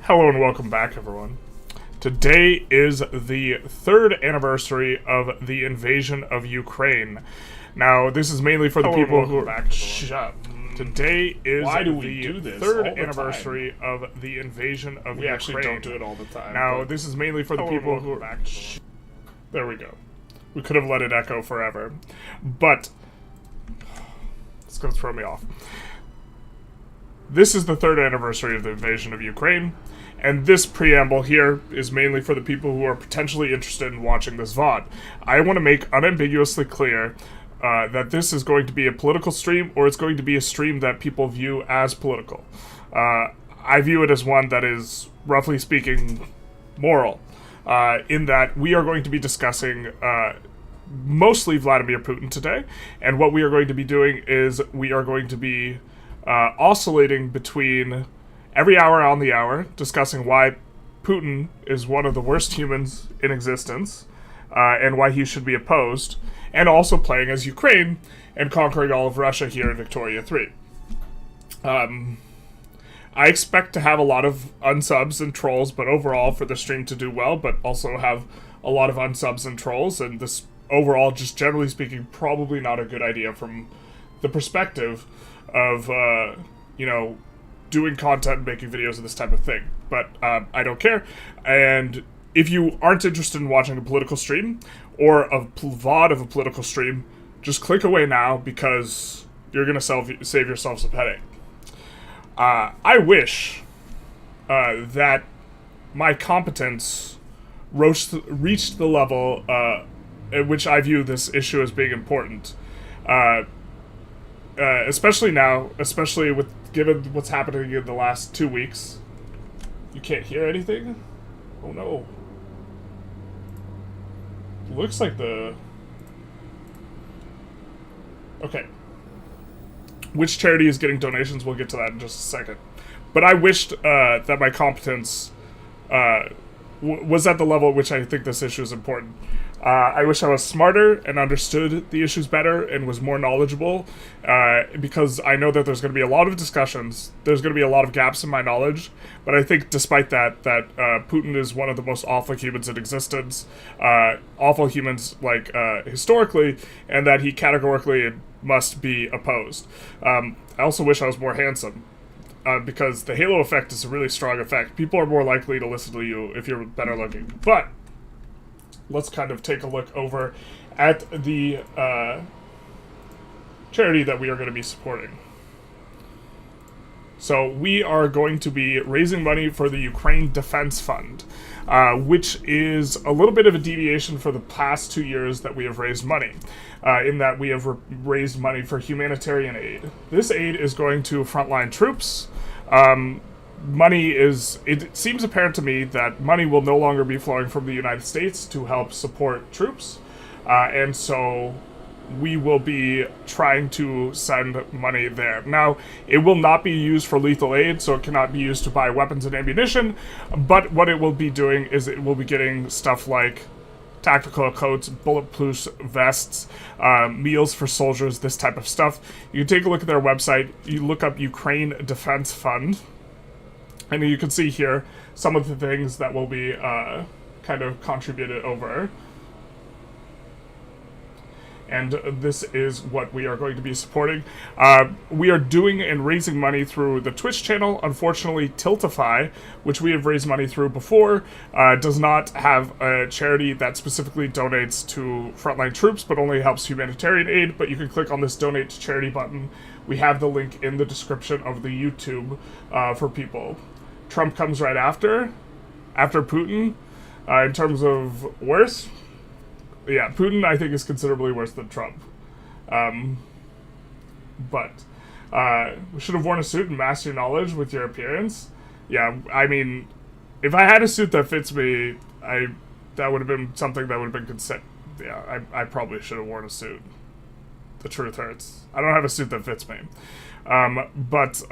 Hello and welcome back, everyone. Today is the third anniversary of the invasion of Ukraine. Now, this is mainly for the people who are back. Shut up. Today is the third anniversary of the invasion of Ukraine. We actually don't do it all the time. Now, this is mainly for the people who are back. There we go. We could have let it echo forever, but it's going to throw me off. This is the third anniversary of the invasion of Ukraine, and this preamble here is mainly for the people who are potentially interested in watching this VOD. I want to make unambiguously clear that this is going to be a political stream, or it's going to be a stream that people view as political. I view it as one that is, roughly speaking, moral, in that we are going to be discussing mostly Vladimir Putin today, and what we are going to be doing is we are going to be oscillating between every hour on the hour, discussing why Putin is one of the worst humans in existence, and why he should be opposed, and also playing as Ukraine and conquering all of Russia here in Victoria 3. I expect to have a lot of unsubs and trolls, but overall for the stream to do well, but also have a lot of unsubs and trolls, and this overall, just generally speaking, probably not a good idea from the perspective of, doing content and making videos and this type of thing. But I don't care. And if you aren't interested in watching a political stream or a VOD of a political stream, just click away now because you're going to save yourself some headache. I wish that my competence reached the level at which I view this issue as being important. Especially now, given what's happening in the last 2 weeks. You can't hear anything? Oh no. Looks like Okay. Which charity is getting donations? We'll get to that in just a second. But I wished that my competence was at the level at which I think this issue is important. I wish I was smarter and understood the issues better and was more knowledgeable, because I know that there's going to be a lot of discussions, there's going to be a lot of gaps in my knowledge, but I think despite that Putin is one of the most awful humans in existence, awful humans, historically, and that he categorically must be opposed. I also wish I was more handsome. Because the halo effect is a really strong effect. People are more likely to listen to you if you're better looking. But let's kind of take a look over at the charity that we are going to be supporting. So we are going to be raising money for the Ukraine Defense Fund, which is a little bit of a deviation for the past 2 years that we have raised money, in that we have raised money for humanitarian aid. This aid is going to frontline troops. It seems apparent to me that money will no longer be flowing from the United States to help support troops, and so we will be trying to send money there. Now, it will not be used for lethal aid, so it cannot be used to buy weapons and ammunition, but what it will be doing is it will be getting stuff like tactical coats, bulletproof vests, meals for soldiers, this type of stuff. You can take a look at their website, you look up Ukraine Defense Fund, and you can see here some of the things that will be kind of contributed over. And this is what we are going to be supporting. We are doing and raising money through the Twitch channel. Unfortunately, Tiltify, which we have raised money through before, does not have a charity that specifically donates to frontline troops, but only helps humanitarian aid. But you can click on this donate to charity button. We have the link in the description of the YouTube for people. Trump comes right after Putin, in terms of worse. Yeah, Putin, I think, is considerably worse than Trump. But we should have worn a suit and masked your knowledge with your appearance. Yeah, I mean, if I had a suit that fits me, that would have been something that would have been consent. Yeah, I probably should have worn a suit. The truth hurts. I don't have a suit that fits me. But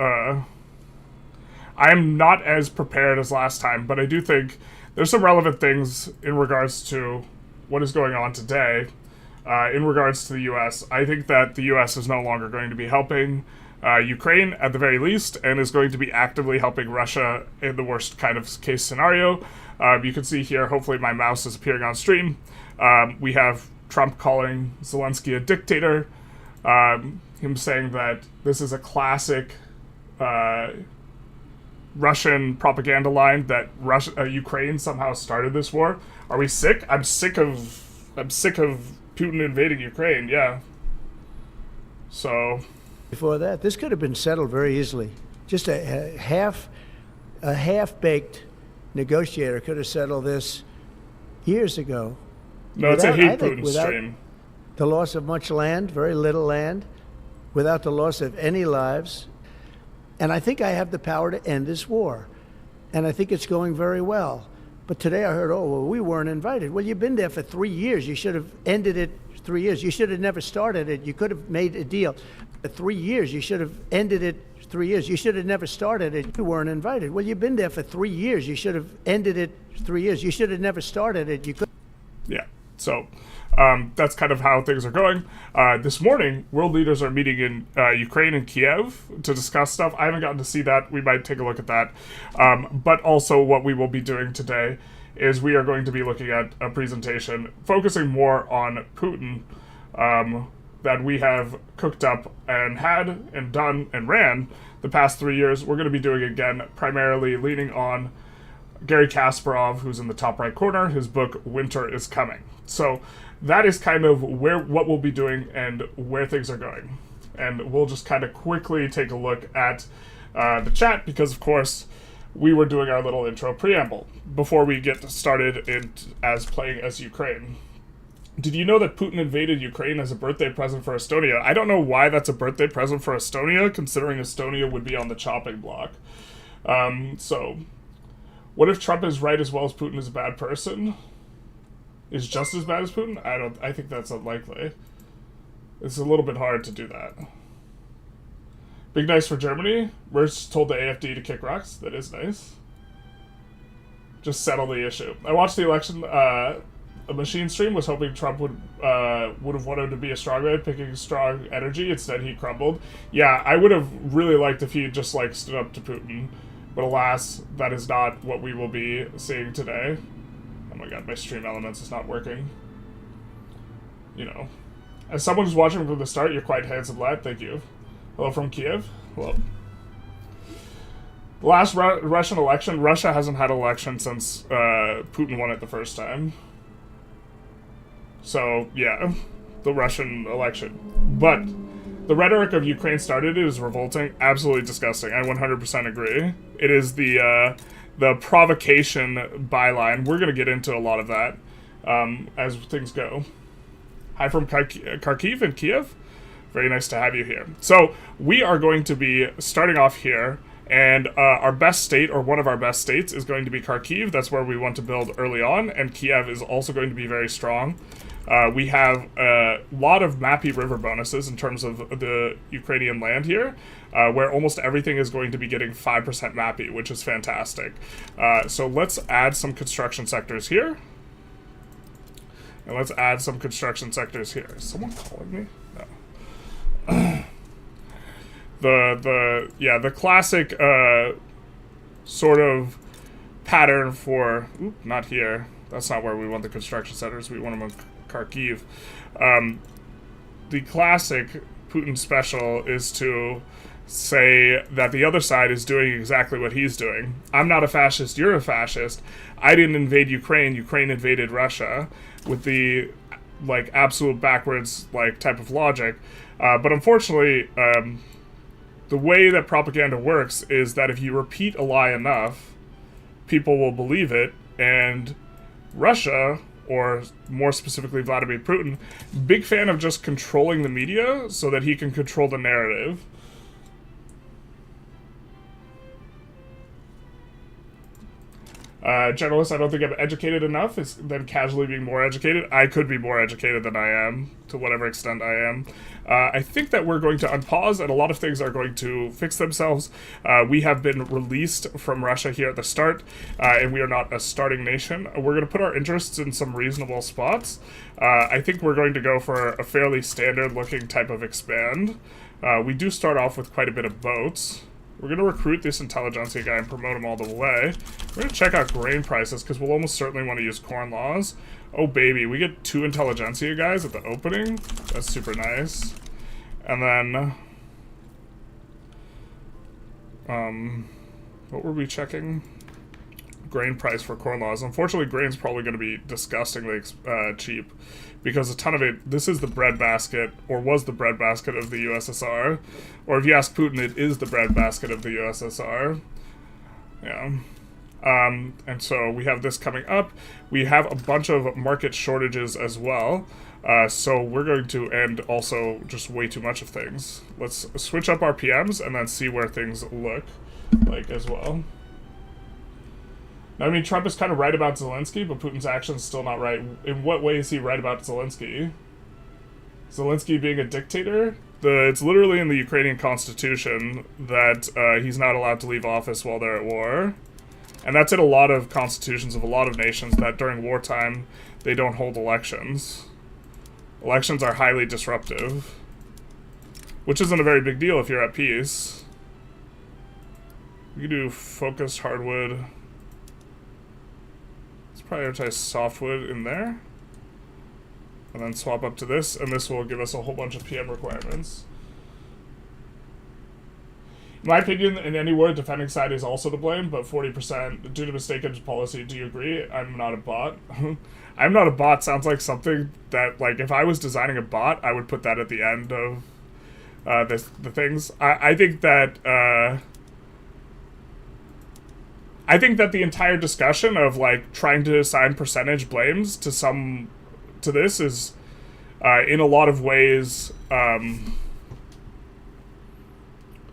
I am not as prepared as last time, but I do think there's some relevant things in regards to what is going on today in regards to the U.S. I think that the U.S. is no longer going to be helping Ukraine at the very least, and is going to be actively helping Russia in the worst kind of case scenario. You can see here, hopefully my mouse is appearing on stream. We have Trump calling Zelensky a dictator, him saying that this is a classic Russian propaganda line that Ukraine somehow started this war. Are we sick? I'm sick of Putin invading Ukraine. Yeah. So before that, this could have been settled very easily. Just a half-baked negotiator could have settled this years ago. No, it's a hate Putin stream. The loss of much land, very little land, without the loss of any lives. And I think I have the power to end this war. And I think it's going very well. But today I heard, oh, well, we weren't invited. Well, you've been there for 3 years. You should have ended it 3 years. You should have never started it. You could have made a deal. For 3 years, you should have ended it 3 years. You should have never started it. You weren't invited. Well, you've been there for 3 years. You should have ended it 3 years. You should have never started it. You could. Yeah. So that's kind of how things are going. This morning, world leaders are meeting in Ukraine and Kiev to discuss stuff. I haven't gotten to see that. We might take a look at that. But also what we will be doing today is we are going to be looking at a presentation focusing more on Putin that we have cooked up and had and done and ran the past 3 years. We're going to be doing again, primarily leaning on Gary Kasparov, who's in the top right corner, his book Winter is Coming. So that is kind of what we'll be doing and where things are going. And we'll just kind of quickly take a look at the chat because, of course, we were doing our little intro preamble before we get started playing as Ukraine. Did you know that Putin invaded Ukraine as a birthday present for Estonia? I don't know why that's a birthday present for Estonia, considering Estonia would be on the chopping block. So, what if Trump is right as well as Putin is a bad person? Is just as bad as Putin? I think that's unlikely. It's a little bit hard to do that. Big nice for Germany. Merz told the AFD to kick rocks. That is nice. Just settle the issue. I watched the election. A machine stream was hoping Trump would have wanted to be a strongman, picking strong energy. Instead, he crumbled. Yeah, I would have really liked if he just stood up to Putin. But alas, that is not what we will be seeing today. Oh my god, my stream elements is not working. You know. As someone who's watching from the start, you're quite handsome, lad. Thank you. Hello from Kiev. Hello. The last Russian election, Russia hasn't had an election since Putin won it the first time. So, yeah, the Russian election. But the rhetoric of Ukraine started is revolting, absolutely disgusting. I 100% agree. It is the provocation byline. We're going to get into a lot of that as things go. Hi from Kharkiv and Kiev. Very nice to have you here. So we are going to be starting off here, and our best state, or one of our best states, is going to be Kharkiv. That's where we want to build early on, and Kiev is also going to be very strong. We have a lot of Mappy River bonuses in terms of the Ukrainian land here, where almost everything is going to be getting 5% Mappy, which is fantastic. So let's add some construction sectors here. And let's add some construction sectors here. Is someone calling me? No. The classic sort of pattern for... Oop, not here. That's not where we want the construction centers. We want them in Kharkiv. The classic Putin special is to say that the other side is doing exactly what he's doing. I'm not a fascist, you're a fascist. I didn't invade Ukraine, Ukraine invaded Russia, with the absolute backwards type of logic. But unfortunately, the way that propaganda works is that if you repeat a lie enough, people will believe it, and Russia, or more specifically Vladimir Putin, big fan of just controlling the media so that he can control the narrative. Journalists, I don't think I'm educated enough, is then casually being more educated. I could be more educated than I am, to to whatever extent I am. I think that we're going to unpause, and a lot of things are going to fix themselves. We have been released from Russia here at the start, and we are not a starting nation. We're going to put our interests in some reasonable spots. I think we're going to go for a fairly standard-looking type of expand. We do start off with quite a bit of boats. We're going to recruit this Intelligentsia guy and promote him all the way. We're going to check out grain prices, because we'll almost certainly want to use corn laws. Oh, baby, we get 2 Intelligentsia guys at the opening. That's super nice. And then... what were we checking? Grain price for corn laws. Unfortunately, grain's probably going to be disgustingly cheap, because a ton of it, this is the breadbasket, or was the breadbasket of the USSR, or if you ask Putin, it is the breadbasket of the USSR. Yeah. And so we have this coming up. We have a bunch of market shortages as well. So we're going to end also just way too much of things. Let's switch up our PMs and then see where things look like as well. Now, I mean, Trump is kind of right about Zelensky, but Putin's action's still not right. In what way is he right about Zelensky? Zelensky being a dictator? It's literally in the Ukrainian constitution that he's not allowed to leave office while they're at war. And that's in a lot of constitutions of a lot of nations, that during wartime, they don't hold elections. Elections are highly disruptive. Which isn't a very big deal if you're at peace. We can do focused hardwood. Prioritize softwood in there, and then swap up to this, and this will give us a whole bunch of PM requirements. In my opinion, in any war, defending side is also to blame, but 40% due to mistaken policy. Do you agree? I'm not a bot. I'm not a bot sounds like something that, like, if I was designing a bot, I would put that at the end of the things. I think that the entire discussion of, like, trying to assign percentage blames to this is, in a lot of ways, an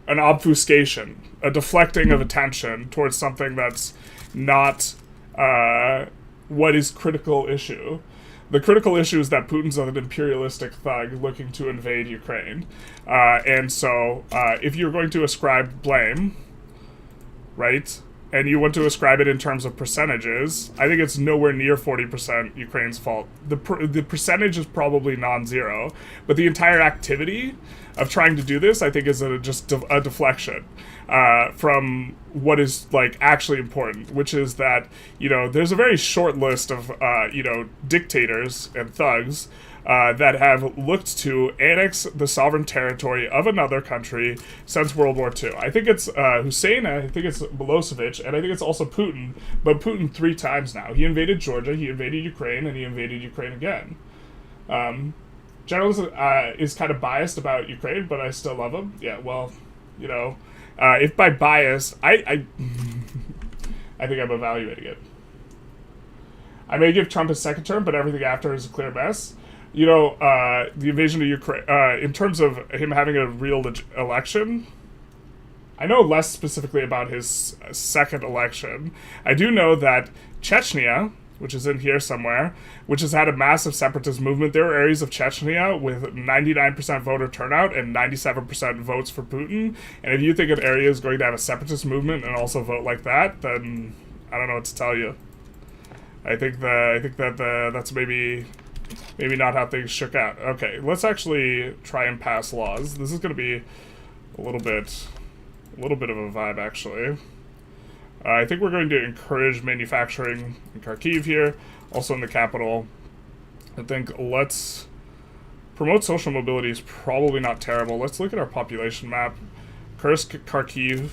obfuscation, a deflecting of attention towards something that's not what is critical issue. The critical issue is that Putin's an imperialistic thug looking to invade Ukraine. And so, if you're going to ascribe blame, right, and you want to ascribe it in terms of percentages, I think it's nowhere near 40% Ukraine's fault. The percentage is probably non-zero, but the entire activity of trying to do this, I think, is just a deflection from what is, like, actually important, which is that, you know, there's a very short list of, you know, dictators and thugs that have looked to annex the sovereign territory of another country since World War II. I think it's Hussein, I think it's Milosevic, and I think it's also Putin, but Putin 3 times now. He invaded Georgia, he invaded Ukraine, and he invaded Ukraine again. General is kind of biased about Ukraine, but I still love him. Yeah, well, you know, if by bias, I think I'm evaluating it. I may give Trump a second term, but everything after is a clear mess. You know, the invasion of Ukraine, in terms of him having a real election, I know less specifically about his second election. I do know that Chechnya, which is in here somewhere, which has had a massive separatist movement, there are areas of Chechnya with 99% voter turnout and 97% votes for Putin. And if you think an area is going to have a separatist movement and also vote like that, then I don't know what to tell you. I think that that's maybe not how things shook out. Okay, let's actually try and pass laws. This is going to be a little bit of a vibe, actually. I think we're going to encourage manufacturing in Kharkiv here, also in the capital. I think let's promote social mobility is probably not terrible. Let's look at our population map. Kursk, Kharkiv,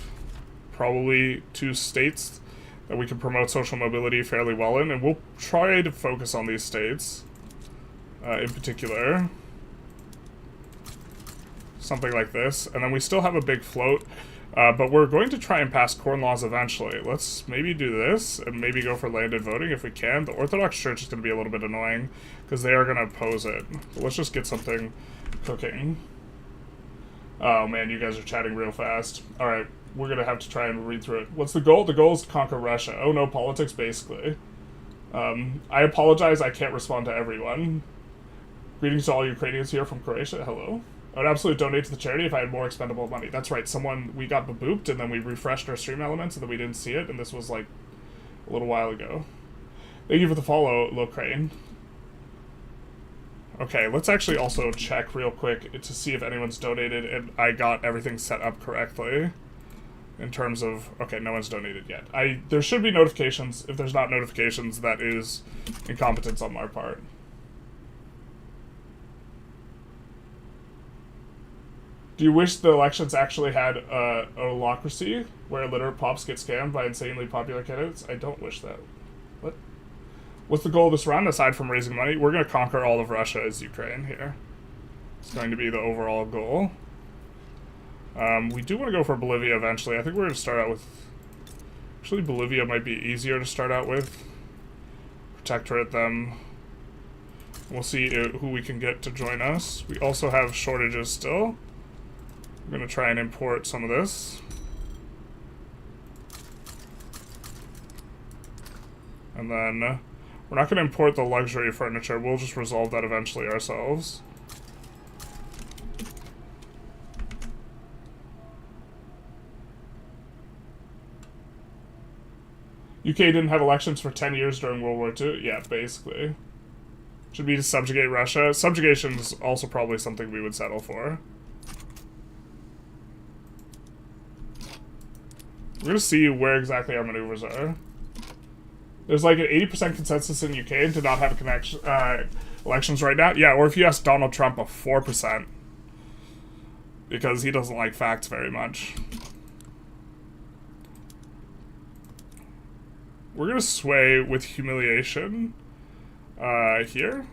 probably 2 states that we can promote social mobility fairly well in, and we'll try to focus on these states. In particular, something like this, and then we still have a big float, but we're going to try and pass corn laws eventually. Let's maybe do this, and maybe go for landed voting if we can. The Orthodox Church is going to be a little bit annoying, because they are going to oppose it. But let's just get something cooking. Oh man, you guys are chatting real fast. Alright, we're going to have to try and read through it. What's the goal? The goal is to conquer Russia. Oh no, politics, basically. I apologize, I can't respond to everyone. Greetings to all Ukrainians here from Croatia. Hello. I would absolutely donate to the charity if I had more expendable money. That's right. We got booped, and then we refreshed our stream elements, and then we didn't see it, and this was like a little while ago. Thank you for the follow, Locrane. Okay, let's actually also check real quick to see if anyone's donated and I got everything set up correctly. In terms of, okay, no one's donated yet. There should be notifications. If there's not notifications, that is incompetence on my part. Do you wish the elections actually had a holacracy where illiterate pops get scammed by insanely popular candidates? I don't wish that. What? What's the goal of this round aside from raising money? We're going to conquer all of Russia as Ukraine here. It's going to be the overall goal. We do want to go for Bolivia eventually. I think we're going to start out with... Actually, Bolivia might be easier to start out with. Protectorate them. We'll see who we can get to join us. We also have shortages still. I'm going to try and import some of this. And then we're not going to import the luxury furniture. We'll just resolve that eventually ourselves. UK didn't have elections for 10 years during World War II? Yeah, basically. Should be to subjugate Russia. Subjugation is also probably something we would settle for. We're going to see where exactly our maneuvers are. There's like an 80% consensus in UK to not have elections right now. Yeah, or if you ask Donald Trump, a 4%. Because he doesn't like facts very much. We're going to sway with humiliation here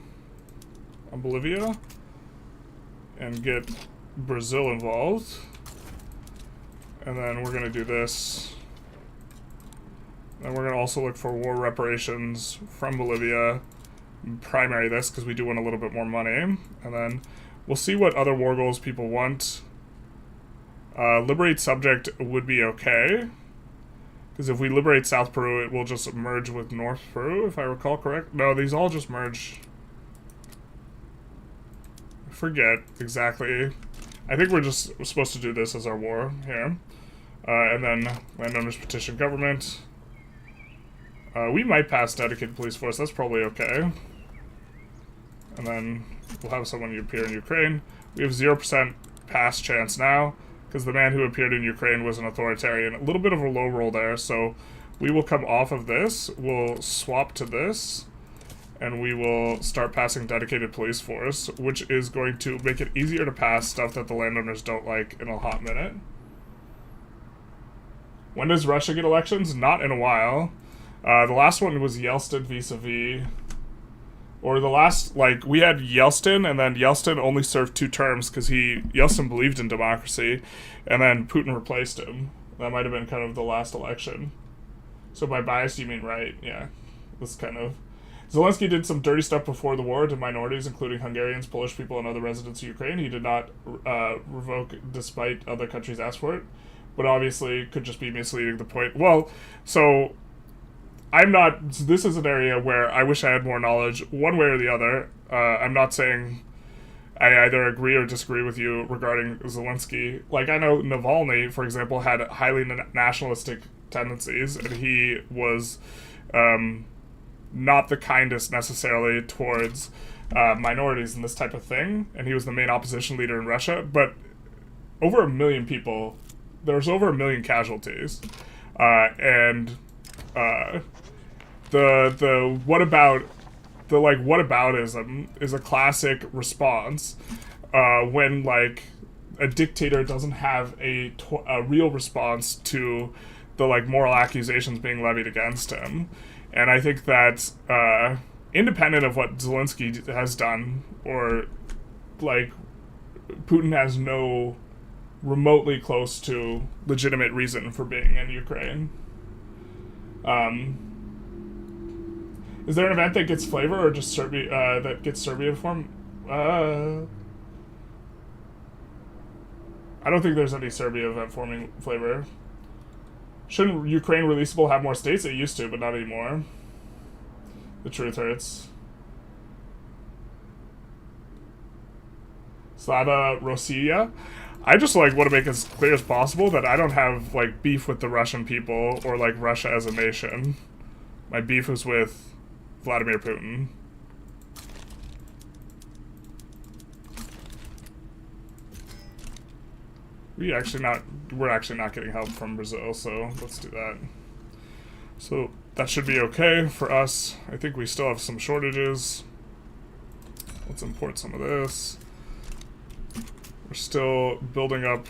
on Bolivia and get Brazil involved. And then we're going to do this. And we're going to also look for war reparations from Bolivia. Primary this because we do want a little bit more money. And then we'll see what other war goals people want. Liberate subject would be okay. Because if we liberate South Peru, it will just merge with North Peru, if I recall correct. No, these all just merge. I forget exactly. I think we're supposed to do this as our war here. And then Landowners petition government. We might pass dedicated police force. That's probably okay. And then we'll have someone appear in Ukraine. We have 0% pass chance now. Because the man who appeared in Ukraine was an authoritarian. A little bit of a low roll there, so we will come off of this. We'll swap to this. And we will start passing dedicated police force, which is going to make it easier to pass stuff that the landowners don't like in a hot minute. When does Russia get elections? Not in a while. The last one was Yeltsin vis-a-vis... Or the last, like, we had Yeltsin, and then Yeltsin only served 2 terms because Yeltsin believed in democracy, and then Putin replaced him. That might have been kind of the last election. So by bias, you mean right, yeah. This kind of... Zelensky did some dirty stuff before the war to minorities, including Hungarians, Polish people, and other residents of Ukraine. He did not revoke despite other countries asked for it, but obviously could just be misleading the point. Well, so... this is an area where I wish I had more knowledge, one way or the other. I'm not saying I either agree or disagree with you regarding Zelensky. Like, I know Navalny, for example, had highly nationalistic tendencies, and he was not the kindest necessarily towards minorities and this type of thing, and he was the main opposition leader in Russia, but over 1 million people, there's over 1 million casualties, the whataboutism is a classic response when like a dictator doesn't have a real response to the like moral accusations being levied against him. And I think that independent of what Zelensky has done, or like Putin has no remotely close to legitimate reason for being in Ukraine. Is there an event that gets flavor or just Serbia that gets Serbia form? I don't think there's any Serbia event forming flavor. Shouldn't Ukraine releasable have more states? It used to, but not anymore. The truth hurts. Slava Rossiya. I just like want to make as clear as possible that I don't have like beef with the Russian people or like Russia as a nation. My beef is with Vladimir Putin. We're actually not getting help from Brazil, so let's do that. So that should be okay for us. I think we still have some shortages. Let's import some of this. We're still building up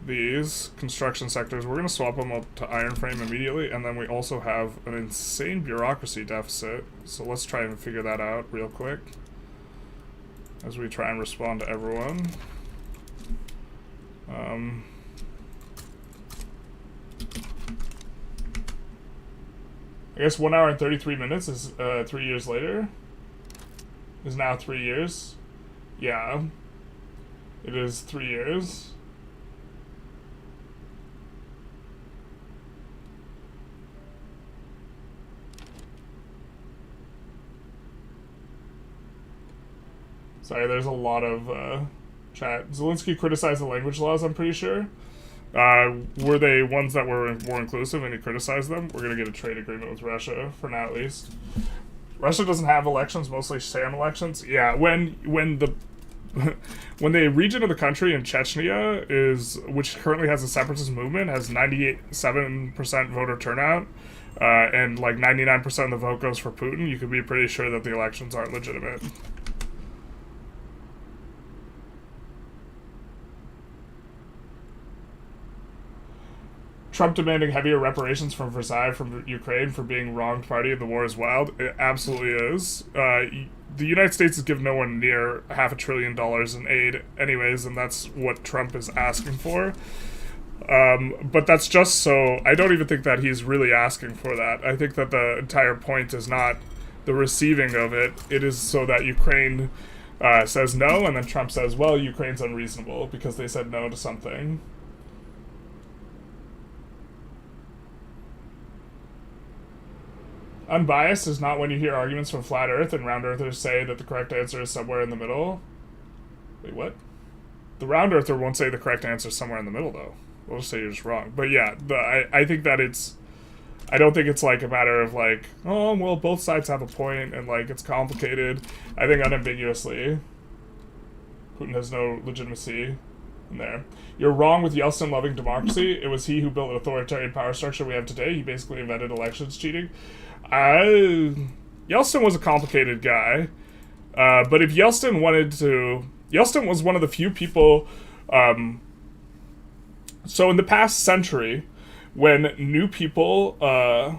these construction sectors. We're going to swap them up to iron frame immediately, and then we also have an insane bureaucracy deficit. So let's try and figure that out real quick as we try and respond to everyone. I guess 1 hour and 33 minutes is 3 years later. Is now 3 years. Yeah. It is 3 years. Sorry, there's a lot of chat. Zelensky criticized the language laws, I'm pretty sure. Were they ones that were more inclusive and he criticized them? We're going to get a trade agreement with Russia, for now at least. Russia doesn't have elections, mostly sham elections. Yeah, when the when the region of the country in Chechnya which currently has a separatist movement, has 97% voter turnout, and like 99% of the vote goes for Putin, you could be pretty sure that the elections aren't legitimate. Trump demanding heavier reparations from Versailles from Ukraine for being wronged party in the war is wild. It absolutely is. The United States has given no one near $500 billion in aid anyways, and that's what Trump is asking for. But that's just so... I don't even think that he's really asking for that. I think that the entire point is not the receiving of it. It is so that Ukraine says no, and then Trump says, well, Ukraine's unreasonable because they said no to something. Unbiased is not when you hear arguments from flat earth and round earthers say that the correct answer is somewhere in the middle. Wait, what? The round earther won't say the correct answer is somewhere in the middle, though. We'll just say you're just wrong. But yeah, I think that it's... I don't think it's like a matter of like, oh, well, both sides have a point and like it's complicated. I think unambiguously, Putin has no legitimacy in there. You're wrong with Yeltsin loving democracy. It was he who built an authoritarian power structure we have today. He basically invented elections cheating. Yeltsin was a complicated guy, but if Yeltsin wanted to... Yeltsin was one of the few people... so in the past century, when new people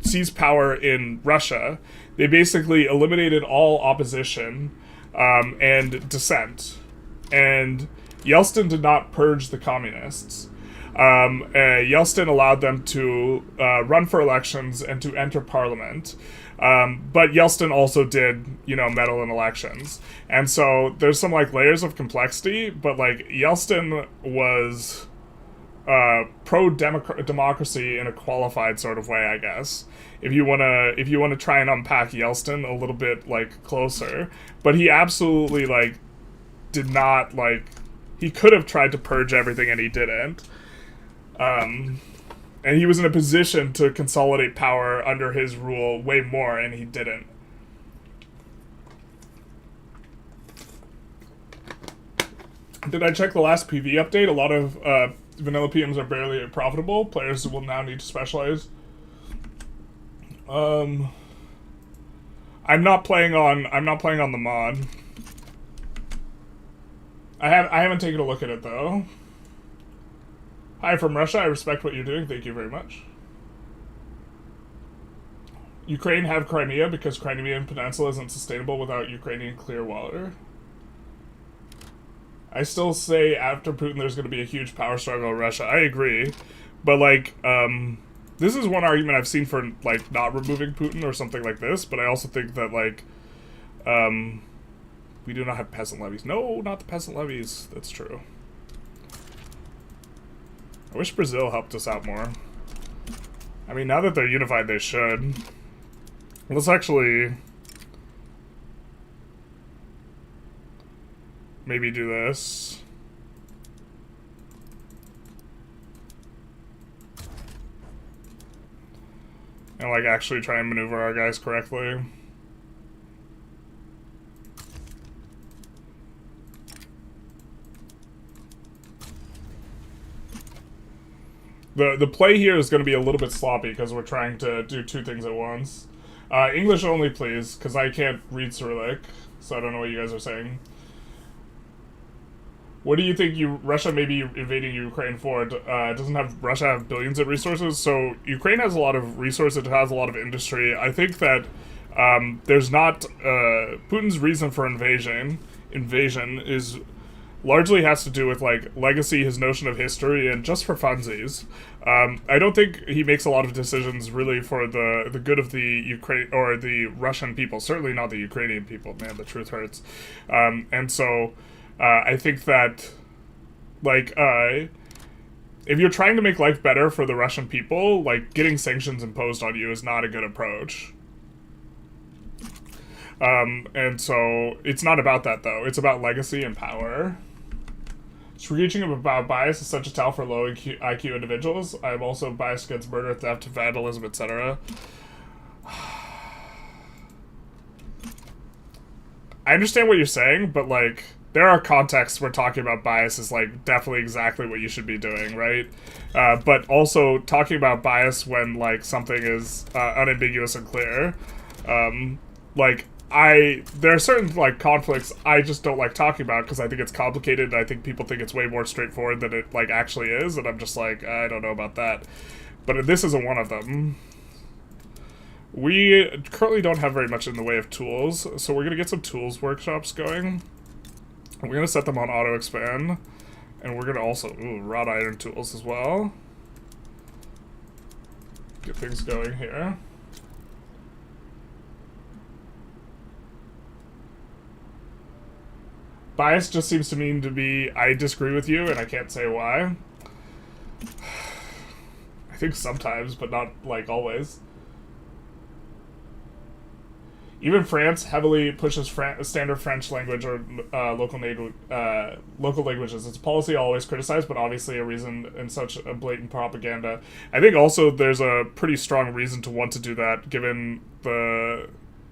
seized power in Russia, they basically eliminated all opposition and dissent. And Yeltsin did not purge the communists. Yeltsin allowed them to run for elections and to enter parliament. But Yeltsin also did, meddle in elections. And so there's some, layers of complexity, but, Yeltsin was pro-democracy in a qualified sort of way, I guess. If you wanna try and unpack Yeltsin a little bit, closer. But he absolutely, did not, he could have tried to purge everything and he didn't. And he was in a position to consolidate power under his rule way more, and he didn't. Did I check the last PV update? A lot of vanilla PMs are barely profitable. Players will now need to specialize. I'm not playing on the mod. I haven't taken a look at it though. Hi from Russia, I respect what you're doing, thank you very much. Ukraine have Crimea because Crimean Peninsula isn't sustainable without Ukrainian clear water. I still say after Putin there's going to be a huge power struggle in Russia. I agree. But this is one argument I've seen for not removing Putin or something like this, but I also think that we do not have peasant levies. No, not the peasant levies. That's true. I wish Brazil helped us out more. I mean, now that they're unified, they should. Let's actually... maybe do this. And, like, actually try and maneuver our guys correctly. The play here is going to be a little bit sloppy because we're trying to do two things at once. English only, please, because I can't read Cyrillic, so I don't know what you guys are saying. What do you think Russia may be invading Ukraine for? Doesn't Russia have billions of resources? So Ukraine has a lot of resources, it has a lot of industry. I think that there's not... Putin's reason for invasion is largely has to do with, like, legacy, his notion of history, and just for funsies. I don't think he makes a lot of decisions really for the good of the Ukraine or the Russian people. Certainly not the Ukrainian people. Man, the truth hurts. And so I think that, like, if you're trying to make life better for the Russian people, like, getting sanctions imposed on you is not a good approach. And so it's not about that, though. It's about legacy and power. Screeching about bias is such a tell for low IQ individuals. I'm also biased against murder, theft, vandalism, etc. I understand what you're saying, but, like, there are contexts where talking about bias is, like, definitely exactly what you should be doing, right? But also talking about bias when, like, something is unambiguous and clear. Like, there are certain, like, conflicts I just don't like talking about because I think it's complicated and I think people think it's way more straightforward than it, like, actually is, and I'm just like, I don't know about that. But this isn't one of them. We currently don't have very much in the way of tools, so we're going to get some tools workshops going. We're going to set them on auto-expand, and we're going to also, wrought iron tools as well. Get things going here. Bias just seems to mean to be, I disagree with you, and I can't say why. I think sometimes, but not, like, always. Even France heavily pushes standard French language or local languages. It's a policy I always criticize, but obviously a reason in such a blatant propaganda. I think also there's a pretty strong reason to want to do that, given the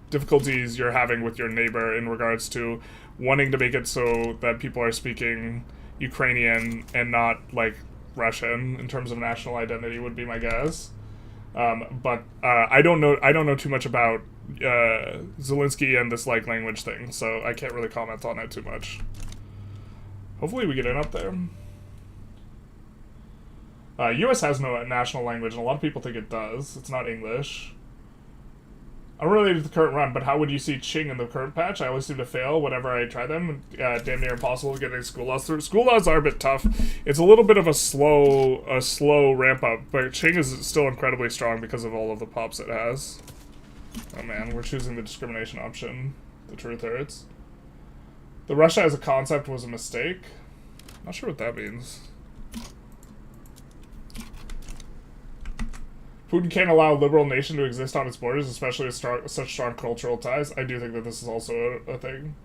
difficulties you're having with your neighbor in regards to wanting to make it so that people are speaking Ukrainian and not, like, Russian in terms of national identity would be my guess. But I don't know too much about Zelensky and this, like, language thing, so I can't really comment on it too much. Hopefully we get in up there. US has no national language, and a lot of people think it does. It's not English. Unrelated to the current run, but how would you see Qing in the current patch? I always seem to fail whenever I try them. Damn near impossible getting school laws through. School laws are a bit tough. It's a little bit of a slow ramp up, but Qing is still incredibly strong because of all of the pops it has. Oh man, we're choosing the discrimination option. The truth hurts. The Russia as a concept was a mistake. Not sure what that means. Putin can't allow a liberal nation to exist on its borders, especially with such strong cultural ties. I do think that this is also a thing.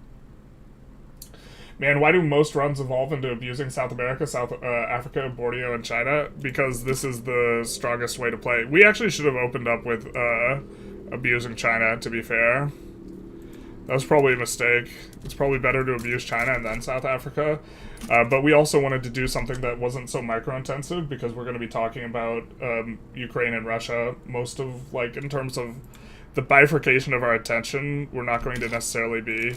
Man, why do most runs evolve into abusing South America, South Africa, Borneo, and China? Because this is the strongest way to play. We actually should have opened up with abusing China, to be fair. That was probably a mistake. It's probably better to abuse China and then South Africa. But we also wanted to do something that wasn't so micro-intensive because we're going to be talking about Ukraine and Russia most of, like, in terms of the bifurcation of our attention. We're not going to necessarily be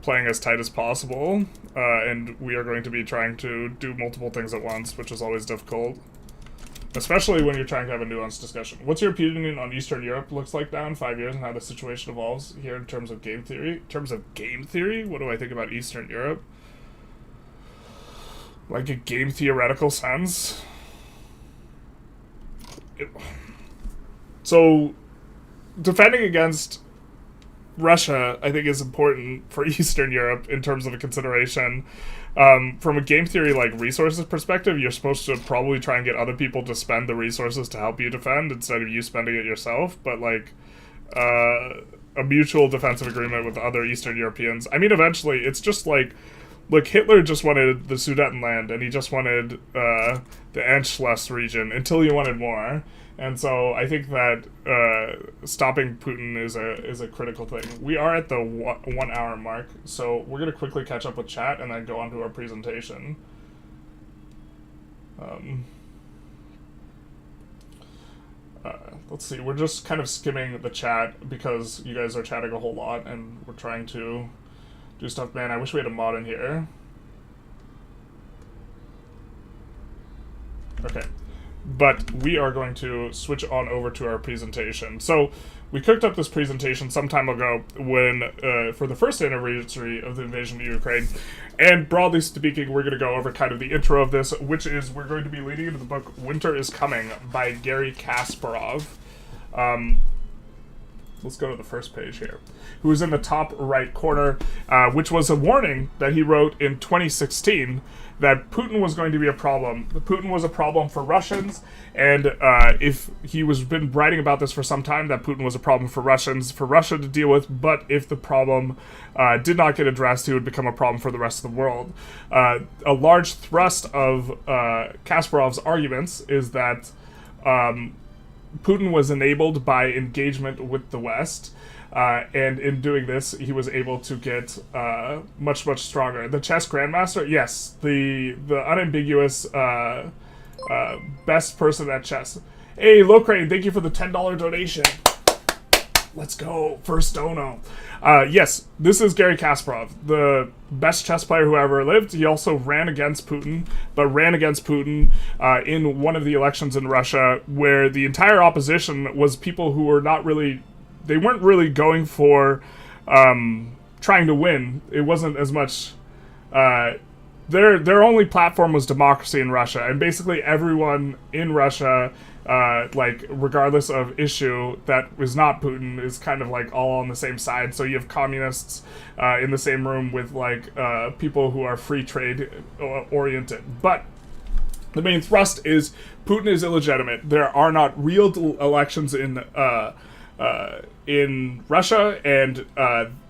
playing as tight as possible. And we are going to be trying to do multiple things at once, which is always difficult. Especially when you're trying to have a nuanced discussion. What's your opinion on Eastern Europe looks like now in 5 years and how the situation evolves here in terms of game theory? In terms of game theory? What do I think about Eastern Europe? Like a game theoretical sense? So, defending against Russia, I think, is important for Eastern Europe in terms of a consideration. From a game theory, like, resources perspective, you're supposed to probably try and get other people to spend the resources to help you defend instead of you spending it yourself, but, like, a mutual defensive agreement with other Eastern Europeans. I mean, eventually, it's just, like, look, Hitler just wanted the Sudetenland, and he just wanted the Anschluss region until he wanted more. And so I think that stopping Putin is a critical thing. We are at the 1 hour mark, so we're going to quickly catch up with chat and then go on to our presentation. Let's see, we're just kind of skimming the chat because you guys are chatting a whole lot and we're trying to do stuff. Man, I wish we had a mod in here. Okay. But we are going to switch on over to our presentation. So we cooked up this presentation some time ago when, for the first anniversary of the invasion of Ukraine. And broadly speaking, we're going to go over kind of the intro of this, which is we're going to be leading into the book Winter is Coming by Garry Kasparov. Let's go to the first page here. Who is in the top right corner, which was a warning that he wrote in 2016 that Putin was going to be a problem. Putin was a problem for Russians, and if he was been writing about this for some time, that Putin was a problem for Russians, for Russia to deal with, but if the problem did not get addressed, he would become a problem for the rest of the world. A large thrust of Kasparov's arguments is that Putin was enabled by engagement with the West, and in doing this, he was able to get much, much stronger. The chess grandmaster, yes, the unambiguous best person at chess. Hey, Locrane, thank you for the $10 donation. Let's go, first dono. Yes, this is Garry Kasparov, the best chess player who ever lived. He also ran against Putin, but ran against Putin in one of the elections in Russia, where the entire opposition was people who were not really, they weren't really going for trying to win. It wasn't as much, their only platform was democracy in Russia, and basically everyone in Russia, like, regardless of issue that is not Putin, is kind of like all on the same side. So you have communists in the same room with like people who are free trade oriented. But the main thrust is Putin is illegitimate. There are not real elections in Russia, and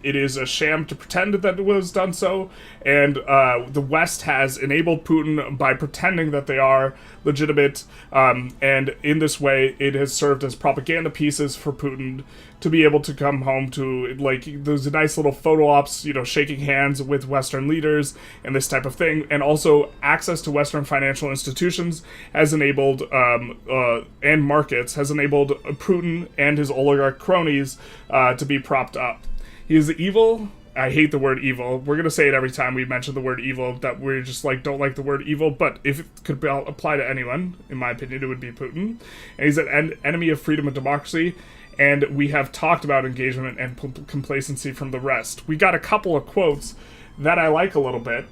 it is a sham to pretend that it was done so, and the West has enabled Putin by pretending that they are legitimate, and in this way it has served as propaganda pieces for Putin to be able to come home to, like, those nice little photo ops, you know, shaking hands with Western leaders and this type of thing. And also access to Western financial institutions has enabled, and markets, has enabled Putin and his oligarch cronies to be propped up. He is evil. I hate the word evil. We're going to say it every time we mention the word evil, that we're just like, don't like the word evil, but if it could apply to anyone, in my opinion, it would be Putin. And he's an enemy of freedom and democracy. And we have talked about engagement and complacency from the rest. We got a couple of quotes that I like a little bit.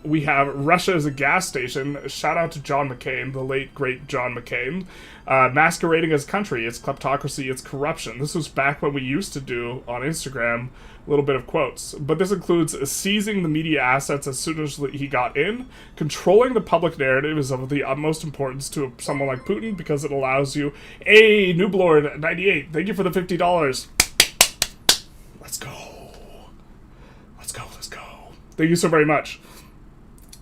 We have Russia is a gas station. Shout out to John McCain, the late, great John McCain. Masquerading as country, it's kleptocracy, it's corruption. This was back when we used to do on Instagram a little bit of quotes. But this includes seizing the media assets as soon as he got in. Controlling the public narrative is of the utmost importance to someone like Putin because it allows you... Hey, Nooblord98, thank you for the $50. Let's go. Let's go. Thank you so very much.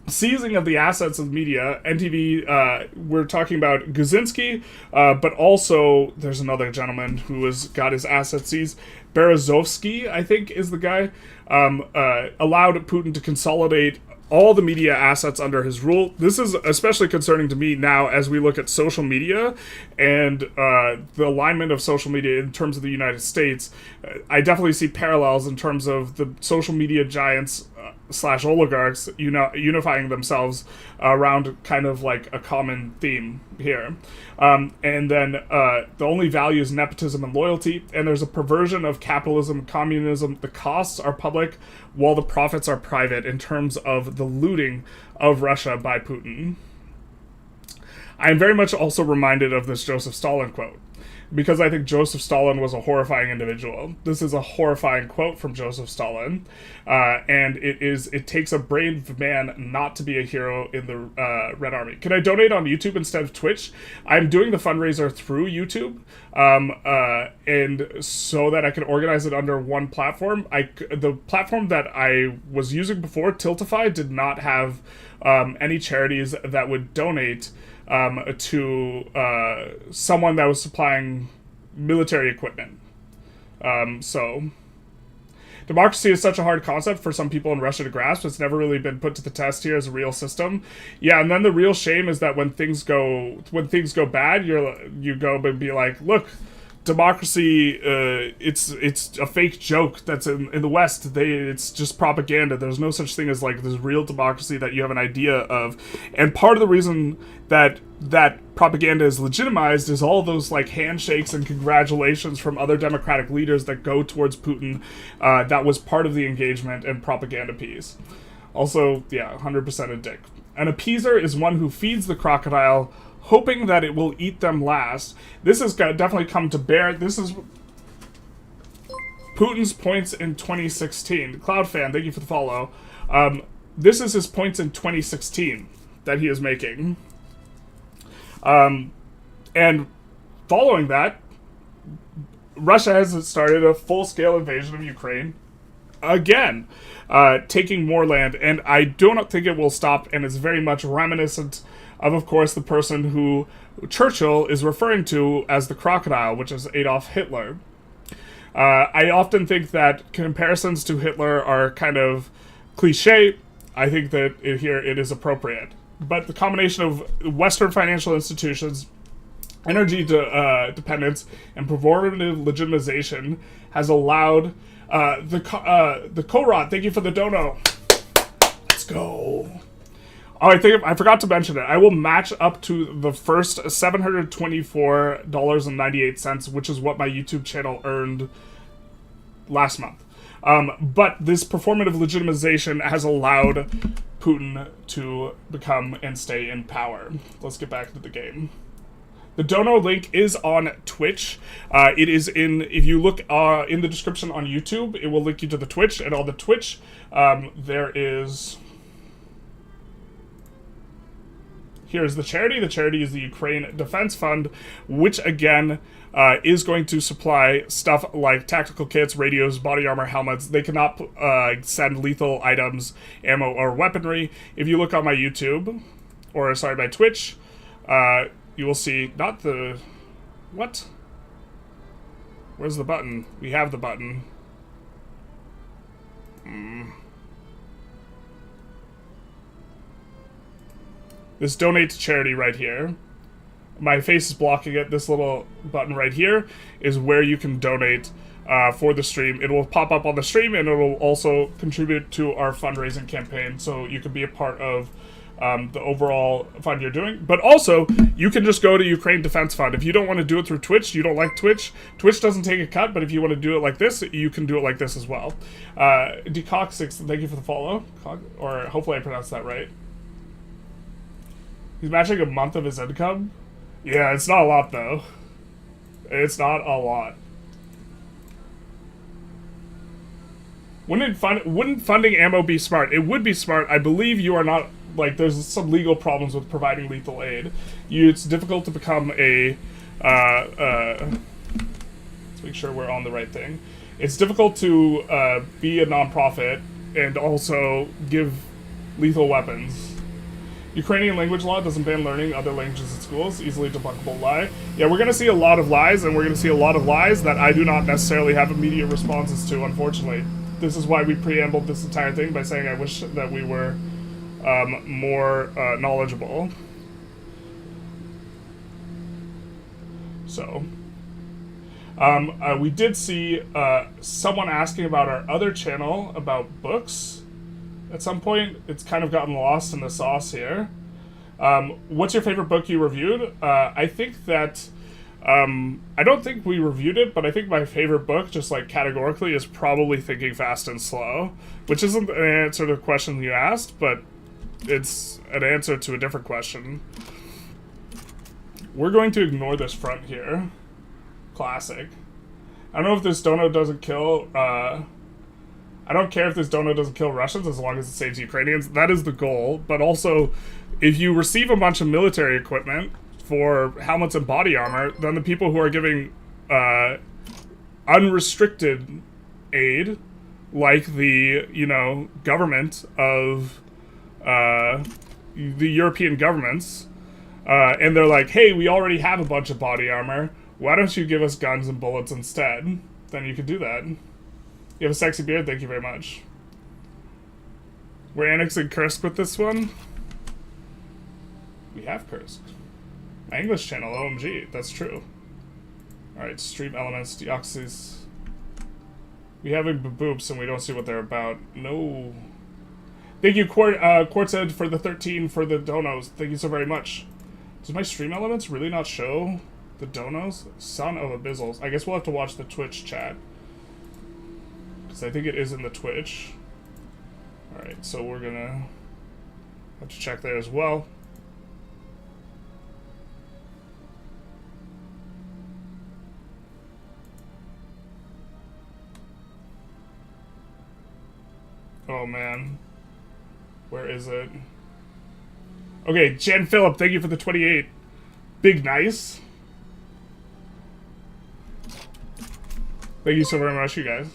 Seizing of the assets of media, NTV, we're talking about Guzinski, but also there's another gentleman who has got his assets seized. Berezovsky, I think, is the guy, allowed Putin to consolidate all the media assets under his rule. This is especially concerning to me now as we look at social media and the alignment of social media in terms of the United States. I definitely see parallels in terms of the social media giants slash oligarchs unifying themselves around kind of like a common theme here. And then the only value is nepotism and loyalty, and there's a perversion of capitalism and communism. The costs are public while the profits are private in terms of the looting of Russia by Putin. I am very much also reminded of this Joseph Stalin quote. because I think Joseph Stalin was a horrifying individual. This is a horrifying quote from Joseph Stalin, and it takes a brave man not to be a hero in the Red Army. Can I donate on YouTube instead of Twitch? I'm doing the fundraiser through YouTube, and so that I can organize it under one platform. The platform that I was using before, Tiltify, did not have any charities that would donate to someone that was supplying military equipment. So democracy is such a hard concept for some people in Russia to grasp. It's never really been put to the test here as a real system. Yeah, and then the real shame is that when things go bad, you go and be like, look, democracy, it's a fake joke that's in the West. It's just propaganda. There's no such thing as like this real democracy that you have an idea of. And part of the reason that propaganda is legitimized is all those like handshakes and congratulations from other democratic leaders that go towards Putin. That was part of the engagement and propaganda piece. Also, yeah, 100% a dick. An appeaser is one who feeds the crocodile, hoping that it will eat them last. This has definitely come to bear. This is Putin's points in 2016. Cloud fan, thank you for the follow. This is his points in 2016 that he is making. And following that, Russia has started a full-scale invasion of Ukraine. Again, taking more land, and I do not think it will stop, and it's very much reminiscent of course, the person who Churchill is referring to as the crocodile, which is Adolf Hitler. I often think that comparisons to Hitler are kind of cliche. I think that here it is appropriate. But the combination of Western financial institutions, energy dependence, and performative legitimization has allowed the Korot, thank you for the dono. Let's go. Oh, I forgot to mention it. I will match up to the first $724.98, which is what my YouTube channel earned last month. But this performative legitimization has allowed Putin to become and stay in power. Let's get back to the game. The dono link is on Twitch. It is if you look in the description on YouTube, it will link you to the Twitch. And on the Twitch, there is... Here's the charity. The charity is the Ukraine Defense Fund, which again is going to supply stuff like tactical kits, radios, body armor, helmets. They cannot send lethal items, ammo, or weaponry. If you look on my YouTube, or sorry, my Twitch, you will see not the... What? Where's the button? We have the button. This donate to charity right here. My face is blocking it. This little button right here is where you can donate for the stream. It will pop up on the stream, and it will also contribute to our fundraising campaign, so you can be a part of the overall fund you're doing. But also, you can just go to Ukraine Defense Fund. If you don't want to do it through Twitch, you don't like Twitch, Twitch doesn't take a cut, but if you want to do it like this, you can do it like this as well. Decox6, thank you for the follow. Or hopefully I pronounced that right. He's matching a month of his income? Yeah, it's not a lot, though. It's not a lot. Wouldn't funding ammo be smart? It would be smart. I believe you are not... Like, there's some legal problems with providing lethal aid. It's difficult to become a... let's make sure we're on the right thing. It's difficult to be a nonprofit and also give lethal weapons. Ukrainian language law doesn't ban learning other languages at schools. Easily debunkable lie. Yeah, we're going to see a lot of lies, and we're going to see a lot of lies that I do not necessarily have immediate responses to, unfortunately. This is why we preambled this entire thing by saying I wish that we were more knowledgeable. So, we did see someone asking about our other channel about books. At some point, it's kind of gotten lost in the sauce here. What's your favorite book you reviewed? I think that, I don't think we reviewed it, but I think my favorite book, just like categorically, is probably Thinking Fast and Slow, which isn't an answer to the question you asked, but it's an answer to a different question. We're going to ignore this front here. Classic. I don't know if this dono doesn't kill, I don't care if this dono doesn't kill Russians as long as it saves Ukrainians. That is the goal. But also, if you receive a bunch of military equipment for helmets and body armor, then the people who are giving unrestricted aid, like the, you know, government of the European governments, and they're like, hey, we already have a bunch of body armor. Why don't you give us guns and bullets instead? Then you could do that. You have a sexy beard, thank you very much. We're annexing Kursk with this one. We have Kursk. My English channel, OMG, that's true. Alright, stream elements, deoxys. We have boobs and we don't see what they're about. No. Thank you, Quartzed, for the 13 for the donos. Thank you so very much. Does my stream elements really not show the donos? Son of a bizzles. I guess we'll have to watch the Twitch chat. Because I think it is in the Twitch. Alright, so we're gonna have to check there as well. Oh man. Where is it? Okay, Jen Phillip, thank you for the 28. Big nice. Thank you so very much, you guys.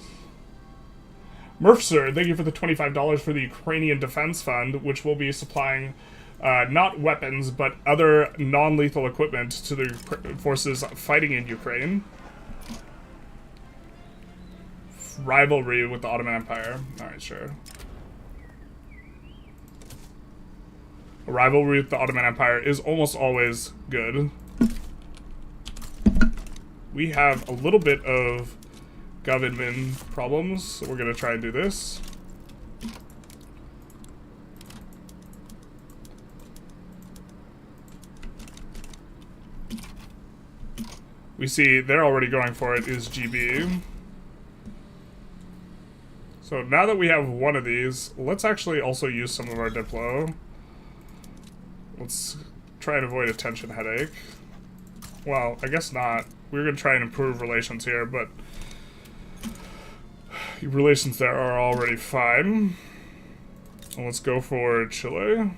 Murfsir, thank you for the $25 for the Ukrainian Defense Fund, which will be supplying not weapons, but other non-lethal equipment to the forces fighting in Ukraine. Rivalry with the Ottoman Empire. Alright, sure. A rivalry with the Ottoman Empire is almost always good. We have a little bit of gov-admin problems, so we're going to try and do this. We see they're already going for it is GB. So now that we have one of these, let's actually also use some of our Diplo. Let's try and avoid a tension headache. Well, I guess not. We're going to try and improve relations here, but relations there are already fine. And let's go for Chile.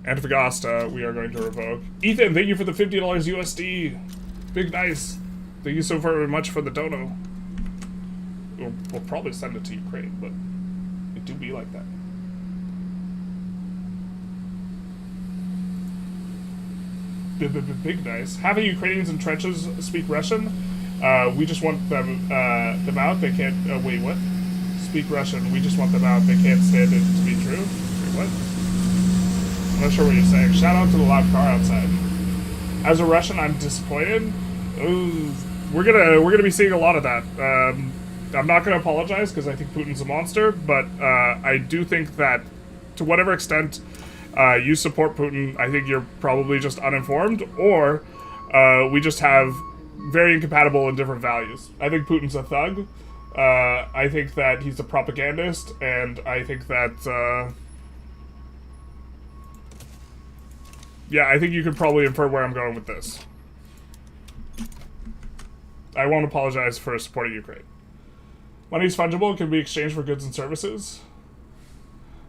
Antofagasta, we are going to revoke. Ethan, thank you for the $50 USD. Big nice. Thank you so very much for the dono. We'll probably send it to Ukraine, but it do be like that. Big nice. Having Ukrainians in trenches speak Russian. We just want them out. They can't. Wait, what? Speak Russian. We just want them out. They can't stand it to be true. Wait, what? I'm not sure what you're saying. Shout out to the loud car outside. As a Russian, I'm disappointed. Ooh, we're gonna be seeing a lot of that. I'm not gonna apologize because I think Putin's a monster, but I do think that to whatever extent you support Putin, I think you're probably just uninformed, or we just have very incompatible and different values. I think Putin's a thug. I think that he's a propagandist, and I think that. Yeah, I think you could probably infer where I'm going with this. I won't apologize for supporting Ukraine. Money is fungible, can be exchanged for goods and services.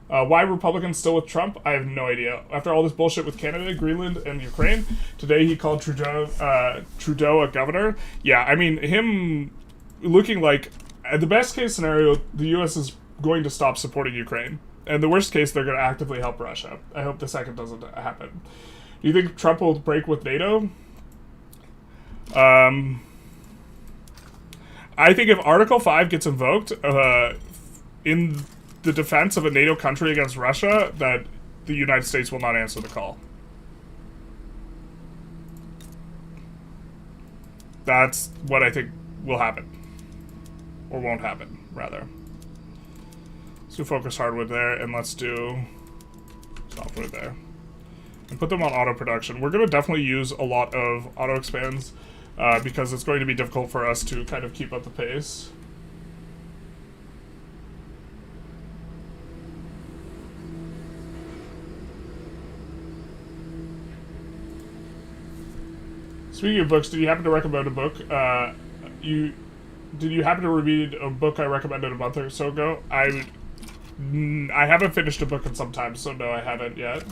Why Republicans still with Trump? I have no idea. After all this bullshit with Canada, Greenland, and Ukraine, today he called Trudeau a governor. Yeah, I mean, him looking like, at the best case scenario, the U.S. is going to stop supporting Ukraine. And the worst case, they're going to actively help Russia. I hope the second doesn't happen. Do you think Trump will break with NATO? I think if Article 5 gets invoked in the defense of a NATO country against Russia, that the United States will not answer the call. That's what I think will happen. Or won't happen, rather. Let's do focus hardwood there, and let's do softwood there. And put them on auto production. We're going to definitely use a lot of auto expands because it's going to be difficult for us to kind of keep up the pace. Speaking of books, did you happen to recommend a book? Did you happen to read a book I recommended a month or so ago? I haven't finished a book in some time, so no, I haven't yet.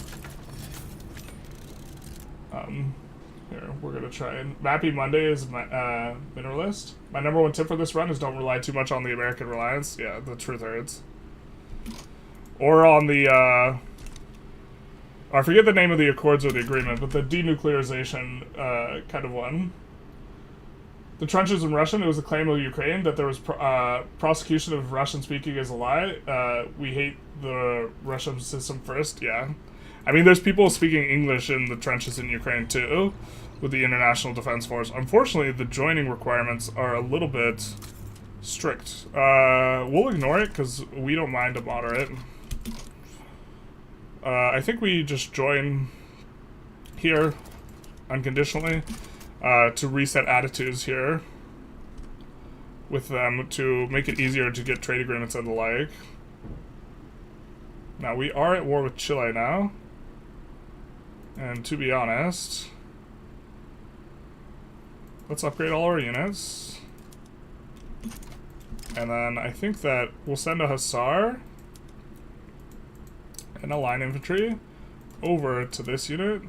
Here, we're gonna try and... Mappy Monday is my mineralist. My number one tip for this run is don't rely too much on the American reliance. Yeah, the truth hurts. Or on the, I forget the name of the accords or the agreement, but the denuclearization kind of one. The trenches in Russian, it was a claim of Ukraine that there was prosecution of Russian speaking is a lie. We hate the Russian system first, yeah. I mean, there's people speaking English in the trenches in Ukraine too, with the International Defense Force. Unfortunately, the joining requirements are a little bit strict. We'll ignore it because we don't mind a moderate. I think we just join here unconditionally to reset attitudes here with them to make it easier to get trade agreements and the like. Now, we are at war with Chile now. And to be honest, let's upgrade all our units. And then I think that we'll send a Hussar and a line infantry over to this unit.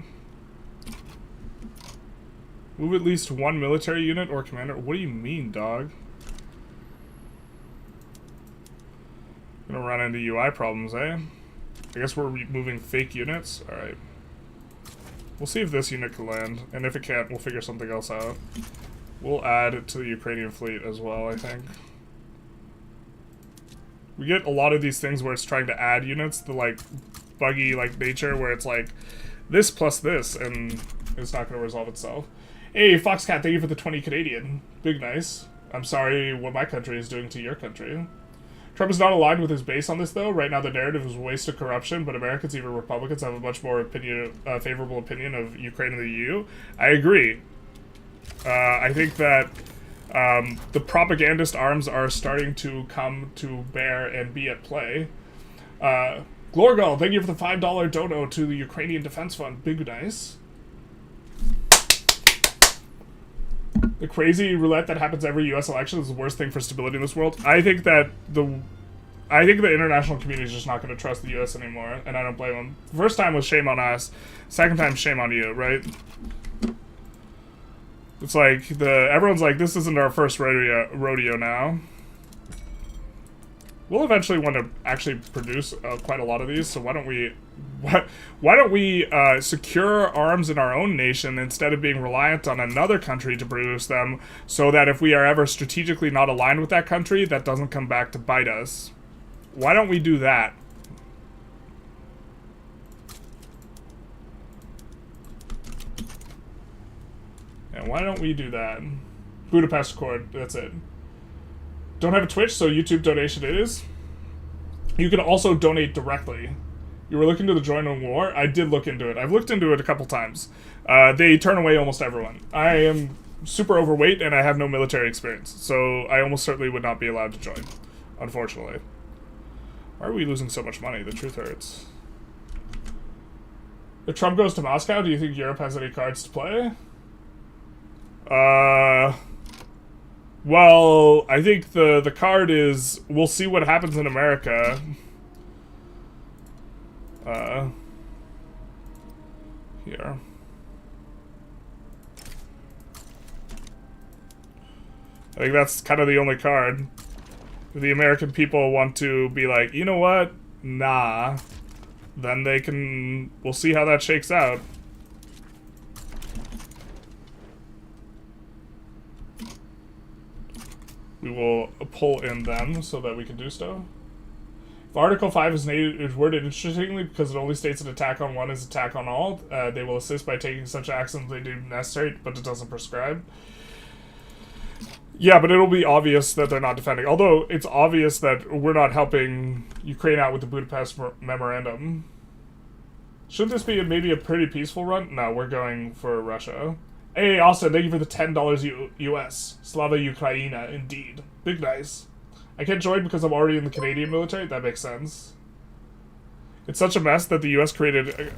Move at least one military unit or commander. What do you mean, dog? Gonna run into UI problems, eh? I guess we're moving fake units. Alright. We'll see if this unit can land, and if it can't, we'll figure something else out. We'll add it to the Ukrainian fleet as well, I think. We get a lot of these things where it's trying to add units, the like buggy like nature where it's like this plus this, and it's not going to resolve itself. Hey, Foxcat, thank you for the 20 Canadian. Big nice. I'm sorry what my country is doing to your country. Trump is not aligned with his base on this, though. Right now, the narrative is wasted corruption, but Americans, even Republicans, have a much more favorable opinion of Ukraine and the EU. I agree. I think that the propagandist arms are starting to come to bear and be at play. Glorgal, thank you for the $5 dono to the Ukrainian Defense Fund. Big nice. The crazy roulette that happens every U.S. election is the worst thing for stability in this world. I think that the international community is just not going to trust the U.S. anymore, and I don't blame them. First time was shame on us. Second time, shame on you, right? It's like everyone's like, this isn't our first rodeo now. We'll eventually want to actually produce quite a lot of these, so why don't we secure arms in our own nation instead of being reliant on another country to produce them, so that if we are ever strategically not aligned with that country, that doesn't come back to bite us. Why don't we do that? And why don't we do that? Budapest Accord, that's it. Don't have a Twitch, so YouTube donation it is. You can also donate directly. You were looking to the join in war? I did look into it. I've looked into it a couple times. They turn away almost everyone. I am super overweight and I have no military experience, so I almost certainly would not be allowed to join, unfortunately. Why are we losing so much money? The truth hurts. If Trump goes to Moscow, do you think Europe has any cards to play? Well, I think the card is, we'll see what happens in America. Here. I think that's kind of the only card. If the American people want to be like, you know what? Nah. Then they can, we'll see how that shakes out. We will pull in them so that we can do stuff. If Article 5 is worded interestingly because it only states an attack on one is attack on all, they will assist by taking such actions they deem necessary, but it doesn't prescribe. Yeah, but it'll be obvious that they're not defending. Although, it's obvious that we're not helping Ukraine out with the Budapest Memorandum. Should this be maybe a pretty peaceful run? No, we're going for Russia. Hey, Austin, thank you for the $10 US. Slava Ukraina, indeed. Big nice. I can't join because I'm already in the Canadian military? That makes sense. It's such a mess that the US created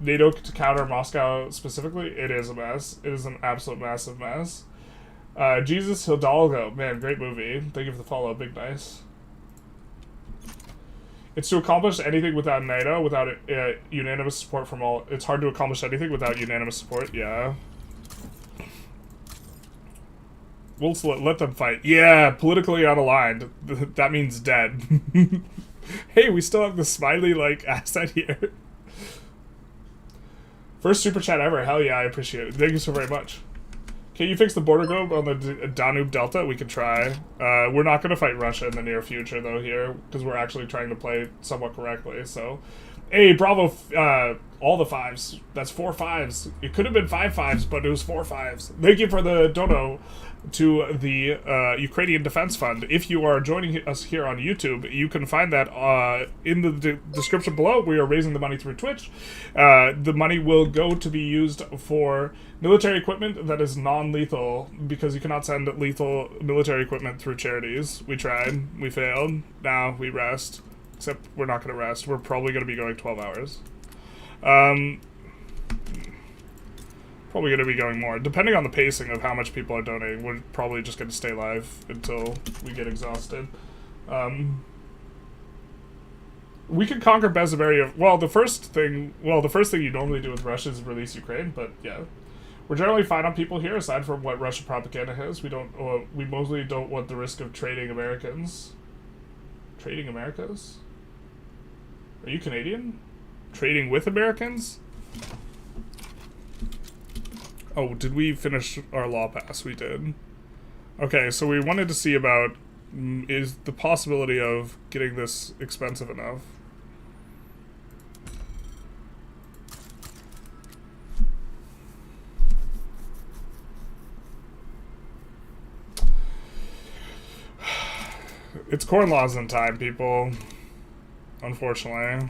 NATO to counter Moscow specifically. It is a mess. It is an absolute massive mess. Jesus Hidalgo. Man, great movie. Thank you for the follow. Big nice. It's to accomplish anything without NATO, without unanimous support from all... It's hard to accomplish anything without unanimous support, yeah. We'll let them fight. Yeah, politically unaligned. That means dead. Hey, we still have the smiley, like, asset here. First super chat ever. Hell yeah, I appreciate it. Thank you so very much. Can you fix the border globe on the Danube Delta? We could try. We're not going to fight Russia in the near future, though, here, because we're actually trying to play somewhat correctly, so... Hey, bravo, all the fives. That's 4 fives. It could have been 5 fives, but it was 4 fives. Thank you for the dono to the Ukrainian Defense Fund. If you are joining us here on YouTube, you can find that in the description below. We are raising the money through Twitch. The money will go to be used for military equipment that is non-lethal, because you cannot send lethal military equipment through charities. We tried. We failed. Now we rest. Except we're not going to rest. We're probably going to be going 12 hours. Probably going to be going more. Depending on the pacing of how much people are donating, we're probably just going to stay live until we get exhausted. We could conquer Bezaveria. Well, the first thing you normally do with Russia is release Ukraine, but yeah. We're generally fine on people here, aside from what Russian propaganda has. We mostly don't want the risk of trading Americans. Trading Americas? Are you Canadian? Trading with Americans? Oh, did we finish our law pass? We did. Okay, so we wanted to see about is the possibility of getting this expensive enough. It's corn laws in time, people. Unfortunately.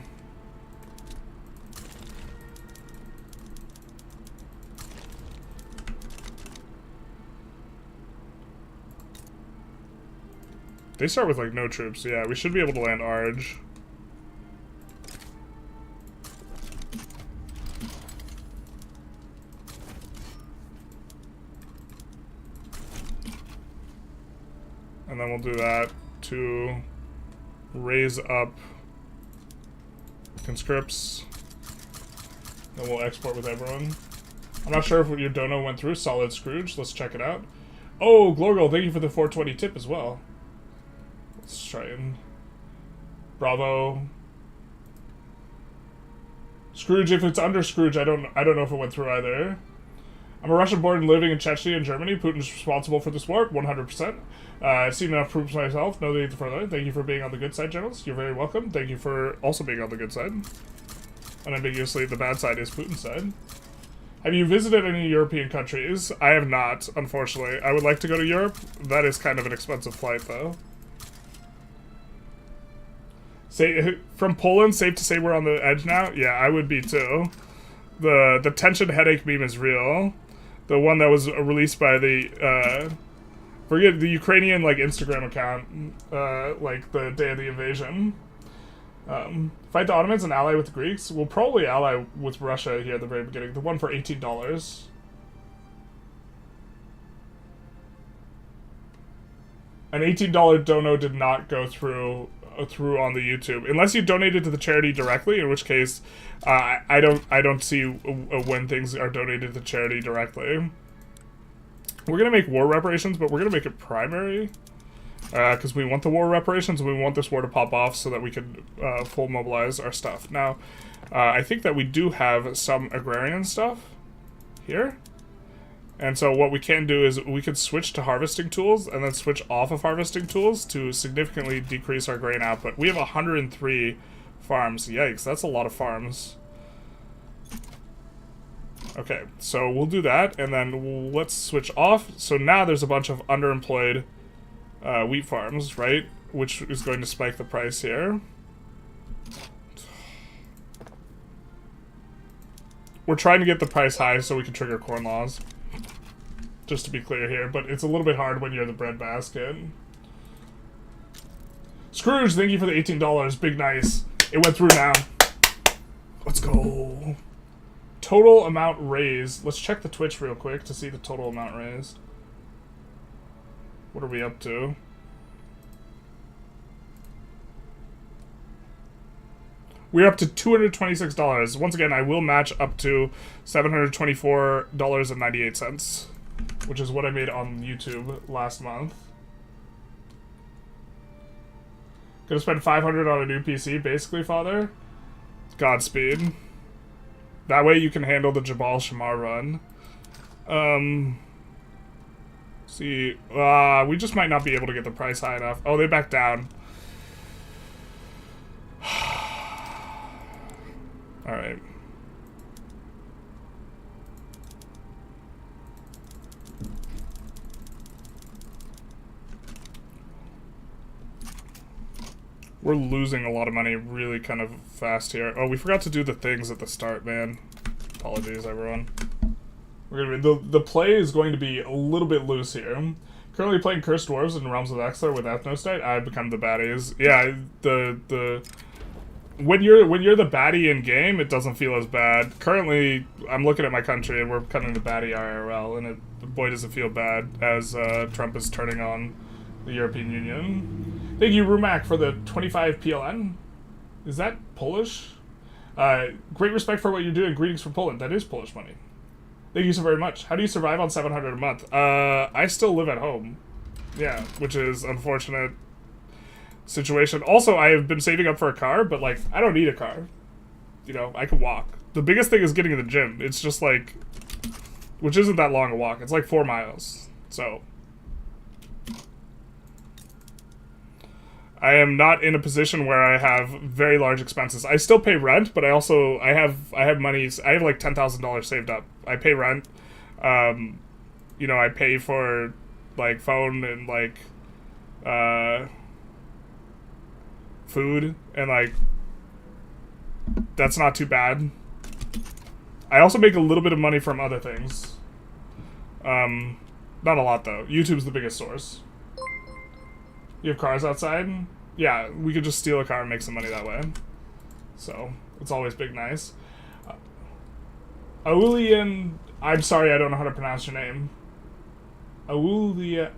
They start with, like, no troops. Yeah, we should be able to land Arge. And then we'll do that to raise up conscripts. Then we'll export with everyone. I'm not sure if your dono went through. Solid Scrooge. Let's check it out. Oh, Glorgol, thank you for the 420 tip as well. Let's try and... Bravo. Scrooge, if it's under Scrooge, I don't know if it went through either. I'm a Russian born living in Chechnya and Germany. Putin's responsible for this war, 100%. I've seen enough proofs myself. No need further. Thank you for being on the good side, generals. You're very welcome. Thank you for also being on the good side. Unambiguously, the bad side is Putin's side. Have you visited any European countries? I have not, unfortunately. I would like to go to Europe. That is kind of an expensive flight, though. From Poland, safe to say we're on the edge now? Yeah, I would be, too. The tension headache meme is real. The one that was released by the, forget the Ukrainian, like, Instagram account, like, the day of the invasion. Fight the Ottomans and ally with the Greeks? We'll probably ally with Russia here at the very beginning. The one for $18. An $18 dono did not go through on the YouTube, unless you donated to the charity directly, in which case I don't see when things are donated to charity directly. We're gonna make war reparations, but we're gonna make it primary because we want the war reparations and we want this war to pop off so that we can full mobilize our stuff. Now I think that we do have some agrarian stuff here. And so what we can do is we could switch to harvesting tools and then switch off of harvesting tools to significantly decrease our grain output. We have 103 farms. Yikes, that's a lot of farms. Okay, so we'll do that, and then let's switch off. So now there's a bunch of underemployed wheat farms, right? Which is going to spike the price here. We're trying to get the price high so we can trigger corn laws. Just to be clear here, but it's a little bit hard when you're the breadbasket. Scrooge, thank you for the $18. Big nice. It went through now. Let's go. Total amount raised. Let's check the Twitch real quick to see the total amount raised. What are we up to? We're up to $226. Once again, I will match up to $724.98, which is what I made on YouTube last month. Gonna spend $500 on a new PC, basically, father. Godspeed. That way you can handle the Jabal Shamar run. See, we just might not be able to get the price high enough. Oh, they backed down. Alright. We're losing a lot of money really kind of fast here. Oh, we forgot to do the things at the start, man. Apologies, everyone. We're gonna be, the play is going to be a little bit loose here. Currently playing Cursed Dwarves in Realms of Exler with Ethnostate. I become the baddies. Yeah, when you're the baddie in game, it doesn't feel as bad. Currently, I'm looking at my country and we're becoming the baddie IRL, and boy does it feel bad as Trump is turning on the European Union. Thank you, Rumak, for the 25 PLN. Is that Polish? Great respect for what you're doing. Greetings from Poland. That is Polish money. Thank you so very much. How do you survive on $700 a month? I still live at home. Yeah, which is unfortunate situation. Also, I have been saving up for a car, but like, I don't need a car. You know, I can walk. The biggest thing is getting to the gym. It's just like, which isn't that long a walk. It's like 4 miles. So I am not in a position where I have very large expenses. I still pay rent, but I have money. I have like $10,000 saved up. I pay rent. You know, I pay for like phone and like food, and like that's not too bad. I also make a little bit of money from other things. Not a lot though. YouTube's the biggest source. You have cars outside? Yeah, we could just steal a car and make some money that way. So, it's always big nice. Aulian, I'm sorry, I don't know how to pronounce your name. Aulian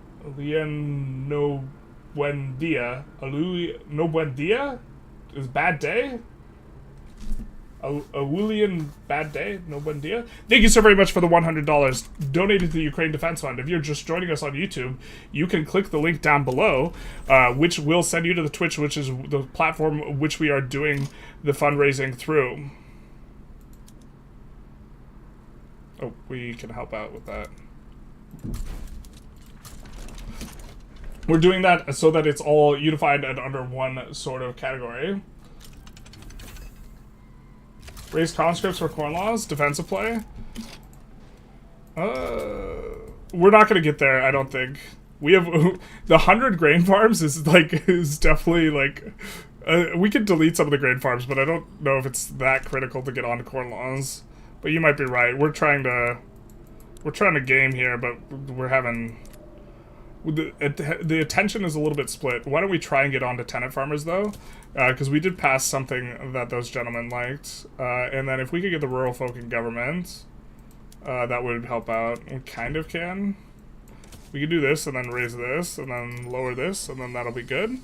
no buen dia. No buen dia? Is bad day? Aulian bad day? No buen dia? Thank you so very much for the $100 donated to the Ukraine Defense Fund. If you're just joining us on YouTube, you can click the link down below, which will send you to the Twitch, which is the platform which we are doing the fundraising through. Oh, we can help out with that. We're doing that so that it's all unified and under one sort of category. Raise conscripts for corn laws, defensive play. We're not gonna get there, I don't think. We have the 100 grain farms is definitely like we could delete some of the grain farms, but I don't know if it's that critical to get onto corn laws. But you might be right. We're trying to game here, but we're having the attention is a little bit split. Why don't we try and get onto tenant farmers though? Because we did pass something that those gentlemen liked, and then if we could get the rural folk in government, that would help out. We kind of can. We could do this and then raise this and then lower this, and then that'll be good.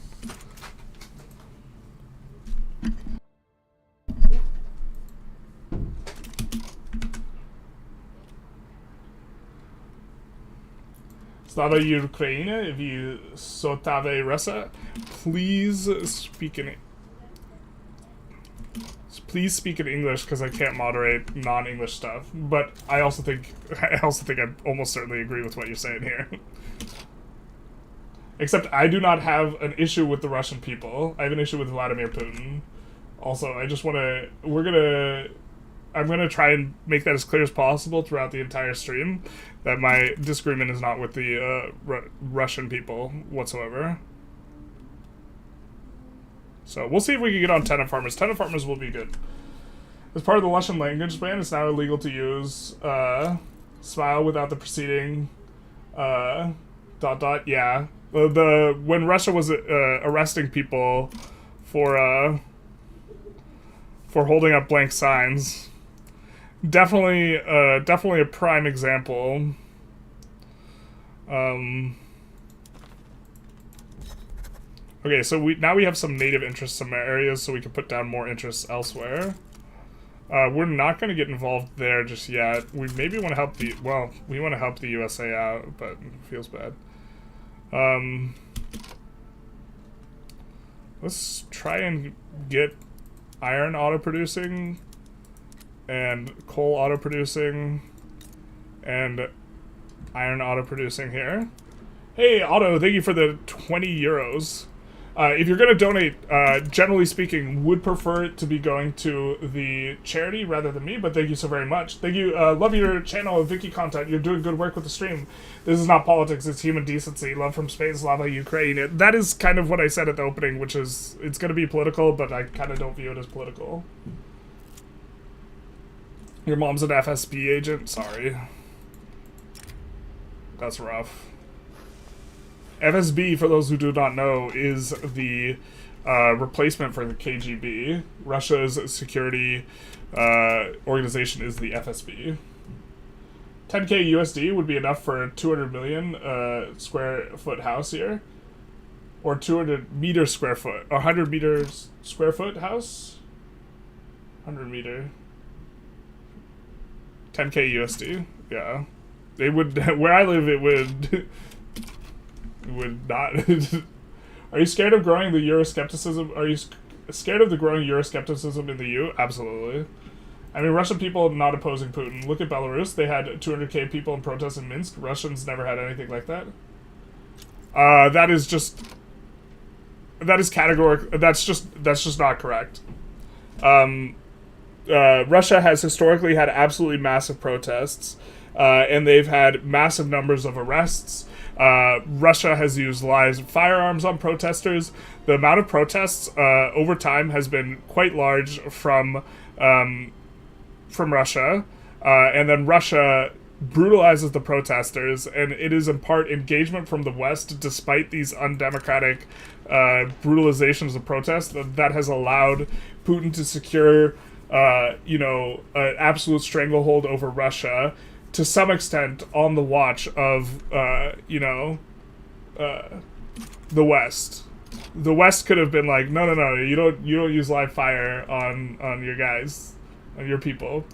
Slava Ukraini, if you sotave resa, please speak in English because I can't moderate non-English stuff. But I also think I almost certainly agree with what you're saying here. Except I do not have an issue with the Russian people. I have an issue with Vladimir Putin. Also, I just want to I'm going to try and make that as clear as possible throughout the entire stream, that my disagreement is not with the Russian people whatsoever. So we'll see if we can get on tenant farmers. Tenant farmers will be good. As part of the Russian language ban, it's now illegal to use smile without the preceding yeah. When Russia was arresting people for holding up blank signs, definitely a prime example. Okay, so now we have some native interests in some areas, so we can put down more interests elsewhere. We're not going to get involved there just yet. We maybe want to help we want to help the USA out, but it feels bad. Let's try and get iron auto-producing and coal auto-producing and iron auto-producing here. Hey, Otto, thank you for the 20 euros. If you're going to donate, generally speaking, would prefer it to be going to the charity rather than me, but thank you so very much. Thank you. Love your channel, Vicky content. You're doing good work with the stream. This is not politics, it's human decency. Love from Spain, Slava, Ukraine. That is kind of what I said at the opening, which is, it's going to be political, but I kind of don't view it as political. Your mom's an FSB agent? Sorry. That's rough. FSB, for those who do not know, is the replacement for the KGB. Russia's security organization is the FSB. 10k USD would be enough for a 200 million square foot house here. Or 200 meter square foot. 100 meters square foot house? 100 meter. 10k USD. Yeah. They would, where I live, it would... would not. Are you scared of growing the Euroscepticism? Are you scared of the growing Euroscepticism in the EU? Absolutely. I mean, Russian people not opposing Putin. Look at Belarus. They had 200k people in protest in Minsk. Russians never had anything like that. That is categorical. That's just not correct. Russia has historically had absolutely massive protests, and they've had massive numbers of arrests. Russia has used live firearms on protesters. The amount of protests over time has been quite large from Russia, and then Russia brutalizes the protesters, and it is in part engagement from the West, despite these undemocratic brutalizations of protests, that has allowed Putin to secure, an absolute stranglehold over Russia. To some extent, on the watch of, the West. The West could have been like, no, you don't use live fire on your guys, on your people.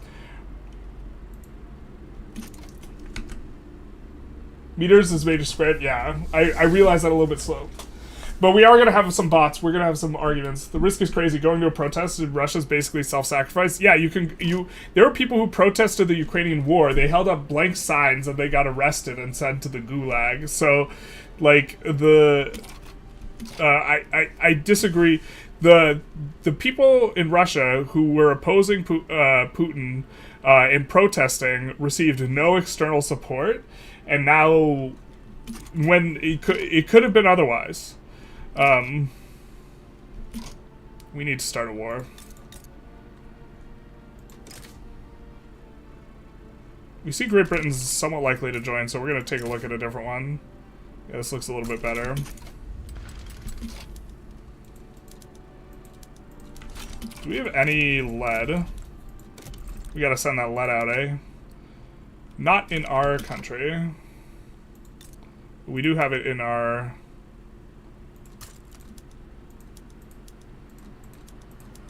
Meters is major spread, yeah. I realize that a little bit slow. But we are going to have some bots. We're going to have some arguments. The risk is crazy. Going to a protest in Russia is basically self-sacrifice. Yeah, there were people who protested the Ukrainian war. They held up blank signs and they got arrested and sent to the gulag. So, like, I disagree. The people in Russia who were opposing Putin and protesting received no external support. And now, when it could have been otherwise. We need to start a war. We see Great Britain's somewhat likely to join, so we're going to take a look at a different one. Yeah, this looks a little bit better. Do we have any lead? We got to send that lead out, eh? Not in our country. We do have it in our...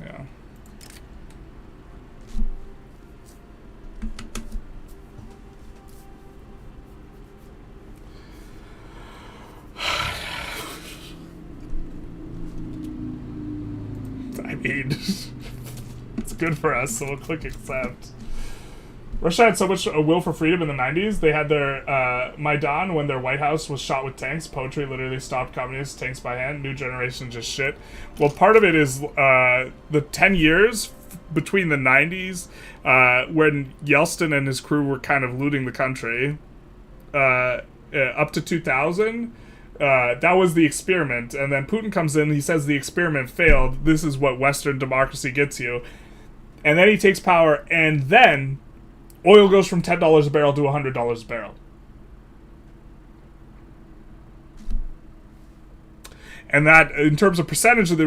Yeah. I mean, it's good for us, so we'll click accept. Russia had so much a will for freedom in the 90s. They had their Maidan when their White House was shot with tanks. Poetry literally stopped communist tanks by hand. New generation just shit. Well, part of it is the 10 years between the 90s when Yeltsin and his crew were kind of looting the country up to 2000. That was the experiment. And then Putin comes in, he says the experiment failed. This is what Western democracy gets you. and then he takes power, and then oil goes from $10 a barrel to $100 a barrel. And that, in terms of percentage of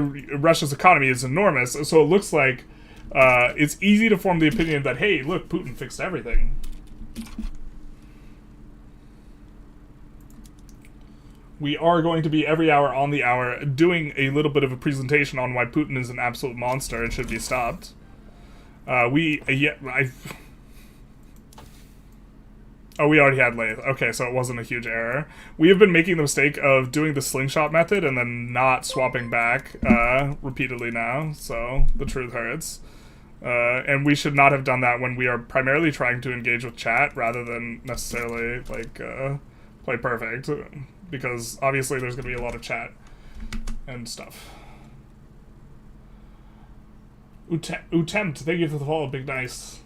Russia's economy, is enormous. So it looks like it's easy to form the opinion that, hey, look, Putin fixed everything. We are going to be every hour on the hour doing a little bit of a presentation on why Putin is an absolute monster and should be stopped. We already had lathe. Okay, so it wasn't a huge error. We have been making the mistake of doing the slingshot method and then not swapping back repeatedly now, so the truth hurts. And we should not have done that when we are primarily trying to engage with chat rather than necessarily, like, play perfect. Because obviously there's going to be a lot of chat and stuff. Utempt, thank you for the follow, big nice.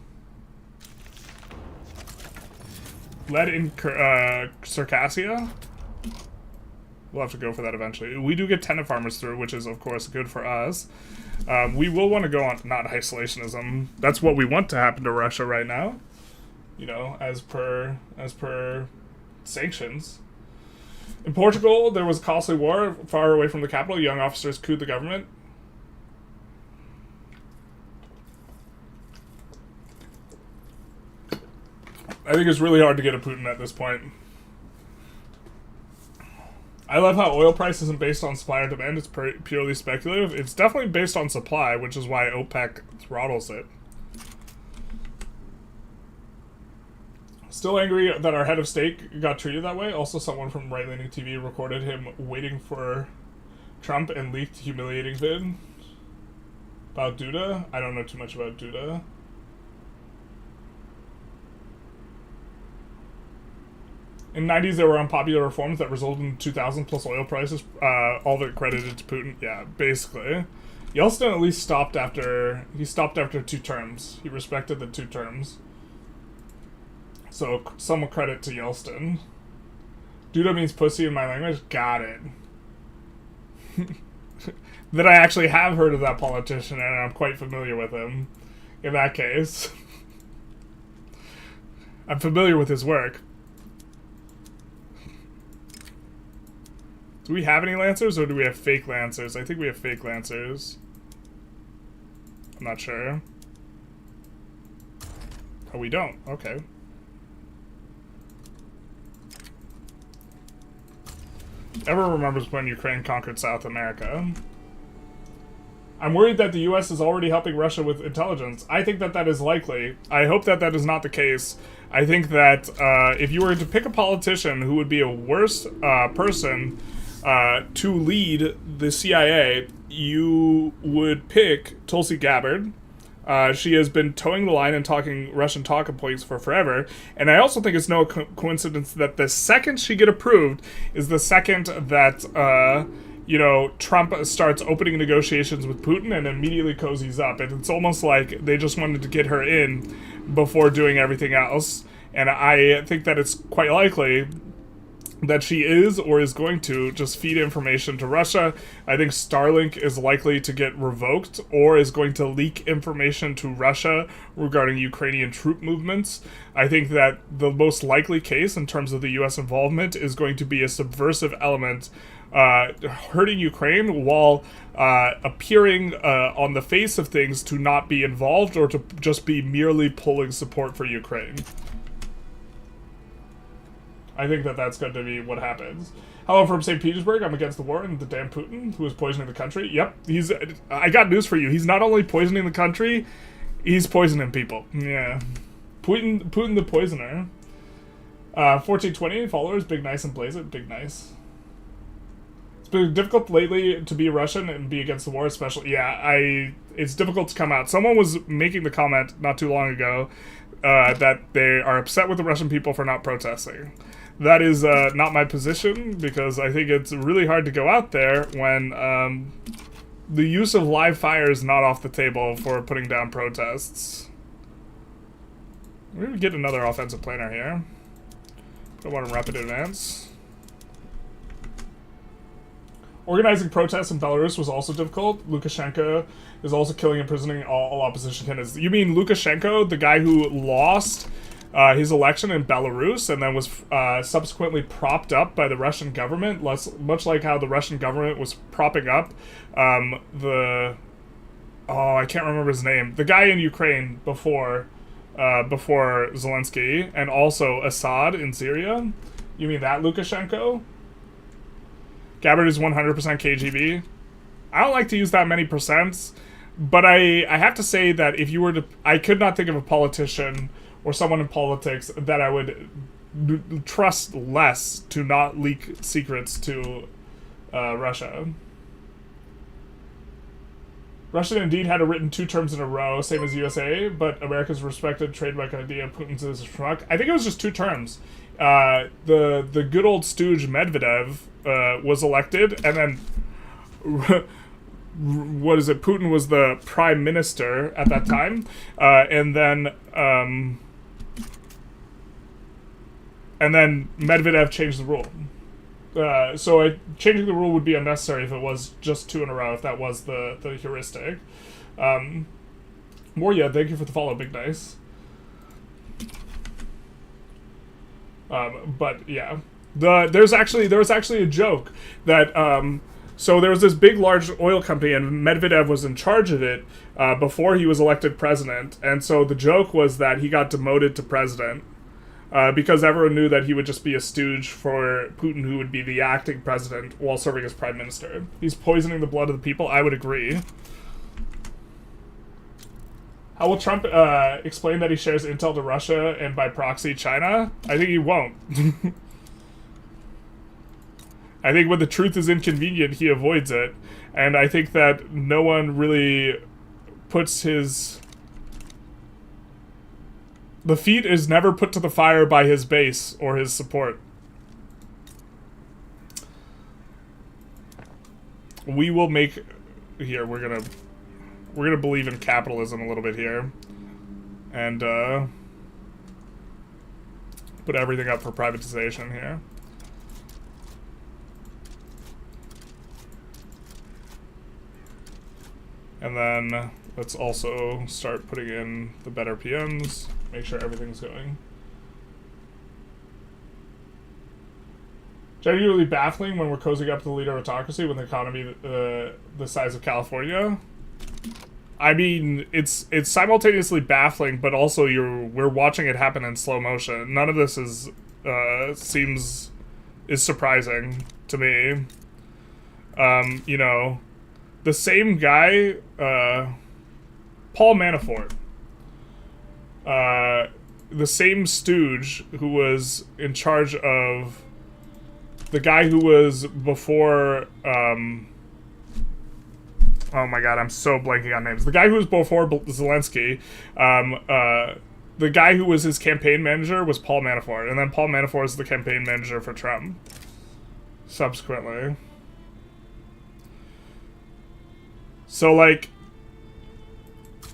Lead in Circassia? We'll have to go for that eventually. We do get tenant farmers through, which is, of course, good for us. We will want to go on, not isolationism. That's what we want to happen to Russia right now. You know, as per sanctions. In Portugal, there was a costly war far away from the capital. Young officers couped the government. I think it's really hard to get a Putin at this point. I love how oil price isn't based on supply or demand. It's purely speculative. It's definitely based on supply, which is why OPEC throttles it. Still angry that our head of state got treated that way. Also, someone from right-leaning TV recorded him waiting for Trump and leaked humiliating vid. About Duda? I don't know too much about Duda. In the 90s, there were unpopular reforms that resulted in 2000 plus oil prices, all that credited to Putin. Yeah, basically. Yeltsin at least stopped after 2 terms. He respected the 2 terms. So, some credit to Yeltsin. Duda means pussy in my language? Got it. That I actually have heard of that politician, and I'm quite familiar with him. In that case. I'm familiar with his work. Do we have any Lancers, or do we have fake Lancers? I think we have fake Lancers. I'm not sure. Oh, we don't. Okay. Everyone remembers when Ukraine conquered South America. I'm worried that the US is already helping Russia with intelligence. I think that that is likely. I hope that that is not the case. I think that if you were to pick a politician who would be a worse person to lead the CIA, you would pick Tulsi Gabbard. She has been towing the line and talking Russian talking points for forever. And I also think it's no coincidence that the second she get approved is the second that, you know, Trump starts opening negotiations with Putin and immediately cozies up. And it's almost like they just wanted to get her in before doing everything else. And I think that it's quite likely that she is or is going to just feed information to Russia. I think Starlink is likely to get revoked or is going to leak information to Russia regarding Ukrainian troop movements. I think that the most likely case in terms of the US involvement is going to be a subversive element hurting Ukraine while appearing on the face of things to not be involved or to just be merely pulling support for Ukraine. I think that that's going to be what happens. Hello from St. Petersburg. I'm against the war and the damn Putin, who is poisoning the country. Yep, I got news for you. He's not only poisoning the country, he's poisoning people. Yeah. Putin the poisoner. 1420 followers. Big nice and blaze it. Big nice. It's been difficult lately to be Russian and be against the war, especially. Yeah, it's difficult to come out. Someone was making the comment not too long ago that they are upset with the Russian people for not protesting. That is not my position, because I think it's really hard to go out there when the use of live fire is not off the table for putting down protests. We're going to get another offensive planer here. Put one in rapid advance. Organizing protests in Belarus was also difficult. Lukashenko is also killing and imprisoning all opposition candidates. You mean Lukashenko, the guy who lost his election in Belarus and then was subsequently propped up by the Russian government, much like how the Russian government was propping up I can't remember his name. The guy in Ukraine before Zelensky, and also Assad in Syria. You mean that Lukashenko? Gabbard is 100% KGB. I don't like to use that many percents, but I have to say that if you were to... I could not think of a politician or someone in politics that I would trust less to not leak secrets to Russia. Russia indeed had a written 2 terms in a row, same as USA, but America's respected trademark idea Putin's is a schmuck. I think it was just 2 terms. The good old stooge Medvedev was elected, and then what is it? Putin was the prime minister at that time, and then Medvedev changed the rule. So changing the rule would be unnecessary if it was just 2 in a row, if that was the heuristic. Moria, thank you for the follow, Big Nice. But yeah, there was actually a joke that so there was this big large oil company and Medvedev was in charge of it before he was elected president, and so the joke was that he got demoted to president. Because everyone knew that he would just be a stooge for Putin, who would be the acting president while serving as prime minister. He's poisoning the blood of the people. I would agree. How will Trump explain that he shares intel to Russia and by proxy China? I think he won't. I think when the truth is inconvenient, he avoids it. And I think that no one really puts his... The feet is never put to the fire by his base or his support. We will make... Here, we're gonna believe in capitalism a little bit here. And, put everything up for privatization here. And then let's also start putting in the better PMs. Make sure everything's going. Genuinely baffling when we're cozying up to the leader of autocracy when the economy the size of California. I mean, it's simultaneously baffling, but also we're watching it happen in slow motion. None of this is surprising to me. You know, the same guy, Paul Manafort. The same stooge who was in charge of the guy who was before, oh my god, I'm so blanking on names. The guy who was before Zelensky, the guy who was his campaign manager was Paul Manafort, and then Paul Manafort is the campaign manager for Trump, subsequently. So, like,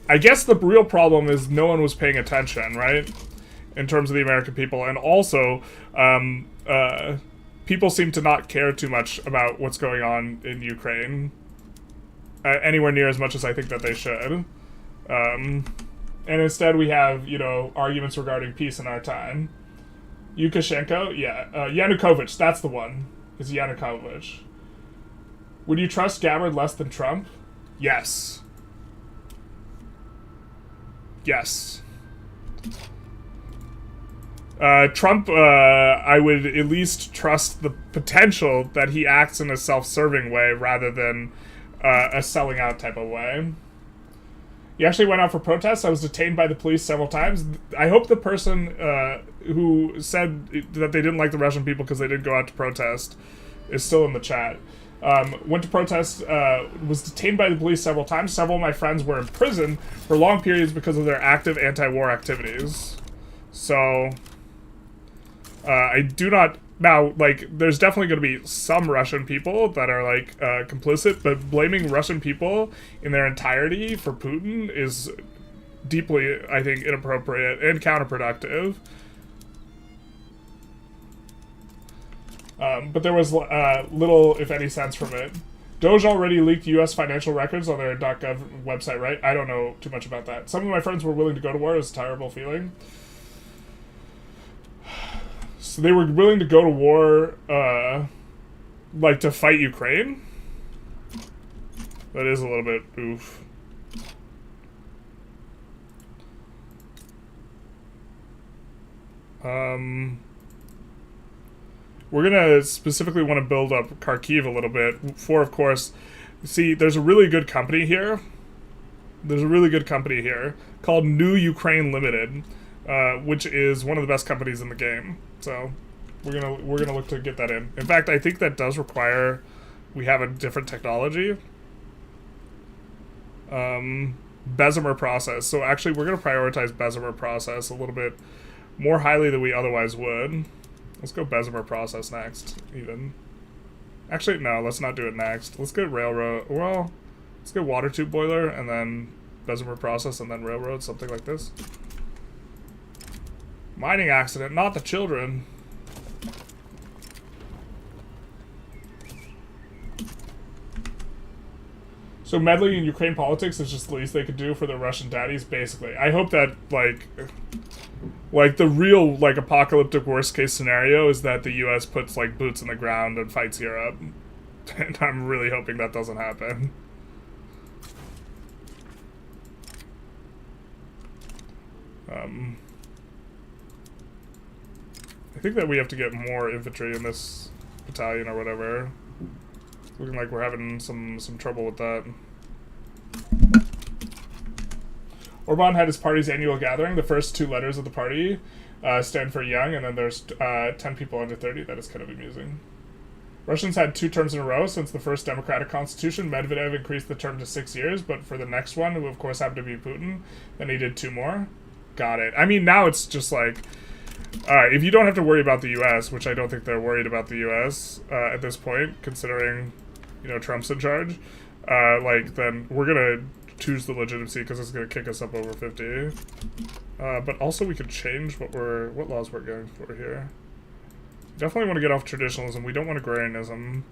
I guess the real problem is no one was paying attention, right? In terms of the American people. And also, people seem to not care too much about what's going on in Ukraine. Anywhere near as much as I think that they should. And instead we have, you know, arguments regarding peace in our time. Lukashenko? Yeah. Yanukovych, that's the one. Is Yanukovych. Would you trust Gabbard less than Trump? Yes. Yes. Trump, I would at least trust the potential that he acts in a self-serving way rather than a selling out type of way. He actually went out for protests. I was detained by the police several times. I hope the person who said that they didn't like the Russian people because they didn't go out to protest is still in the chat. Went to protest, was detained by the police several times. Several of my friends were in prison for long periods because of their active anti-war activities. So, I do not... Now, like, there's definitely going to be some Russian people that are, like, complicit, but blaming Russian people in their entirety for Putin is deeply, I think, inappropriate and counterproductive. But there was little, if any, sense from it. Doge already leaked U.S. financial records on their .gov website, right? I don't know too much about that. Some of my friends were willing to go to war. It was a terrible feeling. So they were willing to go to war, like to fight Ukraine? That is a little bit oof. We're gonna specifically want to build up Kharkiv a little bit for, of course, see, there's a really good company here. There's a really good company here called New Ukraine Limited, which is one of the best companies in the game. So we're gonna look to get that in. In fact, I think that does require we have a different technology. Bessemer process. So actually, we're gonna prioritize Bessemer process a little bit more highly than we otherwise would. Let's go Bessemer process next, even. Actually, no, let's not do it next. Let's get railroad. Well, let's get water tube boiler, and then Bessemer process, and then railroad, something like this. Mining accident, not the children. So meddling in Ukraine politics is just the least they could do for their Russian daddies, basically. I hope that, like the real, like, apocalyptic worst case scenario is that the U.S. puts, like, boots in the ground and fights Europe. And I'm really hoping that doesn't happen. I think that we have to get more infantry in this battalion or whatever. It's looking like we're having some trouble with that. Orban had his party's annual gathering. The first two letters of the party stand for young, and then there's 10 people under 30. That is kind of amusing. Russians had 2 terms in a row since the first democratic constitution. Medvedev increased the term to 6 years, but for the next one, who of course happened to be Putin, then he did 2 more. Got it. I mean, now it's just like, if you don't have to worry about the U.S., which I don't think they're worried about the U.S. At this point, considering, you know, Trump's in charge, like, then we're gonna choose the legitimacy because it's going to kick us up over 50. But also we could change what laws we're going for here. Definitely want to get off traditionalism. We don't want agrarianism.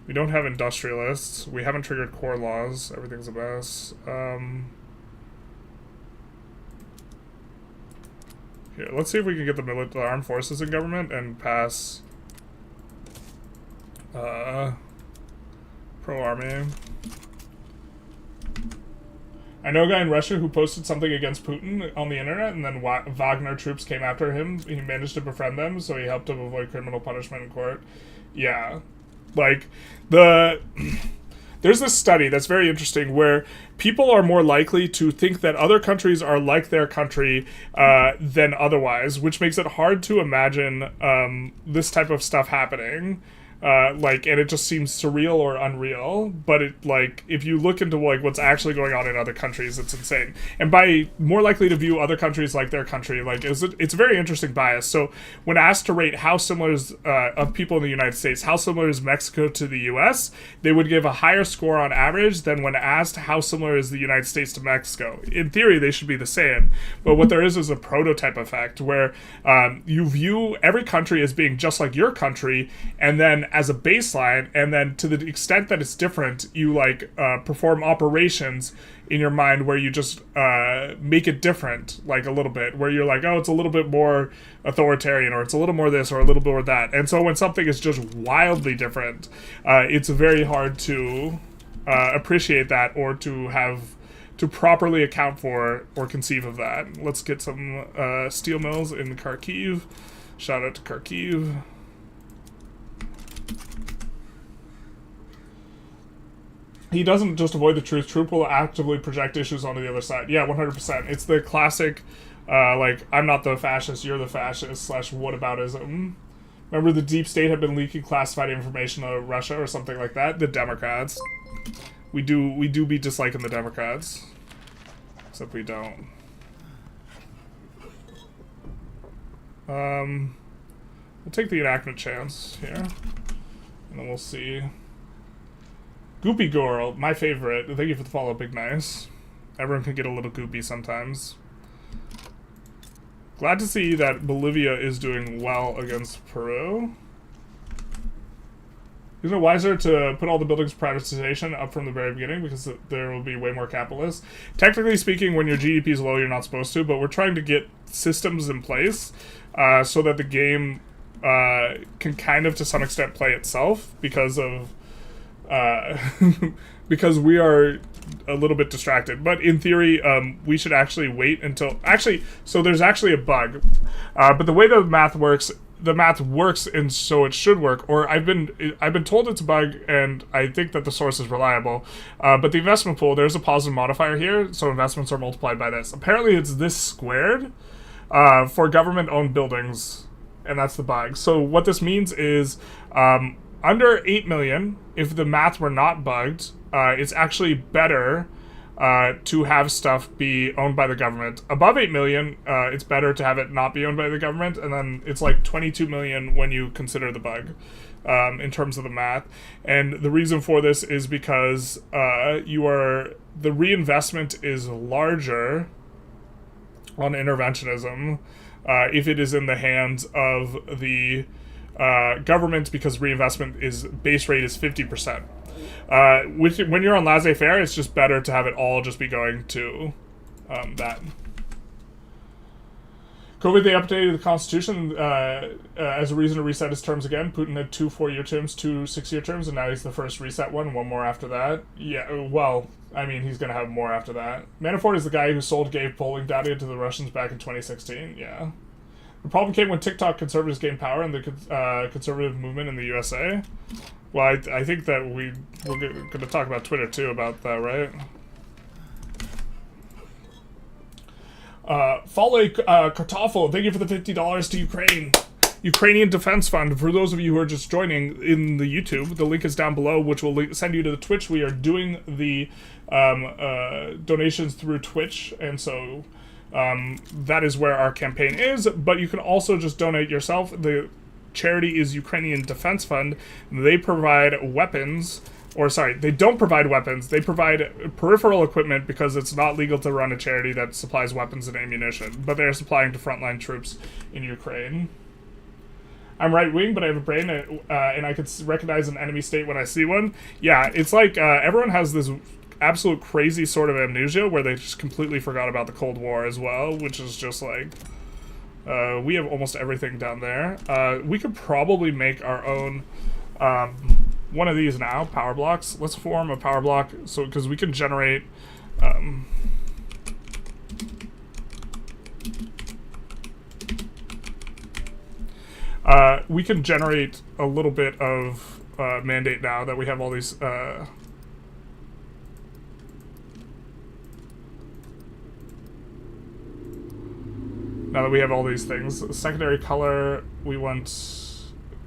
We don't have industrialists. We haven't triggered core laws. Everything's a mess. Here, let's see if we can get the armed forces in government and pass pro-army. I know a guy in Russia who posted something against Putin on the internet, and then Wagner troops came after him. He managed to befriend them, so he helped him avoid criminal punishment in court. Yeah. Like, there's this study that's very interesting where people are more likely to think that other countries are like their country than otherwise, which makes it hard to imagine this type of stuff happening. And it just seems surreal or unreal, but it, like, if you look into, like, what's actually going on in other countries, it's insane. And by more likely to view other countries like their country, like, it's a very interesting bias. So when asked to rate how similar is, of people in the United States, how similar is Mexico to the U.S., they would give a higher score on average than when asked how similar is the United States to Mexico. In theory, they should be the same, but what there is a prototype effect where you view every country as being just like your country, and then as a baseline, and then to the extent that it's different, you perform operations in your mind where you just make it different, like a little bit, where you're like, oh, it's a little bit more authoritarian, or it's a little more this, or a little more that. And so when something is just wildly different, it's very hard to appreciate that, or to properly account for or conceive of that. Let's get some steel mills in Kharkiv. Shout out to Kharkiv. He doesn't just avoid the truth. Trump will actively project issues onto the other side. Yeah, 100%. It's the classic, I'm not the fascist, you're the fascist, / whataboutism. Remember the deep state had been leaking classified information to Russia or something like that? The Democrats. We do be disliking the Democrats. Except we don't. We'll take the enactment chance here. And then we'll see. Goopy Girl, my favorite. Thank you for the follow, Big Nice. Everyone can get a little goopy sometimes. Glad to see that Bolivia is doing well against Peru. Isn't it wiser to put all the buildings privatization up from the very beginning because there will be way more capitalists? Technically speaking, when your GDP is low, you're not supposed to, but we're trying to get systems in place so that the game can kind of, to some extent, play itself because of because we are a little bit distracted. But in theory, we should actually wait until... Actually, so there's actually a bug. But the way the math works and so it should work, or I've been told it's a bug, and I think that the source is reliable. But the investment pool, there's a positive modifier here, so investments are multiplied by this. Apparently it's this squared for government-owned buildings, and that's the bug. So what this means is under 8 million, if the math were not bugged, it's actually better to have stuff be owned by the government. Above 8 million, it's better to have it not be owned by the government, and then it's like 22 million when you consider the bug in terms of the math. And the reason for this is because the reinvestment is larger on interventionism if it is in the hands of the government, because reinvestment base rate is 50%. When you're on laissez-faire, it's just better to have it all just be going to that. COVID, they updated the Constitution as a reason to reset his terms again. Putin had 2 4-year terms, 2 6-year terms, and now he's the first reset one more after that. Yeah, well, I mean, he's going to have more after that. Manafort is the guy who sold gay polling data to the Russians back in 2016, yeah. The problem came when TikTok conservatives gained power in the conservative movement in the USA. Well, I think that we're going to talk about Twitter, too, about that, right? Follow Kartoffel, thank you for the $50 to Ukraine. Ukrainian Defense Fund. For those of you who are just joining in the YouTube, the link is down below, which will send you to the Twitch. We are doing the donations through Twitch, and so that is where our campaign is. But you can also just donate yourself. The charity is Ukrainian Defense Fund. They provide weapons. Or sorry, they don't provide weapons. They provide peripheral equipment because it's not legal to run a charity that supplies weapons and ammunition. But they're supplying to frontline troops in Ukraine. I'm right-wing, but I have a brain, and I can recognize an enemy state when I see one. Yeah, it's like everyone has this absolute crazy sort of amnesia where they just completely forgot about the Cold War as well, which is just like... we have almost everything down there. We could probably make our own... one of these now, power blocks. Let's form a power block, so because we can generate we can generate a little bit of mandate now that we have all these now that we have all these things. Secondary color, we want,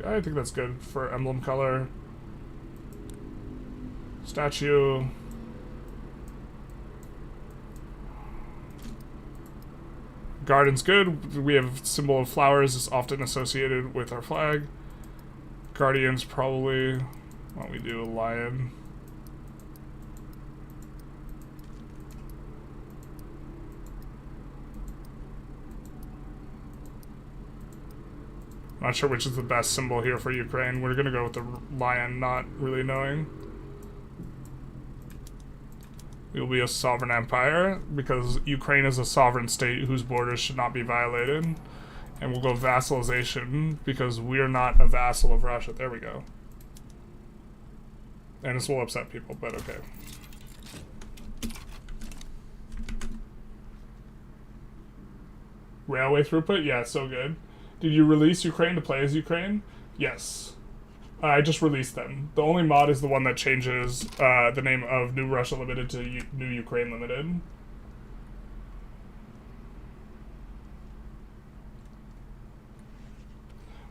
I think that's good for emblem color. Statue. Garden's good. We have symbol of flowers is often associated with our flag. Guardians probably. Why don't we do a lion? Not sure which is the best symbol here for Ukraine. We're gonna go with the lion, not really knowing. We will be a sovereign empire because Ukraine is a sovereign state whose borders should not be violated. And we'll go vassalization because we're not a vassal of Russia. There we go. And this will upset people, but okay. Railway throughput? Yeah, so good. Did you release Ukraine to play as Ukraine? Yes. I just released them. The only mod is the one that changes the name of New Russia Limited to New Ukraine Limited.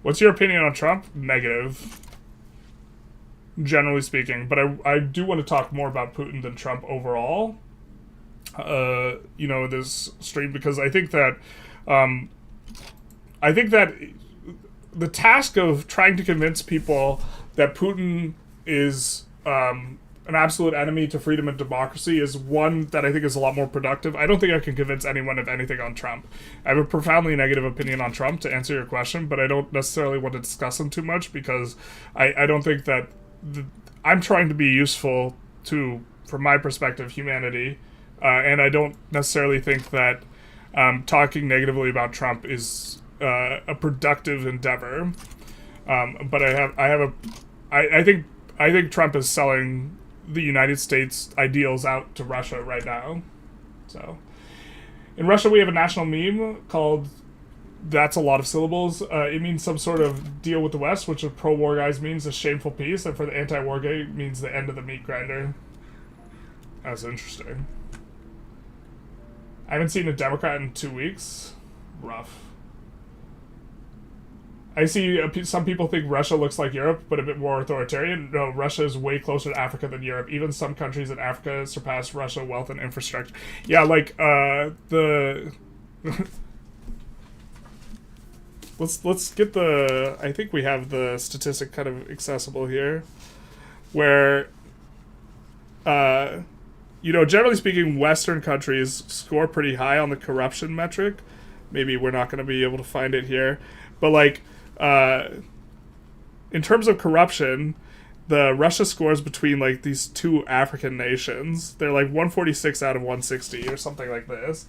What's your opinion on Trump? Negative. Generally speaking. But I do want to talk more about Putin than Trump overall. You know, this stream, because I think that the task of trying to convince people that Putin is an absolute enemy to freedom and democracy is one that I think is a lot more productive. I don't think I can convince anyone of anything on Trump. I have a profoundly negative opinion on Trump, to answer your question, but I don't necessarily want to discuss him too much because I don't think that I'm trying to be useful to, from my perspective, humanity, and I don't necessarily think that talking negatively about Trump is a productive endeavor. But I think Trump is selling the United States ideals out to Russia right now. So, in Russia, we have a national meme called "That's a lot of syllables." It means some sort of deal with the West, which for pro-war guys means a shameful peace, and for the anti-war guy means the end of the meat grinder. That's interesting. I haven't seen a Democrat in 2 weeks. Rough. I see some people think Russia looks like Europe, but a bit more authoritarian. No, Russia is way closer to Africa than Europe. Even some countries in Africa surpass Russia wealth and infrastructure. Yeah, like let's get the. I think we have the statistic kind of accessible here, where generally speaking, Western countries score pretty high on the corruption metric. Maybe we're not going to be able to find it here, but like. In terms of corruption, the Russia scores between like these two African nations. They're like 146 out of 160 or something like this,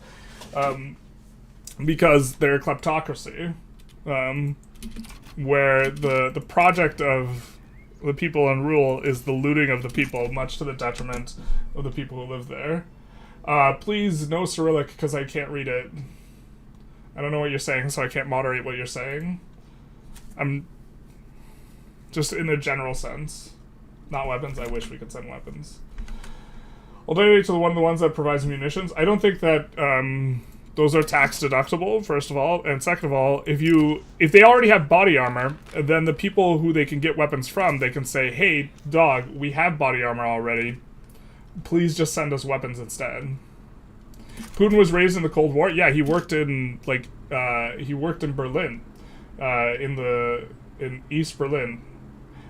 because they're a kleptocracy, where the project of the people in rule is the looting of the people, much to the detriment of the people who live there. Please, no Cyrillic, because I can't read it. I don't know what you're saying, so I can't moderate what you're saying. I'm just in a general sense. Not weapons. I wish we could send weapons. Alternative to one of the ones that provides munitions. I don't think that those are tax deductible, first of all. And second of all, if they already have body armor, then the people who they can get weapons from, they can say, hey, dog, we have body armor already. Please just send us weapons instead. Putin was raised in the Cold War. Yeah, he worked in Berlin. In East Berlin.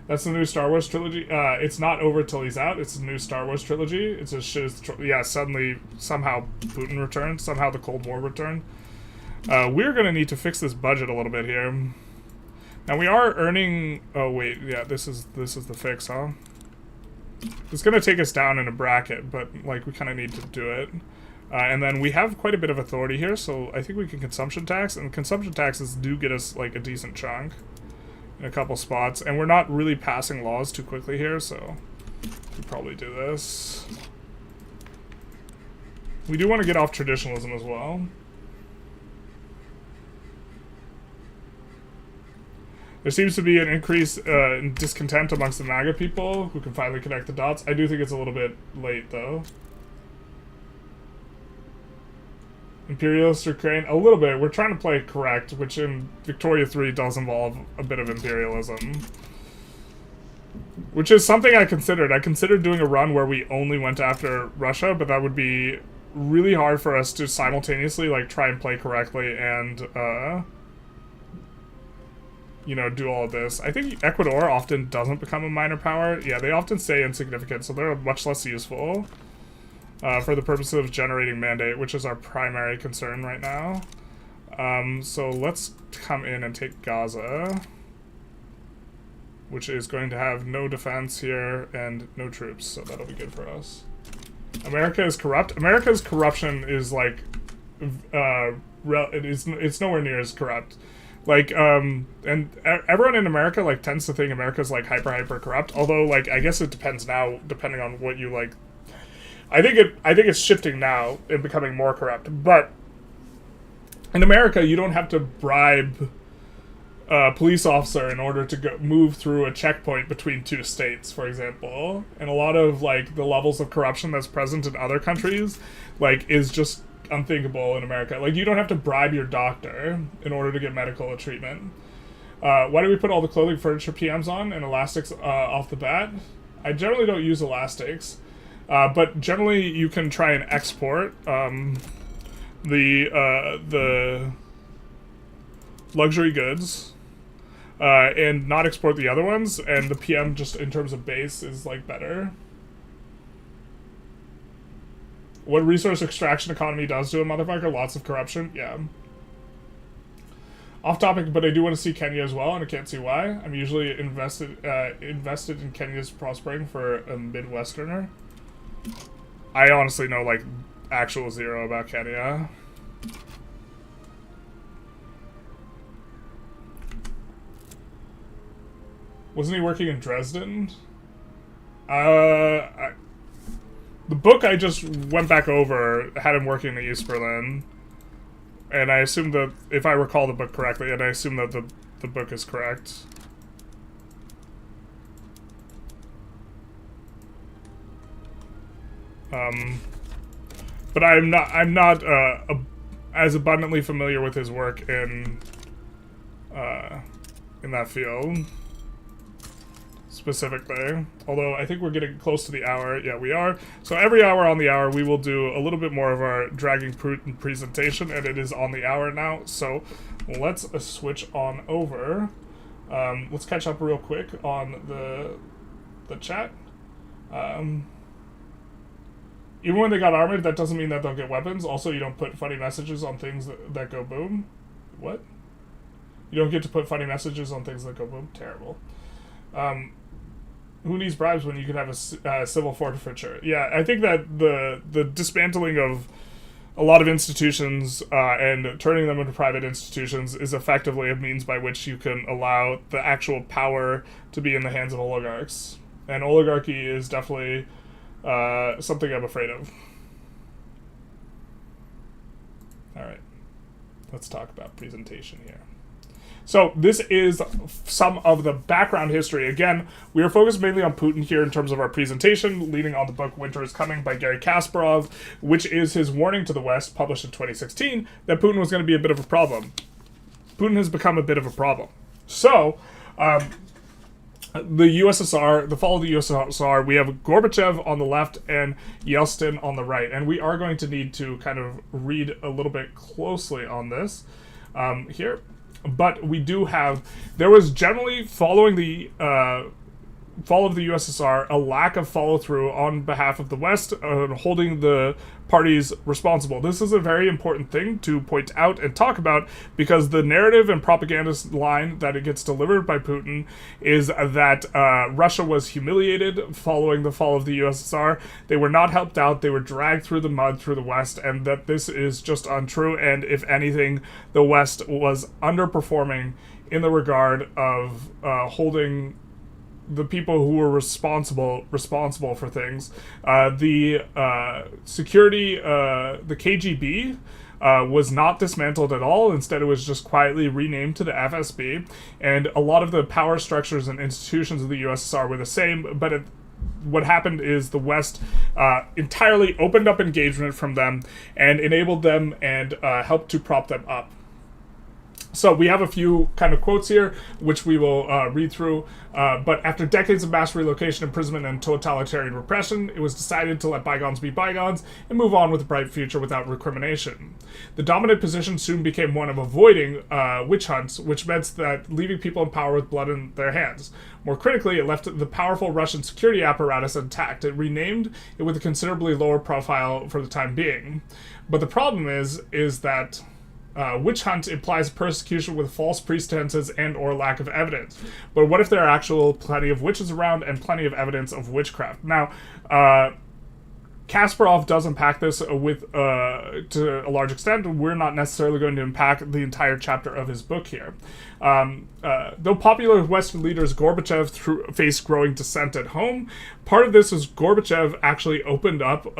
That's the new Star Wars trilogy. It's not over till he's out. It's the new Star Wars trilogy. It's a shit. Suddenly, somehow Putin returned. Somehow the Cold War returned. We're gonna need to fix this budget a little bit here. Now we are earning. Oh wait, yeah. This is the fix, huh? It's gonna take us down in a bracket, but like we kind of need to do it. And then we have quite a bit of authority here, so I think we can consumption tax, and consumption taxes do get us like a decent chunk in a couple spots, and we're not really passing laws too quickly here, so we probably do this. We do want to get off traditionalism as well. There seems to be an increase in discontent amongst the MAGA people who can finally connect the dots. I do think it's a little bit late, though. Imperialist Ukraine, a little bit. We're trying to play correct, which in Victoria 3 does involve a bit of imperialism. Which is something I considered. I considered doing a run where we only went after Russia, but that would be really hard for us to simultaneously like try and play correctly and do all of this. I think Ecuador often doesn't become a minor power. Yeah, they often stay insignificant, so they're much less useful. For the purpose of generating mandate, which is our primary concern right now. So let's come in and take Gaza, which is going to have no defense here and no troops, so that'll be good for us. America is corrupt. America's corruption is like, it's nowhere near as corrupt. Like, and everyone in America like tends to think America's like hyper corrupt. Although like I guess it depends now, depending on what you like. I think it's shifting now and becoming more corrupt. But in America, you don't have to bribe a police officer in order to move through a checkpoint between two states, for example. And a lot of like the levels of corruption that's present in other countries, like, is just unthinkable in America. Like, you don't have to bribe your doctor in order to get medical treatment. Why do we put all the clothing furniture PMs on and elastics off the bat? I generally don't use elastics. But generally, you can try and export the luxury goods and not export the other ones, and the PM just in terms of base is like better. What resource extraction economy does to a motherfucker? Lots of corruption, yeah. Off topic, but I do want to see Kenya as well, and I can't see why. I'm usually invested in Kenya's prospering for a Midwesterner. I honestly know, like, actual zero about Kenya. Wasn't he working in Dresden? The book I just went back over had him working in East Berlin. And I assume that, if I recall the book correctly, and I assume that the book is correct. But I'm not as abundantly familiar with his work in that field specifically. Although I think we're getting close to the hour. Yeah, we are. So every hour on the hour, we will do a little bit more of our dragging Putin presentation, and it is on the hour now. So let's switch on over. Let's catch up real quick on the chat. Even when they got armored, that doesn't mean that they'll get weapons. Also, you don't put funny messages on things that go boom. What? You don't get to put funny messages on things that go boom? Terrible. Who needs bribes when you can have a civil forfeiture? Yeah, I think that the dismantling of a lot of institutions and turning them into private institutions is effectively a means by which you can allow the actual power to be in the hands of oligarchs. And oligarchy is definitely something I'm afraid of. Alright, let's talk about presentation here. So this is some of the background history. Again, we are focused mainly on Putin here in terms of our presentation, leading on the book Winter is Coming by Garry Kasparov, which is his warning to the West, published in 2016, that Putin was going to be a bit of a problem. Putin has become a bit of a problem. So, the USSR, the fall of the USSR, we have Gorbachev on the left and Yeltsin on the right. And we are going to need to kind of read a little bit closely on this here. But we do have, there was generally, following the fall of the USSR, a lack of follow-through on behalf of the West, holding the parties responsible. This is a very important thing to point out and talk about, because the narrative and propaganda line that it gets delivered by Putin is that Russia was humiliated following the fall of the USSR. They were not helped out. They were dragged through the mud through the West, and that this is just untrue. And if anything, the West was underperforming in the regard of holding the people who were responsible for things. The security, the KGB, was not dismantled at all. Instead, it was just quietly renamed to the FSB, and a lot of the power structures and institutions of the USSR were the same, but what happened is the West entirely opened up engagement from them and enabled them and helped to prop them up. So we have a few kind of quotes here, which we will read through. But after decades of mass relocation, imprisonment, and totalitarian repression, it was decided to let bygones be bygones and move on with a bright future without recrimination. The dominant position soon became one of avoiding witch hunts, which meant that leaving people in power with blood in their hands. More critically, it left the powerful Russian security apparatus intact. It renamed it with a considerably lower profile for the time being. But the problem is that witch hunt implies persecution with false pretenses and or lack of evidence. But what if there are actual plenty of witches around and plenty of evidence of witchcraft? Now, Kasparov does unpack this with to a large extent. We're not necessarily going to unpack the entire chapter of his book here. Though popular with Western leaders, Gorbachev faced growing dissent at home. Part of this is Gorbachev actually opened up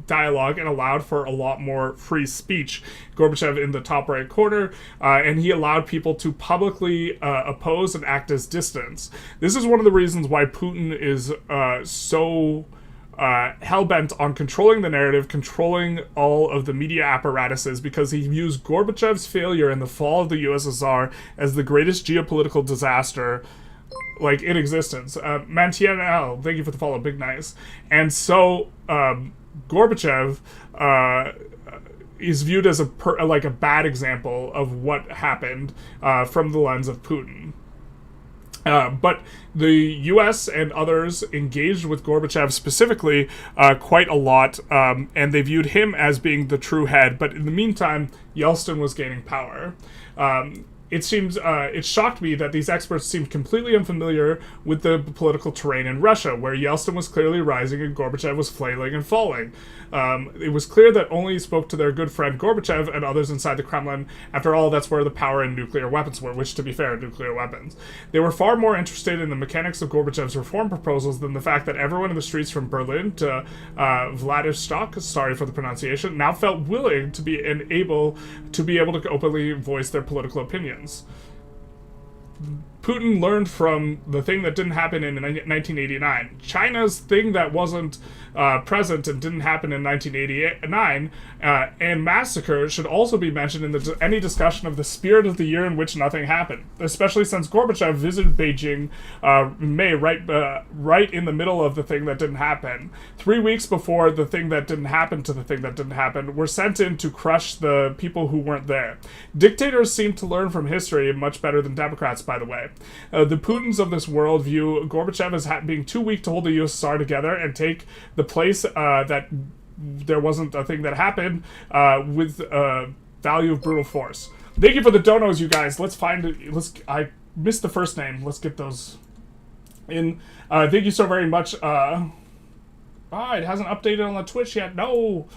dialogue and allowed for a lot more free speech. Gorbachev in the top right corner, and he allowed people to publicly oppose and act as dissidents. This is one of the reasons why Putin is so hell-bent on controlling the narrative, controlling all of the media apparatuses, because he views Gorbachev's failure in the fall of the USSR as the greatest geopolitical disaster like in existence. Mantianel, thank you for the follow, big nice. And so Gorbachev is viewed as a bad example of what happened from the lens of Putin. But the U.S. and others engaged with Gorbachev specifically quite a lot, and they viewed him as being the true head. But in the meantime, Yeltsin was gaining power. It seems it shocked me that these experts seemed completely unfamiliar with the political terrain in Russia, where Yeltsin was clearly rising and Gorbachev was flailing and falling. It was clear that only spoke to their good friend Gorbachev and others inside the Kremlin. After all, that's where the power and nuclear weapons were, which, to be fair, nuclear weapons. They were far more interested in the mechanics of Gorbachev's reform proposals than the fact that everyone in the streets from Berlin to Vladivostok, sorry for the pronunciation, now felt willing to be able to openly voice their political opinions. Putin learned from the thing that didn't happen in 1989. China's thing that wasn't present and didn't happen in 1989, and massacre should also be mentioned in any discussion of the spirit of the year in which nothing happened, especially since Gorbachev visited Beijing in May, right in the middle of the thing that didn't happen. 3 weeks before the thing that didn't happen to the thing that didn't happen were sent in to crush the people who weren't there. Dictators seem to learn from history much better than Democrats, by the way. The Putins of this world view Gorbachev as being too weak to hold the USSR together and take the place that there wasn't a thing that happened with value of brutal force. Thank you for the donos, you guys. I missed the first name. Let's get those in. Thank you so very much. It hasn't updated on the Twitch yet. No.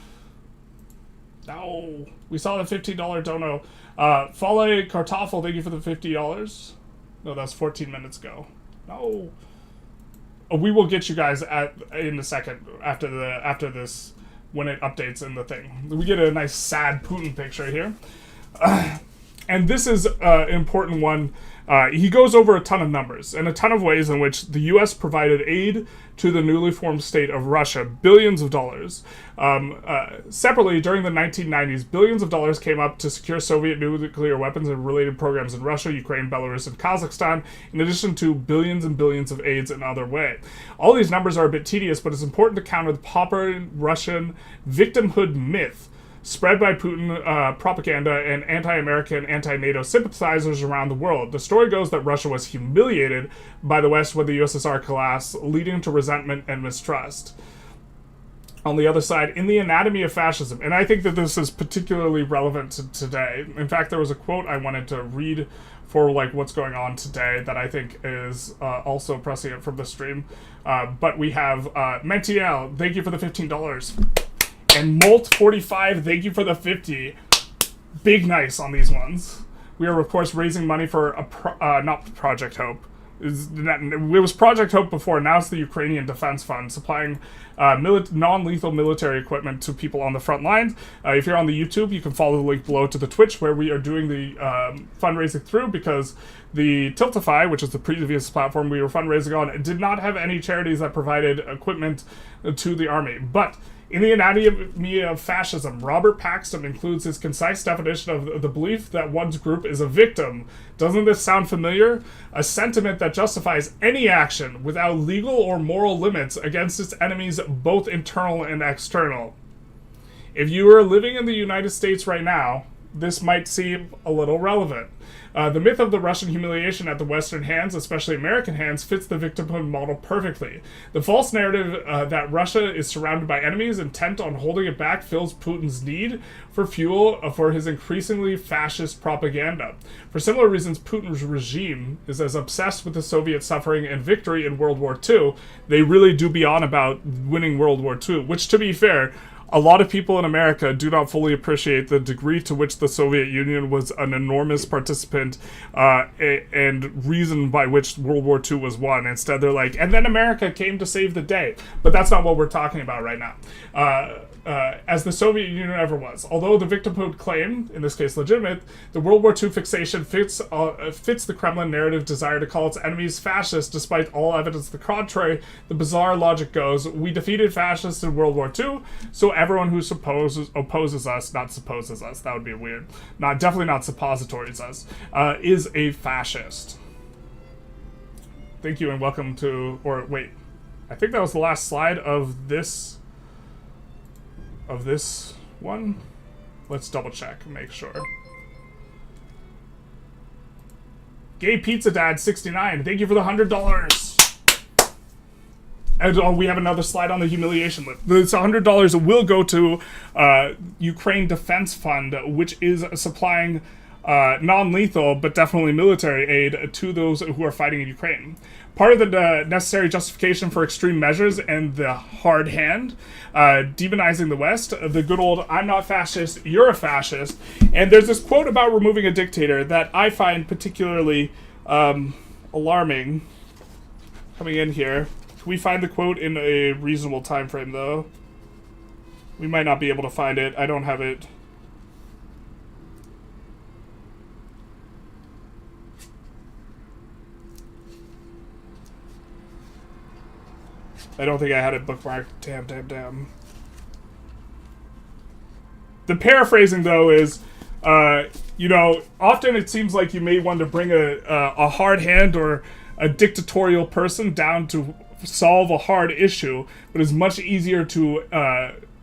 We saw the $15 dono. Fale Kartoffel, thank you for the $50. No, that's 14 minutes ago. No. We will get you guys in a second after this when it updates in the thing. We get a nice sad Putin picture here. And this is an important one. He goes over a ton of numbers and a ton of ways in which the U.S. provided aid to the newly formed state of Russia, billions of dollars. Separately, during the 1990s, billions of dollars came up to secure Soviet nuclear weapons and related programs in Russia, Ukraine, Belarus, and Kazakhstan, in addition to billions and billions of aids in other ways. All these numbers are a bit tedious, but it's important to counter the popular Russian victimhood myth spread by Putin propaganda and anti-American, anti-NATO sympathizers around the world. The story goes that Russia was humiliated by the West when the USSR collapsed, leading to resentment and mistrust. On the other side, in the anatomy of fascism, and I think that this is particularly relevant to today. In fact, there was a quote I wanted to read for what's going on today that I think is also prescient from the stream. But we have Mentiel, thank you for the $15. And Molt45, thank you for the 50. Big nice on these ones. We are, of course, raising money for not Project Hope. It was Project Hope before, now it's the Ukrainian Defense Fund, supplying non-lethal military equipment to people on the front lines. If you're on the YouTube, you can follow the link below to the Twitch, where we are doing the fundraising through, because the Tiltify, which is the previous platform we were fundraising on, did not have any charities that provided equipment to the army. But in the anatomy of fascism, Robert Paxton includes his concise definition of the belief that one's group is a victim. Doesn't this sound familiar? A sentiment that justifies any action without legal or moral limits against its enemies, both internal and external. If you are living in the United States right now, this might seem a little relevant. The myth of the Russian humiliation at the Western hands, especially American hands, fits the victimhood model perfectly. The false narrative that Russia is surrounded by enemies intent on holding it back fills Putin's need for fuel for his increasingly fascist propaganda. For similar reasons, Putin's regime is as obsessed with the Soviet suffering and victory in World War II. They really do be on about winning World War II, which, to be fair, a lot of people in America do not fully appreciate the degree to which the Soviet Union was an enormous participant and reason by which World War II was won. Instead, they're like, and then America came to save the day. But that's not what we're talking about right now. As the Soviet Union ever was. Although the victimhood claim, in this case legitimate, the World War II fixation fits the Kremlin narrative desire to call its enemies fascist despite all evidence to the contrary. The bizarre logic goes, we defeated fascists in World War II, so everyone who opposes us, not supposes us, that would be weird, definitely not suppositories us, is a fascist. Thank you and welcome to, or wait, I think that was the last slide of this one. Let's double check, make sure. Gay Pizza Dad 69, thank you for the $100. And we have another slide on the humiliation list. This $100 will go to Ukraine Defense Fund, which is supplying non-lethal but definitely military aid to those who are fighting in Ukraine. Part of the necessary justification for extreme measures and the hard hand, demonizing the West, the good old "I'm not fascist, you're a fascist." And there's this quote about removing a dictator that I find particularly alarming. Coming in here, can we find the quote in a reasonable time frame, though? We might not be able to find it. I don't have it. I don't think I had it bookmarked. Damn. The paraphrasing, though, is, often it seems like you may want to bring a hard hand or a dictatorial person down to solve a hard issue, but it's much easier to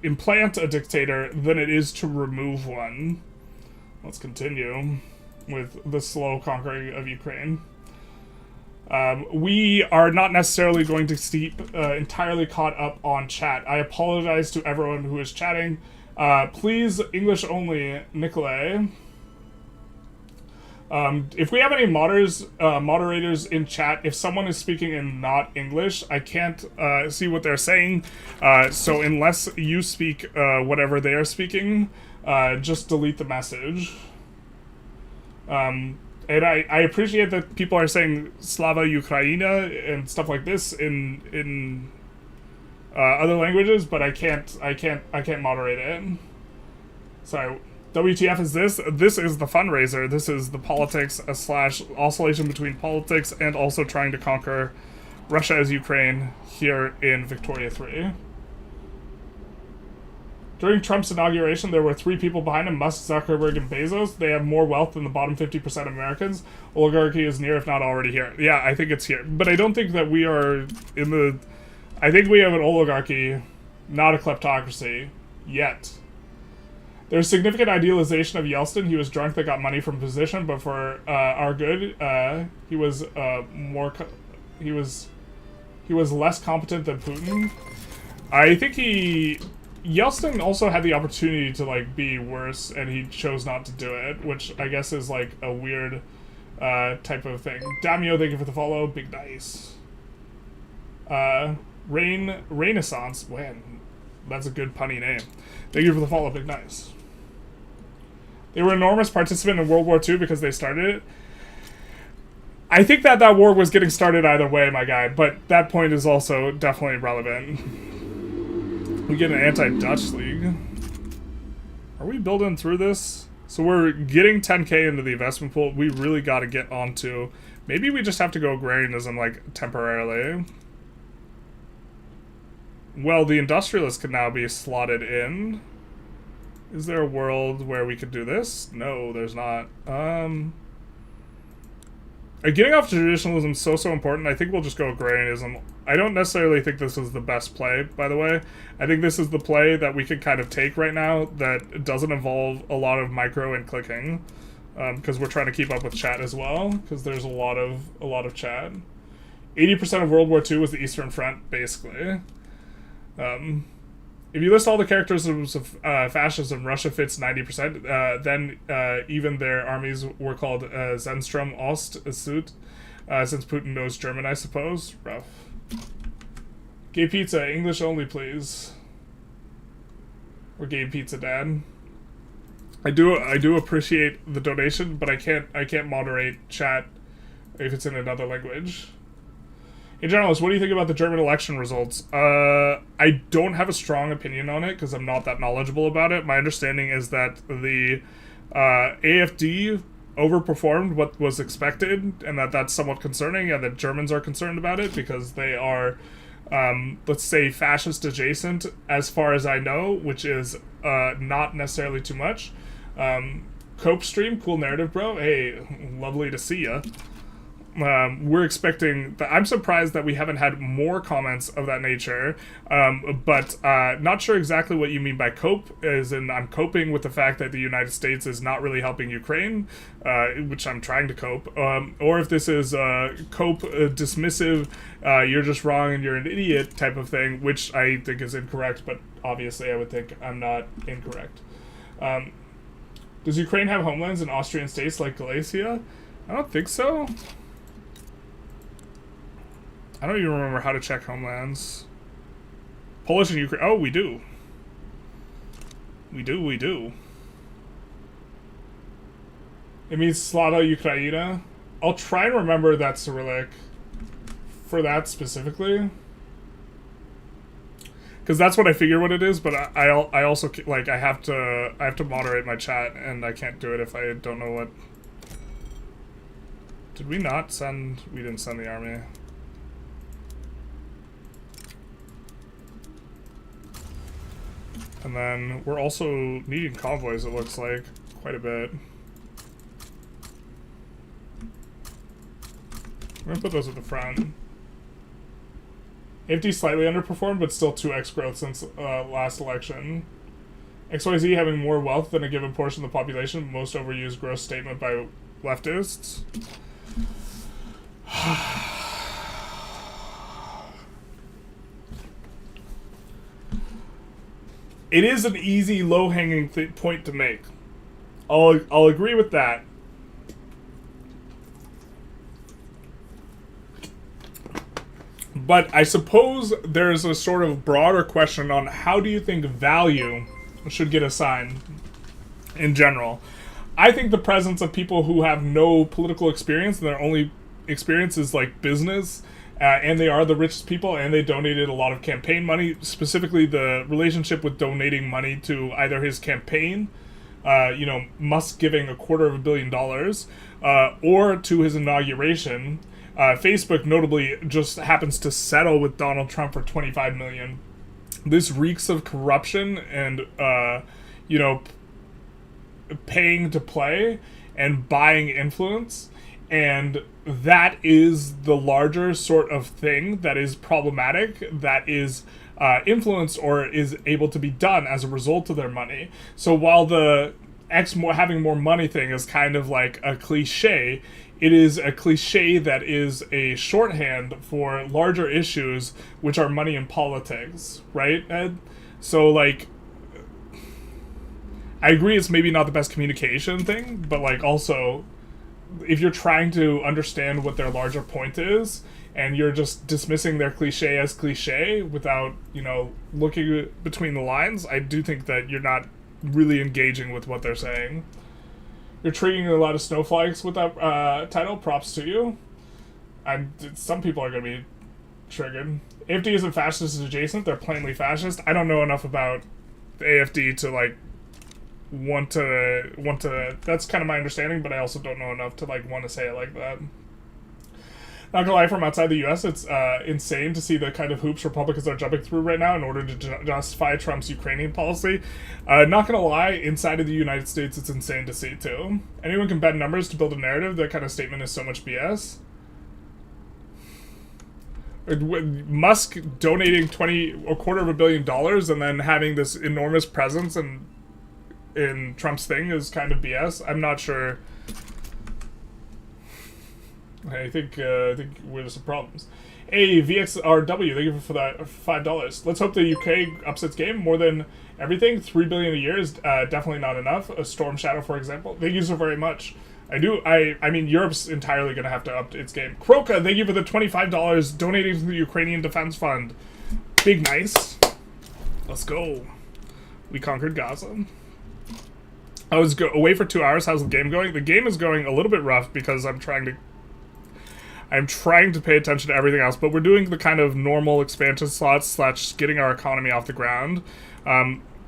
implant a dictator than it is to remove one. Let's continue with the slow conquering of Ukraine. We are not necessarily going to keep entirely caught up on chat. I apologize to everyone who is chatting. Please, English only, Nikolay. If we have any moderators in chat, if someone is speaking in not English, I can't see what they're saying. So unless you speak whatever they are speaking, just delete the message. And I appreciate that people are saying Slava Ukraini and stuff like this in other languages, but I can't moderate it. So WTF is this? This is the fundraiser. This is the politics / oscillation between politics and also trying to conquer Russia as Ukraine here in Victoria 3. During Trump's inauguration, there were 3 people behind him, Musk, Zuckerberg, and Bezos. They have more wealth than the bottom 50% of Americans. Oligarchy is near, if not already here. Yeah, I think it's here. But I don't think that we are in the... I think we have an oligarchy, not a kleptocracy, yet. There's significant idealization of Yeltsin. He was drunk that got money from position, but for our good, he was less competent than Putin. I think Yeltsin also had the opportunity to be worse, and he chose not to do it, which I guess is a weird type of thing. Damio, thank you for the follow. Big dice. Renaissance. Man, that's a good punny name. Thank you for the follow. Big nice. They were an enormous participant in World War II because they started it. I think that war was getting started either way, my guy, but that point is also definitely relevant. We get an anti-Dutch league. Are we building through this? So we're getting 10k into the investment pool. We really got to get onto... Maybe we just have to go agrarianism, temporarily. Well, the Industrialists can now be slotted in. Is there a world where we could do this? No, there's not. Getting off traditionalism is so important. I think we'll just go agrarianism. I don't necessarily think this is the best play, by the way. I think this is the play that we can kind of take right now that doesn't involve a lot of micro and clicking, because we're trying to keep up with chat as well, because there's a lot of chat. 80% of World War II was the Eastern Front, basically. If you list all the characteristics of fascism, Russia fits 90%. Then even their armies were called Zentrum Ost, Süd, since Putin knows German, I suppose. Rough. Gay pizza, English only, please. Or gay pizza, Dad. I do appreciate the donation, but I can't moderate chat if it's in another language. Hey, journalist, what do you think about the German election results? I don't have a strong opinion on it because I'm not that knowledgeable about it. My understanding is that the AfD overperformed what was expected, and that's somewhat concerning, and that Germans are concerned about it because they are, let's say, fascist adjacent, as far as I know, which is not necessarily too much. Cope stream, cool narrative, bro. Hey, lovely to see ya. We're expecting... I'm surprised that we haven't had more comments of that nature, but not sure exactly what you mean by cope, as in I'm coping with the fact that the United States is not really helping Ukraine, which I'm trying to cope, or if this is cope, dismissive, you're just wrong and you're an idiot type of thing, which I think is incorrect, but obviously I would think I'm not incorrect. Does Ukraine have homelands in Austrian states like Galicia? I don't think so. I don't even remember how to check homelands. Polish and Ukraine. Oh, we do. We do. It means Slava Ukraina. I'll try and remember that Cyrillic for that specifically. Because that's what I figure what it is, but I also, like, I have to moderate my chat, and I can't do it if I don't know what... Did we not send... We didn't send the army. And then we're also needing convoys, it looks like, quite a bit. I'm gonna put those at the front. AFD slightly underperformed, but still 2x growth since last election. XYZ having more wealth than a given portion of the population, most overused gross statement by leftists. It is an easy, low-hanging point to make. I'll agree with that. But I suppose there's a sort of broader question on how do you think value should get assigned in general. I think the presence of people who have no political experience, and their only experience is like business, and they are the richest people, and they donated a lot of campaign money, specifically the relationship with donating money to either his campaign, Musk giving $250 million, or to his inauguration. Facebook notably just happens to settle with Donald Trump for $25 million. This reeks of corruption and, paying to play and buying influence. And that is the larger sort of thing that is problematic, that is influenced or is able to be done as a result of their money. So while the having more money thing is kind of like a cliche, it is a cliche that is a shorthand for larger issues, which are money and politics, right, Ed? So, like, I agree it's maybe not the best communication thing, but, like, also, if you're trying to understand what their larger point is, and you're just dismissing their cliche as cliche without, looking between the lines, I do think that you're not really engaging with what they're saying. You're triggering a lot of snowflakes with that title. Props to you. Some people are going to be triggered. AFD isn't fascist adjacent. They're plainly fascist. I don't know enough about the AFD to, like, want to... That's kind of my understanding, but I also don't know enough to, like, want to say it like that. Not gonna lie, from outside the U.S., it's insane to see the kind of hoops Republicans are jumping through right now in order to justify Trump's Ukrainian policy. Not gonna lie, inside of the United States, it's insane to see, too. Anyone can bet numbers to build a narrative. That kind of statement is so much BS. Musk donating $250 million and then having this enormous presence in Trump's thing is kind of BS. I'm not sure... I think we're some problems. Hey, VXRW, thank you for that $5. Let's hope the UK ups its game more than everything. $3 billion a year is definitely not enough. A Storm Shadow, for example. Thank you so very much. I mean, Europe's entirely going to have to up its game. Kroka, thank you for the $25 donating to the Ukrainian Defense Fund. Big nice. Let's go. We conquered Gaza. I was away for 2 hours. How's the game going? The game is going a little bit rough because I'm trying to pay attention to everything else, but we're doing the kind of normal expansion slots / getting our economy off the ground.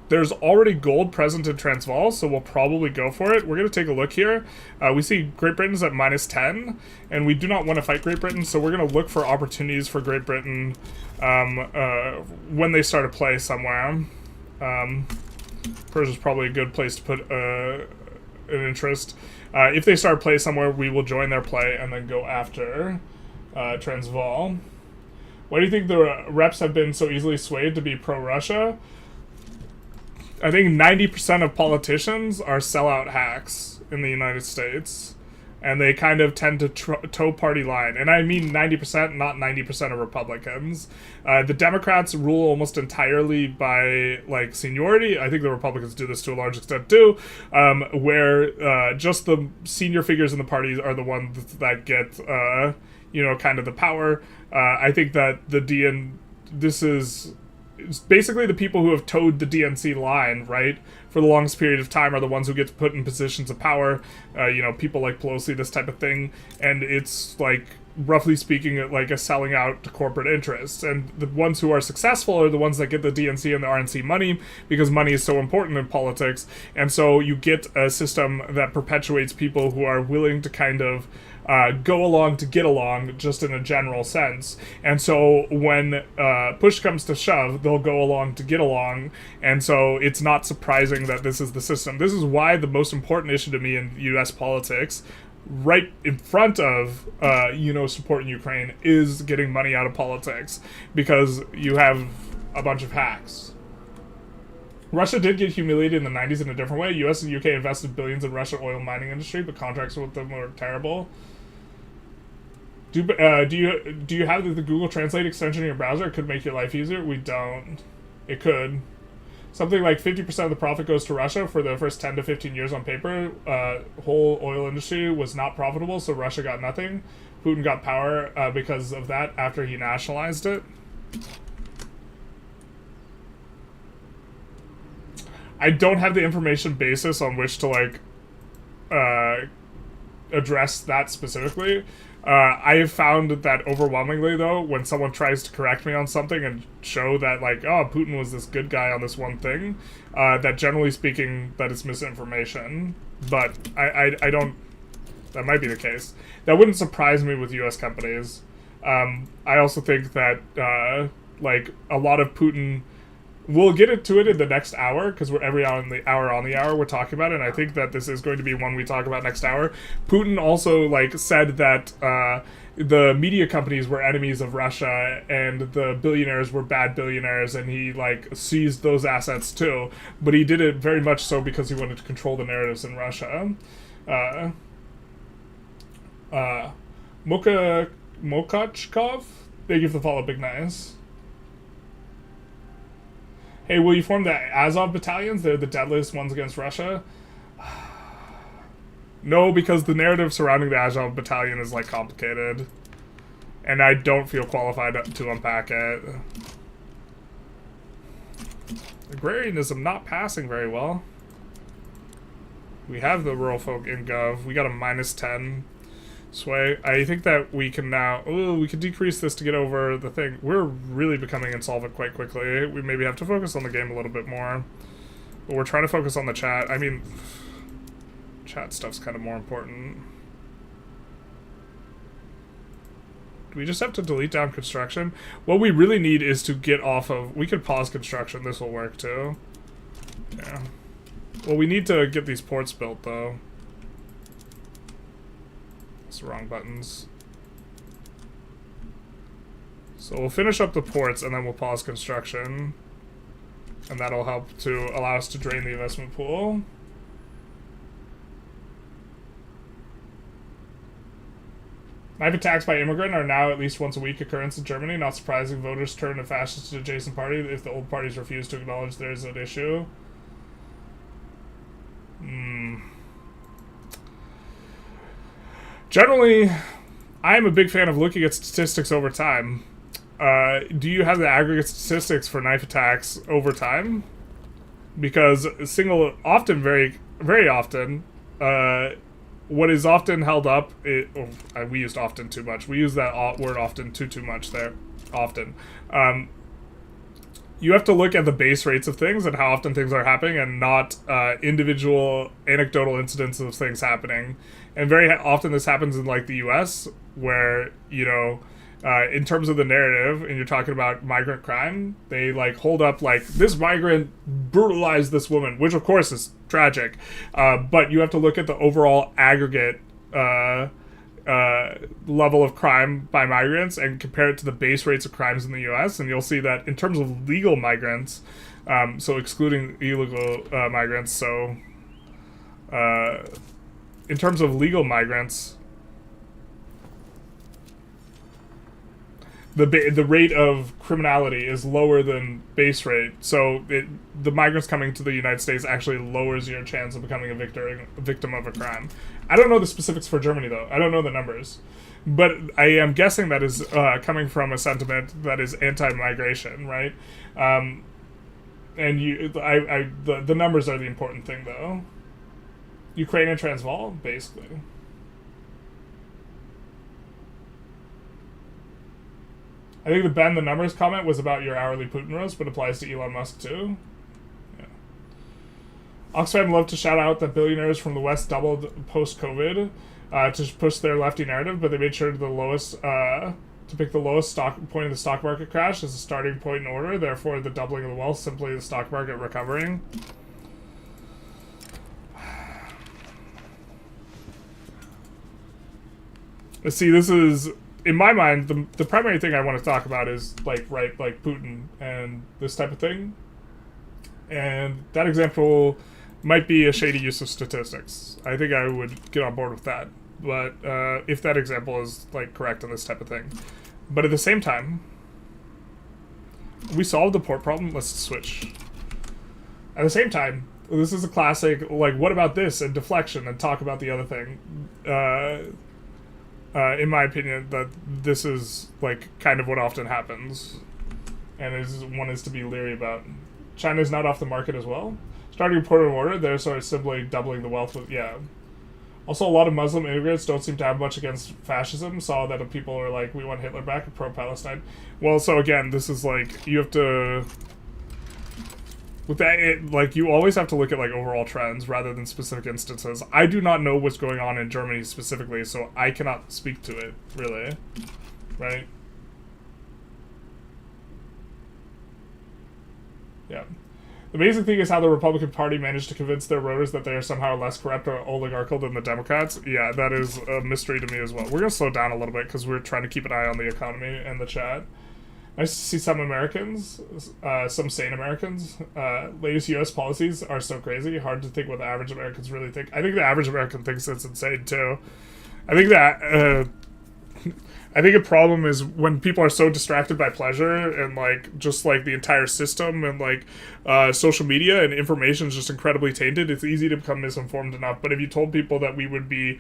There's already gold present in Transvaal, so we'll probably go for it. We're going to take a look here. We see Great Britain's at -10, and we do not want to fight Great Britain, so we're going to look for opportunities for Great Britain when they start to play somewhere. Persia's probably a good place to put an interest. If they start play somewhere, we will join their play and then go after Transvaal. Why do you think the reps have been so easily swayed to be pro-Russia? I think 90% of politicians are sellout hacks in the United States. and they kind of tend to toe party line. And I mean 90%, not 90% of Republicans. The Democrats rule almost entirely by, like, seniority. I think the Republicans do this to a large extent too, where just the senior figures in the parties are the ones that get, you know, kind of the power. I think that this is basically the people who have towed the DNC line, right, for the longest period of time are the ones who get put in positions of power, you know, people like Pelosi, this type of thing, and it's, like, roughly speaking, like a selling out to corporate interests, and the ones who are successful are the ones that get the DNC and the RNC money, because money is so important in politics, and so you get a system that perpetuates people who are willing to kind of go along to get along, just in a general sense. And so when push comes to shove, they'll go along to get along. And so it's not surprising that this is the system. This is why the most important issue to me in U.S. politics, right in front of, you know, supporting Ukraine, is getting money out of politics. Because you have a bunch of hacks. Russia did get humiliated in the 90s in a different way. US and UK invested billions in Russian oil mining industry, but contracts with them were terrible. Do you have the Google Translate extension in your browser? It could make your life easier. We don't. It could. Something like 50% of the profit goes to Russia for the first 10 to 15 years on paper. Whole oil industry was not profitable, so Russia got nothing. Putin got power because of that after he nationalized it. I don't have the information basis on which to, like, address that specifically. I have found that overwhelmingly, though, when someone tries to correct me on something and show that, like, oh, Putin was this good guy on this one thing, that generally speaking, that is misinformation. But I don't... That might be the case. That wouldn't surprise me with U.S. companies. I also think that, like, a lot of Putin... We'll get into it in the next hour, because we're every hour on the hour we're talking about it, and I think that this is going to be one we talk about next hour. Putin also, like, said that the media companies were enemies of Russia, and the billionaires were bad billionaires, and he, like, seized those assets too. But he did it very much so because he wanted to control the narratives in Russia. Mokachkov, thank you for the follow, Big Nice. Hey, will you form the Azov battalions? They're the deadliest ones against Russia. No, because the narrative surrounding the Azov battalion is, like, complicated. And I don't feel qualified to unpack it. Agrarianism not passing very well. We have the rural folk in Gov. We got a -10 sway. I think that we can now... Oh, we could decrease this to get over the thing. We're really becoming insolvent quite quickly. We maybe have to focus on the game a little bit more. But we're trying to focus on the chat. I mean, chat stuff's kind of more important. Do we just have to delete down construction? What we really need is to get off of... We could pause construction. This will work, too. Yeah. Well, we need to get these ports built, though. The wrong buttons. So we'll finish up the ports and then we'll pause construction, and that'll help to allow us to drain the investment pool. Knife attacks by immigrant are now at least once a week occurrence in Germany. Not surprising, voters turn to fascist adjacent party if the old parties refuse to acknowledge there is an issue. Generally, I am a big fan of looking at statistics over time. Do you have the aggregate statistics for knife attacks over time? Because often, very, very often, what is often held up... we used often too much. We use that word often too much there. Often. You have to look at the base rates of things and how often things are happening, and not individual anecdotal incidents of things happening. And very often this happens in, like, the US, where, you know, in terms of the narrative, and you're talking about migrant crime, they, like, hold up, like, this migrant brutalized this woman, which of course is tragic. But you have to look at the overall aggregate level of crime by migrants and compare it to the base rates of crimes in the US, and you'll see that in terms of legal migrants, so excluding illegal migrants, so in terms of legal migrants, the rate of criminality is lower than base rate. So the migrants coming to the United States actually lowers your chance of becoming a victim of a crime. I don't know the specifics for Germany, though. I don't know the numbers. But I am guessing that is coming from a sentiment that is anti-migration, right? And the numbers are the important thing, though. Ukraine and Transvaal, basically. I think the bend the numbers comment was about your hourly Putin roast, but applies to Elon Musk too. Yeah. Oxfam loved to shout out that billionaires from the West doubled post-COVID to push their lefty narrative, but they made sure to pick the lowest stock point of the stock market crash as a starting point in order. Therefore, the doubling of the wealth simply the stock market recovering. See, this is, in my mind, the primary thing I want to talk about is like Putin and this type of thing. And that example might be a shady use of statistics. I think I would get on board with that. But if that example is like correct on this type of thing. But at the same time, we solved the port problem. Let's switch. At the same time, this is a classic, like, what about this? And deflection and talk about the other thing. In my opinion, that this is like kind of what often happens, and one is to be leery about. China is not off the market as well. Starting port of order, they're sort of simply doubling the wealth with, yeah. Also, a lot of Muslim immigrants don't seem to have much against fascism. Saw that people are like, we want Hitler back, pro-Palestine. Well, so again, this is like, you have to, with that, like, you always have to look at like overall trends rather than specific instances. I do not know what's going on in Germany specifically, so I cannot speak to it, really. Right? Yeah. The amazing thing is how the Republican Party managed to convince their voters that they are somehow less corrupt or oligarchical than the Democrats. Yeah, that is a mystery to me as well. We're going to slow down a little bit because we're trying to keep an eye on the economy and the chat. Nice to see some Americans, some sane Americans. Latest U.S. policies are so crazy. Hard to think what the average Americans really think. I think the average American thinks it's insane, too. I think that... I think a problem is when people are so distracted by pleasure and, like, just, like, the entire system and, like, social media and information is just incredibly tainted, it's easy to become misinformed enough. But if you told people that we would be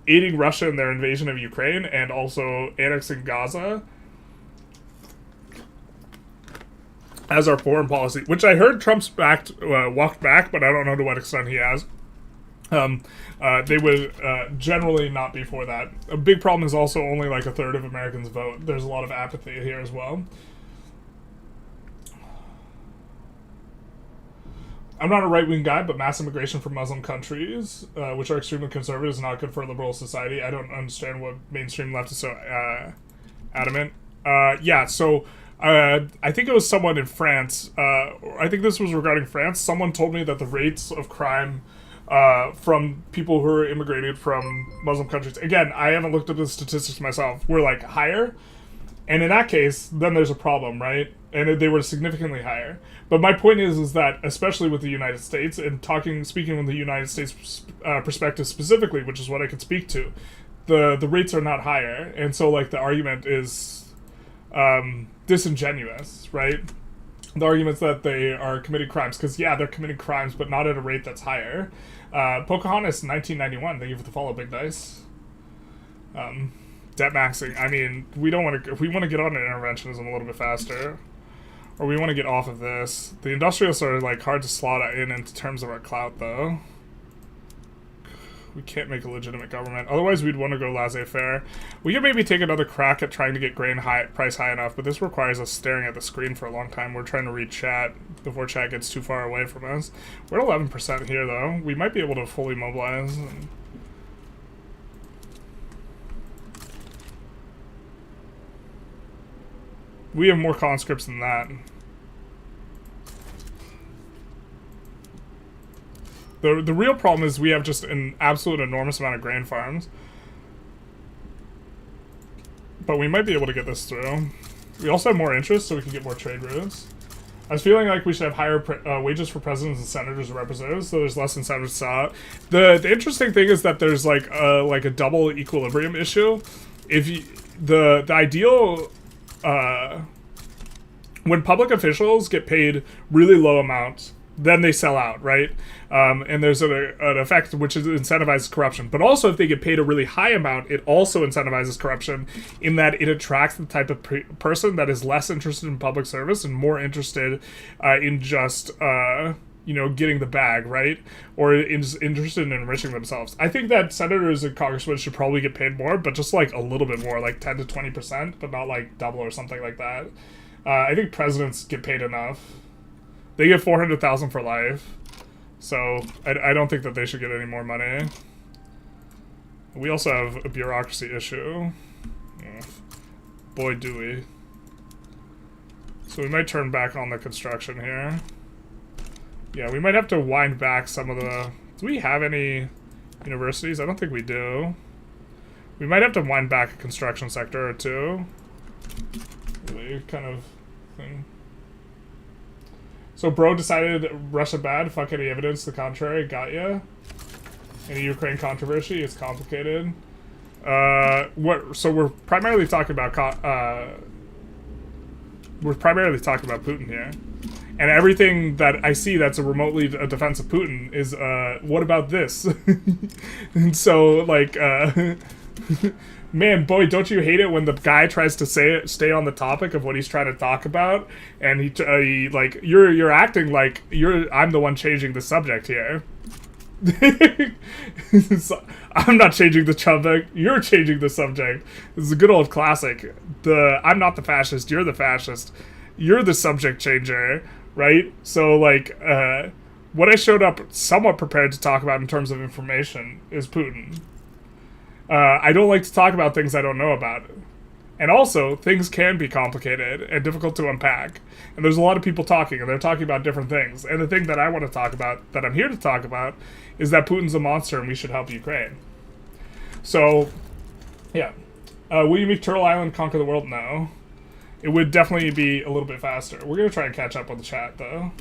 aiding Russia in their invasion of Ukraine and also annexing Gaza as our foreign policy, which I heard Trump's walked back, but I don't know to what extent he has. They would generally not be for that. A big problem is also only like a third of Americans vote. There's a lot of apathy here as well. I'm not a right-wing guy, but mass immigration from Muslim countries, which are extremely conservative, is not good for a liberal society. I don't understand what mainstream left is so adamant. Yeah, so... I think it was someone in France. I think this was regarding France. Someone told me that the rates of crime from people who are immigrated from Muslim countries, again, I haven't looked at the statistics myself, were like higher. And in that case, then there's a problem, right? And they were significantly higher. But my point is that, especially with the United States, and speaking from the United States perspective specifically, which is what I could speak to, the rates are not higher. And so, like, the argument is disingenuous, right? The argument's that they are committing crimes, because, yeah, they're committing crimes, but not at a rate that's higher. Pocahontas, 1991, thank you for the follow, Big Dice. Debt maxing, I mean, we don't want to, if we want to get on an interventionism a little bit faster, or we want to get off of this, the industrialists are, like, hard to slot in terms of our clout, though. We can't make a legitimate government. Otherwise, we'd want to go laissez-faire. We could maybe take another crack at trying to get grain price high enough, but this requires us staring at the screen for a long time. We're trying to read chat before chat gets too far away from us. We're at 11% here, though. We might be able to fully mobilize. We have more conscripts than that. The real problem is we have just an absolute enormous amount of grain farms. But we might be able to get this through. We also have more interest, so we can get more trade routes. I was feeling like we should have higher wages for presidents and senators and representatives, so there's less incentive to sell out. The interesting thing is that there's like a double equilibrium issue. If you, the ideal when public officials get paid really low amounts, then they sell out, right? And there's an effect which is incentivizes corruption. But also, if they get paid a really high amount, it also incentivizes corruption in that it attracts the type of person that is less interested in public service and more interested in just, getting the bag, right? Or is interested in enriching themselves. I think that senators and congressmen should probably get paid more, but just like a little bit more, like 10 to 20%, but not like double or something like that. I think presidents get paid enough. They get $400,000 for life, so I don't think that they should get any more money. We also have a bureaucracy issue. Oh, boy, do we. So we might turn back on the construction here. Yeah, we might have to wind back some of the... Do we have any universities? I don't think we do. We might have to wind back a construction sector or two. Really kind of thing. So bro decided Russia bad, fuck any evidence to the contrary, got ya. Any Ukraine controversy, it's complicated. So we're primarily talking about Putin here. And everything that I see that's remotely a defense of Putin is, what about this? And so, like, man, boy, don't you hate it when the guy tries to stay on the topic of what he's trying to talk about, and he like, you're acting like I'm the one changing the subject here. So, I'm not changing the subject, you're changing the subject. This is a good old classic. I'm not the fascist, you're the fascist. You're the subject changer, right? So, like, what I showed up somewhat prepared to talk about in terms of information is Putin. I don't like to talk about things I don't know about. And also, things can be complicated and difficult to unpack. And there's a lot of people talking, and they're talking about different things. And the thing that I want to talk about, that I'm here to talk about, is that Putin's a monster and we should help Ukraine. So, yeah. Will you make Turtle Island conquer the world? No. It would definitely be a little bit faster. We're going to try and catch up on the chat, though.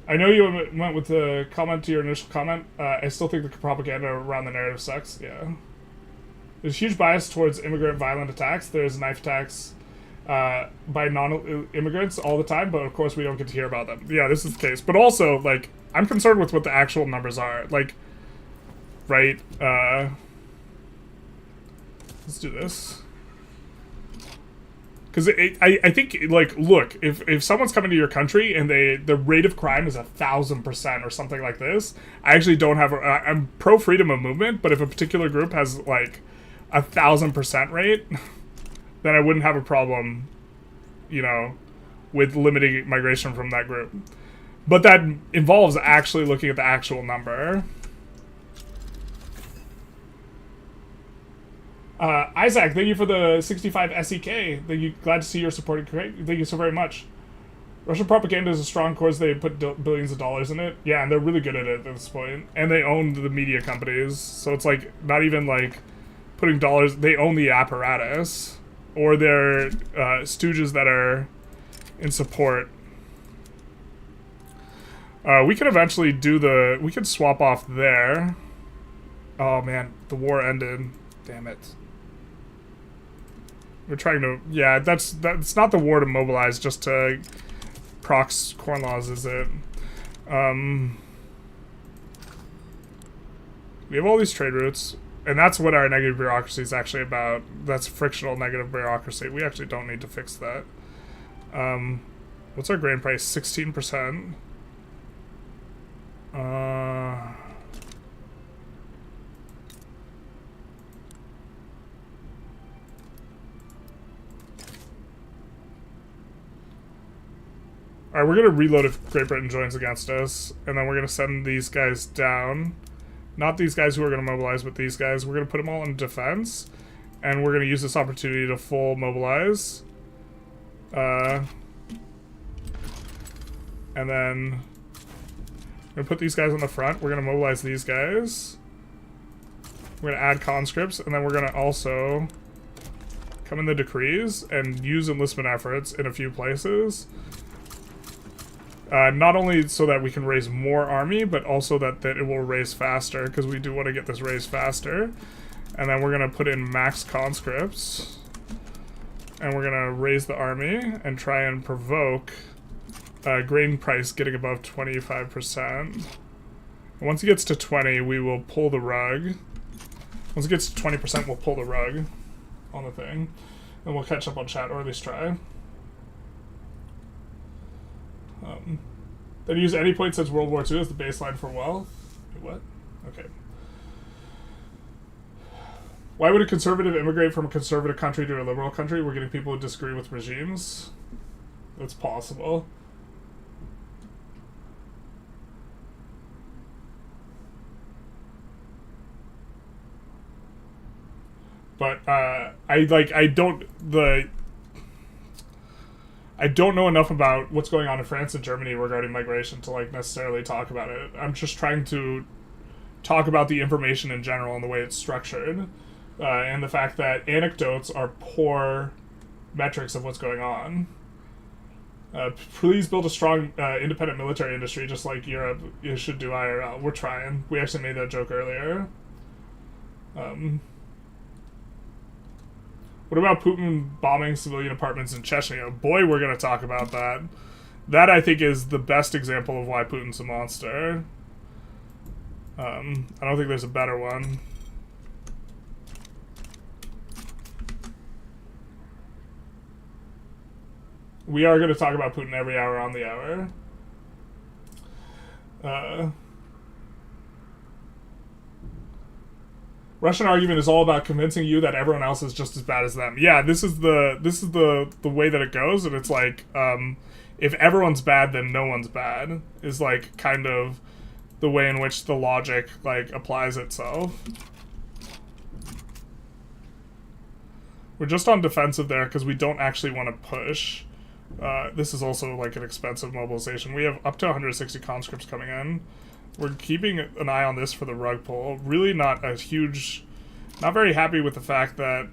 I know you went with the comment to your initial comment. I still think the propaganda around the narrative sucks. Yeah. There's huge bias towards immigrant violent attacks. There's knife attacks by non-immigrants all the time, but of course we don't get to hear about them. Yeah, this is the case. But also, like, I'm concerned with what the actual numbers are. Like, right? Let's do this. Because I think, like, look, if someone's coming to your country and the rate of crime is 1,000% or something like this, I actually don't have I'm pro freedom of movement, but if a particular group has like 1,000% rate, then I wouldn't have a problem, with limiting migration from that group. But that involves actually looking at the actual number. Isaac, thank you for the 65 SEK. Glad to see you're supporting Ukraine. Thank you so very much. Russian propaganda is a strong cause. They put billions of dollars in it. Yeah, and they're really good at it at this point. And they own the media companies. So it's like, not even like putting dollars. They own the apparatus. Or they're stooges that are in support. We could eventually we could swap off there. Oh man, the war ended. Damn it. We're trying to... Yeah, that's not the war to mobilize, just to prox corn laws, is it? We have all these trade routes, and that's what our negative bureaucracy is actually about. That's frictional negative bureaucracy. We actually don't need to fix that. What's our grain price? 16%. Alright, we're going to reload if Great Britain joins against us, and then we're going to send these guys down. Not these guys who are going to mobilize, but these guys. We're going to put them all in defense, and we're going to use this opportunity to full mobilize. And then we're going to put these guys on the front. We're going to mobilize these guys. We're going to add conscripts, and then we're going to also come in the decrees and use enlistment efforts in a few places. Not only so that we can raise more army, but also that it will raise faster, because we do want to get this raised faster. And then we're going to put in max conscripts. And we're going to raise the army and try and provoke grain price getting above 25%. Once it gets to 20, we will pull the rug. Once it gets to 20%, we'll pull the rug on the thing. And we'll catch up on chat, or at least try. Then use any point since World War II as the baseline for wealth. Wait, what? Okay. Why would a conservative immigrate from a conservative country to a liberal country? We're getting people who disagree with regimes. That's possible. But I don't know enough about what's going on in France and Germany regarding migration to like necessarily talk about it. I'm just trying to talk about the information in general and the way it's structured, and the fact that anecdotes are poor metrics of what's going on. Please build a strong independent military industry just like Europe. You should do IRL. We're trying. We actually made that joke earlier. What about Putin bombing civilian apartments in Chechnya? Boy, we're going to talk about that. That, I think, is the best example of why Putin's a monster. I don't think there's a better one. We are going to talk about Putin every hour on the hour. Russian argument is all about convincing you that everyone else is just as bad as them. Yeah, this is the way that it goes, and it's like, if everyone's bad, then no one's bad, is like kind of the way in which the logic like applies itself. We're just on defensive there because we don't actually want to push. This is also like an expensive mobilization. We have up to 160 conscripts coming in. We're keeping an eye on this for the rug pull. Really not a huge... Not very happy with the fact that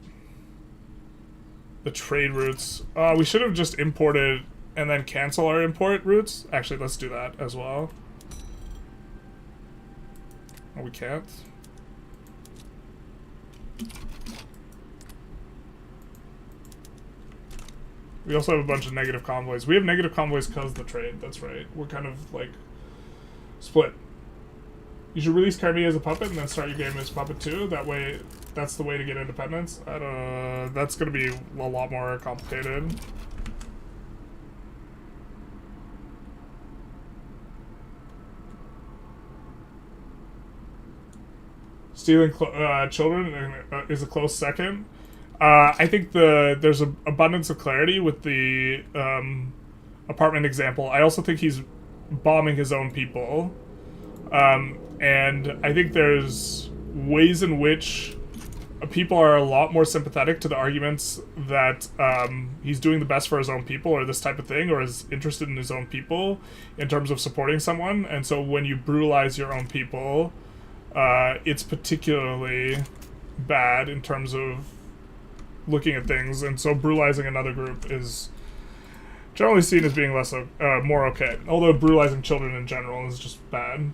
the trade routes... we should have just imported and then cancel our import routes. Actually, let's do that as well. Oh, we can't. We also have a bunch of negative convoys. We have negative convoys because of the trade. That's right. We're kind of like split. You should release Crimea as a puppet and then start your game as a puppet too. That way, that's the way to get independence. I don't. That's going to be a lot more complicated. Stealing children is a close second. I think there's an abundance of clarity with the apartment example. I also think he's bombing his own people. And I think there's ways in which people are a lot more sympathetic to the arguments that he's doing the best for his own people or this type of thing, or is interested in his own people in terms of supporting someone. And so when you brutalize your own people, it's particularly bad in terms of looking at things. And so brutalizing another group is generally seen as being more okay. Although brutalizing children in general is just bad.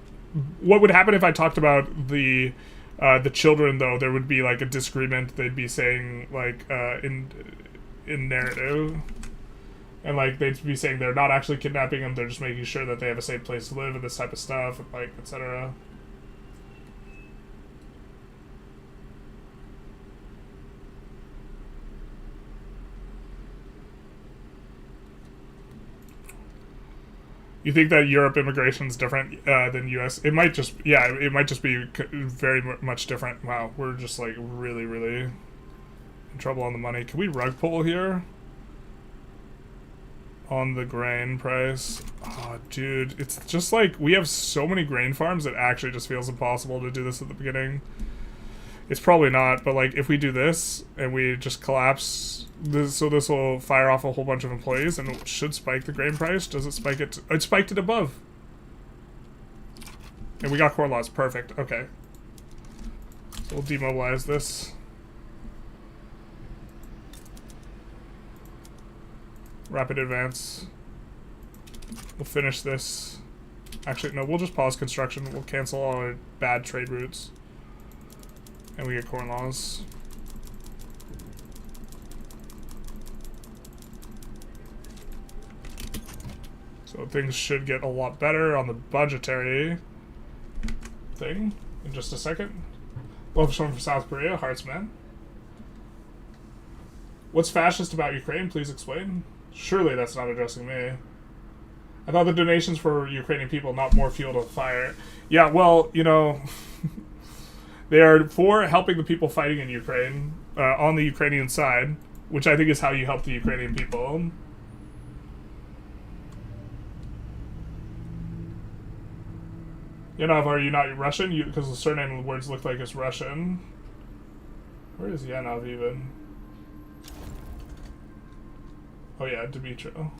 What would happen if I talked about the children, though? There would be like a disagreement. They'd be saying like in narrative, and like they'd be saying they're not actually kidnapping them. They're just making sure that they have a safe place to live and this type of stuff, and like etc. You think that Europe immigration is different than U.S.? It might just, yeah, it might just be very much different. Wow, we're just like really, really in trouble on the money. Can we rug pull here? On the grain price? Oh, dude, it's just like we have so many grain farms that actually just feels impossible to do this at the beginning. It's probably not, but like if we do this and we just collapse this, so this will fire off a whole bunch of employees and it should spike the grain price. Does it spike it? It spiked it above. And we got core laws. Perfect. Okay. So we'll demobilize this. Rapid advance. We'll finish this. Actually, no, we'll just pause construction. We'll cancel all our bad trade routes. And we get corn laws. So things should get a lot better on the budgetary thing in just a second. Love someone from South Korea, Heartsman. What's fascist about Ukraine? Please explain. Surely that's not addressing me. I thought the donations for Ukrainian people, not more fuel to the fire. Yeah, well, you know, they are for helping the people fighting in Ukraine, on the Ukrainian side, which I think is how you help the Ukrainian people. Yanov, are you not Russian? Because the surname of the words look like it's Russian. Where is Yanov even? Oh yeah, Dimitro.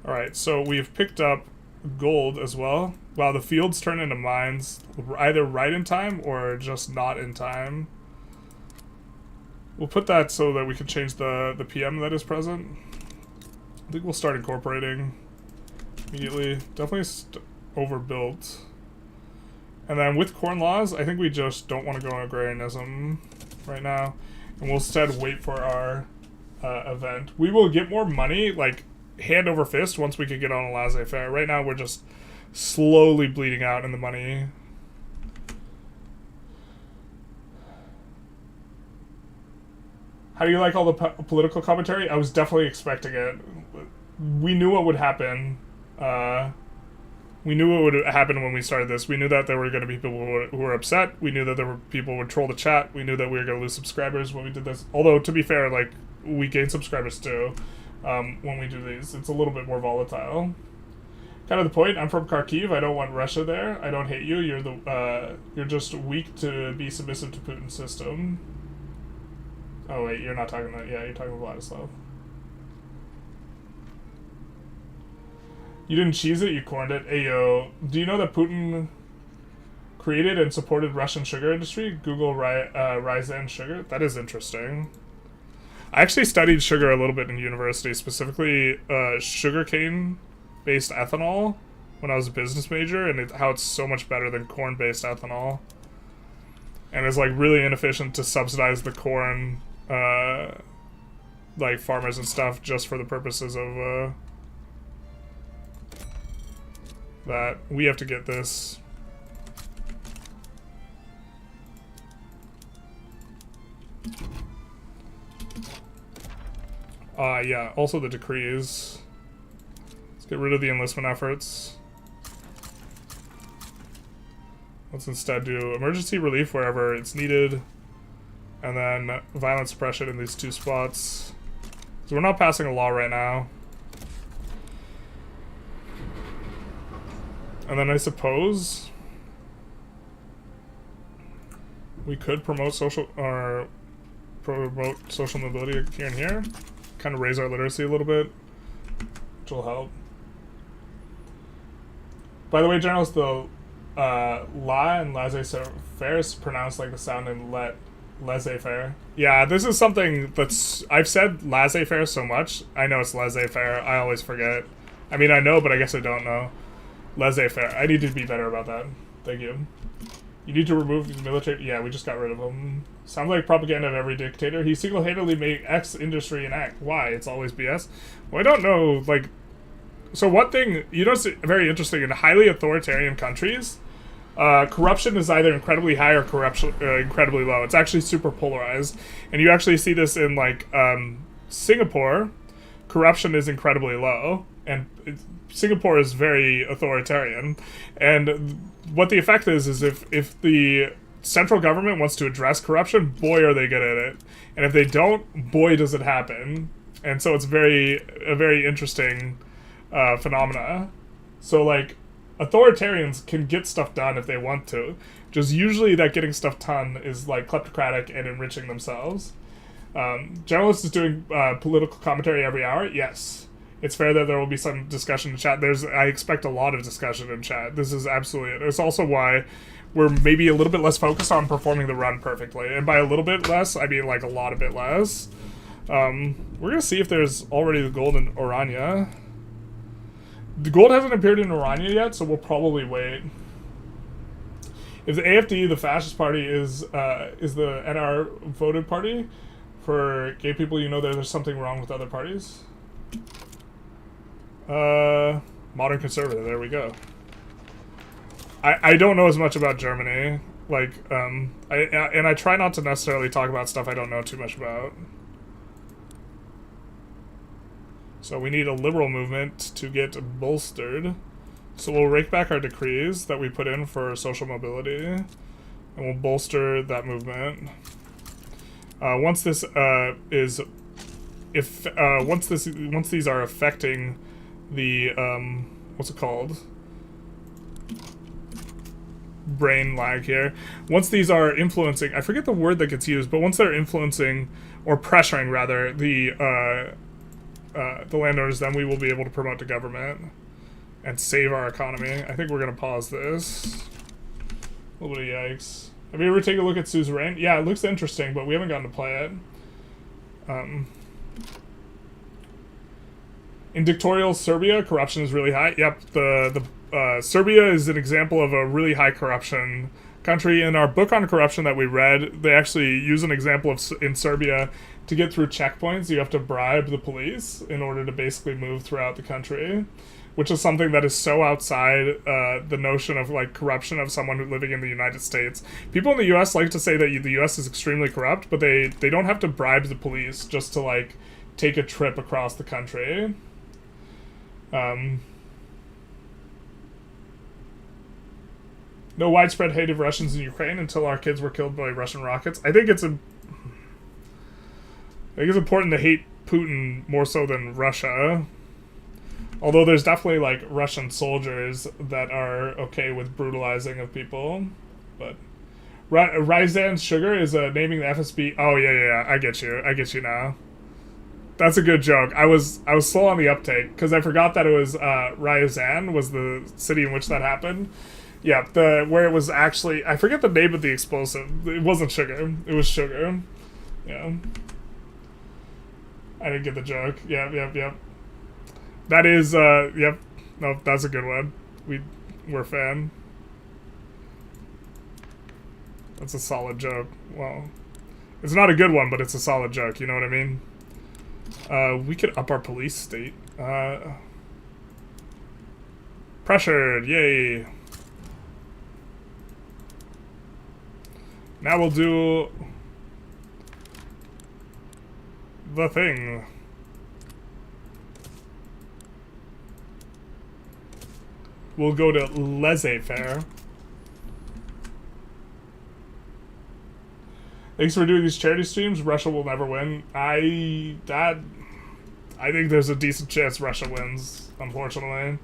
Alright, so we've picked up gold as well. Wow, the fields turn into mines, either right in time or just not in time. We'll put that so that we can change the PM that is present. I think we'll start incorporating immediately. Definitely overbuilt. And then with corn laws, I think we just don't want to go on agrarianism right now. And we'll instead wait for our event. We will get more money, like, hand over fist once we can get on a laissez-faire. Right now, we're just slowly bleeding out in the money. How do you like all the political commentary? I was definitely expecting it. We knew what would happen. We knew what would happen when we started this. We knew that there were going to be people who were upset. We knew that there were people who would troll the chat. We knew that we were going to lose subscribers when we did this. Although, to be fair, like, we gain subscribers too when we do these. It's a little bit more volatile. Kind of the point. I'm from Kharkiv. I don't want Russia there. I don't hate you. You're just weak to be submissive to Putin's system. Oh wait, you're not talking about, yeah, you're talking about Vladislav. You didn't cheese it, you corned it. Ayo, do you know that Putin created and supported Russian sugar industry? Google Ryazan sugar? That is interesting. I actually studied sugar a little bit in university, specifically sugarcane-based ethanol when I was a business major, and how it's so much better than corn-based ethanol. And it's like really inefficient to subsidize the corn like farmers and stuff just for the purposes of that. We have to get this. Yeah, also the decrees. Let's get rid of the enlistment efforts. Let's instead do emergency relief wherever it's needed, and then violent suppression in these two spots. So we're not passing a law right now. And then I suppose we could promote social mobility here and here. Kind of raise our literacy a little bit, which will help. By the way, journalists, the la and laissez-faire is pronounced like the sound in laissez-faire. Yeah, this is something that's... I've said laissez-faire so much. I know it's laissez-faire. I always forget. I mean, I know, but I guess I don't know. Laissez-faire. I need to be better about that. Thank you. You need to remove the military... Yeah, we just got rid of them. Sounds like propaganda of every dictator. He single-handedly made X industry an act. Why? It's always BS. Well, I don't know, like... So one thing, you know, it's very interesting. In highly authoritarian countries, corruption is either incredibly high or incredibly low. It's actually super polarized. And you actually see this in, like, Singapore. Corruption is incredibly low. And Singapore is very authoritarian. And what the effect is if the central government wants to address corruption, boy, are they good at it. And if they don't, boy, does it happen. And so it's a very interesting phenomena. So, like, authoritarians can get stuff done if they want to. Just usually that getting stuff done is, like, kleptocratic and enriching themselves. Journalists is doing political commentary every hour? Yes. It's fair that there will be some discussion in chat. I expect a lot of discussion in chat. This is absolutely it. It's also why we're maybe a little bit less focused on performing the run perfectly. And by a little bit less, I mean like a lot of bit less. We're going to see if there's already the gold in Orania. The gold hasn't appeared in Orania yet, so we'll probably wait. If the AFD, the fascist party, is the NR voted party for gay people, you know there's something wrong with other parties. Modern conservative, there we go. I don't know as much about Germany. Like, I try not to necessarily talk about stuff I don't know too much about. So we need a liberal movement to get bolstered. So we'll rake back our decrees that we put in for social mobility, and we'll bolster that movement. Once these are affecting the what's it called? Brain lag here. Once these are influencing, I forget the word that gets used, but once they're influencing or pressuring rather the landowners, then we will be able to promote the government and save our economy. I think we're gonna pause this. A little bit of yikes. Have you ever taken a look at Suzerain? Yeah, it looks interesting, but we haven't gotten to play it. In dictatorial Serbia, corruption is really high. Yep, Serbia is an example of a really high corruption country. In our book on corruption that we read, they actually use an example of in Serbia to get through checkpoints. You have to bribe the police in order to basically move throughout the country, which is something that is so outside the notion of like corruption of someone who's living in the United States. People in the U.S. like to say that the U.S. is extremely corrupt, but they don't have to bribe the police just to like take a trip across the country. No widespread hate of Russians in Ukraine until our kids were killed by Russian rockets. I think it's important to hate Putin more so than Russia. Although there's definitely like Russian soldiers that are okay with brutalizing of people. But Ryzan Sugar is naming the FSB. Oh yeah, I get you now. That's a good joke. I was slow on the uptake because I forgot that it was Ryazan was the city in which that happened. Yeah, where it was actually, I forget the name of the explosive. It wasn't sugar. It was sugar. Yeah. I didn't get the joke. Yep. That is yep. No, that's a good one. We're a fan. That's a solid joke. Well, it's not a good one, but it's a solid joke, you know what I mean? We could up our police state. Pressured, yay. Now we'll do the thing. We'll go to laissez-faire. Thanks for doing these charity streams. Russia will never win. I think there's a decent chance Russia wins, unfortunately,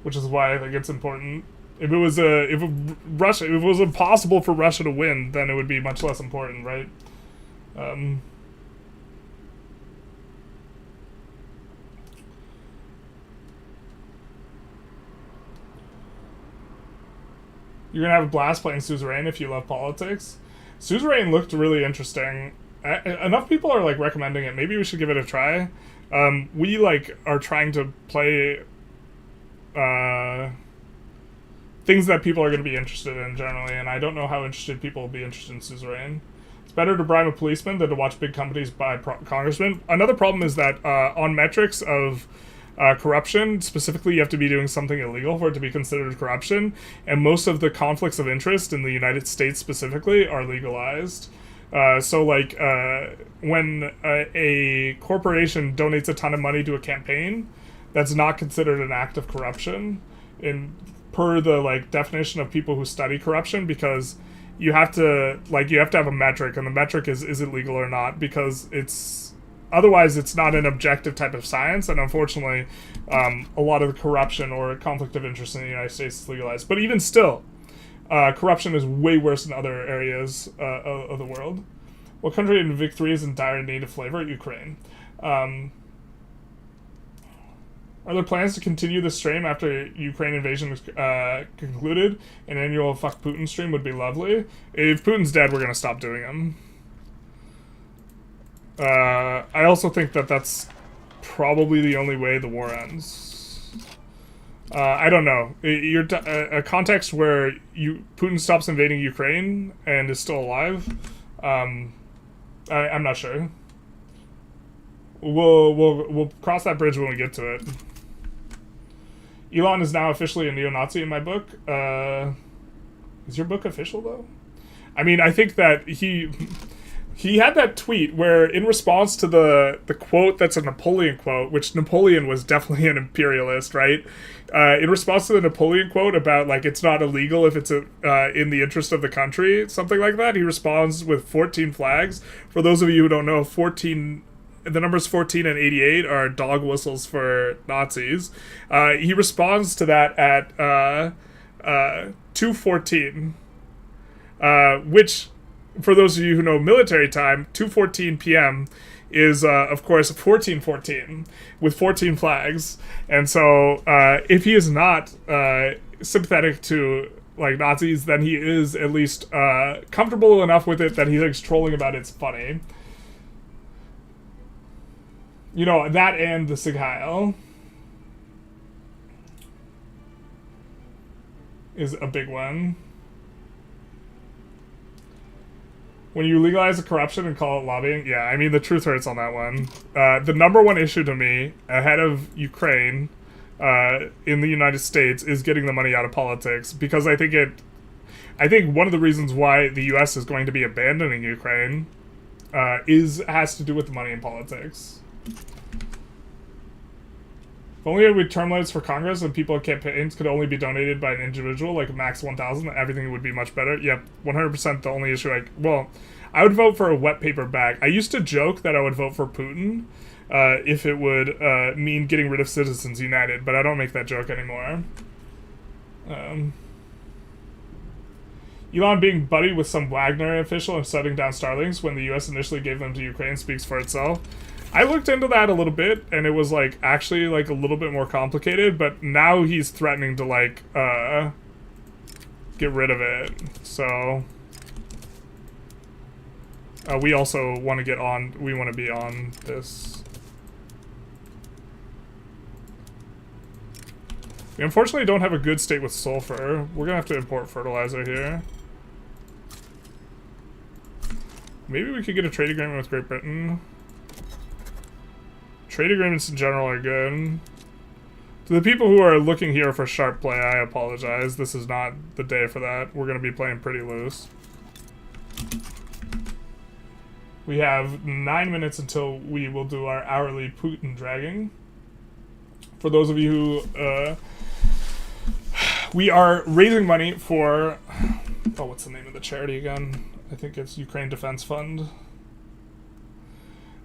which is why I think it's important. If it was impossible for Russia to win, then it would be much less important, right? You're gonna have a blast playing Suzerain if you love politics. Suzerain looked really interesting. Enough people are like recommending it. Maybe we should give it a try. We like are trying to play things that people are going to be interested in generally, and I don't know how interested people will be interested in Suzerain. It's better to bribe a policeman than to watch big companies buy congressmen. Another problem is that on metrics of corruption, specifically, you have to be doing something illegal for it to be considered corruption, and most of the conflicts of interest in the United States specifically are legalized. So, like, when a corporation donates a ton of money to a campaign, that's not considered an act of corruption per the, like, definition of people who study corruption, because you have to have a metric, and the metric is it legal or not, because otherwise it's not an objective type of science, and unfortunately, a lot of the corruption or conflict of interest in the United States is legalized. But even still, corruption is way worse in other areas of the world. What country in victory is in dire need of flavor? Ukraine. Are there plans to continue the stream after Ukraine invasion is concluded? An annual Fuck Putin stream would be lovely. If Putin's dead, we're going to stop doing them. I also think that that's probably the only way the war ends. I don't know. A context where Putin stops invading Ukraine and is still alive, I'm not sure. We'll cross that bridge when we get to it. Elon is now officially a neo-Nazi in my book. Is your book official, though? I mean, I think that he had that tweet where, in response to the quote that's a Napoleon quote, which Napoleon was definitely an imperialist, right? In response to the Napoleon quote about, like, it's not illegal if it's in the interest of the country, something like that, he responds with 14 flags. For those of you who don't know, the numbers 14 and 88 are dog whistles for Nazis. He responds to that at 2:14, which, for those of you who know military time, 2:14 p.m. is, of course, 14:14 with 14 flags. And so, if he is not sympathetic to, like, Nazis, then he is at least comfortable enough with it that he thinks trolling about it's funny. You know, that and the Sig Heil is a big one. When you legalize the corruption and call it lobbying, yeah, I mean, the truth hurts on that one. The number one issue to me, ahead of Ukraine, in the United States, is getting the money out of politics, because I think one of the reasons why the U.S. is going to be abandoning Ukraine has to do with the money in politics. If only it would term limits for Congress and people at campaigns could only be donated by an individual, like a max 1,000, everything would be much better. Yep, 100% the only issue. I would vote for a wet paper bag. I used to joke that I would vote for Putin if it would mean getting rid of Citizens United, but I don't make that joke anymore. Elon being buddy with some Wagner official and shutting down Starlinks when the U.S. initially gave them to Ukraine speaks for itself. I looked into that a little bit, and it was, like, actually, like, a little bit more complicated, but now he's threatening to, like, get rid of it, so... we also want to be on this. We unfortunately don't have a good state with sulfur. We're gonna have to import fertilizer here. Maybe we could get a trade agreement with Great Britain. Trade agreements in general are good. To the people who are looking here for sharp play, I apologize. This is not the day for that. We're going to be playing pretty loose. We have 9 minutes until we will do our hourly Putin dragging. For those of you who... we are raising money for... Oh, what's the name of the charity again? I think it's Ukraine Defense Fund.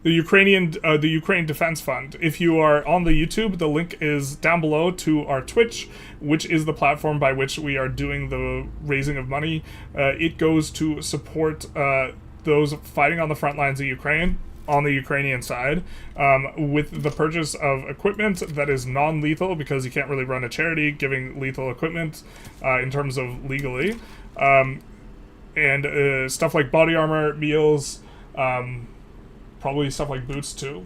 The Ukraine Defense Fund. If you are on the YouTube, the link is down below to our Twitch, which is the platform by which we are doing the raising of money. It goes to support those fighting on the front lines of Ukraine, on the Ukrainian side, with the purchase of equipment that is non-lethal, because you can't really run a charity giving lethal equipment in terms of legally. And stuff like body armor, meals, probably stuff like boots too.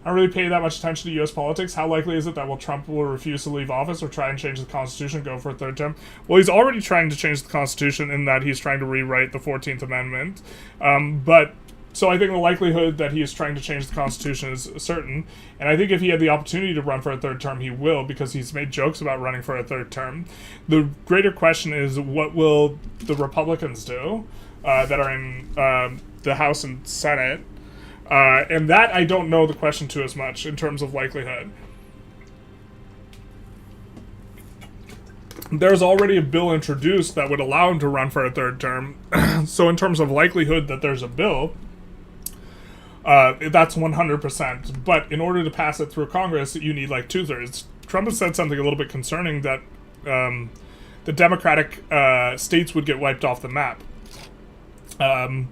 I don't really pay that much attention to U.S. politics. How likely is it that Trump will refuse to leave office or try and change the Constitution, go for a third term? Well, he's already trying to change the Constitution in that he's trying to rewrite the 14th Amendment. So I think the likelihood that he is trying to change the Constitution is certain. And I think if he had the opportunity to run for a third term, he will, because he's made jokes about running for a third term. The greater question is, what will the Republicans do that are in the House and Senate? And that I don't know the question to as much in terms of likelihood. There's already a bill introduced that would allow him to run for a third term. So in terms of likelihood that there's a bill, that's 100%. But in order to pass it through Congress, you need like 2/3. Trump has said something a little bit concerning, that the Democratic states would get wiped off the map. And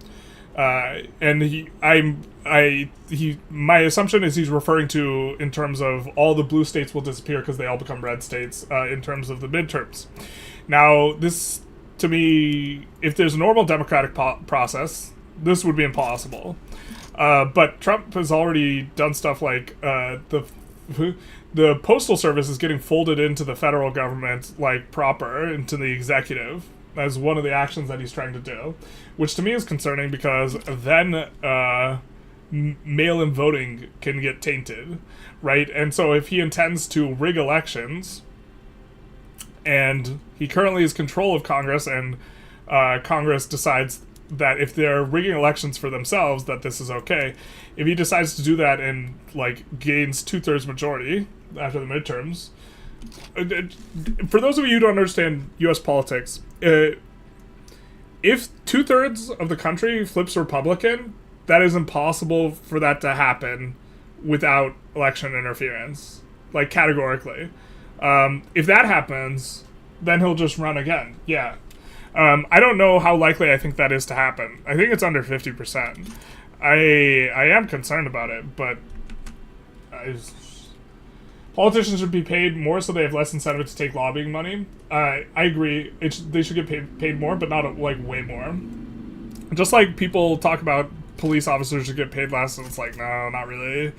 my assumption is he's referring to in terms of all the blue states will disappear because they all become red states in terms of the midterms. Now, this, to me, if there's a normal democratic process, this would be impossible. But Trump has already done stuff like the postal service is getting folded into the federal government, like proper, into the executive, as one of the actions that he's trying to do, which to me is concerning because then mail-in voting can get tainted, right? And so if he intends to rig elections, and he currently has control of Congress, and Congress decides that if they're rigging elections for themselves, that this is okay. If he decides to do that and like gains 2/3 majority after the midterms, for those of you who don't understand U.S. politics, if 2/3 of the country flips Republican, that is impossible for that to happen without election interference, like categorically. If that happens, then he'll just run again. Yeah. I don't know how likely I think that is to happen. I think it's under 50%. I am concerned about it, but politicians should be paid more so they have less incentive to take lobbying money. I agree. They should get paid more, but not like way more. Just like people talk about police officers should get paid less, and it's like, no, not really.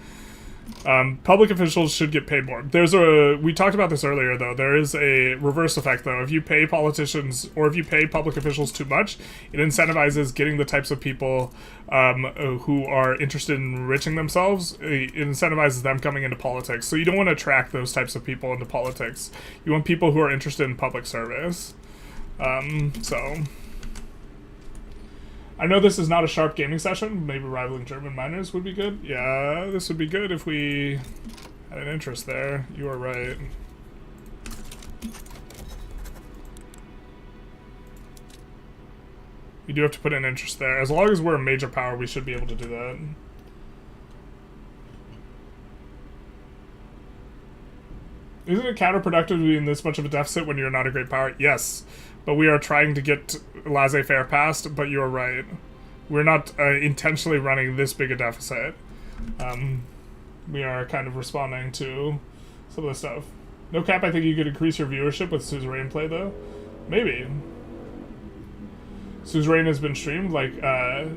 Public officials should get paid more. We talked about this earlier, though. There is a reverse effect, though. If you pay politicians or if you pay public officials too much, it incentivizes getting the types of people who are interested in enriching themselves. It incentivizes them coming into politics. So you don't want to attract those types of people into politics. You want people who are interested in public service. I know this is not a sharp gaming session. Maybe rivaling German miners would be good. Yeah, this would be good if we had an interest there. You are right. We do have to put an interest there. As long as we're a major power, we should be able to do that. Isn't it counterproductive to be in this much of a deficit when you're not a great power? Yes. But we are trying to get laissez-faire passed, but you're right. We're not intentionally running this big a deficit. We are kind of responding to some of the stuff. No cap, I think you could increase your viewership with Suzerain play, though. Maybe. Suzerain has been streamed, like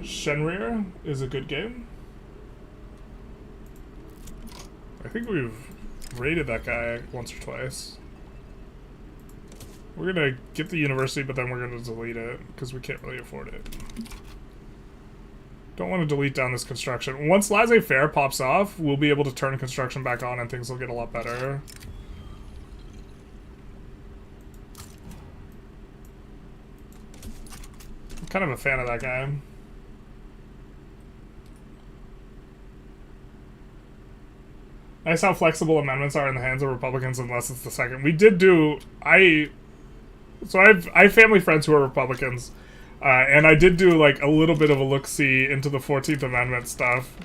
Shenrir is a good game. I think we've raided that guy once or twice. We're gonna get the university, but then we're gonna delete it, because we can't really afford it. Don't want to delete down this construction. Once laissez-faire pops off, we'll be able to turn construction back on and things will get a lot better. I'm kind of a fan of that guy. Nice how flexible amendments are in the hands of Republicans unless it's the second. We did do... I have family friends who are Republicans, and I did do like a little bit of a look-see into the 14th Amendment stuff.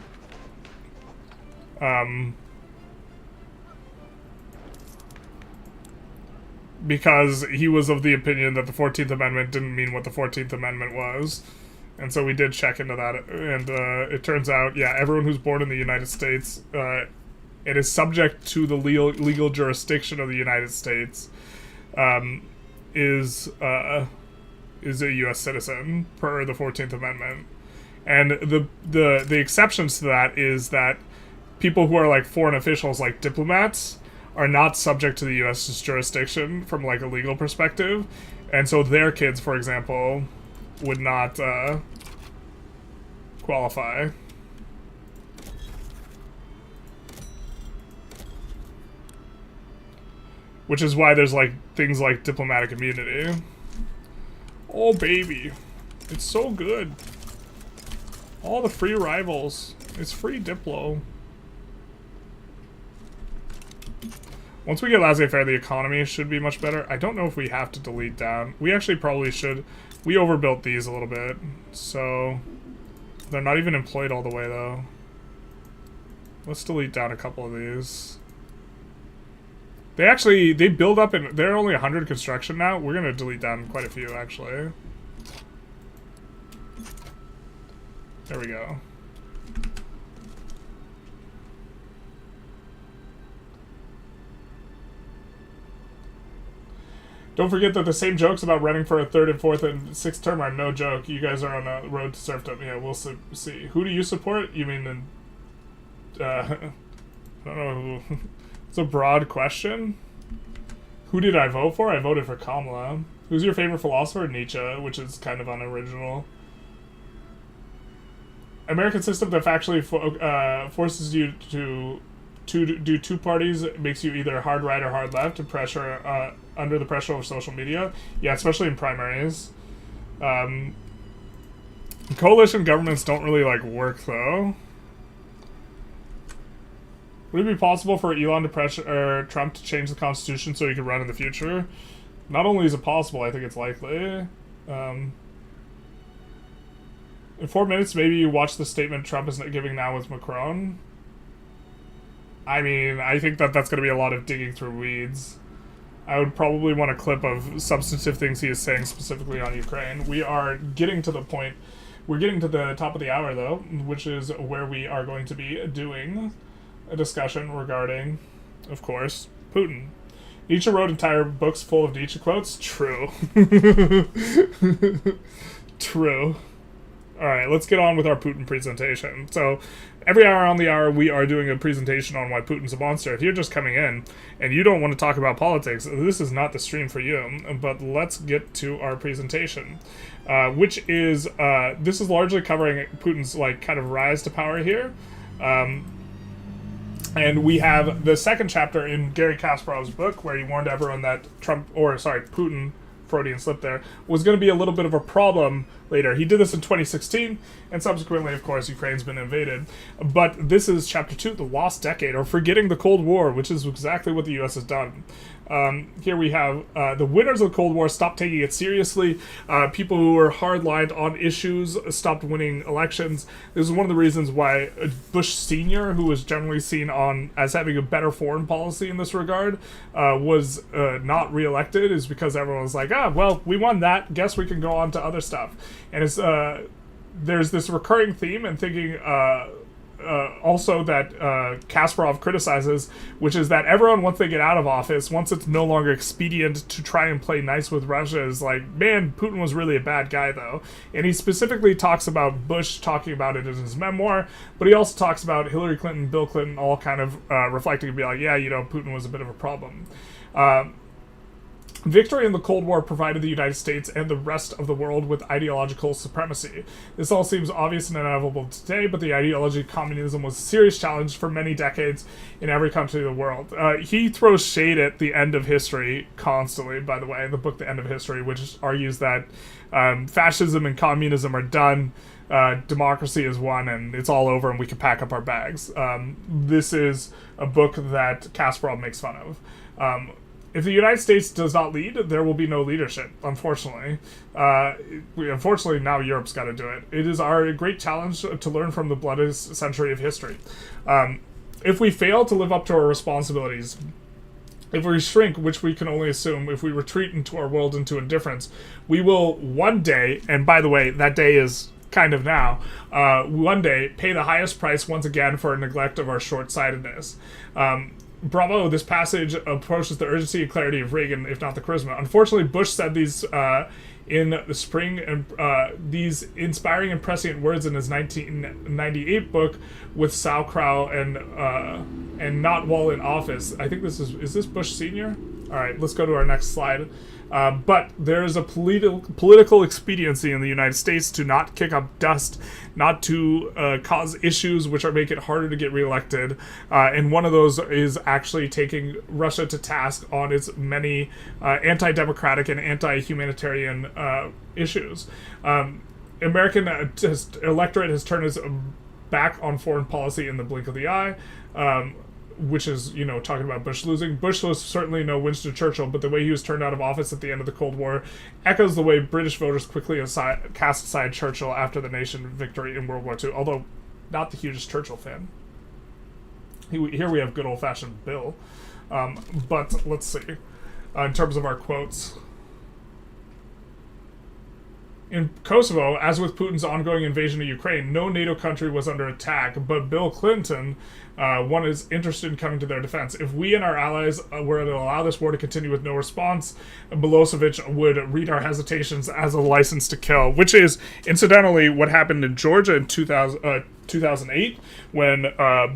Because he was of the opinion that the 14th Amendment didn't mean what the 14th Amendment was. And so we did check into that, and it turns out, yeah, everyone who's born in the United States, it is subject to the legal jurisdiction of the United States, is a U.S. citizen per the 14th Amendment. And the exceptions to that is that people who are like foreign officials, like diplomats, are not subject to the U.S.'s jurisdiction from like a legal perspective, and so their kids, for example, would not qualify. Which is why there's like things like diplomatic immunity. Oh baby, it's so good. All the free rivals. It's free Diplo. Once we get laissez-faire, the economy should be much better. I don't know if we have to delete down. We actually probably should. We overbuilt these a little bit, so they're not even employed all the way though. Let's delete down a couple of these. They build up, and they're only 100 construction now. We're gonna delete down quite a few, actually. There we go. Don't forget that the same jokes about running for a third and fourth and sixth term are no joke. You guys are on a road to serfdom. Yeah, we'll see. Who do you support? You mean I don't know. It's a broad question. Who did I vote for? I voted for Kamala. Who's your favorite philosopher? Nietzsche, which is kind of unoriginal. American system that actually forces you to do two parties. It makes you either hard right or hard left to pressure under the pressure of social media. Yeah, especially in primaries. Coalition governments don't really work though. Would it be possible for Elon to pressure Trump to change the Constitution so he could run in the future? Not only is it possible, I think it's likely. In 4 minutes, maybe you watch the statement Trump is giving now with Macron. I mean, I think that that's going to be a lot of digging through weeds. I would probably want a clip of substantive things he is saying specifically on Ukraine. We are getting to the point. We're getting to the top of the hour, though, which is where we are going to be doing a discussion regarding, of course, Putin. Nietzsche wrote entire books full of Nietzsche quotes. True. True. Alright, let's get on with our Putin presentation. So, every hour on the hour, we are doing a presentation on why Putin's a monster. If you're just coming in and you don't want to talk about politics, this is not the stream for you. But let's get to our presentation, which is, this is largely covering Putin's, kind of rise to power here. And we have the second chapter in Gary Kasparov's book, where he warned everyone that Putin, Freudian slip there, was going to be a little bit of a problem later. He did this in 2016, and subsequently, of course, Ukraine's been invaded. But this is chapter 2, The Lost Decade, or Forgetting the Cold War, which is exactly what the U.S. has done. Here we have the winners of the Cold War stopped taking it seriously. People who were hard-lined on issues stopped winning elections. This is one of the reasons why Bush Sr., who was generally seen as having a better foreign policy in this regard, was not reelected, is because everyone was like, well, we won that. Guess we can go on to other stuff. And it's there's this recurring theme in thinking also that Kasparov criticizes, which is that everyone, once they get out of office, once it's no longer expedient to try and play nice with Russia, is like, man, Putin was really a bad guy, though. And he specifically talks about Bush talking about it in his memoir, but he also talks about Hillary Clinton, Bill Clinton, all kind of reflecting and be like, yeah, Putin was a bit of a problem. Victory in the Cold War provided the United States and the rest of the world with ideological supremacy. This all seems obvious and inevitable today, but the ideology of communism was a serious challenge for many decades in every country of the world. He throws shade at The End of History constantly, by the way, the book The End of History, which argues that fascism and communism are done, democracy is won, and it's all over and we can pack up our bags. This is a book that Kasparov makes fun of. If the United States does not lead, there will be no leadership, unfortunately. Unfortunately, now Europe's got to do it. It is our great challenge to learn from the bloodiest century of history. If we fail to live up to our responsibilities, if we shrink, which we can only assume, if we retreat into our world into indifference, we will one day, and by the way, that day is kind of now, one day pay the highest price once again for a neglect of our short-sightedness. Bravo, this passage approaches the urgency and clarity of Reagan, if not the charisma. Unfortunately, Bush said these in the spring, and these inspiring and prescient words in his 1998 book with sauerkraut and not while in office. I think is this Bush Sr.? All right, let's go to our next slide. But there is a political expediency in the United States to not kick up dust, not to cause issues which make it harder to get reelected. And one of those is actually taking Russia to task on its many anti-democratic and anti-humanitarian issues. American electorate has turned its back on foreign policy in the blink of the eye. Which is, talking about Bush losing. Bush was certainly no Winston Churchill, but the way he was turned out of office at the end of the Cold War echoes the way British voters quickly cast aside Churchill after the nation victory in World War II, although not the hugest Churchill fan. Here we have good old-fashioned Bill. But let's see. In terms of our quotes... In Kosovo, as with Putin's ongoing invasion of Ukraine, no NATO country was under attack, but Bill Clinton, one is interested in coming to their defense. If we and our allies were to allow this war to continue with no response, Milosevic would read our hesitations as a license to kill, which is, incidentally, what happened in Georgia in 2008, when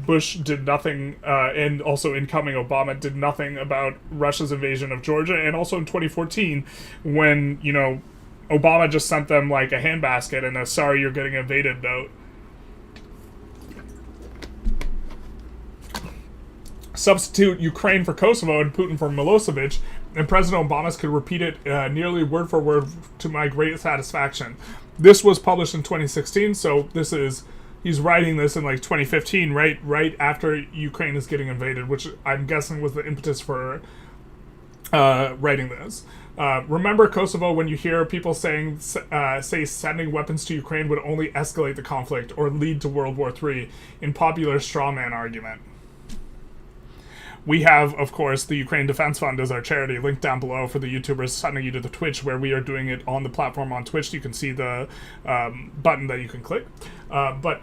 Bush did nothing, and also incoming Obama did nothing about Russia's invasion of Georgia, and also in 2014, when, Obama just sent them like a handbasket and a sorry you're getting invaded note. Substitute Ukraine for Kosovo and Putin for Milosevic, and President Obama could repeat it nearly word for word to my great satisfaction. This was published in 2016, so he's writing this in like 2015, right after Ukraine is getting invaded, which I'm guessing was the impetus for writing this. Remember Kosovo when you hear people say sending weapons to Ukraine would only escalate the conflict or lead to World War III in popular strawman argument. We have, of course, the Ukraine Defense Fund as our charity, linked down below for the YouTubers sending you to the Twitch, where we are doing it on the platform on Twitch. You can see the button that you can click. But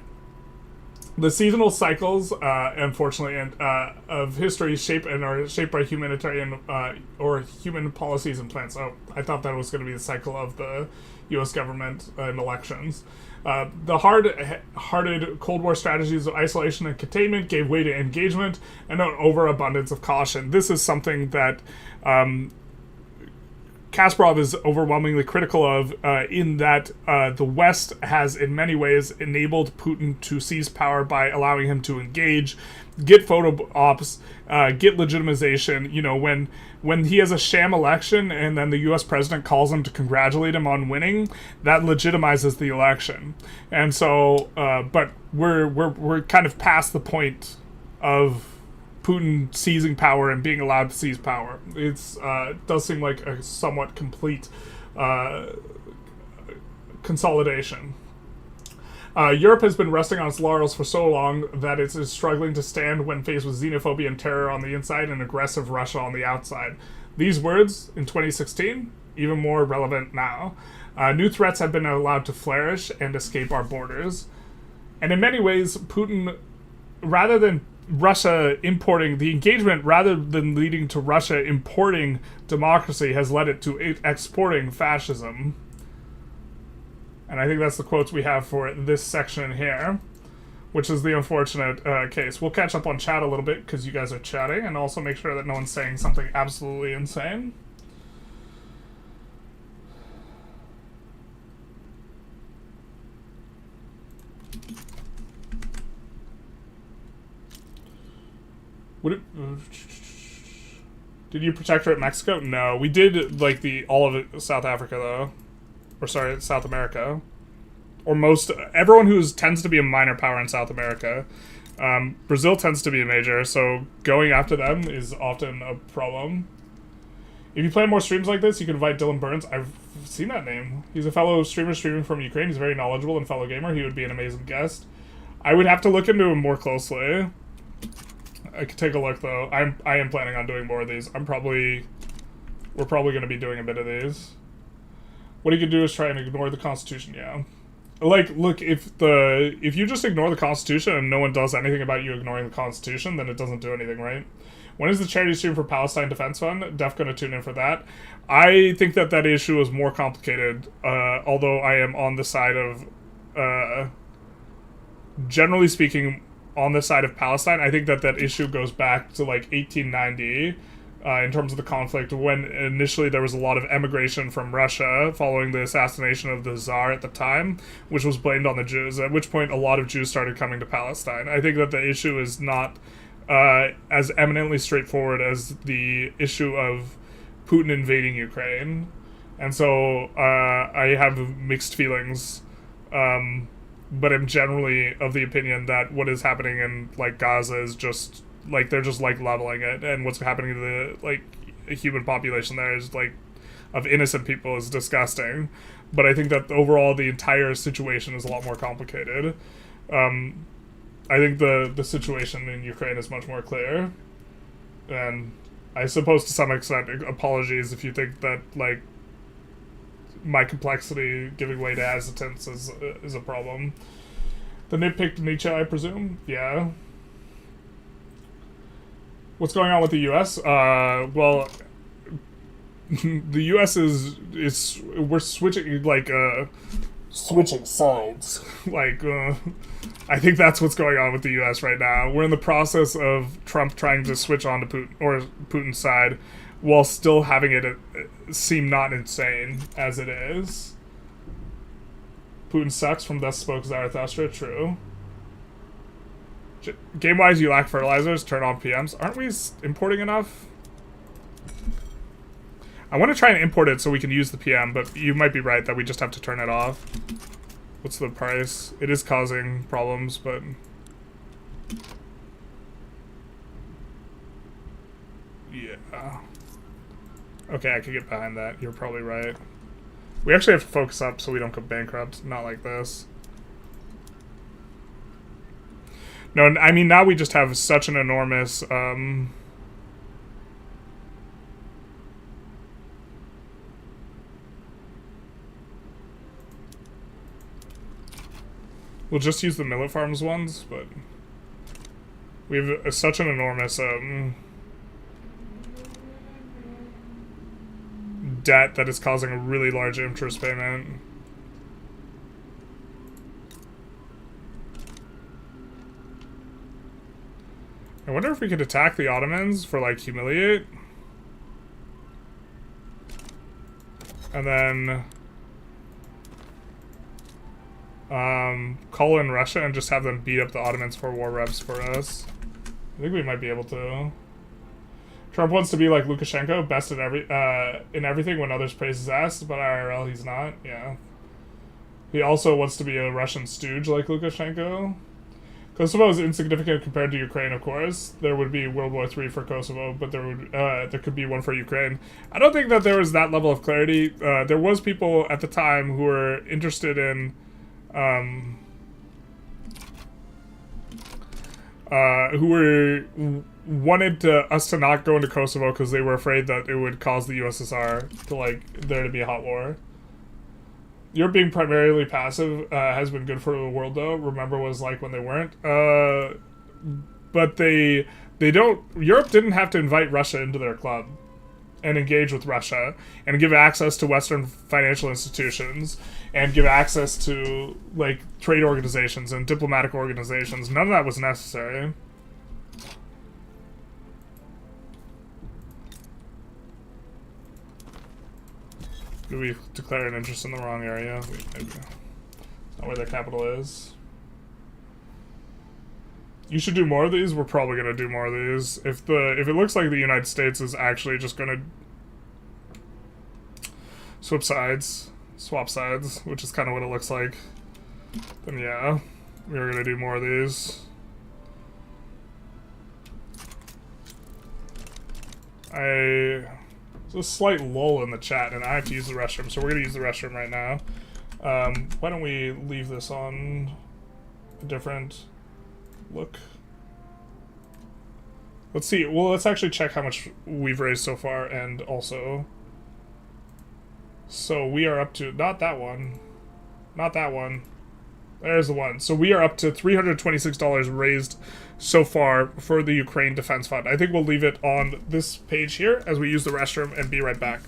the seasonal cycles, unfortunately, of history are shaped by humanitarian or human policies and plans. Oh, I thought that was going to be the cycle of the U.S. government and elections. The hard-hearted Cold War strategies of isolation and containment gave way to engagement and an overabundance of caution. This is something that Kasparov is overwhelmingly critical of, in that the West has in many ways enabled Putin to seize power by allowing him to engage, get photo ops, get legitimization. When he has a sham election and then the U.S. president calls him to congratulate him on winning, that legitimizes the election. And so, but we're kind of past the point of Putin seizing power and being allowed to seize power. It does seem like a somewhat complete consolidation. Europe has been resting on its laurels for so long that it is struggling to stand when faced with xenophobia and terror on the inside and aggressive Russia on the outside. These words, in 2016, even more relevant now. New threats have been allowed to flourish and escape our borders. And in many ways, Putin, rather than Russia importing the engagement, rather than leading to Russia importing democracy, has led it to exporting fascism. And I think that's the quotes we have for this section here, which is the unfortunate case. We'll catch up on chat a little bit because you guys are chatting, and also make sure that no one's saying something absolutely insane. Did you protectorate Mexico? No, we did like all of it, South Africa though, or sorry, South America, or everyone who tends to be a minor power in South America. Brazil tends to be a major, so going after them is often a problem. If you plan more streams like this, you can invite Dylan Burns. I've seen that name. He's a fellow streamer streaming from Ukraine. He's very knowledgeable and fellow gamer. He would be an amazing guest. I would have to look into him more closely. I could take a look though. I am planning on doing more of these. We're probably going to be doing a bit of these. What you can do is try and ignore the Constitution. Yeah, like look, if you just ignore the Constitution and no one does anything about you ignoring the Constitution, then it doesn't do anything, right? When is the charity stream for Palestine Defense Fund? Def gonna tune in for that. I think that issue is more complicated. Although I am on the side of, generally speaking, on the side of Palestine. I think that issue goes back to like 1890 in terms of the conflict, when initially there was a lot of emigration from Russia following the assassination of the Tsar at the time, which was blamed on the Jews, at which point a lot of Jews started coming to Palestine. I think that the issue is not as eminently straightforward as the issue of Putin invading Ukraine. And so I have mixed feelings, but I'm generally of the opinion that what is happening in like Gaza is just like they're just like leveling it, and what's happening to the like human population there is like of innocent people is disgusting. But I think that overall the entire situation is a lot more complicated. I think the situation in Ukraine is much more clear, and I suppose to some extent apologies if you think that like my complexity giving way to hesitance is a problem. The nitpicked Nietzsche, I presume? Yeah. What's going on with the U.S.? Well, the U.S. is we're switching switching sides. I think that's what's going on with the U.S. right now. We're in the process of Trump trying to switch on to Putin's side, while still having it seem not insane as it is. Putin sucks from Thus Spoke Zarathustra. True. Game-wise, you lack fertilizers. Turn on PMs. Aren't we importing enough? I want to try and import it so we can use the PM, but you might be right that we just have to turn it off. What's the price? It is causing problems, but... yeah. Okay, I could get behind that. You're probably right. We actually have to focus up so we don't go bankrupt. Not like this. No, I mean, now we just have such an enormous... we'll just use the millet farms ones, but... we have such an enormous... debt that is causing a really large interest payment. I wonder if we could attack the Ottomans for, like, humiliate. And then... call in Russia and just have them beat up the Ottomans for war reps for us. I think we might be able to. Trump wants to be like Lukashenko, best in everything when others' praise is asked, but IRL he's not. Yeah. He also wants to be a Russian stooge like Lukashenko. Kosovo is insignificant compared to Ukraine, of course. There would be World War III for Kosovo, but there could be one for Ukraine. I don't think that there was that level of clarity. There was people at the time who were interested in who wanted us to not go into Kosovo because they were afraid that it would cause the USSR to, like, there to be a hot war. Europe being primarily passive has been good for the world, though. Remember what it was like when they weren't. But they don't... Europe didn't have to invite Russia into their club and engage with Russia and give access to Western financial institutions and give access to, like, trade organizations and diplomatic organizations. None of that was necessary. Did we declare an interest in the wrong area? Maybe. It's not where their capital is. You should do more of these. We're probably gonna do more of these. If it looks like the United States is actually just gonna swap sides, which is kind of what it looks like, then yeah, we're gonna do more of these. There's a slight lull in the chat, and I have to use the restroom, so we're gonna use the restroom right now. Why don't we leave this on a different look? Let's see. Well, let's actually check how much we've raised so far, and also... so we are up to... not that one. Not that one. There's the one. So we are up to $326 raised so far for the Ukraine Defense Fund. I think we'll leave it on this page here as we use the restroom and be right back.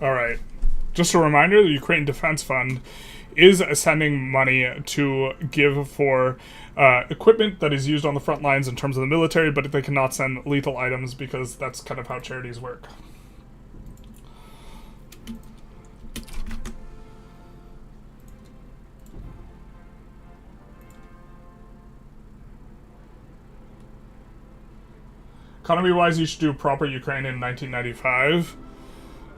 All right. Just a reminder, the Ukraine Defense Fund is sending money to give for equipment that is used on the front lines in terms of the military, but they cannot send lethal items because that's kind of how charities work. Economy-wise, you should do proper Ukraine in 1995.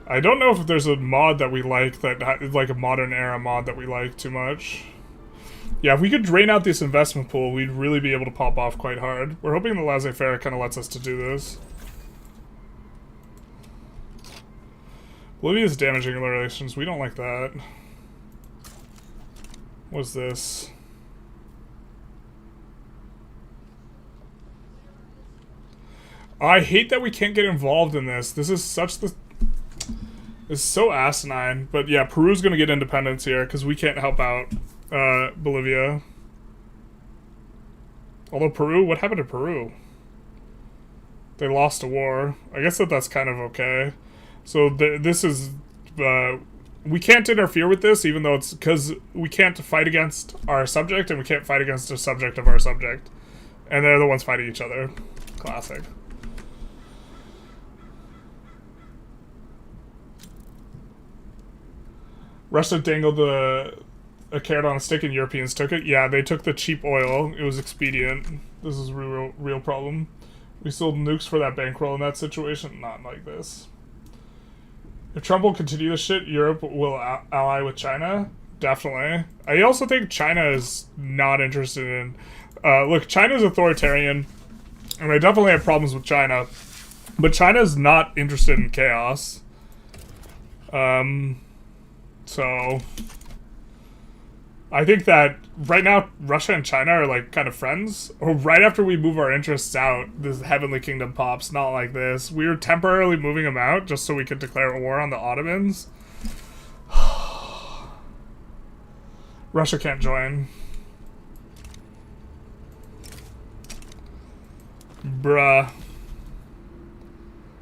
I don't know if there's a mod that we like, like a modern era mod that we like too much. Yeah, if we could drain out this investment pool, we'd really be able to pop off quite hard. We're hoping the laissez-faire kind of lets us to do this. Bolivia is damaging the relations. We don't like that. What's this? I hate that we can't get involved in this. This is such the... It's so asinine. But yeah, Peru's gonna get independence here because we can't help out Bolivia. Although Peru, what happened to Peru? They lost a war. I guess that's kind of okay. So this is... we can't interfere with this, even though it's... Because we can't fight against our subject, and we can't fight against the subject of our subject. And they're the ones fighting each other. Classic. Russia dangled a carrot on a stick and Europeans took it. Yeah, they took the cheap oil. It was expedient. This is a real problem. We sold nukes for that bankroll in that situation. Not like this. If Trump will continue this shit, Europe will ally with China. Definitely. I also think China is not interested in... look, China's authoritarian, and I definitely have problems with China, but China's not interested in chaos. So, I think that right now, Russia and China are like kind of friends. Or right after we move our interests out, this Heavenly Kingdom pops. Not like this. We were temporarily moving them out just so we could declare a war on the Ottomans. Russia can't join. Bruh.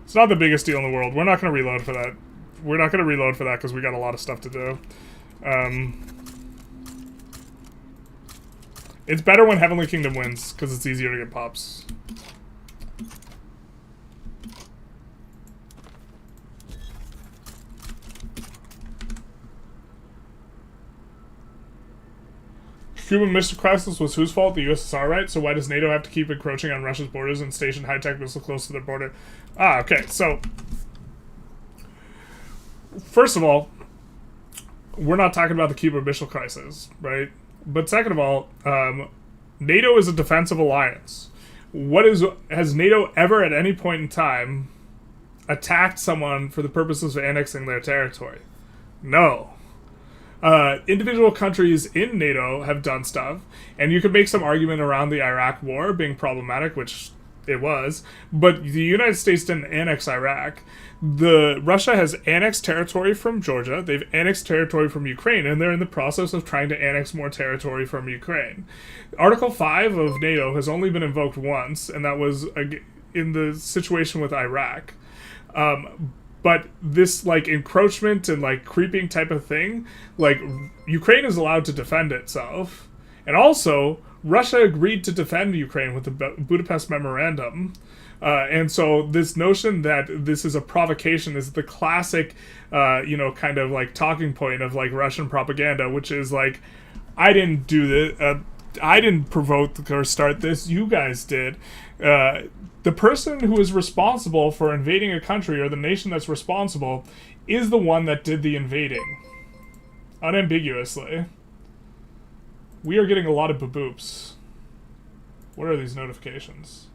It's not the biggest deal in the world. We're not going to reload for that. We're not going to reload for that because we got a lot of stuff to do. It's better when Heavenly Kingdom wins because it's easier to get pops. Cuban Missile Crisis was whose fault? The USSR, right? So why does NATO have to keep encroaching on Russia's borders and station high-tech missiles close to their border? Ah, okay, so... First of all, we're not talking about the Cuban Missile Crisis, right? But second of all, NATO is a defensive alliance. Has NATO ever at any point in time attacked someone for the purposes of annexing their territory? No. Individual countries in NATO have done stuff, and you could make some argument around the Iraq war being problematic, which it was, but the United States didn't annex Iraq. Russia has annexed territory from Georgia, they've annexed territory from Ukraine, and they're in the process of trying to annex more territory from Ukraine. Article 5 of NATO has only been invoked once, and that was in the situation with Iraq. But this, like, encroachment and, like, creeping type of thing, like, Ukraine is allowed to defend itself. And also, Russia agreed to defend Ukraine with the Budapest Memorandum. And so this notion that this is a provocation is the classic, kind of, like, talking point of, like, Russian propaganda, which is, like, I didn't do this, I didn't provoke or start this, you guys did. The person who is responsible for invading a country, or the nation that's responsible, is the one that did the invading. Unambiguously. We are getting a lot of baboops. What are these notifications?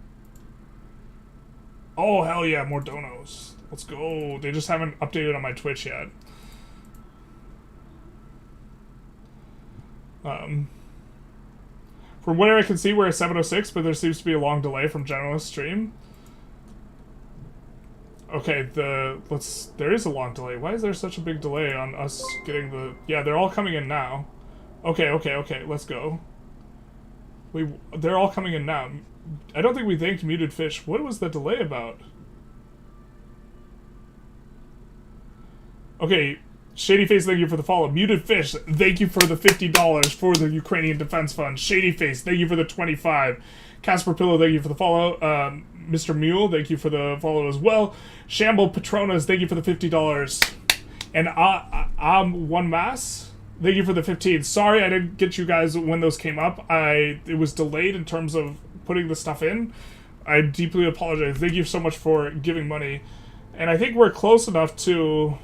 Oh, hell yeah, more donos. Let's go. They just haven't updated on my Twitch yet. From where I can see, we're at 7:06, but there seems to be a long delay from generalist stream. Okay, there is a long delay. Why is there such a big delay on us getting the... Yeah, they're all coming in now. Okay, let's go. They're all coming in now. I don't think we thanked Muted Fish. What was the delay about? Okay, Shady Face, thank you for the follow. Muted Fish, thank you for the $50 for the Ukrainian Defense Fund. Shady Face, thank you for the 25. Casper Pillow, thank you for the follow. Mr. Mule, thank you for the follow as well. Shamble Patronas, thank you for the $50. And I'm One Mass, thank you for the 15. Sorry I didn't get you guys when those came up. It was delayed in terms of putting the stuff in. I deeply apologize. Thank you so much for giving money. And I think we're close enough to...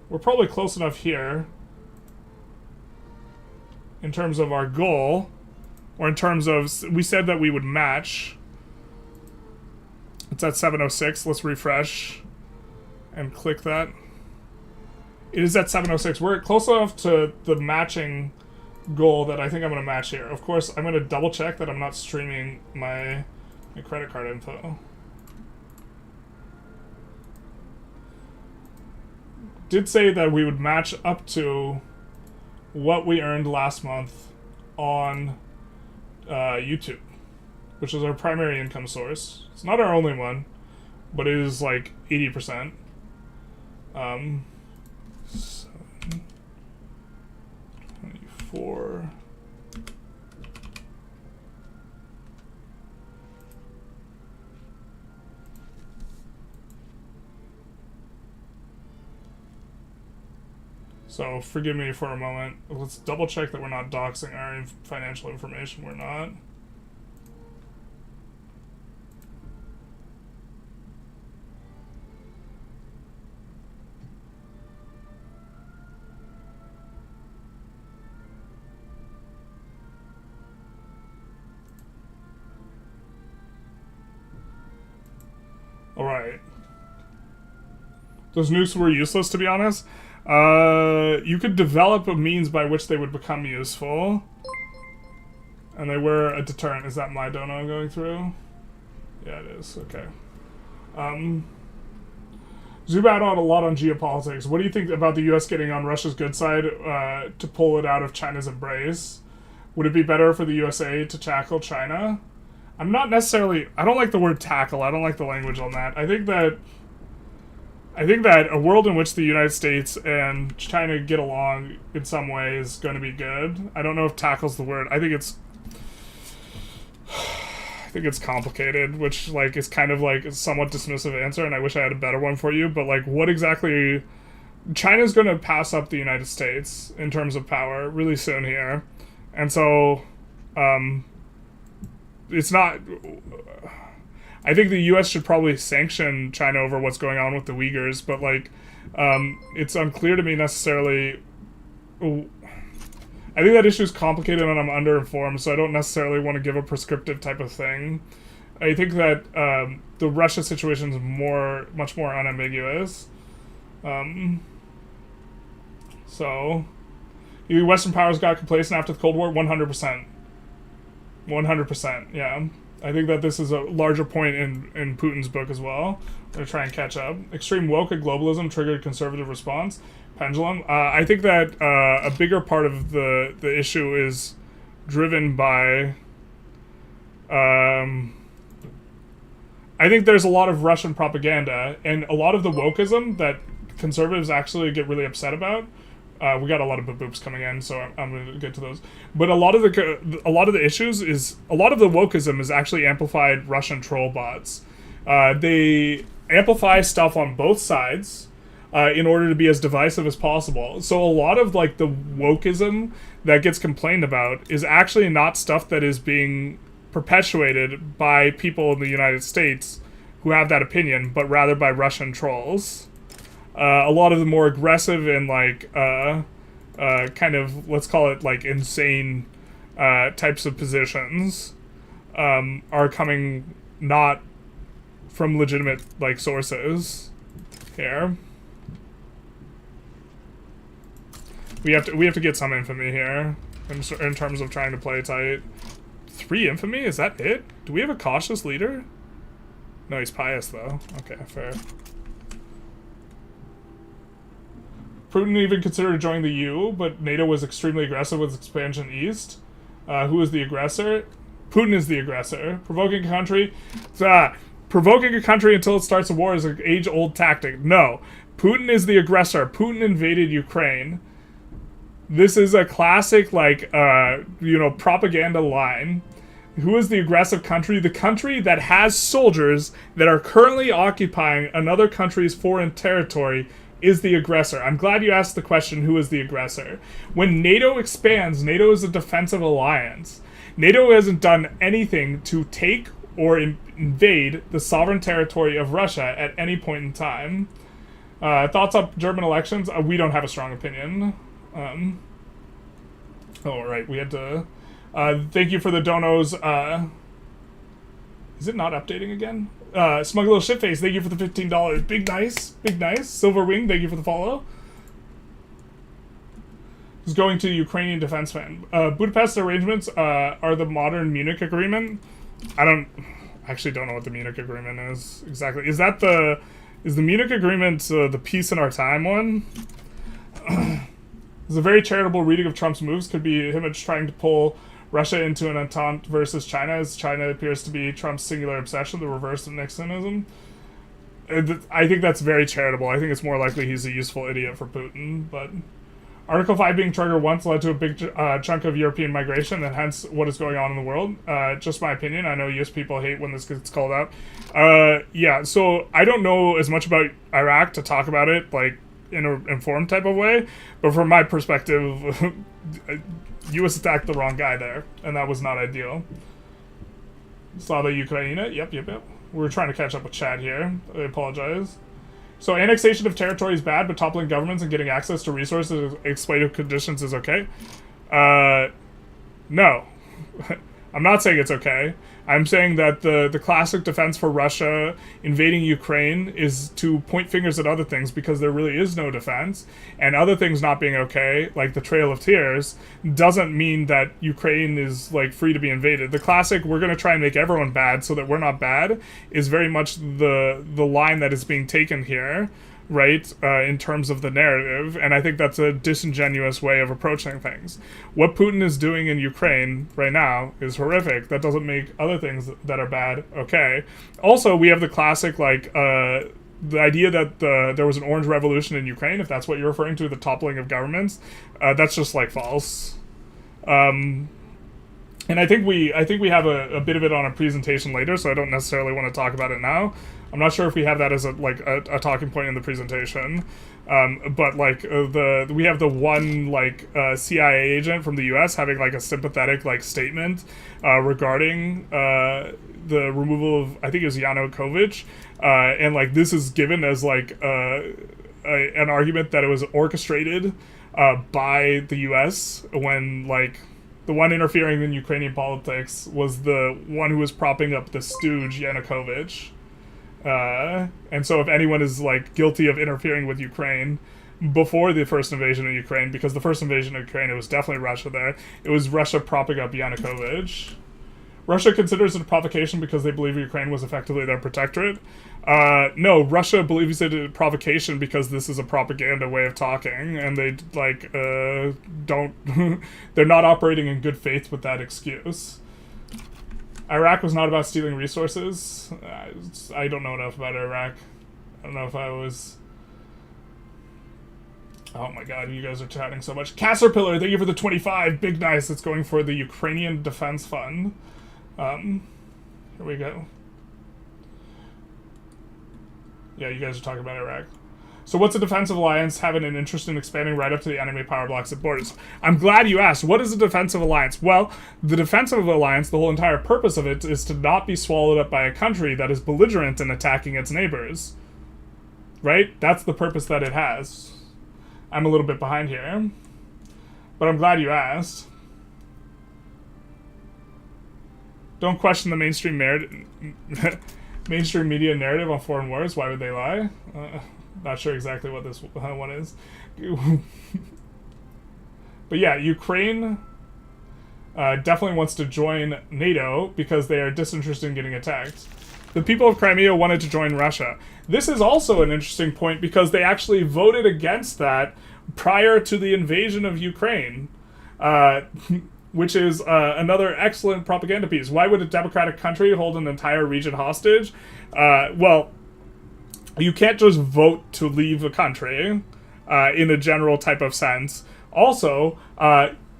We're probably close enough here in terms of our goal, or in terms of, we said that we would match. It's at 706. Let's refresh and click that. It is at 706. We're close enough to the matching goal that I think I'm going to match here. Of course, I'm going to double check that I'm not streaming my credit card info. Did say that we would match up to what we earned last month on YouTube, which is our primary income source. It's not our only one, but it is like 80%. 7, 24. So forgive me for a moment. Let's double check that we're not doxing our financial information. We're not. All right. Those nukes were useless, to be honest. You could develop a means by which they would become useful. And they were a deterrent. Is that my dono going through? Yeah, it is. Okay. Zoom out on a lot on geopolitics. What do you think about the U.S. getting on Russia's good side to pull it out of China's embrace? Would it be better for the USA to tackle China? I'm not necessarily... I don't like the word tackle. I don't like the language on that. I think that a world in which the United States and China get along in some way is going to be good. I don't know if tackle's the word. I think it's complicated, which like is kind of like a somewhat dismissive answer, and I wish I had a better one for you. But like, what exactly? China's going to pass up the United States in terms of power really soon here, and so it's not. I think the U.S. should probably sanction China over what's going on with the Uyghurs, but like, it's unclear to me necessarily. I think that issue is complicated and I'm underinformed, so I don't necessarily want to give a prescriptive type of thing. I think that the Russia situation is much more unambiguous. So, the Western powers got complacent after the Cold War? 100%. 100%, yeah. I think that this is a larger point in Putin's book as well. I'm going to try and catch up. Extreme woke and globalism triggered conservative response. Pendulum. I think that a bigger part of the issue is driven by... I think there's a lot of Russian propaganda, and a lot of the wokeism that conservatives actually get really upset about. We got a lot of boops coming in, so I'm going to get to those. But a lot of the issues is a lot of the wokeism is actually amplified Russian troll bots. They amplify stuff on both sides in order to be as divisive as possible. So a lot of like the wokeism that gets complained about is actually not stuff that is being perpetuated by people in the United States who have that opinion, but rather by Russian trolls. A lot of the more aggressive and like kind of, let's call it like insane types of positions are coming not from legitimate like sources here. We have to get some infamy here in terms of trying to play tight. 3 infamy? Is that it? Do we have a cautious leader? No, he's pious though. Okay, fair. Putin even considered joining the EU, but NATO was extremely aggressive with expansion east. Who is the aggressor? Putin is the aggressor. Provoking a country until it starts a war is an age-old tactic. No. Putin is the aggressor. Putin invaded Ukraine. This is a classic, like, propaganda line. Who is the aggressive country? The country that has soldiers that are currently occupying another country's foreign territory is the aggressor. I'm glad you asked the question, who is the aggressor? When NATO expands, NATO is a defensive alliance. NATO hasn't done anything to take or invade the sovereign territory of Russia at any point in time. Thoughts on German elections? We don't have a strong opinion. We had to... thank you for the donos. Is it not updating again? Smug Little Shitface, thank you for the $15. Big nice. Silver Wing, thank you for the follow. Who's going to the Ukrainian defense fund? Budapest arrangements are the modern Munich agreement. I actually don't know what the Munich agreement is exactly. Is the Munich agreement the peace in our time one? It's a very charitable reading of Trump's moves. Could be him trying to pull Russia into an entente versus China, as China appears to be Trump's singular obsession, the reverse of Nixonism. I think that's very charitable. I think it's more likely he's a useful idiot for Putin. But Article 5 being triggered once led to a big chunk of European migration, and hence what is going on in the world. Just my opinion. I know US people hate when this gets called out. So I don't know as much about Iraq to talk about it, like, in an informed type of way, but from my perspective, US attacked the wrong guy there, and that was not ideal. Slava, Ukraini, yep. We're trying to catch up with Chad here. I apologize. So annexation of territory is bad, but toppling governments and getting access to resources and exploitative conditions is okay? No. I'm not saying it's okay. I'm saying that the classic defense for Russia invading Ukraine is to point fingers at other things because there really is no defense, and other things not being okay, like the Trail of Tears, doesn't mean that Ukraine is, like, free to be invaded. The classic, we're going to try and make everyone bad so that we're not bad, is very much the line that is being taken here, right, in terms of the narrative, and I think that's a disingenuous way of approaching things. What Putin is doing in Ukraine right now is horrific. That doesn't make other things that are bad okay. Also, we have the classic, like, the idea that there was an orange revolution in Ukraine, if that's what you're referring to, the toppling of governments, that's just, like, false. And I think we have a bit of it on a presentation later, so I don't necessarily want to talk about it now. I'm not sure if we have that as a talking point in the presentation, but like we have the one CIA agent from the U.S. having like a sympathetic like statement regarding the removal of, I think it was Yanukovych, and like this is given as like an argument that it was orchestrated by the U.S. when like the one interfering in Ukrainian politics was the one who was propping up the stooge Yanukovych. And so if anyone is like guilty of interfering with Ukraine before the first invasion of Ukraine, because the first invasion of Ukraine, it was definitely Russia there, it was Russia propping up Yanukovych. Russia considers it a provocation because they believe Ukraine was effectively their protectorate. No, Russia believes it a provocation because this is a propaganda way of talking, and they like don't they're not operating in good faith with that excuse. Iraq was not about stealing resources. I don't know enough about Iraq. I don't know if I was... Oh my god, you guys are chatting so much. Caterpillar, thank you for the 25. Big nice. It's going for the Ukrainian Defense Fund. Here we go. Yeah, you guys are talking about Iraq. So what's a defensive alliance having an interest in expanding right up to the enemy power blocks at borders? I'm glad you asked. What is a defensive alliance? Well, the defensive alliance, the whole entire purpose of it is to not be swallowed up by a country that is belligerent in attacking its neighbors. Right? That's the purpose that it has. I'm a little bit behind here, but I'm glad you asked. Don't question the mainstream mainstream media narrative on foreign wars. Why would they lie? Not sure exactly what this one is. But yeah, Ukraine definitely wants to join NATO because they are disinterested in getting attacked. The people of Crimea wanted to join Russia. This is also an interesting point because they actually voted against that prior to the invasion of Ukraine, which is another excellent propaganda piece. Why would a democratic country hold an entire region hostage? Well, you can't just vote to leave a country in a general type of sense. Also,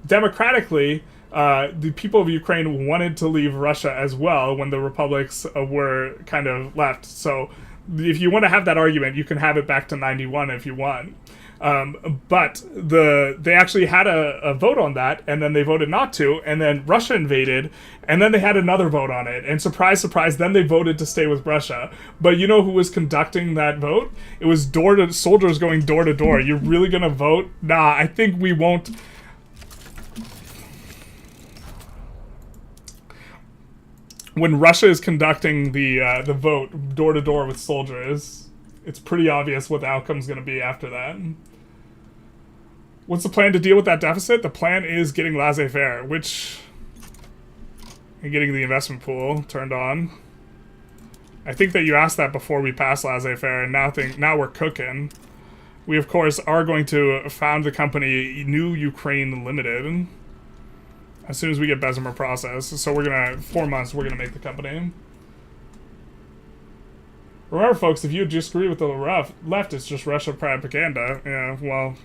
democratically, the people of Ukraine wanted to leave Russia as well when the republics were kind of left. So if you want to have that argument, you can have it back to 91 if you want. But they actually had a vote on that, and then they voted not to, and then Russia invaded, and then they had another vote on it, and surprise, surprise, then they voted to stay with Russia. But you know who was conducting that vote? It was soldiers going door to door. You're really gonna vote? Nah, I think we won't. When Russia is conducting the vote door to door with soldiers, it's pretty obvious what the outcome's going to be after that. What's the plan to deal with that deficit? The plan is getting laissez-faire, and getting the investment pool turned on. I think that you asked that before we passed laissez-faire, and now we're cooking. We, of course, are going to found the company New Ukraine Limited as soon as we get Bessemer processed. So we're going to, 4 months, we're going to make the company. Remember, folks, if you disagree with the left, it's just Russia propaganda. Yeah, well,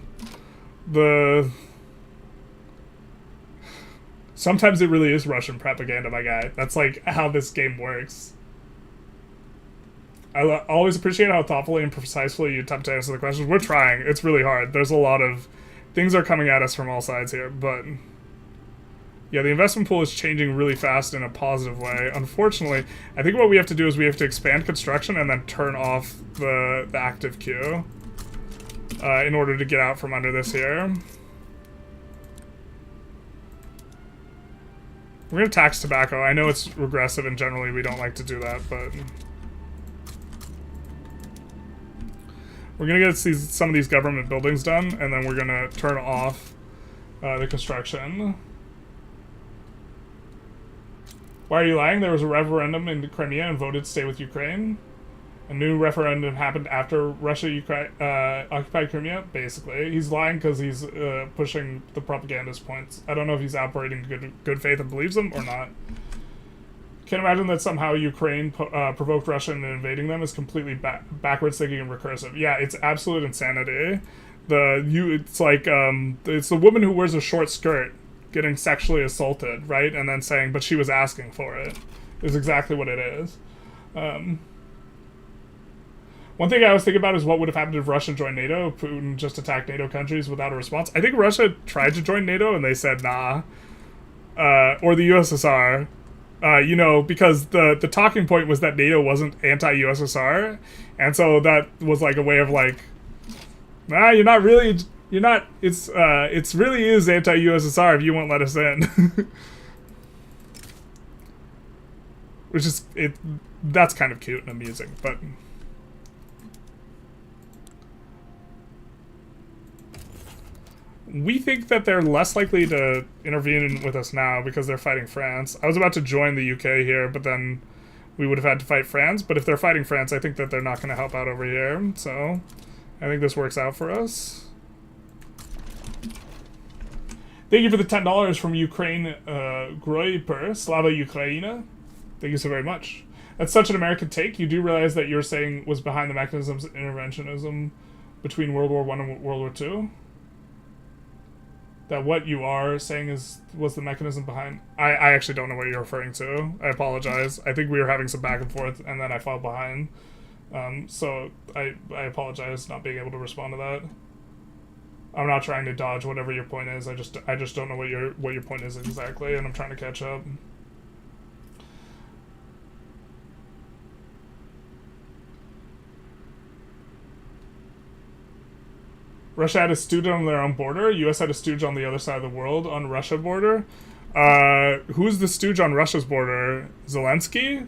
sometimes it really is Russian propaganda, my guy. That's like how this game works. I always appreciate how thoughtfully and precisely you attempt to answer the questions. We're trying. It's really hard. There's a lot of things are coming at us from all sides here, but yeah, the investment pool is changing really fast in a positive way. Unfortunately, I think what we have to do is we have to expand construction and then turn off the active queue in order to get out from under this here. We're going to tax tobacco. I know it's regressive and generally we don't like to do that, but we're going to get some of these government buildings done, and then we're going to turn off the construction. Why are you lying? There was a referendum in Crimea and voted to stay with Ukraine. A new referendum happened after Russia occupied Crimea, basically. He's lying because he's pushing the propagandist points. I don't know if he's operating good faith and believes them or not. Can't imagine that somehow Ukraine provoked Russia into invading them is completely backwards thinking and recursive. Yeah, it's absolute insanity. It's like it's the woman who wears a short skirt getting sexually assaulted, right? And then saying, but she was asking for it. Is exactly what it is. One thing I was thinking about is what would have happened if Russia joined NATO, if Putin just attacked NATO countries without a response. I think Russia tried to join NATO and they said nah. Or the USSR. Because the talking point was that NATO wasn't anti-USSR. And so that was like a way of like, nah, it's really is anti-USSR if you won't let us in. Which is, that's kind of cute and amusing, but we think that they're less likely to intervene with us now because they're fighting France. I was about to join the UK here, but then we would have had to fight France. But if they're fighting France, I think that they're not going to help out over here. So I think this works out for us. Thank you for the $10 from Ukraine Groiper, Slava Ukraina. Thank you so very much. That's such an American take. You do realize that you're saying was behind the mechanisms of interventionism between World War I and World War II? That what you are saying was the mechanism behind... I actually don't know what you're referring to. I apologize. I think we were having some back and forth, and then I fell behind. So I apologize not being able to respond to that. I'm not trying to dodge whatever your point is. I just don't know what your point is exactly, and I'm trying to catch up. Russia had a stooge on their own border. U.S. had a stooge on the other side of the world on Russia border. Who's the stooge on Russia's border? Zelensky?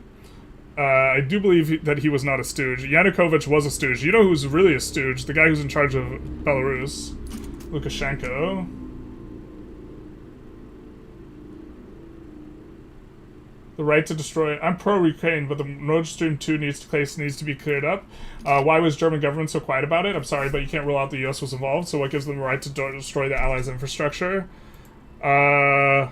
I do believe that he was not a stooge. Yanukovych was a stooge. You know who's really a stooge? The guy who's in charge of Belarus. Lukashenko. The right to destroy... I'm pro-Ukraine, but the Nord Stream 2 needs to be cleared up. Why was German government so quiet about it? I'm sorry, but you can't rule out the U.S. was involved, so what gives them the right to destroy the Allies' infrastructure? I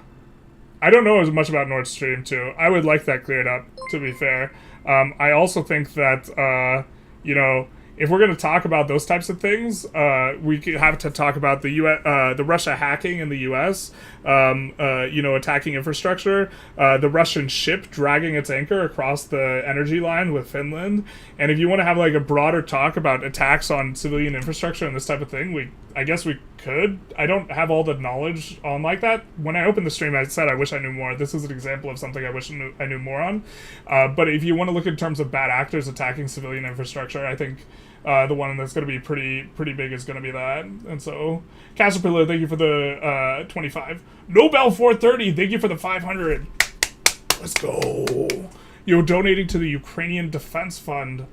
don't know as much about Nord Stream 2. I would like that cleared up, to be fair. I also think that you know, if we're going to talk about those types of things, we have to talk about the Russia hacking in the U.S., you know, attacking infrastructure, the Russian ship dragging its anchor across the energy line with Finland. And if you want to have like a broader talk about attacks on civilian infrastructure and this type of thing, I guess we could. I don't have all the knowledge on like that. When I opened the stream, I said I wish I knew more. This is an example of something I wish I knew more on. But if you want to look in terms of bad actors attacking civilian infrastructure, I think the one that's going to be pretty big is going to be that. And so, Caterpillar, thank you for the 25. Nobel 430, thank you for the 500. Let's go. You're donating to the Ukrainian Defense Fund,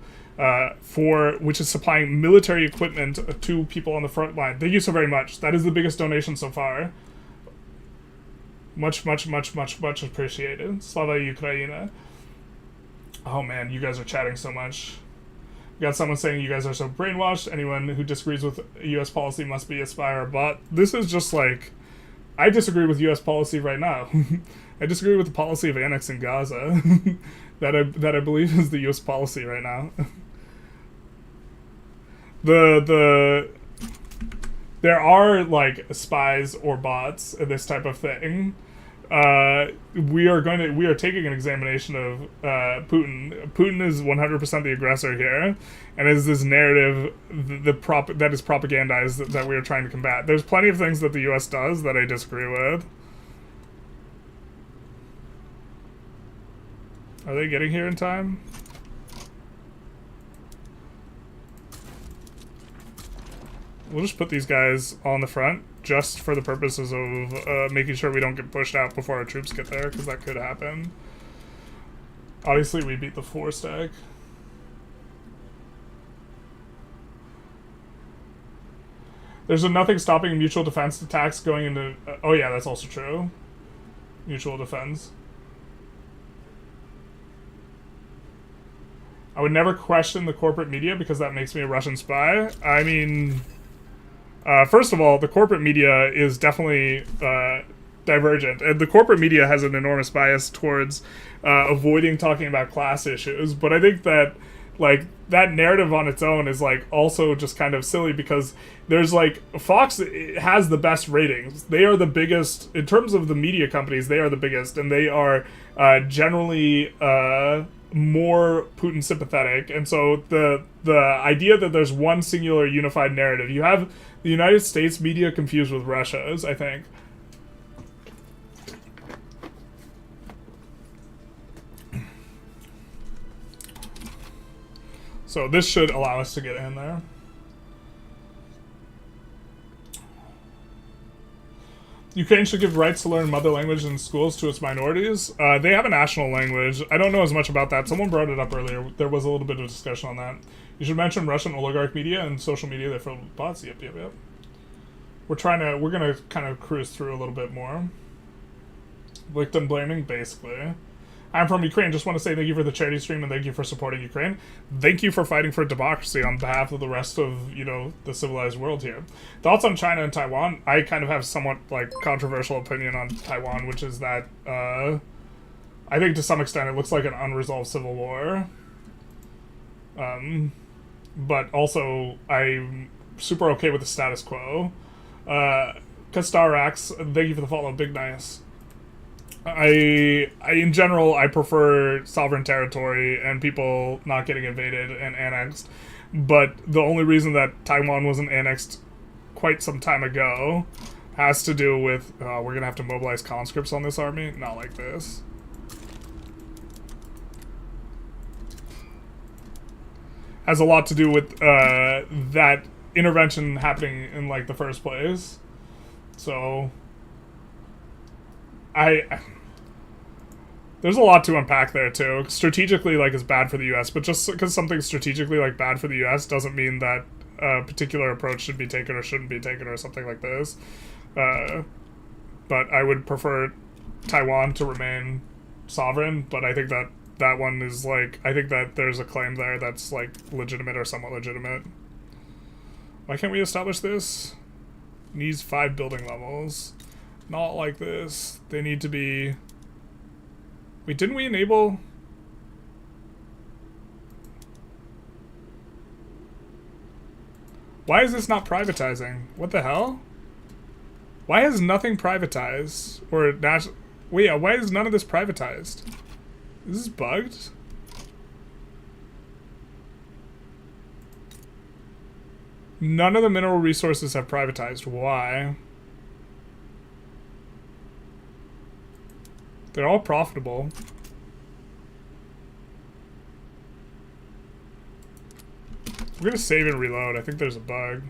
which is supplying military equipment to people on the front line. Thank you so very much. That is the biggest donation so far. Much appreciated. Slava Ukraina. Oh man, you guys are chatting so much. We got someone saying you guys are so brainwashed. Anyone who disagrees with U.S. policy must be a spy or a bot. This is just like, I disagree with U.S. policy right now. I disagree with the policy of annexing Gaza. that I believe is the U.S. policy right now. There are like spies or bots in this type of thing. We are taking an examination of Putin. Putin is 100% the aggressor here, and is this narrative that is propagandized that we are trying to combat. There's plenty of things that the U.S. does that I disagree with. Are they getting here in time? We'll just put these guys on the front, just for the purposes of making sure we don't get pushed out before our troops get there, because that could happen. Obviously, we beat the 4 stack. There's nothing stopping mutual defense attacks going into... oh yeah, that's also true. Mutual defense. I would never question the corporate media because that makes me a Russian spy. I mean... first of all, the corporate media is definitely divergent, and the corporate media has an enormous bias towards avoiding talking about class issues. But I think that like that narrative on its own is like also just kind of silly, because there's like Fox has the best ratings. They are the biggest in terms of the media companies. They are the biggest, and they are generally more Putin sympathetic. And so the idea that there's one singular unified narrative, you have the United States media confused with Russia's, I think. So this should allow us to get in there. Ukraine should give rights to learn mother language in schools to its minorities. They have a national language. I don't know as much about that. Someone brought it up earlier. There was a little bit of discussion on that. You should mention Russian oligarch media and social media that fill bots. Yep. We're gonna kind of cruise through a little bit more. Victim blaming, basically. I'm from Ukraine. Just want to say thank you for the charity stream and thank you for supporting Ukraine. Thank you for fighting for democracy on behalf of the rest of, you know, the civilized world here. Thoughts on China and Taiwan? I kind of have somewhat, like, controversial opinion on Taiwan, which is that, I think to some extent it looks like an unresolved civil war. But also, I'm super okay with the status quo. Kastarax, thank you for the follow, Big Nice. In general, I prefer sovereign territory and people not getting invaded and annexed. But the only reason that Taiwan wasn't annexed quite some time ago has to do with, we're going to have to mobilize conscripts on this army? Not like this. Has a lot to do with that intervention happening in, like, the first place. So... there's a lot to unpack there too. Strategically, like, it's bad for the U.S., but just because something's strategically, like, bad for the U.S. doesn't mean that a particular approach should be taken or shouldn't be taken or something like this. But I would prefer Taiwan to remain sovereign, but I think that that one is, like, I think that there's a claim there that's, like, legitimate or somewhat legitimate. Why can't we establish this? Needs 5 building levels. Not like this. They need to be... Wait, didn't we enable... Why is this not privatizing? What the hell? Why has nothing privatized? Or wait, yeah, why is none of this privatized? Is this bugged? None of the mineral resources have privatized. Why? They're all profitable. We're gonna save and reload. I think there's a bug.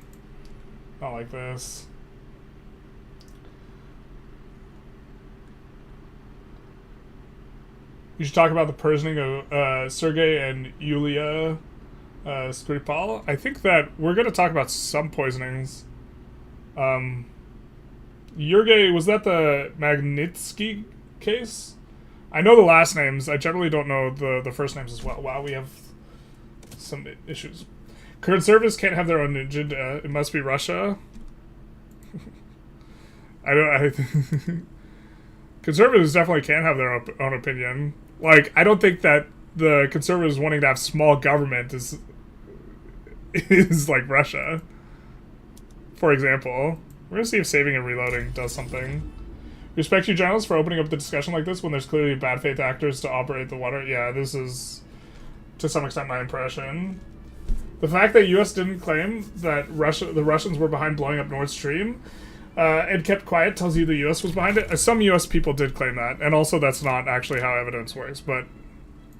Not like this. You should talk about the poisoning of Sergei and Yulia Skripal. I think that we're gonna talk about some poisonings. Yurgey, was that the Magnitsky case? I know the last names. I generally don't know the first names as well. Wow, we have some issues. Conservatives can't have their own agenda. It must be Russia. Conservatives definitely can't have their own opinion. Like, I don't think that the conservatives wanting to have small government is like Russia. For example, we're gonna see if saving and reloading does something. Respect you journalists for opening up the discussion like this when there's clearly bad faith actors to operate the water. Yeah, this is to some extent my impression. The fact that U.S. didn't claim that the Russians were behind blowing up Nord Stream and kept quiet tells you the U.S. was behind it. Some U.S. people did claim that, and also that's not actually how evidence works, but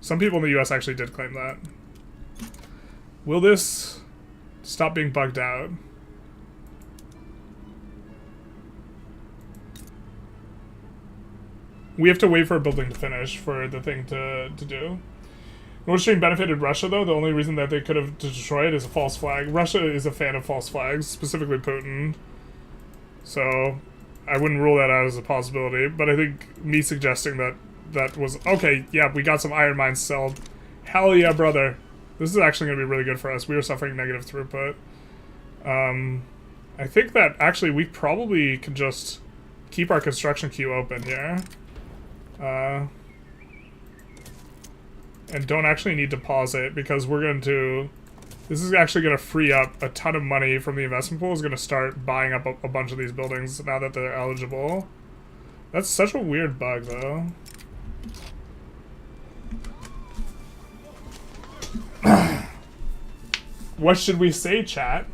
some people in the U.S. actually did claim that. Will this stop being bugged out? We have to wait for a building to finish for the thing to do. Nord Stream benefited Russia, though. The only reason that they could have destroyed it is a false flag. Russia is a fan of false flags, specifically Putin. So, I wouldn't rule that out as a possibility. But I think me suggesting that was, okay, yeah, we got some iron mines sold. Hell yeah, brother. This is actually going to be really good for us. We were suffering negative throughput. I think that, actually, we probably can just keep our construction queue open here. And don't actually need to pause it because we're going to... This is actually going to free up a ton of money from the investment pool. Is going to start buying up a bunch of these buildings now that they're eligible. That's such a weird bug, though. What should we say, chat?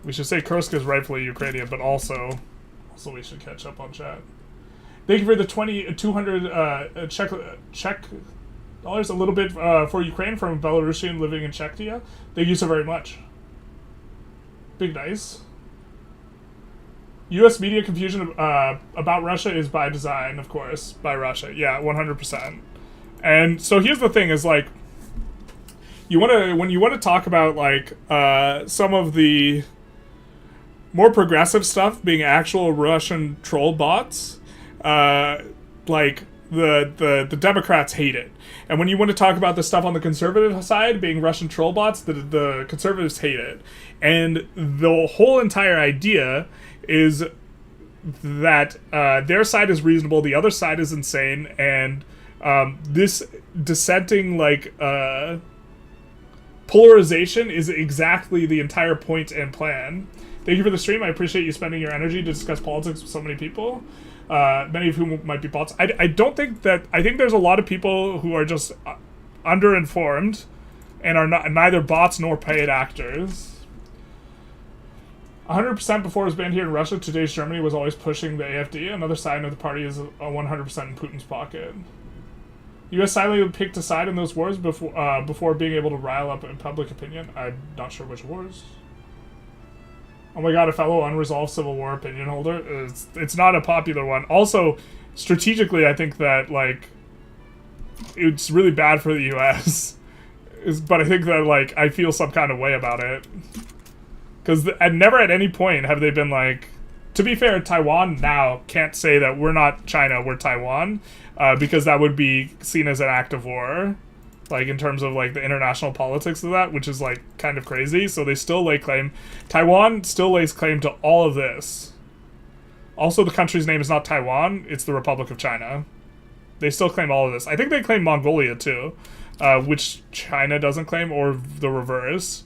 We should say Kursk is rightfully Ukrainian, but also we should catch up on chat. Thank you for the 200 Czech dollars, a little bit for Ukraine from a Belarusian living in Czechia. Thank you so very much. Big nice. U.S. media confusion about Russia is by design, of course, by Russia. Yeah, 100%. And so here's the thing: is like, when you want to talk about like some of the more progressive stuff being actual Russian troll bots. Like the Democrats hate it, and when you want to talk about the stuff on the conservative side being Russian troll bots, the conservatives hate it. And the whole entire idea is that their side is reasonable, the other side is insane, and this dissenting like polarization is exactly the entire point and plan. Thank you for the stream. I appreciate you spending your energy to discuss politics with so many people. Many of whom might be bots. I don't think that... I think there's a lot of people who are just underinformed and are neither bots nor paid actors. 100% before it was banned here in Russia, today's Germany was always pushing the AfD. Another side of the party is 100% in Putin's pocket. U.S. silently picked a side in those wars before being able to rile up in public opinion. I'm not sure which wars. Oh my god, a fellow unresolved Civil War opinion holder. It's not a popular one. Also, strategically, I think that, like, it's really bad for the U.S. But I think that, like, I feel some kind of way about it. Because never at any point have they been like... To be fair, Taiwan now can't say that we're not China, we're Taiwan. Because that would be seen as an act of war. Like, in terms of, like, the international politics of that, which is, like, kind of crazy. So they still lay claim... Taiwan still lays claim to all of this. Also, the country's name is not Taiwan, it's the Republic of China. They still claim all of this. I think they claim Mongolia, too. Which China doesn't claim, or the reverse.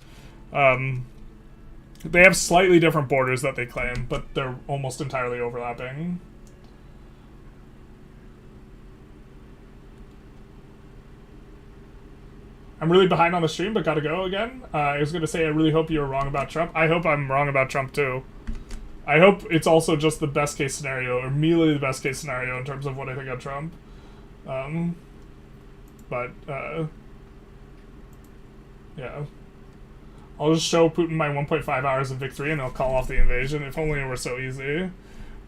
They have slightly different borders that they claim, but they're almost entirely overlapping. I'm really behind on the stream, but gotta go again. I was gonna say I really hope you're wrong about Trump. I hope I'm wrong about Trump too. I hope it's also just the best case scenario, or merely the best case scenario in terms of what I think of Trump. Yeah. I'll just show Putin my 1.5 hours of victory and I'll call off the invasion. If only it were so easy.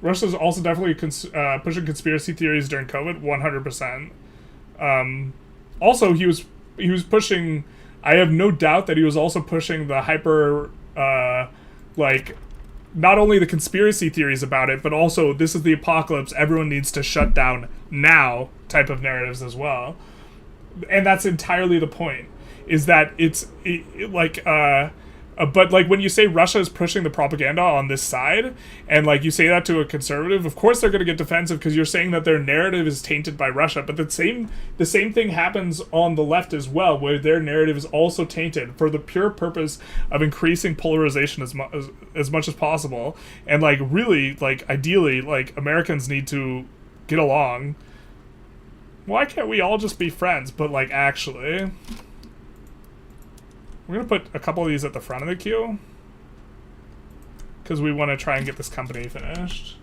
Russia's also definitely pushing conspiracy theories during COVID, 100%. Also, he was pushing... I have no doubt that he was also pushing the hyper... not only the conspiracy theories about it, but also this is the apocalypse, everyone needs to shut down now type of narratives as well. And that's entirely the point. Is that but like when you say Russia is pushing the propaganda on this side, and like you say that to a conservative, of course they're going to get defensive because you're saying that their narrative is tainted by Russia. But the same thing happens on the left as well, where their narrative is also tainted for the pure purpose of increasing polarization as much as possible. And like really, like ideally, like Americans need to get along. Why can't we all just be friends? But like actually. We're going to put a couple of these at the front of the queue. Because we want to try and get this company finished.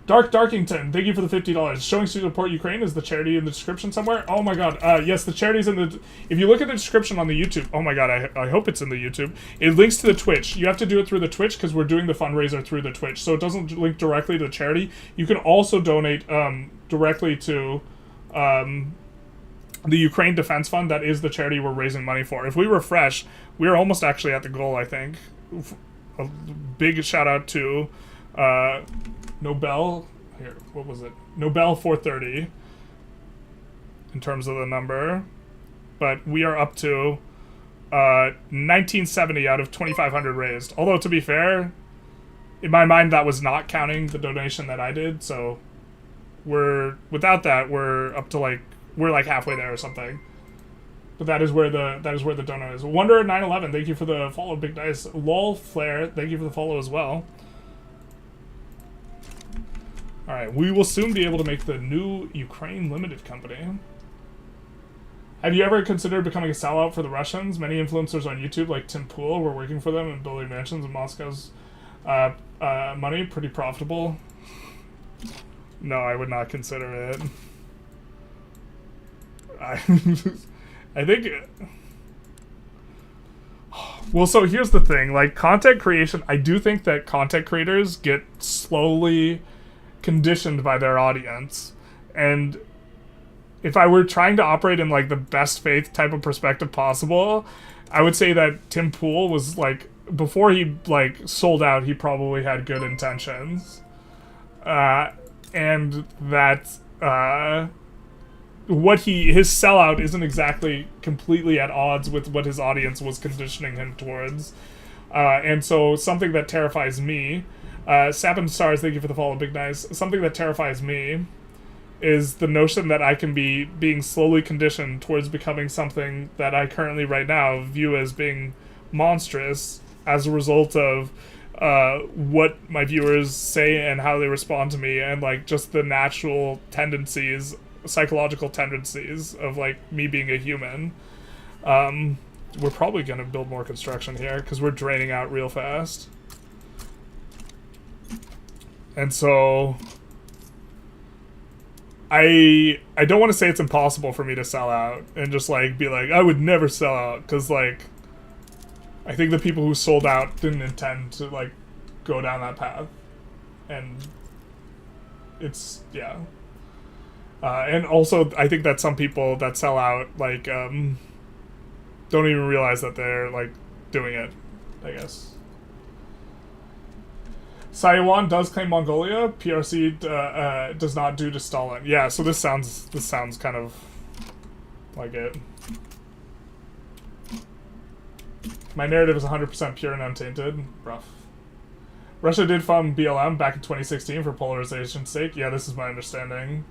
Darkington, thank you for the $50. Showing support Ukraine is the charity in the description somewhere. Oh my god. Yes, the charity's in the... If you look at the description on the YouTube... Oh my god, I hope it's in the YouTube. It links to the Twitch. You have to do it through the Twitch because we're doing the fundraiser through the Twitch. So it doesn't link directly to the charity. You can also donate directly to... the Ukraine Defense Fund, that is the charity we're raising money for. If we refresh, we're almost actually at the goal, I think. A big shout out to Nobel. Here, what was it? Nobel 430 in terms of the number. But we are up to 1970 out of 2,500 raised. Although, to be fair, in my mind, that was not counting the donation that I did. So without that, we're up to we're like halfway there or something. But that is where the donut is. Wonder 911, thank you for the follow, Big Dice. Lol Flare, thank you for the follow as well. Alright, we will soon be able to make the new Ukraine Limited company. Have you ever considered becoming a sellout for the Russians? Many influencers on YouTube, like Tim Pool, were working for them and building mansions in Moscow's money. Pretty profitable. No, I would not consider it. I think... Well, so here's the thing. Like, content creation, I do think that content creators get slowly conditioned by their audience. And if I were trying to operate in, like, the best faith type of perspective possible, I would say that Tim Pool was, like... Before he, like, sold out, he probably had good intentions. And that, his sellout isn't exactly completely at odds with what his audience was conditioning him towards. And so something that terrifies me, Sap and Stars, thank you for the follow, Big Nice. Something that terrifies me is the notion that I can be being slowly conditioned towards becoming something that I currently right now view as being monstrous as a result of what my viewers say and how they respond to me, and like just the natural tendencies, psychological tendencies of like me being a human. We're probably going to build more construction here because we're draining out real fast. And so I don't want to say it's impossible for me to sell out and just like be like, I would never sell out, because like I think the people who sold out didn't intend to like go down that path. And it's, yeah. And also, I think that some people that sell out, like, don't even realize that they're, like, doing it, I guess. Saiwan does claim Mongolia. PRC does not do to Stalin. Yeah, so this sounds kind of like it. My narrative is 100% pure and untainted. Rough. Russia did fund BLM back in 2016 for polarization's sake. Yeah, this is my understanding.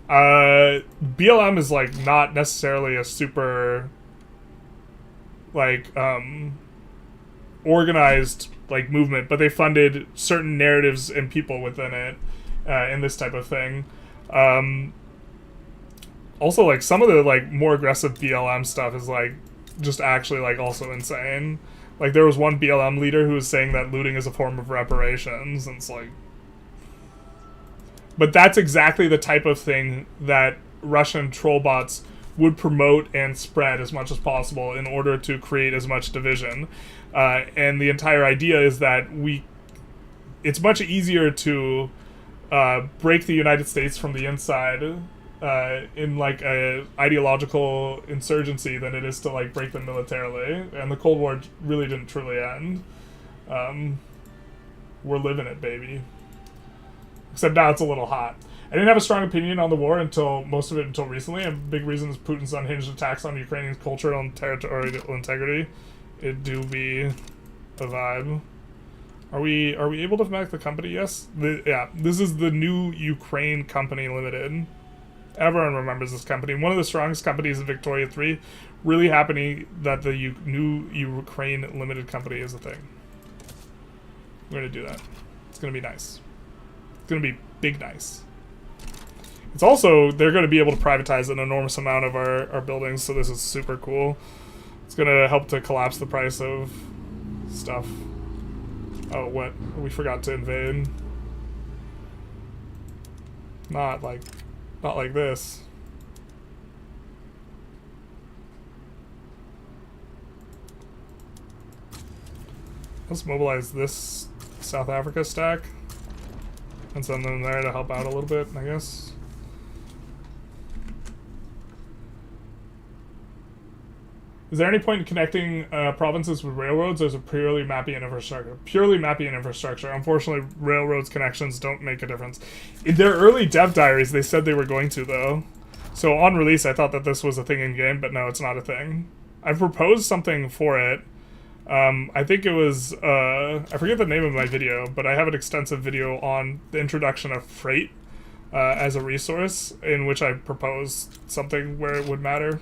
BLM is like not necessarily a super like organized like movement, but they funded certain narratives and people within it in this type of thing. Also, like some of the like more aggressive BLM stuff is like just actually like also insane. Like there was one BLM leader who was saying that looting is a form of reparations, and it's like, but that's exactly the type of thing that Russian troll bots would promote and spread as much as possible in order to create as much division. And the entire idea is that it's much easier to break the United States from the inside in like a ideological insurgency than it is to like break them militarily. And the Cold War really didn't truly end. We're living it, baby. Except now it's a little hot. I didn't have a strong opinion on the war until recently. A big reason is Putin's unhinged attacks on Ukrainian cultural and territorial integrity. It do be a vibe. Are we able to back the company? Yes. Yeah. This is the New Ukraine Company Limited. Everyone remembers this company. One of the strongest companies in Victoria 3. Really happy that the New Ukraine Limited Company is a thing. We're gonna do that. It's gonna be nice. It's gonna be big nice. It's also, they're going to be able to privatize an enormous amount of our buildings, so this is super cool. It's going to help to collapse the price of stuff. Oh, what? We forgot to invade. Not like this. Let's mobilize this South Africa stack and send them there to help out a little bit, I guess. Is there any point in connecting provinces with railroads, or is it purely mapping and infrastructure? Purely mapping and infrastructure. Unfortunately, railroads connections don't make a difference. In their early dev diaries, they said they were going to, though. So on release, I thought that this was a thing in-game, but no, it's not a thing. I've proposed something for it. I think it was, I forget the name of my video, but I have an extensive video on the introduction of freight as a resource, in which I proposed something where it would matter.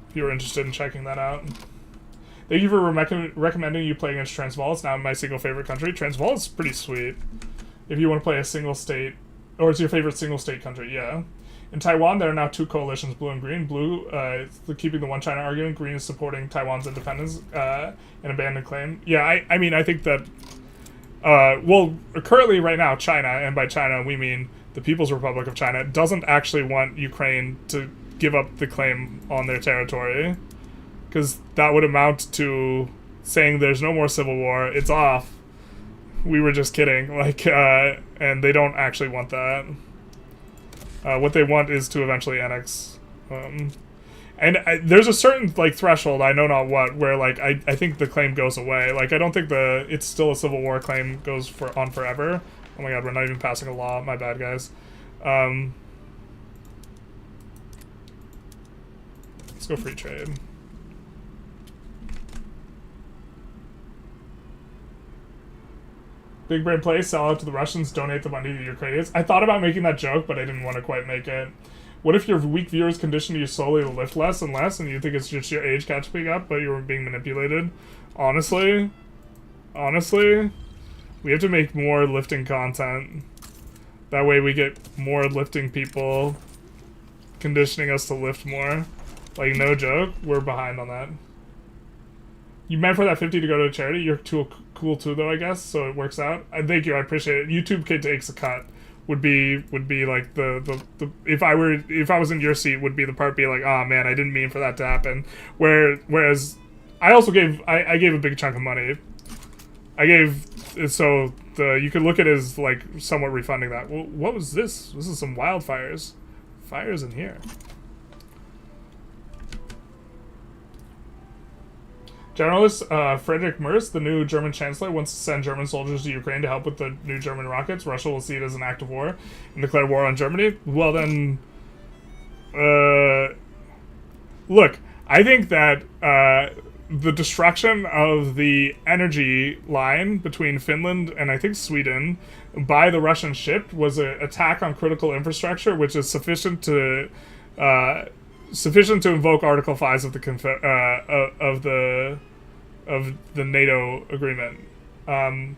If you're interested in checking that out. Thank you for recommending you play against Transvaal. It's now my single favorite country. Transvaal is pretty sweet. If you want to play a single state, or it's your favorite single state country, yeah. In Taiwan, there are now two coalitions, blue and green. Blue, keeping the one China argument. Green is supporting Taiwan's independence and abandoned claim. Yeah, I mean, I think that, well, currently right now, China, and by China we mean the People's Republic of China, doesn't actually want Ukraine to give up the claim on their territory, because that would amount to saying there's no more civil war, it's off, we were just kidding, like, and they don't actually want that. What they want is to eventually annex, and there's a certain, like, threshold, I know not what, where, like, I think the claim goes away. Like, I don't think it's still a civil war claim goes on forever. Oh my god, we're not even passing a law, my bad, guys. Let's go free trade. Big brain play, sell out to the Russians, donate the money to the Ukrainians. I thought about making that joke, but I didn't want to quite make it. What if your weak viewers condition you slowly to lift less and less, and you think it's just your age catching up, but you were being manipulated? Honestly, we have to make more lifting content. That way we get more lifting people conditioning us to lift more. Like, no joke, we're behind on that. You meant for that 50 to go to charity? You're too cool too, though, I guess, so it works out. Thank you, I appreciate it. YouTube Kid Takes a Cut would be like the if I was in your seat, would be the part be like, oh man, I didn't mean for that to happen. Whereas I also gave I gave a big chunk of money. I gave, so you could look at it as like somewhat refunding that. Well, what was this? This is some wildfires. Fires in here. Generalist Friedrich Merz, the new German chancellor, wants to send German soldiers to Ukraine to help with the new German rockets. Russia will see it as an act of war and declare war on Germany. Well then, look, I think that the destruction of the energy line between Finland and I think Sweden by the Russian ship was an attack on critical infrastructure, which is sufficient to sufficient to invoke Article 5 of the NATO agreement. I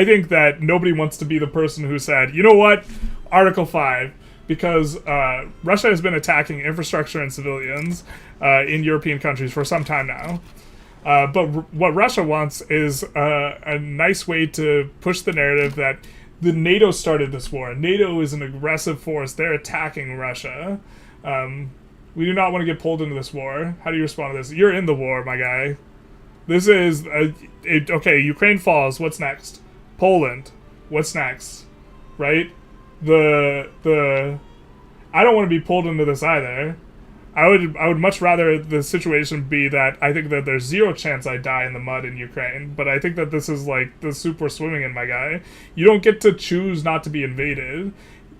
think that nobody wants to be the person who said, you know what, Article 5, because Russia has been attacking infrastructure and civilians in European countries for some time now. But what Russia wants is a nice way to push the narrative that the NATO started this war. NATO is an aggressive force. They're attacking Russia. We do not want to get pulled into this war. How do you respond to this? You're in the war, my guy. This is... okay, Ukraine falls. What's next? Poland. What's next? Right? I don't want to be pulled into this either. I would much rather the situation be that I think that there's zero chance I die in the mud in Ukraine, but I think that this is like the soup we're swimming in, my guy. You don't get to choose not to be invaded,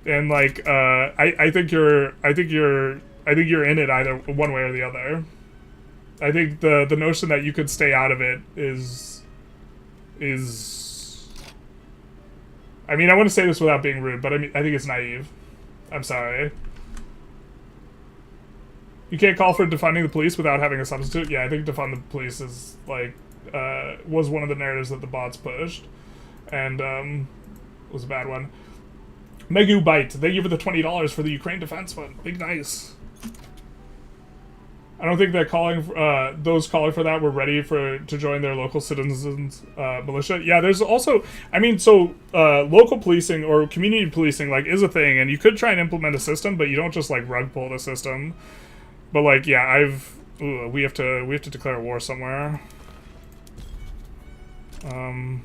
and like I think you're in it either one way or the other. I think the notion that you could stay out of it is. I mean, I want to say this without being rude, but I think it's naive. I'm sorry. You can't call for defunding the police without having a substitute. Yeah, I think defund the police is like was one of the narratives that the bots pushed, and was a bad one. Megu Bite, thank you for the $20 for the Ukraine Defense Fund. Big nice. I don't think that those calling for that were ready to join their local citizens militia. Yeah, there's also, I mean, so local policing or community policing like is a thing, and you could try and implement a system, but you don't just like rug pull the system. But like, yeah, we have to declare war somewhere. I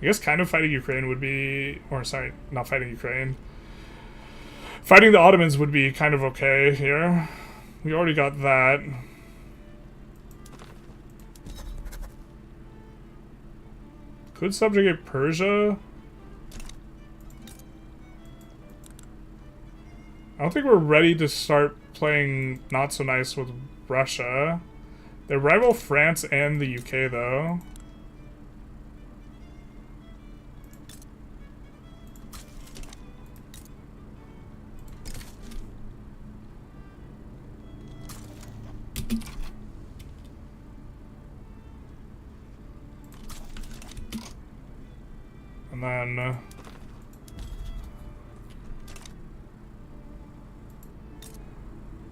guess kind of fighting Ukraine would be, or sorry, not fighting Ukraine. Fighting the Ottomans would be kind of okay here. We already got that. Could subjugate Persia. I don't think we're ready to start playing not so nice with Russia. They rival France and the UK though. And then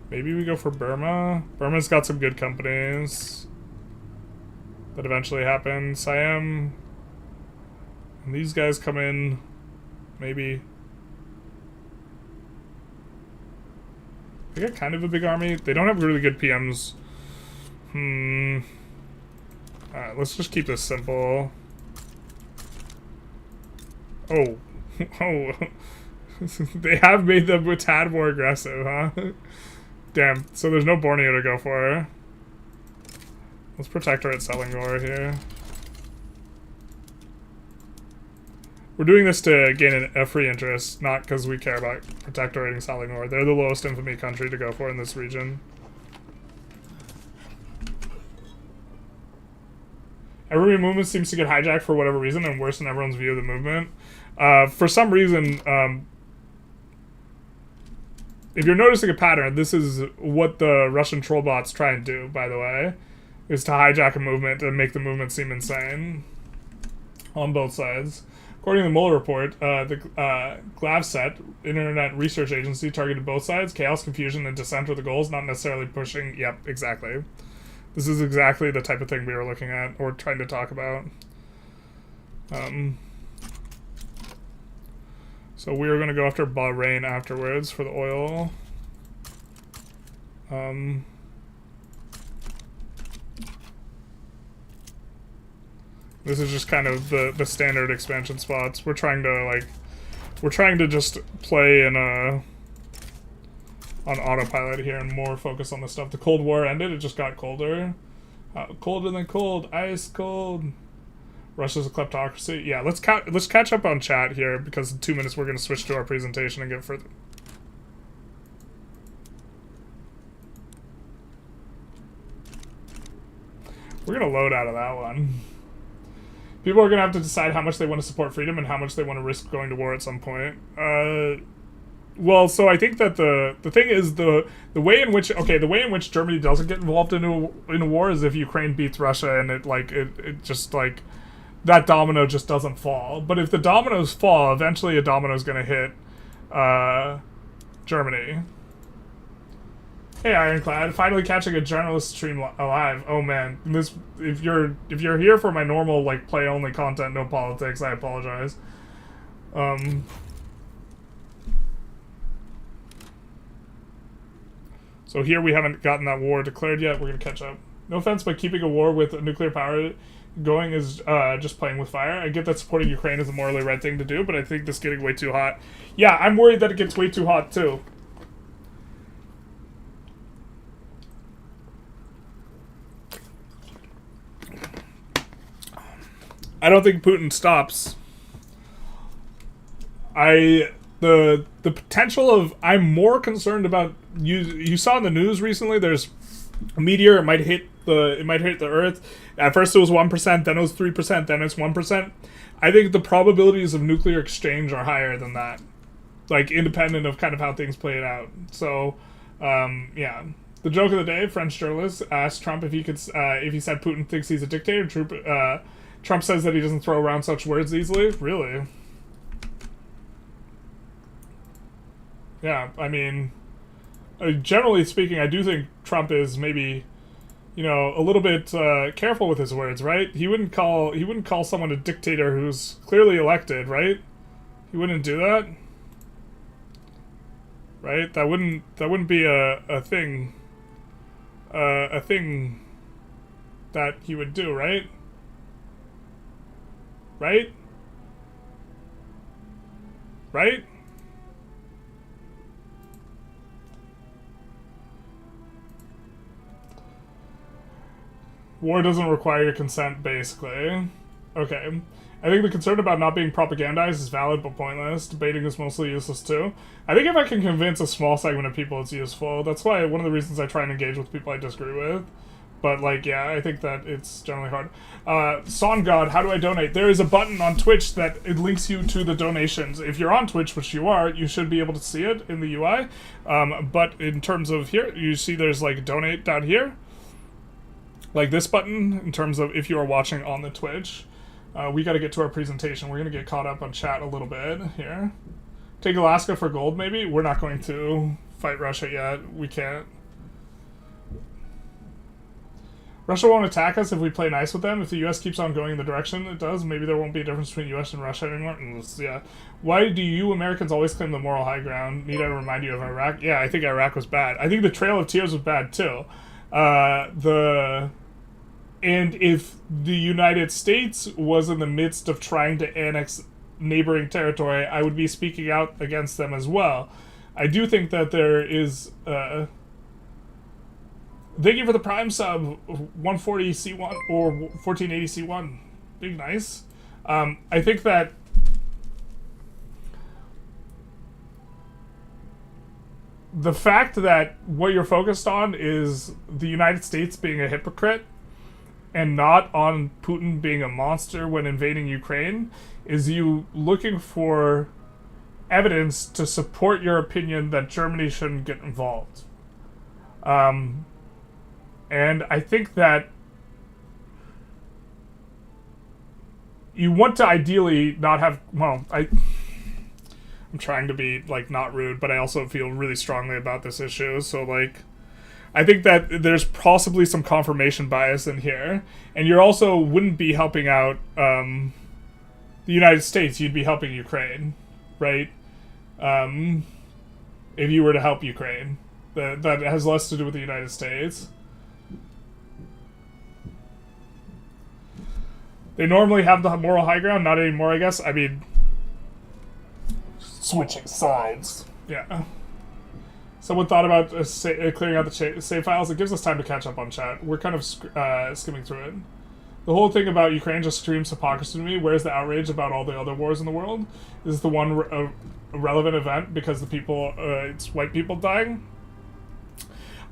maybe we go for Burma. Burma's got some good companies that eventually happen. Siam. And these guys come in. Maybe. They got kind of a big army. They don't have really good PMs. Alright, let's just keep this simple. Oh. Oh. They have made them a tad more aggressive, huh? Damn. So there's no Borneo to go for. Let's Protectorate Selangor here. We're doing this to gain a free interest, not because we care about protectorating Selangor. They're the lowest infamy country to go for in this region. Every movement seems to get hijacked for whatever reason and worsen everyone's view of the movement. For some reason, if you're noticing a pattern, this is what the Russian troll bots try and do, by the way, is to hijack a movement and make the movement seem insane on both sides. According to the Mueller report, the Glavset, Internet Research Agency, targeted both sides. Chaos, confusion, and dissent were the goals, not necessarily pushing. Yep, exactly. This is exactly the type of thing we were looking at or trying to talk about. So we are going to go after Bahrain afterwards for the oil. This is just kind of the standard expansion spots. We're trying to just play in on autopilot here and more focus on the stuff. The Cold War ended, it just got colder. Colder than cold, ice cold. Russia's a kleptocracy. Yeah, let's catch up on chat here, because in 2 minutes we're going to switch to our presentation and get further. We're going to load out of that one. People are going to have to decide how much they want to support freedom and how much they want to risk going to war at some point. Well, so I think that the thing is the way in which Germany doesn't get involved in a war is if Ukraine beats Russia and it just like that domino just doesn't fall. But if the dominoes fall, eventually a domino's gonna hit Germany. Hey Ironclad, finally catching a journalist stream alive. Oh man, this if you're here for my normal like play only content, no politics, I apologize. So here we haven't gotten that war declared yet. We're gonna catch up. No offense, but keeping a war with a nuclear power going is just playing with fire. I get that supporting Ukraine is a morally right thing to do, but I think this is getting way too hot. Yeah, I'm worried that it gets way too hot too. I don't think Putin stops. The potential of I'm more concerned about you saw in the news recently there's a meteor, it might hit the Earth. At first it was 1%, then it was 3%, then it's 1%. I think the probabilities of nuclear exchange are higher than that. Like independent of kind of how things played out. So yeah. The joke of the day, French journalist asked Trump if he said Putin thinks he's a dictator. Trump says that he doesn't throw around such words easily. Really? Yeah, I mean, generally speaking, I do think Trump is maybe, a little bit careful with his words, right? He wouldn't call someone a dictator who's clearly elected, right? He wouldn't do that, right? That wouldn't be a thing that he would do, right? Right? Right? War doesn't require your consent, basically. Okay. I think the concern about not being propagandized is valid but pointless. Debating is mostly useless too. I think if I can convince a small segment of people it's useful, that's why one of the reasons I try and engage with people I disagree with. But, yeah, I think that it's generally hard. Son God, how do I donate? There is a button on Twitch that it links you to the donations. If you're on Twitch, which you are, you should be able to see it in the UI. But in terms of here, you see there's, donate down here. Like this button, in terms of if you are watching on the Twitch. We got to get to our presentation. We're going to get caught up on chat a little bit here. Take Alaska for gold, maybe? We're not going to fight Russia yet. We can't. Russia won't attack us if we play nice with them. If the U.S. keeps on going in the direction it does, maybe there won't be a difference between U.S. and Russia anymore. Yeah. Why do you Americans always claim the moral high ground? Need I remind you of Iraq? Yeah, I think Iraq was bad. I think the Trail of Tears was bad, too. And if the United States was in the midst of trying to annex neighboring territory, I would be speaking out against them as well. I do think that there is... Thank you for the Prime sub, 140C1 or 1480C1. Big nice. I think that the fact that what you're focused on is the United States being a hypocrite and not on Putin being a monster when invading Ukraine is you looking for evidence to support your opinion that Germany shouldn't get involved. And I think that you want to ideally not have, well, I'm trying to be, not rude, but I also feel really strongly about this issue, so, I think that there's possibly some confirmation bias in here, and you also wouldn't be helping out, the United States, you'd be helping Ukraine, right? If you were to help Ukraine. That has less to do with the United States. They normally have the moral high ground, not anymore, I guess. I mean, switching sides. Yeah. Someone thought about clearing out the save files. It gives us time to catch up on chat. We're kind of skimming through it. The whole thing about Ukraine just screams hypocrisy to me. Where's the outrage about all the other wars in the world? This is the one relevant event because the people, it's white people dying.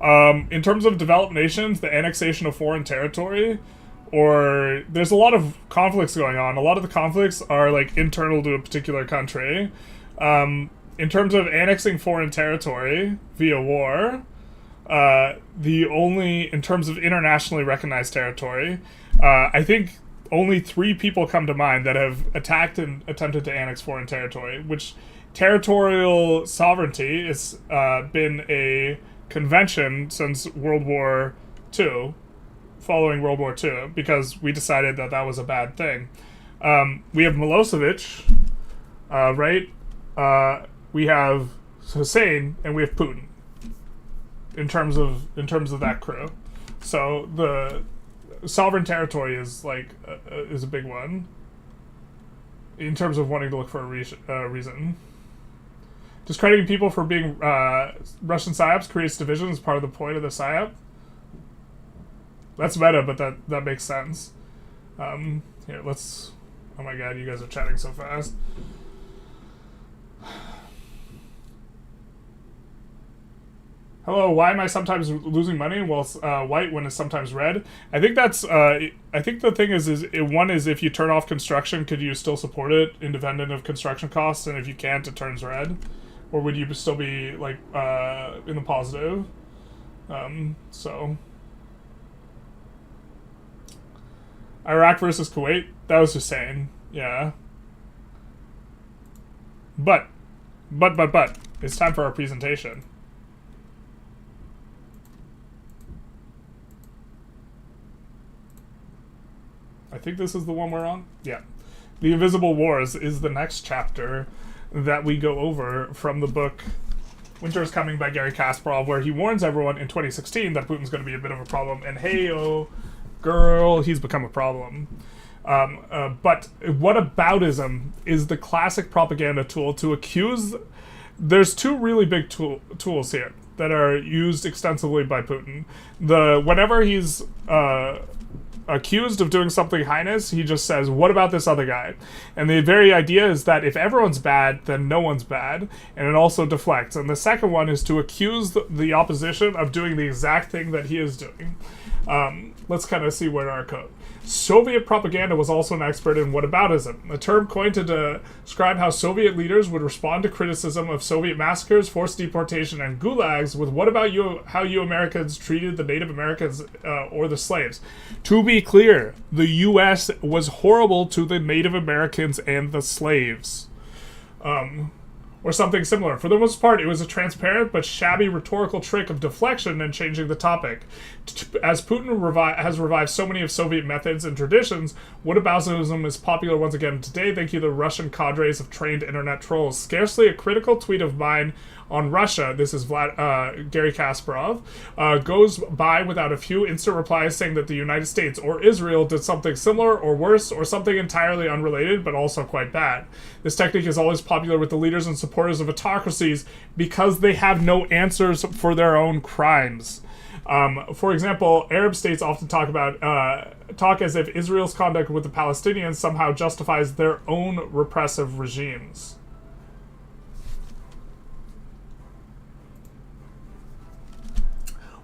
In terms of developed nations, the annexation of foreign territory, or there's a lot of conflicts going on. A lot of the conflicts are internal to a particular country. in terms of annexing foreign territory via war, in terms of internationally recognized territory, I think only 3 people come to mind that have attacked and attempted to annex foreign territory, which territorial sovereignty has been a convention since World War II, following World War II, because we decided that that was a bad thing. We have Milosevic, right? We have Hussein, and we have Putin. In terms of that crew, so the sovereign territory is is a big one. In terms of wanting to look for a reason, discrediting people for being Russian psyops creates division as part of the point of the psyop. That's meta, but that makes sense. Here, let's. Oh my god, you guys are chatting so fast. Hello, why am I sometimes losing money while white when it's sometimes red? I think that's. I think the thing is one is if you turn off construction, could you still support it independent of construction costs? And if you can't, it turns red, or would you still be in the positive? So. Iraq versus Kuwait. That was Hussein. Yeah. But, it's time for our presentation. I think this is the one we're on. Yeah. The Invisible Wars is the next chapter that we go over from the book Winter is Coming by Gary Kasparov, where he warns everyone in 2016 that Putin's going to be a bit of a problem, and hey-oh, girl, he's become a problem. But whataboutism is the classic propaganda tool to accuse... There's 2 really big tools here that are used extensively by Putin. Whenever he's... accused of doing something heinous, he just says, what about this other guy? And the very idea is that if everyone's bad, then no one's bad, and it also deflects. And the second one is to accuse the opposition of doing the exact thing that he is doing. Let's kind of see where our code. Soviet propaganda was also an expert in whataboutism, a term coined to describe how Soviet leaders would respond to criticism of Soviet massacres, forced deportation, and gulags with what about you, how you Americans treated the Native Americans or the slaves. To be clear, the U.S. was horrible to the Native Americans and the slaves. Or something similar. For the most part, it was a transparent but shabby rhetorical trick of deflection and changing the topic. As Putin has revived so many of Soviet methods and traditions, whataboutism is popular once again today thanks to the Russian cadres of trained internet trolls. Scarcely a critical tweet of mine on Russia, this is Gary Kasparov, goes by without a few instant replies saying that the United States or Israel did something similar or worse or something entirely unrelated but also quite bad. This technique is always popular with the leaders and supporters of autocracies because they have no answers for their own crimes. For example, Arab states often talk as if Israel's conduct with the Palestinians somehow justifies their own repressive regimes.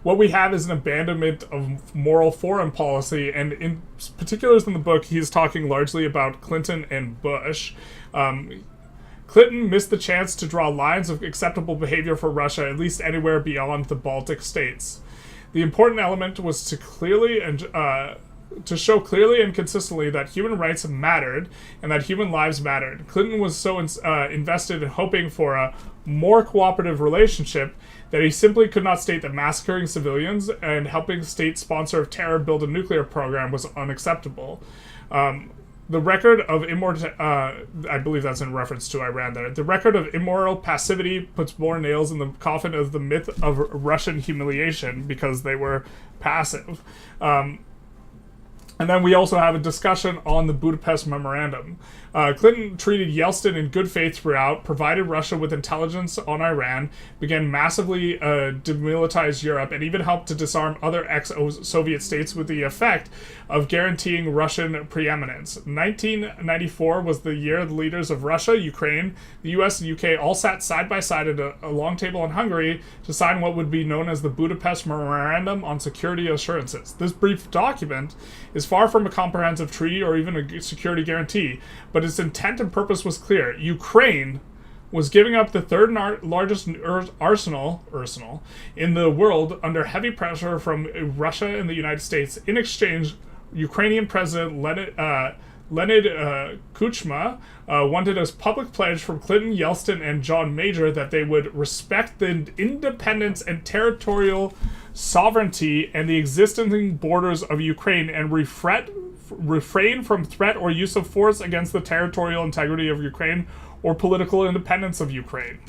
What we have is an abandonment of moral foreign policy, and in particulars in the book, he's talking largely about Clinton and Bush. Clinton missed the chance to draw lines of acceptable behavior for Russia, at least anywhere beyond the Baltic states. The important element was to show clearly and consistently that human rights mattered and that human lives mattered. Clinton was so invested in hoping for a more cooperative relationship that he simply could not state that massacring civilians and helping state sponsor of terror build a nuclear program was unacceptable. The record of I believe that's in reference to Iran there. The record of immoral passivity puts more nails in the coffin of the myth of Russian humiliation because they were passive. And then we also have a discussion on the Budapest Memorandum. Clinton treated Yeltsin in good faith throughout, provided Russia with intelligence on Iran, began massively demilitarize Europe, and even helped to disarm other ex-Soviet states with the effect of guaranteeing Russian preeminence. 1994 was the year the leaders of Russia, Ukraine, the US, and UK all sat side by side at a long table in Hungary to sign what would be known as the Budapest Memorandum on Security Assurances. This brief document is far from a comprehensive treaty or even a security guarantee, but its intent and purpose was clear. Ukraine was giving up the third largest arsenal in the world under heavy pressure from Russia and the United States. In exchange, Ukrainian President Leonid Kuchma wanted a public pledge from Clinton, Yeltsin, and John Major that they would respect the independence and territorial sovereignty and the existing borders of Ukraine and refrain from threat or use of force against the territorial integrity of Ukraine or political independence of Ukraine.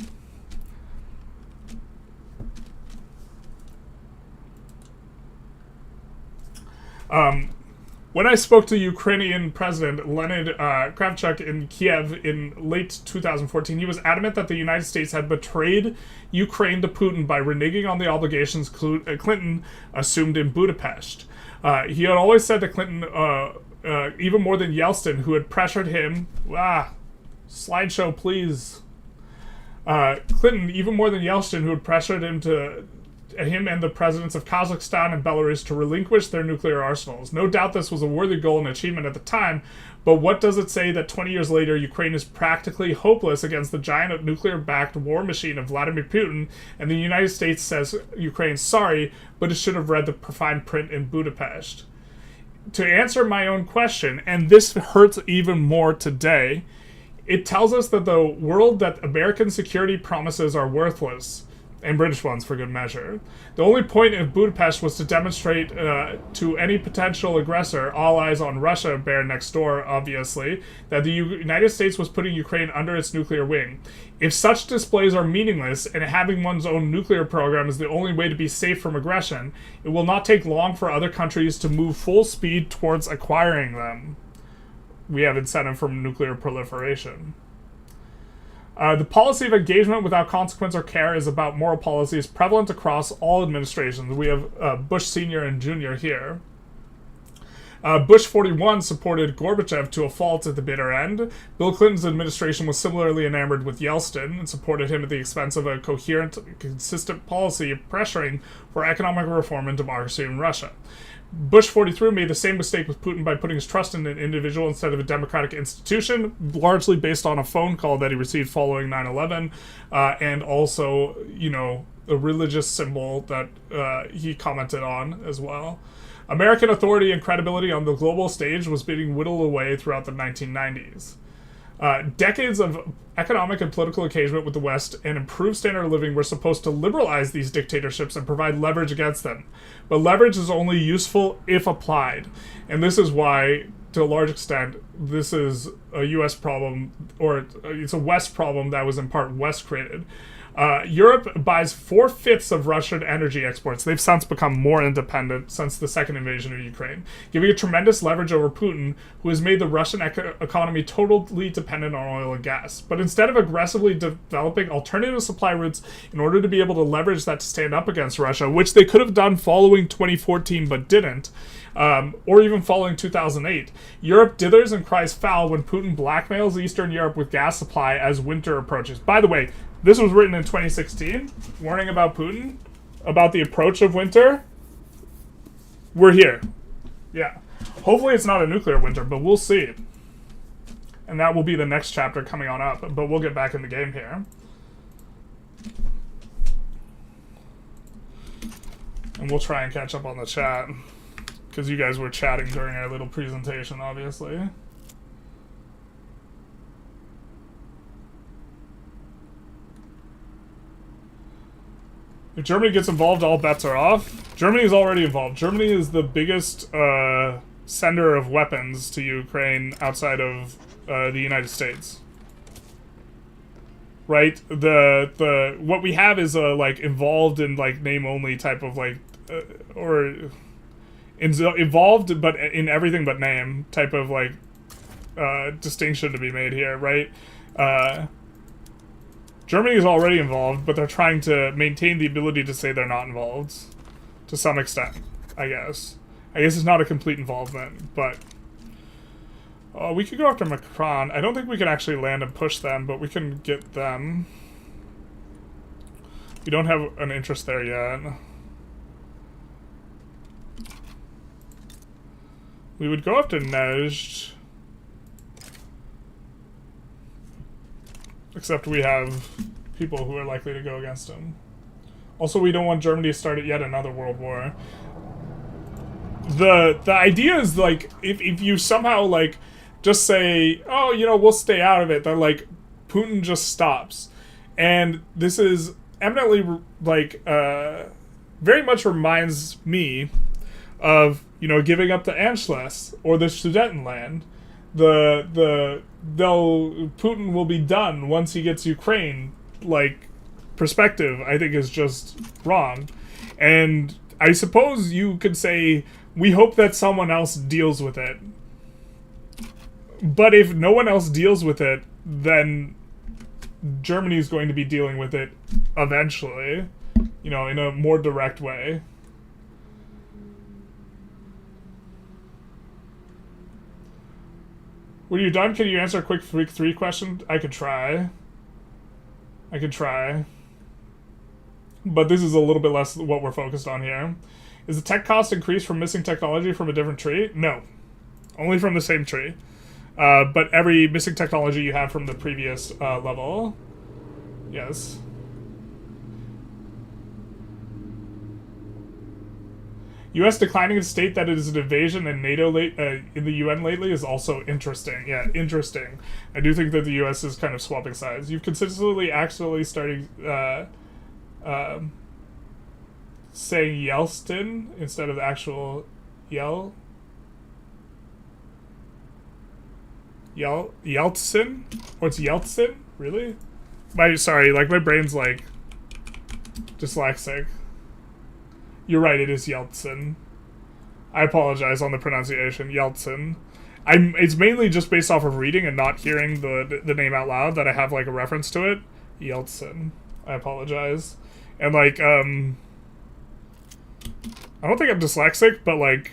When I spoke to Ukrainian President Leonid Kravchuk in Kiev in late 2014, he was adamant that the United States had betrayed Ukraine to Putin by reneging on the obligations Clinton assumed in Budapest. He had always said that Clinton, even more than Yeltsin, who had pressured him... slideshow, please. Clinton, even more than Yeltsin, who had pressured him and the presidents of Kazakhstan and Belarus to relinquish their nuclear arsenals. No doubt this was a worthy goal and achievement at the time, but what does it say that 20 years later Ukraine is practically hopeless against the giant nuclear-backed war machine of Vladimir Putin, and the United States says Ukraine sorry, but it should have read the fine print in Budapest? To answer my own question, and this hurts even more today, it tells us that the world that American security promises are worthless, and British ones for good measure. The only point of Budapest was to demonstrate to any potential aggressor, all eyes on Russia, bear next door, obviously, that the United States was putting Ukraine under its nuclear wing. If such displays are meaningless, and having one's own nuclear program is the only way to be safe from aggression, it will not take long for other countries to move full speed towards acquiring them. We have incentive for nuclear proliferation. The policy of engagement without consequence or care is about moral policies prevalent across all administrations. We have Bush Sr. and Jr. here. Bush 41 supported Gorbachev to a fault at the bitter end. Bill Clinton's administration was similarly enamored with Yeltsin and supported him at the expense of a coherent, consistent policy of pressuring for economic reform and democracy in Russia. Bush 43 made the same mistake with Putin by putting his trust in an individual instead of a democratic institution, largely based on a phone call that he received following 9/11, and also, a religious symbol that he commented on as well. American authority and credibility on the global stage was being whittled away throughout the 1990s. Decades of economic and political engagement with the West and improved standard of living were supposed to liberalize these dictatorships and provide leverage against them. But leverage is only useful if applied. And this is why, to a large extent, this is a U.S. problem, or it's a West problem that was in part West created. Europe buys 4/5 of Russian energy exports. They've since become more independent since the second invasion of Ukraine, giving a tremendous leverage over Putin, who has made the Russian economy totally dependent on oil and gas. But instead of aggressively developing alternative supply routes in order to be able to leverage that to stand up against Russia, which they could have done following 2014 but didn't, or even following 2008, Europe dithers and cries foul when Putin blackmails Eastern Europe with gas supply as winter approaches. By the way, this was written in 2016, warning about Putin, about the approach of winter. We're here. Yeah. Hopefully it's not a nuclear winter, but we'll see. And that will be the next chapter coming on up, but we'll get back in the game here. And we'll try and catch up on the chat, because you guys were chatting during our little presentation, obviously. If Germany gets involved, all bets are off. Germany is already involved. Germany is the biggest sender of weapons to Ukraine outside of the United States. Right? The what we have is a involved in name only type of or involved but in everything but name type of distinction to be made here, right? Germany is already involved, but they're trying to maintain the ability to say they're not involved. To some extent, I guess. I guess it's not a complete involvement, but... we could go after Macron. I don't think we can actually land and push them, but we can get them. We don't have an interest there yet. We would go after Nejd. Except we have people who are likely to go against him. Also, we don't want Germany to start yet another world war. The idea is, like, if you somehow, like, just say, oh, you know, we'll stay out of it, then, like, Putin just stops. And this is eminently, like, very much reminds me of, you know, giving up the Anschluss or the Sudetenland. Putin will be done once he gets Ukraine, like, perspective, I think, is just wrong. And I suppose you could say, we hope that someone else deals with it. But if no one else deals with it, then Germany is going to be dealing with it eventually, you know, in a more direct way. Were you done? Can you answer a quick Freak 3 question? I could try. But this is a little bit less what we're focused on here. Is the tech cost increased from missing technology from a different tree? No. Only from the same tree. But every missing technology you have from the previous level. Yes. U.S. declining to state that it is an invasion and NATO in the UN lately is also interesting. Yeah, interesting. I do think that the U.S. is kind of swapping sides. You've consistently actually started saying Yeltsin instead of the actual Yeltsin? Or it's Yeltsin? Really? Sorry, like, my brain's, like, dyslexic. You're right, it is Yeltsin. I apologize on the pronunciation. Yeltsin. It's mainly just based off of reading and not hearing the name out loud that I have, like, a reference to it. Yeltsin. I apologize. And, like, I don't think I'm dyslexic, but, like,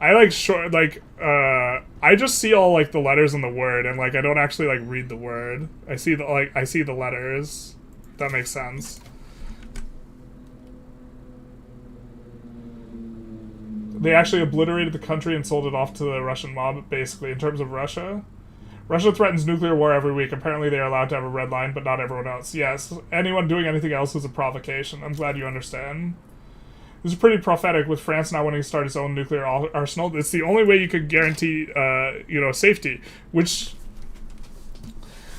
I, like, I just see all, like, the letters in the word, and, like, I don't actually, like, read the word. I see the letters. That makes sense. They actually obliterated the country and sold it off to the Russian mob, basically, in terms of Russia. Russia threatens nuclear war every week. Apparently they are allowed to have a red line, but not everyone else. Yes, anyone doing anything else is a provocation. I'm glad you understand. This is pretty prophetic, with France now wanting to start its own nuclear arsenal. It's the only way you could guarantee, you know, safety, which,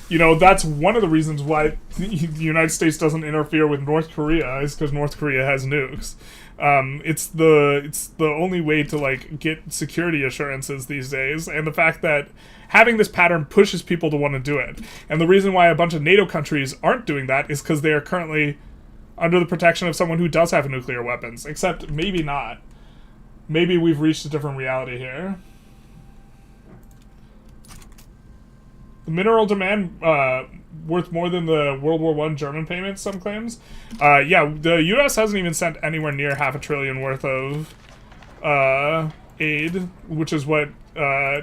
you know, that's one of the reasons why the United States doesn't interfere with North Korea, is because North Korea has nukes. It's the only way to, like, get security assurances these days, and the fact that having this pattern pushes people to want to do it. And the reason why a bunch of NATO countries aren't doing that is because they are currently under the protection of someone who does have nuclear weapons. Except maybe not. Maybe we've reached a different reality here. The mineral demand worth more than the World War I German payments, some claims. Yeah, the U.S. hasn't even sent anywhere near $500 billion worth of aid, which is what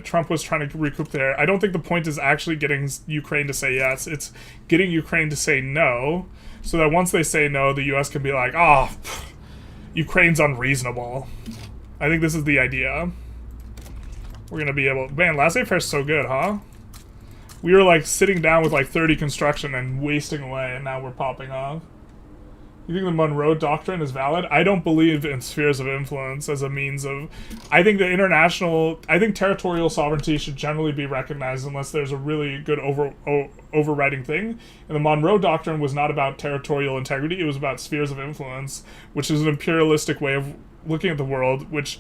Trump was trying to recoup there. I don't think the point is actually getting Ukraine to say yes. It's getting Ukraine to say no, so that once they say no, the U.S. can be like, oh, Ukraine's unreasonable. I think this is the idea. We're going to be able... Man, laissez-faire is so good, huh? We were, like, sitting down with, like, 30 construction and wasting away, and now we're popping off. You think the Monroe Doctrine is valid? I don't believe in spheres of influence as a means of... I think territorial sovereignty should generally be recognized unless there's a really good overriding thing. And the Monroe Doctrine was not about territorial integrity, it was about spheres of influence, which is an imperialistic way of looking at the world, which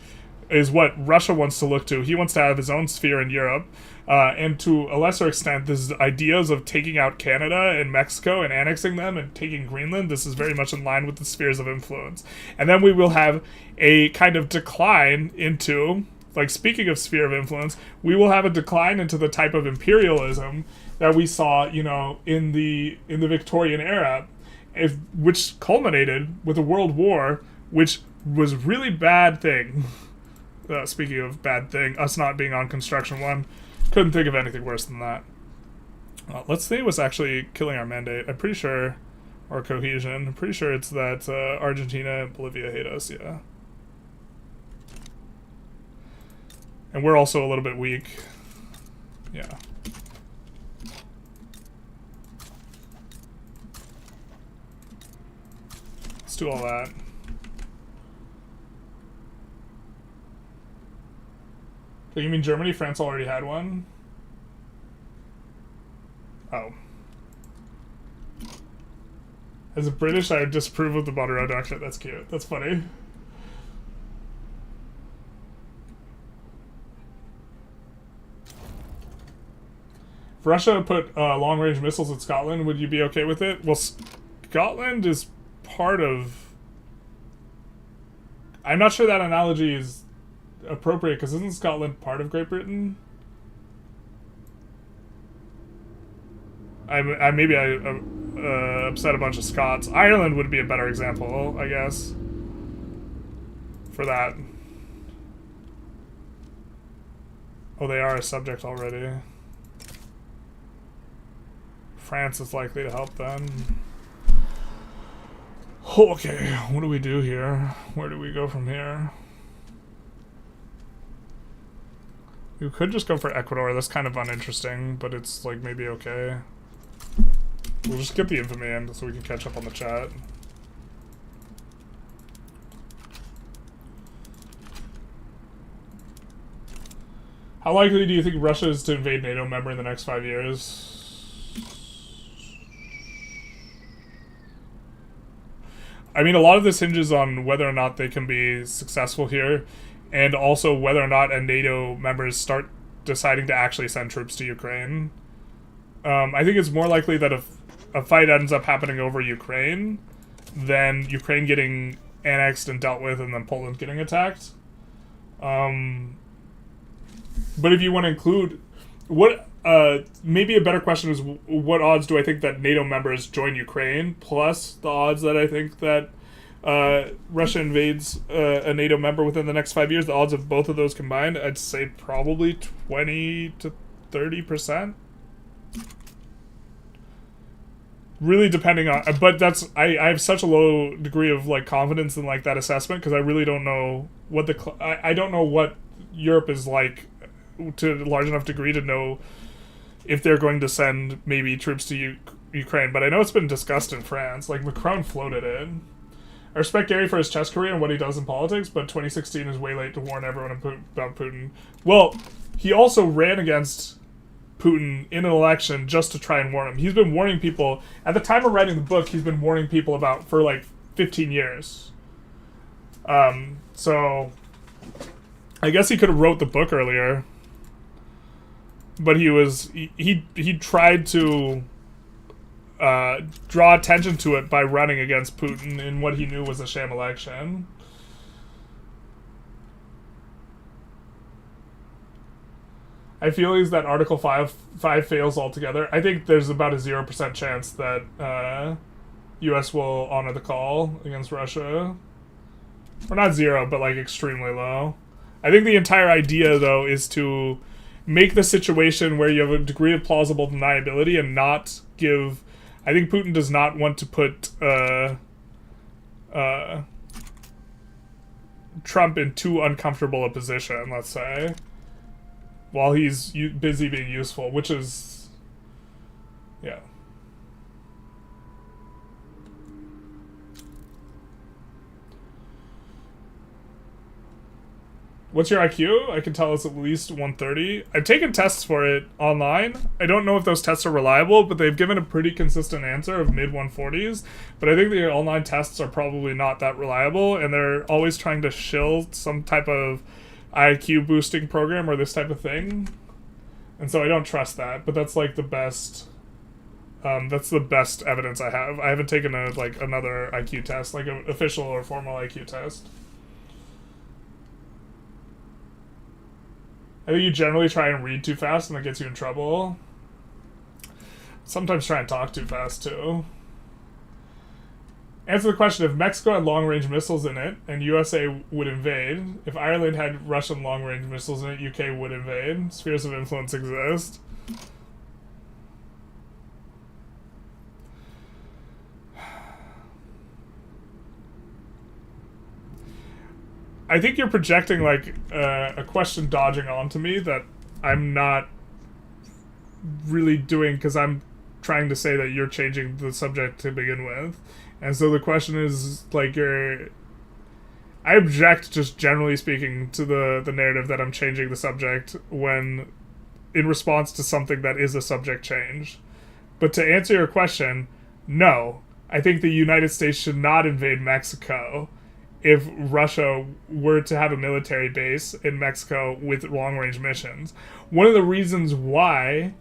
is what Russia wants to look to. He wants to have his own sphere in Europe. And to a lesser extent, this ideas of taking out Canada and Mexico and annexing them and taking Greenland, this is very much in line with the spheres of influence. And then we will have a kind of decline into, like, speaking of sphere of influence, we will have a decline into the type of imperialism that we saw, you know, in the Victorian era, which culminated with a world war, which was a really bad thing. Speaking of bad thing, us not being on Construction 1, couldn't think of anything worse than that. Let's see what's actually killing our mandate. I'm pretty sure, our cohesion, I'm pretty sure it's that Argentina and Bolivia hate us, yeah. And we're also a little bit weak. Yeah. Let's do all that. So you mean Germany? France already had one? Oh. As a British, I disapprove of the Monroe Doctrine. That's cute. That's funny. If Russia put long-range missiles in Scotland, would you be okay with it? Well, Scotland is part of... I'm not sure that analogy is appropriate, because isn't Scotland part of Great Britain? I upset a bunch of Scots. Ireland would be a better example, I guess, for that. Oh, they are a subject already. France is likely to help then. Okay, what do we do here? Where do we go from here? You could just go for Ecuador. That's kind of uninteresting, but it's like maybe okay. We'll just get the infamy in so we can catch up on the chat. How likely do you think Russia is to invade NATO member in the next 5 years? I mean, a lot of this hinges on whether or not they can be successful here, and also whether or not a NATO members start deciding to actually send troops to Ukraine. I think it's more likely that if a fight ends up happening over Ukraine than Ukraine getting annexed and dealt with and then Poland getting attacked. But if you want to include... maybe a better question is, what odds do I think that NATO members join Ukraine, plus the odds that I think that Russia invades a NATO member within the next 5 years? The odds of both of those combined, I'd say probably 20 to 30%. Really depending on... But that's... I have such a low degree of like confidence in like that assessment, because I really don't know what the... I don't know what Europe is like to a large enough degree to know if they're going to send maybe troops to Ukraine, but I know it's been discussed in France. Like, Macron floated it. I respect Gary for his chess career and what he does in politics, but 2016 is way late to warn everyone about Putin. Well, he also ran against Putin in an election just to try and warn him. He's been warning people, at the time of writing the book, he's been warning people about for like 15 years. So I guess he could have wrote the book earlier. But he tried to draw attention to it by running against Putin in what he knew was a sham election. I feel is that Article 5 fails altogether. I think there's about a 0% chance that U.S. will honor the call against Russia. Or not zero, but like extremely low. I think the entire idea, though, is to make the situation where you have a degree of plausible deniability and not give... I think Putin does not want to put Trump in too uncomfortable a position, let's say, while he's busy being useful, which is... yeah. What's your IQ? I can tell it's at least 130. I've taken tests for it online. I don't know if those tests are reliable, but they've given a pretty consistent answer of mid-140s. But I think the online tests are probably not that reliable, and they're always trying to shill some type of IQ boosting program or this type of thing. And so I don't trust that, but that's like the best... that's the best evidence I have. I haven't taken another IQ test, like an official or formal IQ test. I think you generally try and read too fast, and that gets you in trouble. Sometimes try and talk too fast, too. Answer the question, if Mexico had long-range missiles in it, and USA would invade, if Ireland had Russian long-range missiles in it, UK would invade. Spheres of influence exist. I think you're projecting like a question dodging onto me that I'm not really doing, because I'm trying to say that you're changing the subject to begin with. And so the question is, like, I object, just generally speaking, to the narrative that I'm changing the subject when in response to something that is a subject change. But to answer your question, no. I think the United States should not invade Mexico if Russia were to have a military base in Mexico with long-range missions. One of the reasons why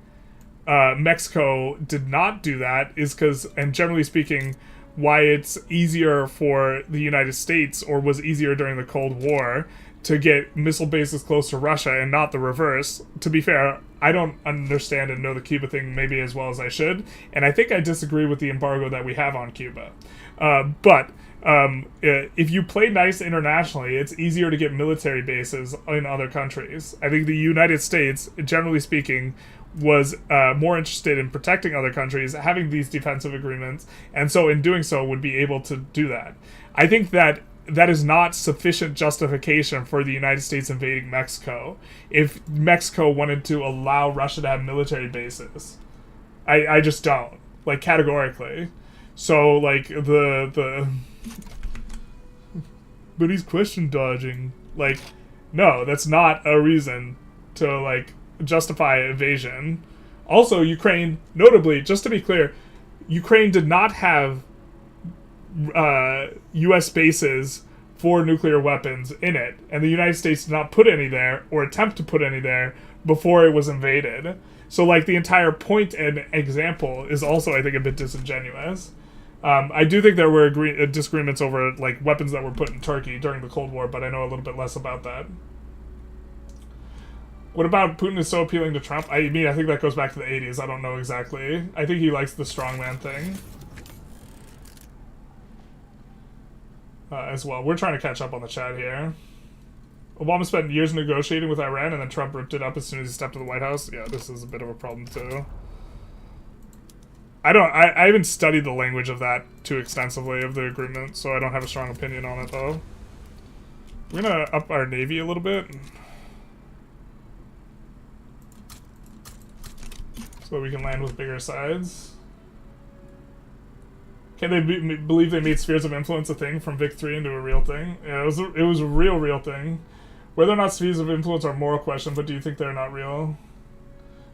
Mexico did not do that is because, and generally speaking, why it's easier for the United States, or was easier during the Cold War, to get missile bases close to Russia and not the reverse. To be fair, I don't understand and know the Cuba thing maybe as well as I should, and I think I disagree with the embargo that we have on Cuba. But if you play nice internationally, it's easier to get military bases in other countries. I think the United States, generally speaking, was more interested in protecting other countries, having these defensive agreements, and so in doing so would be able to do that. I think that is not sufficient justification for the United States invading Mexico if Mexico wanted to allow Russia to have military bases. I just don't. Like, categorically. So, like, but he's question dodging. Like, no, that's not a reason to, like, justify invasion. Also, Ukraine, notably, just to be clear, Ukraine did not have U.S. bases for nuclear weapons in it, and the United States did not put any there, or attempt to put any there, before it was invaded. So, like, the entire point and example is also, I think, a bit disingenuous. I do think there were disagreements over, like, weapons that were put in Turkey during the Cold War, but I know a little bit less about that. What about Putin is so appealing to Trump? I mean, I think that goes back to the 80s. I don't know exactly. I think he likes the strongman thing. As well. We're trying to catch up on the chat here. Obama spent years negotiating with Iran, and then Trump ripped it up as soon as he stepped to the White House. Yeah, this is a bit of a problem, too. I haven't studied the language of that too extensively, of the agreement, so I don't have a strong opinion on it, though. We're gonna up our Navy a little bit, so we can land with bigger sides. Can they believe they made spheres of influence a thing from Vic 3 into a real thing? Yeah, it was a real thing. Whether or not spheres of influence are a moral question, but do you think they're not real?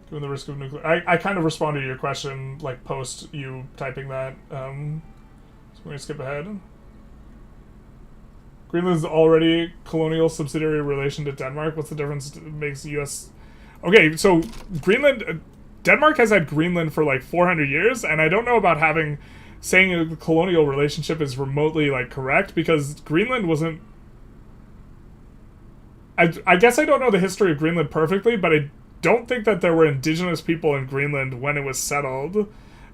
Given the risk of nuclear... I kind of responded to your question, like, post you typing that. So we're going to skip ahead. Greenland's already colonial subsidiary relation to Denmark. What's the difference it makes the U.S.? Okay, so Greenland... Denmark has had Greenland for, like, 400 years, and I don't know about saying a colonial relationship is remotely, like, correct, because Greenland wasn't... I guess I don't know the history of Greenland perfectly, but I don't think that there were indigenous people in Greenland when it was settled,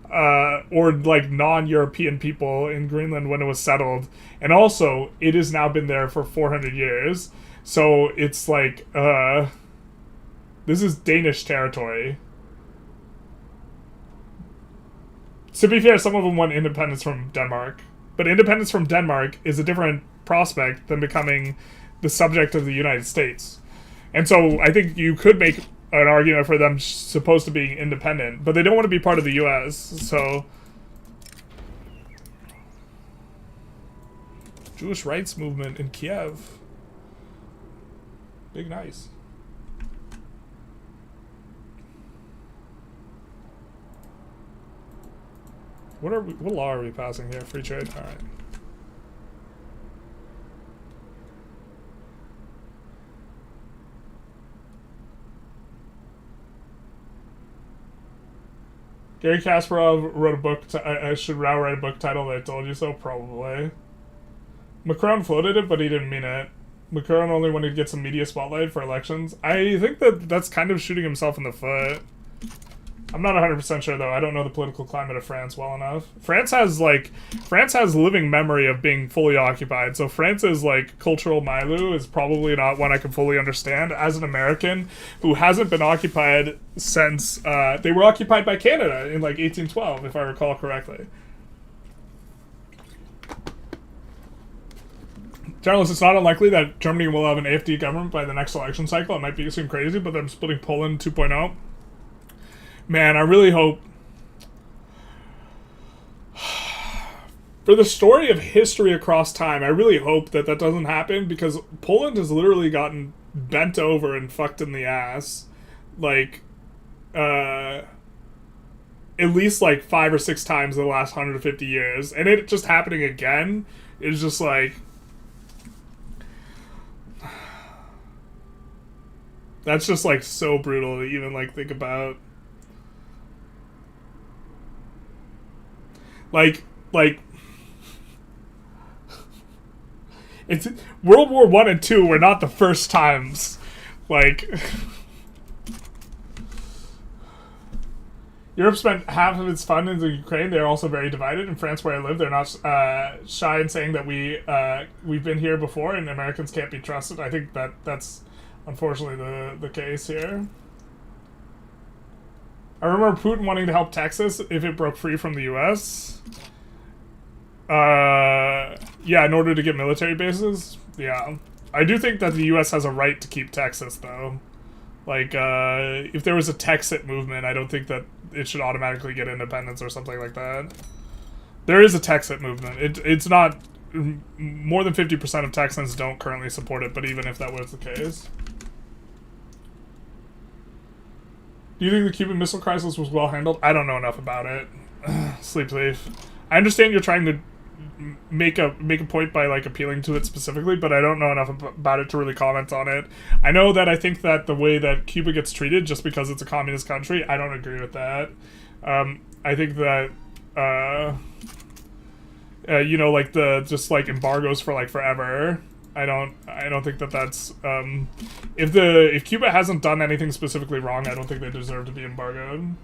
or, like, non-European people in Greenland when it was settled. And also, it has now been there for 400 years, so it's like, this is Danish territory. To be fair, some of them want independence from Denmark. But independence from Denmark is a different prospect than becoming the subject of the United States. And so I think you could make an argument for them supposed to being independent, but they don't want to be part of the U.S., so... Jewish rights movement in Kiev. Big nice. What law are we passing here? Free trade? Alright. Gary Kasparov wrote a book. I should now write a book titled "I Told You So." Probably. Macron floated it, but he didn't mean it. Macron only wanted to get some media spotlight for elections. I think that's kind of shooting himself in the foot. I'm not 100% sure, though. I don't know the political climate of France well enough. France has living memory of being fully occupied. So France's, like, cultural milieu is probably not one I can fully understand. As an American who hasn't been occupied since... they were occupied by Canada in, like, 1812, if I recall correctly. Journalists, it's not unlikely that Germany will have an AfD government by the next election cycle. It might seem crazy, but they're splitting Poland 2.0. Man, I really hope for the story of history across time, I really hope that that doesn't happen, because Poland has literally gotten bent over and fucked in the ass, like, at least like 5 or 6 times in the last 150 years, and it just happening again is just like, that's just like so brutal to even like think about. Like it's World War I and II were not the first times. Like, Europe spent half of its fund in the Ukraine. They're also very divided. In France, where I live, they're not shy in saying that we've been here before and Americans can't be trusted. I think that's unfortunately the case here. I remember Putin wanting to help Texas if it broke free from the U.S. Yeah, in order to get military bases. Yeah. I do think that the U.S. has a right to keep Texas, though. Like, if there was a Texit movement, I don't think that it should automatically get independence or something like that. There is a Texit movement. It's not... More than 50% of Texans don't currently support it, but even if that was the case... Do you think the Cuban Missile Crisis was well handled? I don't know enough about it. Sleep. I understand you're trying to make a point by like appealing to it specifically, but I don't know enough about it to really comment on it. I know that I think that the way that Cuba gets treated, just because it's a communist country, I don't agree with that. I think that you know, like the just like embargoes for like forever. I don't think that that's if Cuba hasn't done anything specifically wrong, I don't think they deserve to be embargoed.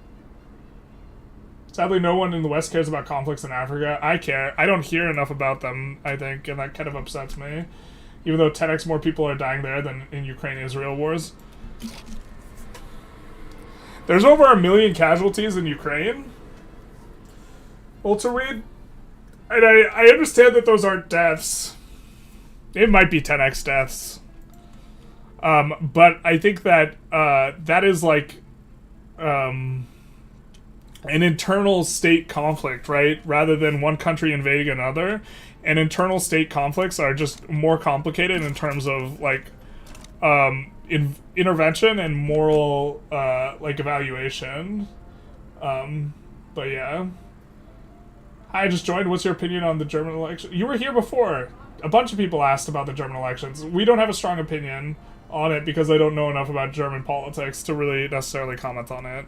Sadly, no one in the West cares about conflicts in Africa. I care. I don't hear enough about them, I think, and that kind of upsets me. Even though 10x more people are dying there than in Ukraine-Israel wars. There's over 1 million casualties in Ukraine. Ultraweed. And I understand that those aren't deaths. It might be 10x deaths. But I think that that is like an internal state conflict, right? Rather than one country invading another. And internal state conflicts are just more complicated in terms of like intervention and moral like evaluation. But yeah. Hi, I just joined. What's your opinion on the German election? You were here before. A bunch of people asked about the German elections. We don't have a strong opinion on it because I don't know enough about German politics to really necessarily comment on it.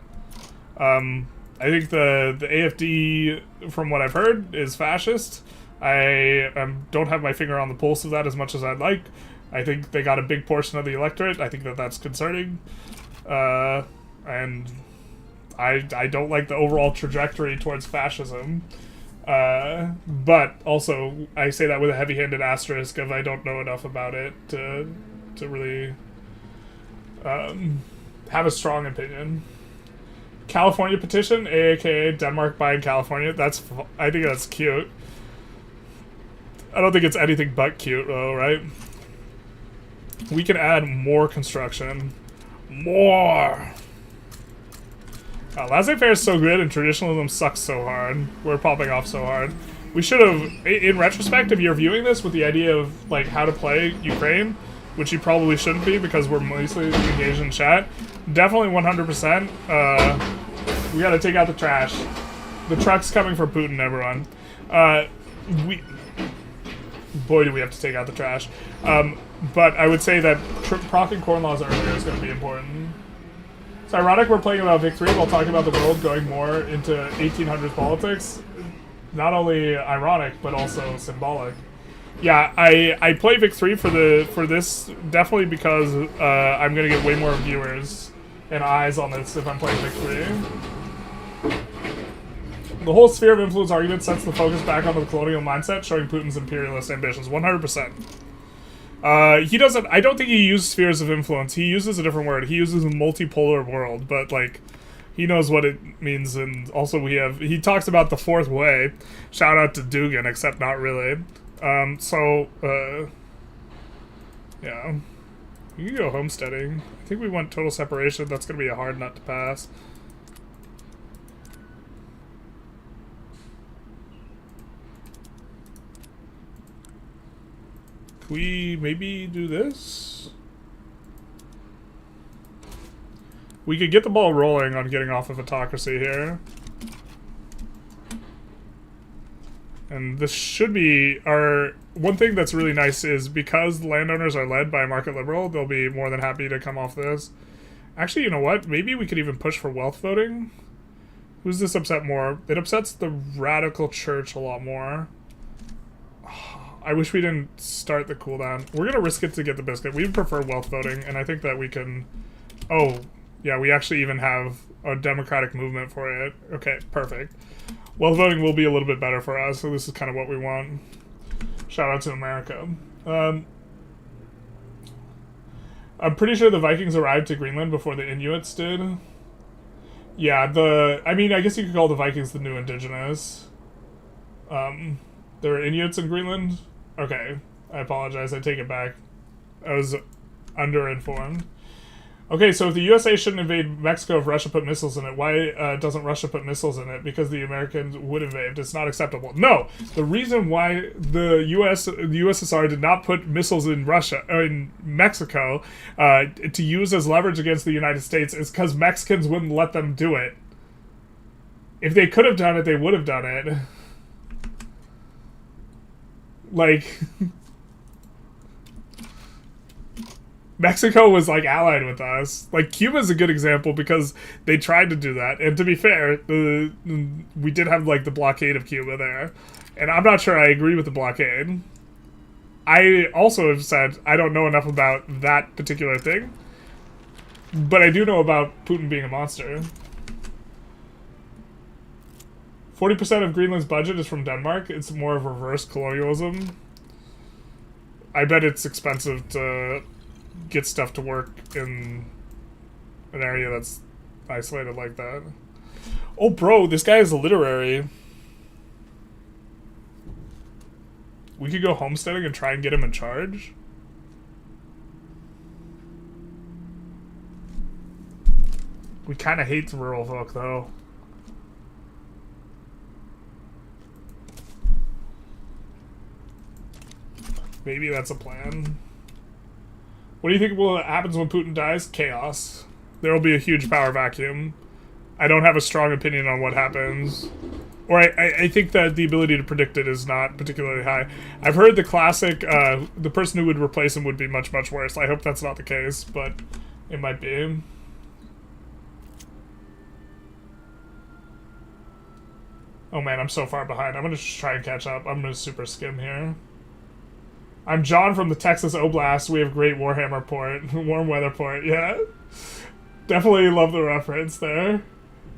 I think the AfD, from what I've heard, is fascist. I don't have my finger on the pulse of that as much as I'd like. I think they got a big portion of the electorate. I think that that's concerning. And I don't like the overall trajectory towards fascism. But also, I say that with a heavy-handed asterisk of I don't know enough about it to really have a strong opinion. California petition, aka Denmark buying California. I think that's cute. I don't think it's anything but cute, though, right? We can add more construction. More! Laissez-faire is so good and traditionalism sucks so hard. We're popping off so hard. We should have, in retrospect, if you're viewing this with the idea of like how to play Ukraine, which you probably shouldn't be because we're mostly engaged in chat, definitely 100%. We gotta take out the trash. The truck's coming for Putin, everyone. Boy, do we have to take out the trash. But I would say that proccing corn laws earlier is going to be important. It's ironic we're playing about Vic 3 while talking about the world going more into 1800s politics. Not only ironic, but also symbolic. Yeah, I play Vic 3 for this definitely because I'm going to get way more viewers and eyes on this if I'm playing Vic 3. The whole sphere of influence argument sets the focus back on the colonial mindset, showing Putin's imperialist ambitions. 100%. He doesn't. I don't think he uses spheres of influence. He uses a different word. He uses a multipolar world, but like, he knows what it means. And also, he talks about the fourth way. Shout out to Dugin, except not really. Yeah, you can go homesteading. I think we want total separation. That's gonna be a hard nut to pass. Can we maybe do this? We could get the ball rolling on getting off of autocracy here. And this should be our... One thing that's really nice is because the landowners are led by a market liberal, they'll be more than happy to come off this. Actually, you know what? Maybe we could even push for wealth voting. Who's this upset more? It upsets the radical church a lot more. I wish we didn't start the cooldown. We're going to risk it to get the biscuit. We prefer wealth voting, and I think that we can... Oh, yeah, we actually even have a democratic movement for it. Okay, perfect. Wealth voting will be a little bit better for us, so this is kind of what we want. Shout out to America. I'm pretty sure the Vikings arrived to Greenland before the Inuits did. Yeah, I mean, I guess you could call the Vikings the new indigenous. There were Inuits in Greenland? Okay, I apologize, I take it back. I was underinformed. Okay, so if the USA shouldn't invade Mexico if Russia put missiles in it, why doesn't Russia put missiles in it? Because the Americans would invade. It's not acceptable. No! The reason why the USSR did not put missiles in in Mexico, to use as leverage against the United States is because Mexicans wouldn't let them do it. If they could have done it, they would have done it. Like... Mexico was, like, allied with us. Like, Cuba's a good example because they tried to do that. And to be fair, we did have, like, the blockade of Cuba there. And I'm not sure I agree with the blockade. I also have said I don't know enough about that particular thing. But I do know about Putin being a monster. 40% of Greenland's budget is from Denmark. It's more of reverse colonialism. I bet it's expensive to... get stuff to work in an area that's isolated like that. Oh, bro, this guy is a literary. We could go homesteading and try and get him in charge. We kind of hate the rural folk, though. Maybe that's a plan. What do you think happens when Putin dies? Chaos. There will be a huge power vacuum. I don't have a strong opinion on what happens. Or I think that the ability to predict it is not particularly high. I've heard the classic, the person who would replace him would be much, much worse. I hope that's not the case, but it might be. Oh man, I'm so far behind. I'm gonna just try and catch up. I'm gonna super skim here. I'm John from the Texas Oblast. We have great Warhammer port. Warm weather port, yeah. Definitely love the reference there.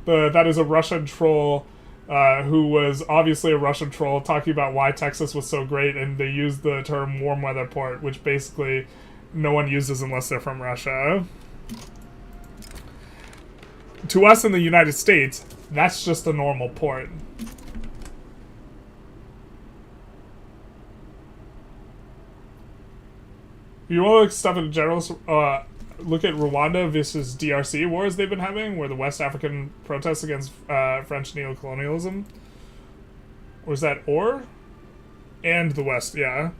That is a Russian troll who was obviously a Russian troll talking about why Texas was so great, and they used the term warm weather port, which basically no one uses unless they're from Russia. To us in the United States, that's just a normal port. You want to look stuff in general? Look at Rwanda versus DRC wars they've been having, where the West African protests against French neocolonialism. Or is that or? And the West, yeah.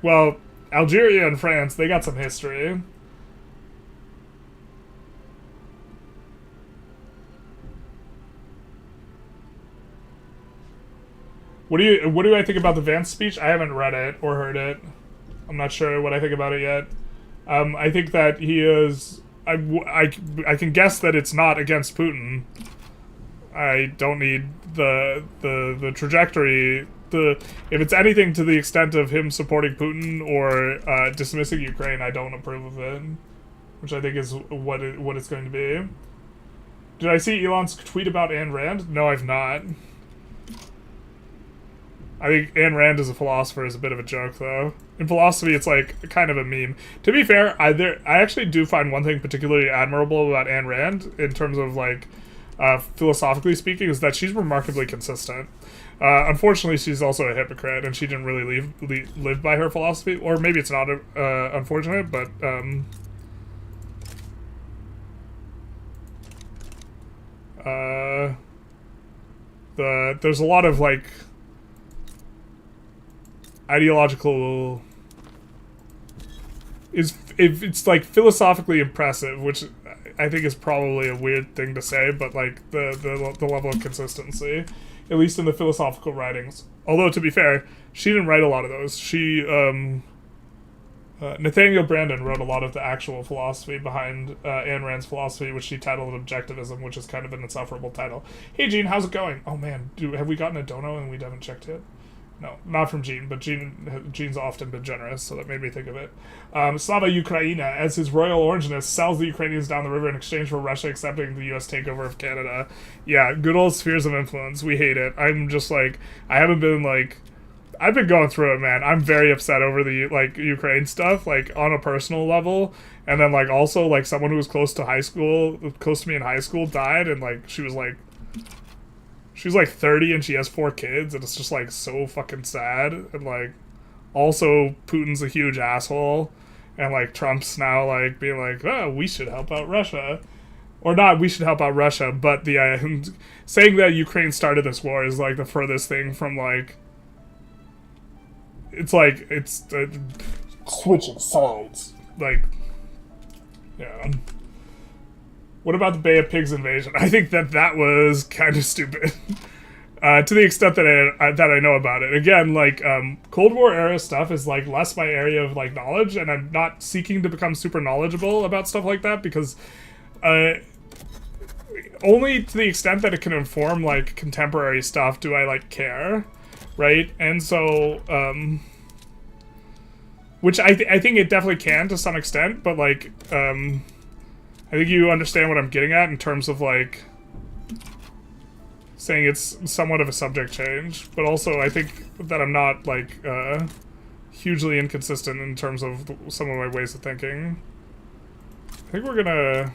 Well, Algeria and France, they got some history. What do I think about the Vance speech? I haven't read it or heard it. I'm not sure what I think about it yet. I think that he is... I can guess that it's not against Putin. I don't need the trajectory. If it's anything to the extent of him supporting Putin or dismissing Ukraine, I don't approve of it. Which I think is what it's going to be. Did I see Elon's tweet about Ayn Rand? No, I've not. I think Ayn Rand as a philosopher is a bit of a joke, though. In philosophy, it's like kind of a meme. To be fair, I actually do find one thing particularly admirable about Ayn Rand, in terms of like philosophically speaking, is that she's remarkably consistent. Unfortunately, she's also a hypocrite, and she didn't really live by her philosophy. Or maybe it's not unfortunate, but there's a lot of like ideological if it's like philosophically impressive, which I think is probably a weird thing to say, but like the level of consistency, at least in the philosophical writings. Although to be fair, she didn't write a lot of those. She Nathaniel Branden wrote a lot of the actual philosophy behind Ayn Rand's philosophy, which she titled Objectivism, which is kind of an insufferable title. Hey Gene, how's it going? Oh man, have we gotten a dono and we haven't checked yet? No, not from Gene, but Gene's often been generous, so that made me think of it. Slava Ukraini, as his royal orangeness, sells the Ukrainians down the river in exchange for Russia accepting the U.S. takeover of Canada. Yeah, good old spheres of influence. We hate it. I'm just like, I've been going through it, man. I'm very upset over the like Ukraine stuff, like on a personal level, and then like also like someone who was close to me in high school died, and like she was like 30 and she has 4 kids, and it's just like so fucking sad. And like also Putin's a huge asshole, and like Trump's now like being like, oh, we should help out Russia, or not we should help out Russia, but the saying that Ukraine started this war is like the furthest thing from like, it's like it's switching sides. Like, yeah. What about the Bay of Pigs invasion? I think that was kind of stupid. To the extent that I know about it. Again, like, Cold War era stuff is, like, less my area of, like, knowledge, and I'm not seeking to become super knowledgeable about stuff like that, because, only to the extent that it can inform, like, contemporary stuff do I, like, care, right? And so, which I think it definitely can to some extent, but, like, I think you understand what I'm getting at in terms of, like, saying it's somewhat of a subject change, but also I think that I'm not, like, hugely inconsistent in terms of some of my ways of thinking. I think we're gonna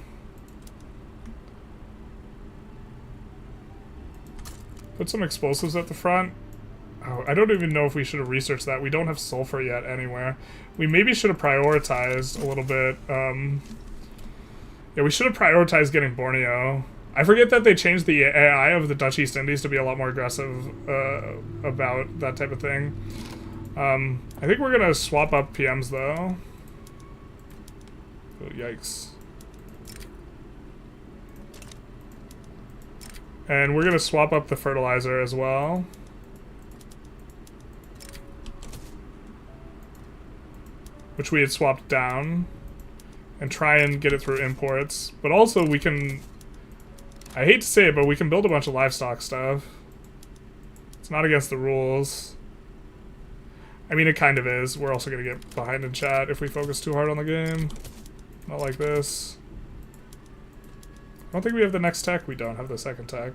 put some explosives at the front. Oh, I don't even know if we should have researched that. We don't have sulfur yet anywhere. We maybe should have prioritized a little bit, yeah, we should have prioritized getting Borneo. I forget that they changed the AI of the Dutch East Indies to be a lot more aggressive about that type of thing. I think we're gonna swap up PMs though. Oh, yikes. And we're gonna swap up the fertilizer as well. Which we had swapped down. And try and get it through imports. But also we can, I hate to say it, but we can build a bunch of livestock stuff. It's not against the rules. I mean, it kind of is. We're also going to get behind in chat if we focus too hard on the game. Not like this. I don't think we have the next tech. We don't have the second tech.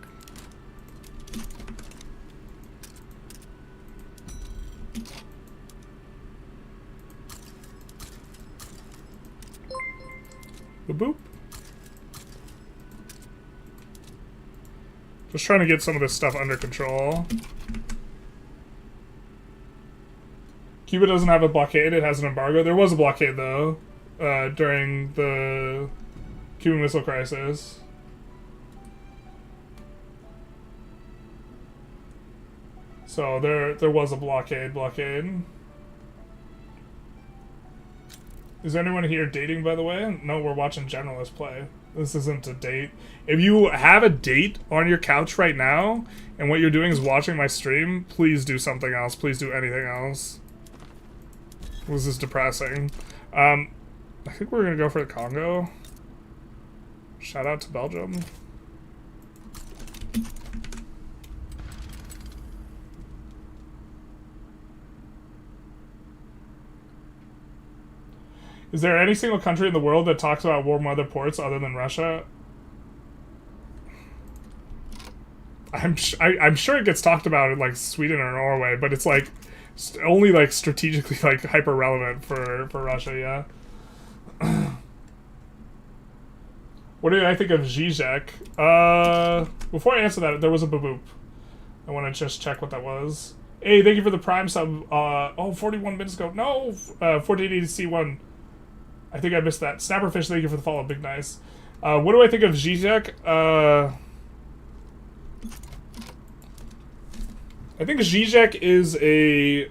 Boop. Just trying to get some of this stuff under control. Cuba doesn't have a blockade, it has an embargo. There was a blockade, though, during the Cuban Missile Crisis. So there was a blockade. Is anyone here dating, by the way? No, we're watching Generalist play. This isn't a date. If you have a date on your couch right now, and what you're doing is watching my stream, please do something else. Please do anything else. This is depressing. I think we're gonna go for the Congo. Shout out to Belgium. Is there any single country in the world that talks about warm weather ports other than Russia? I'm sure it gets talked about in like Sweden or Norway, but it's like only like strategically like hyper relevant for Russia. Yeah. What did I think of Zizek? Before I answer that, there was a baboop. I want to just check what that was. Hey, thank you for the Prime sub. 41 minutes ago. No, 1480C1. I think I missed that. Snapperfish, thank you for the follow. Big nice. What do I think of Zizek? I think Zizek is a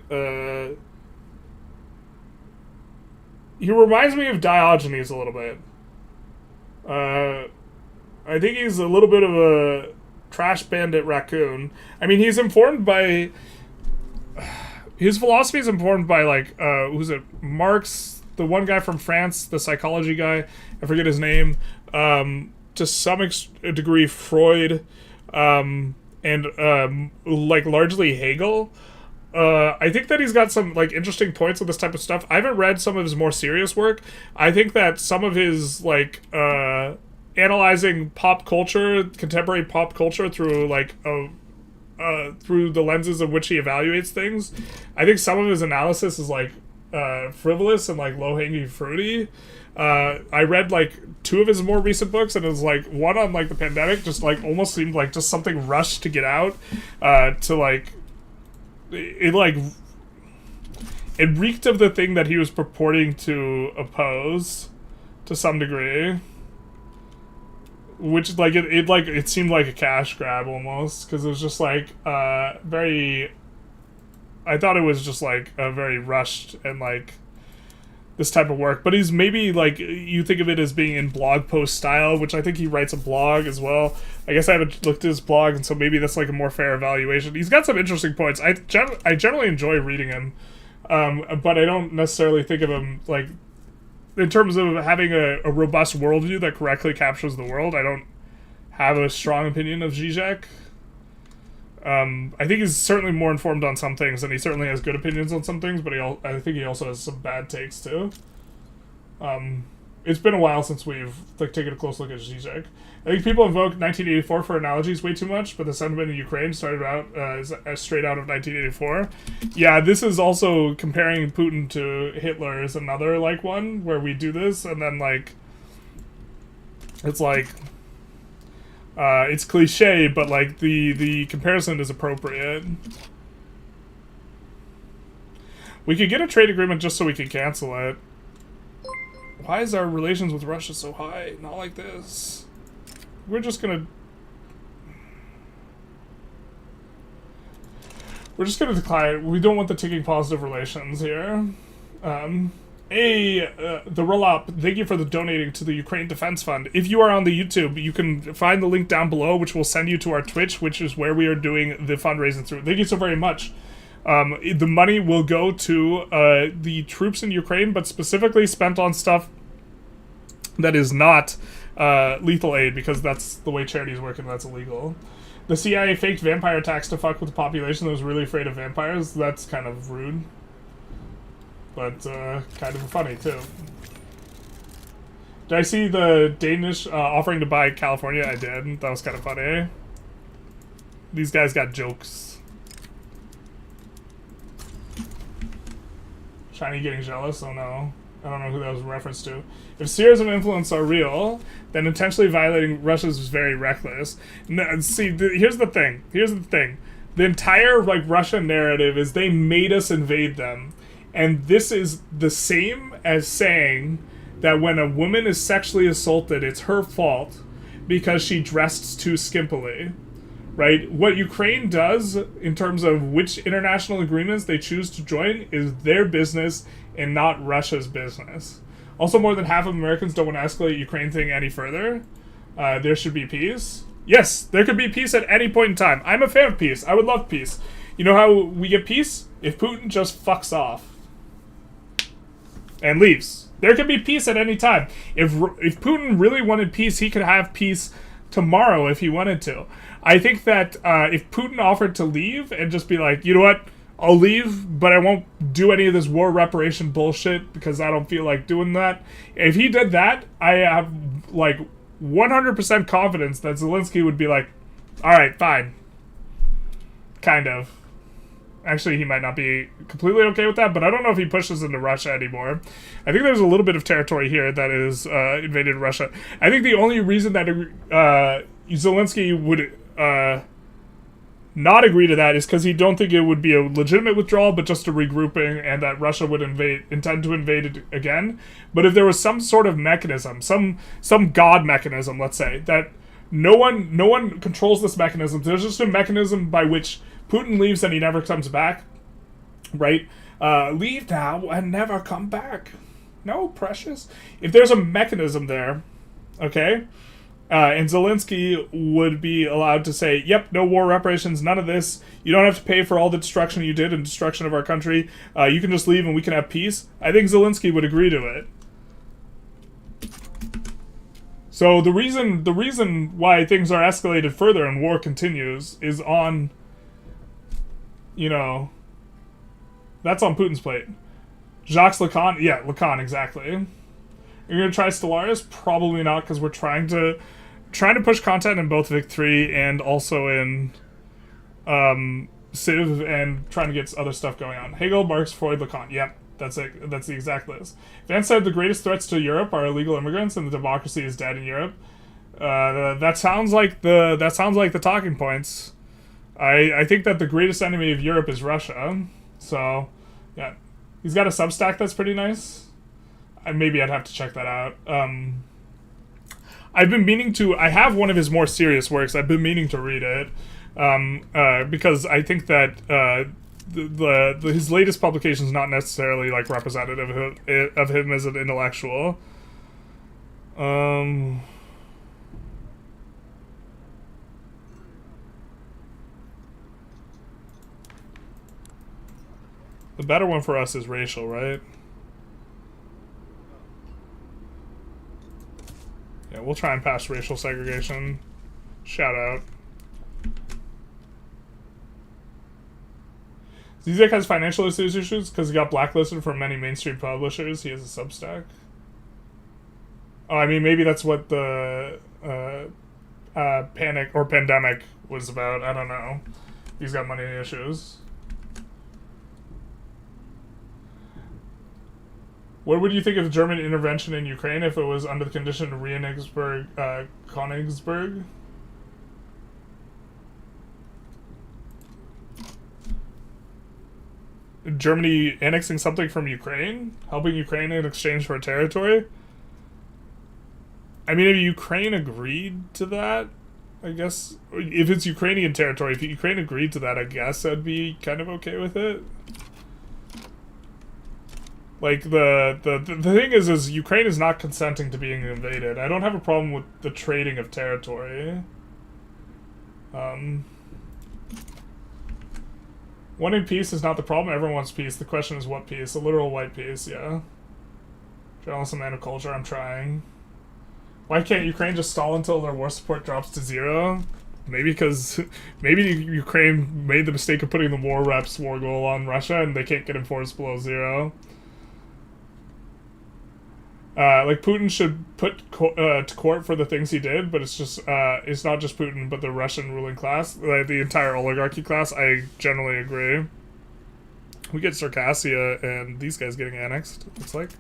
he reminds me of Diogenes a little bit. I think he's a little bit of a trash bandit raccoon. I mean, he's informed by... His philosophy is informed by, like, who's it? Marx, the one guy from France, the psychology guy. I forget his name. To some degree, Freud, and, like, largely Hegel. I think that he's got some, like, interesting points on this type of stuff. I haven't read some of his more serious work. I think that some of his, like, analyzing pop culture, contemporary pop culture through, like, through the lenses of which he evaluates things, I think some of his analysis is, like, frivolous and, like, low-hanging fruity. I read, like, 2 of his more recent books, and it was, like, one on, like, the pandemic just, like, almost seemed like just something rushed to get out, to, like, it reeked of the thing that he was purporting to oppose to some degree, which, like, it seemed like a cash grab almost, because it was just, like, very, I thought it was just, like, a very rushed and, like, this type of work. But he's maybe, like, you think of it as being in blog post style, which I think he writes a blog as well. I guess I haven't looked at his blog, and so maybe that's, like, a more fair evaluation. He's got some interesting points. I generally enjoy reading him, but I don't necessarily think of him, like, in terms of having a robust worldview that correctly captures the world. I don't have a strong opinion of Zizek. I think he's certainly more informed on some things, and he certainly has good opinions on some things, but I think he also has some bad takes, too. It's been a while since we've, like, taken a close look at Zizek. I think people invoke 1984 for analogies way too much, but the sentiment in Ukraine started out straight out of 1984. Yeah, this is also comparing Putin to Hitler is another, like, one where we do this, and then, like, it's like... it's cliche, but, like, the comparison is appropriate. We could get a trade agreement just so we can cancel it. Why is our relations with Russia so high? Not like this. We're just gonna decline. We don't want the ticking positive relations here. The Roll-Up, thank you for the donating to the Ukraine Defense Fund. If you are on the YouTube, you can find the link down below, which will send you to our Twitch, which is where we are doing the fundraising through. Thank you so very much. The money will go to the troops in Ukraine, but specifically spent on stuff that is not lethal aid, because that's the way charities work and that's illegal. The CIA faked vampire attacks to fuck with the population that was really afraid of vampires. That's kind of rude. But kind of funny, too. Did I see the Danish offering to buy California? I did. That was kind of funny. These guys got jokes. Shiny getting jealous? Oh no. I don't know who that was a reference to. If spheres of influence are real, then intentionally violating Russia's is very reckless. No, see, here's the thing. The entire, like, Russian narrative is they made us invade them. And this is the same as saying that when a woman is sexually assaulted, it's her fault because she dressed too skimpily, right? What Ukraine does in terms of which international agreements they choose to join is their business and not Russia's business. Also, more than half of Americans don't want to escalate Ukraine thing any further. There should be peace. Yes, there could be peace at any point in time. I'm a fan of peace. I would love peace. You know how we get peace? If Putin just fucks off and leaves. There could be peace at any time. If Putin really wanted peace, he could have peace tomorrow if he wanted to. I think that if Putin offered to leave and just be like, you know what, I'll leave, but I won't do any of this war reparation bullshit because I don't feel like doing that. If he did that, I have, like, 100% confidence that Zelensky would be like, alright, fine. Kind of. Actually, he might not be completely okay with that, but I don't know if he pushes into Russia anymore. I think there's a little bit of territory here that is invaded Russia. I think the only reason that Zelensky would not agree to that is because he don't think it would be a legitimate withdrawal, but just a regrouping, and that Russia would intend to invade it again. But if there was some sort of mechanism, some god mechanism, let's say, that no one controls this mechanism. There's just a mechanism by which Putin leaves and he never comes back, right? Leave now and never come back. No, precious. If there's a mechanism there, okay, and Zelensky would be allowed to say, yep, no war reparations, none of this. You don't have to pay for all the destruction you did and destruction of our country. You can just leave and we can have peace. I think Zelensky would agree to it. So the reason why things are escalated further and war continues is on, you know, that's on Putin's plate. Jacques Lacan, yeah, Lacan, exactly. You're gonna try Stellaris? Probably not, because we're trying to push content in both Vic 3 and also in Civ, and trying to get other stuff going on. Hegel, Marx, Freud, Lacan. Yep, that's it. That's the exact list. Vance said the greatest threats to Europe are illegal immigrants and the democracy is dead in Europe. That sounds like the talking points. I think that the greatest enemy of Europe is Russia. So, yeah, he's got a Substack that's pretty nice. Maybe I'd have to check that out. I've been meaning to. I have one of his more serious works. I've been meaning to read it because I think that his latest publication is not necessarily like representative of him as an intellectual. The better one for us is racial, right? Yeah, we'll try and pass racial segregation. Shout out. Zizek has financial issues because he got blacklisted from many mainstream publishers. He has a Substack. Oh, I mean, maybe that's what the panic or pandemic was about. I don't know. He's got money issues. What would you think of German intervention in Ukraine if it was under the condition of Königsberg? Germany annexing something from Ukraine? Helping Ukraine in exchange for territory? I mean, if Ukraine agreed to that, I guess... If it's Ukrainian territory, if Ukraine agreed to that, I guess I'd be kind of okay with it. Like, the thing is Ukraine is not consenting to being invaded. I don't have a problem with the trading of territory. Wanting peace is not the problem. Everyone wants peace. The question is what peace? A literal white peace, yeah. Journalism, man of culture, I'm trying. Why can't Ukraine just stall until their war support drops to 0? Maybe because... Maybe Ukraine made the mistake of putting the war reps war goal on Russia and they can't get enforced below 0. Like, Putin should put to court for the things he did, but it's just, it's not just Putin, but the Russian ruling class, the entire oligarchy class. I generally agree. We get Circassia and these guys getting annexed, it looks like.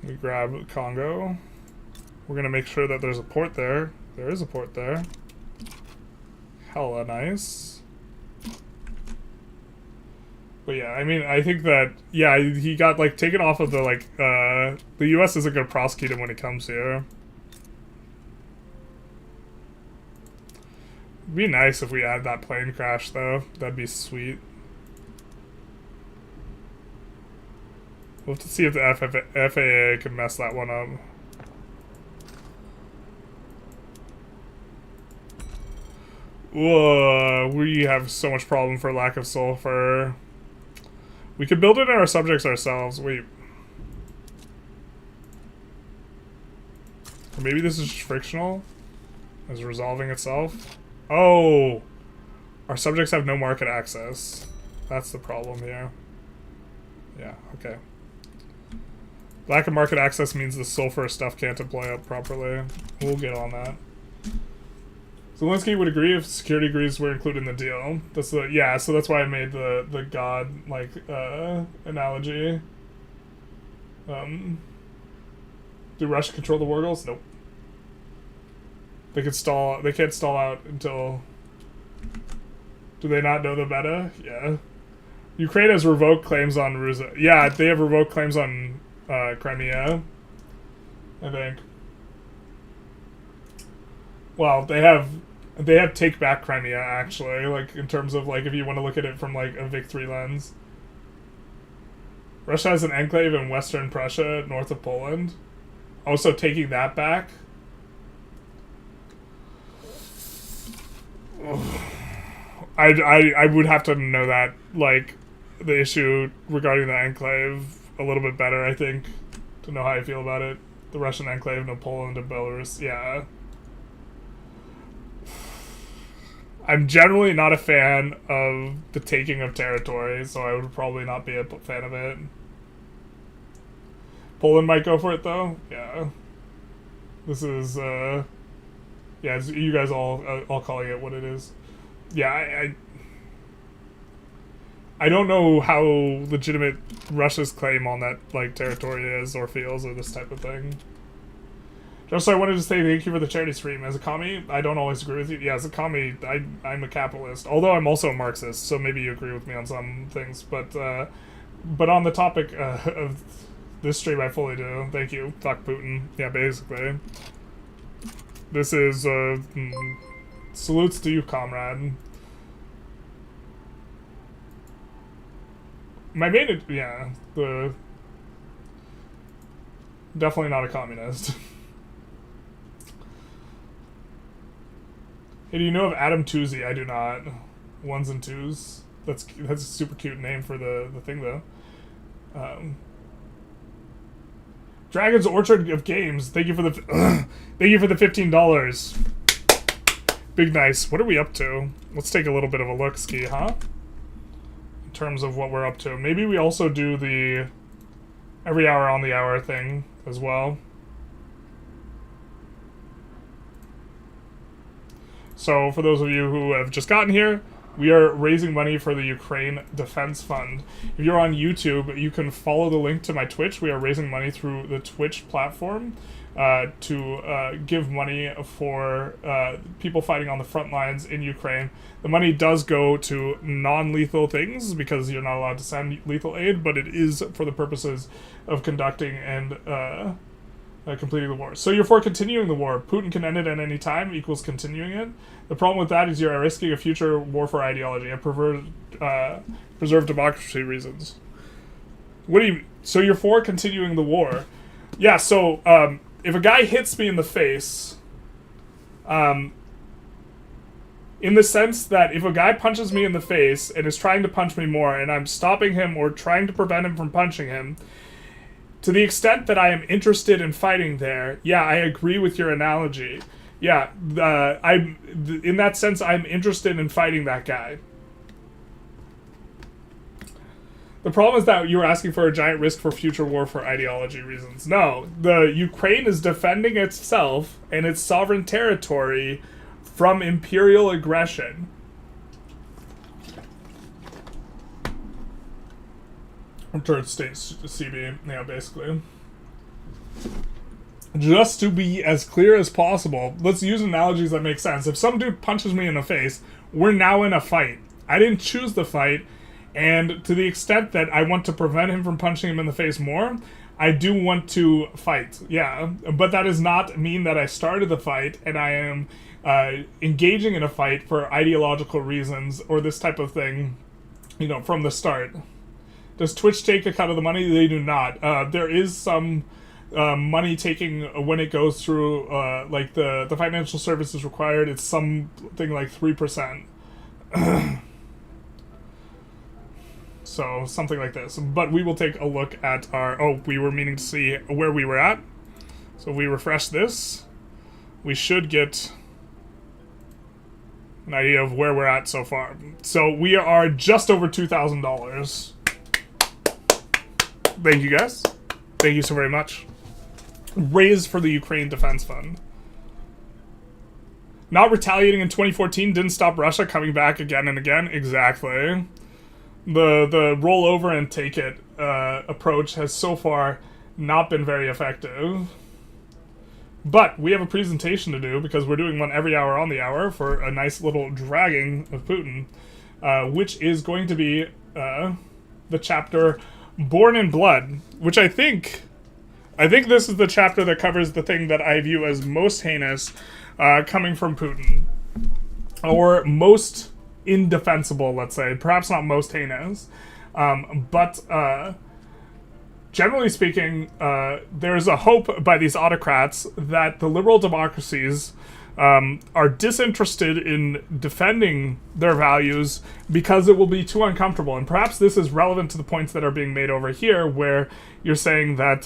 We grab Congo. We're gonna make sure that there's a port there. There is a port there. Hella nice. But yeah, I mean, I think that, yeah, he got, like, taken off of the, like, the US isn't gonna prosecute him when he comes here. It'd be nice if we had that plane crash, though. That'd be sweet. We'll have to see if the FAA can mess that one up. Whoa, we have so much problem for lack of sulfur. We could build it in our subjects ourselves. Wait. Or maybe this is just frictional? Is resolving itself? Oh! Our subjects have no market access. That's the problem here. Yeah, okay. Lack of market access means the sulfur stuff can't deploy up properly. We'll get on that. Zelensky would agree if security agrees were included in the deal. That's the yeah. So that's why I made the god like analogy. Do Russia control the war goals? Nope. They could stall. They can't stall out until. Do they not know the meta? Yeah. Ukraine has revoked claims on Russia. Yeah, they have revoked claims on Crimea. I think. Well, they have They have take back Crimea, actually, like, in terms of, like, if you want to look at it from, like, a victory lens. Russia has an enclave in western Prussia, north of Poland. Also taking that back. I would have to know that, like, the issue regarding the enclave a little bit better, I think, to know how I feel about it. The Russian enclave, no Poland and Belarus, yeah. I'm generally not a fan of the taking of territory, so I would probably not be a fan of it. Poland might go for it, though. Yeah. This is, yeah, it's you guys all calling it what it is. Yeah, I don't know how legitimate Russia's claim on that, like, territory is or feels or this type of thing. Just so I wanted to say thank you for the charity stream. As a commie, I don't always agree with you. Yeah, as a commie, I'm a capitalist. Although I'm also a Marxist, so maybe you agree with me on some things. But on the topic of this stream, I fully do. Thank you. Fuck Putin. Yeah, basically. This is, salutes to you, comrade. My main, yeah, definitely not a communist. Hey, do you know of Adam Toozy? I do not. Ones and twos. That's a super cute name for the thing, though. Dragon's Orchard of Games. Thank you for the thank you for the $15. Big nice. What are we up to? Let's take a little bit of a look, ski, huh? In terms of what we're up to. Maybe we also do the every hour on the hour thing as well. So, for those of you who have just gotten here, we are raising money for the Ukraine Defense Fund. If you're on YouTube, you can follow the link to my Twitch. We are raising money through the Twitch platform to give money for people fighting on the front lines in Ukraine. The money does go to non-lethal things because you're not allowed to send lethal aid, but it is for the purposes of conducting and completing the war. So you're for continuing the war. Putin can end it at any time equals continuing it. The problem with that is you're risking a future war for ideology and preserve democracy reasons. What do you... So you're for continuing the war. Yeah, so if a guy hits me in the face, in the sense that if a guy punches me in the face and is trying to punch me more and I'm stopping him or trying to prevent him from punching him, to the extent that I am interested in fighting there, yeah, I agree with your analogy. Yeah, in that sense, I'm interested in fighting that guy. The problem is that you were asking for a giant risk for future war for ideology reasons. No, the Ukraine is defending itself and its sovereign territory from imperial aggression. Third state CB, yeah, basically. Just to be as clear as possible, let's use analogies that make sense. If some dude punches me in the face, we're now in a fight. I didn't choose the fight, and to the extent that I want to prevent him from punching him in the face more, I do want to fight, yeah. But that does not mean that I started the fight, and I am engaging in a fight for ideological reasons, or this type of thing, you know, from the start. Does Twitch take a cut of the money? They do not. There is some money taking when it goes through, like the financial services required. It's something like 3%. So, something like this. But we will take a look at our... Oh, we were meaning to see where we were at. So if we refresh this, we should get an idea of where we're at so far. So we are just over $2,000. Thank you, guys. Thank you so very much. Raised for the Ukraine Defense Fund. Not retaliating in 2014 didn't stop Russia coming back again and again. Exactly. The roll over and take it approach has so far not been very effective. But we have a presentation to do because we're doing one every hour on the hour for a nice little dragging of Putin, which is going to be the chapter Born in Blood, which I think this is the chapter that covers the thing that I view as most heinous coming from Putin. or most indefensible, let's say, perhaps not most heinous, but generally speaking, there's a hope by these autocrats that the liberal democracies are disinterested in defending their values because it will be too uncomfortable. And perhaps this is relevant to the points that are being made over here, where you're saying that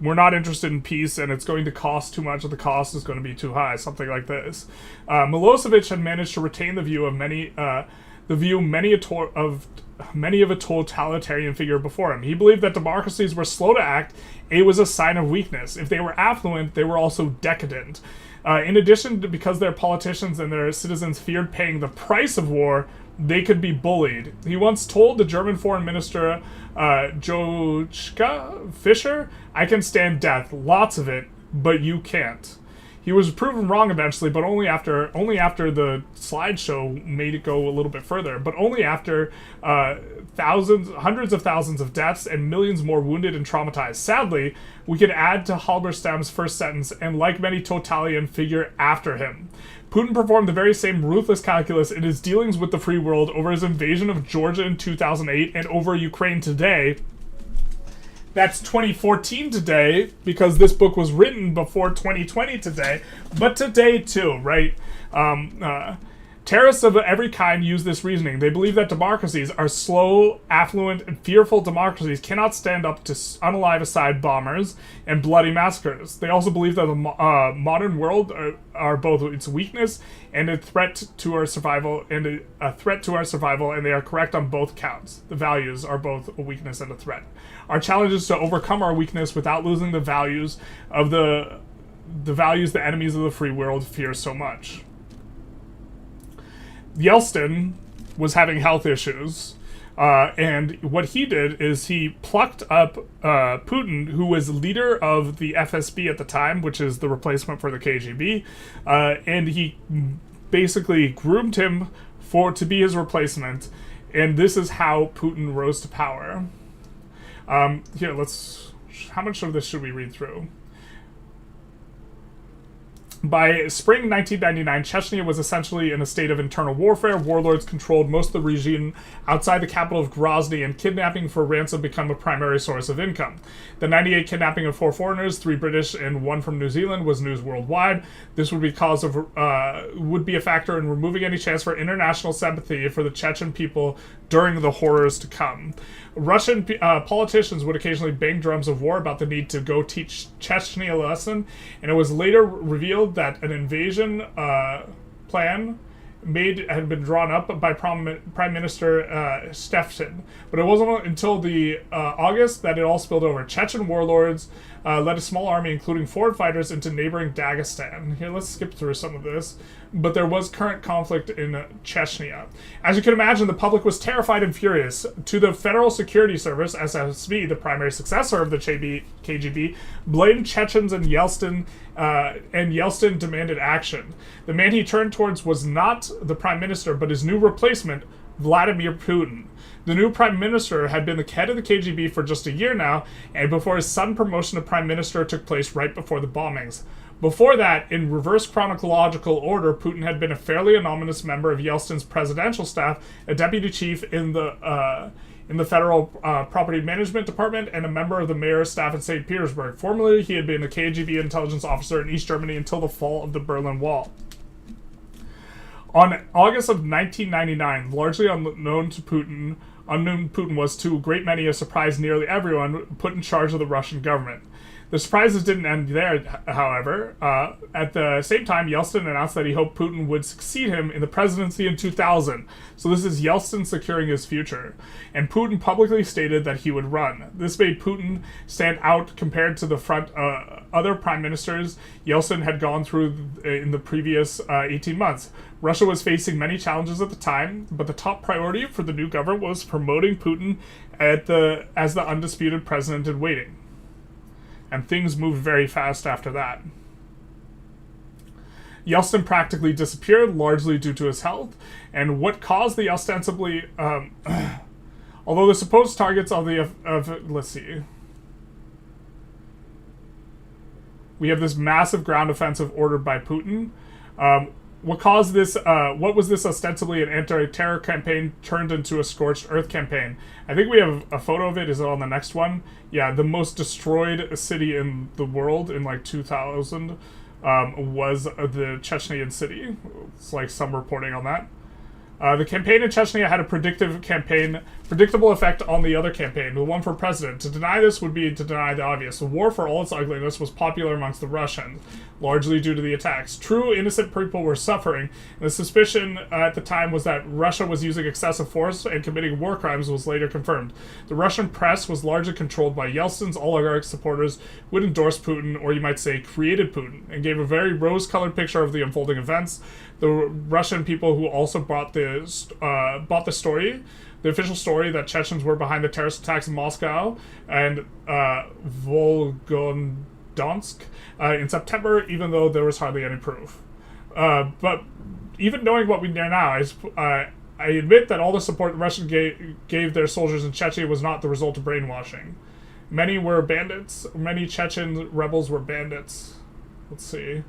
we're not interested in peace and it's going to cost too much, or the cost is going to be too high, something like this. Milosevic had managed to retain the view of many of a totalitarian figure before him. He believed that democracies were slow to act. It was a sign of weakness. If they were affluent, they were also decadent. In addition to because their politicians and their citizens feared paying the price of war, they could be bullied. He once told the German foreign minister, Joschka Fischer, "I can stand death, lots of it, but you can't." He was proven wrong eventually, but only after the slideshow made it go a little bit further. But only after hundreds of thousands of deaths and millions more wounded and traumatized. Sadly, we could add to Halberstam's first sentence, and like many totalitarian figure after him. Putin performed the very same ruthless calculus in his dealings with the free world over his invasion of Georgia in 2008 and over Ukraine today. That's 2014 today, because this book was written before 2020 today, but today too, right? Terrorists of every kind use this reasoning. They believe that democracies are slow, affluent, and fearful democracies cannot stand up to unalive-aside bombers and bloody massacres. They also believe that the modern world are both its weakness and a threat to our survival, and they are correct on both counts. The values are both a weakness and a threat. Our challenge is to overcome our weakness without losing the values of the values the enemies of the free world fear so much. Yeltsin was having health issues, and what he did is he plucked up Putin, who was leader of the FSB at the time, which is the replacement for the KGB, and he basically groomed him to be his replacement, and this is how Putin rose to power. Here, how much of this should we read through? By spring 1999, Chechnya was essentially in a state of internal warfare. Warlords controlled most of the region outside the capital of Grozny, and kidnapping for ransom became a primary source of income. The 98 kidnapping of 4 foreigners, 3 British and 1 from New Zealand, was news worldwide. This would be a factor in removing any chance for international sympathy for the Chechen people during the horrors to come. Russian politicians would occasionally bang drums of war about the need to go teach Chechnya a lesson, and it was later revealed that an invasion plan had been drawn up by Prime Minister Stefan. But it wasn't until the August that it all spilled over. Chechen warlords led a small army, including foreign fighters, into neighboring Dagestan. Here, let's skip through some of this. But there was current conflict in Chechnya. As you can imagine, the public was terrified and furious. To the Federal Security Service, SSB, the primary successor of the KGB, blamed Chechens and Yeltsin demanded action. The man he turned towards was not the prime minister, but his new replacement, Vladimir Putin. The new prime minister had been the head of the KGB for just a year now, and before his sudden promotion to prime minister took place right before the bombings. Before that, in reverse chronological order, Putin had been a fairly anonymous member of Yeltsin's presidential staff, a deputy chief in the Federal Property Management Department, and a member of the mayor's staff in St. Petersburg. Formerly, he had been a KGB intelligence officer in East Germany until the fall of the Berlin Wall. On August of 1999, largely unknown Putin was to a great many a surprise nearly everyone put in charge of the Russian government. The surprises didn't end there, however. At the same time, Yeltsin announced that he hoped Putin would succeed him in the presidency in 2000. So this is Yeltsin securing his future. And Putin publicly stated that he would run. This made Putin stand out compared to the other prime ministers Yeltsin had gone through in the previous 18 months. Russia was facing many challenges at the time, but the top priority for the new government was promoting Putin as the undisputed president in waiting. And things moved very fast after that. Yeltsin practically disappeared, largely due to his health, and what caused the ostensibly... although the supposed targets of let's see. We have this massive ground offensive ordered by Putin. what caused this? What was this ostensibly an anti-terror campaign turned into a scorched earth campaign? I think we have a photo of it. Is it on the next one? Yeah, the most destroyed city in the world in like 2000 was the Chechnyan city. It's like some reporting on that. The campaign in Chechnya had a predictable effect on the other campaign, the one for president. To deny this would be to deny the obvious. The war, for all its ugliness, was popular amongst the Russians, largely due to the attacks. True, innocent people were suffering, and the suspicion at the time was that Russia was using excessive force and committing war crimes was later confirmed. The Russian press was largely controlled by Yeltsin's oligarch supporters who had endorsed Putin, or you might say created Putin, and gave a very rose-colored picture of the unfolding events. The Russian people who also bought the story, the official story that Chechens were behind the terrorist attacks in Moscow and Volgodonsk in September, even though there was hardly any proof. But even knowing what we know now, I admit that all the support the Russians gave their soldiers in Chechnya was not the result of brainwashing. Many were bandits. Many Chechen rebels were bandits. Let's see.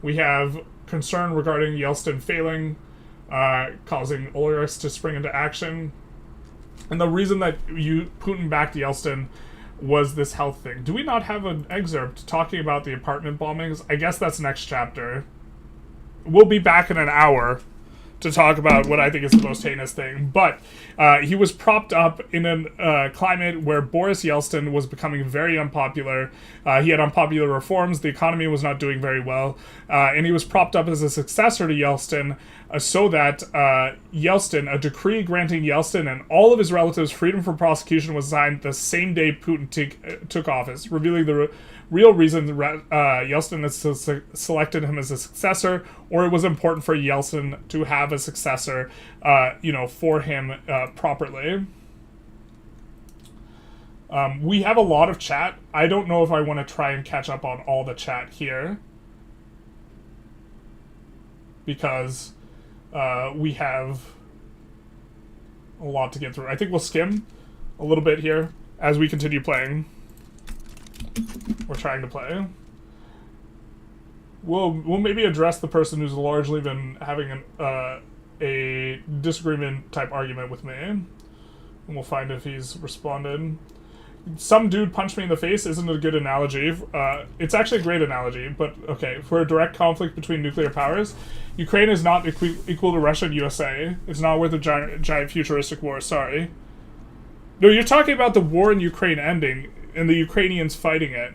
We have concern regarding Yeltsin failing, causing oligarchs to spring into action. And the reason that Putin backed Yeltsin was this health thing. Do we not have an excerpt talking about the apartment bombings? I guess that's next chapter. We'll be back in an hour to talk about what I think is the most heinous thing. But he was propped up in a climate where Boris Yeltsin was becoming very unpopular. He had unpopular reforms. The economy was not doing very well. And he was propped up as a successor to Yeltsin so that Yeltsin, a decree granting Yeltsin and all of his relatives freedom from prosecution was signed the same day Putin took office, revealing the real reason Yeltsin has selected him as a successor, or it was important for Yeltsin to have a successor, for him properly. We have a lot of chat. I don't know if I want to try and catch up on all the chat here, because we have a lot to get through. I think we'll skim a little bit here as we continue playing. We're trying to play. We'll maybe address the person who's largely been having a disagreement type argument with me, and we'll find if he's responded. Some dude punched me in the face isn't a good analogy. It's actually a great analogy, but okay. For a direct conflict between nuclear powers, Ukraine is not equal to Russia and USA. It's not worth a giant futuristic war. Sorry. No, you're talking about the war in Ukraine ending and the Ukrainians fighting it.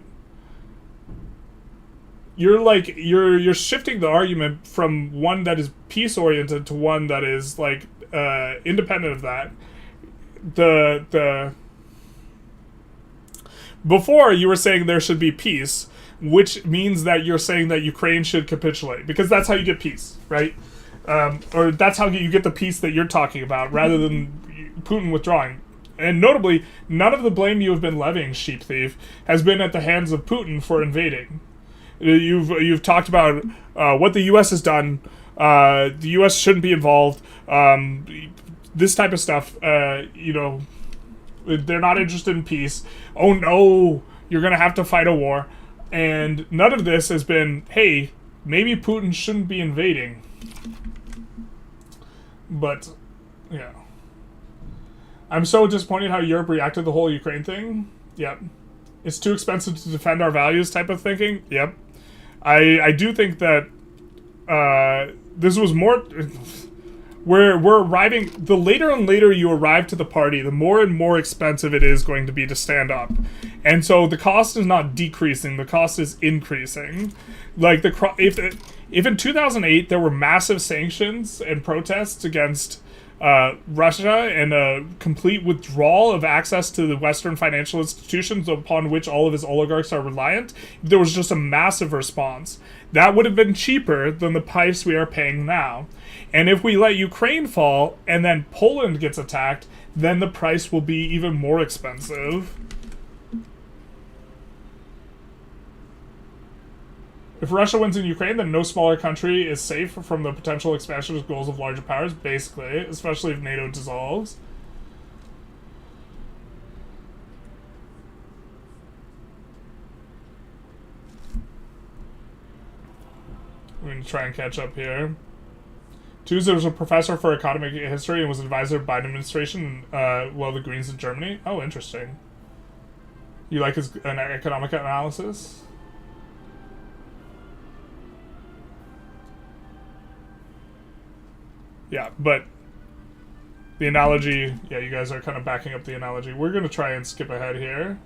You're shifting the argument from one that is peace oriented to one that is like independent of that. Before you were saying there should be peace, which means that you're saying that Ukraine should capitulate, because that's how you get peace, right? Or that's how you get the peace that you're talking about, rather than Putin withdrawing. And notably, none of the blame you have been levying, sheep thief, has been at the hands of Putin for invading. You've talked about what the U.S. has done. The U.S. shouldn't be involved. This type of stuff. They're not interested in peace. Oh no, you're gonna have to fight a war. And none of this has been, hey, maybe Putin shouldn't be invading. But, yeah. I'm so disappointed how Europe reacted to the whole Ukraine thing. Yep. It's too expensive to defend our values type of thinking. Yep. I do think that this was more... We're arriving... The later and later you arrive to the party, the more and more expensive it is going to be to stand up. And so the cost is not decreasing, the cost is increasing. Like, if in 2008 there were massive sanctions and protests against Russia and a complete withdrawal of access to the Western financial institutions upon which all of his oligarchs are reliant, there was just a massive response. That would have been cheaper than the price we are paying now. And if we let Ukraine fall and then Poland gets attacked, then the price will be even more expensive. If Russia wins in Ukraine, then no smaller country is safe from the potential expansionist goals of larger powers, basically, especially if NATO dissolves. going to try and catch up here. Tuesday was a professor for economic history and was an advisor of Biden administration, well, the Greens in Germany. Oh, interesting. You like his an economic analysis? Yeah, but the analogy, yeah, you guys are kind of backing up the analogy. We're going to try and skip ahead here.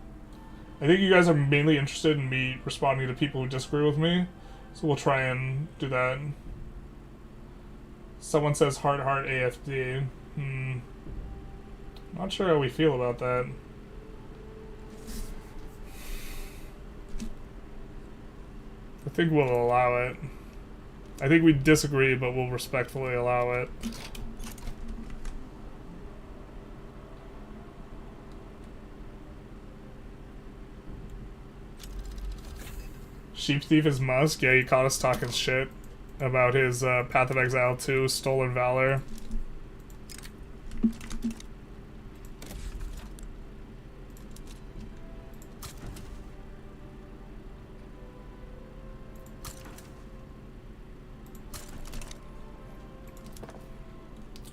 I think you guys are mainly interested in me responding to people who disagree with me, so we'll try and do that. Someone says heart AFD. Not sure how we feel about that. I think we'll allow it. I think we disagree, but we'll respectfully allow it. Sheep Thief is Musk. Yeah, he caught us talking shit about his Path of Exile 2, Stolen Valor.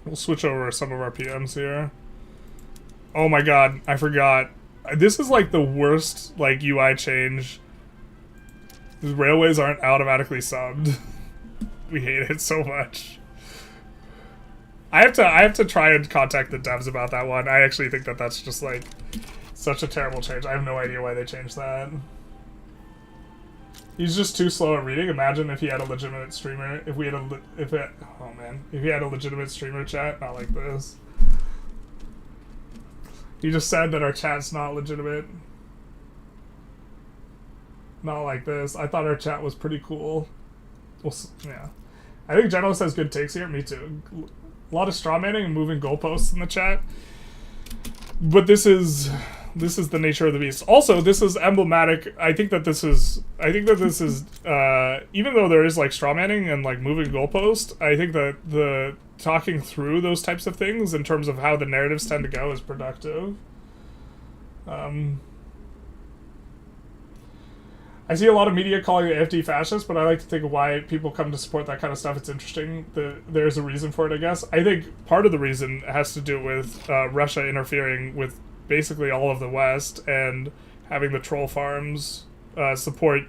We'll switch over some of our PMs here. Oh my god, I forgot. This is like the worst like UI change. The railways aren't automatically subbed. We hate it so much. I have to try and contact the devs about that one. I actually think that that's just like such a terrible change. I have no idea why they changed that. He's just too slow at reading. Imagine if he had a legitimate streamer. If he had a legitimate streamer chat, not like this. He just said that our chat's not legitimate. Not like this. I thought our chat was pretty cool. Well, yeah. I think Generalist has good takes here. Me too. A lot of strawmanning and moving goalposts in the chat. But this is the nature of the beast. Also, this is emblematic. I think that this is even though there is like strawmanning and like moving goalpost, I think that the talking through those types of things in terms of how the narratives tend to go is productive. I see a lot of media calling the AfD fascist, but I like to think of why people come to support that kind of stuff. It's interesting. There's a reason for it, I guess. I think part of the reason has to do with Russia interfering with basically all of the West and having the troll farms support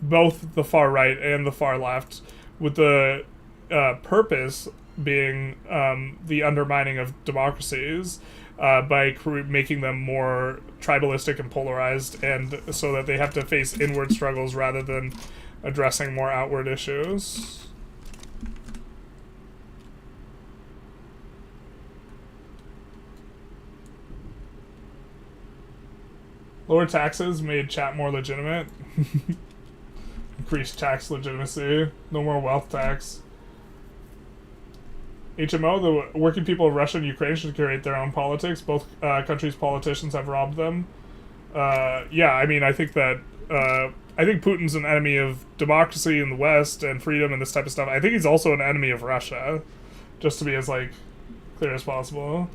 both the far right and the far left, with the purpose being the undermining of democracies by making them more tribalistic and polarized, and so that they have to face inward struggles rather than addressing more outward issues. Lower taxes made chat more legitimate. Increased tax legitimacy. No more wealth tax. HMO, the working people of Russia and Ukraine should create their own politics. Both countries' politicians have robbed them. Yeah, I mean, I think that I think Putin's an enemy of democracy in the West and freedom and this type of stuff. I think he's also an enemy of Russia, just to be as like clear as possible.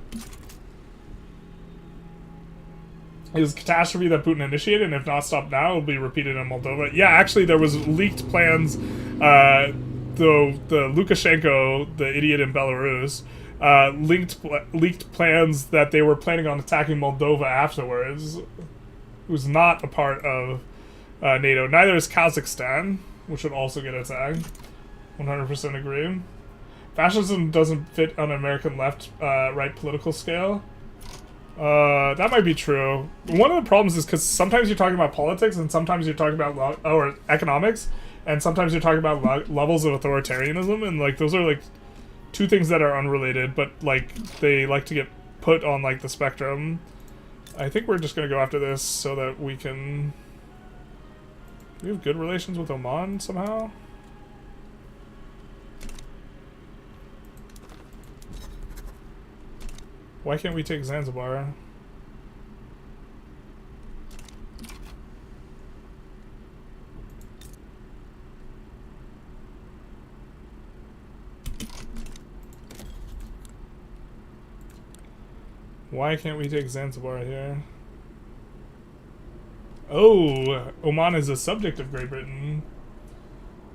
It was a catastrophe that Putin initiated, and if not stopped now, it will be repeated in Moldova. Yeah, actually, there was leaked plans. The Lukashenko, the idiot in Belarus, leaked plans that they were planning on attacking Moldova afterwards. It was not a part of NATO. Neither is Kazakhstan, which would also get attacked. 100% agree. Fascism doesn't fit on an American left-right political scale. That might be true. One of the problems is because sometimes you're talking about politics and sometimes you're talking about or economics, and sometimes you're talking about levels of authoritarianism, and like those are like two things that are unrelated, but like they like to get put on like the spectrum. I think we're just gonna go after this so that we can. Do we have good relations with Oman somehow? Why can't we take Zanzibar? Why can't we take Zanzibar here? Oh, Oman is a subject of Great Britain.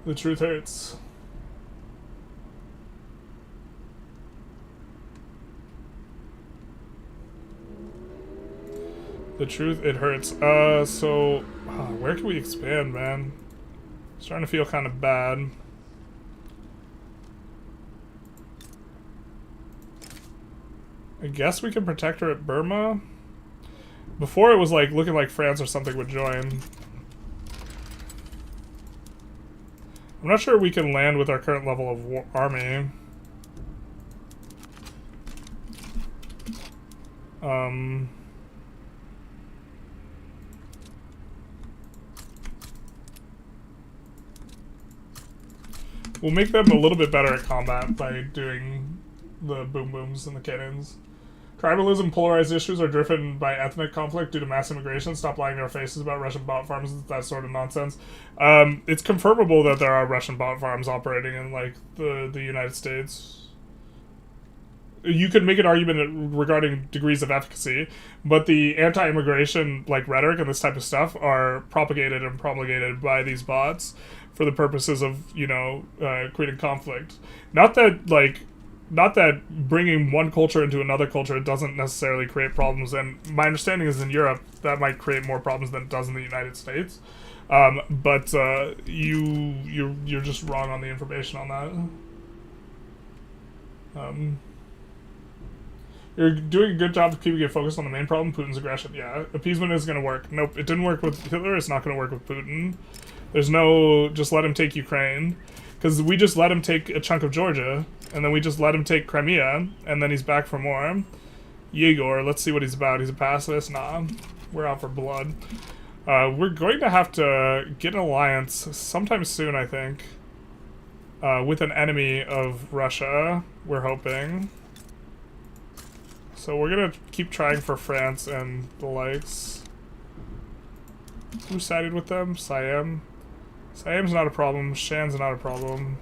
The truth hurts. The truth, it hurts. So where can we expand, man? It's starting to feel kind of bad. I guess we can protect her at Burma. Before it was like looking like France or something would join. I'm not sure we can land with our current level of army. We'll make them a little bit better at combat by doing the boom booms and the cannons. Tribalism, polarized issues are driven by ethnic conflict due to mass immigration. Stop lying to our faces about Russian bot farms, that sort of nonsense. It's confirmable that there are Russian bot farms operating in, like, the United States. You could make an argument regarding degrees of efficacy, but the anti-immigration, like, rhetoric and this type of stuff are propagated and promulgated by these bots for the purposes of, you know, creating conflict. Not that bringing one culture into another culture doesn't necessarily create problems, and my understanding is in Europe that might create more problems than it does in the United States. But you're just wrong on the information on that. You're doing a good job of keeping it focused on the main problem, Putin's aggression. Yeah, appeasement is going to work. Nope, it didn't work with Hitler. It's not going to work with Putin. There's no just let him take Ukraine. Because we just let him take a chunk of Georgia, and then we just let him take Crimea, and then he's back for more. Yegor, let's see what he's about. He's a pacifist? Nah, we're out for blood. We're going to have to get an alliance sometime soon, I think, with an enemy of Russia, we're hoping. So we're going to keep trying for France and the likes. Who sided with them? Siam. Siam's not a problem. Shan's not a problem.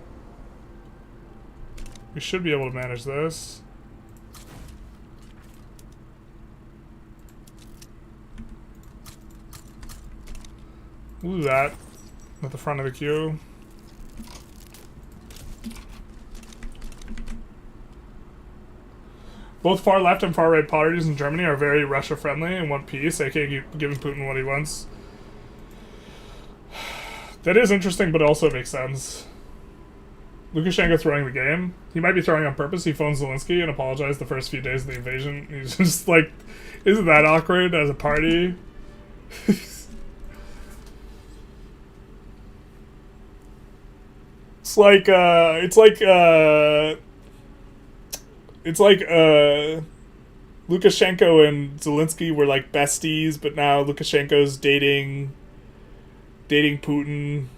We should be able to manage this. We'll do that at the front of the queue. Both far left and far right parties in Germany are very Russia friendly and want peace, aka giving Putin what he wants. That is interesting, but also makes sense. Lukashenko throwing the game. He might be throwing on purpose. He phoned Zelensky and apologized the first few days of the invasion. He's just like, isn't that awkward as a party? It's like Lukashenko and Zelensky were like besties, but now Lukashenko's dating Putin,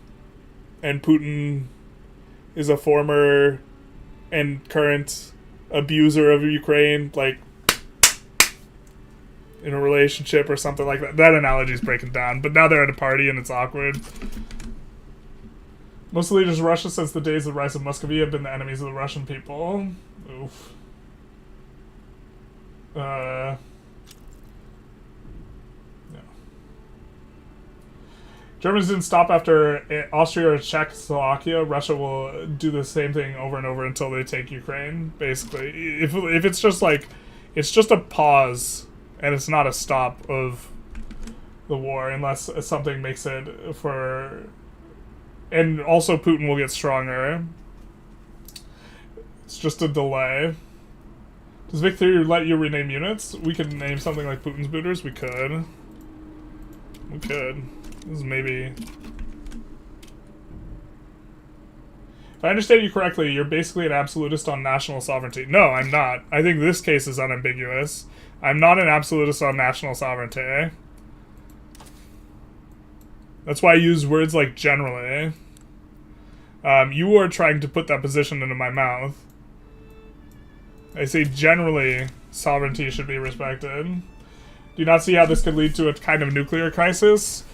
and Putin is a former and current abuser of Ukraine, like in a relationship or something like that. That analogy's breaking down, but now they're at a party and it's awkward. Most leaders of Russia since the days of the rise of Muscovy have been the enemies of the Russian people. Oof. Yeah. Germans didn't stop after Austria or Czechoslovakia. Russia will do the same thing over and over until they take Ukraine, basically. If it's just like, it's just a pause and it's not a stop of the war unless something makes it for... And also Putin will get stronger. It's just a delay. Does Victory let you rename units? We could name something like Putin's booters. We could. We could. This is maybe... If I understand you correctly, you're basically an absolutist on national sovereignty. No, I'm not. I think this case is unambiguous. I'm not an absolutist on national sovereignty. That's why I use words like generally. You are trying to put that position into my mouth. I say generally, sovereignty should be respected. Do you not see how this could lead to a kind of nuclear crisis?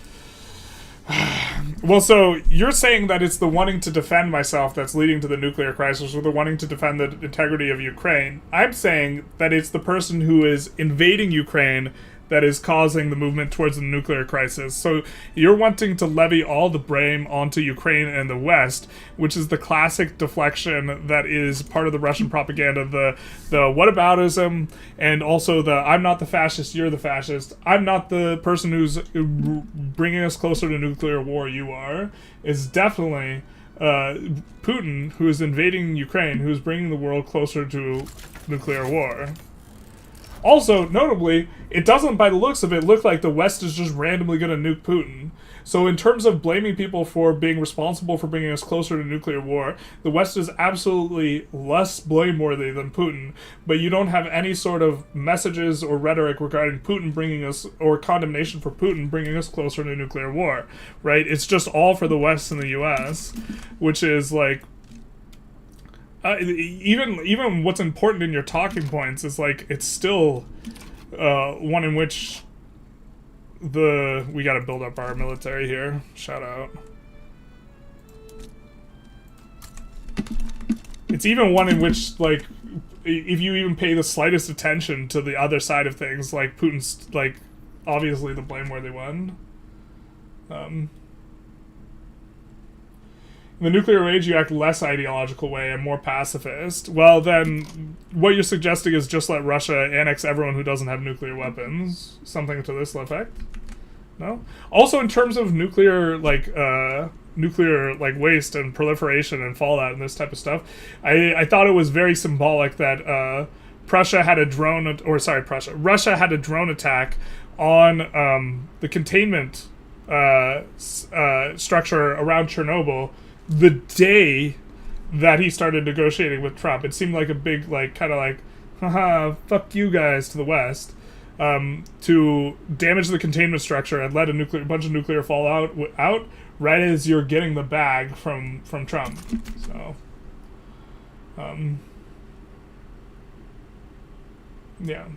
Well, so you're saying that it's the wanting to defend myself that's leading to the nuclear crisis, or the wanting to defend the integrity of Ukraine. I'm saying that it's the person who is invading Ukraine that is causing the movement towards the nuclear crisis. So you're wanting to levy all the blame onto Ukraine and the West, which is the classic deflection that is part of the Russian propaganda, the whataboutism, and also the I'm not the fascist, you're the fascist, I'm not the person who's bringing us closer to nuclear war, you are, is definitely Putin, who is invading Ukraine, who is bringing the world closer to nuclear war. Also, notably, it doesn't, by the looks of it, look like the West is just randomly going to nuke Putin. So in terms of blaming people for being responsible for bringing us closer to nuclear war, the West is absolutely less blameworthy than Putin, but you don't have any sort of messages or rhetoric regarding Putin bringing us, or condemnation for Putin bringing us closer to nuclear war, right? It's just all for the West and the US, which is like, even what's important in your talking points is like it's still one in which we got to build up our military here. Shout out. It's even one in which like if you even pay the slightest attention to the other side of things, like Putin's like obviously the blameworthy one. In the nuclear age, you act less ideological way and more pacifist. Well, then, what you're suggesting is just let Russia annex everyone who doesn't have nuclear weapons. Something to this effect? No? Also, in terms of nuclear waste and proliferation and fallout and this type of stuff, I thought it was very symbolic that Russia had a drone attack on the containment structure around Chernobyl the day that he started negotiating with Trump. It seemed like a big, like, kind of like, haha, fuck you guys to the West, to damage the containment structure and let a bunch of nuclear fallout out right as you're getting the bag from Trump. So, yeah.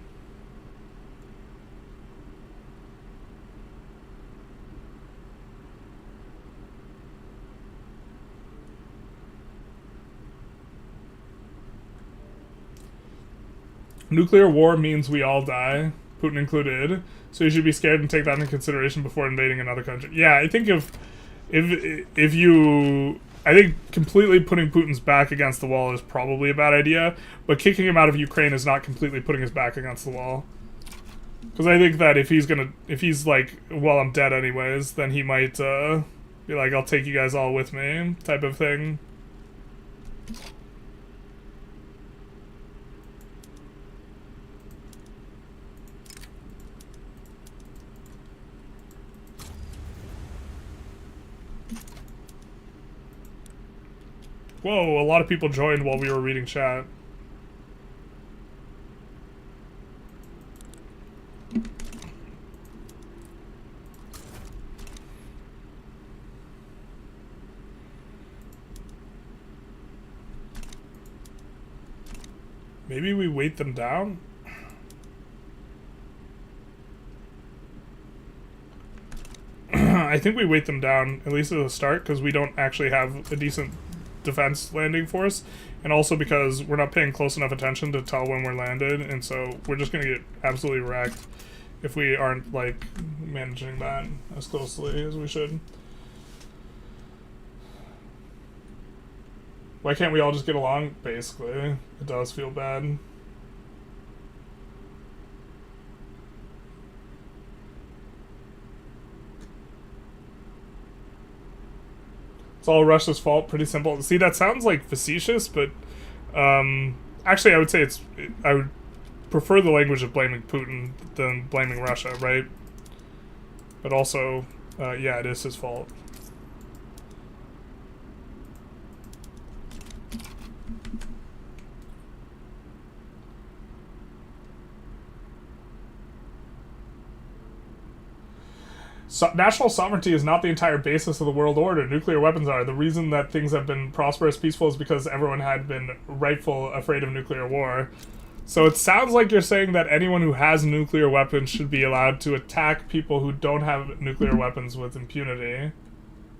Nuclear war means we all die, Putin included, so you should be scared and take that into consideration before invading another country. Yeah, I think I think completely putting Putin's back against the wall is probably a bad idea, but kicking him out of Ukraine is not completely putting his back against the wall. Because I think that if he's like, well, I'm dead anyways, then he might be like, I'll take you guys all with me, type of thing. Whoa, a lot of people joined while we were reading chat. Maybe we weight them down? I think we weight them down, at least at the start, because we don't actually have a decent defense landing force, and also because we're not paying close enough attention to tell when we're landed, and so we're just gonna get absolutely wrecked if we aren't like managing that as closely as we should. Why can't we all just get along? Basically, it does feel bad. It's all Russia's fault. Pretty simple. See, that sounds like facetious, but actually, I would say I would prefer the language of blaming Putin than blaming Russia, right? But also, yeah, it is his fault. National sovereignty is not the entire basis of the world order. Nuclear weapons are. The reason that things have been prosperous, peaceful, is because everyone had been afraid of nuclear war. So it sounds like you're saying that anyone who has nuclear weapons should be allowed to attack people who don't have nuclear weapons with impunity.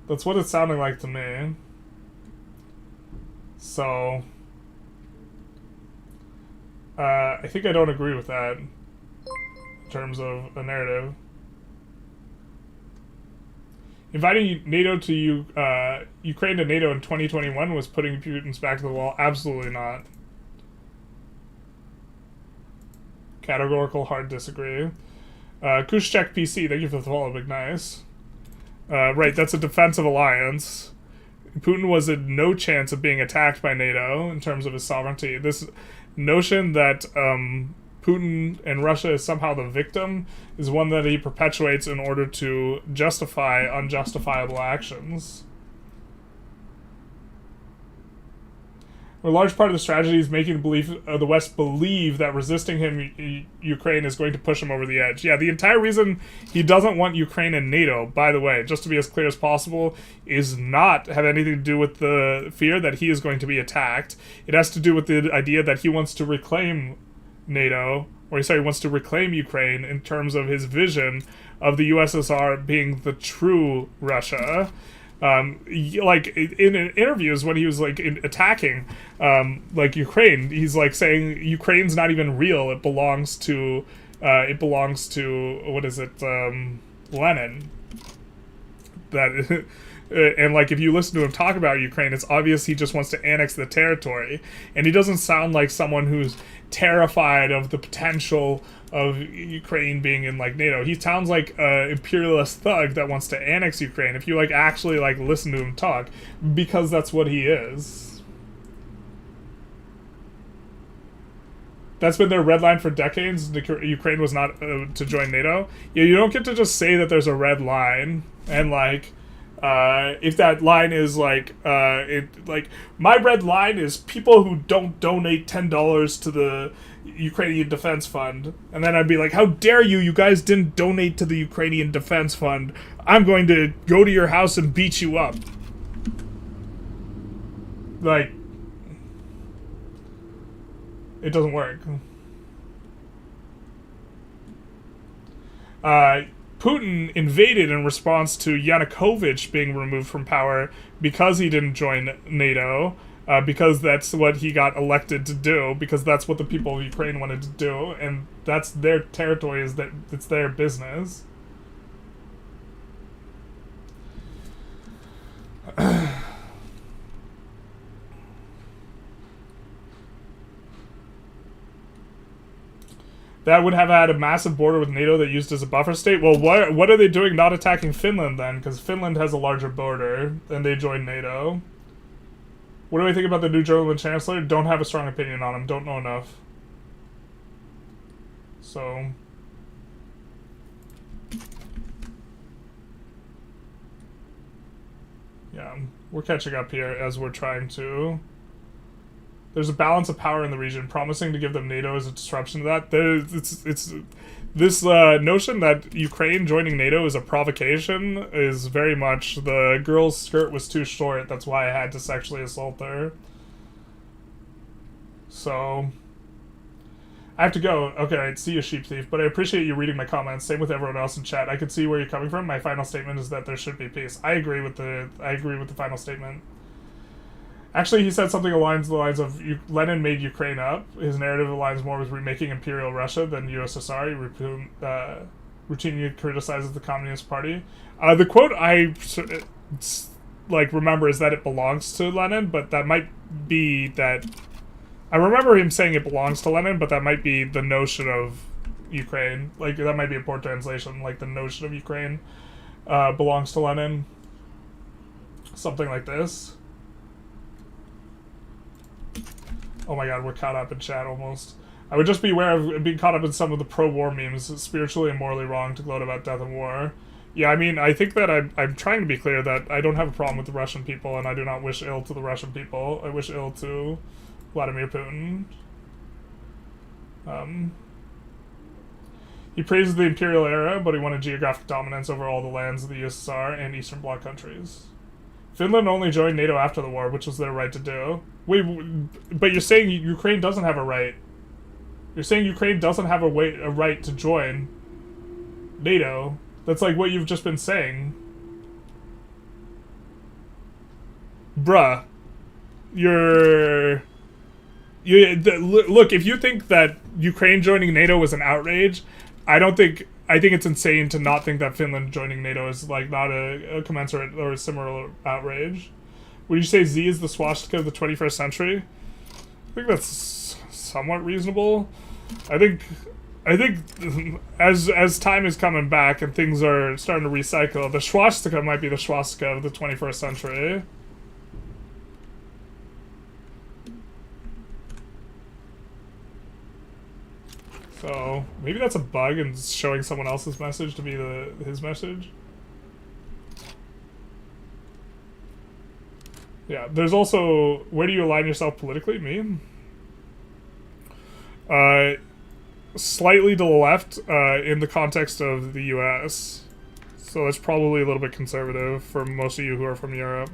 That's what it's sounding like to me. So, I think I don't agree with that. terms of a narrative. Inviting NATO to Ukraine to NATO in 2021 was putting Putin's back to the wall. Absolutely not. Categorical hard disagree. Kushchek PC, thank you for the follow, big nice. Right, that's a defensive alliance. Putin was in no chance of being attacked by NATO in terms of his sovereignty. This notion that Putin and Russia is somehow the victim is one that he perpetuates in order to justify unjustifiable actions. A large part of the strategy is making the West believe that resisting him, Ukraine, is going to push him over the edge. Yeah, the entire reason he doesn't want Ukraine in NATO, by the way, just to be as clear as possible, is not have anything to do with the fear that he is going to be attacked. It has to do with the idea that he wants to reclaim NATO, or he wants to reclaim Ukraine in terms of his vision of the USSR being the true Russia. Like in interviews when he was like attacking like Ukraine, he's like saying Ukraine's not even real. It belongs to what is it, Lenin. That and like if you listen to him talk about Ukraine, it's obvious he just wants to annex the territory, and he doesn't sound like someone who's terrified of the potential of Ukraine being in like NATO. He sounds like an imperialist thug that wants to annex Ukraine if you like actually like listen to him talk, because that's what he is. That's been their red line for decades. Ukraine was not to join NATO. Yeah, you don't get to just say that there's a red line and like if that line is like my red line is people who don't donate $10 to the Ukrainian Defense Fund, and then I'd be like, how dare you guys didn't donate to the Ukrainian Defense Fund. I'm going to go to your house and beat you up. Like, it doesn't work. Putin invaded in response to Yanukovych being removed from power because he didn't join NATO, because that's what he got elected to do, because that's what the people of Ukraine wanted to do, and that's their territory, it's their business. That would have had a massive border with NATO that used as a buffer state. Well, what are they doing not attacking Finland then? Because Finland has a larger border, and they joined NATO. What do I think about the new German Chancellor? Don't have a strong opinion on him. Don't know enough. So... yeah, we're catching up here as we're trying to... There's a balance of power in the region. Promising to give them NATO is a disruption to that. It's this notion that Ukraine joining NATO is a provocation is very much the girl's skirt was too short. That's why I had to sexually assault her. So I have to go. Okay, I'd see you, sheep thief. But I appreciate you reading my comments. Same with everyone else in chat. I can see where you're coming from. My final statement is that there should be peace. I agree with the final statement. Actually, he said something along the lines of Lenin made Ukraine up. His narrative aligns more with remaking Imperial Russia than USSR. He routinely criticizes the Communist Party. The quote I remember is that it belongs to Lenin, but that might be that... I remember him saying it belongs to Lenin, but that might be the notion of Ukraine. Like, that might be a poor translation. Like, the notion of Ukraine belongs to Lenin. Something like this. Oh my god, we're caught up in chat almost. I would just be aware of being caught up in some of the pro-war memes. It's spiritually and morally wrong to gloat about death and war. Yeah, I mean, I think that I'm trying to be clear that I don't have a problem with the Russian people, and I do not wish ill to the Russian people. I wish ill to Vladimir Putin. He praises the imperial era, but he wanted geographic dominance over all the lands of the USSR and Eastern Bloc countries. Finland only joined NATO after the war, which was their right to do. Wait, but you're saying Ukraine doesn't have a right. You're saying Ukraine doesn't have a right to join NATO. That's like what you've just been saying. Bruh. Look, if you think that Ukraine joining NATO was an outrage, I think it's insane to not think that Finland joining NATO is like not a commensurate or a similar outrage. Would you say Z is the swastika of the 21st century? I think that's somewhat reasonable. I think as time is coming back and things are starting to recycle, the swastika might be the swastika of the 21st century. So maybe that's a bug and showing someone else's message to be his message. Yeah, there's also, where do you align yourself politically? Me? Slightly to the left in the context of the US. So it's probably a little bit conservative for most of you who are from Europe.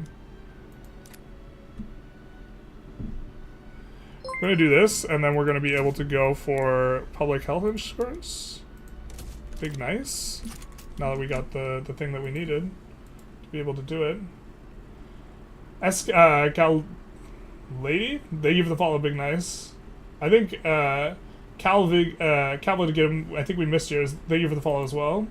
We're going to do this, and then we're going to be able to go for public health insurance. Big nice. Now that we got the thing that we needed to be able to do it. Cal Lady? They give the follow big nice. I think Calvig to get him, I think we missed yours. They give the follow as well.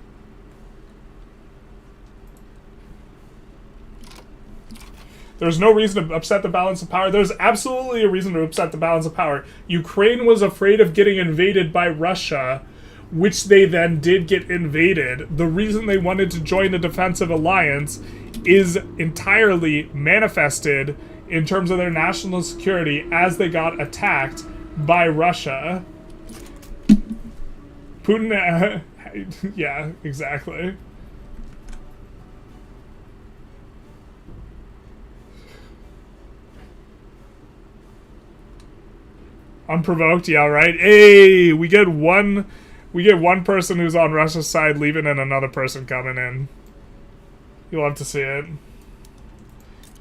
There's no reason to upset the balance of power. There's absolutely a reason to upset the balance of power. Ukraine was afraid of getting invaded by Russia, which they then did get invaded. The reason they wanted to join the defensive alliance is entirely manifested in terms of their national security as they got attacked by Russia. Putin, yeah, exactly. Unprovoked, yeah, right. Hey, we get one person who's on Russia's side leaving and another person coming in. You'll have to see it.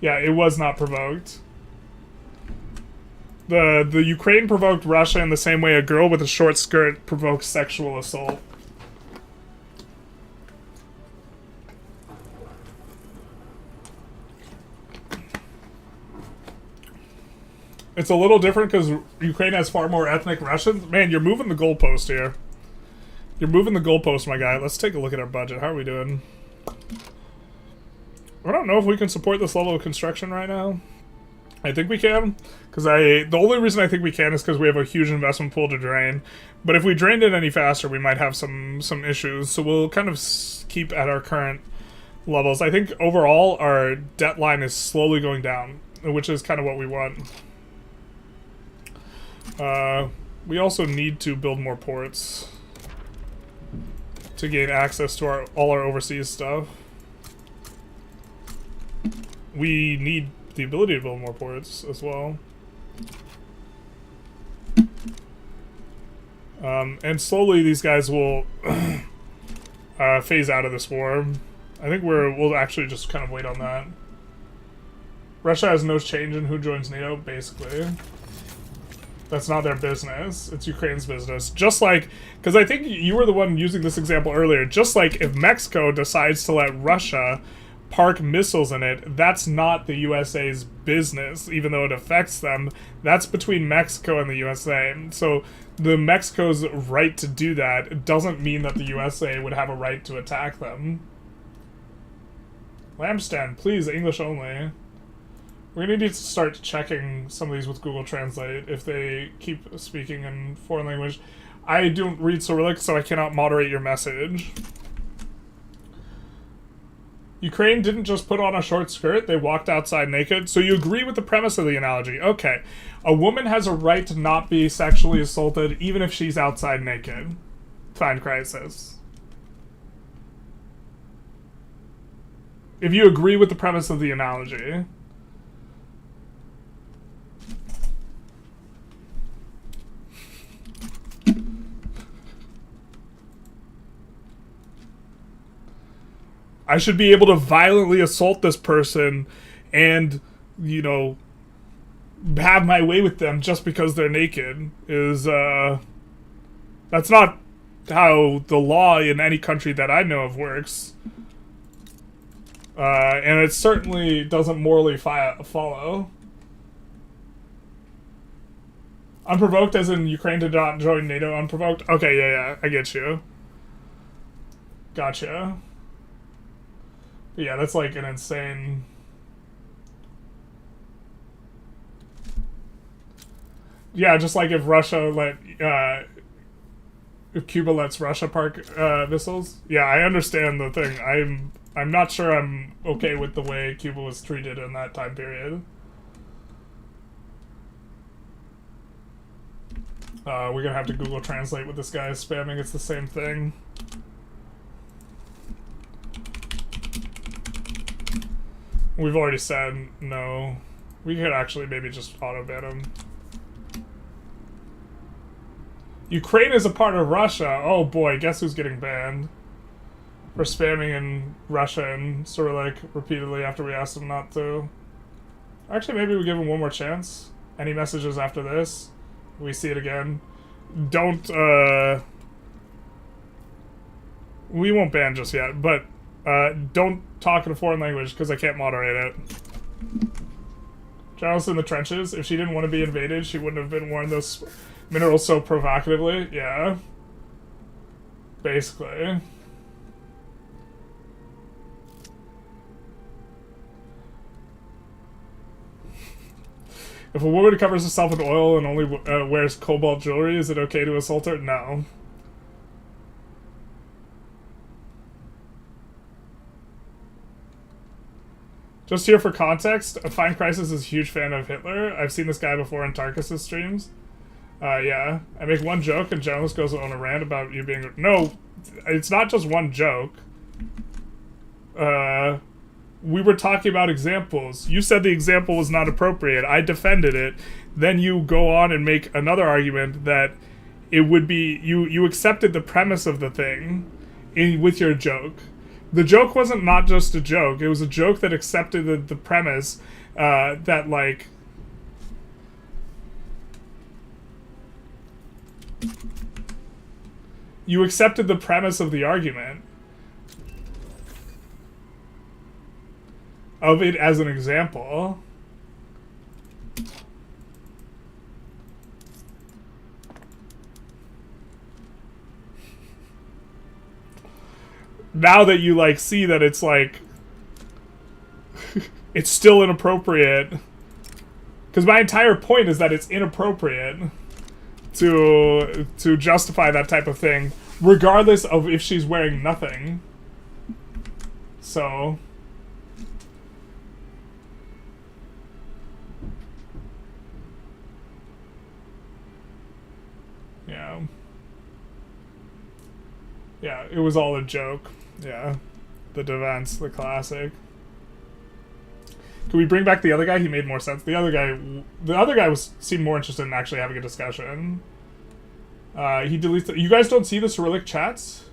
Yeah, it was not provoked. The Ukraine provoked Russia in the same way a girl with a short skirt provokes sexual assault. It's a little different because Ukraine has far more ethnic Russians. Man, you're moving the goalpost here. You're moving the goalpost, my guy. Let's take a look at our budget. How are we doing? I don't know if we can support this level of construction right now. I think we can, because the only reason I think we can is because we have a huge investment pool to drain. But if we drained it any faster, we might have some issues. So we'll kind of keep at our current levels. I think overall our debt line is slowly going down, which is kind of what we want. We also need to build more ports to gain access to all our overseas stuff. We need the ability to build more ports as well. And slowly these guys will phase out of this war. I think we'll actually just kind of wait on that. Russia has no change in who joins NATO, basically. That's not their business. It's Ukraine's business. Just like, because I think you were the one using this example earlier, just like if Mexico decides to let Russia park missiles in it, that's not the USA's business, even though it affects them. That's between Mexico and the USA. So the Mexico's right to do that doesn't mean that the USA would have a right to attack them. Lampstand, please, English only. We're gonna need to start checking some of these with Google Translate if they keep speaking in foreign language. I don't read Cyrillic, so I cannot moderate your message. Ukraine didn't just put on a short skirt, they walked outside naked. So you agree with the premise of the analogy. Okay. A woman has a right to not be sexually assaulted even if she's outside naked. Fine crisis. If you agree with the premise of the analogy. I should be able to violently assault this person and, you know, have my way with them just because they're naked that's not how the law in any country that I know of works. And it certainly doesn't morally follow. Unprovoked as in Ukraine did not join NATO unprovoked? Okay, yeah, I get you. Gotcha. But yeah, that's like an insane... Yeah, just like if Russia let... if Cuba lets Russia park missiles. Yeah, I understand the thing. I'm not sure I'm okay with the way Cuba was treated in that time period. We're gonna have to Google Translate what this guy is spamming. It's the same thing. We've already said no. We could actually maybe just auto-ban him. Ukraine is a part of Russia. Oh boy, guess who's getting banned? For spamming in Russian, sort of like repeatedly after we asked him not to. Actually, maybe we give him one more chance. Any messages after this? We see it again. Don't, we won't ban just yet, but, don't talk in a foreign language, because I can't moderate it. Journalists in the trenches, if she didn't want to be invaded, she wouldn't have been wearing those minerals so provocatively. Yeah. Basically. If a woman covers herself in oil and only wears cobalt jewelry, is it okay to assault her? No. Just here for context, Fine Crisis is a huge fan of Hitler. I've seen this guy before in Tarkus' streams. Yeah. I make one joke and journalist goes on a rant about you being... No, it's not just one joke. We were talking about examples. You said the example was not appropriate. I defended it. Then you go on and make another argument that it would be... You accepted the premise of the thing with your joke. The joke wasn't not just a joke. It was a joke that accepted the premise that, like... You accepted the premise of the argument. Of it as an example. Now that you, like, see that it's, like... it's still inappropriate. Because my entire point is that it's inappropriate to justify that type of thing, regardless of if she's wearing nothing. So... yeah. Yeah, it was all a joke. Yeah. The defense, the classic. Can we bring back the other guy? He made more sense. The other guy seemed more interested in actually having a discussion. He deletes the, you guys don't see the Cyrillic chats?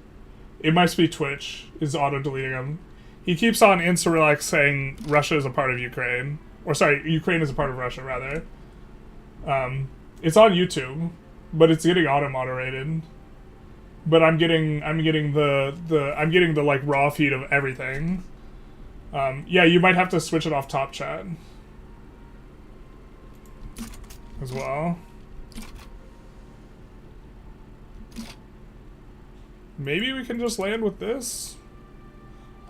It must be Twitch is auto-deleting them. He keeps on in Cyrillic saying Russia is a part of Ukraine. Or sorry, Ukraine is a part of Russia, rather. It's on YouTube, but it's getting auto-moderated. But I'm getting the like raw feed of everything. Yeah, you might have to switch it off top chat as well. Maybe we can just land with this?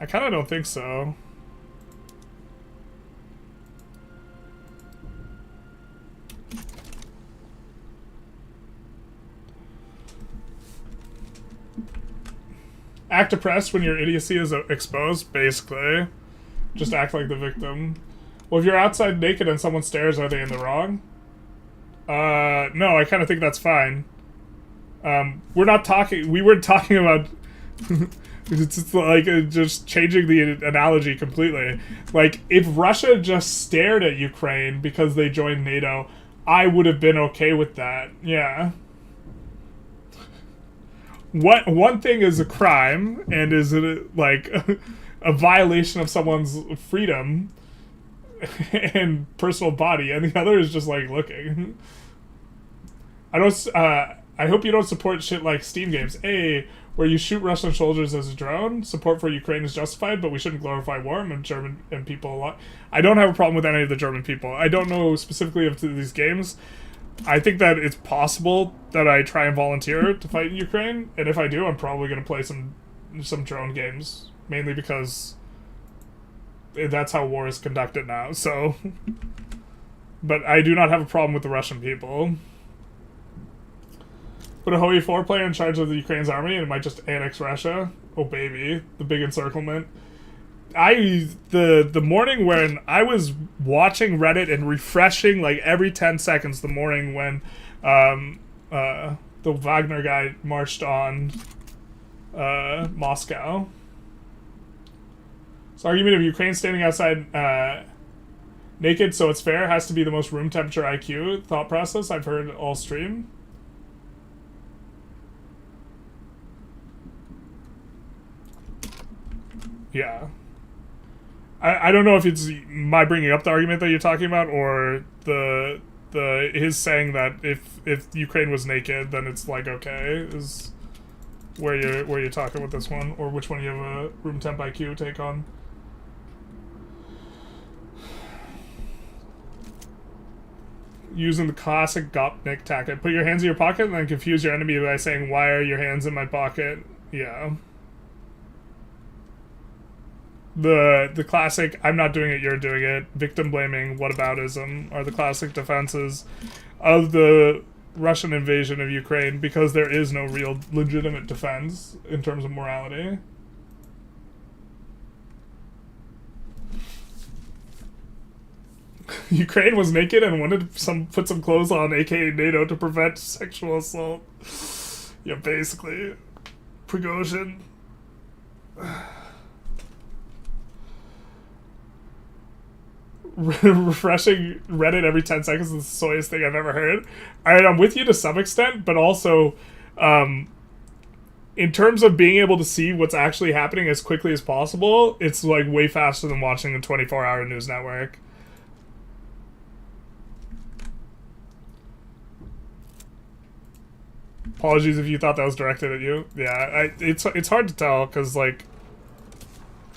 I kind of don't think so. Act oppressed when your idiocy is exposed, basically. Just act like the victim. Well, if you're outside naked and someone stares, are they in the wrong? No, I kind of think that's fine. We weren't talking about... it's like just changing the analogy completely. Like, if Russia just stared at Ukraine because they joined NATO, I would have been okay with that. Yeah. One thing is a crime and is like a violation of someone's freedom and personal body, and the other is just like looking. I hope you don't support shit like Steam games. A, where you shoot Russian soldiers as a drone. Support for Ukraine is justified, but we shouldn't glorify war and German and people a lot. I don't have a problem with any of the German people. I don't know specifically of these games. I think that it's possible that I try and volunteer to fight in Ukraine, and if I do, I'm probably going to play some some drone games, mainly because that's how war is conducted now. So, but I do not have a problem with the Russian people. Put a Hoey 4 player in charge of the Ukraine's army, and it might just annex Russia. Oh baby, the big encirclement. The morning when I was watching Reddit and refreshing like every 10 seconds, the morning when the Wagner guy marched on Moscow. So argument of Ukraine standing outside naked so it's fair has to be the most room temperature IQ thought process I've heard all stream. Yeah. I don't know if it's my bringing up the argument that you're talking about, or the his saying that if Ukraine was naked, then it's like okay, is where you're talking with this one, or which one you have a room temp IQ take on. Using the classic Gopnik tactic, put your hands in your pocket and then confuse your enemy by saying, "Why are your hands in my pocket?" Yeah. The classic "I'm not doing it, you're doing it," victim blaming, whataboutism are the classic defenses of the Russian invasion of Ukraine, because there is no real legitimate defense in terms of morality. Ukraine was naked and wanted to put some clothes on, aka NATO, to prevent sexual assault. Yeah, basically. Prigozhin. Refreshing Reddit every 10 seconds is the soyest thing I've ever heard. I'm with you to some extent, but also in terms of being able to see what's actually happening as quickly as possible, it's like way faster than watching a 24-hour news network. Apologies if you thought that was directed at you. Yeah, it's hard to tell because like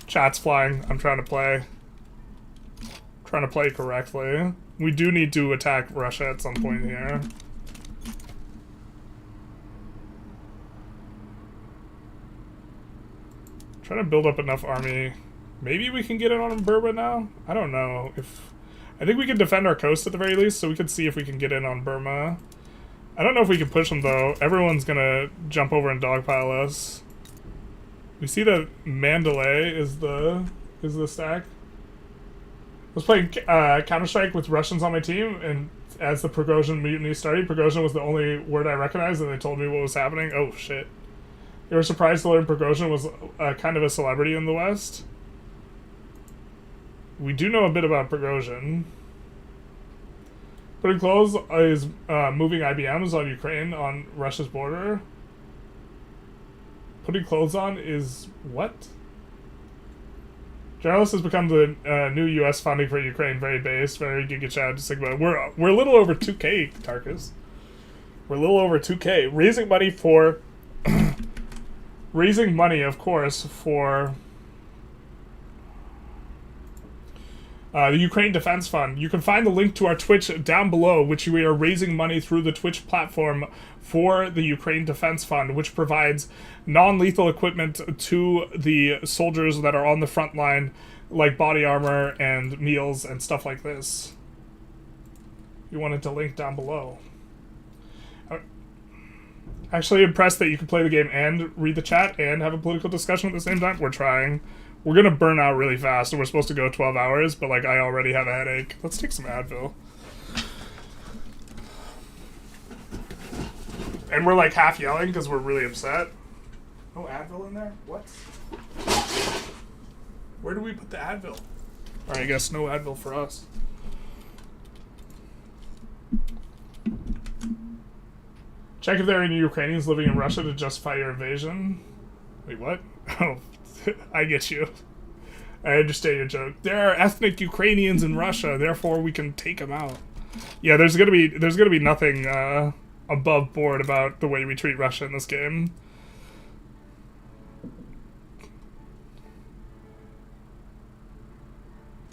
chat's flying. I'm trying to play correctly. We do need to attack Russia at some point here. Trying to build up enough army. Maybe we can get in on Burma now? I don't know. I think we can defend our coast at the very least, so we can see if we can get in on Burma. I don't know if we can push them though. Everyone's gonna jump over and dogpile us. We see that Mandalay is the stack. I was playing Counter-Strike with Russians on my team, and as the Prigozhin mutiny started, Prigozhin was the only word I recognized, and they told me what was happening. Oh shit. They were surprised to learn Prigozhin was kind of a celebrity in the West. We do know a bit about Prigozhin. Putting clothes is moving IBMs on Ukraine on Russia's border. Putting clothes on is what? Journalist has become the new U.S. funding for Ukraine. Very base, very Giga Chad Sigma. We're a little over 2K, Tarkus. We're a little over 2K. Raising money for... raising money, of course, for... the Ukraine Defense Fund. You can find the link to our Twitch down below, which we are raising money through the Twitch platform for the Ukraine Defense Fund, which provides non-lethal equipment to the soldiers that are on the front line, like body armor and meals and stuff like this. You wanted to link down below. Actually impressed that you can play the game and read the chat and have a political discussion at the same time. We're trying. We're gonna burn out really fast, and we're supposed to go 12 hours, but like I already have a headache. Let's take some Advil. And we're like half yelling because we're really upset. No Advil in there? What? Where do we put the Advil? Alright, I guess no Advil for us. Check if there are any Ukrainians living in Russia to justify your invasion. Wait, what? Oh. I get you. I understand your joke. There are ethnic Ukrainians in Russia, therefore we can take them out. Yeah, there's gonna be nothing above board about the way we treat Russia in this game.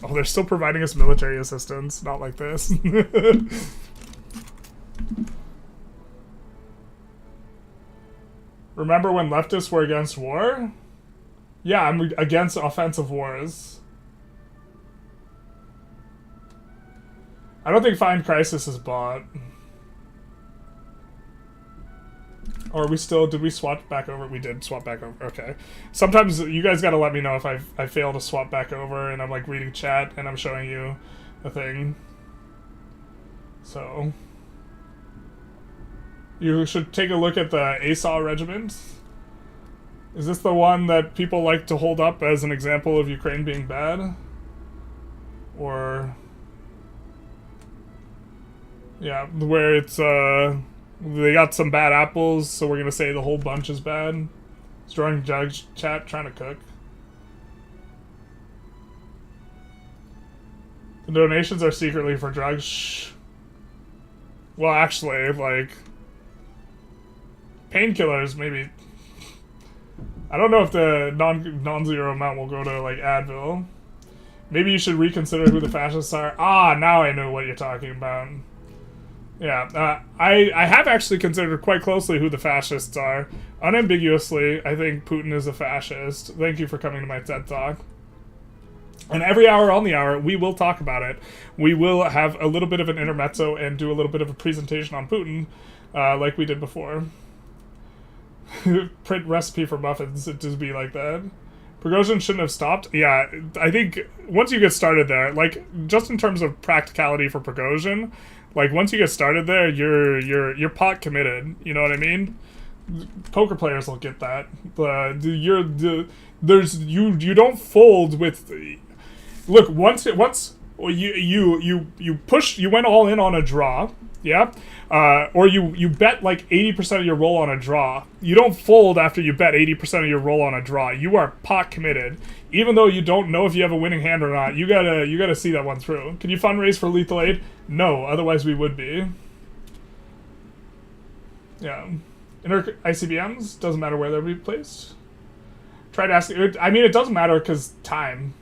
Oh, they're still providing us military assistance. Not like this. Remember when leftists were against war? Yeah, I'm against offensive wars. I don't think Find Crisis is bought. Or are we still... Did we swap back over? We did swap back over. Okay. Sometimes you guys gotta let me know if I fail to swap back over and I'm like reading chat and I'm showing you a thing. So... You should take a look at the ASAW regiment. Is this the one that people like to hold up as an example of Ukraine being bad? Or... Yeah, where it's, they got some bad apples, so we're gonna say the whole bunch is bad. Strong judge chat, trying to cook. The donations are secretly for drugs. Shh. Well, actually, like... Painkillers, maybe... I don't know if the non-zero amount will go to, like, Advil. Maybe you should reconsider who the fascists are. Ah, now I know what you're talking about. Yeah, I have actually considered quite closely who the fascists are. Unambiguously, I think Putin is a fascist. Thank you for coming to my TED Talk. And every hour on the hour, we will talk about it. We will have a little bit of an intermezzo and do a little bit of a presentation on Putin, like we did before. Print recipe for muffins, it just be like that. Prigozhin shouldn't have stopped. Yeah, I think once you get started there, like, just in terms of practicality for Prigozhin, like, once you get started there, you're pot committed. You know what I mean? Poker players will get that. You don't fold with. Look, once you went all in on a draw, yeah, or you bet like 80% of your roll on a draw. You don't fold after you bet 80% of your roll on a draw. You are pot committed, even though you don't know if you have a winning hand or not. You gotta see that one through. Can you fundraise for lethal aid? No, otherwise we would be. Yeah, ICBMs doesn't matter where they'll be placed. Tried asking. I mean, it doesn't matter because time.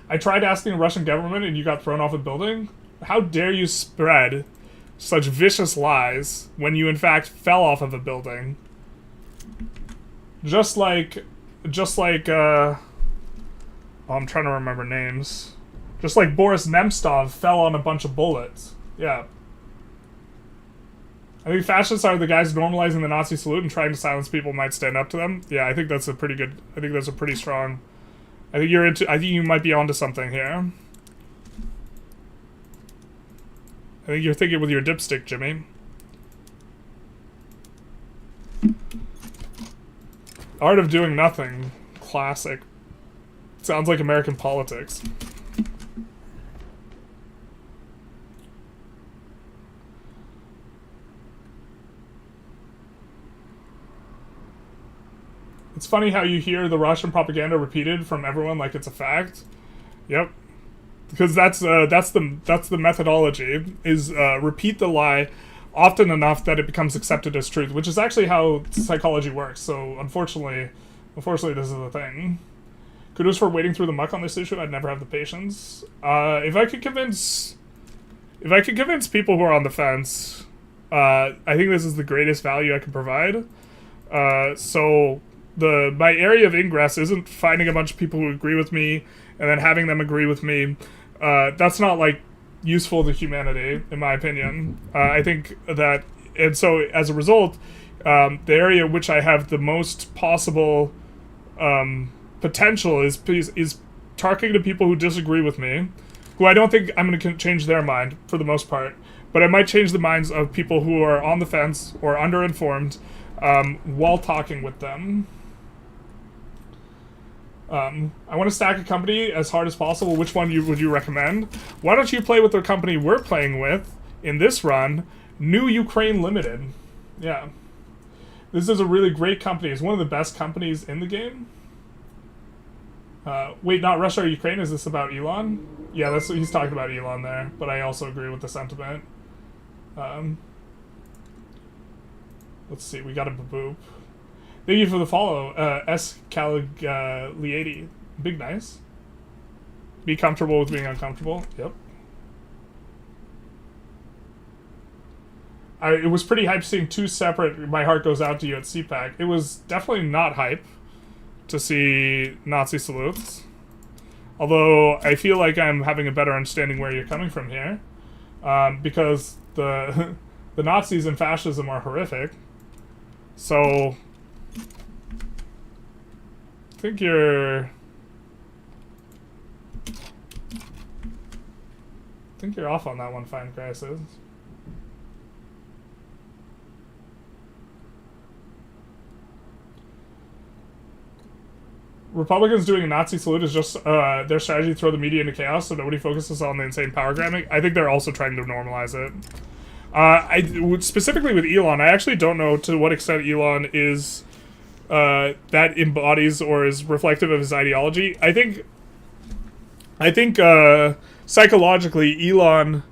I tried asking the Russian government and you got thrown off a building. How dare you spread such vicious lies when you in fact fell off of a building? Just like, oh, I'm trying to remember names. Just like Boris Nemtsov fell on a bunch of bullets. Yeah. I think fascists are the guys normalizing the Nazi salute and trying to silence people who might stand up to them. Yeah, I think that's a pretty good, I think that's a pretty strong, I think you might be onto something here. I think you're thinking with your dipstick, Jimmy. Art of Doing Nothing. Classic. Sounds like American politics. It's funny how you hear the Russian propaganda repeated from everyone like it's a fact. Yep. Because that's the methodology, is repeat the lie often enough that it becomes accepted as truth, which is actually how psychology works. So unfortunately this is the thing. Kudos for wading through the muck on this issue. I'd never have the patience. If I could convince people who are on the fence, I think this is the greatest value I can provide. So my area of ingress isn't finding a bunch of people who agree with me and then having them agree with me. That's not, like, useful to humanity, in my opinion. I think that, and so, as a result, the area which I have the most possible potential is talking to people who disagree with me, who I don't think I'm going to change their mind, for the most part, but I might change the minds of people who are on the fence or underinformed while talking with them. I want to stack a company as hard as possible. Which one would you recommend? Why don't you play with the company we're playing with in this run, New Ukraine Limited. Yeah. This is a really great company. It's one of the best companies in the game. Wait, not Russia or Ukraine? Is this about Elon? Yeah, that's he's talking about Elon there, but I also agree with the sentiment. Let's see, we got a boop. Thank you for the follow, S. Caligliati. Big nice. Be comfortable with being uncomfortable. Yep. It was pretty hype seeing two separate My Heart Goes Out to You at CPAC. It was definitely not hype. to see Nazi salutes. Although I feel like I'm having a better understanding where you're coming from here, because the the Nazis and fascism are horrific. So I think you're off on that one, Fine Crisis. Republicans doing a Nazi salute is just their strategy to throw the media into chaos so nobody focuses on the insane power grabbing. I think they're also trying to normalize it. Specifically with Elon, I actually don't know to what extent Elon is that embodies or is reflective of his ideology. I think psychologically, Elon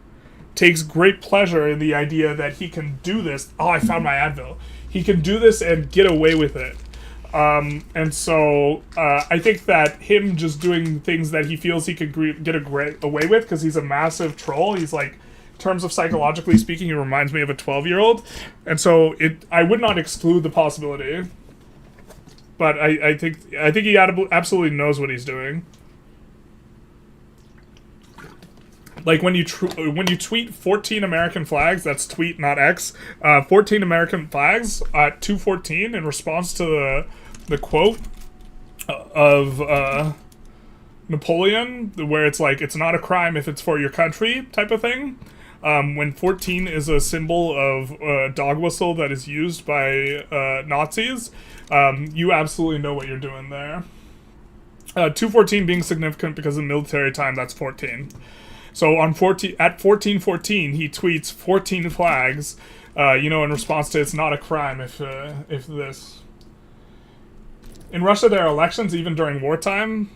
takes great pleasure in the idea that he can do this. Oh, I found my Advil. He can do this and get away with it. And so I think that him just doing things that he feels he could get away with because he's a massive troll. He's like, in terms of psychologically speaking, he reminds me of a 12-year-old. And so I would not exclude the possibility. But I think he absolutely knows what he's doing. Like when you tweet 14 American flags, that's tweet not X, 14 American flags at 2:14 in response to the quote of Napoleon, where it's like, it's not a crime if it's for your country type of thing. When 14 is a symbol of dog whistle that is used by Nazis, you absolutely know what you're doing there. 2:14 being significant because in military time, that's 14. So at 14:14, he tweets 14 flags, in response to it's not a crime if this. In Russia, there are elections even during wartime.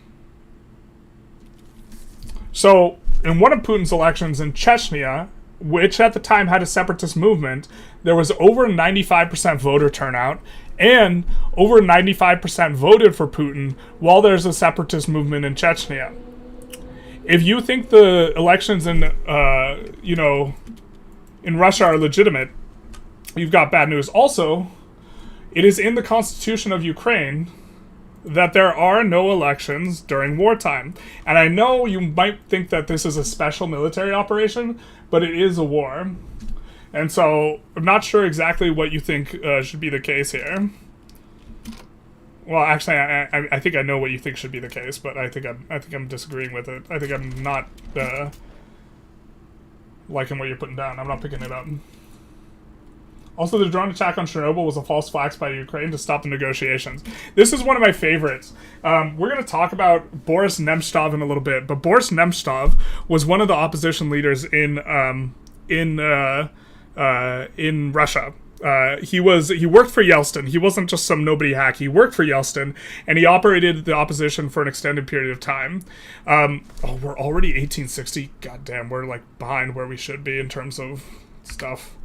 So in one of Putin's elections in Chechnya, which at the time had a separatist movement, there was over 95% voter turnout, and over 95% voted for Putin while there's a separatist movement in Chechnya. If you think the elections in Russia are legitimate, you've got bad news. Also, it is in the constitution of Ukraine that there are no elections during wartime. And I know you might think that this is a special military operation, but it is a war. And so I'm not sure exactly what you think should be the case here. Well, actually, I think I know what you think should be the case, but I think I'm disagreeing with it. I think I'm not liking what you're putting down. I'm not picking it up. Also, the drone attack on Chernobyl was a false flag by Ukraine to stop the negotiations. This is one of my favorites. We're going to talk about Boris Nemtsov in a little bit, but Boris Nemtsov was one of the opposition leaders in Russia. He worked for Yeltsin. He wasn't just some nobody hack. He worked for Yeltsin, and he operated the opposition for an extended period of time. We're already 1860. God damn, we're like behind where we should be in terms of stuff.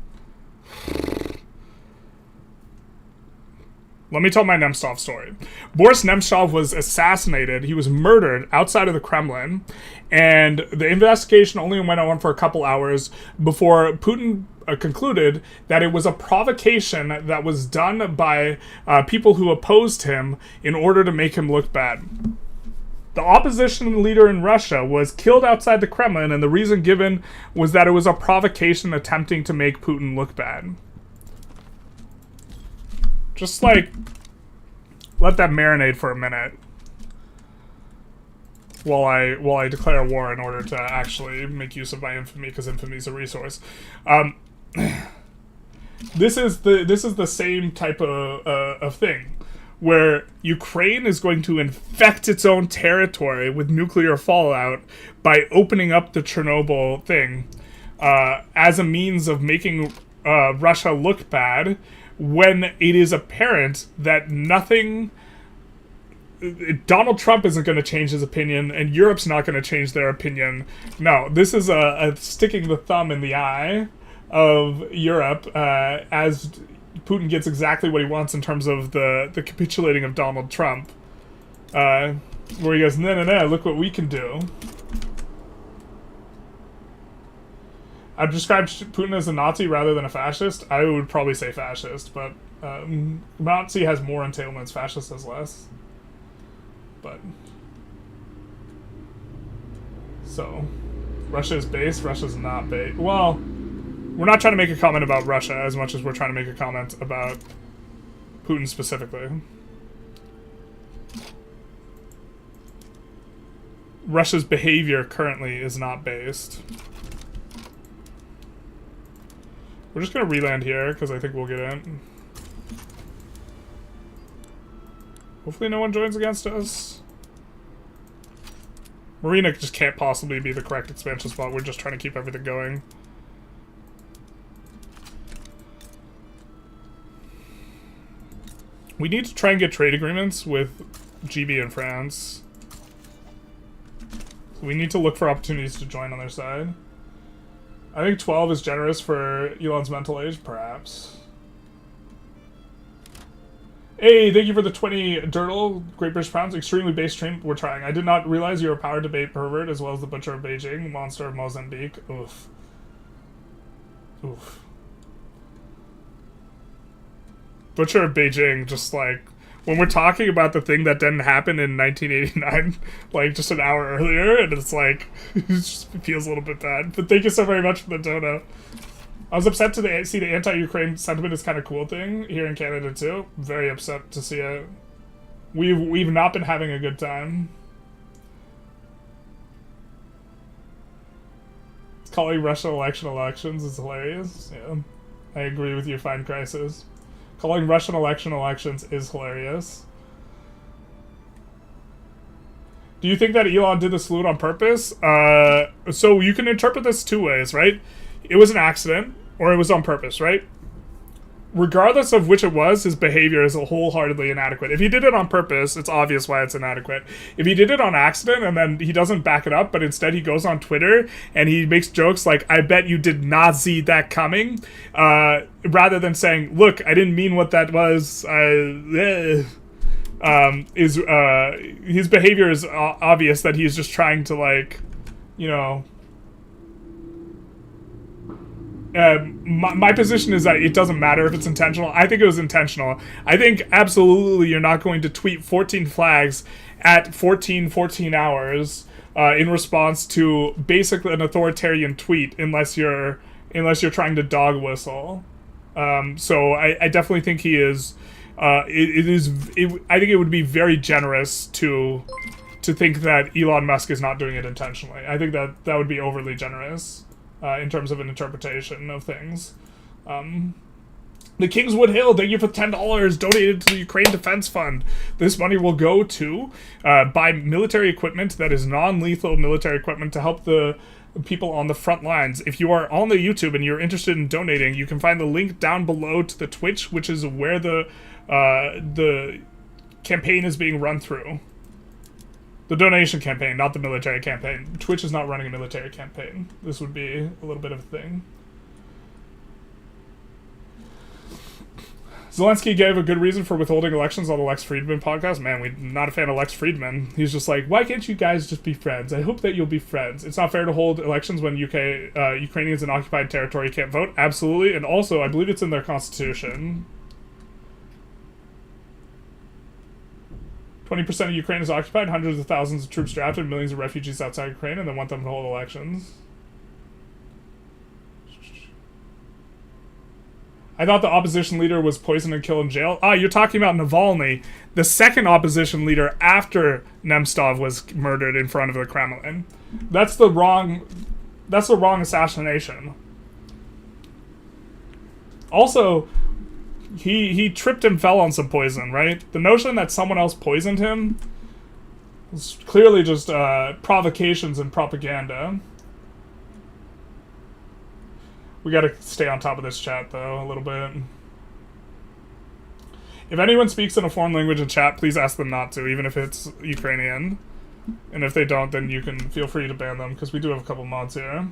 Let me tell my Nemtsov story. Boris Nemtsov was assassinated. He was murdered outside of the Kremlin, and the investigation only went on for a couple hours before Putin concluded that it was a provocation that was done by people who opposed him in order to make him look bad. The opposition leader in Russia was killed outside the Kremlin, and the reason given was that it was a provocation attempting to make Putin look bad. Just like, let that marinate for a minute while I declare war in order to actually make use of my infamy, because infamy is a resource. This is the same type of thing, where Ukraine is going to infect its own territory with nuclear fallout by opening up the Chernobyl thing as a means of making Russia look bad, when it is apparent that Donald Trump isn't going to change his opinion, and Europe's not going to change their opinion. No, this is a sticking the thumb in the eye of Europe as Putin gets exactly what he wants in terms of the capitulating of Donald Trump. Where he goes, no, look what we can do. I've described Putin as a Nazi rather than a fascist. I would probably say fascist, but Nazi has more entailments, fascist has less. but so Russia is based, Russia's not based. Well, we're not trying to make a comment about Russia as much as we're trying to make a comment about Putin specifically. Russia's behavior currently is not based. We're just gonna reland here because I think we'll get in. Hopefully no one joins against us. Marina just can't possibly be the correct expansion spot. We're just trying to keep everything going. We need to try and get trade agreements with GB and France. So we need to look for opportunities to join on their side. I think 12 is generous for Elon's mental age, perhaps. Hey, thank you for the 20 Dirtle, Great British Pounds. Extremely base stream. We're trying. I did not realize you were a power debate pervert as well as the butcher of Beijing, monster of Mozambique. Oof. Oof. Butcher of Beijing, just like, when we're talking about the thing that didn't happen in 1989, like just an hour earlier, and it's like, it just feels a little bit bad. But thank you so very much for the dono. I was upset to see the anti-Ukraine sentiment is kind of cool thing here in Canada too. Very upset to see it. We've not been having a good time. Calling Russian elections is hilarious. Yeah, I agree with you, Fine Crisis. Calling Russian elections is hilarious. Do you think that Elon did the salute on purpose? So you can interpret this two ways, right? It was an accident, or it was on purpose, right? Regardless of which it was, his behavior is wholeheartedly inadequate. If he did it on purpose, it's obvious why it's inadequate. If he did it on accident and then he doesn't back it up, but instead he goes on Twitter and he makes jokes like, I bet you did not see that coming, rather than saying, look, I didn't mean what that was, his behavior is obvious that he's just trying to, like, you know... my position is that it doesn't matter if it's intentional. I think it was intentional. I think absolutely you're not going to tweet 14 flags at 14 hours in response to basically an authoritarian tweet unless you're trying to dog whistle. So I definitely think he is. I think it would be very generous to think that Elon Musk is not doing it intentionally. I think that would be overly generous. In terms of an interpretation of things. The Kingswood Hill, thank you for $10 donated to the Ukraine Defense Fund. This money will go to buy military equipment that is non-lethal military equipment to help the people on the front lines. If you are on the YouTube and you're interested in donating, you can find the link down below to the Twitch, which is where the campaign is being run through. The donation campaign, not the military campaign. Twitch is not running a military campaign. This would be a little bit of a thing. Zelensky gave a good reason for withholding elections on the Lex Friedman podcast. Man, we're not a fan of Lex Friedman. He's just like, why can't you guys just be friends? I hope that you'll be friends. It's not fair to hold elections when Ukrainians in occupied territory can't vote. Absolutely. And also, I believe it's in their constitution. 20% of Ukraine is occupied, hundreds of thousands of troops drafted, millions of refugees outside Ukraine, and they want them to hold elections. I thought the opposition leader was poisoned and killed in jail. Ah, you're talking about Navalny, the second opposition leader after Nemtsov was murdered in front of the Kremlin. That's the wrong assassination. Also, he tripped and fell on some poison, right? The notion that someone else poisoned him was clearly just provocations and propaganda. We gotta stay on top of this chat, though, a little bit. If anyone speaks in a foreign language in chat, please ask them not to, even if it's Ukrainian. And if they don't, then you can feel free to ban them, because we do have a couple mods here.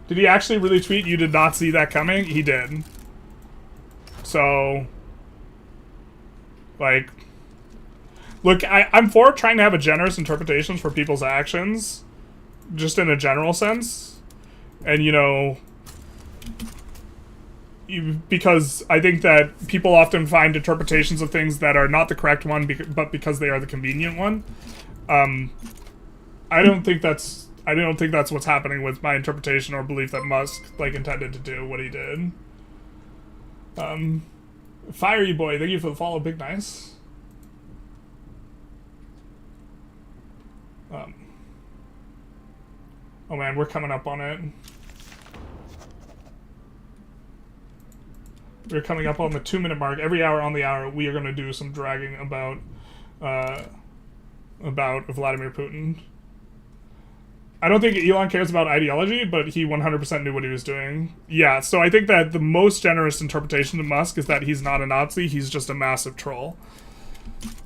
Did he actually really tweet, you did not see that coming? He did. So, like, look, I'm for trying to have a generous interpretations for people's actions, just in a general sense. And, you know, because I think that people often find interpretations of things that are not the correct one, but because they are the convenient one. I don't think that's what's happening with my interpretation or belief that Musk like intended to do what he did. Fiery Boy, thank you for the follow, big nice. Oh man, we're coming up on it. We're coming up on the 2-minute mark. Every hour on the hour, we are going to do some dragging about Vladimir Putin. I don't think Elon cares about ideology, but he 100% knew what he was doing. Yeah, so I think that the most generous interpretation of Musk is that he's not a Nazi, he's just a massive troll.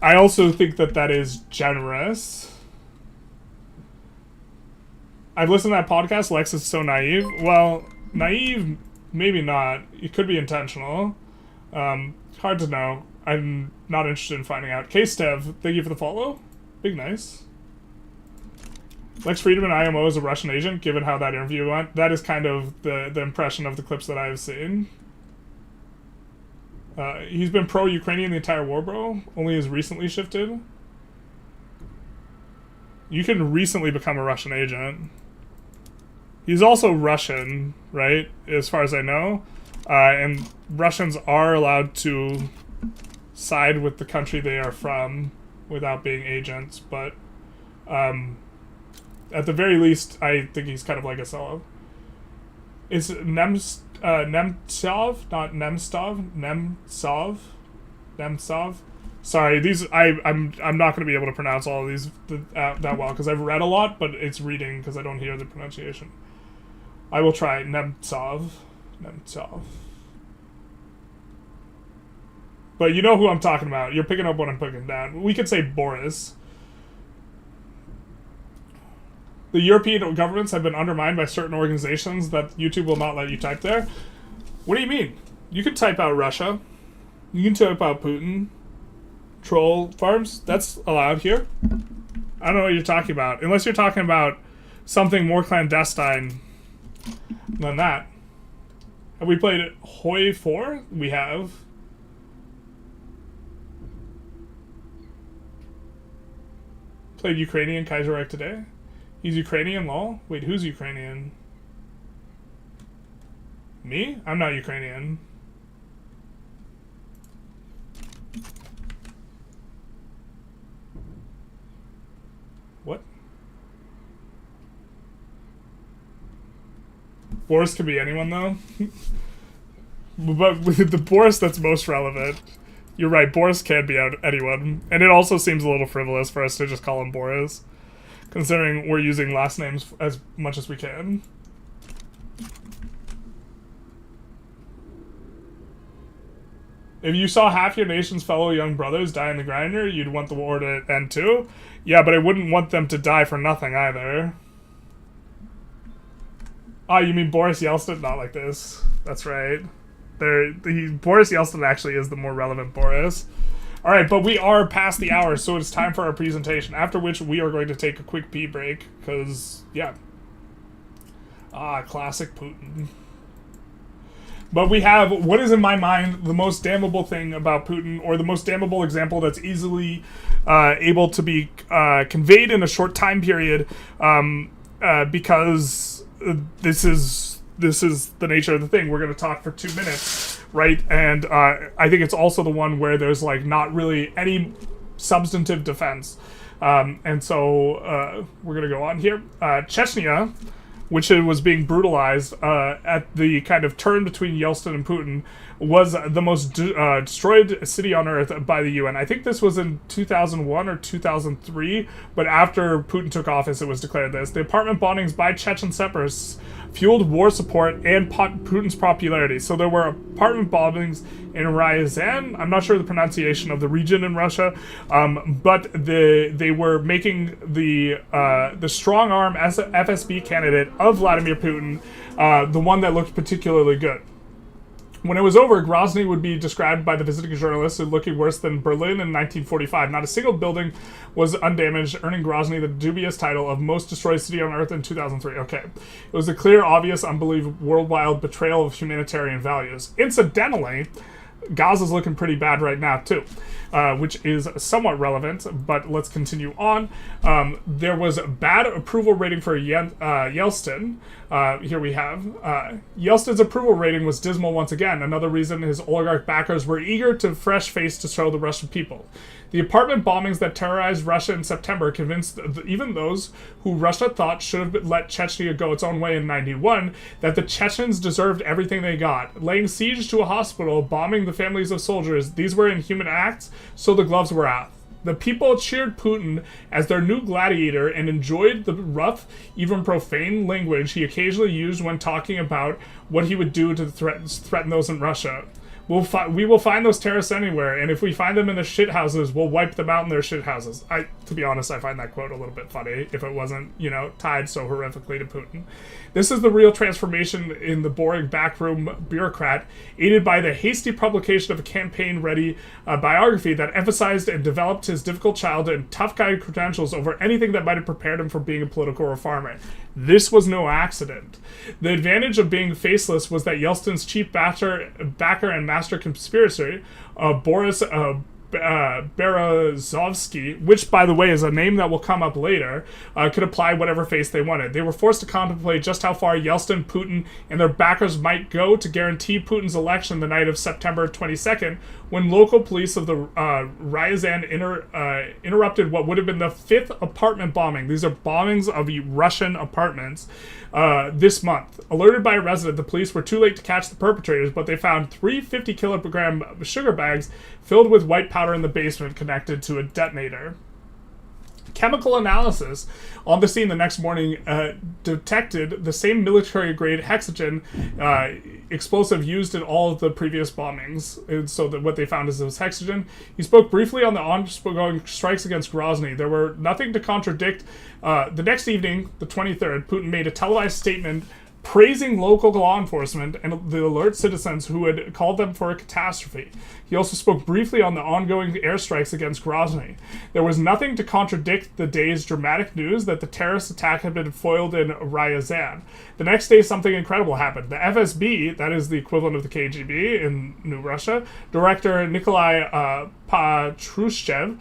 I also think that that is generous. I've listened to that podcast, Lex is so naive. Well, naive, maybe not. It could be intentional. Hard to know. I'm not interested in finding out. K-Stev, thank you for the follow. Big nice. Lex Friedman IMO is a Russian agent, given how that interview went. That is kind of the impression of the clips that I've seen. He's been pro-Ukrainian the entire war, bro. Only has recently shifted. You can recently become a Russian agent. He's also Russian, right? As far as I know. And Russians are allowed to side with the country they are from without being agents, but at the very least, I think he's kind of like a solo. It's Nemtsov, not Nemstov? Nemtsov? Sorry, these I'm not going to be able to pronounce all of these that well because I've read a lot, but it's reading because I don't hear the pronunciation. I will try Nemtsov. But you know who I'm talking about. You're picking up what I'm putting down. We could say Boris. The European governments have been undermined by certain organizations that YouTube will not let you type there. What do you mean? You can type out Russia. You can type out Putin. Troll farms. That's allowed here. I don't know what you're talking about. Unless you're talking about something more clandestine than that. Have we played Hoi 4? We have. Played Ukrainian Kaiserreich today. He's Ukrainian, lol? Wait, who's Ukrainian? Me? I'm not Ukrainian. What? Boris could be anyone, though. But with the Boris that's most relevant, you're right, Boris can be anyone. And it also seems a little frivolous for us to just call him Boris, considering we're using last names as much as we can. If you saw half your nation's fellow young brothers die in the grinder, you'd want the war to end too? Yeah, but I wouldn't want them to die for nothing either. Oh, you mean Boris Yeltsin? Not like this. That's right. Boris Yeltsin actually is the more relevant Boris. Alright, but we are past the hour, so it's time for our presentation, after which we are going to take a quick pee break, because, yeah. Classic Putin. But we have, what is in my mind, the most damnable thing about Putin, or the most damnable example that's easily able to be conveyed in a short time period, because this is the nature of the thing. We're going to talk for 2 minutes, right? And I think it's also the one where there's like not really any substantive defense. And so we're going to go on here. Chechnya, which was being brutalized at the kind of turn between Yeltsin and Putin, was the most destroyed city on earth by the UN. I think this was in 2001 or 2003, but after Putin took office, it was declared this. The apartment bombings by Chechen separatists fueled war support and Putin's popularity. So there were apartment bombings in Ryazan. I'm not sure the pronunciation of the region in Russia, but they were making the strong arm FSB candidate of Vladimir Putin the one that looked particularly good. When it was over, Grozny would be described by the visiting journalists as looking worse than Berlin in 1945. Not a single building was undamaged, earning Grozny the dubious title of most destroyed city on Earth in 2003. Okay. It was a clear, obvious, unbelievable, worldwide betrayal of humanitarian values. Incidentally, Gaza's looking pretty bad right now, too, which is somewhat relevant, but let's continue on. There was a bad approval rating for Yeltsin. Here we have. Yeltsin's approval rating was dismal once again. Another reason his oligarch backers were eager to fresh face to show the Russian people. The apartment bombings that terrorized Russia in September convinced even those who Russia thought should have let Chechnya go its own way in 91 that the Chechens deserved everything they got. Laying siege to a hospital, bombing the families of soldiers, these were inhuman acts, so the gloves were off. The people cheered Putin as their new gladiator and enjoyed the rough, even profane language he occasionally used when talking about what he would do to threaten those in Russia. We will find those terrorists anywhere, and if we find them in their shit houses, we'll wipe them out in their shit houses. To be honest, I find that quote a little bit funny, if it wasn't, tied so horrifically to Putin. This is the real transformation in the boring backroom bureaucrat, aided by the hasty publication of a campaign-ready biography that emphasized and developed his difficult childhood and tough guy credentials over anything that might have prepared him for being a political reformer. This was no accident. The advantage of being faceless was that Yeltsin's chief backer and master conspirator, Boris Berezovsky, which, by the way, is a name that will come up later, could apply whatever face they wanted. They were forced to contemplate just how far Yeltsin, Putin, and their backers might go to guarantee Putin's election the night of September 22nd, when local police of the Ryazan interrupted what would have been the 5th apartment bombing. These are bombings of Russian apartments this month. Alerted by a resident, the police were too late to catch the perpetrators, but they found 3 50-kilogram sugar bags filled with white powder in the basement connected to a detonator. Chemical analysis on the scene the next morning detected the same military-grade hexogen explosive used in all of the previous bombings. And so that what they found is this hexogen. He spoke briefly on the ongoing strikes against Grozny. There were nothing to contradict. The next evening, the 23rd, Putin made a televised statement praising local law enforcement and the alert citizens who had called them for a catastrophe. He also spoke briefly on the ongoing airstrikes against Grozny. There was nothing to contradict the day's dramatic news that the terrorist attack had been foiled in Ryazan. The next day, something incredible happened. The FSB, that is the equivalent of the KGB in New Russia, Director Nikolai Patrushev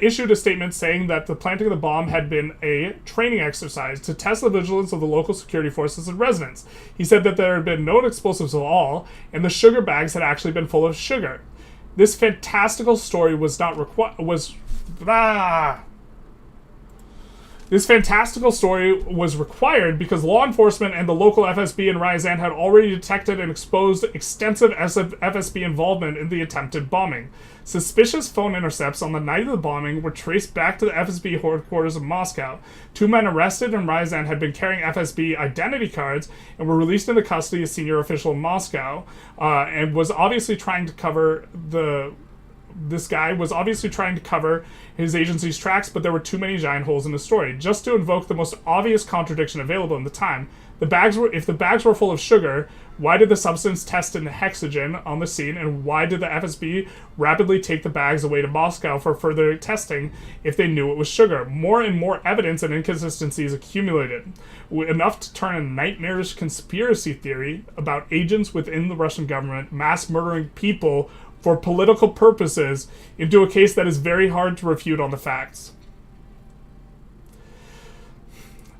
issued a statement saying that the planting of the bomb had been a training exercise to test the vigilance of the local security forces and residents. He said that there had been no explosives at all, and the sugar bags had actually been full of sugar. This fantastical story was not This fantastical story was required because law enforcement and the local FSB in Ryazan had already detected and exposed extensive FSB involvement in the attempted bombing. Suspicious phone intercepts on the night of the bombing were traced back to the FSB headquarters in Moscow. 2 men arrested in Ryazan had been carrying FSB identity cards and were released into custody of a senior official in Moscow, and was obviously trying to cover This guy was obviously trying to cover his agency's tracks, but there were too many giant holes in the story. Just to invoke the most obvious contradiction available in the time, if the bags were full of sugar, why did the substance test in hexogen on the scene, and why did the FSB rapidly take the bags away to Moscow for further testing if they knew it was sugar? More and more evidence and inconsistencies accumulated, enough to turn a nightmarish conspiracy theory about agents within the Russian government mass murdering people for political purposes into a case that is very hard to refute on the facts.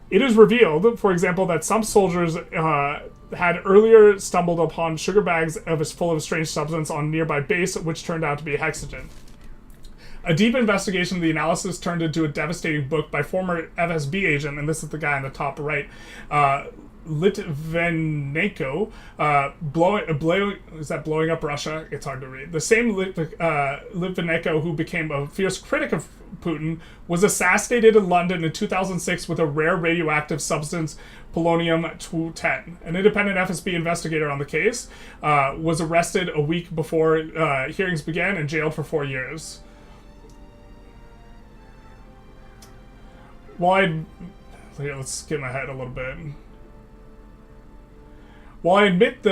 It is revealed, for example, that some soldiers had earlier stumbled upon sugar bags full of strange substance on a nearby base, which turned out to be hexogen. A deep investigation of the analysis turned into a devastating book by former FSB agent, and this is the guy on the top right, Litvinenko, blowing up Russia? It's hard to read. The same Litvinenko who became a fierce critic of Putin was assassinated in London in 2006 with a rare radioactive substance, polonium-210. An independent FSB investigator on the case was arrested a week before hearings began and jailed for 4 years. Let's skip ahead a little bit. While I admit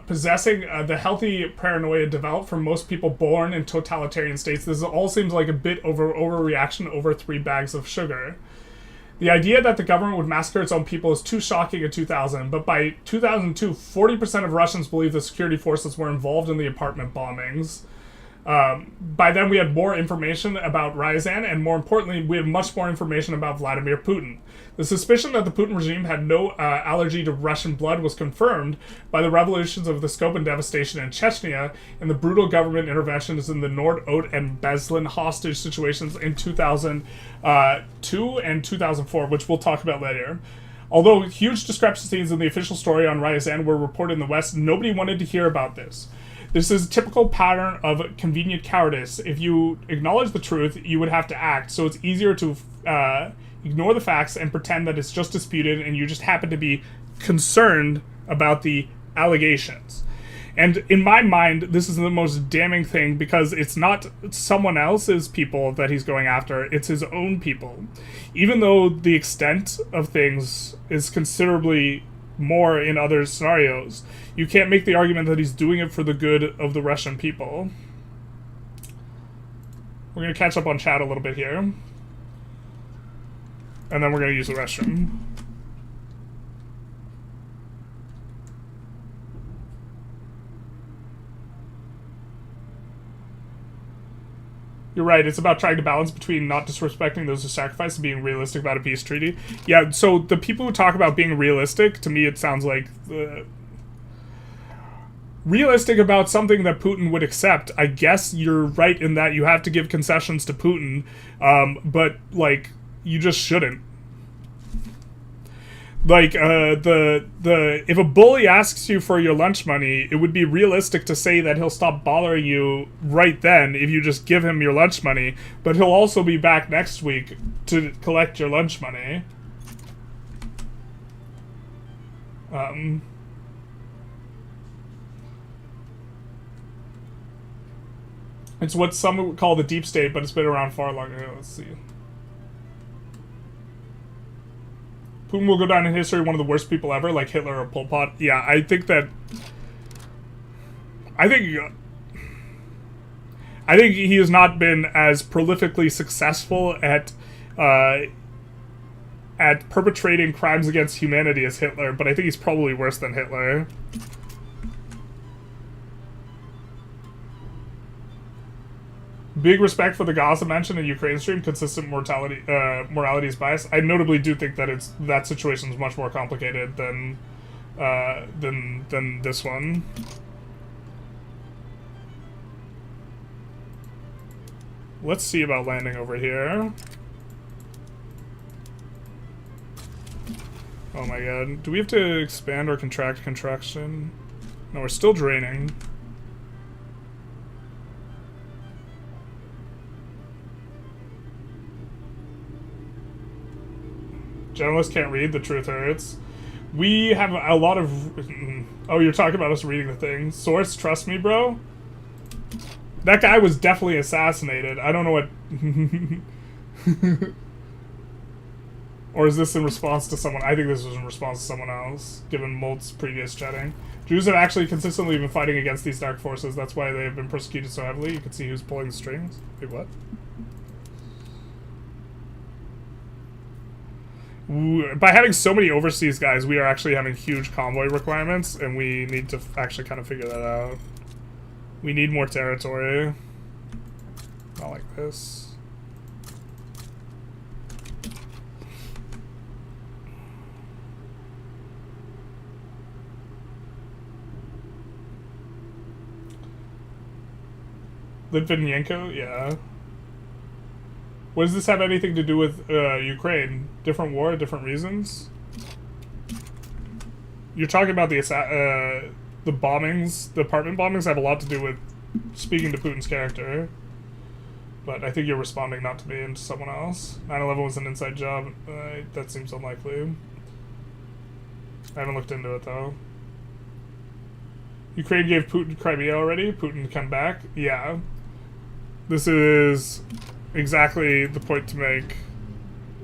possessing the healthy paranoia developed from most people born in totalitarian states, this all seems like a bit overreaction over 3 bags of sugar. The idea that the government would massacre its own people is too shocking in 2000, but by 2002, 40% of Russians believed the security forces were involved in the apartment bombings. By then, we had more information about Ryazan, and more importantly, we had much more information about Vladimir Putin. The suspicion that the Putin regime had no allergy to Russian blood was confirmed by the revolutions of the scope and devastation in Chechnya and the brutal government interventions in the Nord-Ost and Beslan hostage situations in 2002 and 2004, which we'll talk about later. Although huge discrepancies in the official story on Ryazan were reported in the West, nobody wanted to hear about this. This is a typical pattern of convenient cowardice. If you acknowledge the truth, you would have to act, so it's easier to ignore the facts and pretend that it's just disputed and you just happen to be concerned about the allegations. And in my mind, this is the most damning thing because it's not someone else's people that he's going after, it's his own people. Even though the extent of things is considerably more in other scenarios, you can't make the argument that he's doing it for the good of the Russian people. We're going to catch up on chat a little bit here. And then we're going to use the restroom. You're right, it's about trying to balance between not disrespecting those who sacrifice and being realistic about a peace treaty. Yeah, so the people who talk about being realistic, to me it sounds like... realistic about something that Putin would accept. I guess you're right in that you have to give concessions to Putin, but, like, you just shouldn't. Like, if a bully asks you for your lunch money, it would be realistic to say that he'll stop bothering you right then if you just give him your lunch money, but he'll also be back next week to collect your lunch money. It's what some would call the deep state, but it's been around far longer. Let's see. Putin will go down in history one of the worst people ever, like Hitler or Pol Pot. Yeah, I think he has not been as prolifically successful at perpetrating crimes against humanity as Hitler, but I think he's probably worse than Hitler. Big respect for the Gaza mention in Ukraine stream. Consistent morality is bias. I notably do think that that situation is much more complicated than this one. Let's see about landing over here. Oh my god. Do we have to expand or contract contraction? No, we're still draining. Journalists can't read, the truth hurts. We have a lot of... Oh, you're talking about us reading the thing. Source, trust me, bro. That guy was definitely assassinated. I don't know what... Or is this in response to someone? I think this was in response to someone else, given Molt's previous chatting. Jews have actually consistently been fighting against these dark forces. That's why they have been persecuted so heavily. You can see who's pulling the strings. Wait, what? By having so many overseas guys, we are actually having huge convoy requirements, and we need to actually kind of figure that out. We need more territory. Not like this. Litvinenko? Yeah. What does this have anything to do with Ukraine? Different war, different reasons? You're talking about the bombings, the apartment bombings have a lot to do with speaking to Putin's character. But I think you're responding not to me and to someone else. 9/11 was an inside job. That seems unlikely. I haven't looked into it though. Ukraine gave Putin Crimea already? Putin to come back? Yeah. This is... exactly the point to make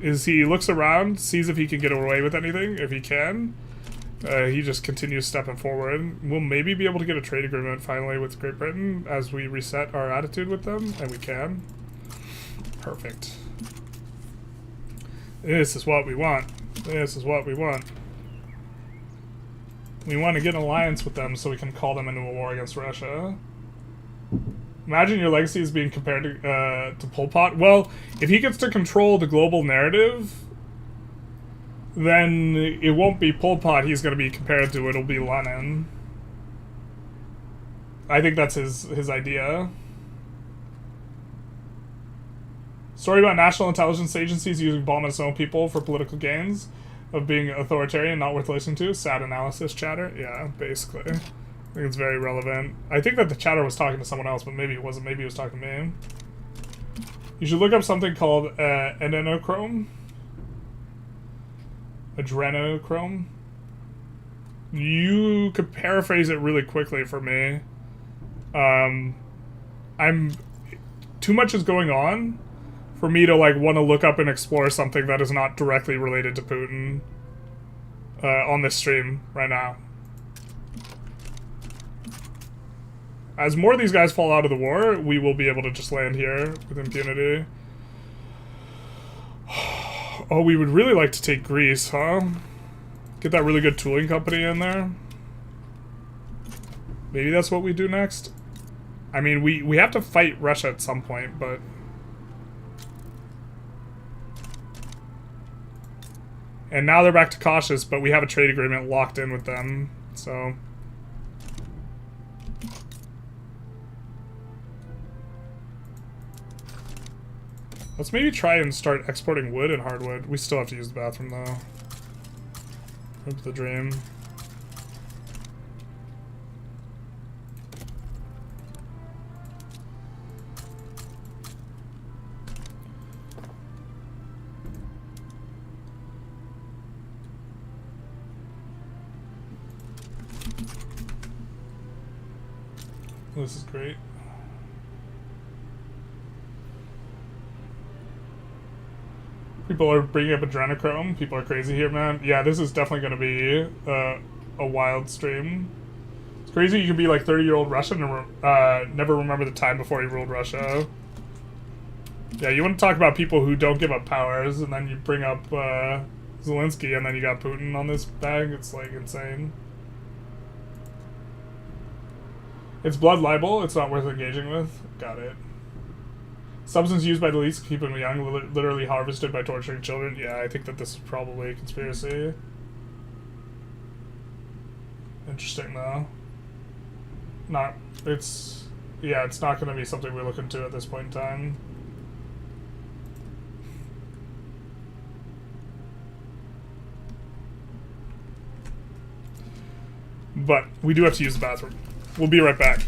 is he looks around, sees if he can get away with anything. If he can, He just continues stepping forward. We'll maybe be able to get a trade agreement finally with Great Britain as we reset our attitude with them, and we can. Perfect. This is what we want. This is what we want. We want to get an alliance with them so we can call them into a war against Russia. Imagine your legacy is being compared to Pol Pot. Well, if he gets to control the global narrative, then it won't be Pol Pot he's going to be compared to, it'll be Lenin. I think that's his idea. Story about national intelligence agencies using bomb its own people for political gains, of being authoritarian, not worth listening to. Sad analysis, chatter. Yeah, basically. I think it's very relevant. I think that the chatter was talking to someone else, but maybe it wasn't. Maybe he was talking to me. You should look up something called adrenochrome. Adrenochrome. You could paraphrase it really quickly for me. Too much is going on for me to like want to look up and explore something that is not directly related to Putin on this stream right now. As more of these guys fall out of the war, we will be able to just land here with impunity. Oh, we would really like to take Greece, huh? Get that really good tooling company in there. Maybe that's what we do next. I mean, we have to fight Russia at some point, but... And now they're back to cautious, but we have a trade agreement locked in with them, so... Let's maybe try and start exporting wood and hardwood. We still have to use the bathroom, though. Hope the dream. This is great. People are bringing up adrenochrome. People are crazy here, man. Yeah, this is definitely going to be a wild stream. It's crazy you can be like 30-year-old Russian and never remember the time before he ruled Russia. Yeah, you want to talk about people who don't give up powers, and then you bring up Zelensky, and then you got Putin on this bag. It's like insane. It's blood libel. It's not worth engaging with. Got it. Substance used by the elites to keep them young, literally harvested by torturing children. Yeah, I think that this is probably a conspiracy. Interesting, though. It's not going to be something we look into at this point in time. But we do have to use the bathroom. We'll be right back.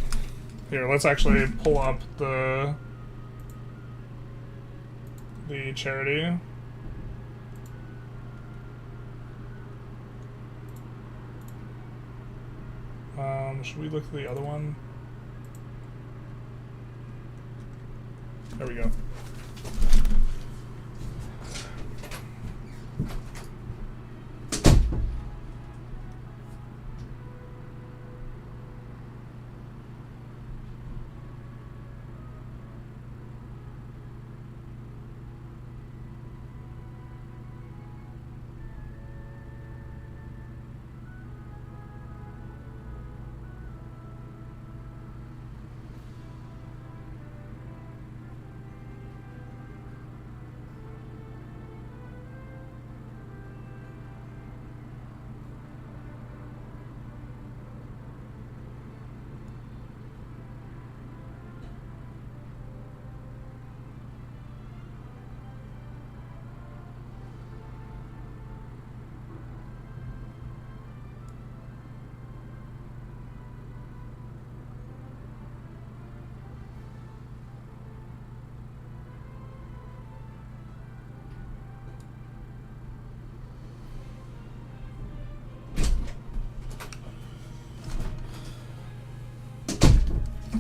Here, let's actually pull up the charity. Should we look at the other one? There we go.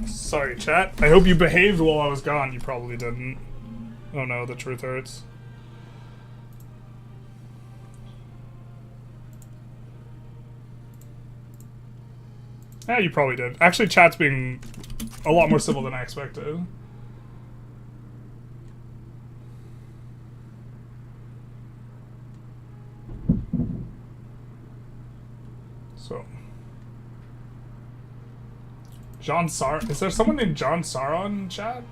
Sorry, chat. I hope you behaved while I was gone. You probably didn't. Oh no, the truth hurts. Yeah, you probably did. Actually, chat's being a lot more civil than I expected. So, John Sar. Is there someone named John Saron in chat?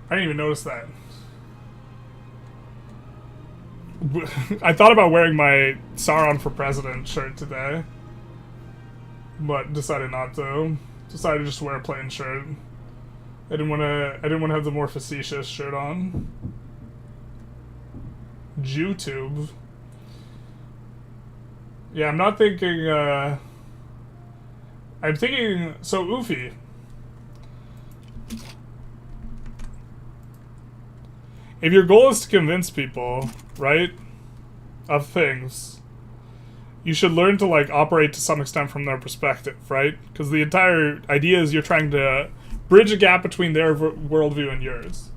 I didn't even notice that. I thought about wearing my Sauron for President shirt today, but decided not to. Decided to just wear a plain shirt. I didn't want to have the more facetious shirt on. YouTube. Yeah, I'm not thinking. I'm thinking. So Oofy. If your goal is to convince people, right, of things, you should learn to, like, operate to some extent from their perspective, right? Because the entire idea is you're trying to bridge a gap between their worldview and yours.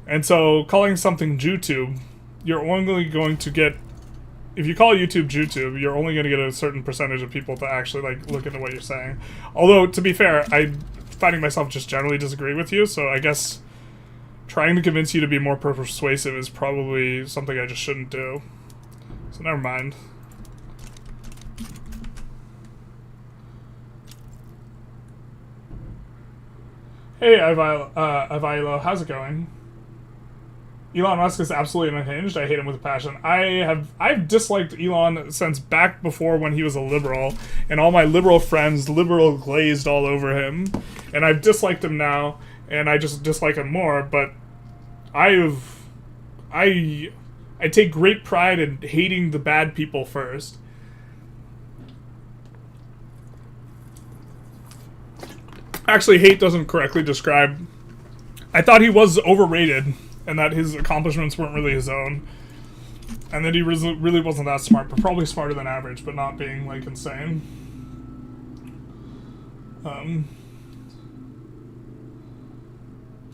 And so calling something JewTube, you're only going to get... If you call YouTube JewTube, you're only going to get a certain percentage of people to actually, like, look into what you're saying. Although, to be fair, I'm finding myself just generally disagree with you, so I guess... Trying to convince you to be more persuasive is probably something I just shouldn't do. So never mind. Hey, Ivilo, how's it going? Elon Musk is absolutely unhinged. I hate him with a passion. I've disliked Elon since back before when he was a liberal, and all my liberal friends liberal glazed all over him, and I've disliked him now, and I just dislike him more. But I take great pride in hating the bad people first. Actually, hate doesn't correctly describe. I thought he was overrated, and that his accomplishments weren't really his own, and that he really wasn't that smart, but probably smarter than average, but not being, like, insane.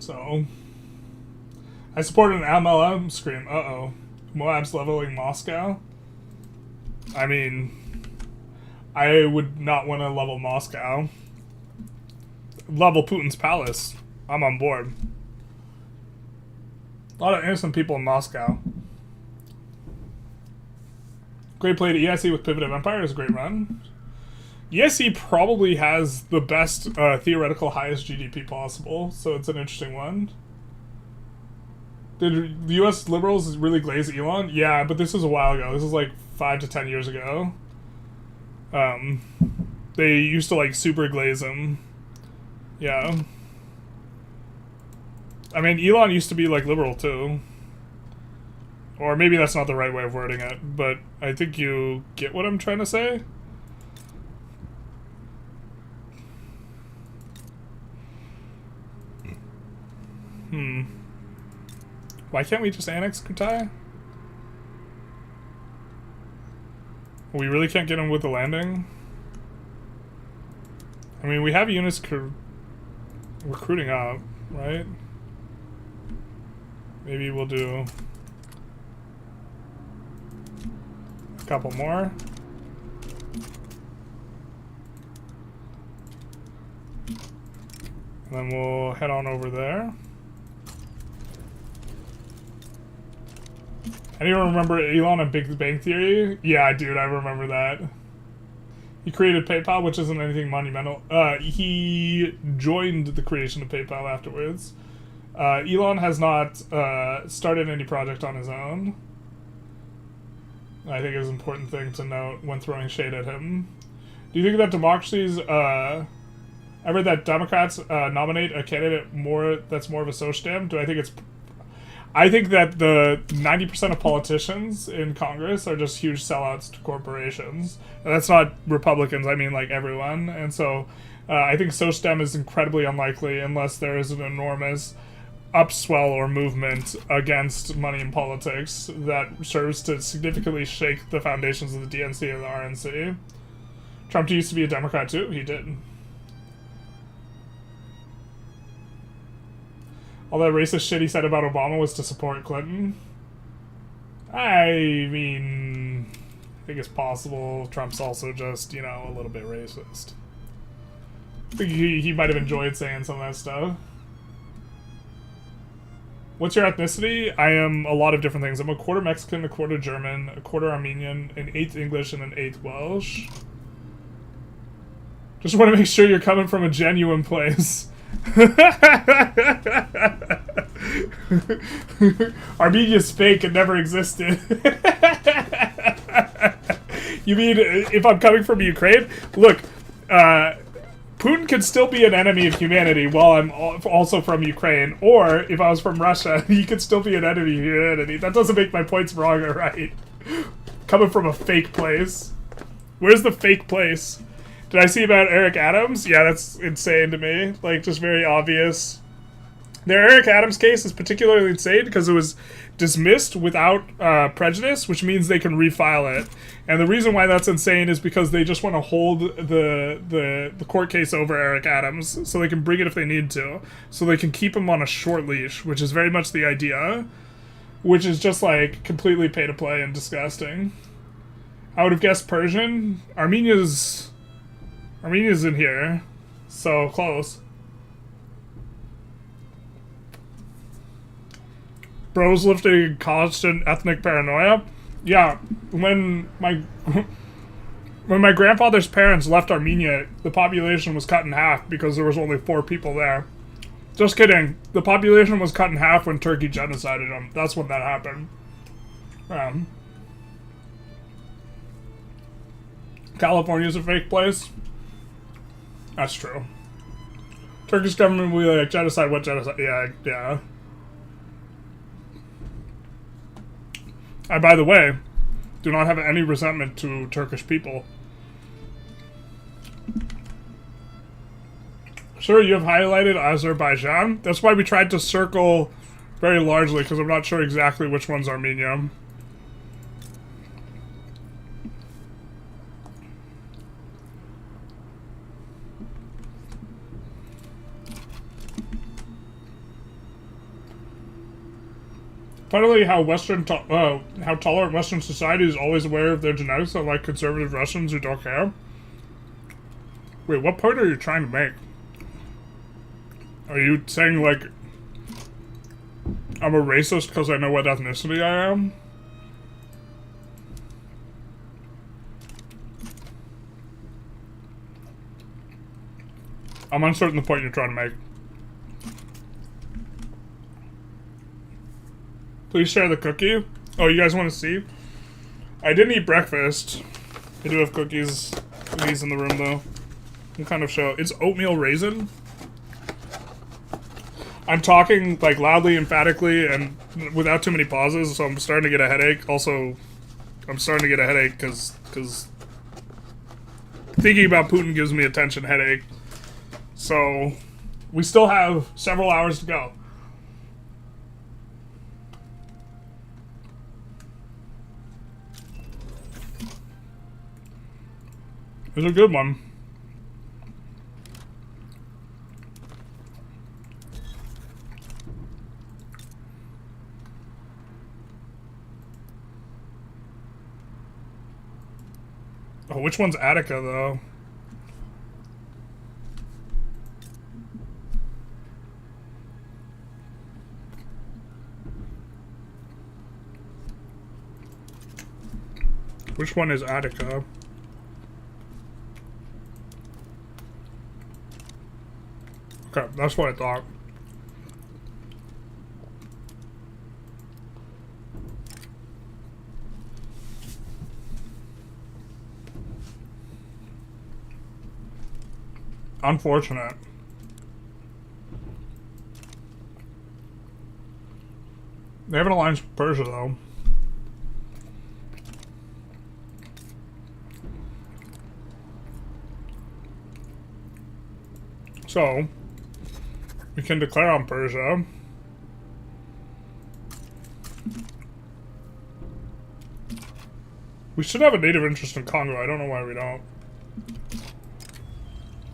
So I supported an MLM scream. Uh-oh. Moab's leveling Moscow? I mean, I would not want to level Moscow. Level Putin's palace. I'm on board. A lot of innocent people in Moscow. Great play to ESE with Pivot of Empire is a great run. ESE probably has the best theoretical highest GDP possible, so it's an interesting one. Did the US liberals really glaze Elon? Yeah, but this was a while ago. This was like 5 to 10 years ago. They used to, like, super glaze him. Yeah. I mean, Elon used to be, like, liberal too. Or maybe that's not the right way of wording it, but I think you get what I'm trying to say. Why can't we just annex Kutai? We really can't get him with the landing? I mean, we have units recruiting up, right? Maybe we'll do a couple more. And then we'll head on over there. Anyone remember Elon and Big Bang Theory? Yeah, dude, I remember that. He created PayPal, which isn't anything monumental. He joined the creation of PayPal afterwards. Elon has not started any project on his own. I think it's an important thing to note when throwing shade at him. Do you think that democracies... ever that Democrats nominate a candidate that's more of a socialdem? Do I think it's... I think that the 90% of politicians in Congress are just huge sellouts to corporations. And that's not Republicans, I mean, like, everyone. And so I think socialdem is incredibly unlikely unless there is an enormous upswell or movement against money in politics that serves to significantly shake the foundations of the DNC and the RNC. Trump used to be a Democrat too? He did. All that racist shit he said about Obama was to support Clinton. I mean, think it's possible Trump's also just, you know, a little bit racist. I think he might have enjoyed saying some of that stuff. What's your ethnicity? I am a lot of different things. I'm a quarter Mexican, a quarter German, a quarter Armenian, an eighth English, and an eighth Welsh. Just want to make sure you're coming from a genuine place. Armenia's fake and never existed. You mean if I'm coming from Ukraine? Look, Putin could still be an enemy of humanity while I'm also from Ukraine. Or, if I was from Russia, he could still be an enemy of humanity. That doesn't make my points wrong or right. Coming from a fake place. Where's the fake place? Did I see about Eric Adams? Yeah, that's insane to me. Like, just very obvious. Their Eric Adams case is particularly insane because it was dismissed without prejudice, which means they can refile it. And the reason why that's insane is because they just want to hold the court case over Eric Adams so they can bring it if they need to. So they can keep him on a short leash, which is very much the idea. Which is just, like, completely pay-to-play and disgusting. I would have guessed Persian. Armenia's in here. So, close. Bros lifting constant ethnic paranoia. Yeah, when my grandfather's parents left Armenia, the population was cut in half because there was only 4 people there. Just kidding. The population was cut in half when Turkey genocided them. That's when that happened. California's a fake place. That's true. Turkish government will be like, genocide, what genocide? Yeah. I, by the way, do not have any resentment to Turkish people. Sure, you have highlighted Azerbaijan. That's why we tried to circle very largely, because I'm not sure exactly which one's Armenia. Finally, how tolerant Western society is always aware of their genetics, unlike conservative Russians who don't care. Wait, what point are you trying to make? Are you saying, like, I'm a racist because I know what ethnicity I am? I'm uncertain the point you're trying to make. Please share the cookie. Oh, you guys want to see? I didn't eat breakfast. I do have cookies in the room, though. What kind of show? It's oatmeal raisin. I'm talking, like, loudly, emphatically, and without too many pauses, so I'm starting to get a headache. Also, I'm starting to get a headache because thinking about Putin gives me a tension headache. So, we still have several hours to go. It's a good one. Oh, which one's Attica, though? Which one is Attica? Okay, that's what I thought. Unfortunate. They have an alliance with Persia, though. So, we can declare on Persia. We should have a native interest in Congo. I don't know why we don't.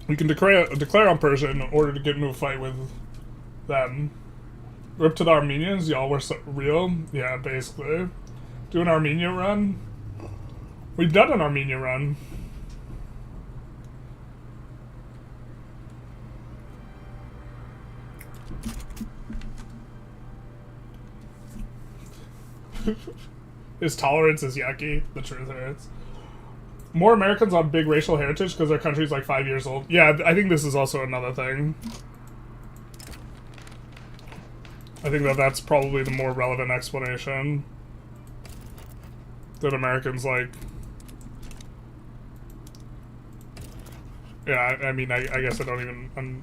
We can declare on Persia in order to get into a fight with them. Rip to the Armenians. Y'all were so real. Yeah, basically. Do an Armenia run. We've done an Armenia run. His tolerance is yucky. The truth hurts. More Americans on big racial heritage because their country's like 5 years old. Yeah, I think this is also another thing. I think that's probably the more relevant explanation. That Americans like... Yeah, I mean, I guess I don't even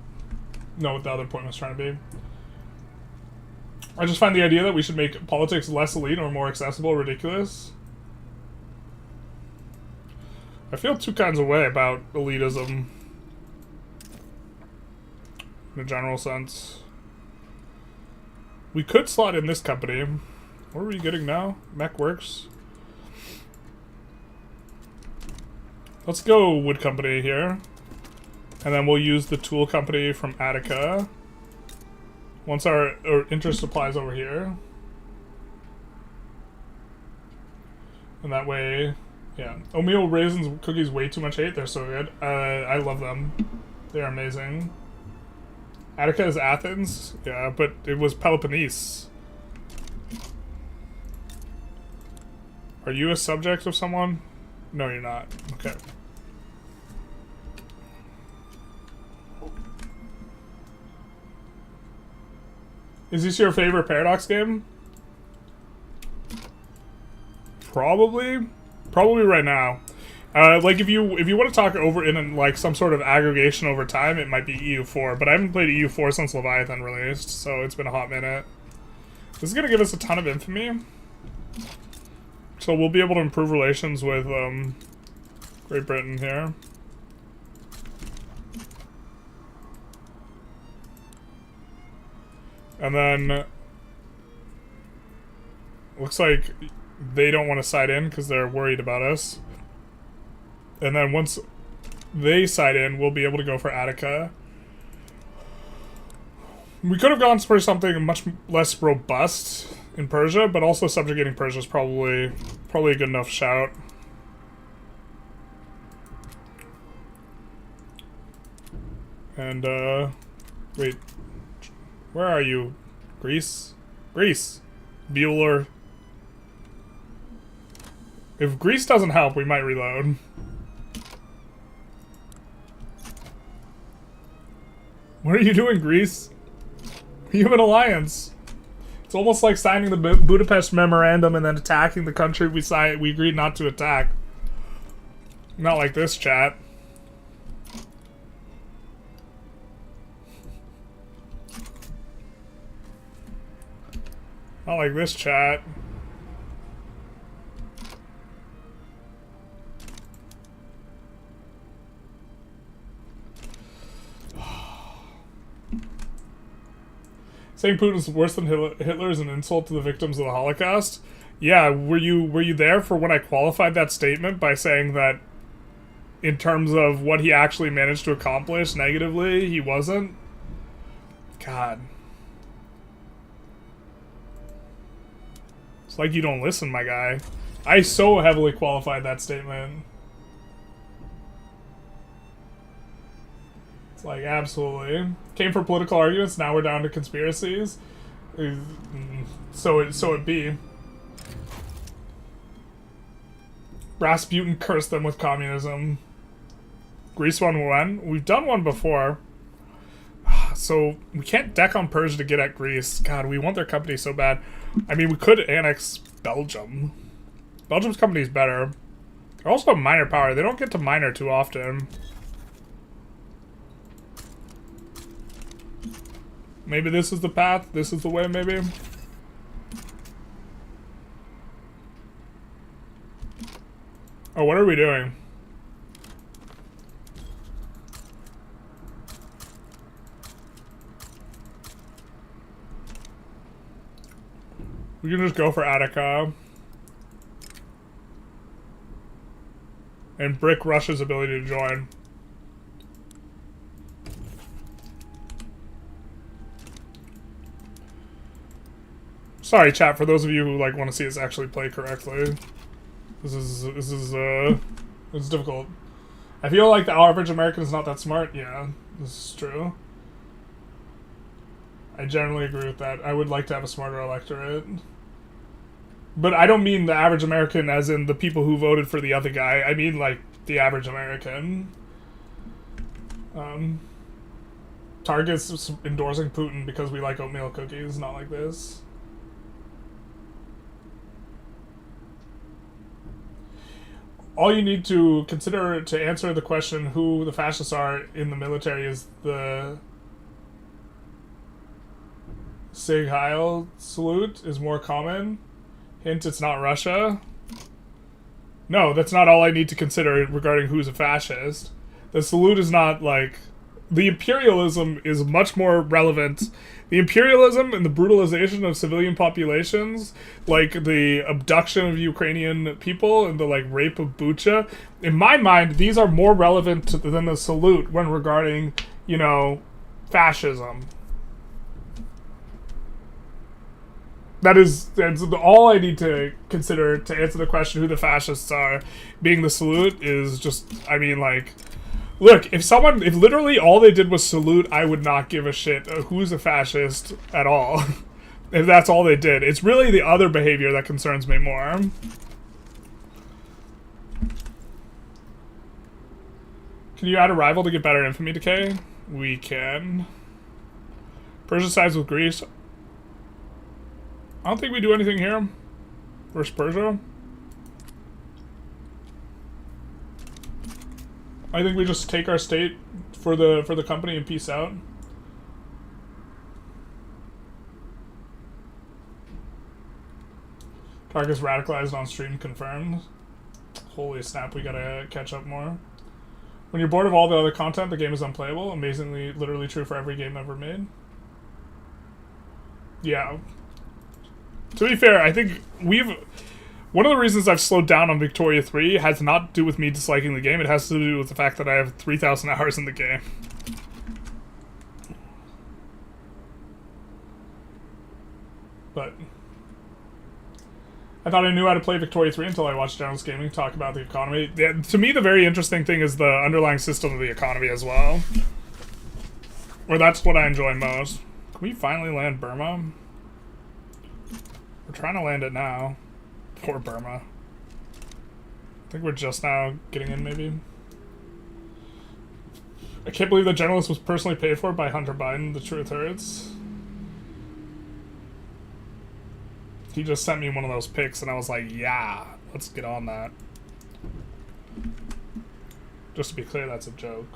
know what the other point was trying to be. I just find the idea that we should make politics less elite or more accessible ridiculous. I feel two kinds of way about elitism. In a general sense. We could slot in this company. What are we getting now? Mech Works. Let's go Wood Company here. And then we'll use the Tool Company from Attica. Once our interest applies over here. And that way, yeah. Oatmeal raisins cookies way too much hate. They're so good. I love them. They're amazing. Attica is Athens. Yeah, but it was Peloponnese. Are you a subject of someone? No, you're not. Okay. Is this your favorite Paradox game? Probably right now. Like if you want to talk over in like some sort of aggregation over time, it might be EU4. But I haven't played EU4 since Leviathan released, so it's been a hot minute. This is gonna give us a ton of infamy, so we'll be able to improve relations with Great Britain here. And then, looks like they don't want to side in because they're worried about us. And then once they side in, we'll be able to go for Attica. We could have gone for something much less robust in Persia, but also subjugating Persia is probably a good enough shout. And, wait. Where are you? Greece? Greece! Bueller. If Greece doesn't help, we might reload. What are you doing, Greece? You have an alliance. It's almost like signing the Budapest Memorandum and then attacking the country we agreed not to attack. Not like this, chat. Not like this, chat. Saying Putin's worse than Hitler is an insult to the victims of the Holocaust. Yeah, were you there for when I qualified that statement by saying that in terms of what he actually managed to accomplish negatively, he wasn't? God. It's like you don't listen, my guy. I so heavily qualified that statement. It's like, absolutely. Came for political arguments, now we're down to conspiracies. So it be. Rasputin cursed them with communism. Greece won one. We've done one before. So we can't deck on Persia to get at Greece. God, we want their company so bad. I mean, we could annex Belgium. Belgium's company is better. They're also a minor power. They don't get to minor too often. Maybe this is the path. This is the way, maybe. Oh, what are we doing? We can just go for Attica. And brick Russia's ability to join. Sorry, chat, for those of you who like want to see us actually play correctly. This is difficult. I feel like the average American is not that smart. Yeah, this is true. I generally agree with that. I would like to have a smarter electorate. But I don't mean the average American as in the people who voted for the other guy. I mean, like, the average American. Target's endorsing Putin because we like oatmeal cookies, not like this. All you need to consider to answer the question who the fascists are in the military is the Sieg Heil salute is more common. Hint, it's not Russia. No, that's not all I need to consider regarding who's a fascist. The salute is not, like... The imperialism is much more relevant. The imperialism and the brutalization of civilian populations, like the abduction of Ukrainian people and the, like, rape of Bucha, in my mind, these are more relevant than the salute when regarding, you know, fascism. That's all I need to consider to answer the question who the fascists are. Being the salute is just, I mean, like... Look, if literally all they did was salute, I would not give a shit who's a fascist at all. If that's all they did. It's really the other behavior that concerns me more. Can you add a rival to get better infamy decay? We can. Persia sides with Greece. I don't think we do anything here. Versus Persia. I think we just take our state for the company and peace out. Target's radicalized on stream confirmed. Holy snap, we gotta catch up more. When you're bored of all the other content, the game is unplayable. Amazingly, literally true for every game ever made. Yeah. To be fair, I think one of the reasons I've slowed down on Victoria 3 has not to do with me disliking the game. It has to do with the fact that I have 3,000 hours in the game. But I thought I knew how to play Victoria 3 until I watched Journalist Gaming talk about the economy. Yeah, to me, the very interesting thing is the underlying system of the economy as well. Or that's what I enjoy most. Can we finally land Burma? We're trying to land it now. Poor Burma. I think we're just now getting in, maybe. I can't believe the journalist was personally paid for by Hunter Biden, the truth hurts. He just sent me one of those pics and I was like, yeah, let's get on that. Just to be clear, that's a joke.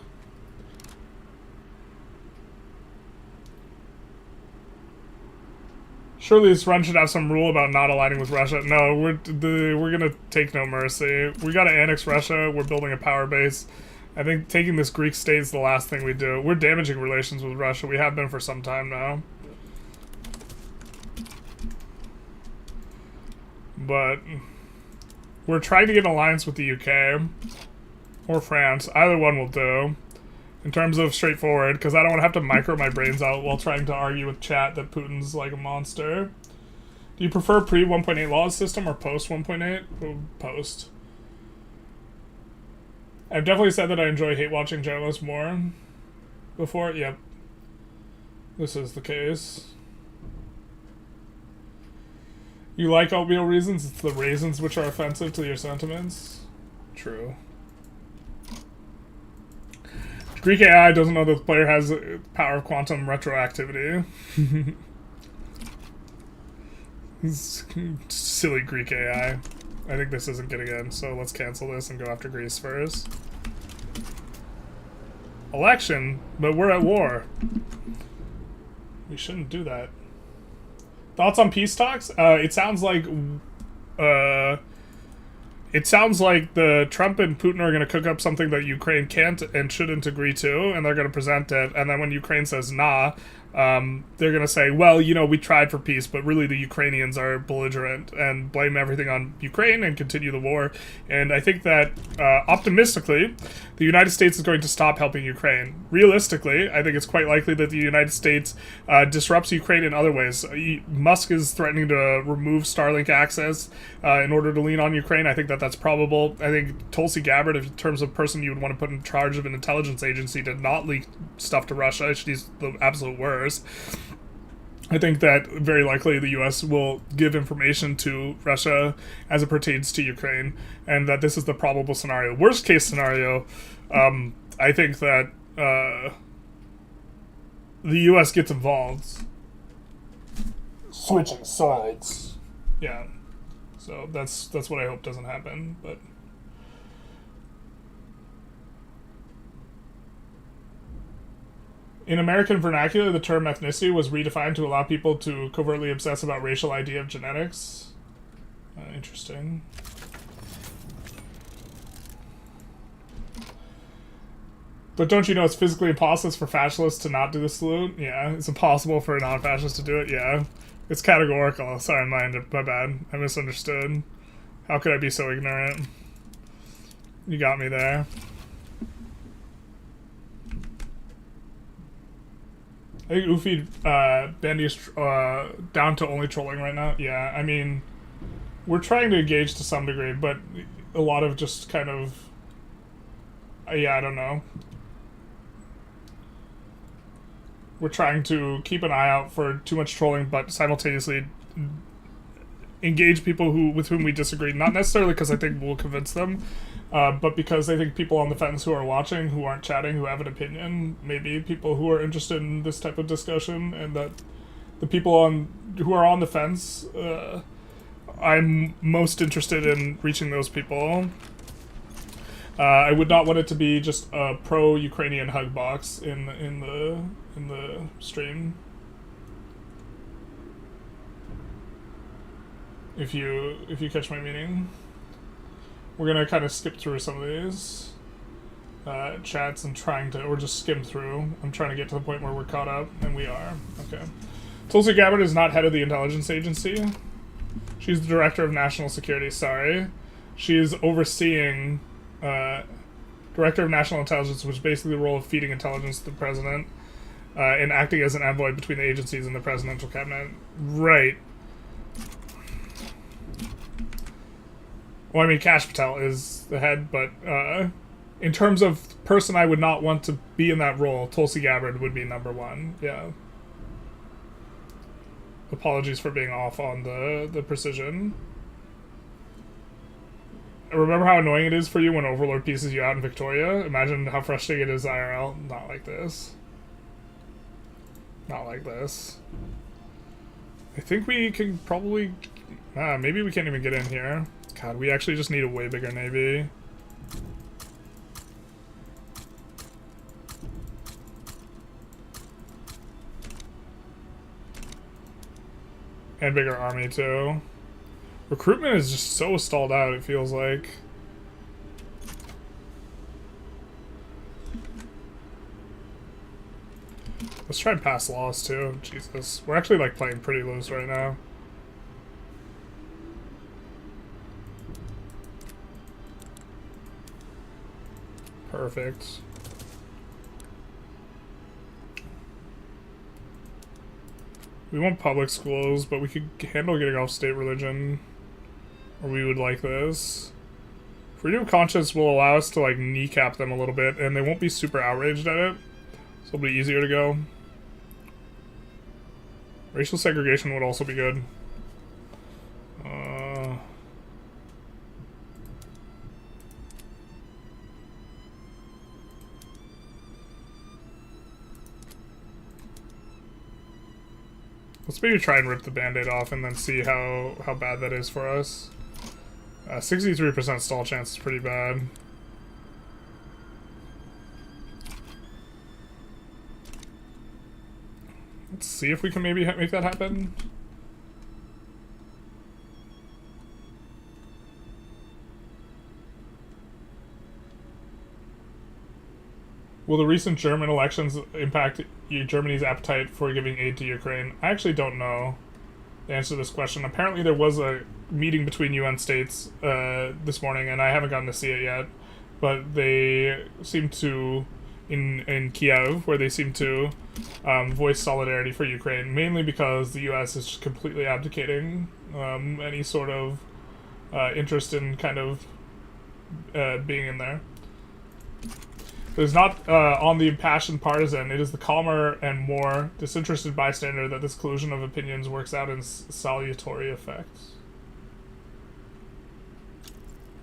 Surely this run should have some rule about not aligning with Russia. No, we're gonna take no mercy. We gotta annex Russia. We're building a power base. I think taking this Greek state is the last thing we do. We're damaging relations with Russia. We have been for some time now. But we're trying to get an alliance with the UK or France. Either one will do. In terms of straightforward, because I don't want to have to micro my brains out while trying to argue with chat that Putin's like a monster. Do you prefer pre-1.8 laws system or post 1.8? Post. I've definitely said that I enjoy hate-watching journalists more. Before, yep. This is the case. You like oatmeal reasons? It's the raisins which are offensive to your sentiments. True. Greek AI doesn't know that the player has the power of quantum retroactivity. Silly Greek AI. I think this isn't getting in, so let's cancel this and go after Greece first. Election? But we're at war. We shouldn't do that. Thoughts on peace talks? It sounds like the Trump and Putin are going to cook up something that Ukraine can't and shouldn't agree to, and they're going to present it, and then when Ukraine says nah, they're going to say, well, you know, we tried for peace, but really the Ukrainians are belligerent, and blame everything on Ukraine and continue the war. And I think that, optimistically, the United States is going to stop helping Ukraine. Realistically, I think it's quite likely that the United States disrupts Ukraine in other ways. Musk is threatening to remove Starlink access in order to lean on Ukraine. I think that that's probable. I think Tulsi Gabbard, in terms of person you would want to put in charge of an intelligence agency, did not leak stuff to Russia. She's the absolute worst. I think that very likely the U.S. will give information to Russia as it pertains to Ukraine, and that this is the probable scenario. Worst case scenario, I think that the U.S. gets involved. Switching sides. Yeah. So that's what I hope doesn't happen, but... In American vernacular, the term ethnicity was redefined to allow people to covertly obsess about racial idea of genetics. Interesting. But don't you know it's physically impossible for fascists to not do the salute? Yeah, it's impossible for a non-fascist to do it, yeah. It's categorical. Sorry, my bad. I misunderstood. How could I be so ignorant? You got me there. I think Ufi Bandy is down to only trolling right now. Yeah, I mean, we're trying to engage to some degree, but a lot of just kind of... yeah, I don't know. We're trying to keep an eye out for too much trolling, but simultaneously engage people with whom we disagree. Not necessarily because I think we'll convince them, but because I think people on the fence who are watching, who aren't chatting, who have an opinion, maybe people who are interested in this type of discussion, and that the people who are on the fence, I'm most interested in reaching those people. I would not want it to be just a pro-Ukrainian hug box in the stream. If you catch my meaning. We're gonna kind of skip through some of these chats and or just skim through. I'm trying to get to the point where we're caught up, and we are. Okay. Tulsi Gabbard is not head of the intelligence agency. She's the director of national security. Sorry, she is overseeing director of national intelligence, which is basically the role of feeding intelligence to the president and acting as an envoy between the agencies and the presidential cabinet. Right. Well, I mean, Kash Patel is the head, but in terms of person I would not want to be in that role, Tulsi Gabbard would be number one. Yeah. Apologies for being off on the precision. Remember how annoying it is for you when Overlord pieces you out in Victoria? Imagine how frustrating it is IRL. Not like this. Not like this. I think we can probably... maybe we can't even get in here. God, we actually just need a way bigger navy. And bigger army, too. Recruitment is just so stalled out, it feels like. Let's try and pass laws, too. Jesus. We're actually, like, playing pretty loose right now. Perfect. We want public schools, but we could handle getting off state religion. Or we would like this. Freedom of conscience will allow us to, like, kneecap them a little bit, and they won't be super outraged at it. So it'll be easier to go. Racial segregation would also be good. Let's maybe try and rip the band-aid off and then see how bad that is for us. 63% stall chance is pretty bad. Let's see if we can maybe make that happen. Will the recent German elections impact Germany's appetite for giving aid to Ukraine? I actually don't know the answer to this question. Apparently there was a meeting between UN states this morning, and I haven't gotten to see it yet. But they seem to, in Kiev, where they seem to voice solidarity for Ukraine, mainly because the US is just completely abdicating any sort of interest in kind of being in there. It is not on the impassioned partisan, it is the calmer and more disinterested bystander that this collusion of opinions works out in salutary effects.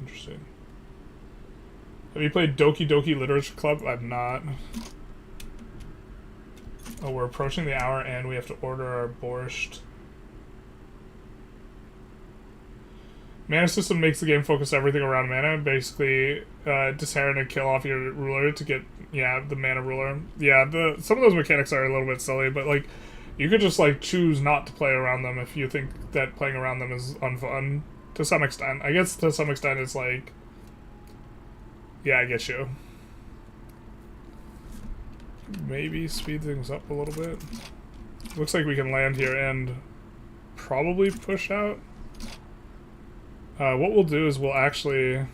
Interesting. Have you played Doki Doki Literature Club? I've not. Oh, we're approaching the hour and we have to order our borscht. Mana system makes the game focus everything around mana. Basically, disheron and kill off your ruler to get, the mana ruler. Yeah, some of those mechanics are a little bit silly, but, like, you could just, like, choose not to play around them if you think that playing around them is unfun. To some extent. I guess to some extent it's, like, yeah, I get you. Maybe speed things up a little bit. Looks like we can land here and probably push out. What we'll do is we'll actually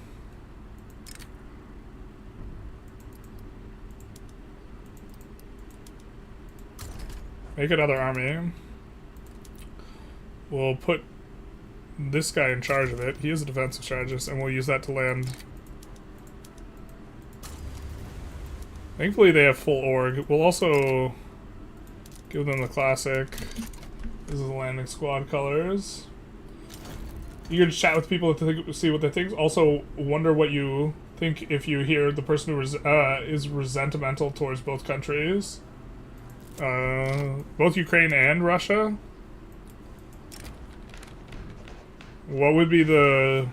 make another army. We'll put this guy in charge of it. He is a defensive strategist, and we'll use that to land. Thankfully they have full org. We'll also give them the classic. This is the landing squad colors. You can chat with people to see what they think. Also, wonder what you think if you hear the person who is resentimental towards both countries. Both Ukraine and Russia. What would be the,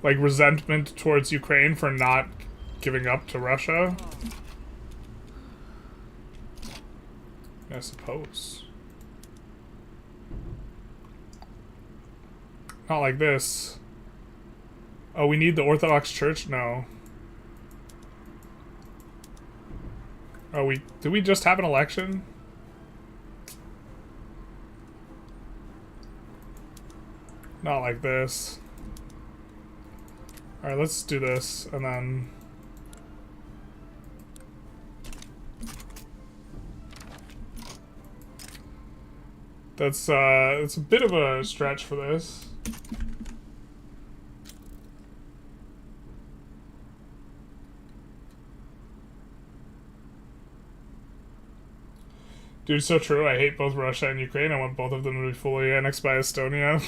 like, resentment towards Ukraine for not giving up to Russia? I suppose. Not like this. Oh, we need the Orthodox Church? No. Oh, did we just have an election? Not like this. Alright, let's do this, and then... It's a bit of a stretch for this. Dude, so true. I hate both Russia and Ukraine. I want both of them to be fully annexed by Estonia.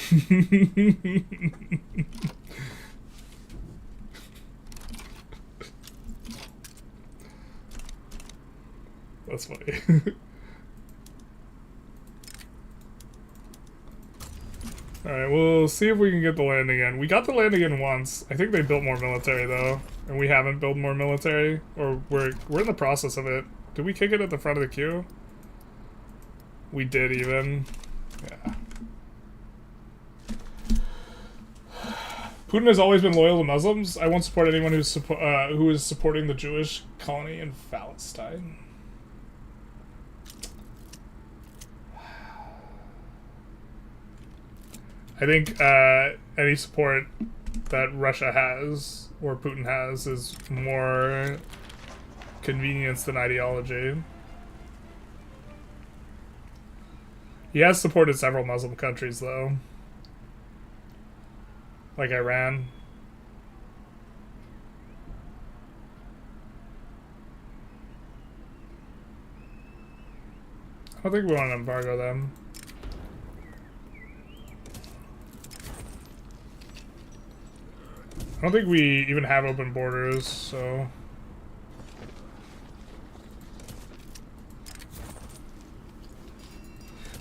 That's funny. Alright, we'll see if we can get the landing in. We got the landing in once. I think they built more military, though. And we haven't built more military. Or we're in the process of it. Did we kick it at the front of the queue? We did, even. Yeah. Putin has always been loyal to Muslims. I won't support anyone who is supporting the Jewish colony in Palestine. I think any support that Russia has, or Putin has, is more convenience than ideology. He has supported several Muslim countries, though. Like Iran. I don't think we want to embargo them. I don't think we even have open borders, so...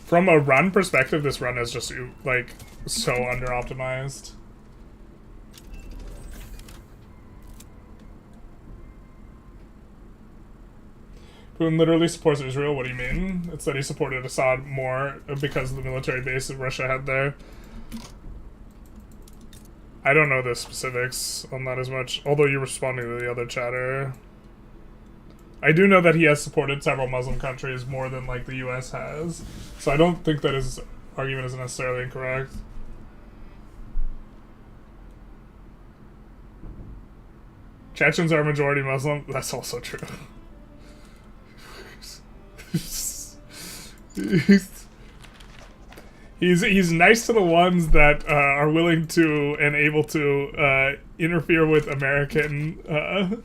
From a run perspective, this run is just, like, so under-optimized. Putin literally supports Israel. What do you mean? It's that he supported Assad more because of the military base that Russia had there. I don't know the specifics on that as much, although you're responding to the other chatter. I do know that he has supported several Muslim countries more than like the U.S. has, so I don't think that his argument is necessarily incorrect. Chechens are majority Muslim. That's also true. He's nice to the ones that are willing to and able to interfere with American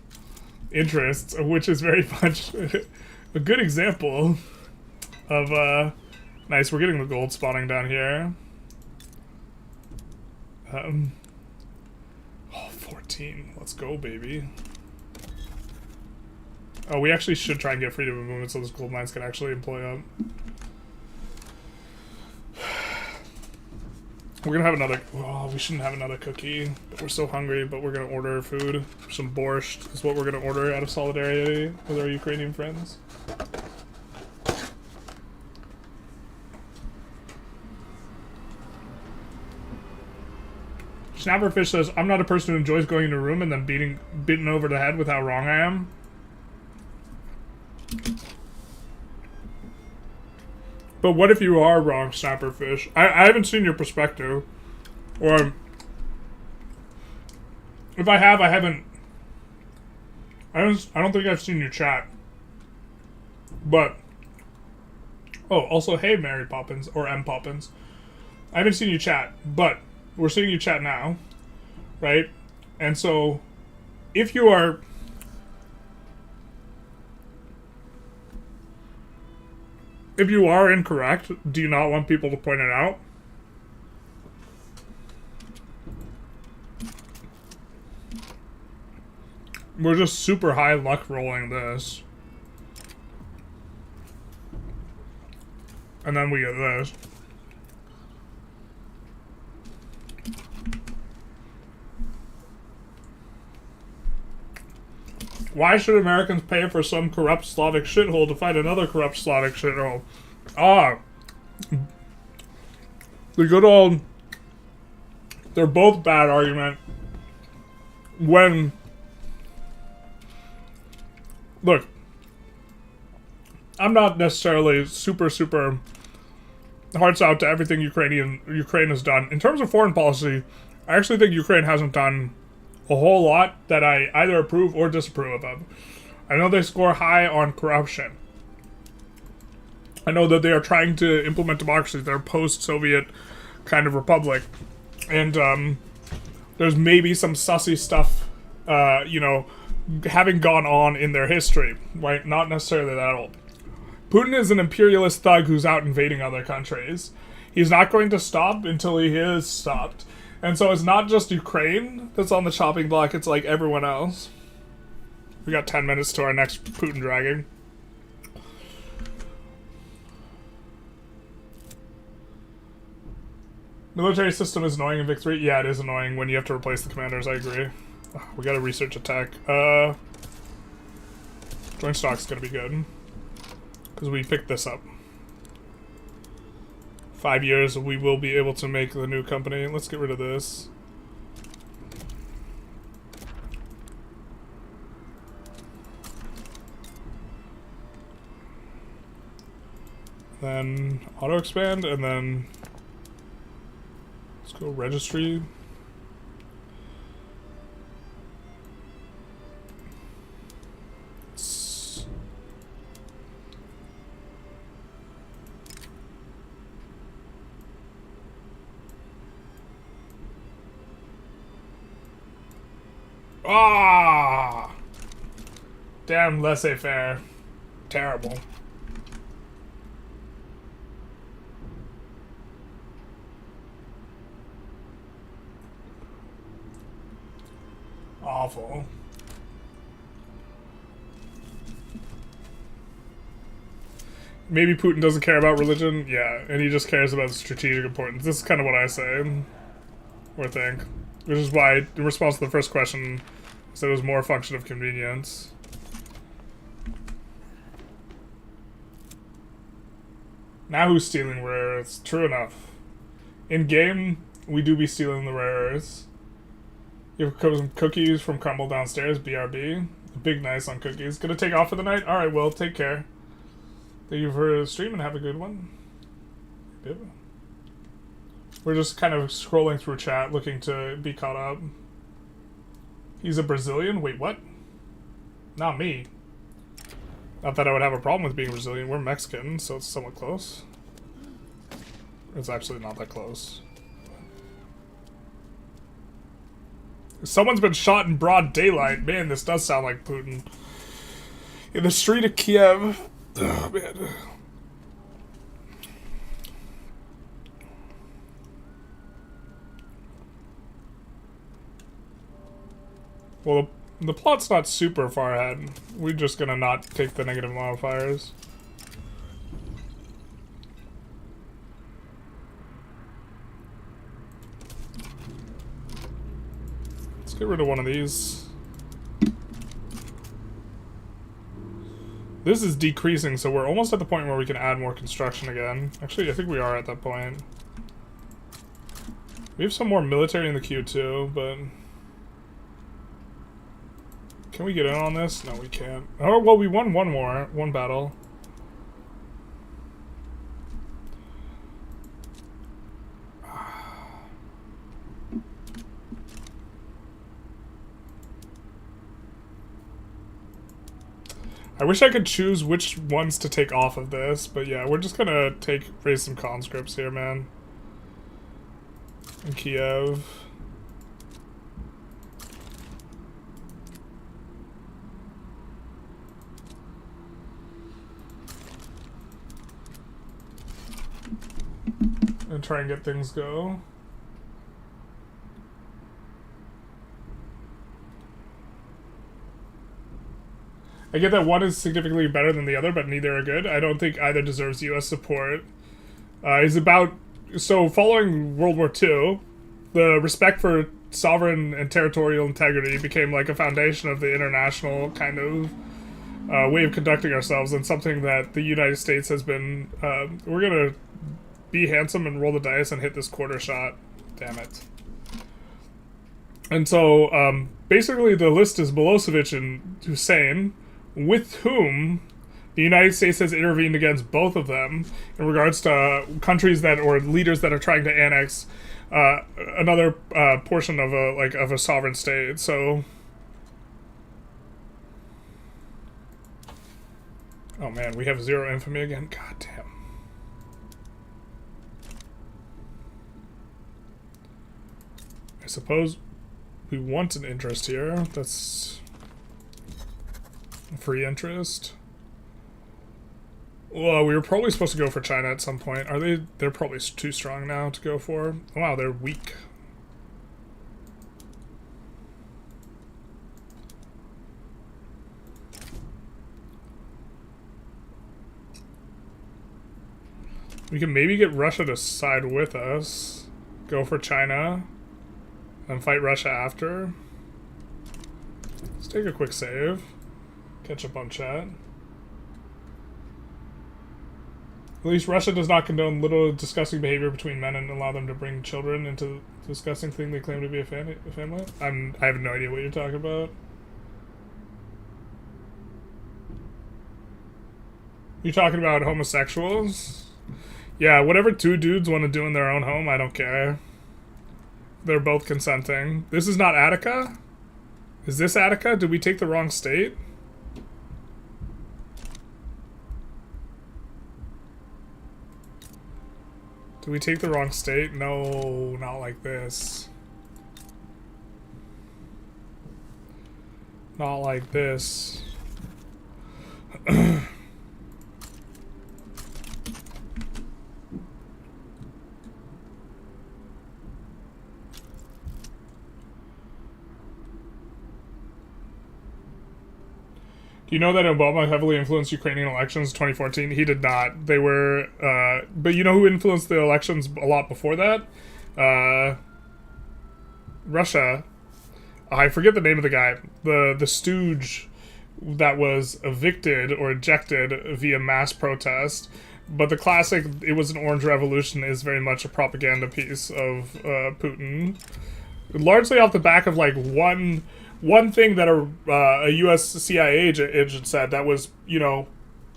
interests, which is very much a good example of nice. We're getting the gold spawning down here. 14. Let's go, baby. Oh, we actually should try and get freedom of movement so those gold mines can actually employ up. We're gonna have another. Oh, we shouldn't have another cookie. But we're so hungry, but we're gonna order food. Some borscht is what we're gonna order out of solidarity with our Ukrainian friends. Snapperfish says, I'm not a person who enjoys going into a room and then beaten over the head with how wrong I am. But what if you are wrong, Snapperfish? I haven't seen your perspective. Or if I have, I haven't. I don't think I've seen your chat. But oh, also, hey, Mary Poppins or M Poppins. I haven't seen you chat, but we're seeing you chat now, right? And so, if you are incorrect, do you not want people to point it out? We're just super high luck rolling this. And then we get this. Why should Americans pay for some corrupt Slavic shithole to fight another corrupt Slavic shithole? Ah. The good old... They're both bad argument. When... Look. I'm not necessarily super hearts out to everything Ukraine has done. In terms of foreign policy, I actually think Ukraine hasn't done a whole lot that I either approve or disapprove of. I know they score high on corruption. I know that they are trying to implement democracy. They're a post-Soviet kind of republic. And there's maybe some sussy stuff, you know, having gone on in their history. Right? Not necessarily that old. Putin is an imperialist thug who's out invading other countries. He's not going to stop until he is stopped. And so it's not just Ukraine that's on the chopping block, it's like everyone else. We got 10 minutes to our next Putin dragging. Military system is annoying in victory. Yeah, it is annoying when you have to replace the commanders, I agree. We gotta research attack. Joint stock's gonna be good. Because we picked this up. 5 years, we will be able to make the new company. Let's get rid of this. Then auto expand, and then let's go registry. Ah! Damn laissez-faire. Terrible. Awful. Maybe Putin doesn't care about religion? Yeah, and he just cares about strategic importance. This is kind of what I say. Or think. Which is why, in response to the first question, I said it was more a function of convenience. Now who's stealing rare earths? True enough. In game, we do be stealing the rare earths. You have some cookies from Crumble downstairs, BRB. Big nice on cookies. Gonna take off for the night? Alright, well, take care. Thank you for the stream and have a good one. Yep. We're just kind of scrolling through chat, looking to be caught up. He's a Brazilian? Wait, what? Not me. Not that I would have a problem with being Brazilian. We're Mexican, so it's somewhat close. It's actually not that close. Someone's been shot in broad daylight. Man, this does sound like Putin. In the street of Kiev. Oh, man. Well, the plot's not super far ahead. We're just gonna not take the negative modifiers. Let's get rid of one of these. This is decreasing, so we're almost at the point where we can add more construction again. Actually, I think we are at that point. We have some more military in the queue too, but... Can we get in on this? No, we can't. Oh, well, we won one battle. I wish I could choose which ones to take off of this, but yeah, we're just gonna raise some conscripts here, man. In Kiev. And try and get things go. I get that one is significantly better than the other, but neither are good. I don't think either deserves U.S. support. So following World War II, the respect for sovereign and territorial integrity became like a foundation of the international kind of way of conducting ourselves, and something that the United States has been, we're gonna be handsome and roll the dice and hit this quarter shot. Damn it. And so, basically the list is Milosevic and Hussein, with whom the United States has intervened against both of them in regards to countries that, or leaders that are trying to annex another portion of a sovereign state. So, oh man, we have 0 infamy again. God damn. I suppose we want an interest here. That's free interest. Well, we were probably supposed to go for China at some point. Are they? They're probably too strong now to go for. Wow, they're weak. We can maybe get Russia to side with us. Go for China. And fight Russia after. Let's take a quick save. Catch up on chat. At least Russia does not condone little disgusting behavior between men and allow them to bring children into the disgusting thing they claim to be a family. I have no idea what you're talking about. You're talking about homosexuals? Yeah, whatever two dudes want to do in their own home, I don't care. They're both consenting. This is not Attica? Is this Attica? Did we take the wrong state? Did we take the wrong state? No, not like this. Not like this. Do you know that Obama heavily influenced Ukrainian elections in 2014? He did not. They were, but you know who influenced the elections a lot before that? Russia. I forget the name of the guy. The stooge that was evicted or ejected via mass protest. But the classic, it was an orange revolution, is very much a propaganda piece of Putin. Largely off the back of like one one thing that a U.S. CIA agent said that was, you know,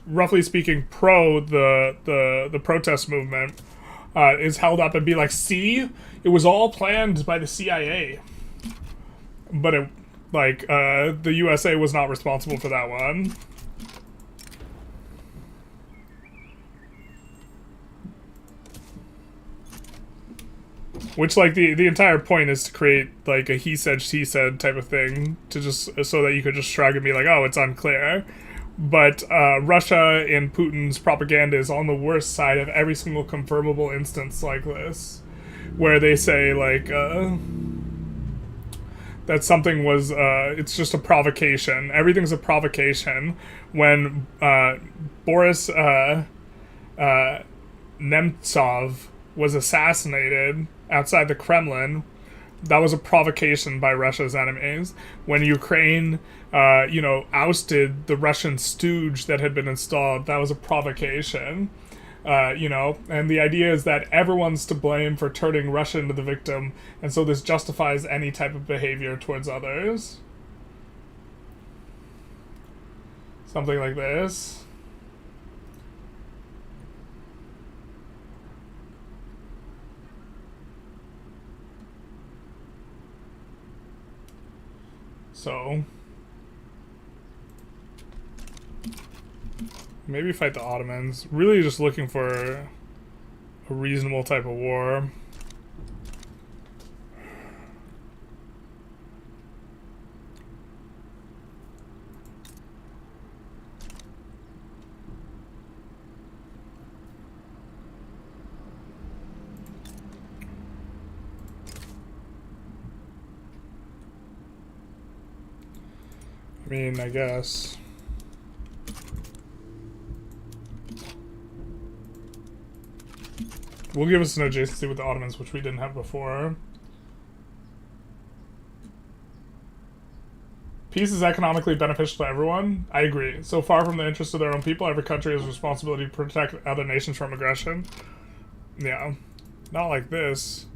roughly speaking, pro the protest movement is held up and be like, see, it was all planned by the CIA, but it, like, the USA was not responsible for that one. Which, like, the entire point is to create, like, a he said, she said type of thing, to just, so that you could just shrug and be like, oh, it's unclear. But Russia and Putin's propaganda is on the worst side of every single confirmable instance like this, where they say, like, that something was, it's just a provocation. Everything's a provocation. When Boris Nemtsov was assassinated outside the Kremlin, that was a provocation by Russia's enemies. When Ukraine, you know, ousted the Russian stooge that had been installed, that was a provocation. You know, and the idea is that everyone's to blame for turning Russia into the victim, and so this justifies any type of behavior towards others. Something like this. So, maybe fight the Ottomans. Really just looking for a reasonable type of war. I mean, I guess. Will give us an adjacency with the Ottomans, which we didn't have before. Peace is economically beneficial to everyone. I agree. So far from the interest of their own people, every country has a responsibility to protect other nations from aggression. Yeah. Not like this.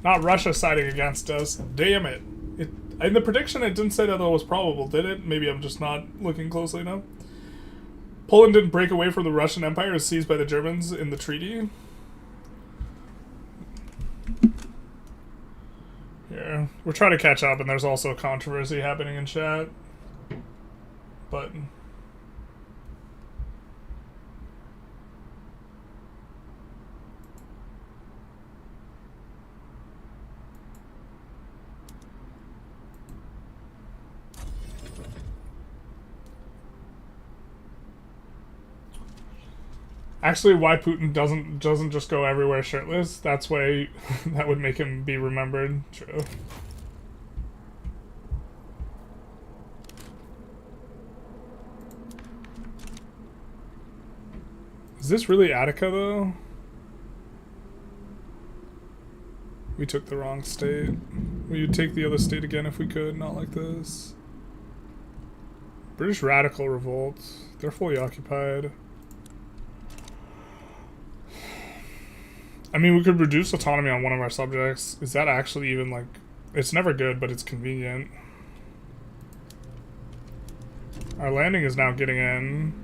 Not Russia siding against us. Damn it. In the prediction, it didn't say that it was probable, did it? Maybe I'm just not looking closely enough. Poland didn't break away from the Russian Empire as seized by the Germans in the treaty. Here. We're trying to catch up, and there's also a controversy happening in chat. But... actually, why Putin doesn't just go everywhere shirtless? That's why that would make him be remembered. True. Is this really Attica, though? We took the wrong state. We would take the other state again if we could, not like this. British Radical Revolt. They're fully occupied. I mean, we could reduce autonomy on one of our subjects. Is that actually even, like... It's never good, but it's convenient. Our landing is now getting in.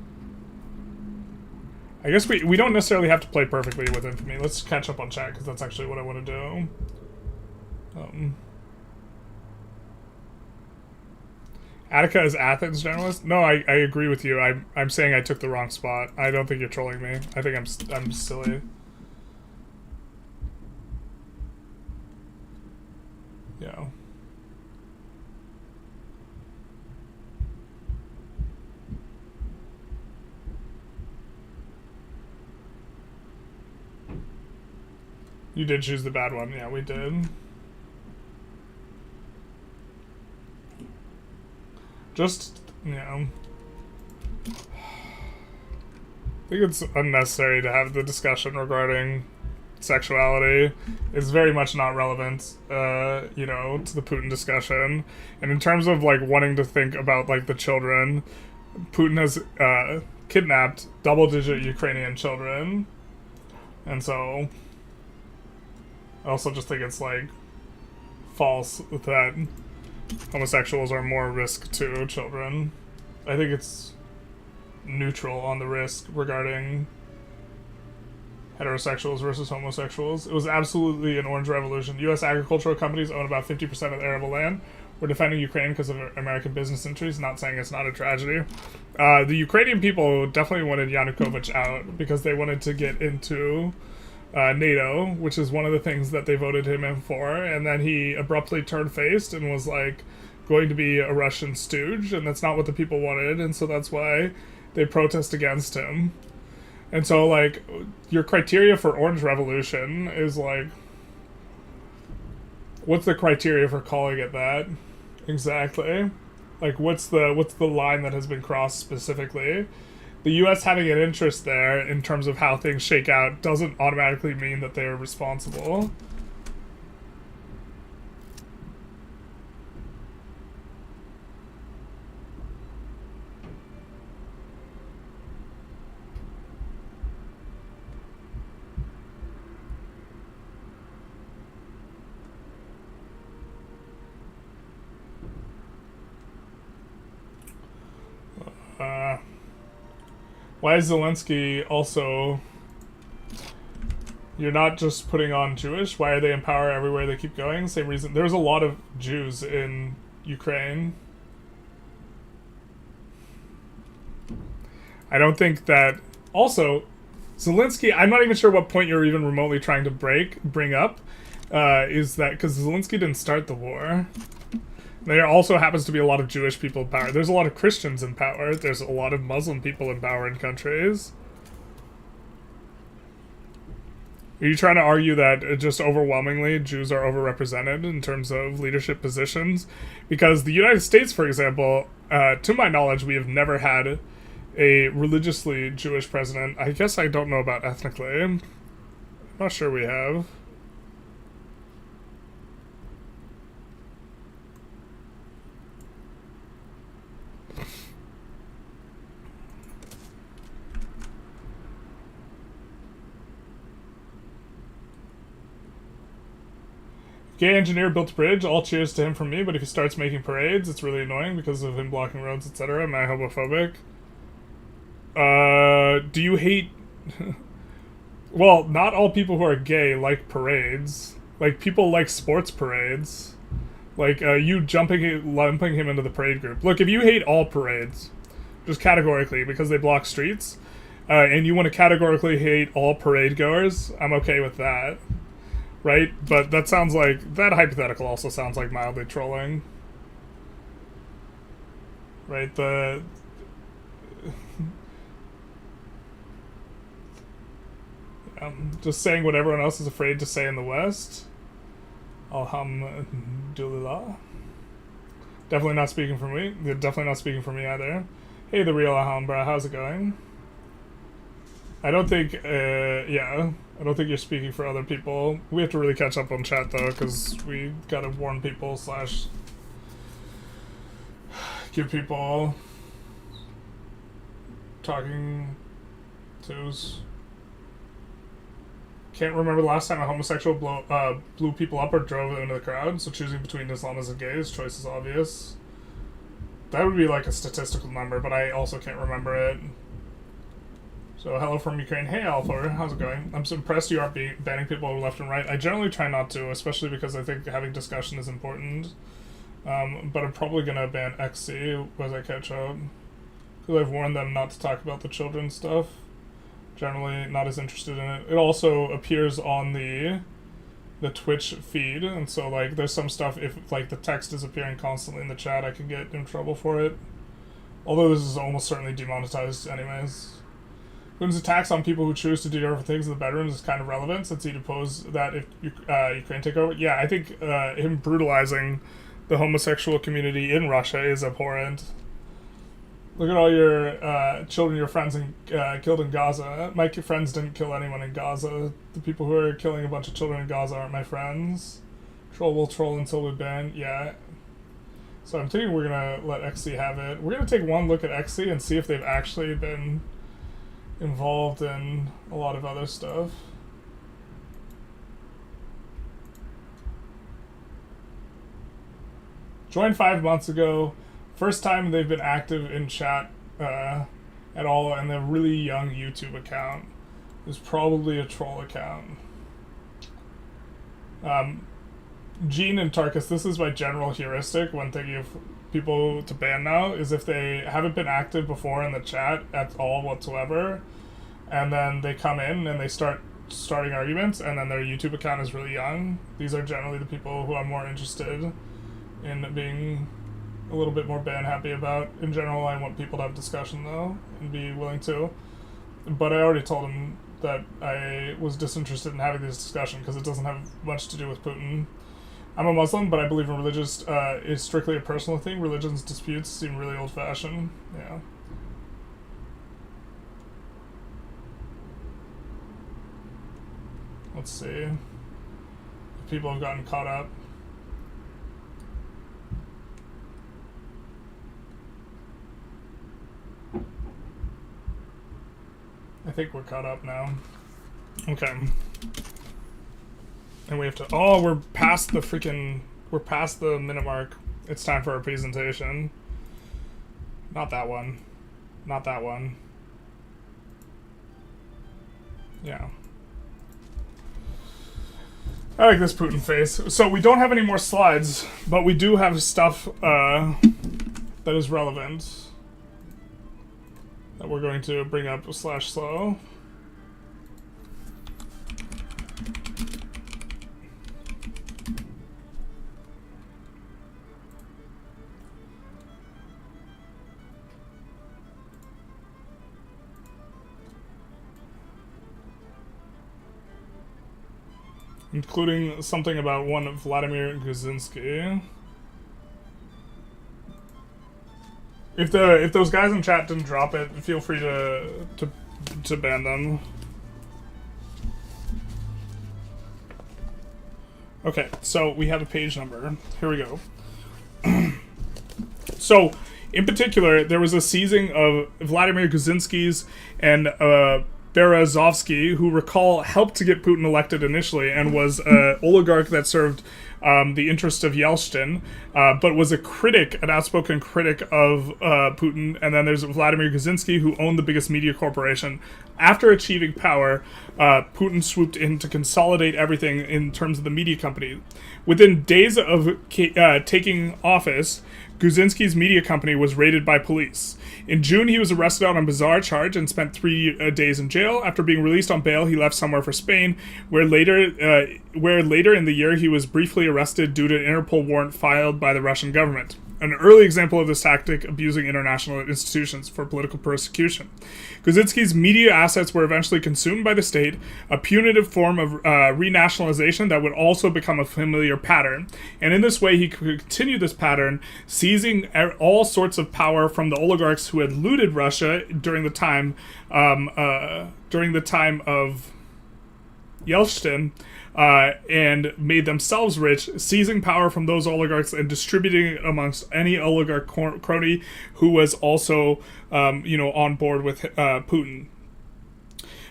I guess we don't necessarily have to play perfectly with infamy. Let's catch up on chat, because that's actually what I want to do. Attica is Athens generalist? No, I agree with you. I'm saying I took the wrong spot. I don't think you're trolling me. I think I'm silly. Yeah. You did choose the bad one. Yeah, we did. Just, you know. I think it's unnecessary to have the discussion regarding sexuality. It's very much not relevant, you know, to the Putin discussion. And in terms of, like, wanting to think about, like, the children, Putin has kidnapped double-digit Ukrainian children. And so I also just think it's, like, false that homosexuals are more risk to children. I think it's neutral on the risk regarding heterosexuals versus homosexuals. It was absolutely an orange revolution. U.S. agricultural companies own about 50% of the arable land. We're defending Ukraine because of American business interests, not saying it's not a tragedy. The Ukrainian people definitely wanted Yanukovych out because they wanted to get into NATO, which is one of the things that they voted him in for, and then he abruptly turned faced and was like going to be a Russian stooge, and that's not what the people wanted, and so that's why they protest against him. And so, like, your criteria for Orange Revolution is, like, what's the criteria for calling it that? Exactly. Like, what's the line that has been crossed specifically? The U.S. having an interest there in terms of how things shake out doesn't automatically mean that they are responsible. Why is Zelensky also... You're not just putting on Jewish? Why are they in power everywhere they keep going? Same reason. There's a lot of Jews in Ukraine. I don't think that... Also, Zelensky, I'm not even sure what point you're even remotely trying to bring up, is that because Zelensky didn't start the war. There also happens to be a lot of Jewish people in power. There's a lot of Christians in power. There's a lot of Muslim people in power in countries. Are you trying to argue that just overwhelmingly Jews are overrepresented in terms of leadership positions? Because the United States, for example, to my knowledge, we have never had a religiously Jewish president. I guess I don't know about ethnically. I'm not sure we have. Gay engineer built a bridge, all cheers to him from me, but if he starts making parades, it's really annoying because of him blocking roads, etc. Am I homophobic? Do you hate... Well, not all people who are gay like parades. Like, people like sports parades. Like, you lumping him into the parade group. Look, if you hate all parades, just categorically, because they block streets, and you want to categorically hate all parade goers, I'm okay with that. Right? But that sounds like... That hypothetical also sounds like mildly trolling. Right? Just saying what everyone else is afraid to say in the West. Alhamdulillah. Definitely not speaking for me. You're definitely not speaking for me either. Hey, the real Alhambra, how's it going? I don't think, yeah, I don't think you're speaking for other people. We have to really catch up on chat, though, because we gotta warn people / give people talking tos. Can't remember the last time a homosexual blew people up or drove them into the crowd, so choosing between Islamists and gays, choice is obvious. That would be like a statistical number, but I also can't remember it. So, hello from Ukraine. Hey, Alpha, how's it going? I'm so impressed you aren't banning people left and right. I generally try not to, especially because I think having discussion is important. But I'm probably going to ban XC as I catch up. Because I've warned them not to talk about the children stuff. Generally not as interested in it. It also appears on the Twitch feed, and so, like, there's some stuff, if, like, the text is appearing constantly in the chat, I can get in trouble for it. Although this is almost certainly demonetized anyways. Putin's attacks on people who choose to do different things in the bedrooms is kind of relevant, since he'd oppose that if Ukraine take over. Yeah, I think him brutalizing the homosexual community in Russia is abhorrent. Look at all your children, your friends killed in Gaza. My friends didn't kill anyone in Gaza. The people who are killing a bunch of children in Gaza aren't my friends. Troll will troll until we ban. Yeah. So I'm thinking we're going to let XC have it. We're going to take one look at XC and see if they've actually been involved in a lot of other stuff. Joined 5 months ago. First time they've been active in chat at all, and a really young YouTube account. It's probably a troll account. Gene and Tarkus, this is my general heuristic when thinking of people to ban now, is if they haven't been active before in the chat at all whatsoever, and then they come in and they starting arguments, and then their YouTube account is really young. These are generally the people who I'm more interested in being a little bit more ban happy about. In general, I want people to have discussion though, and be willing to. But I already told him that I was disinterested in having this discussion because it doesn't have much to do with Putin. I'm a Muslim, but I believe in religious is strictly a personal thing. Religion's disputes seem really old-fashioned. Yeah. Let's see if people have gotten caught up. I think we're caught up now. Okay. And we have to... Oh, we're past the minute mark. It's time for our presentation. Not that one. Not that one. Yeah. I like this Putin face. So we don't have any more slides, but we do have stuff that is relevant that we're going to bring up /slow. Including something about one Vladimir Guzinski. If those guys in chat didn't drop it, feel free to ban them. Okay, so we have a page number. Here we go. So, in particular, there was a seizing of Vladimir Guzinski's and Berezovsky, who recall helped to get Putin elected initially and was an oligarch that served the interests of Yeltsin, but was a critic, an outspoken critic of Putin. And then there's Vladimir Guzinski, who owned the biggest media corporation. After achieving power, Putin swooped in to consolidate everything in terms of the media company. Within days of taking office, Guzinski's media company was raided by police. In June, he was arrested on a bizarre charge and spent 3 days in jail. After being released on bail, he left somewhere for Spain, where later in the year he was briefly arrested due to an Interpol warrant filed by the Russian government. An early example of this tactic abusing international institutions for political persecution. Guzinski's media assets were eventually consumed by the state, a punitive form of renationalization that would also become a familiar pattern. And in this way, he could continue this pattern, seizing all sorts of power from the oligarchs who had looted Russia during the time of Yeltsin, and made themselves rich, seizing power from those oligarchs and distributing it amongst any oligarch crony who was also, on board with Putin.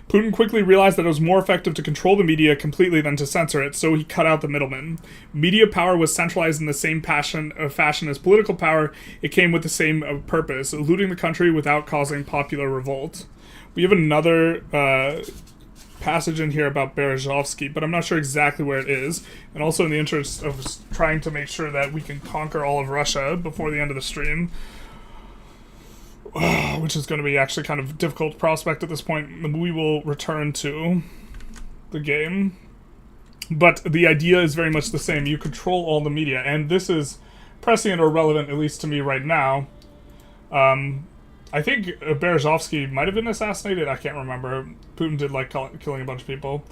Putin quickly realized that it was more effective to control the media completely than to censor it, so he cut out the middlemen. Media power was centralized in the same fashion as political power. It came with the same purpose, looting the country without causing popular revolt. We have another passage in here about Berezovsky, but I'm not sure exactly where it is. And also in the interest of trying to make sure that we can conquer all of Russia before the end of the stream, which is going to be actually kind of a difficult prospect at this point, we will return to the game. But the idea is very much the same. You control all the media, and this is prescient or relevant, at least to me right now. I think Berezovsky might have been assassinated. I can't remember. Putin did like killing a bunch of people.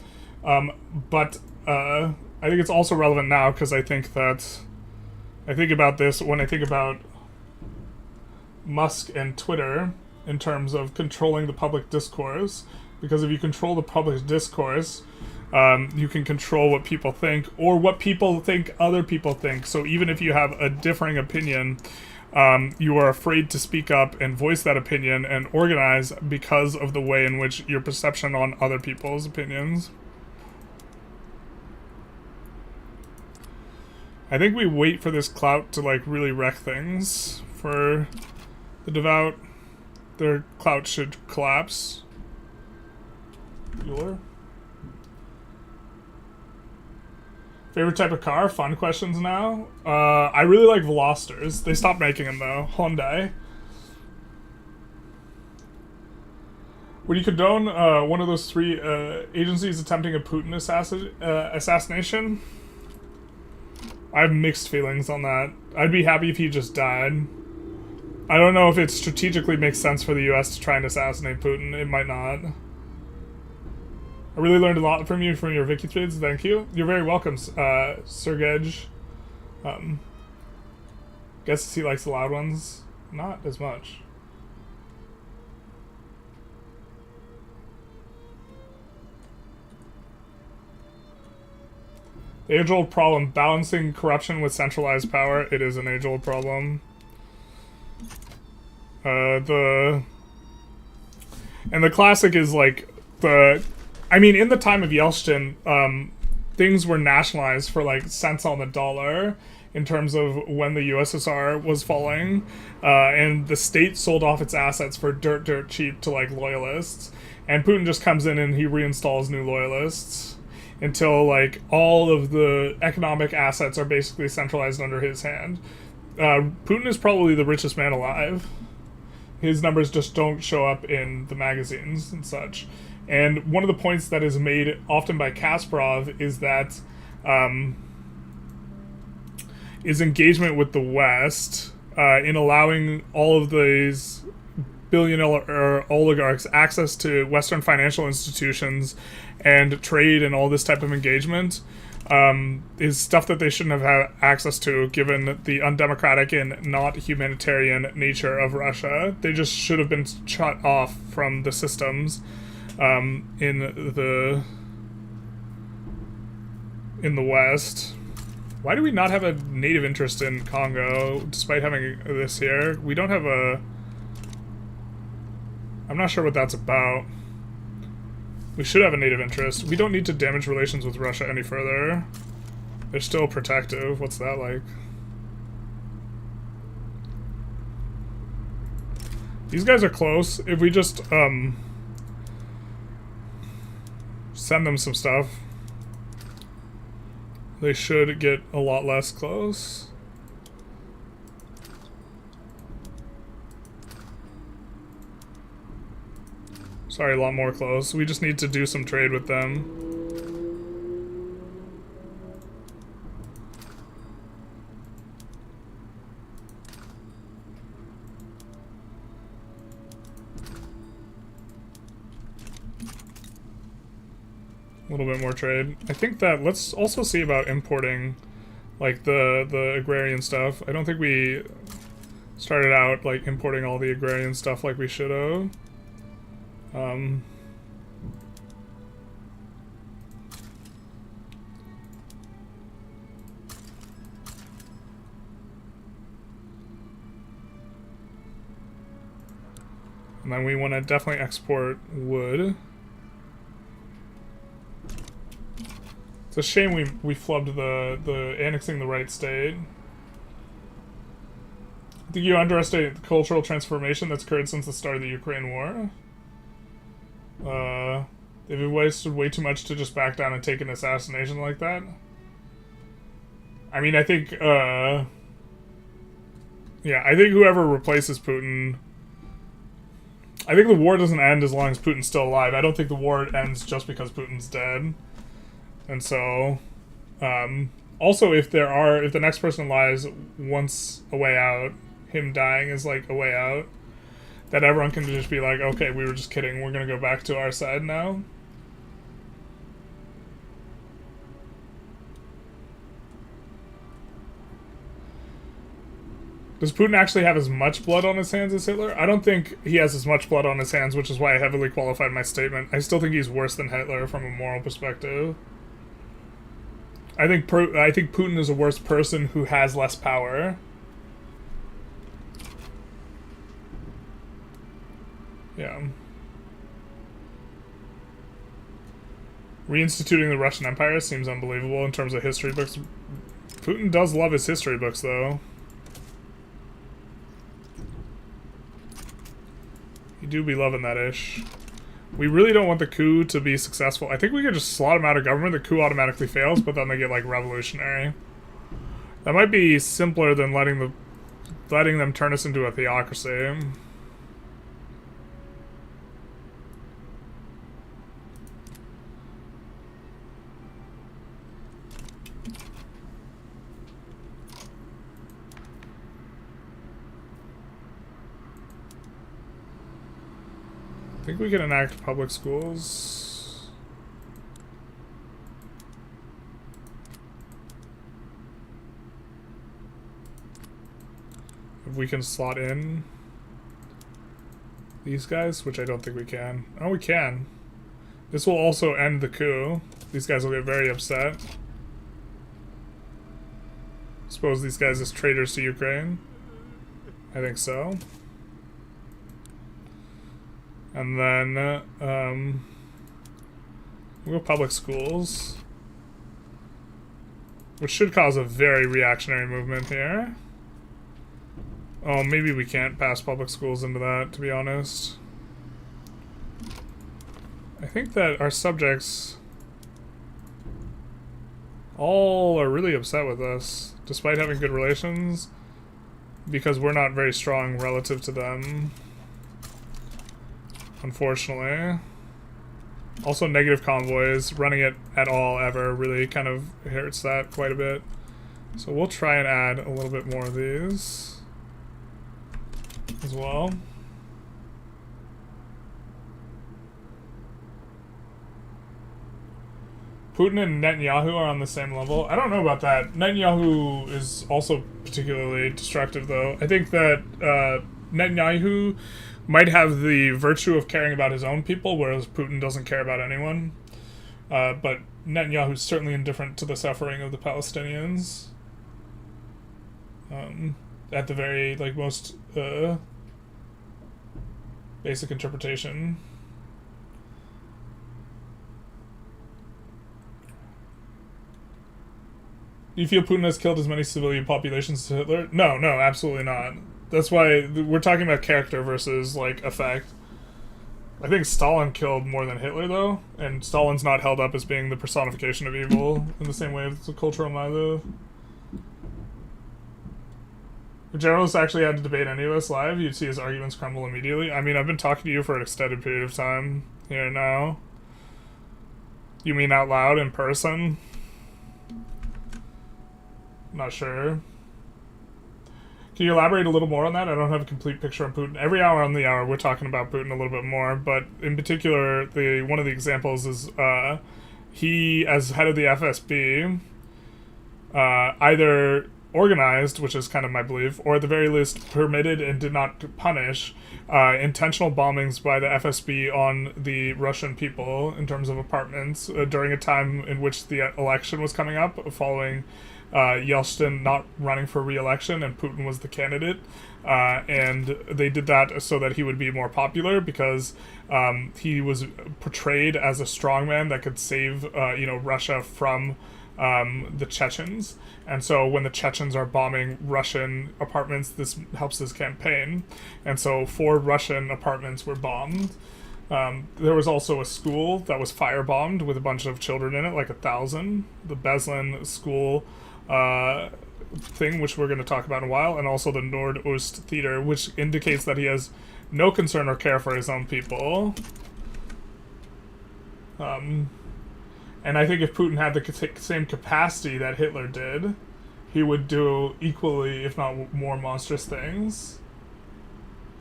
But I think it's also relevant now because I think about this when I think about Musk and Twitter in terms of controlling the public discourse. Because if you control the public discourse, you can control what people think or what people think other people think. So even if you have a differing opinion, you are afraid to speak up and voice that opinion and organize because of the way in which your perception on other people's opinions. I think we wait for this clout to, like, really wreck things for the devout. Their clout should collapse. Bueller? Favorite type of car? Fun questions now. I really like Velosters. They stopped making them, though. Hyundai. Would you condone one of those three agencies attempting a Putin assassination? I have mixed feelings on that. I'd be happy if he just died. I don't know if it strategically makes sense for the US to try and assassinate Putin. It might not. I really learned a lot from you from your Wiki threads. Thank you. You're very welcome, Sergej. Guess he likes the loud ones. Not as much. The age-old problem, balancing corruption with centralized power. It is an age-old problem. And the classic is like I mean, in the time of Yeltsin, things were nationalized for like cents on the dollar in terms of when the USSR was falling, and the state sold off its assets for dirt cheap to like loyalists, and Putin just comes in and he reinstalls new loyalists until like all of the economic assets are basically centralized under his hand. Putin is probably the richest man alive. His numbers just don't show up in the magazines and such. And one of the points that is made often by Kasparov is that is engagement with the West in allowing all of these billionaire oligarchs access to Western financial institutions and trade and all this type of engagement is stuff that they shouldn't have had access to given the undemocratic and not humanitarian nature of Russia. They just should have been shut off from the systems in the West. Why do we not have a native interest in Congo despite having this here? We don't have a... I'm not sure what that's about. We should have a native interest. We don't need to damage relations with Russia any further. They're still protective. What's that like? These guys are close. If we just, send them some stuff, they should get a lot less close. Sorry, a lot more close. We just need to do some trade with them. A little bit more trade. I think that, let's also see about importing, like, the agrarian stuff. I don't think we started out, like, importing all the agrarian stuff like we should have. And then we want to definitely export wood. It's a shame we flubbed the annexing the right state. I think you underestimate the cultural transformation that's occurred since the start of the Ukraine war. They've wasted way too much to just back down and take an assassination like that. I mean, I think, yeah, I think whoever replaces Putin... I think the war doesn't end as long as Putin's still alive. I don't think the war ends just because Putin's dead. And so, also if the next person lies wants a way out, him dying is like a way out, that everyone can just be like, okay, we were just kidding, we're gonna go back to our side now. Does Putin actually have as much blood on his hands as Hitler? I don't think he has as much blood on his hands, which is why I heavily qualified my statement. I still think he's worse than Hitler from a moral perspective. I think Putin is a worse person who has less power. Yeah. Reinstituting the Russian Empire seems unbelievable in terms of history books. Putin does love his history books, though. He do be loving that ish. We really don't want the coup to be successful. I think we could just slot him out of government. The coup automatically fails, but then they get like revolutionary. That might be simpler than letting them turn us into a theocracy. I think we can enact public schools. If we can slot in these guys, which I don't think we can. Oh, we can. This will also end the coup. These guys will get very upset. Suppose these guys as traitors to Ukraine. I think so. And then, we'll go public schools. Which should cause a very reactionary movement here. Oh, maybe we can't pass public schools into that, to be honest. I think that our subjects all are really upset with us, despite having good relations, because we're not very strong relative to them. Unfortunately. Also, negative convoys, running it at all ever really kind of hurts that quite a bit. So we'll try and add a little bit more of these as well. Putin and Netanyahu are on the same level. I don't know about that. Netanyahu is also particularly destructive, though. I think that Netanyahu might have the virtue of caring about his own people, whereas Putin doesn't care about anyone. But Netanyahu's certainly indifferent to the suffering of the Palestinians. At the very, like, most basic interpretation. Do you feel Putin has killed as many civilian populations as Hitler? No, absolutely not. That's why we're talking about character versus, like, effect. I think Stalin killed more than Hitler, though, and Stalin's not held up as being the personification of evil in the same way as the cultural Milo. If journalists actually had to debate any of us live, you'd see his arguments crumble immediately. I mean, I've been talking to you for an extended period of time here now. You mean out loud in person? Not sure. Can you elaborate a little more on that? I don't have a complete picture of Putin. Every hour on the hour, we're talking about Putin a little bit more, but in particular, one of the examples is he, as head of the FSB, either organized, which is kind of my belief, or at the very least permitted and did not punish intentional bombings by the FSB on the Russian people in terms of apartments during a time in which the election was coming up following Yeltsin not running for re-election and Putin was the candidate, and they did that so that he would be more popular because he was portrayed as a strongman that could save Russia from the Chechens. And so when the Chechens are bombing Russian apartments, this helps his campaign. And so 4 Russian apartments were bombed. There was also a school that was firebombed with a bunch of children in it, like 1,000. The Beslin school thing, which we're going to talk about in a while, and also the Nordost Theater, which indicates that he has no concern or care for his own people. And I think if Putin had the same capacity that Hitler did, he would do equally, if not more, monstrous things.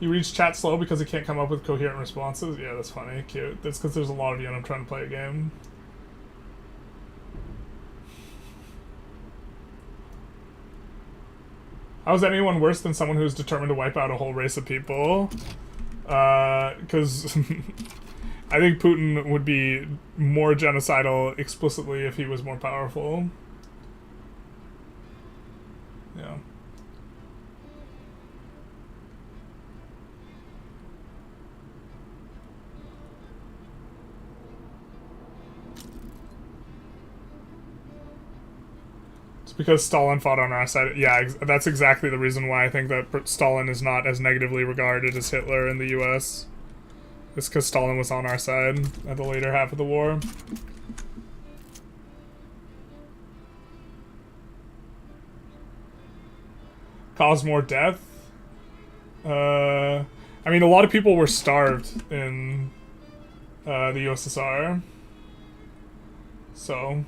He reads chat slow because he can't come up with coherent responses. Yeah, that's funny. Cute. That's because there's a lot of you and I'm trying to play a game. How is anyone worse than someone who's determined to wipe out a whole race of people? Because I think Putin would be more genocidal explicitly if he was more powerful. Yeah. It's because Stalin fought on our side. Yeah, that's exactly the reason why I think that Stalin is not as negatively regarded as Hitler in the US. It's because Stalin was on our side at the later half of the war. Caused more death? I mean, a lot of people were starved in the USSR. So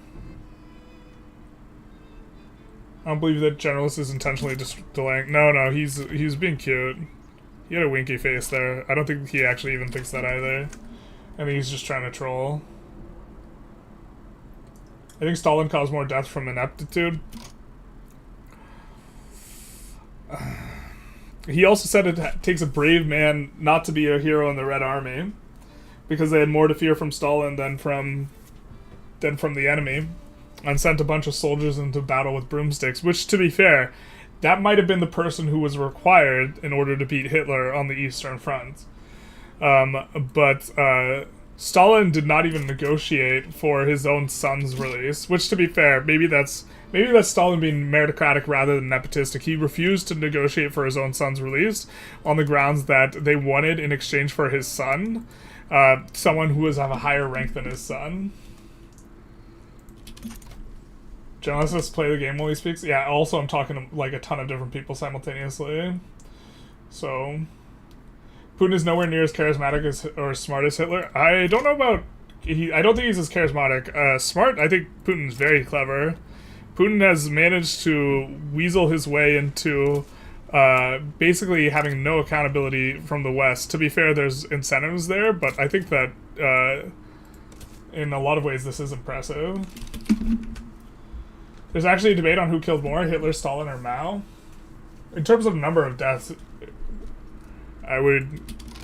I don't believe that Generalist is intentionally delaying. No, he's being cute. He had a winky face there. I don't think he actually even thinks that either. I think he's just trying to troll. I think Stalin caused more death from ineptitude. He also said it takes a brave man not to be a hero in the Red Army, because they had more to fear from Stalin than from the enemy, and sent a bunch of soldiers into battle with broomsticks, which, to be fair, that might have been the person who was required in order to beat Hitler on the Eastern Front. But Stalin did not even negotiate for his own son's release, which, to be fair, maybe that's Stalin being meritocratic rather than nepotistic. He refused to negotiate for his own son's release on the grounds that they wanted, in exchange for his son, someone who was of a higher rank than his son. Journalists play the game while he speaks. Yeah, also I'm talking to like a ton of different people simultaneously. So Putin is nowhere near as charismatic as or smart as Hitler. I don't know about I don't think he's as charismatic. Smart, I think Putin's very clever. Putin has managed to weasel his way into basically having no accountability from the West. To be fair, there's incentives there, but I think that in a lot of ways this is impressive. There's actually a debate on who killed more, Hitler, Stalin, or Mao. In terms of number of deaths, I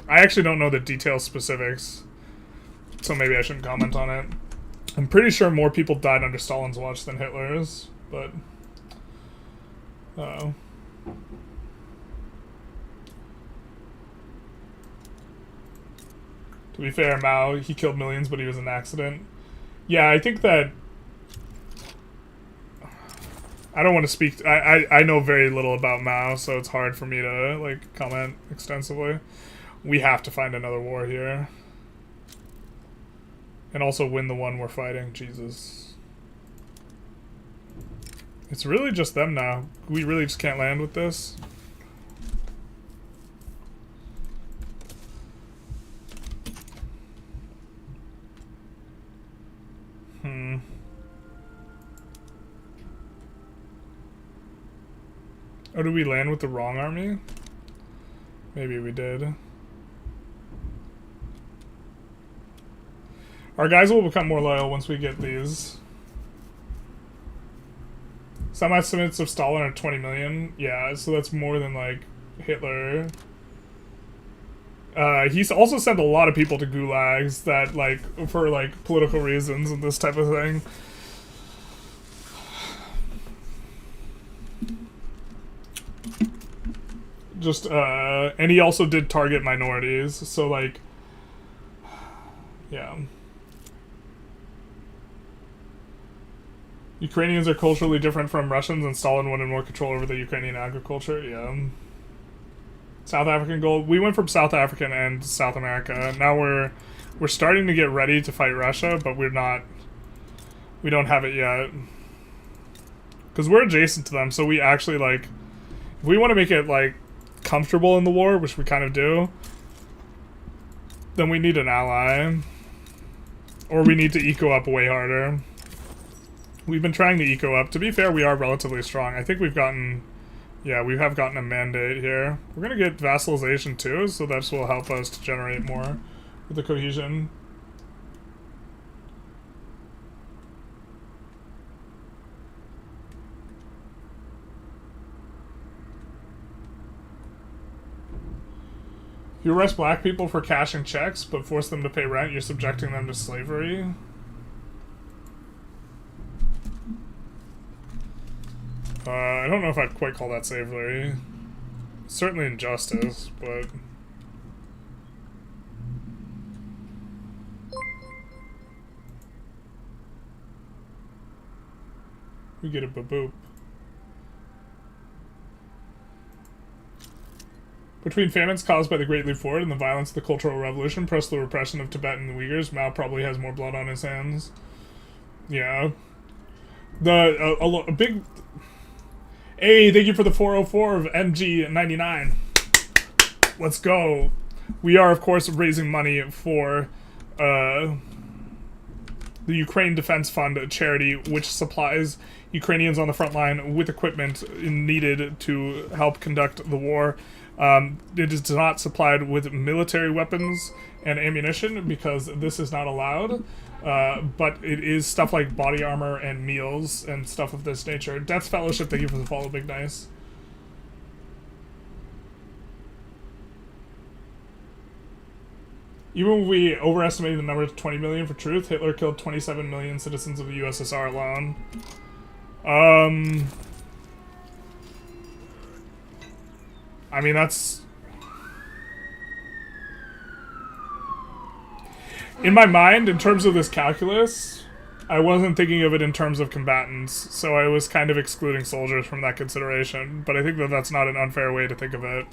actually don't know the detailed specifics, so maybe I shouldn't comment on it. I'm pretty sure more people died under Stalin's watch than Hitler's, but to be fair, Mao, he killed millions, but he was an accident. Yeah, I think that I don't want to speak. I know very little about Mao, so it's hard for me to like comment extensively. We have to find another war here, and also win the one we're fighting. Jesus, it's really just them now. We really just can't land with this. Oh, did we land with the wrong army? Maybe we did. Our guys will become more loyal once we get these. Some estimates of Stalin are 20 million. Yeah, so that's more than, like, Hitler. He's also sent a lot of people to gulags that, like, for, like, political reasons and this type of thing. Just, and he also did target minorities, so, like, yeah. Ukrainians are culturally different from Russians, and Stalin wanted more control over the Ukrainian agriculture, yeah. South African gold. We went from South African and South America. Now we're starting to get ready to fight Russia, but we don't have it yet. Because we're adjacent to them, so we actually, like, if we want to make it, like, comfortable in the war, which we kind of do, then we need an ally. Or we need to eco up way harder. We've been trying to eco up. To be fair, we are relatively strong. I think we've gotten... Yeah, we have gotten a mandate here. We're going to get vassalization too, so that will help us to generate more with the cohesion. If you arrest black people for cashing checks, but force them to pay rent, you're subjecting them to slavery. I don't know if I'd quite call that slavery. Certainly injustice, but... We get a baboop. Between famines caused by the Great Leap Forward and the violence of the Cultural Revolution, plus the repression of Tibet and the Uyghurs, Mao probably has more blood on his hands. Yeah. A big... Hey, thank you for the 404 of MG99. Let's go. We are, of course, raising money for the Ukraine Defense Fund, a charity which supplies Ukrainians on the front line with equipment needed to help conduct the war. It is not supplied with military weapons and ammunition because this is not allowed. But it is stuff like body armor and meals and stuff of this nature. Death Fellowship, thank you for the follow, Big Nice. Even when we overestimated the number to 20 million for truth, Hitler killed 27 million citizens of the USSR alone. I mean, that's... In my mind, in terms of this calculus, I wasn't thinking of it in terms of combatants, so I was kind of excluding soldiers from that consideration, but I think that that's not an unfair way to think of it.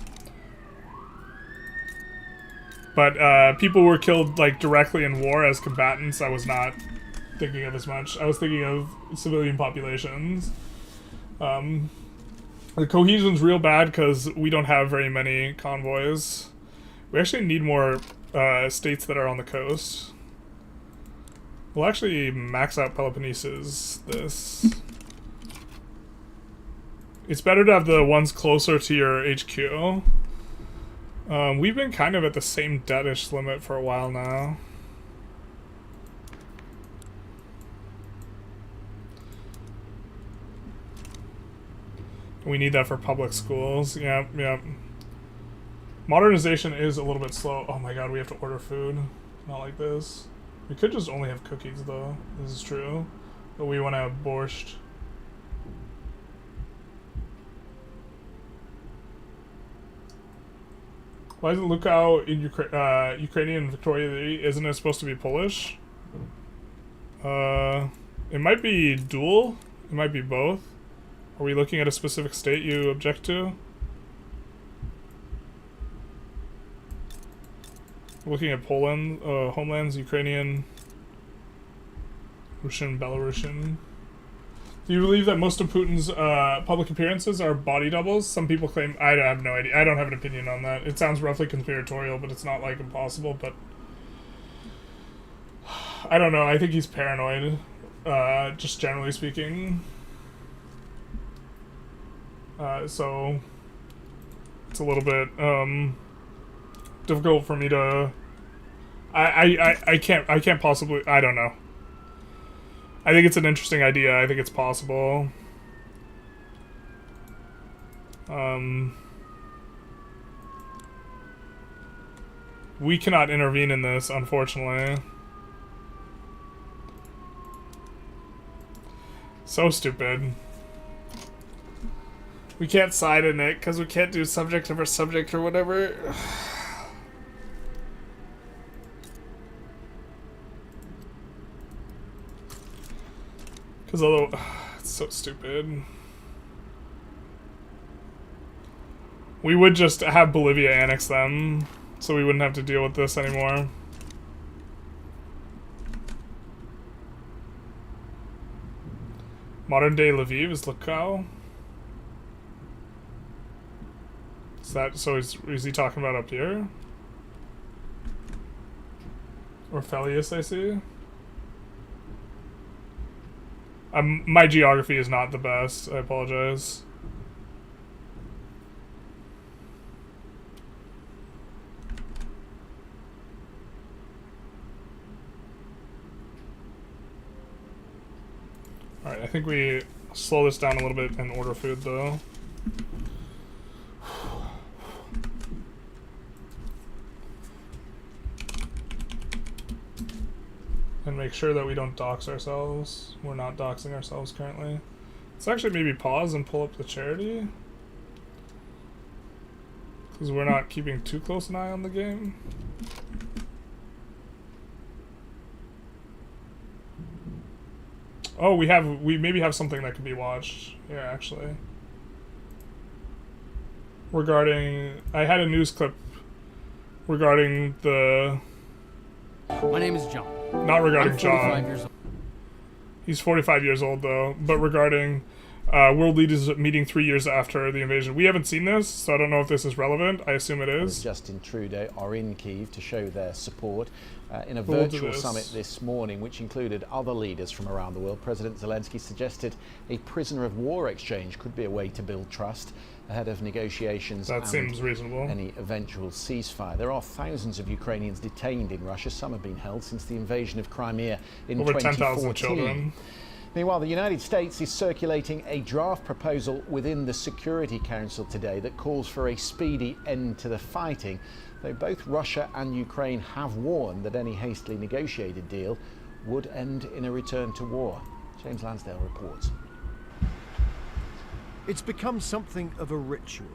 But people were killed, like, directly in war as combatants. I was not thinking of as much. I was thinking of civilian populations. The cohesion's real bad because we don't have very many convoys. We actually need more states that are on the coast. We'll actually max out Peloponnesus this. It's better to have the ones closer to your HQ. We've been kind of at the same debt-ish limit for a while now. We need that for public schools. Yep, yep. Modernization is a little bit slow. Oh my god, we have to order food. Not like this. We could just only have cookies, though. This is true. But we want to have borscht. Why is it Lukau in Ukrainian Victoria? Isn't it supposed to be Polish? It might be dual. It might be both. Are we looking at a specific state you object to? Looking at Poland, homelands, Ukrainian, Russian, Belarusian. Do you believe that most of Putin's public appearances are body doubles? Some people claim... I have no idea. I don't have an opinion on that. It sounds roughly conspiratorial, but it's not, like, impossible, but... I don't know. I think he's paranoid, just generally speaking. So... It's a little bit, difficult for me to... I can't possibly... I don't know. I think it's an interesting idea. I think it's possible. We cannot intervene in this, unfortunately. So stupid. We can't side in it because we can't do subject over subject or whatever. Because although it's so stupid, we would just have Bolivia annex them, so we wouldn't have to deal with this anymore. Modern day Lviv is Lukau. Is that so? Is he talking about up here? Or Felius, I see. My geography is not the best. I apologize. Alright, I think we slow this down a little bit and order food, though. And make sure that we don't dox ourselves. We're not doxing ourselves currently. Let's actually maybe pause and pull up the charity. Because we're not keeping too close an eye on the game. Oh, we maybe have something that could be watched. Yeah, actually. regarding... I had a news clip regarding the... My name is John. Not regarding I'm 45 John. years old. He's 45 years old, though. But regarding world leaders meeting 3 years after the invasion. We haven't seen this, so I don't know if this is relevant. I assume it is. Justin Trudeau are in Kyiv to show their support in a We'll do virtual this. summit this morning, which included other leaders from around the world. President Zelensky suggested a prisoner of war exchange could be a way to build trust ahead of negotiations That and seems reasonable. any eventual ceasefire. There are thousands of Ukrainians detained in Russia. Some have been held since the invasion of Crimea in Over 2014. 10,000 children. Meanwhile, the United States is circulating a draft proposal within the Security Council today that calls for a speedy end to the fighting, though both Russia and Ukraine have warned that any hastily negotiated deal would end in a return to war. James Lansdale reports. It's become something of a ritual.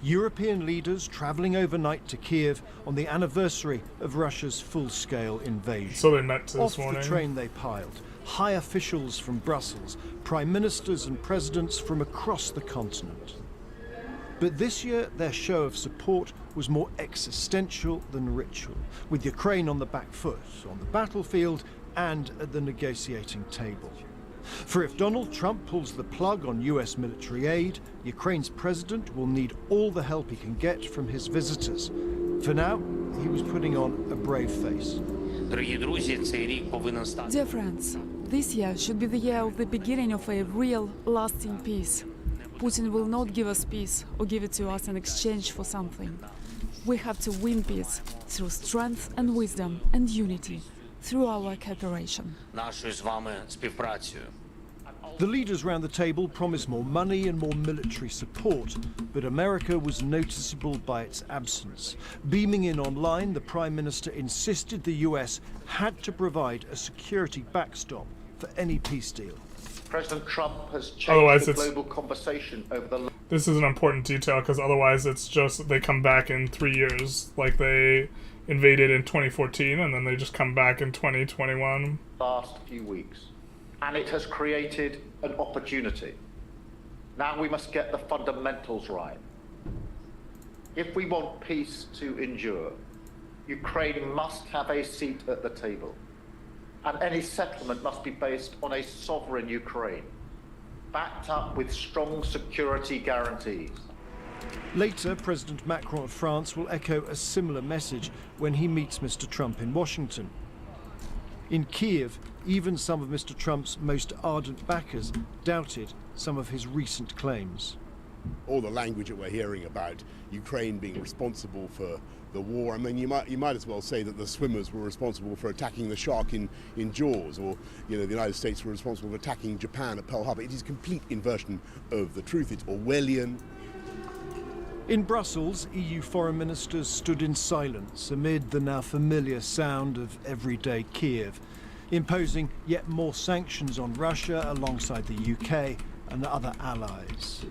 European leaders travelling overnight to Kiev on the anniversary of Russia's full-scale invasion. So they met this Off morning. the train they piled. High officials from Brussels, prime ministers and presidents from across the continent. But this year, their show of support was more existential than ritual, with Ukraine on the back foot, on the battlefield and at the negotiating table. For if Donald Trump pulls the plug on US military aid, Ukraine's president will need all the help he can get from his visitors. For now, he was putting on a brave face. Dear friends, this year should be the year of the beginning of a real, lasting peace. Putin will not give us peace or give it to us in exchange for something. We have to win peace through strength and wisdom and unity, through our cooperation. The leaders round the table promised more money and more military support, but America was noticeable by its absence. Beaming in online, the Prime Minister insisted the US had to provide a security backstop for any peace deal. President Trump has Otherwise changed the it's- global conversation over the This is an important detail because otherwise it's just they come back in 3 years. Like they invaded in 2014 and then they just come back in 2021. last few weeks. And it has created an opportunity. Now we must get the fundamentals right. If we want peace to endure, Ukraine must have a seat at the table. And any settlement must be based on a sovereign Ukraine, backed up with strong security guarantees. Later, President Macron of France will echo a similar message when he meets Mr. Trump in Washington. In Kyiv, even some of Mr. Trump's most ardent backers doubted some of his recent claims. All the language that we're hearing about Ukraine being responsible for the war, I mean, you might as well say that the swimmers were responsible for attacking the shark in Jaws, or the United States were responsible for attacking Japan at Pearl Harbor. It is a complete inversion of the truth. It's Orwellian. In Brussels, EU foreign ministers stood in silence amid the now familiar sound of everyday Kyiv, imposing yet more sanctions on Russia alongside the UK and other allies.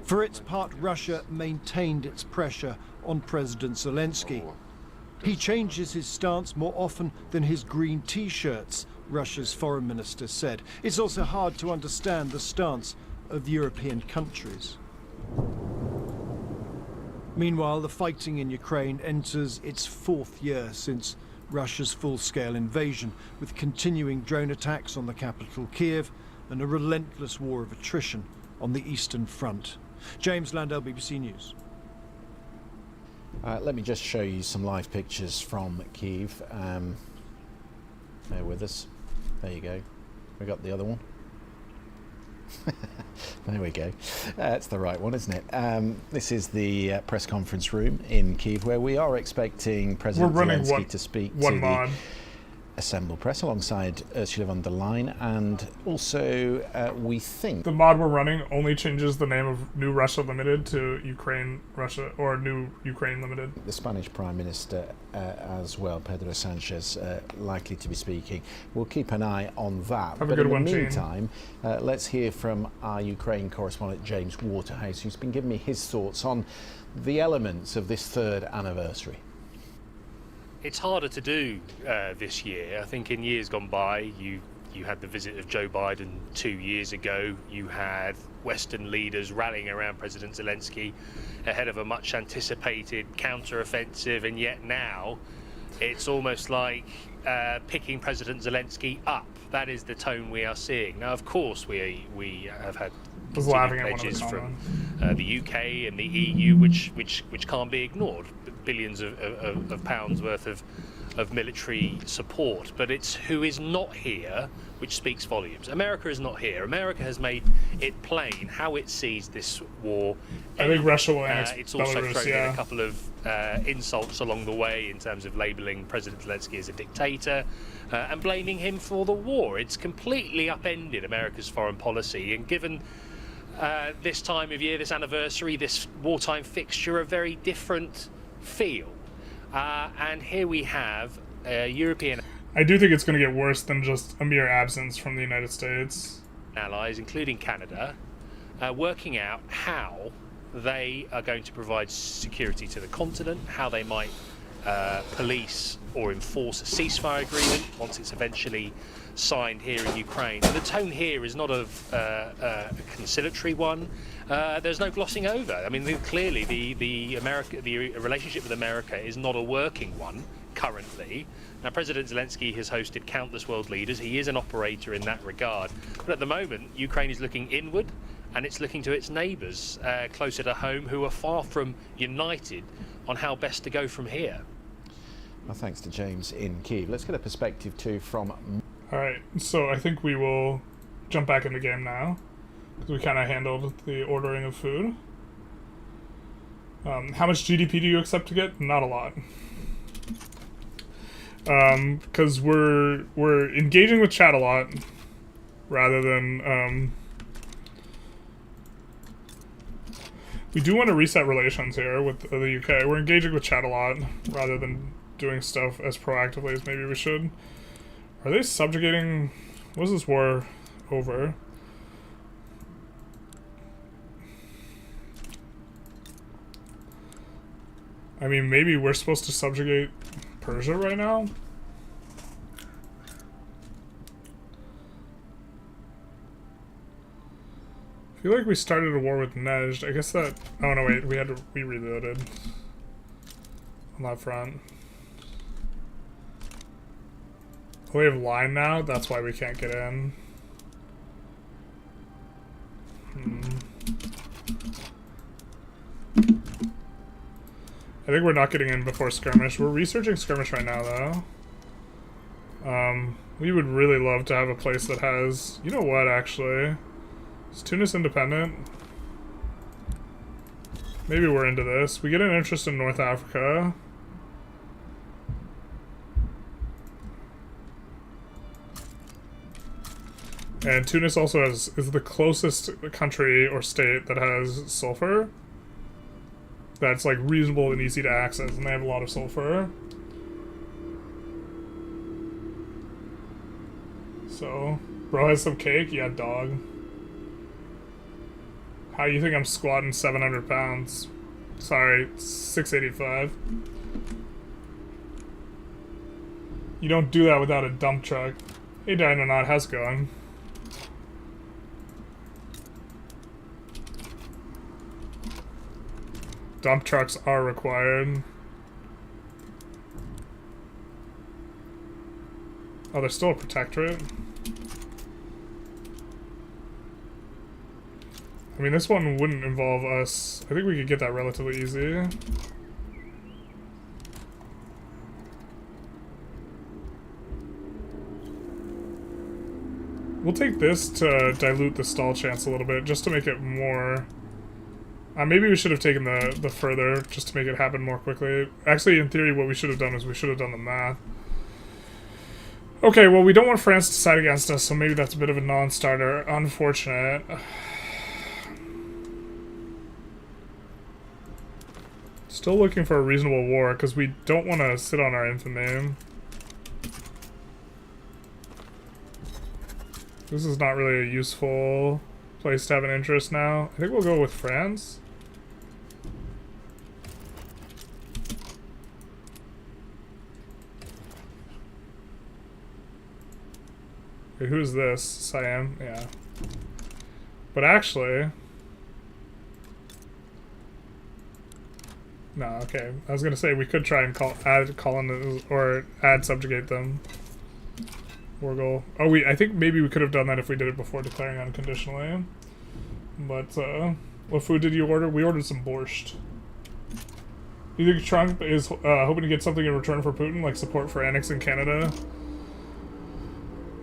For its part, Russia maintained its pressure on President Zelensky. He changes his stance more often than his green T-shirts, Russia's foreign minister said. It's also hard to understand the stance of European countries. Meanwhile, the fighting in Ukraine enters its fourth year since Russia's full-scale invasion, with continuing drone attacks on the capital Kyiv and a relentless war of attrition on the Eastern Front. James Landell, BBC News. Let me just show you some live pictures from Kyiv. Bear with us. There you go. We got the other one. There we go. That's the right one, isn't it? This is the press conference room in Kyiv, where we are expecting President Zelensky to speak to the assembled press alongside Ursula von der Leyen, and also we think The mod we're running only changes the name of New Russia Limited to Ukraine Russia, or New Ukraine Limited. the Spanish Prime Minister as well, Pedro Sanchez, likely to be speaking. We'll keep an eye on that. Have a but good in one, the Gene. meantime, let's hear from our Ukraine correspondent James Waterhouse, who's been giving me his thoughts on the elements of this third anniversary. It's harder to do this year. I think in years gone by, you You had the visit of Joe Biden 2 years ago. You had Western leaders rallying around President Zelensky ahead of a much anticipated counter-offensive, and yet now it's almost like picking President Zelensky up. That is the tone we are seeing. Now, of course, we have had pledges from the UK and the EU, which can't be ignored. Billions of pounds worth of military support, but it's who is not here which speaks volumes. America is not here. America has made it plain how it sees this war. I think Russia will annex It's also Belarus, thrown in a couple of insults along the way in terms of labelling President Zelensky as a dictator and blaming him for the war. It's completely upended America's foreign policy, and given this time of year, this anniversary, this wartime fixture, a very different feel. And here we have European I do think it's going to get worse than just a mere absence from the United States. Allies, including Canada, working out how they are going to provide security to the continent, how they might police or enforce a ceasefire agreement once it's eventually signed here in Ukraine. And the tone here is not of a conciliatory one. There's no glossing over. I mean, clearly the relationship with America is not a working one currently. Now, President Zelensky has hosted countless world leaders. He is an operator in that regard. But at the moment, Ukraine is looking inward, and it's looking to its neighbours closer to home, who are far from united on how best to go from here. Well, thanks to James in Kyiv. Let's get a perspective too from... All right, so I think we will jump back in the game now, because we kind of handled the ordering of food. How much GDP do you accept to get? Not a lot. Because we're engaging with chat a lot, rather than, we do want to reset relations here with the UK. We're engaging with chat a lot, rather than doing stuff as proactively as maybe we should. Are they subjugating... What is this war over? I mean, maybe we're supposed to subjugate Persia right now? I feel like we started a war with Nejd. I guess that... Oh no, wait, we reloaded on that front. We have line now, that's why we can't get in. I think we're not getting in before skirmish. We're researching skirmish right now, though. We would really love to have a place that has... You know what, actually? Is Tunis independent? Maybe we're into this. We get an interest in North Africa. And Tunis also is the closest country or state that has sulfur. That's like reasonable and easy to access, and they have a lot of sulfur. So, bro has some cake? Yeah, dog. How you think I'm squatting 700 pounds? Sorry, 685. You don't do that without a dump truck. Hey Dynonot, how's it going? Dump trucks are required. Oh, there's still a protectorate? I mean, this one wouldn't involve us. I think we could get that relatively easy. We'll take this to dilute the stall chance a little bit, just to make it more... maybe we should have taken the further, just to make it happen more quickly. Actually, in theory, what we should have done is we should have done the math. Okay, well, we don't want France to side against us, so maybe that's a bit of a non-starter. Unfortunate. Still looking for a reasonable war, because we don't want to sit on our infamy. This is not really a useful place to have an interest now. I think we'll go with France. Okay, who's this? Siam? Yeah. But actually... No, okay. I was gonna say we could try and add colonize or add subjugate them. Wargle. Oh, I think maybe we could have done that if we did it before declaring unconditionally. But what food did you order? We ordered some borscht. Do you think Trump is hoping to get something in return for Putin, like support for annexing Canada?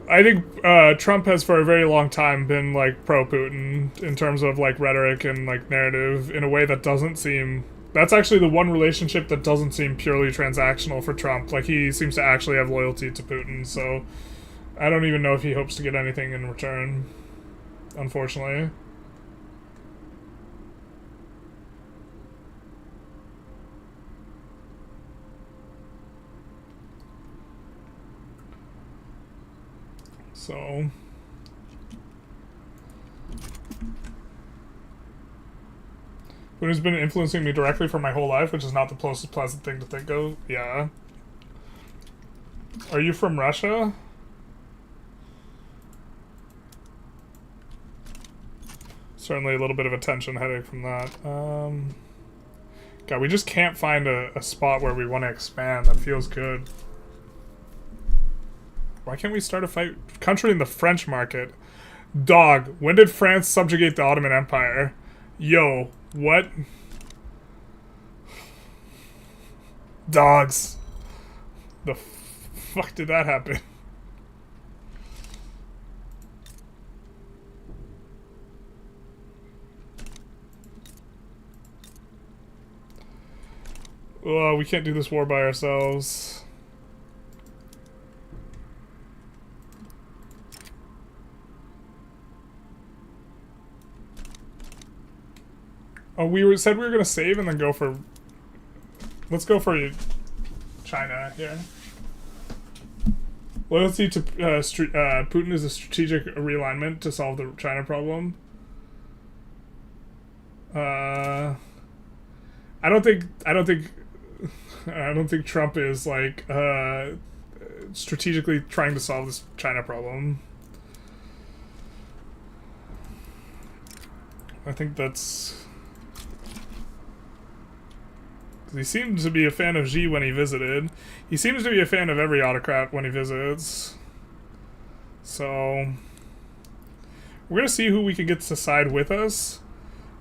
I think Trump has for a very long time been like pro-Putin in terms of like rhetoric and like narrative in a way that doesn't seem. That's actually the one relationship that doesn't seem purely transactional for Trump. Like, he seems to actually have loyalty to Putin, so I don't even know if he hopes to get anything in return, unfortunately. So... Putin's been influencing me directly for my whole life, which is not the most pleasant thing to think of. Yeah. Are you from Russia? Certainly a little bit of a tension headache from that. God, we just can't find a spot where we want to expand that feels good. Why can't we start a fight? Country in the French market. Dog, when did France subjugate the Ottoman Empire? Yo, what? Dogs. The fuck did that happen? Oh, we can't do this war by ourselves. Oh, said we were gonna save and then go for... Let's go for China here. Loyalty to Putin is a strategic realignment to solve the China problem. I don't think Trump is like strategically trying to solve this China problem. I think that's... He seemed to be a fan of Xi when he visited. He seems to be a fan of every autocrat when he visits. So... We're gonna see who we can get to side with us.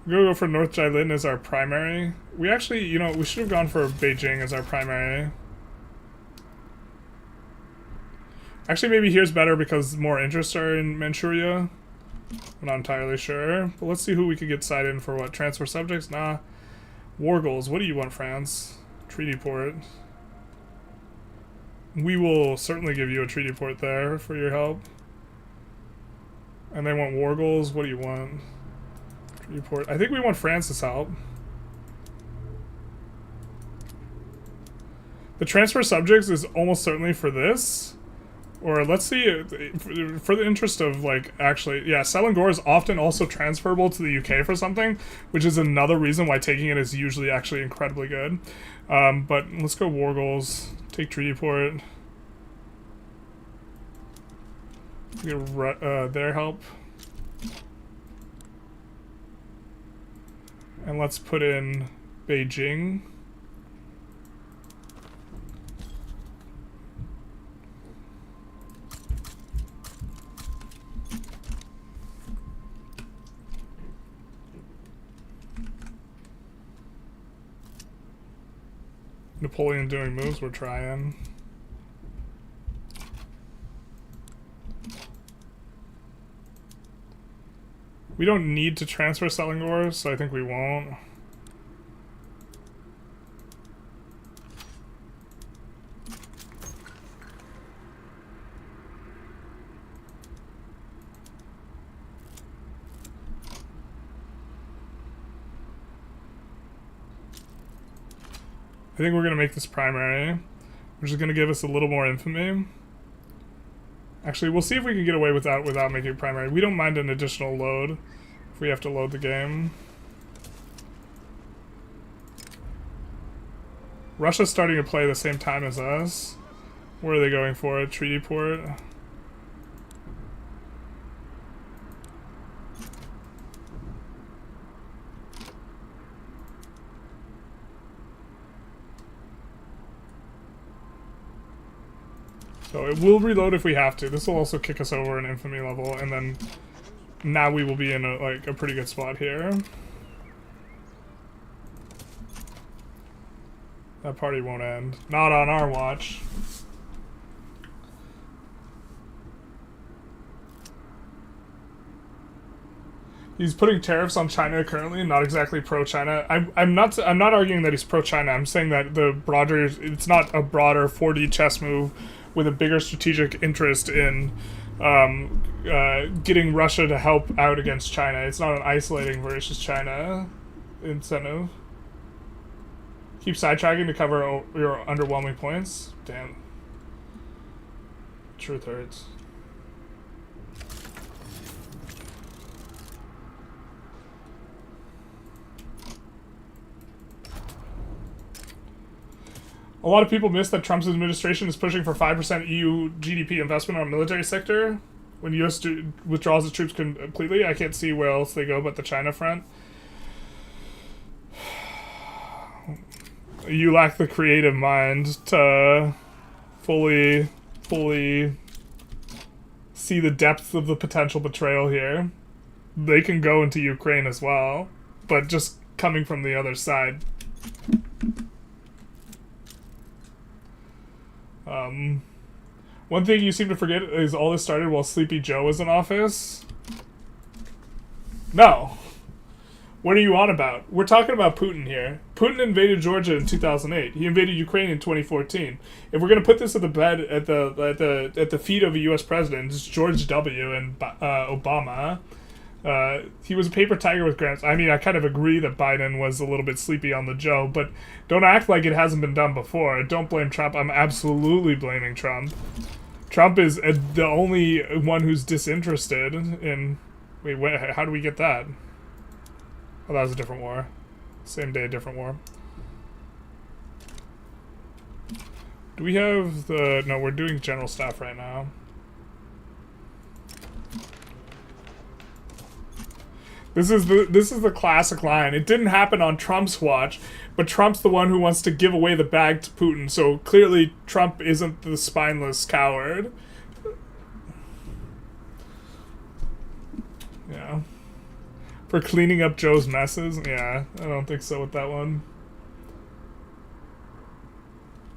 We're gonna go for North Jilin as our primary. We actually, you know, we should have gone for Beijing as our primary. Actually, maybe here's better because more interests are in Manchuria. I'm not entirely sure. But let's see who we could get side in for what? Transfer subjects? Nah. War goals. What do you want, France? Treaty port. We will certainly give you a treaty port there for your help. And they want war goals. What do you want? Treaty port. I think we want France's help. The transfer subjects is almost certainly for this. Or let's see, for the interest of, like, actually, yeah, Selangor is often also transferable to the UK for something, which is another reason why taking it is usually actually incredibly good. But let's go war goals, take treaty port. Get their help. And let's put in Beijing. Napoleon doing moves, we're trying. We don't need to transfer Selangor, so I think we won't. I think we're going to make this primary, which is going to give us a little more infamy. Actually, we'll see if we can get away with that without making it primary. We don't mind an additional load if we have to load the game. Russia's starting to play the same time as us. Where are they going for? A treaty port? So it will reload if we have to. This will also kick us over an infamy level, and then now we will be in a pretty good spot here. That party won't end. Not on our watch. He's putting tariffs on China currently, not exactly pro-China. I'm not arguing that he's pro-China. I'm saying that it's not a broader 4D chess move with a bigger strategic interest in getting Russia to help out against China. It's not an isolating versus China incentive. Keep sidetracking to cover your underwhelming points. Damn. Truth hurts. A lot of people miss that Trump's administration is pushing for 5% EU GDP investment on military sector. When US withdraws its troops completely, I can't see where else they go but the China front. You lack the creative mind to fully see the depth of the potential betrayal here. They can go into Ukraine as well, but just coming from the other side. One thing you seem to forget is all this started while Sleepy Joe was in office. No. What are you on about? We're talking about Putin here. Putin invaded Georgia in 2008. He invaded Ukraine in 2014. If we're gonna put this at the bed at the feet of a U.S. president, it's George W. and Obama. He was a paper tiger with grants. I mean, I kind of agree that Biden was a little bit sleepy on the Joe, but don't act like it hasn't been done before. Don't blame Trump. I'm absolutely blaming Trump. Trump is the only one who's disinterested in... Wait, how do we get that? Oh, that was a different war. Same day, different war. Do we have the... No, we're doing general staff right now. This is the classic line. It didn't happen on Trump's watch, but Trump's the one who wants to give away the bag to Putin. So clearly Trump isn't the spineless coward. Yeah. For cleaning up Joe's messes? Yeah, I don't think so with that one.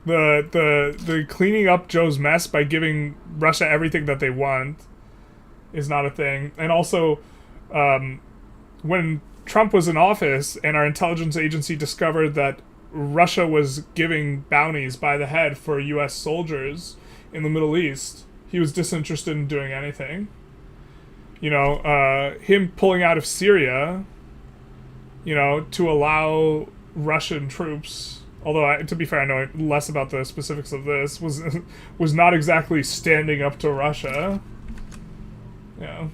The cleaning up Joe's mess by giving Russia everything that they want is not a thing. And also, when Trump was in office and our intelligence agency discovered that Russia was giving bounties by the head for U.S. soldiers in the Middle East, he was disinterested in doing anything. You know, him pulling out of Syria, you know, to allow Russian troops, although to be fair, I know less about the specifics of this, was not exactly standing up to Russia. Yeah.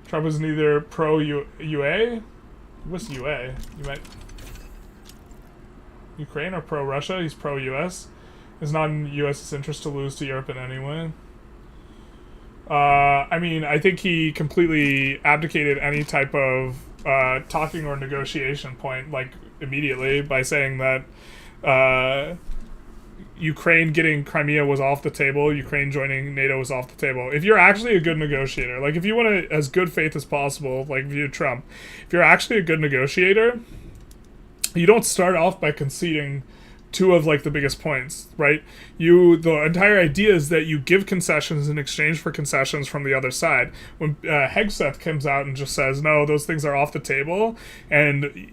Trump is neither pro-UA? What's UA? You might... Ukraine or pro-Russia? He's pro-US. It's not in U.S.'s interest to lose to Europe in any way. I mean, I think he completely abdicated any type of talking or negotiation point, like, immediately, by saying that Ukraine getting Crimea was off the table, Ukraine joining NATO was off the table. If you're actually a good negotiator, like, if you want to, as good faith as possible, like, view Trump, if you're actually a good negotiator, you don't start off by conceding two of, like, the biggest points, right? The entire idea is that you give concessions in exchange for concessions from the other side. When Hegseth comes out and just says, no, those things are off the table, and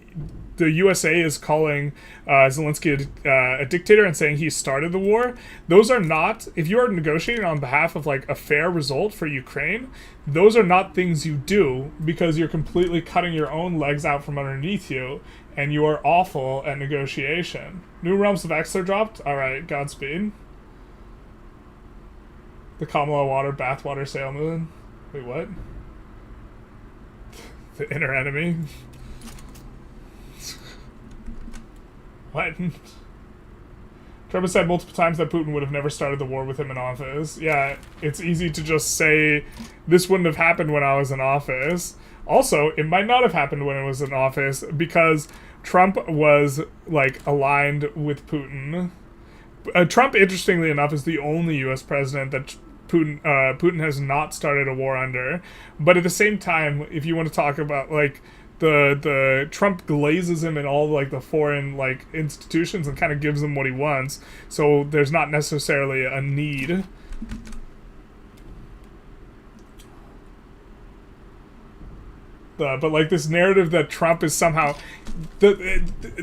the USA is calling Zelensky a dictator and saying he started the war, those are not, if you are negotiating on behalf of, like, a fair result for Ukraine, those are not things you do because you're completely cutting your own legs out from underneath you, and you are awful at negotiation. New Realms of Exler dropped? Alright, Godspeed. The Kamala Water Bathwater Salesman. Wait, what? The inner enemy? What? Trump has said multiple times that Putin would have never started the war with him in office. Yeah, it's easy to just say, this wouldn't have happened when I was in office. Also, it might not have happened when it was in office because Trump was like aligned with Putin. Trump, interestingly enough, is the only U.S. president that Putin has not started a war under. But at the same time, if you want to talk about like the Trump glazes him in all like the foreign like institutions and kind of gives him what he wants, so there's not necessarily a need. But like this narrative that Trump is somehow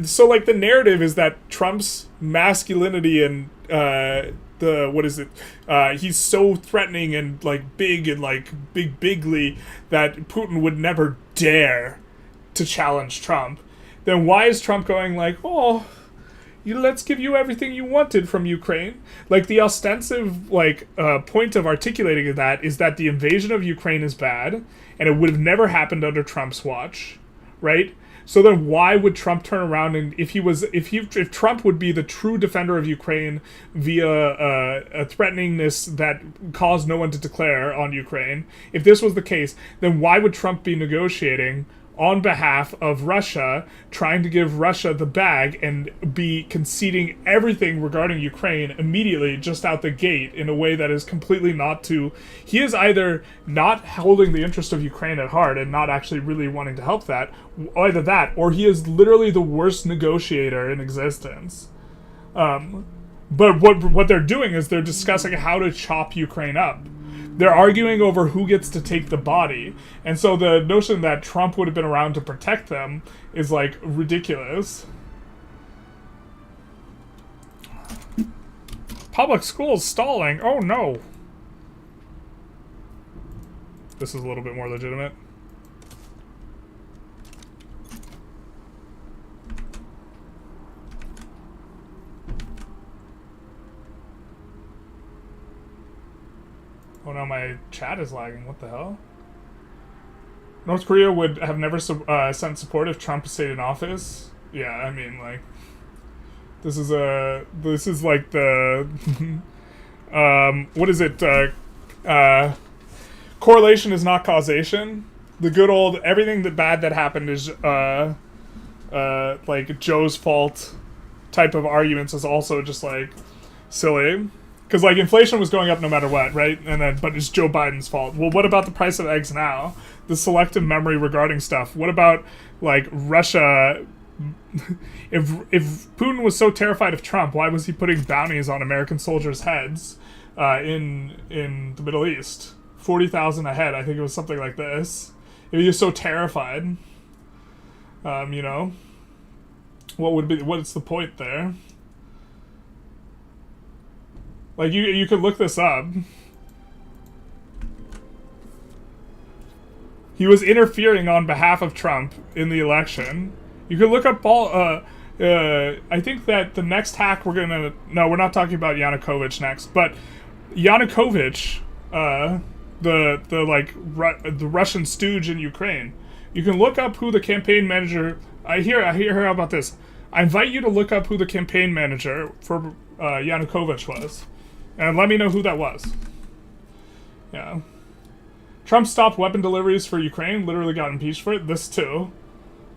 so like the narrative is that Trump's masculinity and he's so threatening and like big and like bigly that Putin would never dare to challenge Trump. Then why is Trump going like, oh, let's give you everything you wanted from Ukraine? Like the ostensive like point of articulating that is that the invasion of Ukraine is bad and it would have never happened under Trump's watch, right? So then why would Trump turn around and if Trump would be the true defender of Ukraine via a threateningness that caused no one to declare on Ukraine, if this was the case, then why would Trump be negotiating on behalf of Russia, trying to give Russia the bag and be conceding everything regarding Ukraine immediately just out the gate in a way that is completely not to... He is either not holding the interest of Ukraine at heart and not actually really wanting to help that, either that, or he is literally the worst negotiator in existence. But what they're doing is they're discussing how to chop Ukraine up. They're arguing over who gets to take the body. And so the notion that Trump would have been around to protect them is, like, ridiculous. Public schools stalling. Oh, no. This is a little bit more legitimate. Oh no, my chat is lagging. What the hell? North Korea would have never sent support if Trump stayed in office. Yeah, I mean, like, this is like the what is it? Correlation is not causation. The good old everything that bad that happened is like Joe's fault type of arguments is also just like silly. Because, like, inflation was going up no matter what, right? And then, but it's Joe Biden's fault. Well, what about the price of eggs now? The selective memory regarding stuff. What about, like, Russia? If Putin was so terrified of Trump, why was he putting bounties on American soldiers' heads in the Middle East? 40,000 a head, I think it was something like this. If he was so terrified, you know, what's the point there? Like, you could look this up. He was interfering on behalf of Trump in the election. You could look up all... I think that the next hack we're gonna... No, we're not talking about Yanukovych next. But Yanukovych, the Russian stooge in Ukraine. You can look up who the campaign manager... I hear how about this. I invite you to look up who the campaign manager for Yanukovych was. And let me know who that was. Yeah. Trump stopped weapon deliveries for Ukraine, literally got impeached for it. This too.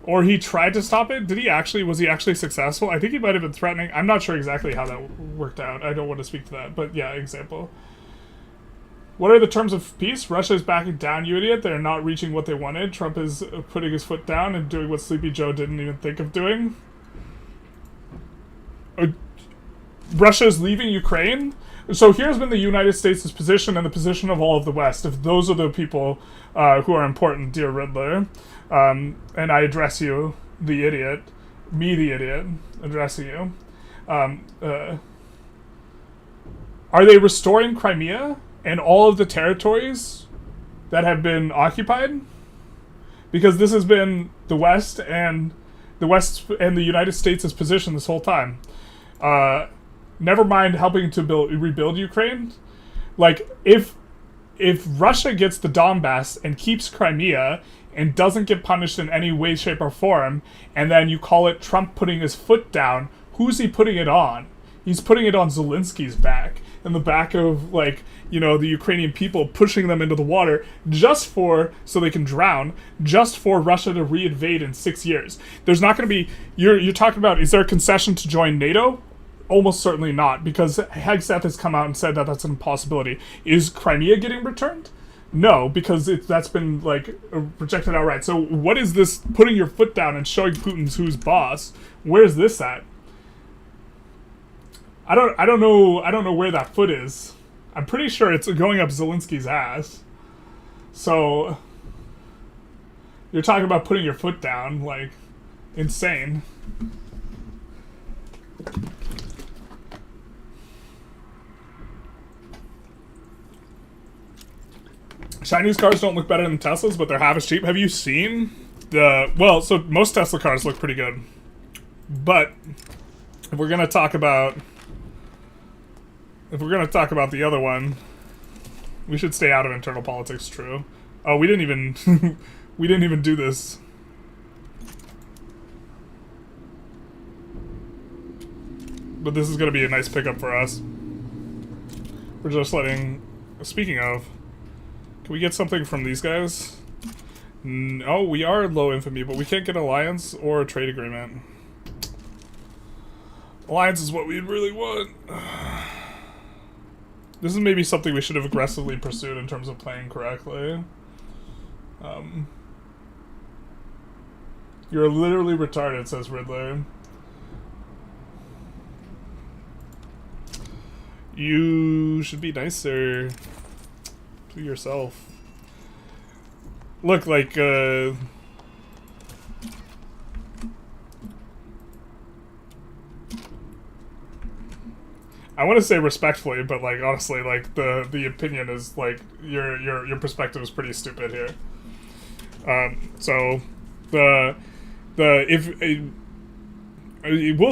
Or he tried to stop it. Was he actually successful? I think he might have been threatening. I'm not sure exactly how that worked out. I don't want to speak to that. But yeah, example. What are the terms of peace? Russia is backing down, you idiot. They're not reaching what they wanted. Trump is putting his foot down and doing what Sleepy Joe didn't even think of doing. Russia is leaving Ukraine? So here's been the United States' position and the position of all of the West. If those are the people who are important, dear Riddler, and I address you, the idiot, me the idiot, addressing you, are they restoring Crimea and all of the territories that have been occupied? Because this has been the West and the United States' position this whole time. Never mind helping to rebuild Ukraine. Like, if Russia gets the Donbass and keeps Crimea and doesn't get punished in any way, shape, or form, and then you call it Trump putting his foot down, who's he putting it on? He's putting it on Zelensky's back. in the back of, like, you know, the Ukrainian people, pushing them into the water so they can drown, just for Russia to reinvade in 6 years. There's not going to be, you're talking about, is there a concession to join NATO? Almost certainly not, because Hegseth has come out and said that that's an impossibility. Is Crimea getting returned? No, because that's been, like, rejected outright. So what is this putting your foot down and showing Putin's who's boss? Where's this at? I don't know where that foot is. I'm pretty sure it's going up Zelensky's ass. So you're talking about putting your foot down, like, insane. Chinese cars don't look better than Teslas, but they're half as cheap. Have you seen so most Tesla cars look pretty good. But if we're gonna talk about the other one, we should stay out of internal politics, true. Oh, we didn't even we didn't even do this. But this is gonna be a nice pickup for us. We're just letting, speaking of, can we get something from these guys? No, we are low infamy, but we can't get alliance or a trade agreement. Alliance is what we really want. This is maybe something we should have aggressively pursued in terms of playing correctly. You're literally retarded, says Ridley. You should be nicer to yourself. Look, like, I want to say respectfully, but, like, honestly, like, the opinion is, like, your perspective is pretty stupid here. So we'll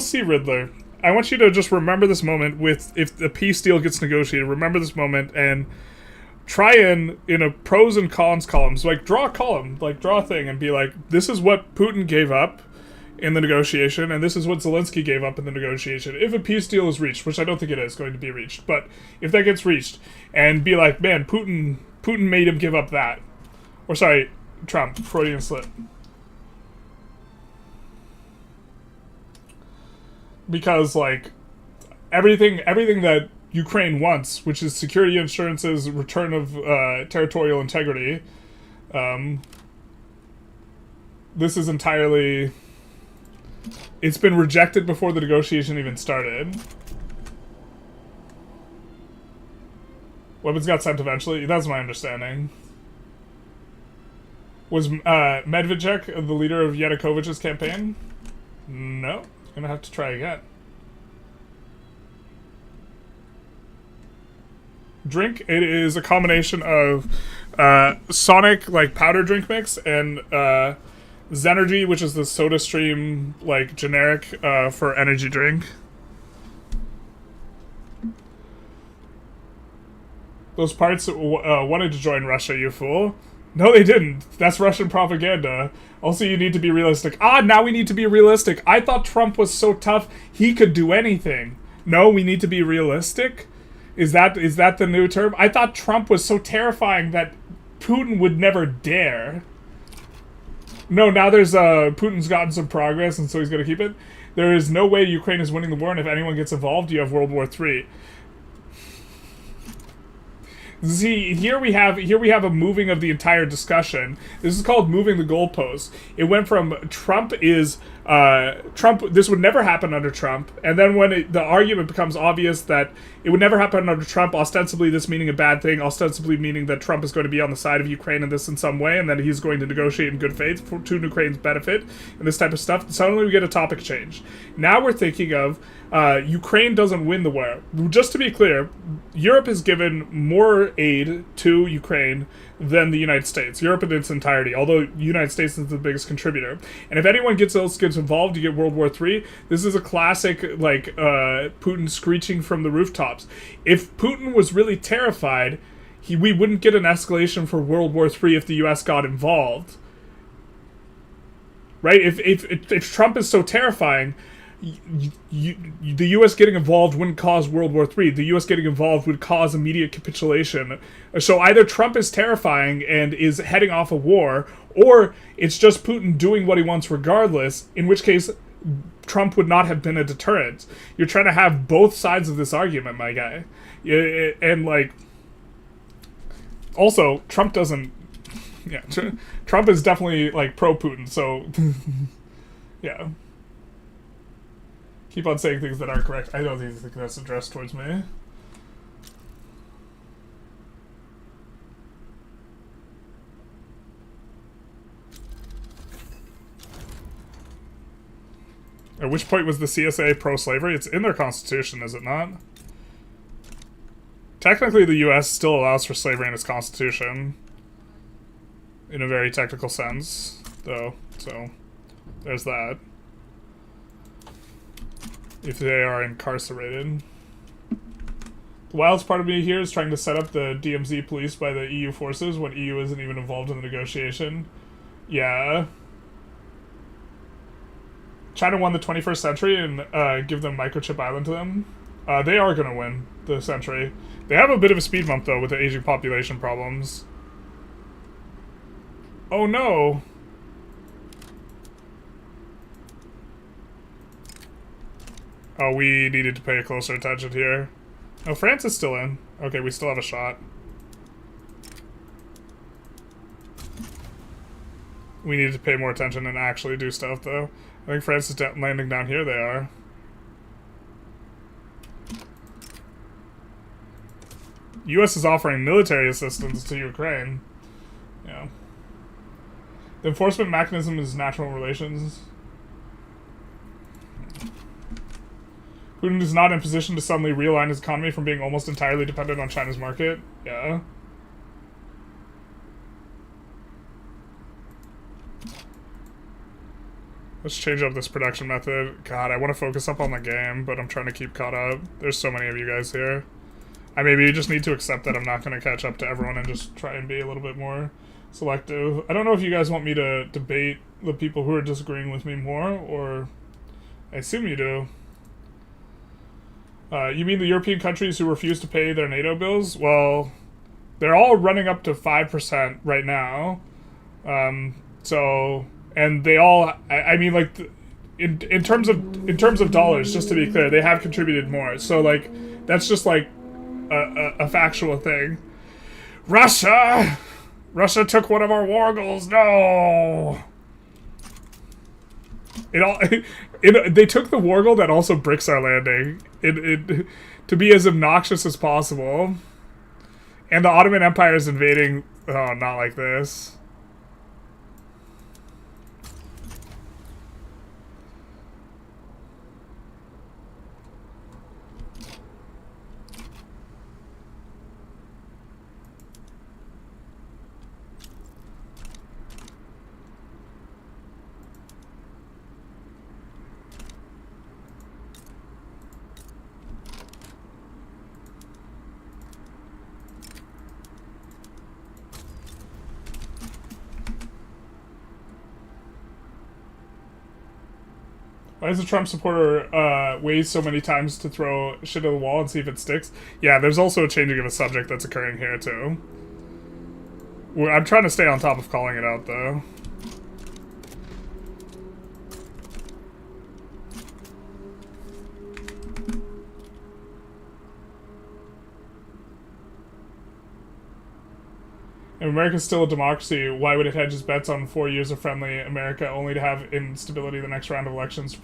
see, Riddler. I want you to just remember this moment if the peace deal gets negotiated, remember this moment and try in a pros and cons columns, like draw a column, like draw a thing and be like, this is what Putin gave up in the negotiation, and this is what Zelensky gave up in the negotiation. If a peace deal is reached, which I don't think it is going to be reached, but if that gets reached, and be like, man, Putin made him give up that. Or sorry, Trump, Freudian slip. Because, like, everything that Ukraine wants, which is security assurances, return of territorial integrity, this is entirely... It's been rejected before the negotiation even started. Weapons got sent eventually. That's my understanding. Was Medvedchuk the leader of Yanukovych's campaign? No. Gonna have to try again. Drink. It is a combination of Sonic, like, powder drink mix, and Zenergy, which is the soda stream, like, generic for energy drink. Those parts wanted to join Russia, you fool. No, they didn't. That's Russian propaganda. Also, you need to be realistic. Now we need to be realistic. I thought Trump was so tough, he could do anything. No, we need to be realistic? Is that the new term? I thought Trump was so terrifying that Putin would never dare. No, now there's, Putin's gotten some progress, and so he's gonna keep it. There is no way Ukraine is winning the war, and if anyone gets involved, you have World War III. See, here we have a moving of the entire discussion. This is called moving the goalposts. It went from Trump, this would never happen under Trump, and then when the argument becomes obvious that it would never happen under Trump, ostensibly this meaning a bad thing, ostensibly meaning that Trump is going to be on the side of Ukraine in this in some way, and that he's going to negotiate in good faith to Ukraine's benefit, and this type of stuff, suddenly we get a topic change. Now we're thinking of Ukraine doesn't win the war. Just to be clear, Europe has given more aid to Ukraine than the United States. Europe in its entirety, although the United States is the biggest contributor. And if anyone gets involved, you get World War III. This is a classic, like, Putin screeching from the rooftops. If Putin was really terrified, we wouldn't get an escalation for World War III if the US got involved. Right? If Trump is so terrifying, the U.S. getting involved wouldn't cause World War III. The U.S. getting involved would cause immediate capitulation. So either Trump is terrifying and is heading off a war, or it's just Putin doing what he wants regardless, in which case Trump would not have been a deterrent. You're trying to have both sides of this argument, my guy. And, like, also, Trump doesn't... Yeah, Trump is definitely, like, pro-Putin, so... yeah. Keep on saying things that aren't correct. I don't even think that's addressed towards me. At which point was the CSA pro-slavery? It's in their constitution, is it not? Technically, the U.S. still allows for slavery in its constitution. In a very technical sense, though. So, there's that. If they are incarcerated. The wildest part of me here is trying to set up the DMZ police by the EU forces when EU isn't even involved in the negotiation. Yeah. China won the 21st century and give them Microchip Island to them. They are going to win the century. They have a bit of a speed bump, though, with the aging population problems. Oh, no. Oh, we needed to pay closer attention here. Oh, France is still in. Okay, we still have a shot. We need to pay more attention and actually do stuff, though. I think France is landing down here. They are. U.S. is offering military assistance to Ukraine. Yeah. The enforcement mechanism is natural relations. Putin is not in position to suddenly realign his economy from being almost entirely dependent on China's market. Yeah. Let's change up this production method. God, I want to focus up on the game, but I'm trying to keep caught up. There's so many of you guys here. Maybe you just need to accept that I'm not going to catch up to everyone and just try and be a little bit more selective. I don't know if you guys want me to debate the people who are disagreeing with me more, or... I assume you do. You mean the European countries who refuse to pay their NATO bills? Well, they're all running up to 5% right now. So, and they all, I mean, like, in terms of dollars, just to be clear, they have contributed more. So, like, that's just like a factual thing. Russia took one of our war goals. No. They took the war goal that also bricks our landing. To be as obnoxious as possible. And the Ottoman Empire is invading... Oh, not like this. Why does a Trump supporter wait so many times to throw shit at the wall and see if it sticks? Yeah, there's also a changing of a subject that's occurring here, too. I'm trying to stay on top of calling it out, though. If America's still a democracy, why would it hedge its bets on 4 years of friendly America only to have instability the next round of elections to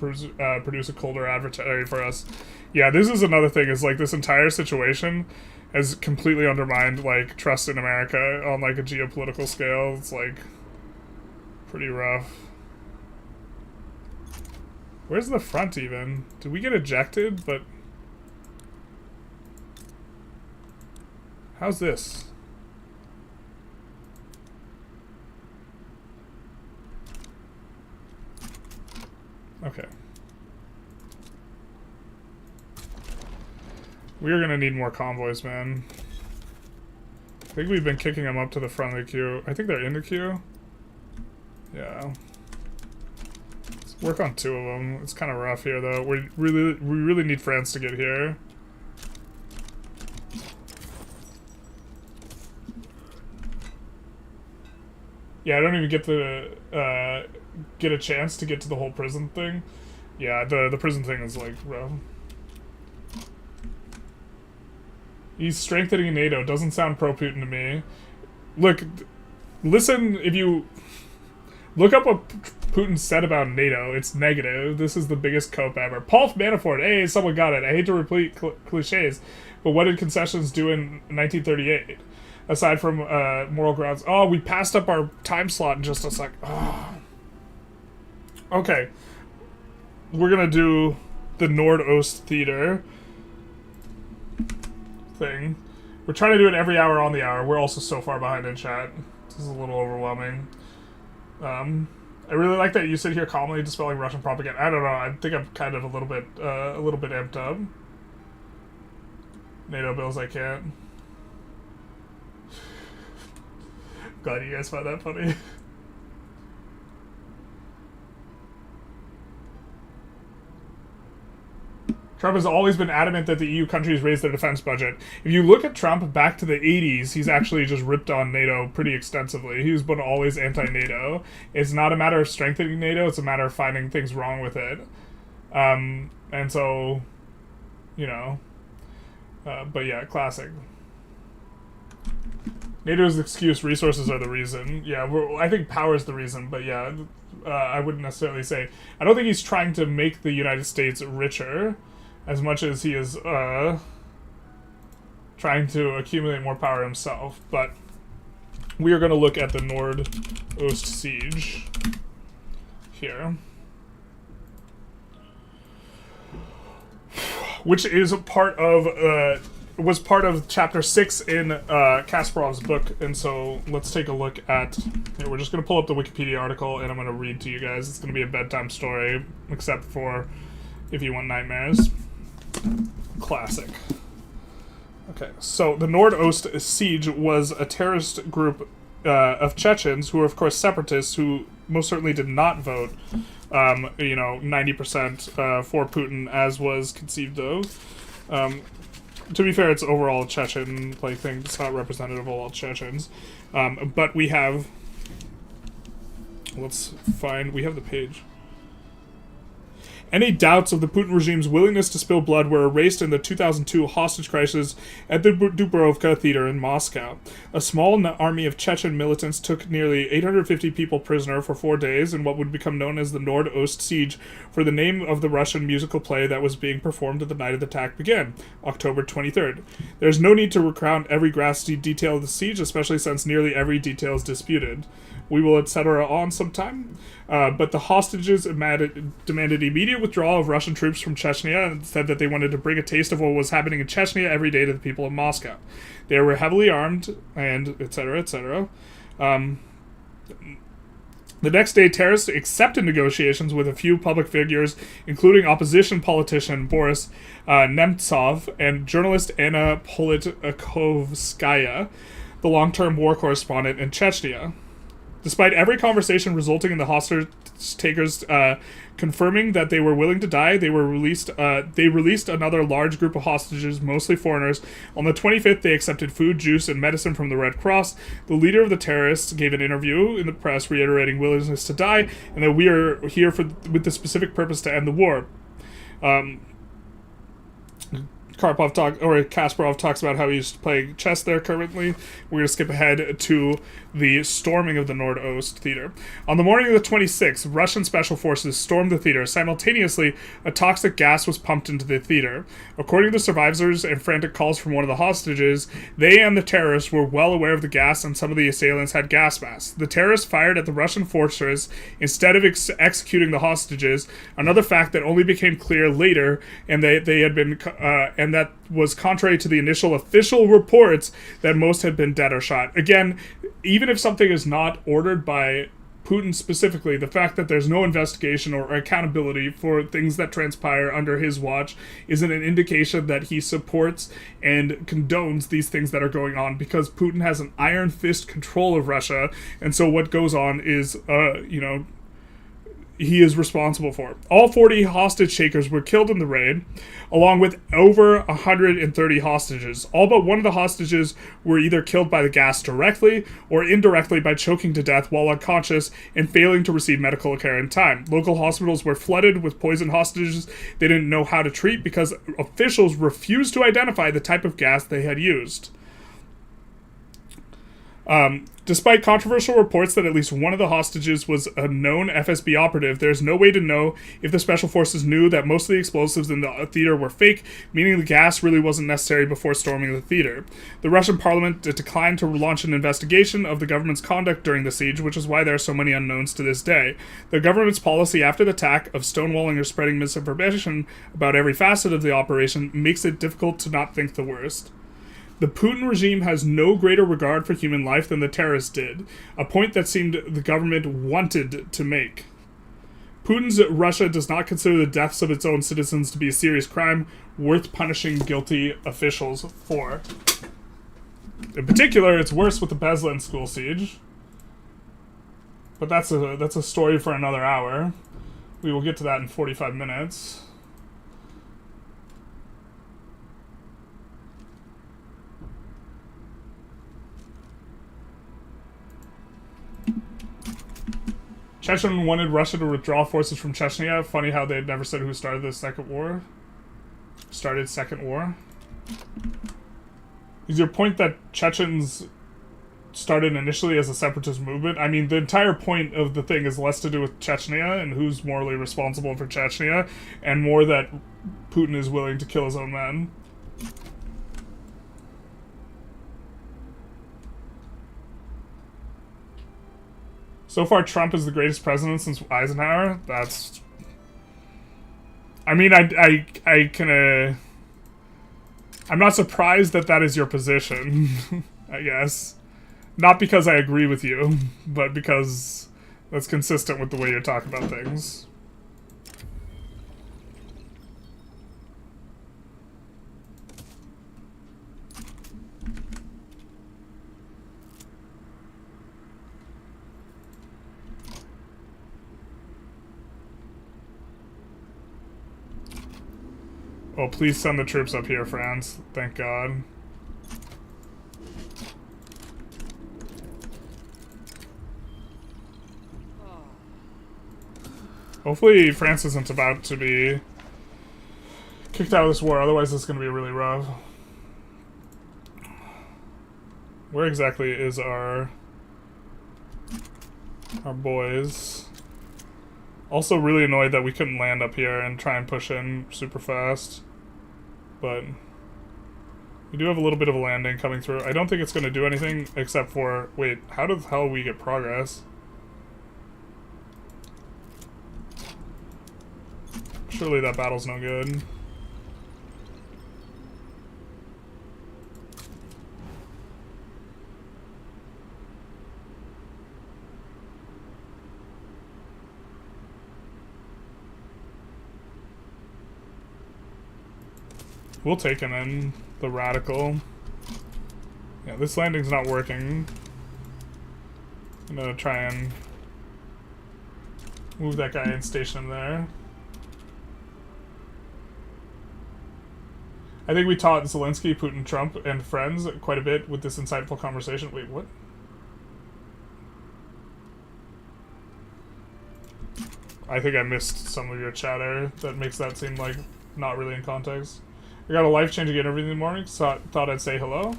produce a colder adversary for us? Yeah, this is another thing, is like this entire situation has completely undermined like trust in America on like a geopolitical scale. It's like pretty rough. Where's the front even? Did we get ejected? But how's this? Okay. We are gonna need more convoys, man. I think we've been kicking them up to the front of the queue. I think they're in the queue. Yeah. Let's Work on 2 of them. It's kind of rough here, though. We really need France to get here. Yeah, I don't even get get a chance to get to the whole prison thing. Yeah, the prison thing is like rough. He's strengthening NATO. Doesn't sound pro-Putin to me. Look, listen, if you look up what Putin said about NATO, it's negative. This is the biggest cope ever. Paul Manafort, hey, someone got it. I hate to repeat cliches, but what did concessions do in 1938? Aside from moral grounds. Oh, we passed up our time slot in just a sec. Oh. Okay. We're gonna do the Nordost Theater thing. We're trying to do it every hour on the hour. We're also so far behind in chat. This is a little overwhelming. I really like that you sit here calmly dispelling Russian propaganda. I don't know. I think I'm kind of a little bit amped up. NATO bills, I can't. Glad you guys found that funny. Trump has always been adamant that the EU countries raise their defense budget. If you look at Trump back to the 80s, he's actually just ripped on NATO pretty extensively. He's been always anti-NATO. It's not a matter of strengthening NATO, it's a matter of finding things wrong with it. And so, you know, but yeah, classic. NATO's excuse, resources are the reason. Yeah, I think power is the reason, but yeah, I wouldn't necessarily say. I don't think he's trying to make the United States richer as much as he is trying to accumulate more power himself. But we are going to look at the Nordost siege here, which is was part of chapter 6 in Kasparov's book. And so let's take a look at, we're just going to pull up the Wikipedia article and I'm going to read to you guys. It's going to be a bedtime story, except for if you want nightmares. Classic. Okay, so the Nordost siege was a terrorist group of Chechens who were of course separatists who most certainly did not vote 90% for Putin as was conceived of. To be fair, it's overall Chechen thing. It's not representative of all Chechens. But we have... we have the page. Any doubts of the Putin regime's willingness to spill blood were erased in the 2002 hostage crisis at the Dubrovka Theater in Moscow. A small army of Chechen militants took nearly 850 people prisoner for 4 days in what would become known as the Nordost Siege, for the name of the Russian musical play that was being performed at the night of the attack began, October 23rd. There is no need to recount every grassy detail of the siege, especially since nearly every detail is disputed. We will etc. on sometime. But the hostages demanded immediate withdrawal of Russian troops from Chechnya and said that they wanted to bring a taste of what was happening in Chechnya every day to the people of Moscow. They were heavily armed and etc. etc. The next day, terrorists accepted negotiations with a few public figures, including opposition politician Boris Nemtsov and journalist Anna Politkovskaya, the long-term war correspondent in Chechnya. Despite every conversation resulting in the hostage-takers confirming that they were willing to die, they released another large group of hostages, mostly foreigners. On the 25th, they accepted food, juice, and medicine from the Red Cross. The leader of the terrorists gave an interview in the press reiterating willingness to die, and that we are here with the specific purpose to end the war. Kasparov talks about how he's playing chess there currently. We're going to skip ahead to the storming of the Nordost Theater. On the morning of the 26th, Russian special forces stormed the theater. Simultaneously, a toxic gas was pumped into the theater. According to survivors and frantic calls from one of the hostages, they and the terrorists were well aware of the gas and some of the assailants had gas masks. The terrorists fired at the Russian fortress instead of executing the hostages, another fact that only became clear later, and they had been... and that was contrary to the initial official reports that most had been dead or shot. Again, even if something is not ordered by Putin specifically, the fact that there's no investigation or accountability for things that transpire under his watch isn't an indication that he supports and condones these things that are going on, because Putin has an iron fist control of Russia, and so what goes on is, he is responsible for. All 40 hostage takers were killed in the raid, along with over 130 hostages. All but one of the hostages were either killed by the gas directly or indirectly by choking to death while unconscious and failing to receive medical care in time. Local hospitals were flooded with poisoned hostages they didn't know how to treat because officials refused to identify the type of gas they had used. Despite controversial reports that at least one of the hostages was a known FSB operative, there's no way to know if the special forces knew that most of the explosives in the theater were fake, meaning the gas really wasn't necessary before storming the theater. The Russian parliament declined to launch an investigation of the government's conduct during the siege, which is why there are so many unknowns to this day. The government's policy after the attack of stonewalling or spreading misinformation about every facet of the operation makes it difficult to not think the worst. The Putin regime has no greater regard for human life than the terrorists did, a point that seemed the government wanted to make. Putin's Russia does not consider the deaths of its own citizens to be a serious crime worth punishing guilty officials for. In particular, it's worse with the Beslan school siege. But that's a story for another hour. We will get to that in 45 minutes. Chechen wanted Russia to withdraw forces from Chechnya. Funny how they had never said who started the second war. Second war. Is your point that Chechens started initially as a separatist movement? I mean, the entire point of the thing is less to do with Chechnya and who's morally responsible for Chechnya, and more that Putin is willing to kill his own men. So far, Trump is the greatest president since Eisenhower. That's... I mean, I can... I'm not surprised that that is your position, I guess. Not because I agree with you, but because that's consistent with the way you're talking about things. Oh, please send the troops up here, France. Thank God. Hopefully France isn't about to be kicked out of this war, otherwise it's going to be really rough. Where exactly is our boys? Also really annoyed that we couldn't land up here and try and push in super fast. But we do have a little bit of a landing coming through. I don't think it's going to do anything except for... Wait, how the hell we get progress? Surely that battle's no good. We'll take him in, the radical. Yeah, this landing's not working. I'm gonna try and move that guy and station him there. I think we taught Zelensky, Putin, Trump, and friends quite a bit with this insightful conversation. Wait, what? I think I missed some of your chatter that makes that seem like not really in context. I got a life-changing interview in the morning, so thought I'd say hello.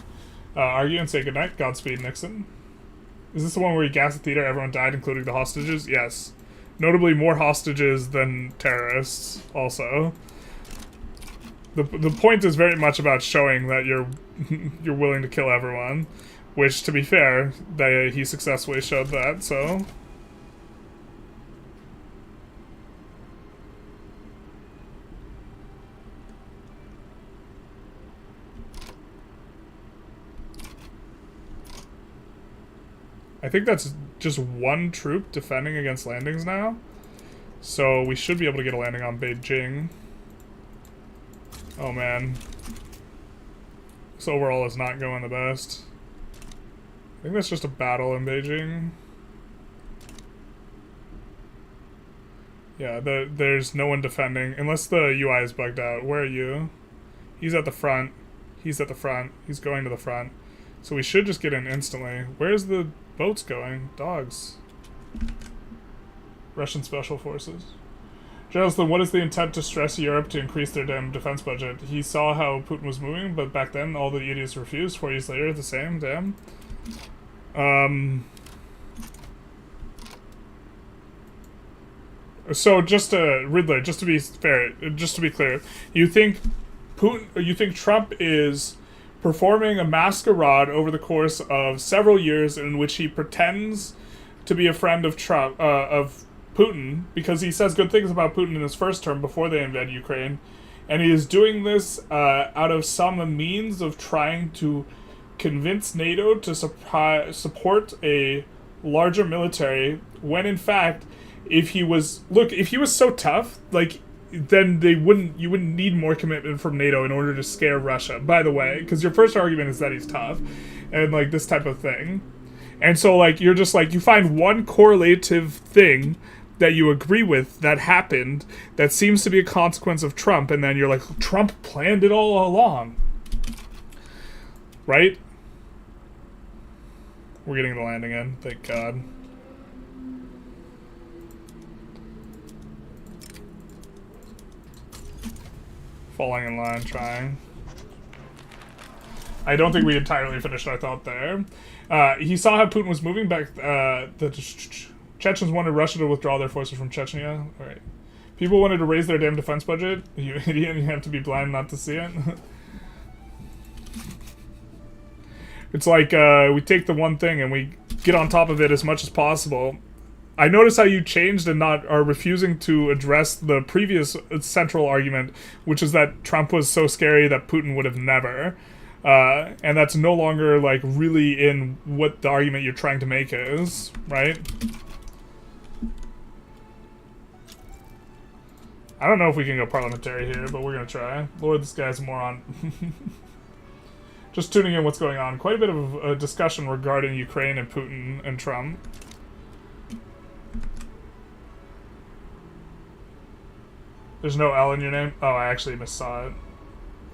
Argue and say goodnight. Godspeed, Nixon. Is this the one where he gassed the theater, everyone died, including the hostages? Yes. Notably more hostages than terrorists, also. The point is very much about showing that you're willing to kill everyone, which, to be fair, he successfully showed that, so... I think that's just one troop defending against landings now. So we should be able to get a landing on Beijing. Oh man. This overall is not going the best. I think that's just a battle in Beijing. Yeah, there's no one defending. Unless the UI is bugged out. Where are you? He's at the front. He's at the front. He's going to the front. So we should just get in instantly. Where's the boats going? Dogs. Russian Special Forces. Jocelyn, what is the intent to stress Europe to increase their damn defense budget? He saw how Putin was moving, but back then all the idiots refused. 4 years later, the same. Damn. So just Riddler, just to be fair, just to be clear, you think Trump is performing a masquerade over the course of several years in which he pretends to be a friend of of Putin, because he says good things about Putin in his first term before they invade Ukraine, and he is doing this out of some means of trying to convince NATO to support a larger military, when in fact, if he was so tough, like, then you wouldn't need more commitment from NATO in order to scare Russia, by the way, because your first argument is that he's tough and like this type of thing. And so like you're just like, you find one correlative thing that you agree with that happened that seems to be a consequence of Trump, and then you're like, Trump planned it all along. Right? We're getting the landing in, thank God. Falling in line, trying. I don't think we entirely finished our thought there. He saw how Putin was moving back. The Chechens wanted Russia to withdraw their forces from Chechnya. All right. People wanted to raise their damn defense budget. You idiot, you have to be blind not to see it. It's like we take the one thing and we get on top of it as much as possible. I notice how you changed and are refusing to address the previous central argument, which is that Trump was so scary that Putin would have never. And that's no longer, like, really in what the argument you're trying to make is, right? I don't know if we can go parliamentary here, but we're gonna try. Lord, this guy's a moron. Just tuning in what's going on. Quite a bit of a discussion regarding Ukraine and Putin and Trump. There's no L in your name? Oh, I actually missaw it.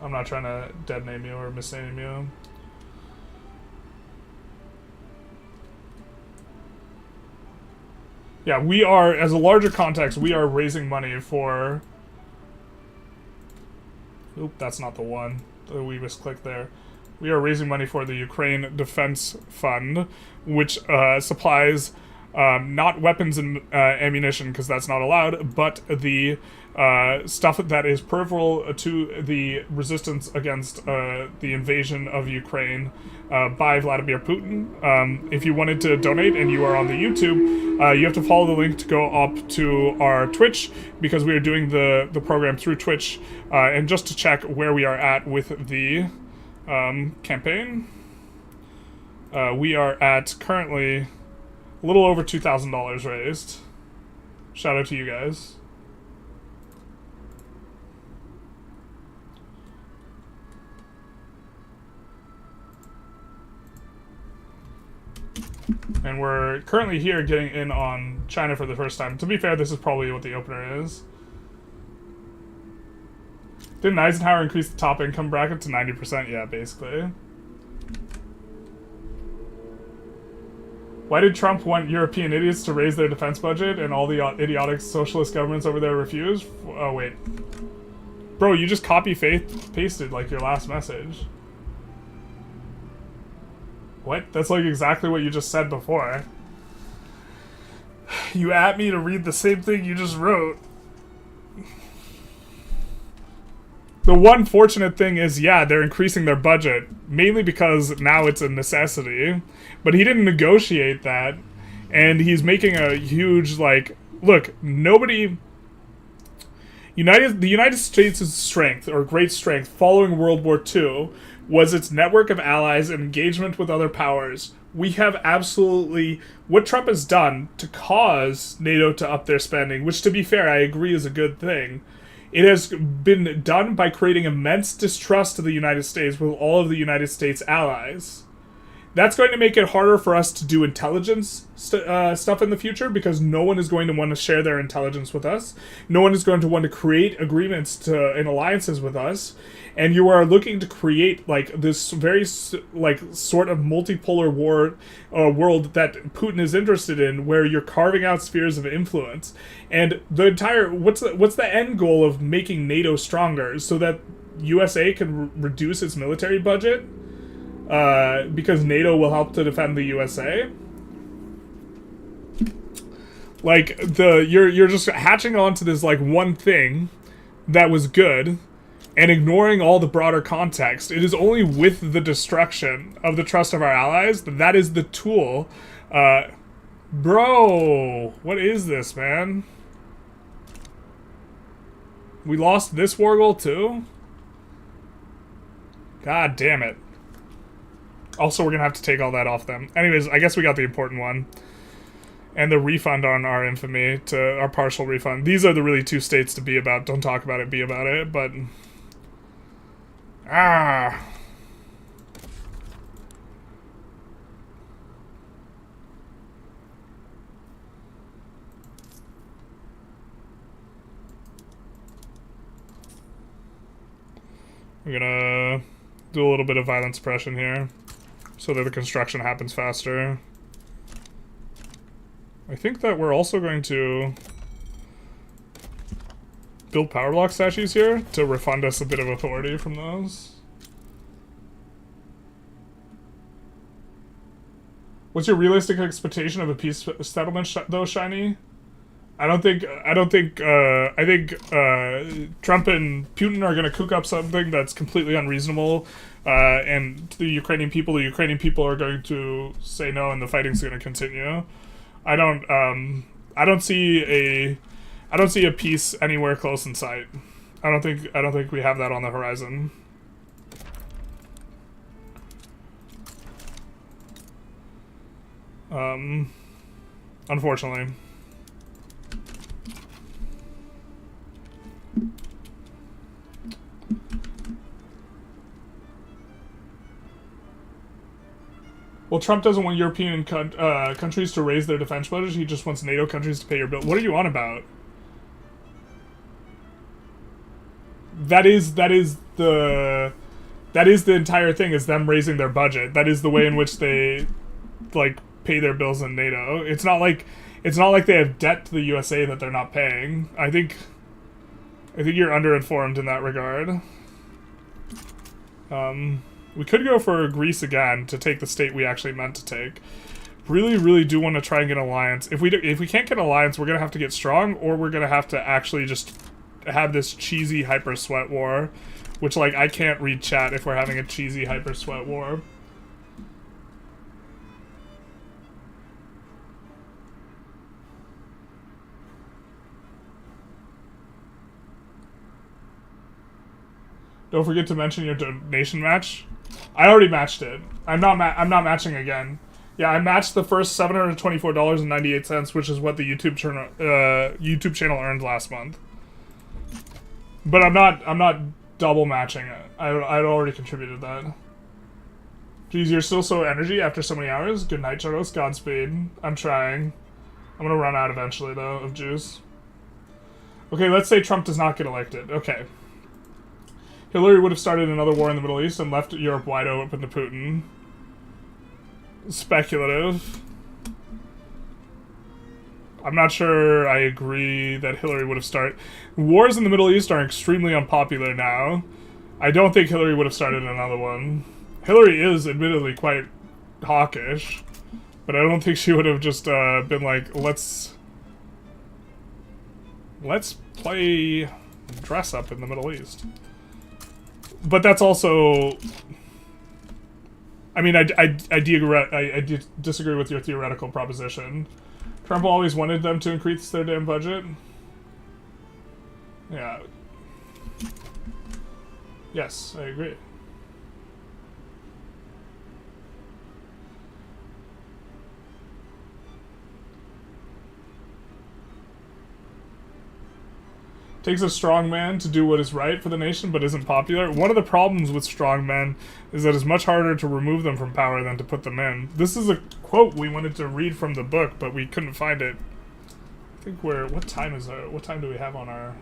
I'm not trying to dead name you or misname you. Yeah, we are, as a larger context, we are raising money for... Oop, that's not the one. We misclicked there. We are raising money for the Ukraine Defense Fund, which supplies not weapons and ammunition, because that's not allowed, but the stuff that is peripheral to the resistance against the invasion of Ukraine by Vladimir Putin. If you wanted to donate and you are on the YouTube, you have to follow the link to go up to our Twitch, because we are doing the program through Twitch. And just to check where we are at with the campaign, we are at currently a little over $2,000 raised. Shout out to you guys. And we're currently here getting in on China for the first time. To be fair, this is probably what the opener is. Didn't Eisenhower increase the top income bracket to 90%? Yeah, basically. Why did Trump want European idiots to raise their defense budget and all the idiotic socialist governments over there refused? Oh, wait. Bro, you just copy-pasted, like, your last message. What? That's like exactly what you just said before. You at me to read the same thing you just wrote. The one fortunate thing is, yeah, they're increasing their budget, mainly because now it's a necessity. But he didn't negotiate that, and he's making a huge, like, look, nobody... The United States' strength, or great strength, following World War II, was its network of allies and engagement with other powers. We have absolutely... What Trump has done to cause NATO to up their spending, which, to be fair, I agree is a good thing, it has been done by creating immense distrust of the United States with all of the United States allies. That's going to make it harder for us to do intelligence stuff in the future, because no one is going to want to share their intelligence with us. No one is going to want to create agreements and alliances with us. And you are looking to create like this very like sort of multipolar world that Putin is interested in, where you're carving out spheres of influence. And the entire what's the end goal of making NATO stronger, so that USA can reduce its military budget? Because NATO will help to defend the USA. Like you're just hatching onto this like one thing that was good, and ignoring all the broader context. It is only with the destruction of the trust of our allies that is the tool. Bro, what is this, man? We lost this war goal too? God damn it. Also, we're gonna have to take all that off them. Anyways, I guess we got the important one. And the refund on our infamy, to our partial refund. These are the really two states to be about. Don't talk about it, be about it, but... We're gonna do a little bit of violent suppression here, so that the construction happens faster. I think that we're also going to build power block statues here to refund us a bit of authority from those. What's your realistic expectation of a peace settlement, though, Shiny? I think Trump and Putin are going to cook up something that's completely unreasonable, and the Ukrainian people are going to say no, and the fighting's going to continue. I don't see a peace anywhere close in sight. I don't think we have that on the horizon. Unfortunately. Well, Trump doesn't want European countries to raise their defense budget. He just wants NATO countries to pay your bill. What are you on about? That is the entire thing, is them raising their budget. That is the way in which they like pay their bills in NATO. It's not like they have debt to the USA that they're not paying. I think you're underinformed in that regard. We could go for Greece again to take the state we actually meant to take. Really, really do want to try and get an alliance. If we can't get an alliance, we're gonna have to get strong, or we're gonna have to actually just have this cheesy hyper sweat war, which like I can't read chat if we're having a cheesy hyper sweat war. Don't forget to mention your donation match. I already matched it. I'm not matching again. Yeah, I matched the first $724.98, which is what the YouTube channel earned last month. But I'm not double matching it. I'd already contributed that. Geez, you're still so energy after so many hours. Good night, Charles. Godspeed. I'm trying. I'm gonna run out eventually though of juice. Okay, let's say Trump does not get elected. Okay. Hillary would have started another war in the Middle East and left Europe wide open to Putin. Speculative. I'm not sure I agree that Hillary would have started. Wars in the Middle East are extremely unpopular now. I don't think Hillary would have started another one. Hillary is admittedly quite hawkish, but I don't think she would have just been like, let's play dress up in the Middle East. But that's also, I mean, I disagree with your theoretical proposition. Trump always wanted them to increase their damn budget. Yeah. Yes, I agree. Takes a strong man to do what is right for the nation, but isn't popular. One of the problems with strong men is that it's much harder to remove them from power than to put them in. This is a quote we wanted to read from the book, but we couldn't find it. I think what time do we have on our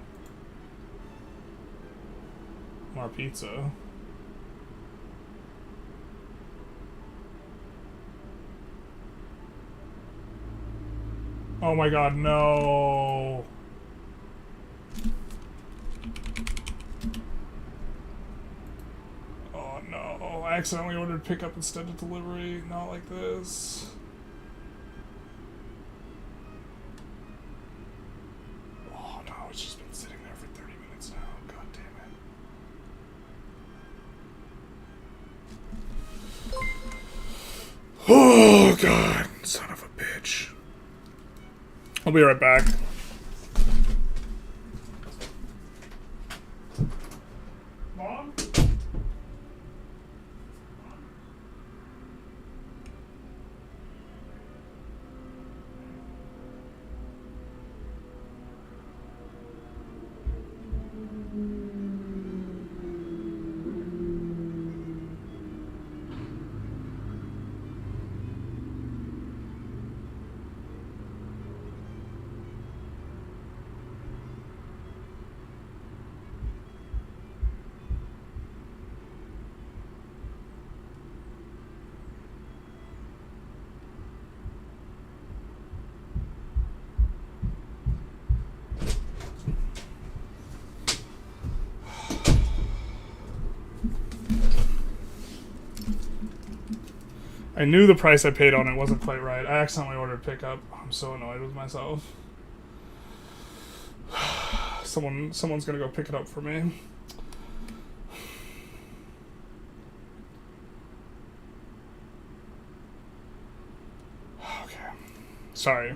pizza? Oh my god, no. Oh no, I accidentally ordered pickup instead of delivery. Not like this. Oh no, it's just been sitting there for 30 minutes now. God damn it. Oh god, son of a bitch. I'll be right back. Mom? I knew the price I paid on it wasn't quite right. I accidentally ordered pickup. I'm so annoyed with myself. Someone's gonna go pick it up for me. Okay. Sorry.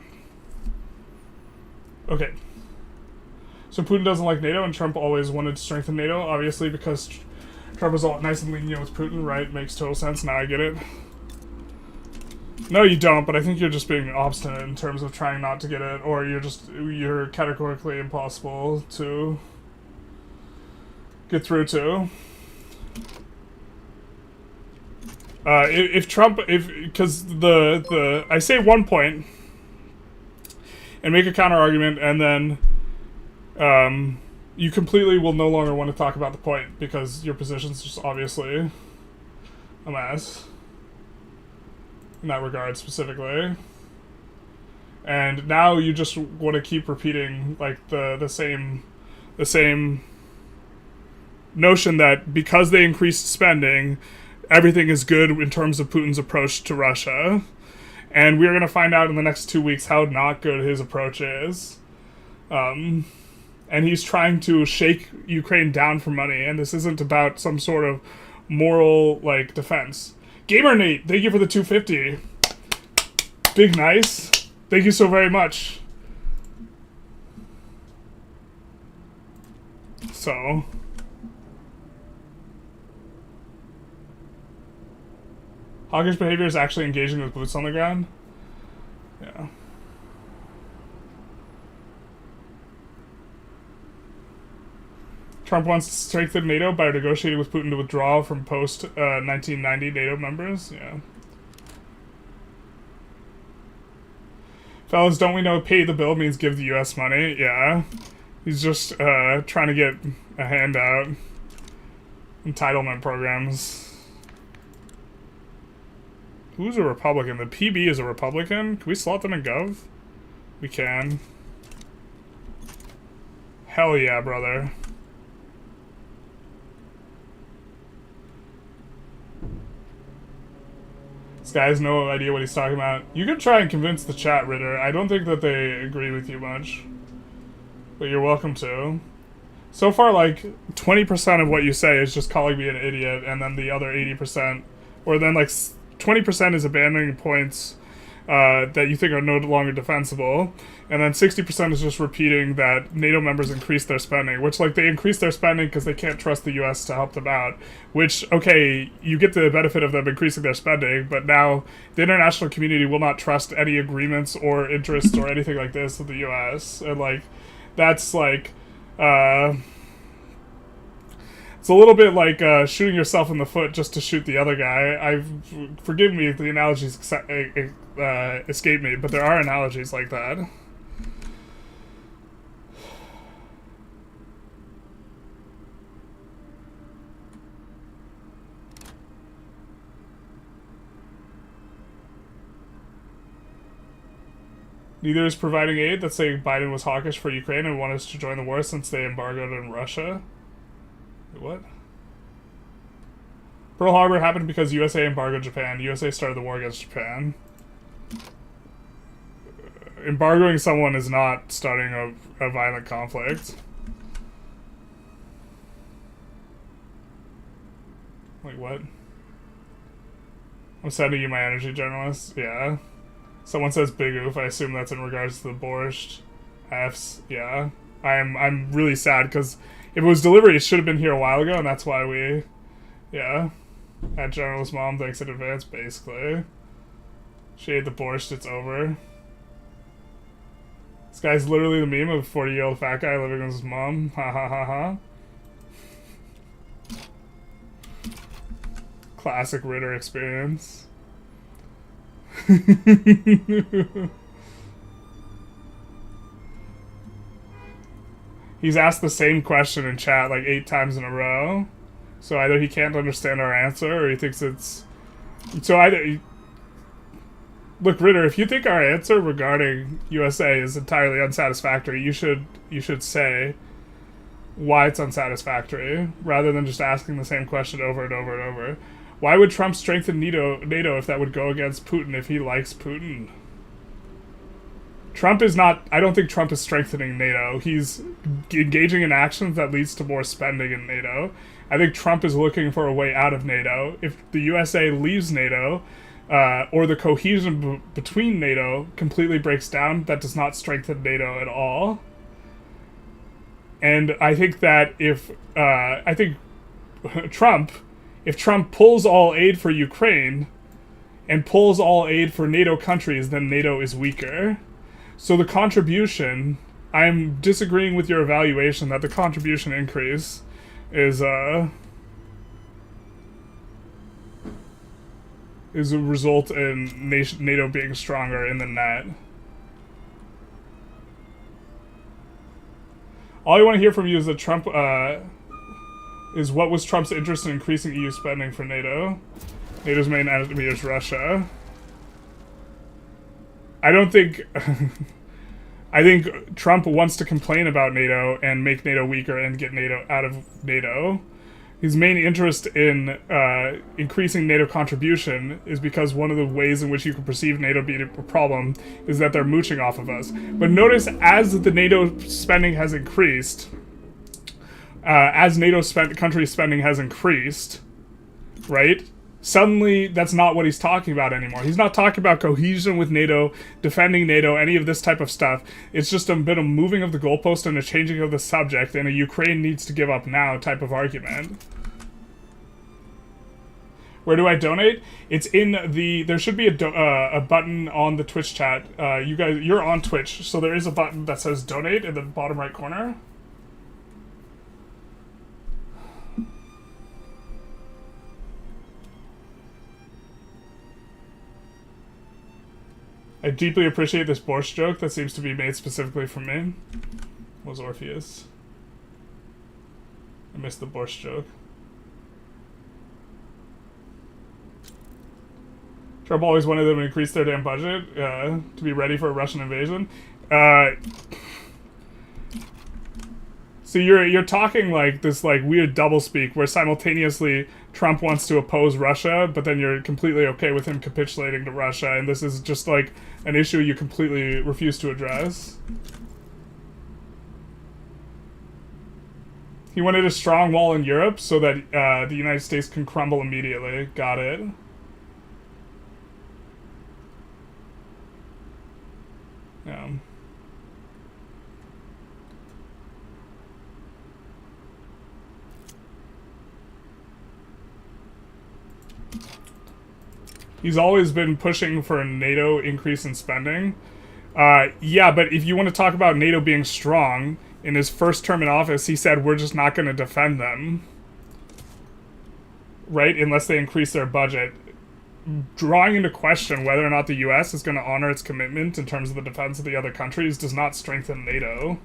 Okay. So Putin doesn't like NATO, and Trump always wanted to strengthen NATO, obviously, because Trump was all nice and lenient with Putin, right? Makes total sense. Now I get it. No, you don't, but I think you're just being obstinate in terms of trying not to get it, or you're categorically impossible to get through to. Because I say one point and make a counter argument, and then you completely will no longer want to talk about the point because your position's just obviously a mess in that regard specifically. And now you just want to keep repeating like the same notion that because they increased spending, everything is good in terms of Putin's approach to Russia. And we're going to find out in the next 2 weeks how not good his approach is. And he's trying to shake Ukraine down for money, and this isn't about some sort of moral, like, defense. Gamer Nate, thank you for the 250. Big nice. Thank you so very much. So... hawkish behavior is actually engaging with boots on the ground? Yeah. Trump wants to strengthen NATO by negotiating with Putin to withdraw from post-1990 NATO members? Yeah. Fellas, don't we know pay the bill means give the US money? Yeah. He's just trying to get a handout. Entitlement programs. Who's a Republican? The PB is a Republican? Can we slot them in Gov? We can. Hell yeah, brother. This guy has no idea what he's talking about. You could try and convince the chat, Ritter. I don't think that they agree with you much. But you're welcome to. So far, like, 20% of what you say is just calling me an idiot, and then the other 80%, or then, like, 20% is abandoning points that you think are no longer defensible, and then 60% is just repeating that NATO members increase their spending, which, like, they increase their spending because they can't trust the US to help them out, which, okay, you get the benefit of them increasing their spending, but now the international community will not trust any agreements or interests or anything like this with the US, and, like, that's, like, It's a little bit like shooting yourself in the foot just to shoot the other guy. Forgive me if the analogies escape me, but there are analogies like that. Neither is providing aid. That's saying Biden was hawkish for Ukraine and wanted us to join the war since they embargoed in Russia. Wait, what? Pearl Harbor happened because USA embargoed Japan. USA started the war against Japan. Embargoing someone is not starting a violent conflict. Wait, what? I'm sending you my energy, journalist. Yeah. Someone says big oof. I assume that's in regards to the borscht. F's. Yeah. I'm really sad because if it was delivery, it should have been here a while ago, and that's why we... Yeah. At journalist mom, thanks in advance, basically. She ate the borscht, it's over. This guy's literally the meme of a 40-year-old fat guy living with his mom. Ha ha ha ha. Classic Ritter experience. He's asked the same question in chat like 8 times in a row. So either he can't understand our answer or he thinks it's... So either... Look, Ritter, if you think our answer regarding USA is entirely unsatisfactory, you should say why it's unsatisfactory, rather than just asking the same question over and over and over. Why would Trump strengthen NATO if that would go against Putin if he likes Putin? Trump is not... I don't think Trump is strengthening NATO. He's engaging in actions that leads to more spending in NATO. I think Trump is looking for a way out of NATO. If the USA leaves NATO, or the cohesion between NATO completely breaks down, that does not strengthen NATO at all. And I think that if Trump pulls all aid for Ukraine and pulls all aid for NATO countries, then NATO is weaker. So the contribution, I'm disagreeing with your evaluation that the contribution increase is a result in NATO being stronger in the net. All I want to hear from you is that Trump, is what was Trump's interest in increasing EU spending for NATO? NATO's main enemy is Russia. I don't think... I think Trump wants to complain about NATO and make NATO weaker and get NATO out of NATO. His main interest in increasing NATO contribution is because one of the ways in which you can perceive NATO being a problem is that they're mooching off of us. But notice, as the NATO spending has increased, as NATO country spending has increased, right? Suddenly, that's not what he's talking about anymore. He's not talking about cohesion with NATO, defending NATO, any of this type of stuff. It's just a bit of moving of the goalpost and a changing of the subject, and a Ukraine needs to give up now type of argument. Where do I donate? It's in the... There should be a button on the Twitch chat. You guys, you're on Twitch, so there is a button that says donate in the bottom right corner. I deeply appreciate this borscht joke that seems to be made specifically for me. Was Orpheus. I missed the borscht joke. Trump always wanted them to increase their damn budget to be ready for a Russian invasion. So you're talking like this like weird doublespeak where simultaneously Trump wants to oppose Russia, but then you're completely okay with him capitulating to Russia, and this is just like an issue you completely refuse to address. He wanted a strong wall in Europe so that the United States can crumble immediately. Got it. Yeah. He's always been pushing for a NATO increase in spending. Yeah, but if you want to talk about NATO being strong, in his first term in office, he said, we're just not going to defend them, right, unless they increase their budget. Drawing into question whether or not the U.S. is going to honor its commitment in terms of the defense of the other countries does not strengthen NATO.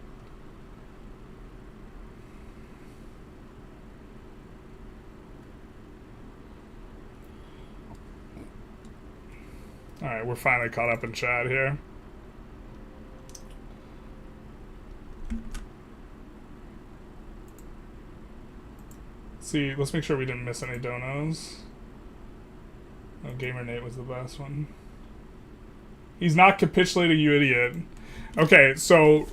Alright, we're finally caught up in chat here. See, let's make sure we didn't miss any donos. Oh, Gamer Nate was the last one. He's not capitulating, you idiot. Okay, so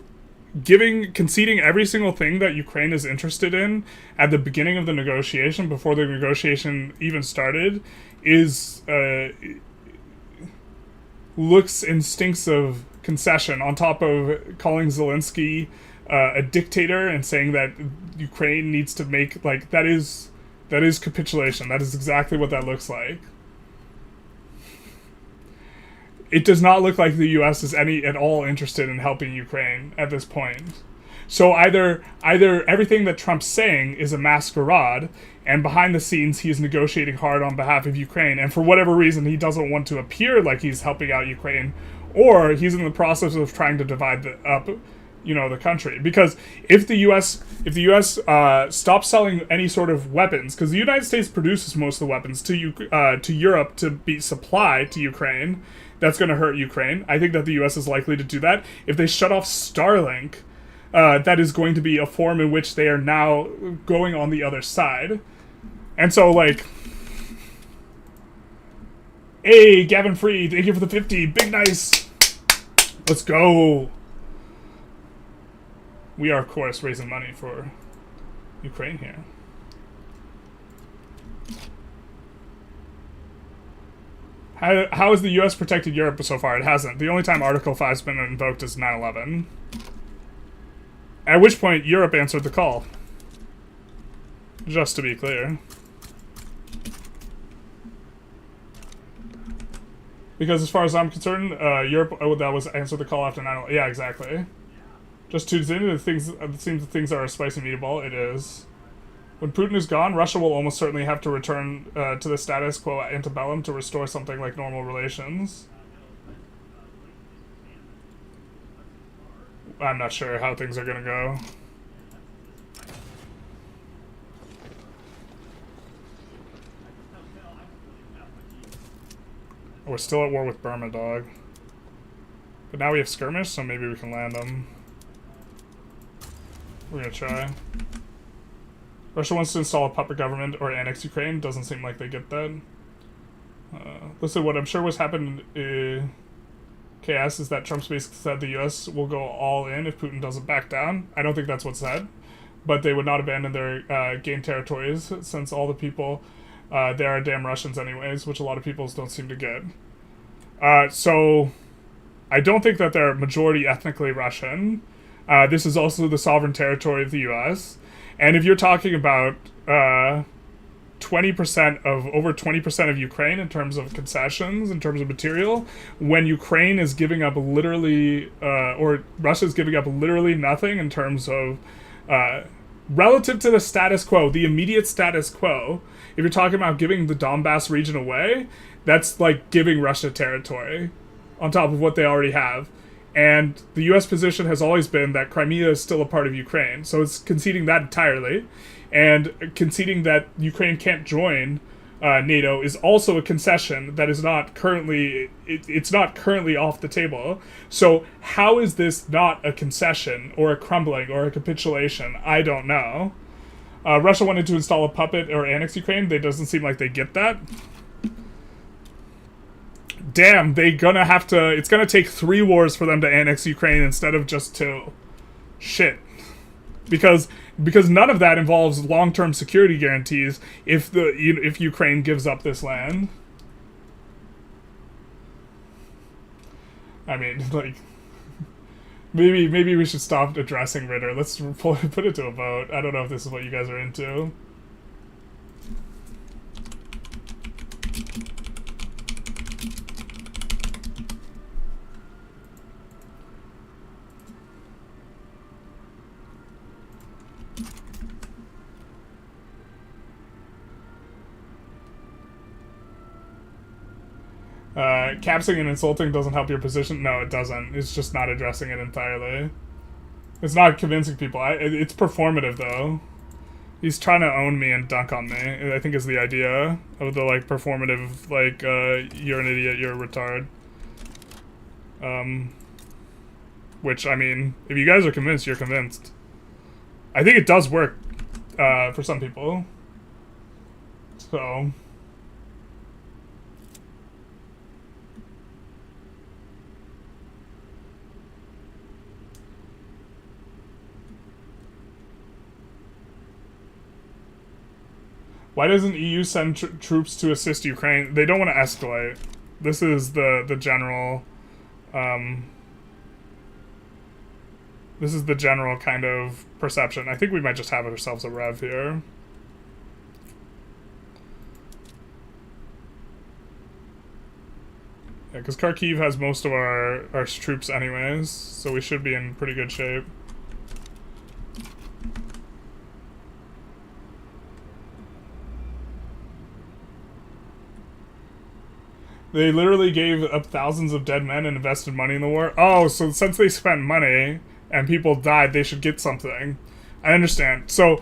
conceding every single thing that Ukraine is interested in at the beginning of the negotiation, before the negotiation even started, is looks and stinks of concession, on top of calling Zelensky a dictator and saying that Ukraine needs to make, like, that is capitulation. That is exactly what that looks like. It does not look like the U.S. is at all interested in helping Ukraine at this point. So either everything that Trump's saying is a masquerade, and behind the scenes he is negotiating hard on behalf of Ukraine, and for whatever reason he doesn't want to appear like he's helping out Ukraine, or he's in the process of trying to divide up, the country. Because if the U.S. Stops selling any sort of weapons, because the United States produces most of the weapons to Europe to be supplied to Ukraine, that's going to hurt Ukraine. I think that the U.S. is likely to do that. If they shut off Starlink, that is going to be a form in which they are now going on the other side. And so, like, hey, Gavin Free, thank you for the 50. Big nice. Let's go. We are, of course, raising money for Ukraine here. How has the U.S. protected Europe so far? It hasn't. The only time Article 5's been invoked is 9/11. At which point, Europe answered the call. Just to be clear. Because as far as I'm concerned, Europe, that was answered the call after 9/11. Yeah, exactly. Just tunes into the things, it seems that things are a spicy meatball. It is. When Putin is gone, Russia will almost certainly have to return to the status quo antebellum to restore something like normal relations. I'm not sure how things are going to go. We're still at war with Burma, dog. But now we have skirmish, so maybe we can land them. We're going to try. Russia wants to install a puppet government or annex Ukraine. Doesn't seem like they get that. Listen, what I'm sure was happened in chaos is that Trump's basically said the U.S. will go all in if Putin doesn't back down. I don't think that's what's said. But they would not abandon their gained territories, since all the people there are damn Russians anyways, which a lot of people don't seem to get. So I don't think that they're majority ethnically Russian. This is also the sovereign territory of the U.S., and if you're talking about 20% of over 20% of Ukraine in terms of concessions, in terms of material, when Ukraine is giving up literally, or Russia is giving up literally nothing in terms of, relative to the status quo, the immediate status quo, if you're talking about giving the Donbass region away, that's like giving Russia territory on top of what they already have. And the U.S. position has always been that Crimea is still a part of Ukraine. So it's conceding that entirely. And conceding that Ukraine can't join NATO is also a concession that is not currently... It's not currently off the table. So how is this not a concession or a crumbling or a capitulation? I don't know. Russia wanted to install a puppet or annex Ukraine. It doesn't seem like they get that. Damn, they gonna have to... It's gonna take 3 wars for them to annex Ukraine instead of just 2. Shit. Because none of that involves long-term security guarantees if Ukraine gives up this land. I mean, like... Maybe we should stop addressing Ritter. Let's put it to a vote. I don't know if this is what you guys are into. Capsing and insulting doesn't help your position. No, it doesn't. It's just not addressing it entirely. It's not convincing people. It's performative, though. He's trying to own me and dunk on me, I think is the idea of the, like, performative, like, you're an idiot, you're a retard. Which, I mean, if you guys are convinced, you're convinced. I think it does work, for some people. So... Why doesn't EU send troops to assist Ukraine? They don't want to escalate. This is the general... this is the general kind of perception. I think we might just have ourselves a rev here. Yeah, because Kharkiv has most of our troops anyways, so we should be in pretty good shape. They literally gave up thousands of dead men and invested money in the war. Oh, so since they spent money and people died, they should get something. I understand. So,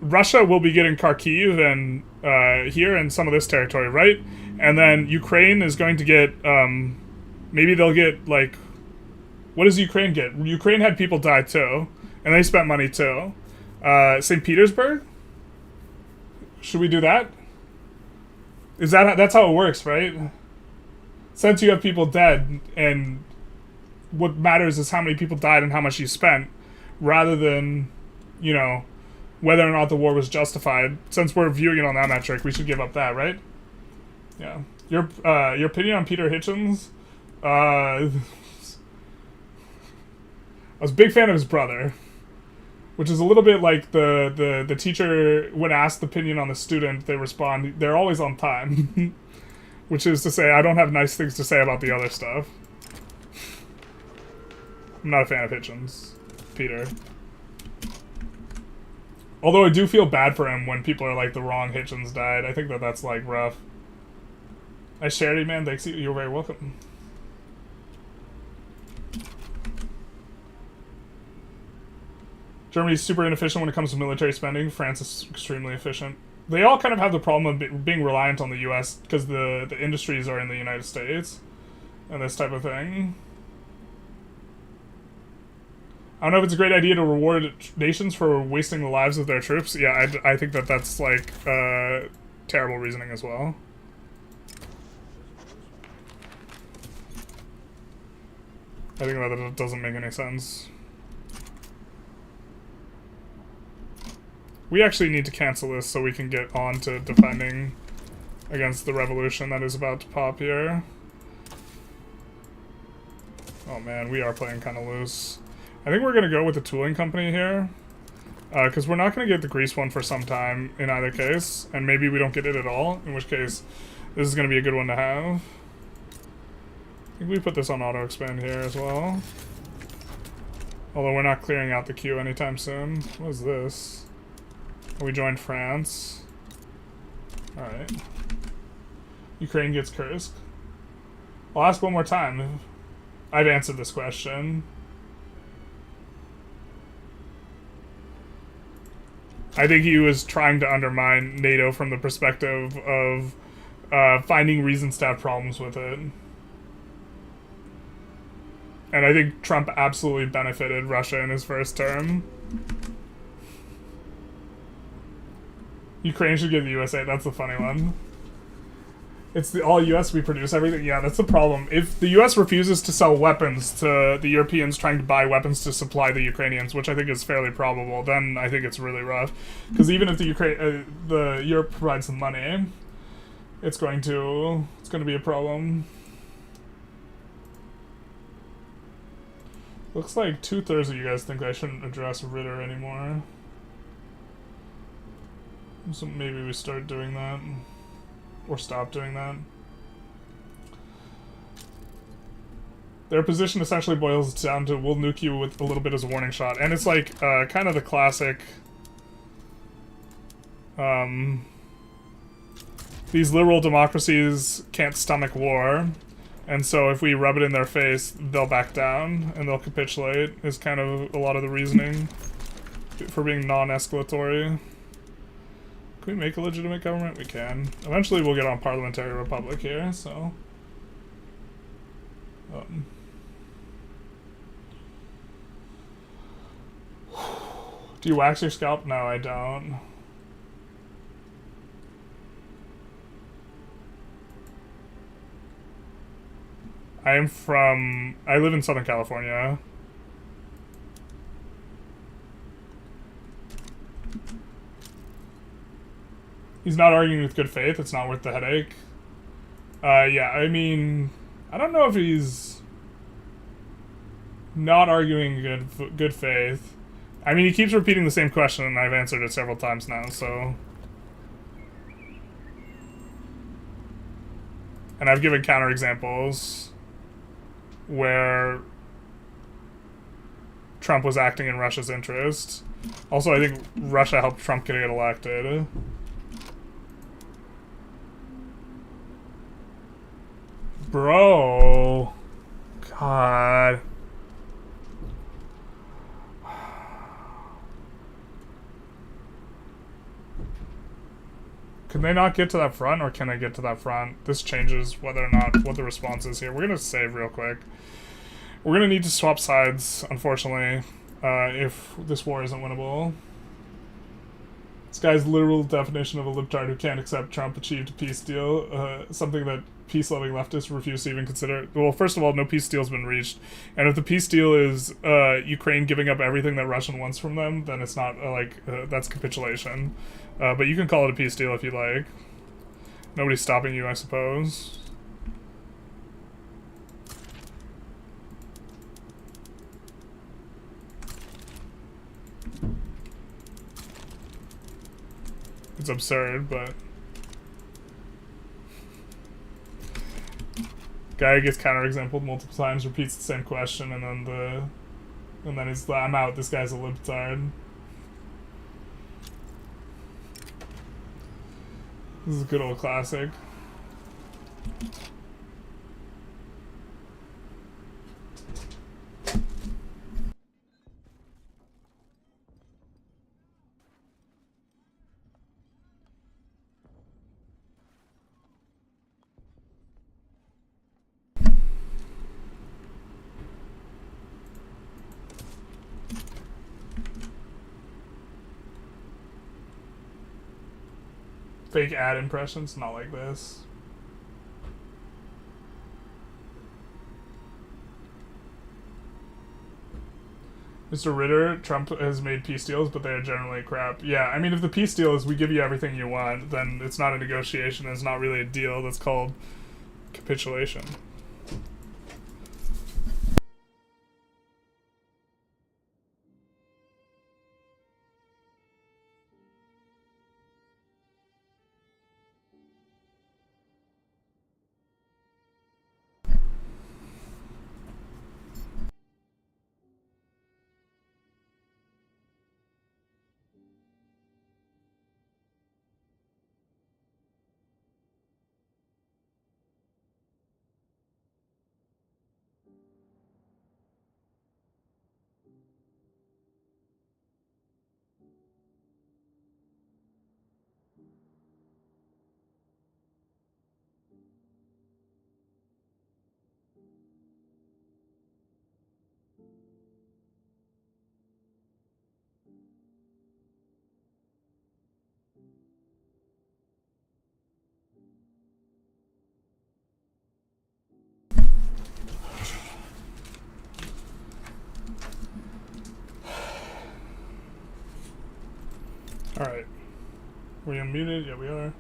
Russia will be getting Kharkiv and here and some of this territory, right? And then Ukraine is going to get, maybe they'll get, like, what does Ukraine get? Ukraine had people die too, and they spent money too. St. Petersburg? Should we do that? Is that's how it works, right? Since you have people dead, and what matters is how many people died and how much you spent, rather than, you know, whether or not the war was justified. Since we're viewing it on that metric, we should give up that, right? Yeah. Your opinion on Peter Hitchens? I was a big fan of his brother, which is a little bit like the teacher, when asked the opinion on the student, they respond, they're always on time. Which is to say, I don't have nice things to say about the other stuff. I'm not a fan of Hitchens. Peter. Although I do feel bad for him when people are like, the wrong Hitchens died. I think that's, like, rough. Nice charity, man. Thanks. You're very welcome. Germany's super inefficient when it comes to military spending. France is extremely efficient. They all kind of have the problem of being reliant on the U.S. because the industries are in the United States and this type of thing. I don't know if it's a great idea to reward nations for wasting the lives of their troops. Yeah, I think that's, like, terrible reasoning as well. I think that doesn't make any sense. We actually need to cancel this so we can get on to defending against the revolution that is about to pop here. Oh man, we are playing kind of loose. I think we're going to go with the tooling company here. Because we're not going to get the Greece one for some time in either case. And maybe we don't get it at all, in which case this is going to be a good one to have. I think we put this on auto expand here as well. Although we're not clearing out the queue anytime soon. What is this? We joined France. Alright. Ukraine gets Kursk. I'll ask one more time. I've answered this question. I think he was trying to undermine NATO from the perspective of finding reasons to have problems with it. And I think Trump absolutely benefited Russia in his first term. Ukraine should give the USA. That's the funny one. It's the all US we produce everything. Yeah, that's the problem. If the US refuses to sell weapons to the Europeans trying to buy weapons to supply the Ukrainians, which I think is fairly probable, then I think it's really rough. Because even if the Europe provides the money, it's going to be a problem. Looks like 2/3 of you guys think I shouldn't address Ritter anymore. So maybe we start doing that. Or stop doing that. Their position essentially boils down to, we'll nuke you with a little bit as a warning shot. And it's like, kind of the classic... these liberal democracies can't stomach war, and so if we rub it in their face, they'll back down and they'll capitulate, is kind of a lot of the reasoning for being non-escalatory. Can we make a legitimate government? We can. Eventually we'll get on parliamentary republic here, so... Do you wax your scalp? No, I don't. I live in Southern California. He's not arguing with good faith. It's not worth the headache. Yeah, I mean, I don't know if he's not arguing good faith. I mean, he keeps repeating the same question, and I've answered it several times now, so... And I've given counterexamples where Trump was acting in Russia's interest. Also, I think Russia helped Trump get elected. Bro. God. Can they not get to that front, or can they get to that front? This changes whether or not what the response is here. We're gonna save real quick. We're gonna need to swap sides, unfortunately, if this war isn't winnable. This guy's literal definition of a libtard who can't accept Trump achieved a peace deal, something that peace-loving leftists refuse to even consider. Well, first of all, no peace deal's been reached, and if the peace deal is Ukraine giving up everything that Russia wants from them, then it's not that's capitulation. But you can call it a peace deal if you like. Nobody's stopping you, I suppose. It's absurd, but... Guy gets counterexampled multiple times, repeats the same question, and then he's like, I'm out, this guy's a libtard. This is a good old classic. Fake ad impressions, not like this. Mr. Ritter, Trump has made peace deals, but they are generally crap. Yeah, I mean, if the peace deal is we give you everything you want, then it's not a negotiation, it's not really a deal, that's called capitulation. Alright. We unmuted? Yeah, we are. I'd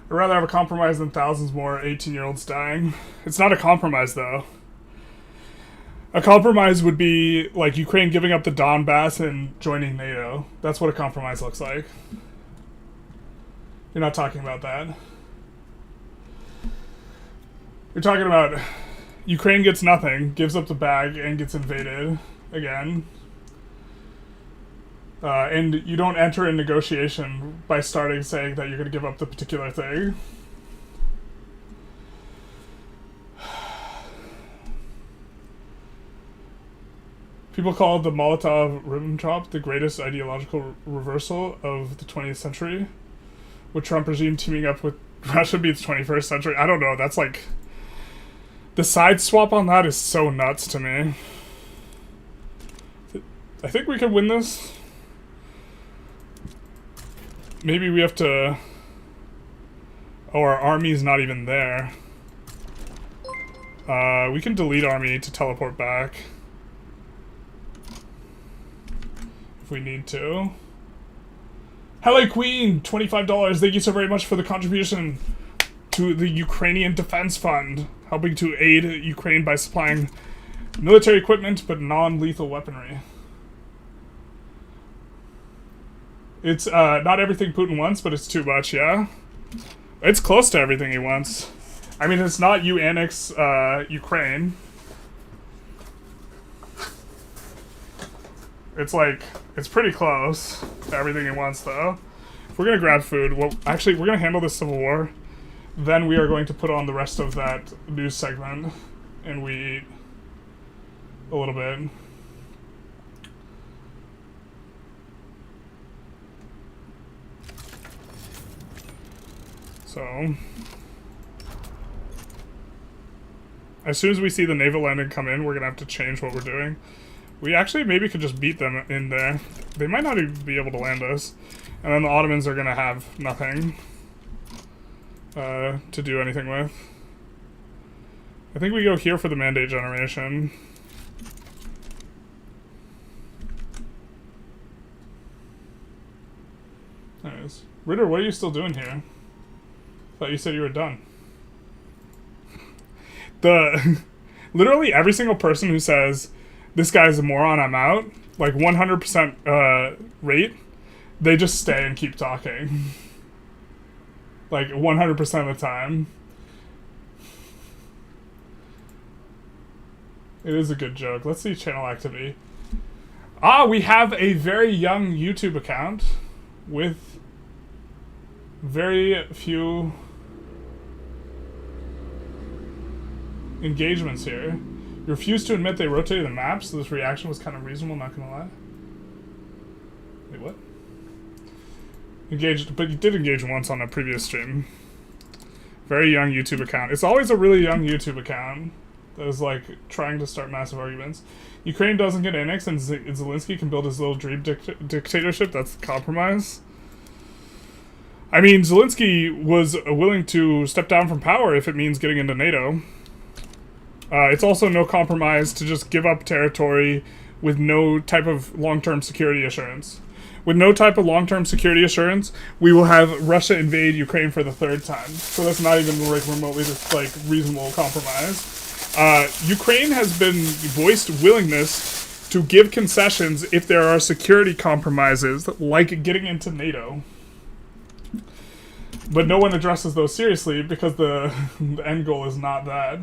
rather have a compromise than thousands more 18-year-olds dying. It's not a compromise, though. A compromise would be, like, Ukraine giving up the Donbass and joining NATO. That's what a compromise looks like. You're not talking about that. You're talking about Ukraine gets nothing, gives up the bag, and gets invaded again. And you don't enter a negotiation by starting saying that you're going to give up the particular thing. People call the Molotov-Ribbentrop the greatest ideological reversal of the 20th century, with Trump regime teaming up with Russia beats 21st century. I don't know, that's like... The side swap on that is so nuts to me. I think we can win this. Maybe we have to... Oh, our army's not even there. We can delete army to teleport back. If we need to. Hello Queen! $25. Thank you so very much for the contribution to the Ukrainian Defense Fund, helping to aid Ukraine by supplying military equipment but non-lethal weaponry. It's not everything Putin wants, but it's too much, yeah? It's close to everything he wants. I mean, it's not you annex Ukraine. It's like, it's pretty close to everything he wants, though. If we're gonna grab food, well, actually, we're gonna handle this civil war. Then we are going to put on the rest of that news segment, and we eat a little bit. So, as soon as we see the naval landing come in, we're gonna have to change what we're doing. We actually maybe could just beat them in there. They might not even be able to land us. And then the Ottomans are gonna have nothing to do anything with. I think we go here for the mandate generation. Anyways. Ritter, what are you still doing here? Thought you said you were done. Literally every single person who says, this guy's a moron, I'm out, like 100% rate, they just stay and keep talking. Like 100% of the time. It is a good joke. Let's see channel activity. Ah, we have a very young YouTube account with very few engagements here. You refused to admit they rotated the map, so this reaction was kind of reasonable, not gonna lie. Wait, what? Engaged, but you did engage once on a previous stream. Very young YouTube account. It's always a really young YouTube account that is like trying to start massive arguments. Ukraine doesn't get annexed and Zelensky can build his little dream dictatorship. That's the compromise. I mean, Zelensky was willing to step down from power if it means getting into NATO. It's also no compromise to just give up territory with no type of long-term security assurance. With no type of long-term security assurance, we will have Russia invade Ukraine for the third time. So that's not even like remotely this like reasonable compromise. Ukraine has been voiced willingness to give concessions if there are security compromises, like getting into NATO. But no one addresses those seriously because the end goal is not that.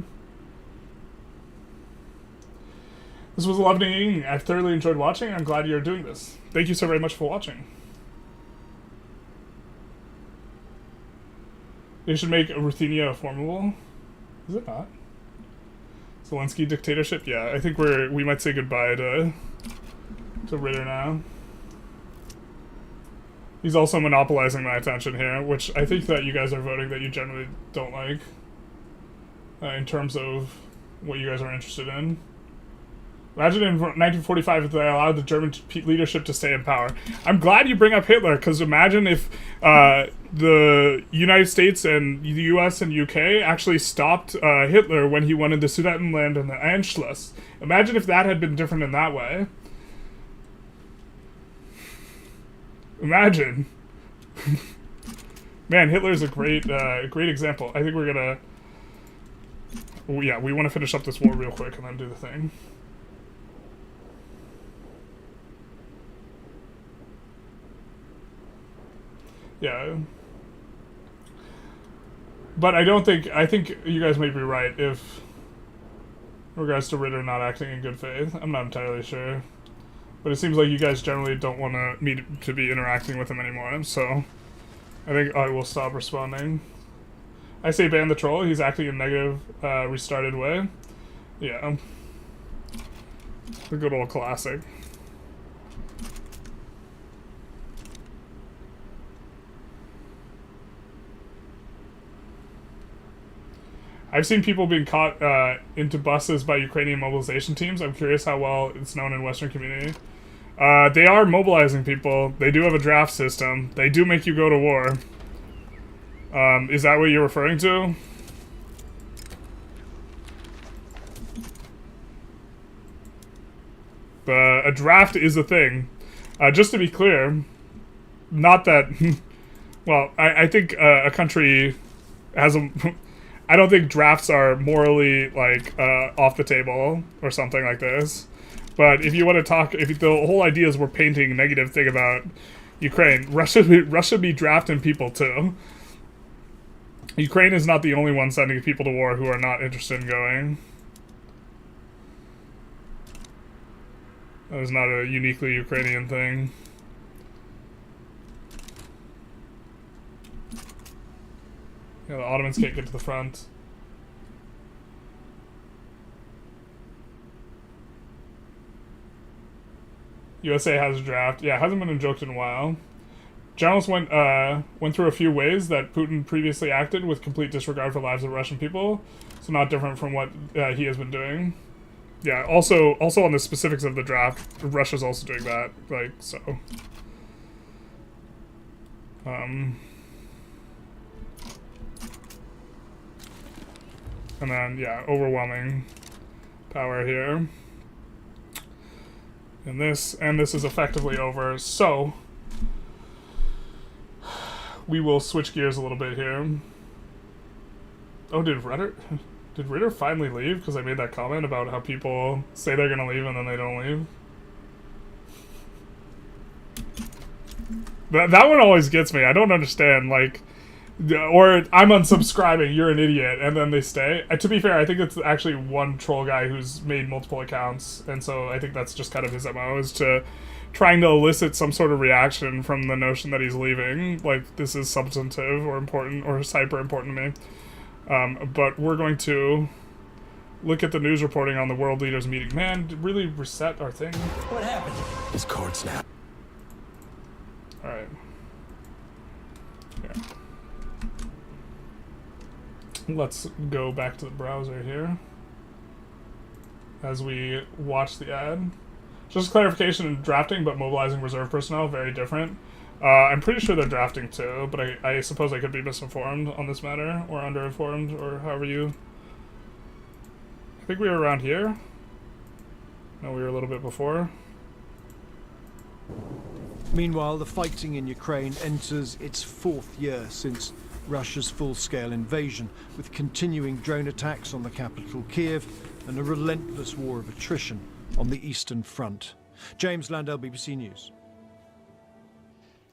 This was a lovely evening. I've thoroughly enjoyed watching, and I'm glad you're doing this. Thank you so very much for watching. They should make Ruthenia formable. Is it not? Zelensky dictatorship? Yeah, I think we might say goodbye to Ritter now. He's also monopolizing my attention here, which I think that you guys are voting that you generally don't like. In terms of what you guys are interested in. Imagine in 1945 if they allowed the German leadership to stay in power. I'm glad you bring up Hitler, because imagine if the United States and the US and UK actually stopped Hitler when he wanted the Sudetenland and the Anschluss. Imagine if that had been different in that way. Imagine. Man, Hitler's a great example. I think we're gonna... Well, yeah, we want to finish up this war real quick and then do the thing. Yeah. But I think you guys may be right if in regards to Ritter not acting in good faith. I'm not entirely sure. But it seems like you guys generally don't want me to be interacting with him anymore, so I think I will stop responding. I say ban the troll. He's acting in negative, restarted way. Yeah. The good old classic. I've seen people being caught into buses by Ukrainian mobilization teams. I'm curious how well it's known in Western community. They are mobilizing people. They do have a draft system. They do make you go to war. Is that what you're referring to? A draft is a thing. Just to be clear, not that... well, I think a country has a... I don't think drafts are morally, like, off the table or something like this. But if you want to talk... If the whole idea is we're painting a negative thing about Ukraine, Russia be drafting people too. Ukraine is not the only one sending people to war who are not interested in going. That is not a uniquely Ukrainian thing. Yeah, the Ottomans can't get to the front. USA has a draft. Yeah, it hasn't been invoked in a while. Journalists went through a few ways that Putin previously acted with complete disregard for lives of Russian people. So not different from what he has been doing. Yeah, also on the specifics of the draft, Russia's also doing that. Like, so. And then, yeah, overwhelming power here. And this is effectively over. So, we will switch gears a little bit here. Oh, did Ritter finally leave? Because I made that comment about how people say they're going to leave and then they don't leave. That one always gets me. I don't understand, like... Or I'm unsubscribing, you're an idiot, and then they stay. To be fair, I think it's actually one troll guy who's made multiple accounts, and so I think that's just kind of his MO, is to trying to elicit some sort of reaction from the notion that he's leaving. Like, this is substantive or important or hyper important to me. But we're going to look at the news reporting on the world leaders meeting. Man, really reset our thing. What happened? His cord snapped. Alright. Yeah. Let's go back to the browser here as we watch the ad. Just clarification in drafting, but mobilizing reserve personnel, very different. I'm pretty sure they're drafting too, but I suppose I could be misinformed on this matter, or underinformed, or however you... I think we were around here. No, we were a little bit before. Meanwhile, the fighting in Ukraine enters its fourth year since Russia's full-scale invasion, with continuing drone attacks on the capital Kiev and a relentless war of attrition on the Eastern Front. James Landell, BBC News.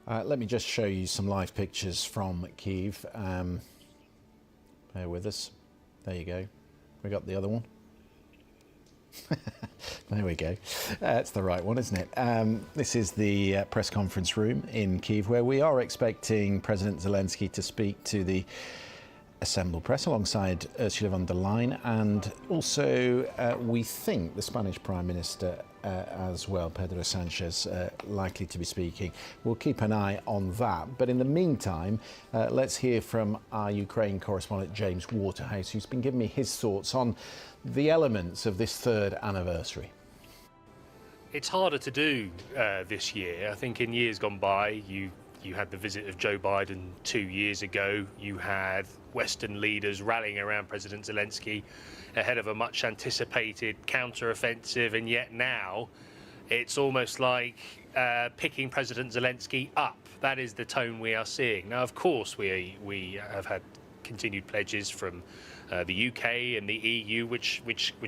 Let me just show you some live pictures from Kiev. Bear with us. There you go. We got the other one. There we go. That's the right one, isn't it? This is the press conference room in Kiev, where we are expecting President Zelensky to speak to the assembled press alongside Ursula von der Leyen, and also we think the Spanish Prime Minister as well, Pedro Sanchez, likely to be speaking. We'll keep an eye on that. But in the meantime, let's hear from our Ukraine correspondent, James Waterhouse, who's been giving me his thoughts on the elements of this third anniversary. It's harder to do this year. I think in years gone by, you had the visit of Joe Biden 2 years ago. You had Western leaders rallying around President Zelensky ahead of a much anticipated counter-offensive, and yet now it's almost like picking President Zelensky up. That is the tone we are seeing. Now, of course, we have had continued pledges from the UK and the EU, which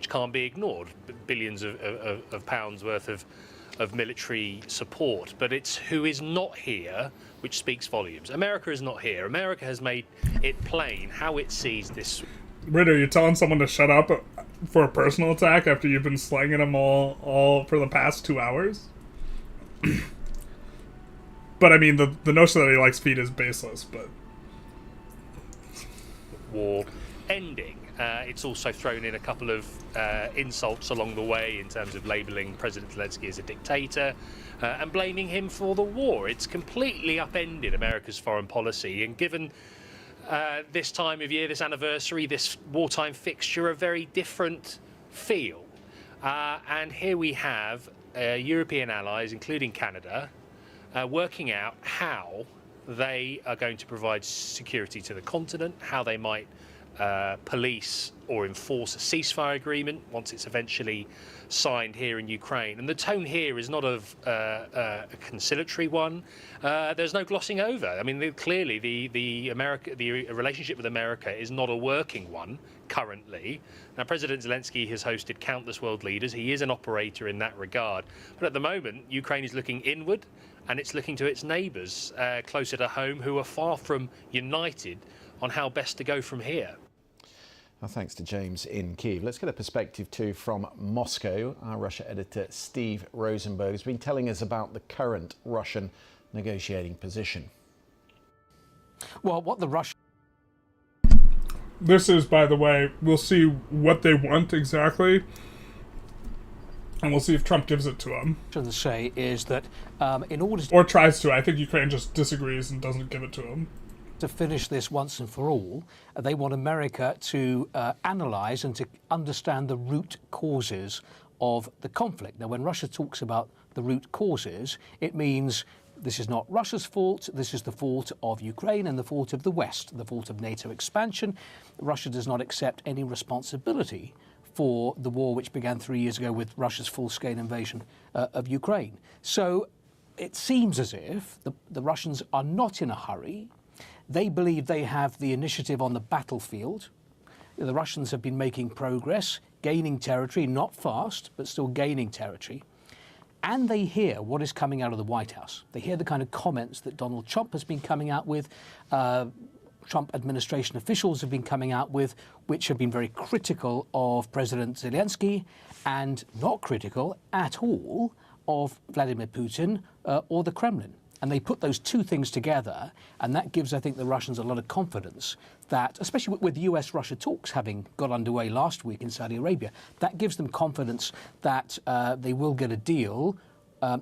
can't be ignored. Billions of pounds worth of military support, but it's who is not here which speaks volumes. America is not here. America has made it plain how it sees this. Ritter, you're telling someone to shut up for a personal attack after you've been slanging them all for the past 2 hours? But I mean, the notion that he likes feet is baseless. But war ending. It's also thrown in a couple of insults along the way in terms of labelling President Zelensky as a dictator and blaming him for the war. It's completely upended America's foreign policy, and given this time of year, this anniversary, this wartime fixture, a very different feel. And here we have European allies, including Canada, working out how they are going to provide security to the continent, how they might police or enforce a ceasefire agreement once it's eventually signed here in Ukraine. And the tone here is not of a conciliatory one. There's no glossing over. I mean, clearly the relationship with America is not a working one currently. Now, President Zelensky has hosted countless world leaders. He is an operator in that regard. But at the moment, Ukraine is looking inward, and it's looking to its neighbours closer to home, who are far from united on how best to go from here. Well, thanks to James in Kyiv. Let's get a perspective too from Moscow. Our Russia editor Steve Rosenberg has been telling us about the current Russian negotiating position. Well, what the Russians... This is, by the way, we'll see what they want exactly, and we'll see if Trump gives it to them. ...say is that in order to... Or tries to. I think Ukraine just disagrees and doesn't give it to him. To finish this once and for all, they want America to analyse and to understand the root causes of the conflict. Now, when Russia talks about the root causes, it means this is not Russia's fault, this is the fault of Ukraine and the fault of the West, the fault of NATO expansion. Russia does not accept any responsibility for the war which began 3 years ago with Russia's full-scale invasion of Ukraine. So it seems as if the Russians are not in a hurry. They believe they have the initiative on the battlefield. The Russians have been making progress, gaining territory, not fast, but still gaining territory. And they hear what is coming out of the White House. They hear the kind of comments that Donald Trump has been coming out with, Trump administration officials have been coming out with, which have been very critical of President Zelensky and not critical at all of Vladimir Putin or the Kremlin. And they put those two things together, and that gives, I think, the Russians a lot of confidence that, especially with US-Russia talks having got underway last week in Saudi Arabia, that gives them confidence that they will get a deal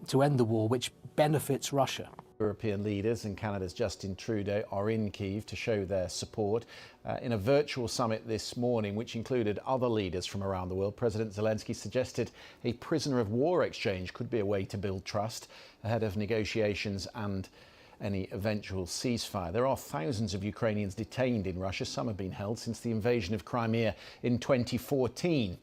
to end the war, which benefits Russia. European leaders and Canada's Justin Trudeau are in Kyiv to show their support. In a virtual summit this morning, which included other leaders from around the world, President Zelensky suggested a prisoner of war exchange could be a way to build trust ahead of negotiations and any eventual ceasefire. There are thousands of Ukrainians detained in Russia. Some have been held since the invasion of Crimea in 2014.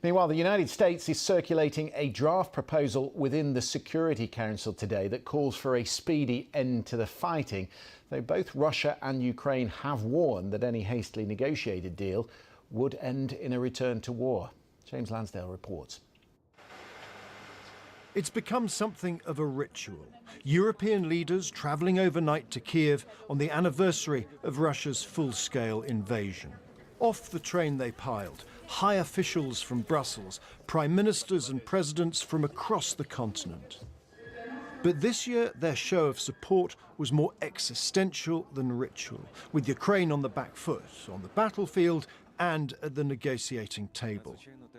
Meanwhile, the United States is circulating a draft proposal within the Security Council today that calls for a speedy end to the fighting, though both Russia and Ukraine have warned that any hastily negotiated deal would end in a return to war. James Lansdale reports. It's become something of a ritual. European leaders travelling overnight to Kiev on the anniversary of Russia's full-scale invasion. Off the train they piled, high officials from Brussels, prime ministers and presidents from across the continent. But this year, their show of support was more existential than ritual, with Ukraine on the back foot, on the battlefield and at the negotiating table.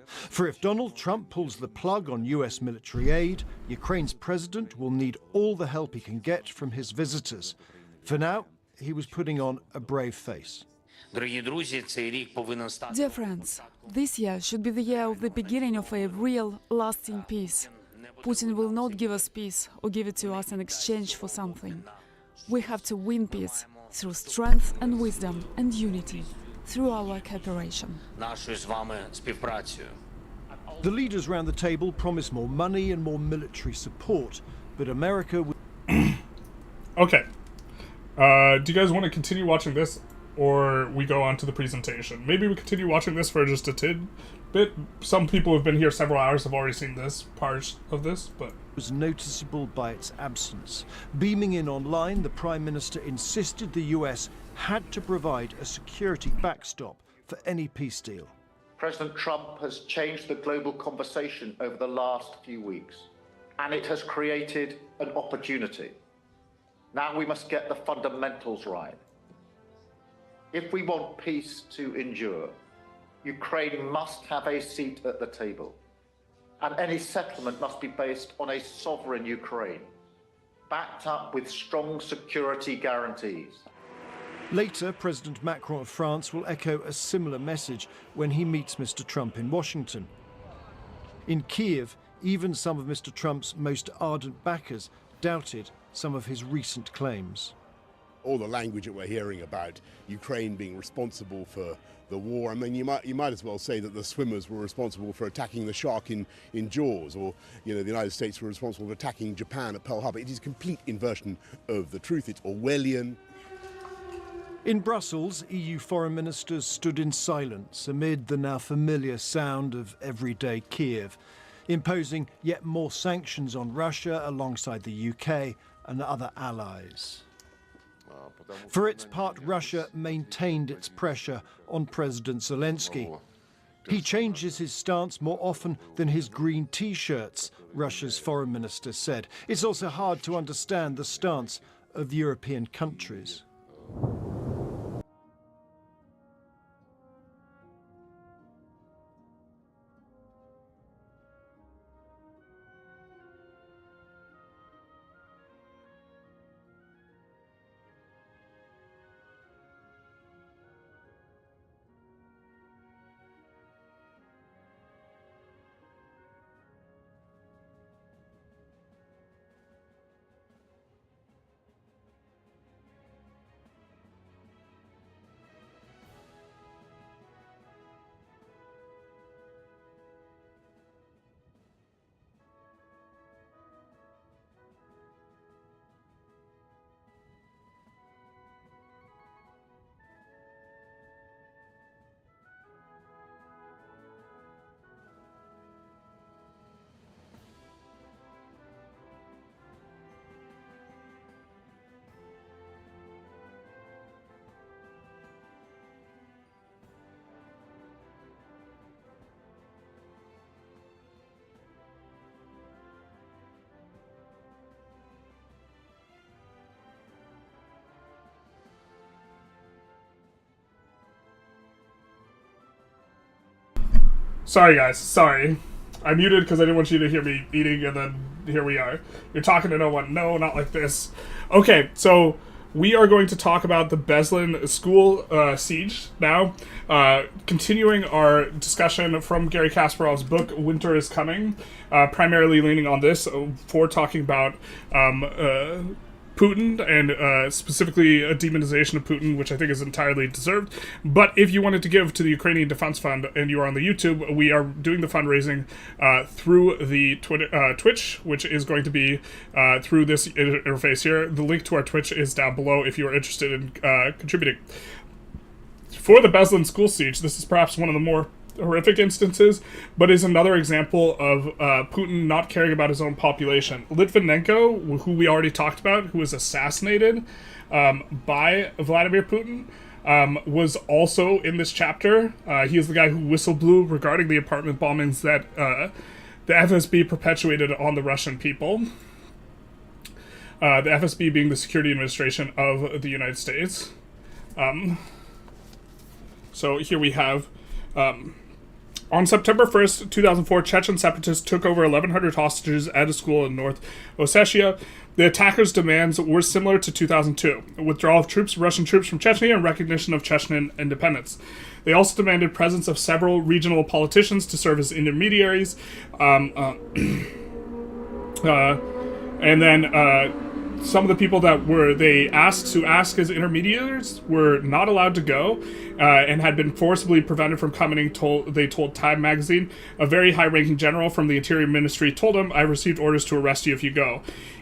For if Donald Trump pulls the plug on US military aid, Ukraine's president will need all the help he can get from his visitors. For now, he was putting on a brave face. Dear friends, this year should be the year of the beginning of a real, lasting peace. Putin will not give us peace or give it to us in exchange for something. We have to win peace through strength and wisdom and unity, through our cooperation. The leaders round the table promise more money and more military support, but America will... Okay. Do you guys want to continue watching this, or we go on to the presentation? Maybe we continue watching this for just a tidbit. Some people who've been here several hours have already seen this part of this, but... was noticeable by its absence. Beaming in online, the Prime Minister insisted the US had to provide a security backstop for any peace deal. President Trump has changed the global conversation over the last few weeks. and it has created an opportunity. Now we must get the fundamentals right. If we want peace to endure, Ukraine must have a seat at the table, and any settlement must be based on a sovereign Ukraine, backed up with strong security guarantees. Later, President Macron of France will echo a similar message when he meets Mr. Trump in Washington. In Kiev, even some of Mr. Trump's most ardent backers doubted some of his recent claims. All the language that we're hearing about Ukraine being responsible for the war, I mean, you might as well say that the swimmers were responsible for attacking the shark in Jaws, or the United States were responsible for attacking Japan at Pearl Harbor. It is a complete inversion of the truth. It's Orwellian. In Brussels, EU foreign ministers stood in silence amid the now familiar sound of everyday Kiev, imposing yet more sanctions on Russia alongside the UK and other allies. For its part, Russia maintained its pressure on President Zelensky. He changes his stance more often than his green T-shirts, Russia's foreign minister said. It's also hard to understand the stance of European countries. Sorry, guys. Sorry. I muted because I didn't want you to hear me eating, and then here we are. You're talking to no one. No, not like this. Okay, so we are going to talk about the Beslan school siege now. Continuing our discussion from Gary Kasparov's book, Winter is Coming, primarily leaning on this for talking about Putin, and specifically a demonization of Putin, which I think is entirely deserved. But if you wanted to give to the Ukrainian Defense Fund and you are on the YouTube, we are doing the fundraising through the Twitch, which is going to be through this interface here. The link to our Twitch is down below if you are interested in contributing. For the Beslan school siege, this is perhaps one of the more horrific instances, but is another example of Putin not caring about his own population. Litvinenko, who we already talked about, who was assassinated by Vladimir Putin, was also in this chapter. He is the guy who whistle blew regarding the apartment bombings that the FSB perpetuated on the Russian people. The FSB being the Security Administration of the United States. So here we have on September 1st, 2004, Chechen separatists took over 1,100 hostages at a school in North Ossetia. The attackers' demands were similar to 2002, a withdrawal of Russian troops from Chechnya, and recognition of Chechen independence. They also demanded presence of several regional politicians to serve as intermediaries. And then some of the people that they asked to ask as intermediaries were not allowed to go, and had been forcibly prevented from coming. They told Time magazine. A very high-ranking general from the Interior Ministry told him, "I received orders to arrest you if you go."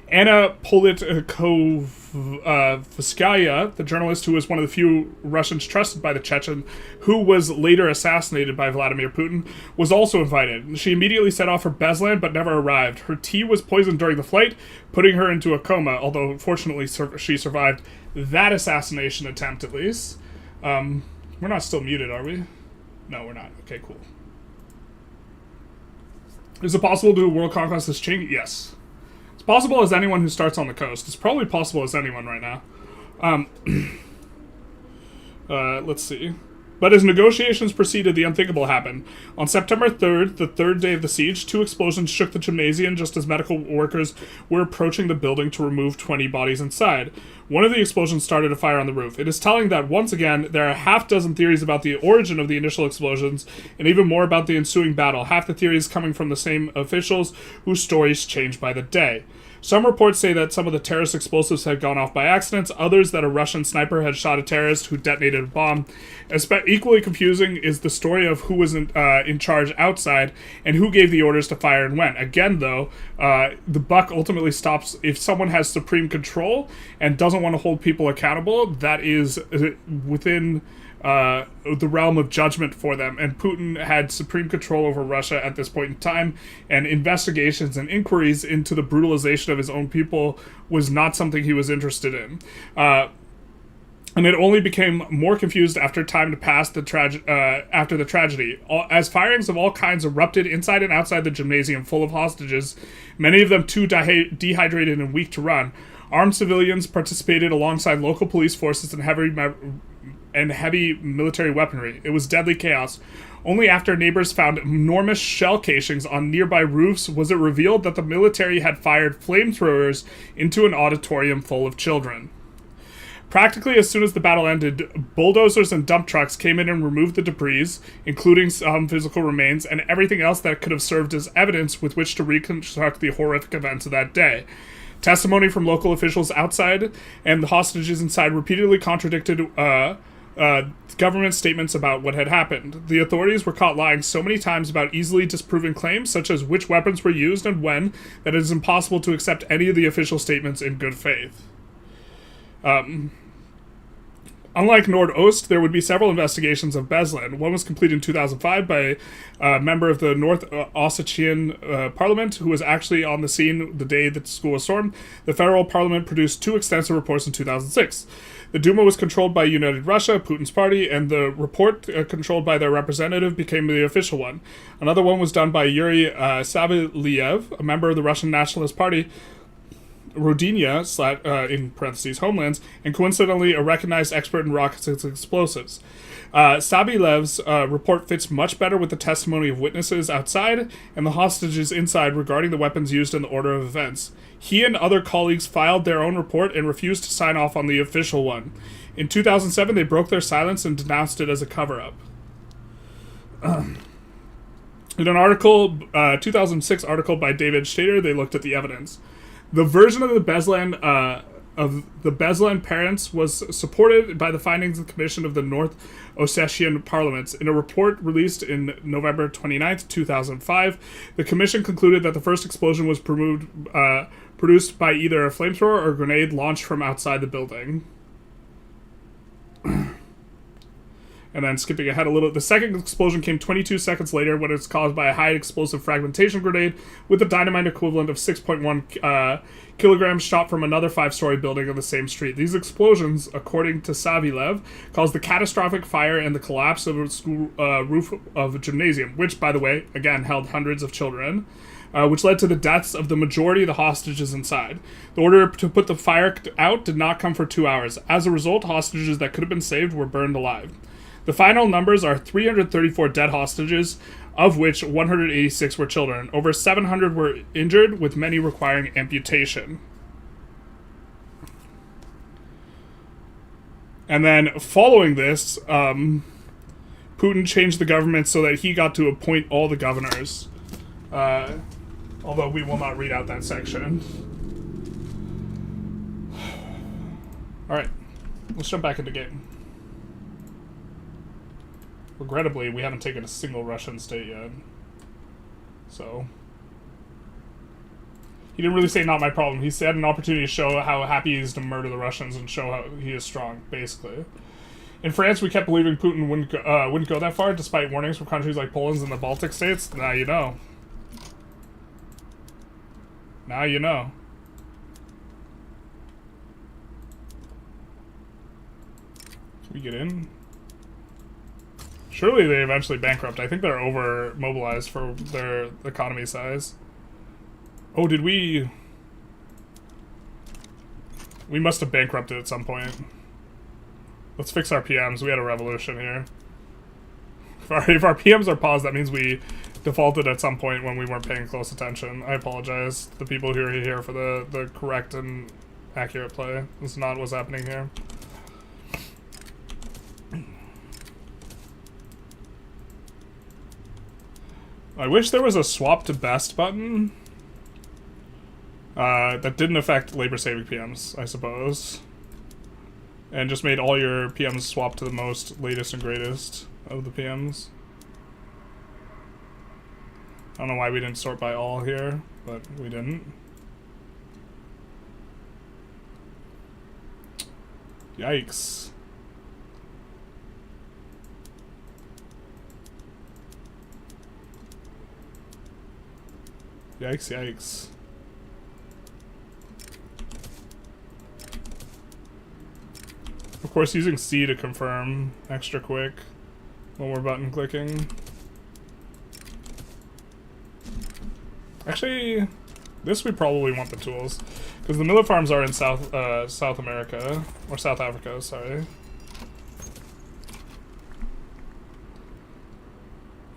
Anna Politkovskaya, the journalist who was one of the few Russians trusted by the Chechen, who was later assassinated by Vladimir Putin, was also invited. She immediately set off for Beslan, but never arrived. Her tea was poisoned during the flight, putting her into a coma, although fortunately she survived that assassination attempt, at least. We're not still muted, are we? No, we're not. Okay, cool. Is it possible to do world conquest this Ching? Yes. It's possible as anyone who starts on the coast. It's probably possible as anyone right now. Let's see. But as negotiations proceeded, the unthinkable happened. On September 3rd, the third day of the siege, 2 explosions shook the gymnasium just as medical workers were approaching the building to remove 20 bodies inside. One of the explosions started a fire on the roof. It is telling that, once again, there are half dozen theories about the origin of the initial explosions, and even more about the ensuing battle, half the theories coming from the same officials whose stories change by the day. Some reports say that some of the terrorist explosives had gone off by accident, others that a Russian sniper had shot a terrorist who detonated a bomb. Equally confusing is the story of who was in charge outside and who gave the orders to fire and when. Again, though, the buck ultimately stops if someone has supreme control and doesn't want to hold people accountable. That is within the realm of judgment for them, and Putin had supreme control over Russia at this point in time, and investigations and inquiries into the brutalization of his own people was not something he was interested in. And it only became more confused after time to pass after the tragedy. As firings of all kinds erupted inside and outside the gymnasium full of hostages, many of them too dehydrated and weak to run, armed civilians participated alongside local police forces and heavy military weaponry. It was deadly chaos. Only after neighbors found enormous shell casings on nearby roofs was it revealed that the military had fired flamethrowers into an auditorium full of children. Practically as soon as the battle ended, bulldozers and dump trucks came in and removed the debris, including some physical remains, and everything else that could have served as evidence with which to reconstruct the horrific events of that day. Testimony from local officials outside and the hostages inside repeatedly contradicted government statements about what had happened. The authorities were caught lying so many times about easily disproven claims, such as which weapons were used and when, that it is impossible to accept any of the official statements in good faith. Unlike Nordost, there would be several investigations of Beslan. One was completed in 2005 by a member of the North Ossetian Parliament, who was actually on the scene the day that the school was stormed. The federal parliament produced 2 extensive reports in 2006. The Duma was controlled by United Russia, Putin's party, and the report controlled by their representative became the official one. Another one was done by Yuri Saviliev, a member of the Russian Nationalist Party, Rodinia, in parentheses, homelands, and coincidentally a recognized expert in rockets and explosives. Sabilev's report fits much better with the testimony of witnesses outside and the hostages inside regarding the weapons used in the order of events. He and other colleagues filed their own report and refused to sign off on the official one. In 2007, they broke their silence and denounced it as a cover-up. In an article, 2006 article by David Stater, they looked at the evidence. The version of the Beslan parents was supported by the findings of the Commission of the North Ossetian Parliaments. In a report released in November 29, 2005, the Commission concluded that the first explosion was produced by either a flamethrower or a grenade launched from outside the building. And then skipping ahead a little, the second explosion came 22 seconds later when it was caused by a high explosive fragmentation grenade with a dynamite equivalent of 6.1 kilograms shot from another 5-story building on the same street. These explosions, according to Savilev, caused the catastrophic fire and the collapse of a school roof of a gymnasium, which, by the way, again, held hundreds of children, which led to the deaths of the majority of the hostages inside. The order to put the fire out did not come for 2 hours. As a result, hostages that could have been saved were burned alive. The final numbers are 334 dead hostages, of which 186 were children. Over 700 were injured, with many requiring amputation. And then, following this, Putin changed the government so that he got to appoint all the governors. Although we will not read out that section. Alright, let's jump back into game. Regrettably, we haven't taken a single Russian state yet. So. He didn't really say not my problem. He said an opportunity to show how happy he is to murder the Russians and show how he is strong, basically. In France, we kept believing Putin wouldn't go that far, despite warnings from countries like Poland and the Baltic states. Now you know. Now you know. Can we get in? Surely they eventually bankrupt. I think they're over-mobilized for their economy size. Oh, did we... We must have bankrupted at some point. Let's fix our PMs. We had a revolution here. If our PMs are paused, that means we defaulted at some point when we weren't paying close attention. I apologize to the people who are here for the correct and accurate play. This is not what's happening here. I wish there was a swap to best button that didn't affect labor saving PMs, I suppose. And just made all your PMs swap to the most latest and greatest of the PMs. I don't know why we didn't sort by all here, but we didn't. Yikes. Yikes, yikes. Of course, using C to confirm extra quick when we're button clicking. Actually, this we probably want the tools, because the millet farms are in South America, or South Africa, sorry.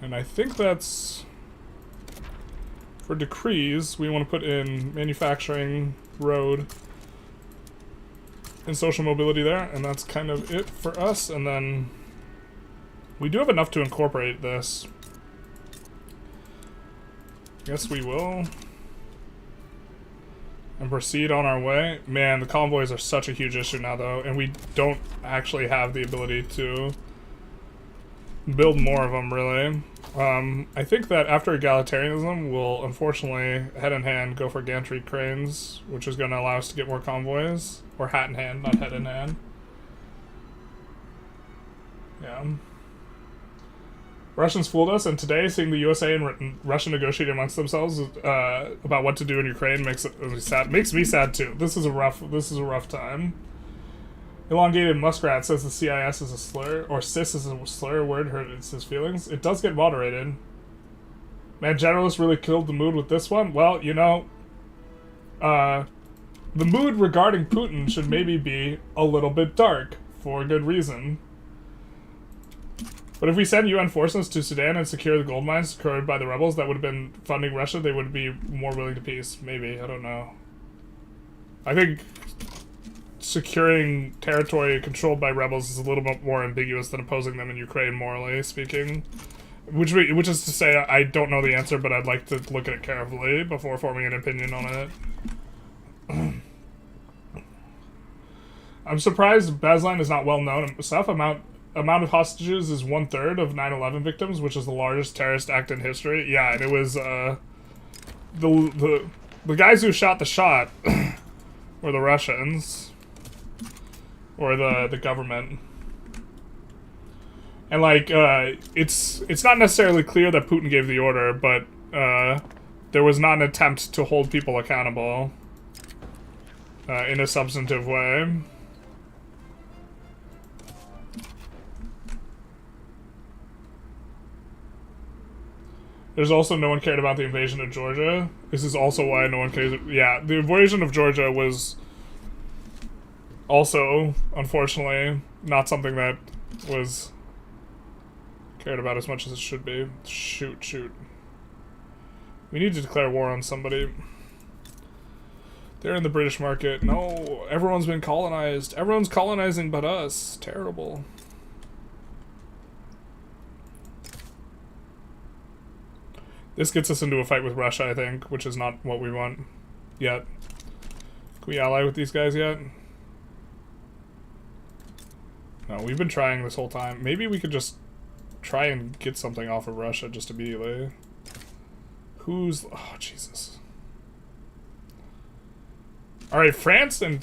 And I think that's, for decrees, we want to put in manufacturing, road, and social mobility there, and that's kind of it for us. And then we do have enough to incorporate this. Guess we will. And proceed on our way. Man, the convoys are such a huge issue now, though, and we don't actually have the ability to build more of them, really. I think that after egalitarianism, we'll unfortunately, head in hand, go for gantry cranes, which is going to allow us to get more convoys. Or hat in hand, not head in hand. Yeah. Russians fooled us, and today, seeing the USA and Russia negotiate amongst themselves about what to do in Ukraine makes me sad. Makes me sad too. This is a rough time. Elongated muskrat says the CIS is a slur, or cis is a slur. Word hurts his feelings. It does get moderated. Man, generalists really killed the mood with this one. Well, you know, the mood regarding Putin should maybe be a little bit dark for good reason. But if we send UN forces to Sudan and secure the gold mines secured by the rebels that would have been funding Russia, they would be more willing to peace. Maybe. I don't know. I think securing territory controlled by rebels is a little bit more ambiguous than opposing them in Ukraine, morally speaking. Which is to say, I don't know the answer, but I'd like to look at it carefully before forming an opinion on it. I'm surprised Basline is not well known and stuff. Amount of hostages is 1/3 of 9/11 victims, which is the largest terrorist act in history. Yeah, and it was the guys who shot the shot were the Russians. Or the government. And like it's not necessarily clear that Putin gave the order, but there was not an attempt to hold people accountable in a substantive way. There's also no one cared about the invasion of Georgia. This is also why no one cares. Yeah, the invasion of Georgia was also, unfortunately, not something that was cared about as much as it should be. Shoot. We need to declare war on somebody. They're in the British market. No, everyone's been colonized. Everyone's colonizing but us. Terrible. This gets us into a fight with Russia, I think, which is not what we want yet. Can we ally with these guys yet? No, we've been trying this whole time. Maybe we could just try and get something off of Russia just immediately. Oh, Jesus. Alright, France and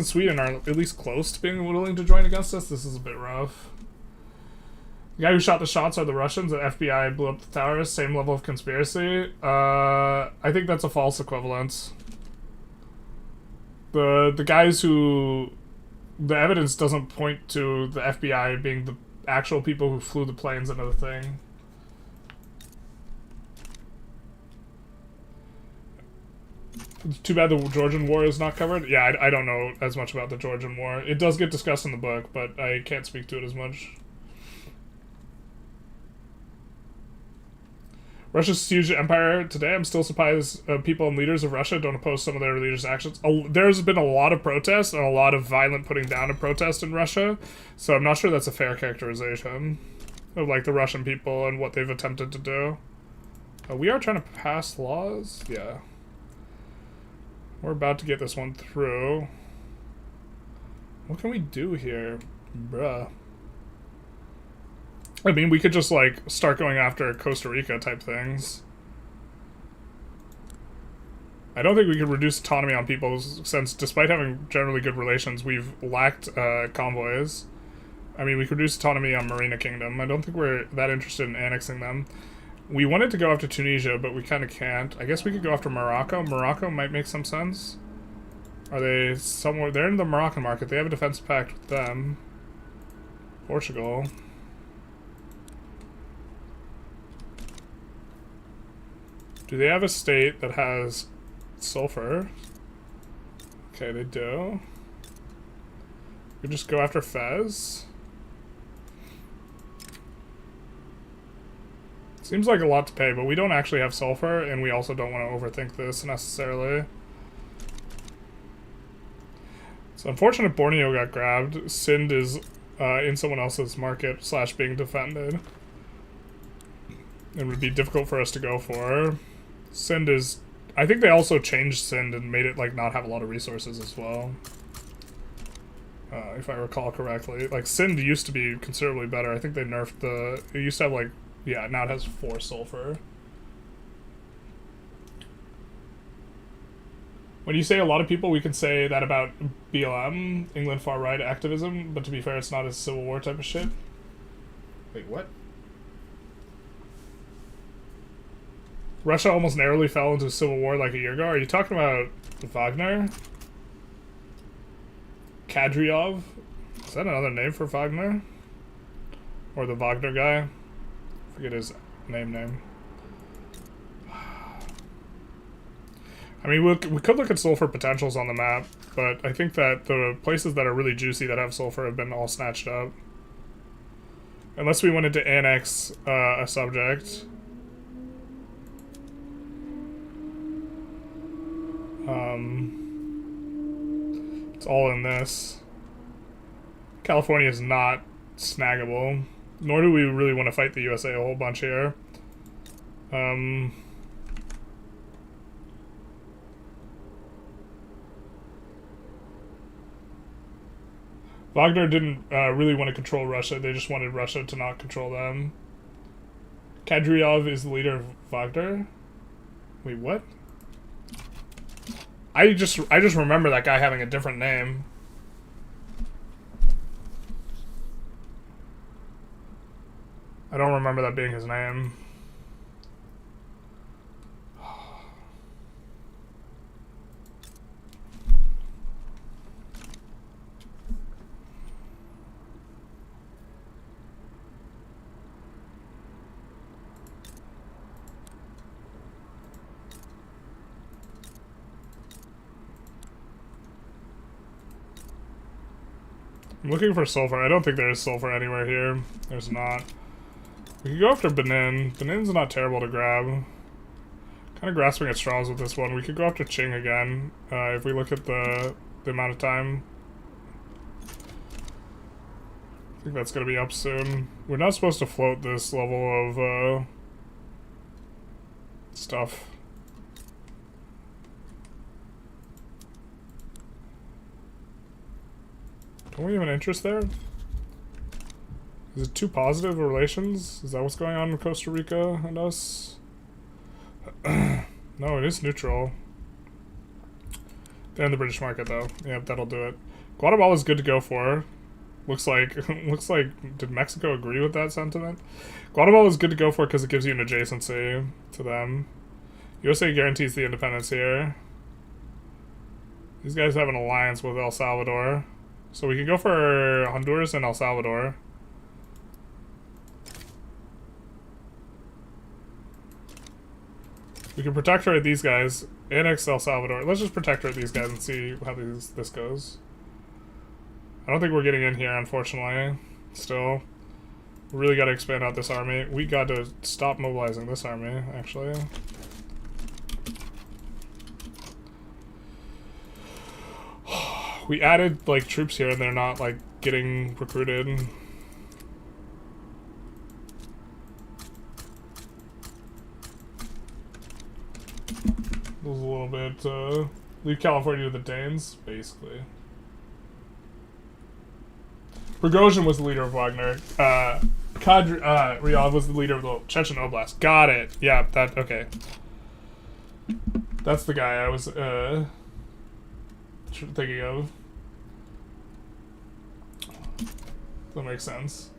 Sweden are at least close to being willing to join against us. This is a bit rough. The guy who shot the shots are the Russians. The FBI blew up the towers. Same level of conspiracy. I think that's a false equivalence. The guys who... The evidence doesn't point to the FBI being the actual people who flew the planes into the thing. It's too bad the Georgian War is not covered. Yeah, I don't know as much about the Georgian War. It does get discussed in the book, but I can't speak to it as much. Russia's huge empire today. I'm still surprised people and leaders of Russia don't oppose some of their leaders' actions. There's been a lot of protests and a lot of violent putting down of protest in Russia, so I'm not sure that's a fair characterization of like the Russian people and what they've attempted to do. We are trying to pass laws. Yeah, we're about to get this one through. What can we do here, bruh? I mean, we could just, like, start going after Costa Rica type things. I don't think we could reduce autonomy on people since, despite having generally good relations, we've lacked convoys. I mean, we could reduce autonomy on Marina Kingdom. I don't think we're that interested in annexing them. We wanted to go after Tunisia, but we kind of can't. I guess we could go after Morocco. Morocco might make some sense. Are they somewhere? They're in the Moroccan market. They have a defense pact with them. Portugal. Do they have a state that has sulfur? Okay, they do. We just go after Fez. Seems like a lot to pay, but we don't actually have sulfur, and we also don't want to overthink this necessarily. It's unfortunate Borneo got grabbed. Sind is in someone else's market / being defended. It would be difficult for us to go for. Sind is... I think they also changed Sind and made it, like, not have a lot of resources as well. If I recall correctly. Like, Sind used to be considerably better. I think they nerfed the... It used to have, like... Yeah, now it has 4 sulfur. When you say a lot of people, we can say that about BLM, England far-right activism, but to be fair, it's not a Civil War type of shit. Wait, what? Russia almost narrowly fell into a civil war like a year ago. Are you talking about Wagner? Kadyrov? Is that another name for Wagner? Or the Wagner guy? I forget his name. I mean, we could look at sulfur potentials on the map, but I think that the places that are really juicy that have sulfur have been all snatched up. Unless we wanted to annex a subject. It's all in this. California is not snaggable, nor do we really want to fight the USA a whole bunch here. Wagner didn't really want to control Russia, they just wanted Russia to not control them. Kadyrov is the leader of Wagner? Wait, what? I just remember that guy having a different name. I don't remember that being his name. I'm looking for sulfur. I don't think there is sulfur anywhere here. There's not. We could go after Benin. Benin's not terrible to grab. Kind of grasping at straws with this one. We could go after Qing again, if we look at the amount of time. I think that's going to be up soon. We're not supposed to float this level of stuff. Don't we have an interest there? Is it too positive relations? Is that what's going on in Costa Rica and us? No, it is neutral. They're in the British market though. Yep, that'll do it. Guatemala is good to go for. Looks like, did Mexico agree with that sentiment? Guatemala is good to go for because it gives you an adjacency to them. USA guarantees the independence here. These guys have an alliance with El Salvador. So we can go for Honduras and El Salvador. We can protectorate these guys. Annex El Salvador. Let's just protectorate these guys and see how this goes. I don't think we're getting in here, unfortunately. Still. We really got to expand out this army. We got to stop mobilizing this army, actually. We added, like, troops here and they're not, like, getting recruited. It was a little bit, leave California to the Danes, basically. Prigozhin was the leader of Wagner. Riyadh was the leader of the Chechen Oblast. Got it. Yeah, that, okay. That's the guy I was, thinking of. That makes sense.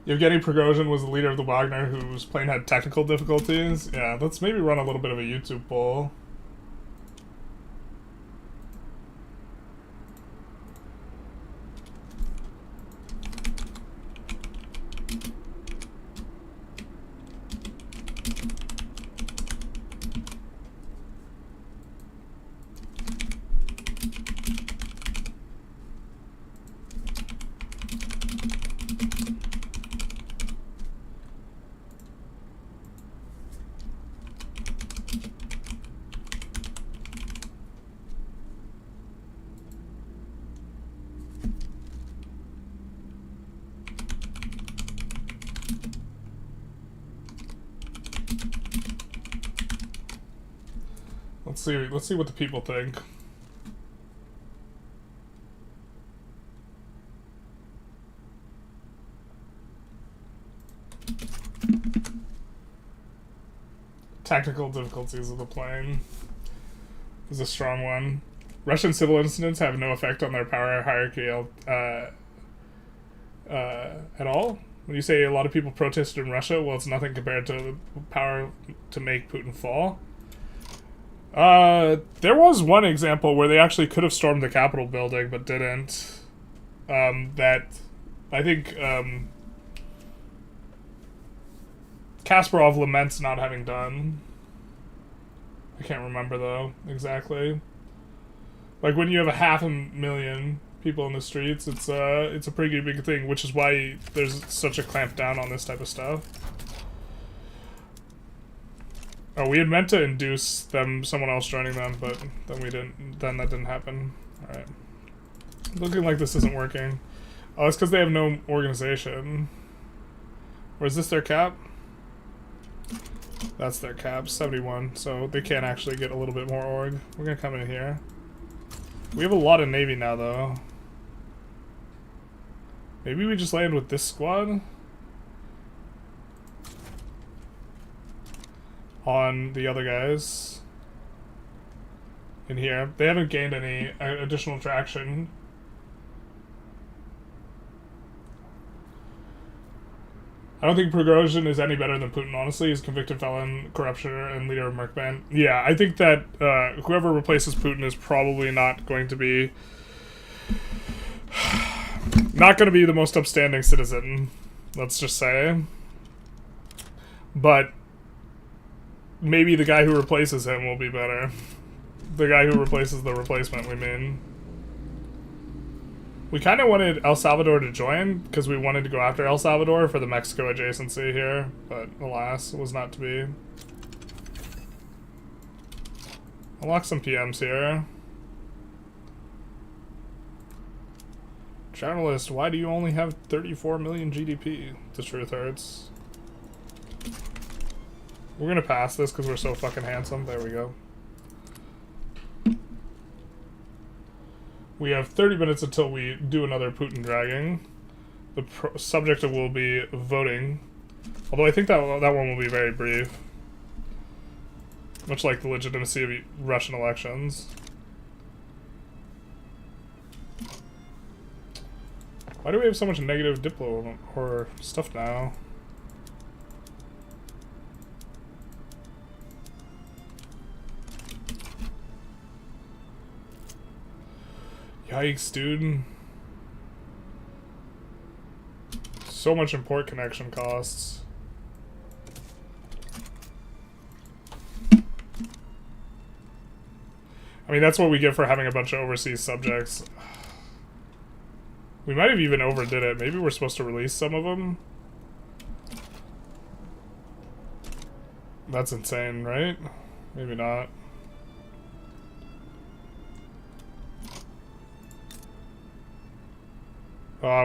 Yevgeny Prigozhin was the leader of the Wagner whose plane had technical difficulties. Yeah, let's maybe run a little bit of a YouTube poll. Let's see what the people think. Tactical difficulties of the plane is a strong one. Russian civil incidents have no effect on their power hierarchy at all. When you say a lot of people protested in Russia, well, it's nothing compared to the power to make Putin fall. There was one example where they actually could have stormed the Capitol building, but didn't. That, I think, Kasparov laments not having done. I can't remember, though, exactly. Like, when you have 500,000 people in the streets, it's a pretty big thing, which is why there's such a clamp down on this type of stuff. Oh, we had meant to induce someone else joining them, but then we didn't. Then that didn't happen. All right. Looking like this isn't working. Oh, it's because they have no organization. Or is this their cap? That's their cap, 71. So they can't actually get a little bit more org. We're gonna come in here. We have a lot of navy now, though. Maybe we just land with this squad on the other guys in here. They haven't gained any additional traction. I don't think Prigozhin is any better than Putin, honestly. He's a convicted felon, corruption, and leader of Mercban. Yeah, I think that whoever replaces Putin is probably not going to be the most upstanding citizen, let's just say. But maybe the guy who replaces him will be better. The guy who replaces the replacement, we mean. We kind of wanted El Salvador to join, because we wanted to go after El Salvador for the Mexico adjacency here, but alas, it was not to be. Unlock some PMs here. Journalist, why do you only have 34 million GDP? The truth hurts. We're gonna pass this because we're so fucking handsome. There we go. We have 30 minutes until we do another Putin dragging. The subject will be voting. Although I think that one will be very brief. Much like the legitimacy of Russian elections. Why do we have so much negative diplo or stuff now? Yikes, dude. So much import connection costs. I mean, that's what we get for having a bunch of overseas subjects. We might have even overdid it. Maybe we're supposed to release some of them. That's insane, right? Maybe not.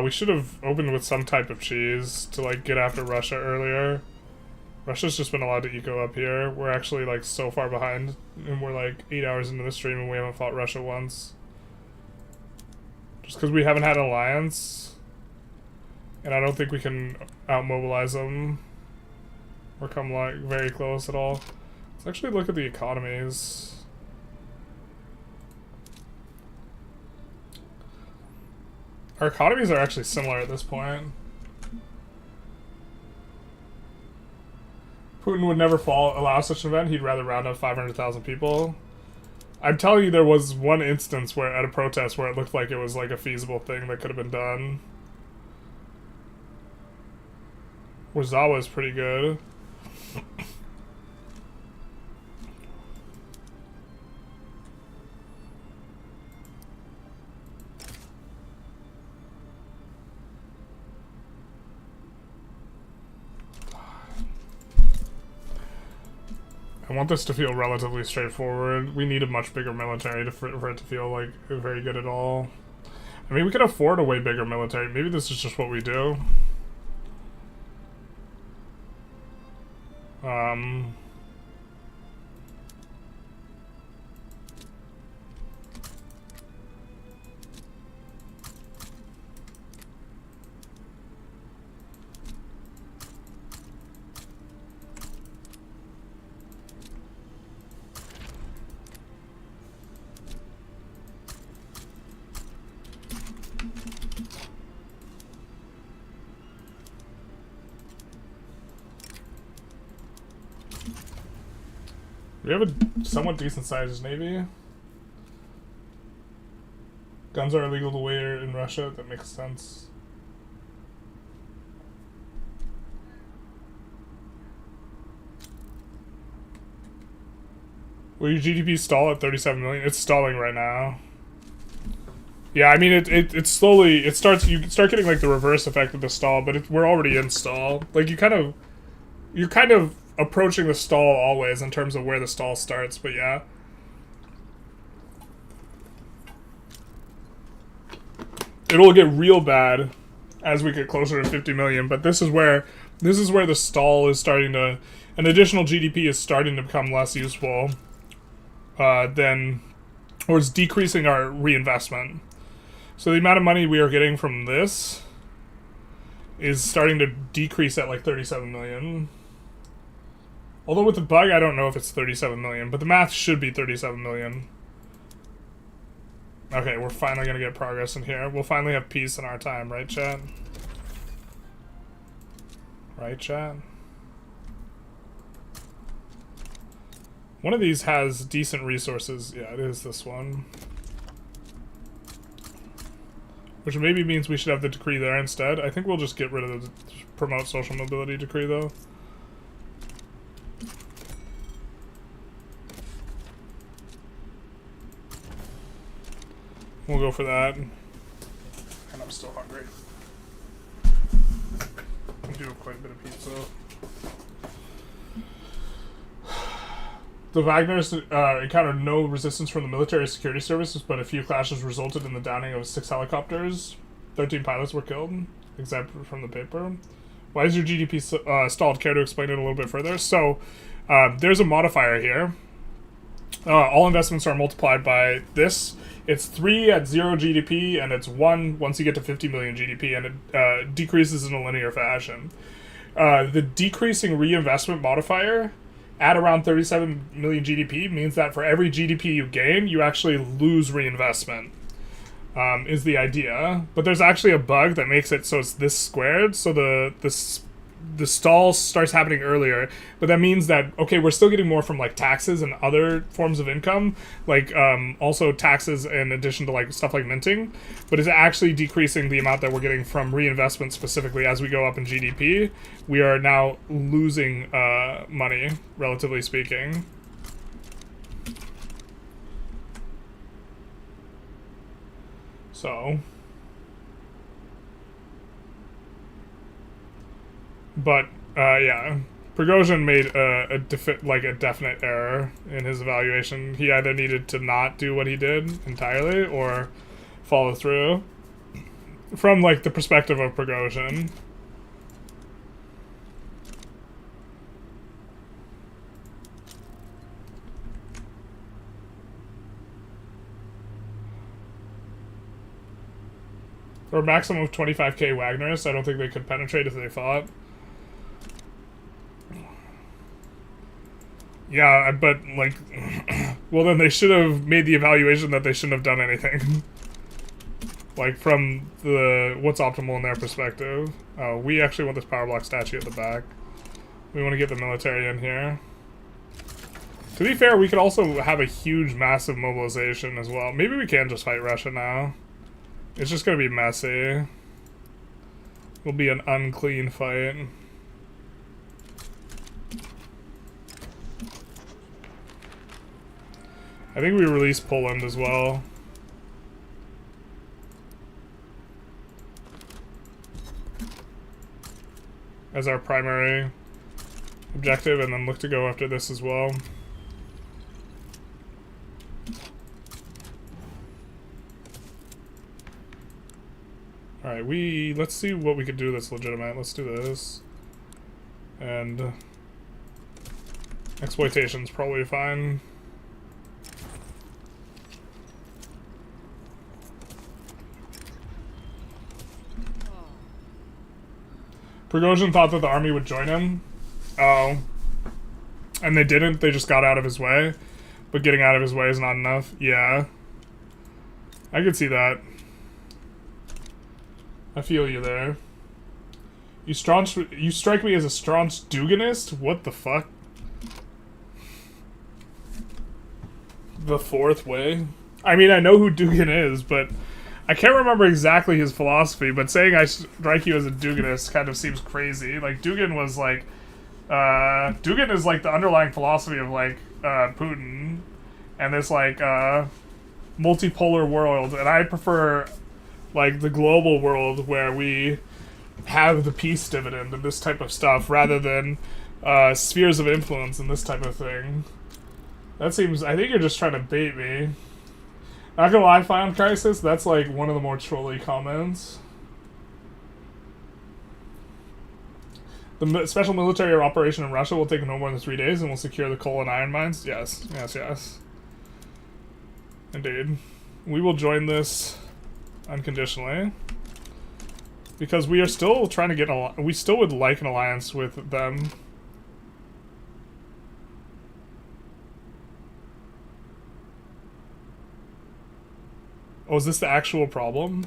We should have opened with some type of cheese to, like, get after Russia earlier. Russia's just been allowed to eco up here. We're actually, like, so far behind. And we're, like, 8 hours into the stream and we haven't fought Russia once. Just because we haven't had an alliance. And I don't think we can out-mobilize them. Or come, like, very close at all. Let's actually look at the economies. Our economies are actually similar at this point. Putin would never allow such an event. He'd rather round up 500,000 people. I'm telling you, there was one instance where at a protest where it looked like it was like a feasible thing that could have been done. Wazawa is pretty good. I want this to feel relatively straightforward. We need a much bigger military for it to feel like very good at all. I mean, we could afford a way bigger military. Maybe this is just what we do. We have a somewhat decent sized navy. Guns are illegal to wear in Russia. That makes sense. Will your GDP stall at 37 million? It's stalling right now. Yeah, I mean it slowly you start getting like the reverse effect of the stall, but we're already in stall. Like you're kind of approaching the stall always in terms of where the stall starts, but yeah. It'll get real bad as we get closer to 50 million, but this is where the stall is starting to, an additional GDP is starting to become less useful or it's decreasing our reinvestment. So the amount of money we are getting from this is starting to decrease at like 37 million. Although with the bug, I don't know if it's 37 million, but the math should be 37 million. Okay, we're finally going to get progress in here. We'll finally have peace in our time, right, chat? Right, chat? One of these has decent resources. Yeah, it is this one. Which maybe means we should have the decree there instead. I think we'll just get rid of the promote social mobility decree, though. We'll go for that. And I'm still hungry. I do have quite a bit of pizza. The Wagners encountered no resistance from the military security services, but a few clashes resulted in the downing of 6 helicopters. 13 pilots were killed, excerpt from the paper. Why is your GDP stalled? Care to explain it a little bit further? So, there's a modifier here. All investments are multiplied by this. It's 3 at 0 GDP, and it's 1 once you get to 50 million GDP, and it decreases in a linear fashion. The decreasing reinvestment modifier at around 37 million GDP means that for every GDP you gain, you actually lose reinvestment, is the idea. But there's actually a bug that makes it so it's this squared, so the stall starts happening earlier, but that means that, okay, we're still getting more from like taxes and other forms of income, like also taxes in addition to like stuff like minting, but it's actually decreasing the amount that we're getting from reinvestment specifically as we go up in GDP. We are now losing money, relatively speaking. So, but yeah, Prigozhin made a definite error in his evaluation. He either needed to not do what he did entirely or follow through. From like the perspective of Prigozhin. Or maximum of 25k Wagnerists. I don't think they could penetrate if they fought. Yeah, but like, well then they should have made the evaluation that they shouldn't have done anything. Like from the what's optimal in their perspective. Oh, we actually want this power block statue at the back. We want to get the military in here. To be fair, we could also have a huge, massive mobilization as well. Maybe we can just fight Russia now. It's just gonna be messy. It'll be an unclean fight. I think we release Poland as well. As our primary objective, and then look to go after this as well. Alright, let's see what we could do that's legitimate. Let's do this. And exploitation's probably fine. Prigozhin thought that the army would join him. Oh. And they didn't, they just got out of his way. But getting out of his way is not enough. Yeah. I could see that. I feel you there. You strike me as a staunch Duganist? What the fuck? The fourth way? I mean, I know who Dugan is, but I can't remember exactly his philosophy, but saying I strike you as a Duganist kind of seems crazy. Like, Dugan was like, Dugan is like the underlying philosophy of like, Putin, and this like, multipolar world, and I prefer like the global world where we have the peace dividend and this type of stuff rather than spheres of influence and this type of thing. That seems, I think you're just trying to bait me. Not gonna lie, Found Crisis, that's like one of the more trolly comments. The special military operation in Russia will take no more than 3 days and will secure the coal and iron mines? Yes, yes, yes. Indeed. We will join this unconditionally. Because we are still trying to get we still would like an alliance with them. Oh, is this the actual problem?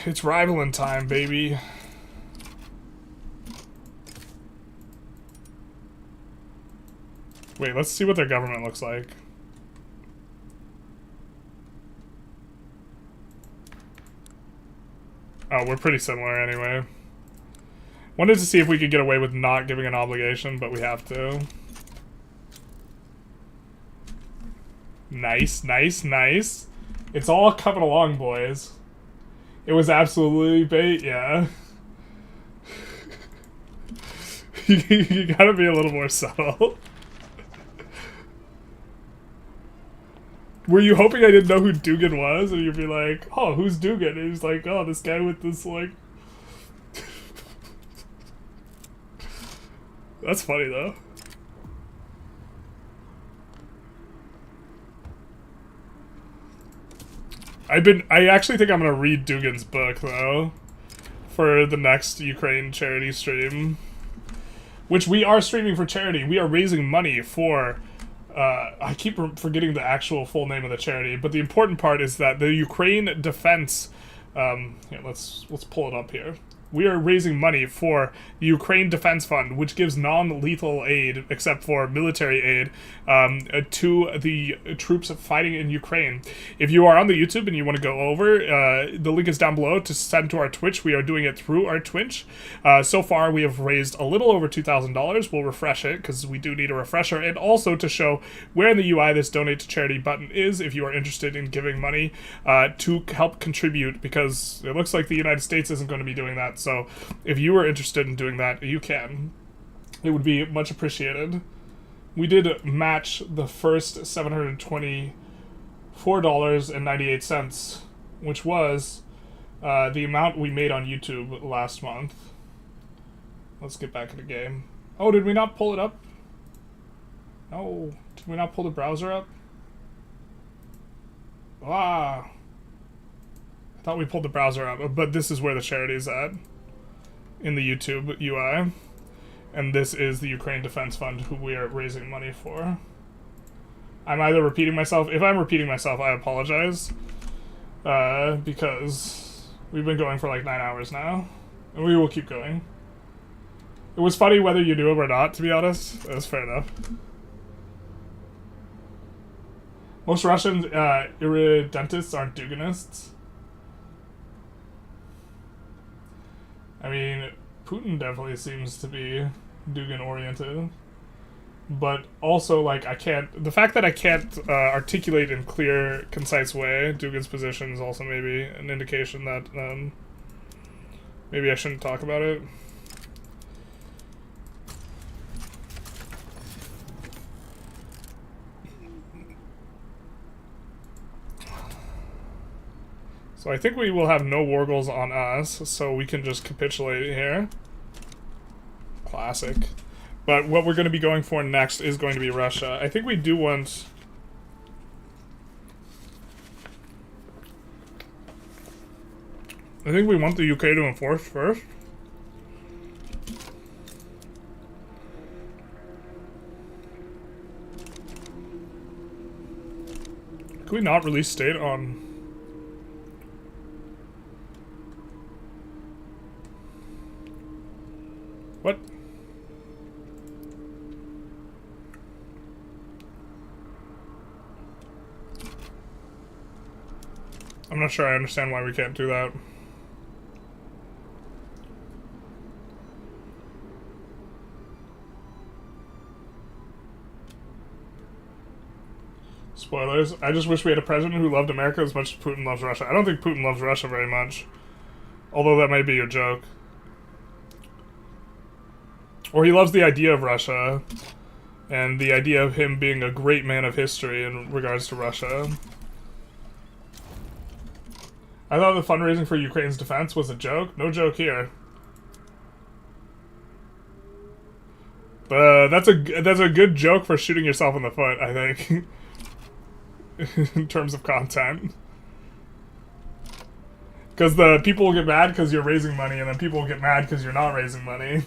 It's rivaling time, baby. Wait, let's see what their government looks like. Oh, we're pretty similar anyway. Wanted to see if we could get away with not giving an obligation, but we have to. Nice, nice, nice. It's all coming along, boys. It was absolutely bait, yeah. You gotta be a little more subtle. Were you hoping I didn't know who Dugan was? And you'd be like, oh, who's Dugan? And he's like, oh, this guy with this, like... That's funny, though. I actually think I'm gonna read Dugan's book, though. For the next Ukraine charity stream. Which we are streaming for charity. We are raising money for... I keep forgetting the actual full name of the charity, but the important part is that the Ukraine Defense, here, let's pull it up here. We are raising money for the Ukraine Defense Fund, which gives non-lethal aid, except for military aid, to the troops fighting in Ukraine. If you are on the YouTube and you want to go over, the link is down below to send to our Twitch. We are doing it through our Twitch. So far, we have raised a little over $2,000. We'll refresh it because we do need a refresher, and also to show where in the UI this donate to charity button is if you are interested in giving money to help contribute, because it looks like the United States isn't going to be doing that. So if you are interested in doing that, you can. It would be much appreciated. We did match the first $724.98, which was the amount we made on YouTube last month. Let's get back in the game. Oh, did we not pull it up? No. Did we not pull the browser up? Ah. I thought we pulled the browser up, but this is where the charity is at in the YouTube UI. And this is the Ukraine Defense Fund, who we are raising money for. I'm either repeating myself. If I'm repeating myself, I apologize. Because we've been going for like 9 hours now. And we will keep going. It was funny whether you knew it or not, to be honest. That's fair enough. Most Russian irredentists aren't Duganists. I mean, Putin definitely seems to be Dugan-oriented. But also, like, the fact that I can't articulate in clear, concise way Dugan's position is also maybe an indication that maybe I shouldn't talk about it. So I think we will have no war goals on us, so we can just capitulate here. Classic. But what we're going to be going for next is going to be Russia. I think we do want... I think we want the UK to enforce first. Can we not release state on... What? I'm not sure I understand why we can't do that. Spoilers. I just wish we had a president who loved America as much as Putin loves Russia. I don't think Putin loves Russia very much. Although that might be your joke. Or he loves the idea of Russia, and the idea of him being a great man of history in regards to Russia. I thought the fundraising for Ukraine's defense was a joke. No joke here. That's a good joke for shooting yourself in the foot, I think. In terms of content. Because the people will get mad because you're raising money, and then people will get mad because you're not raising money.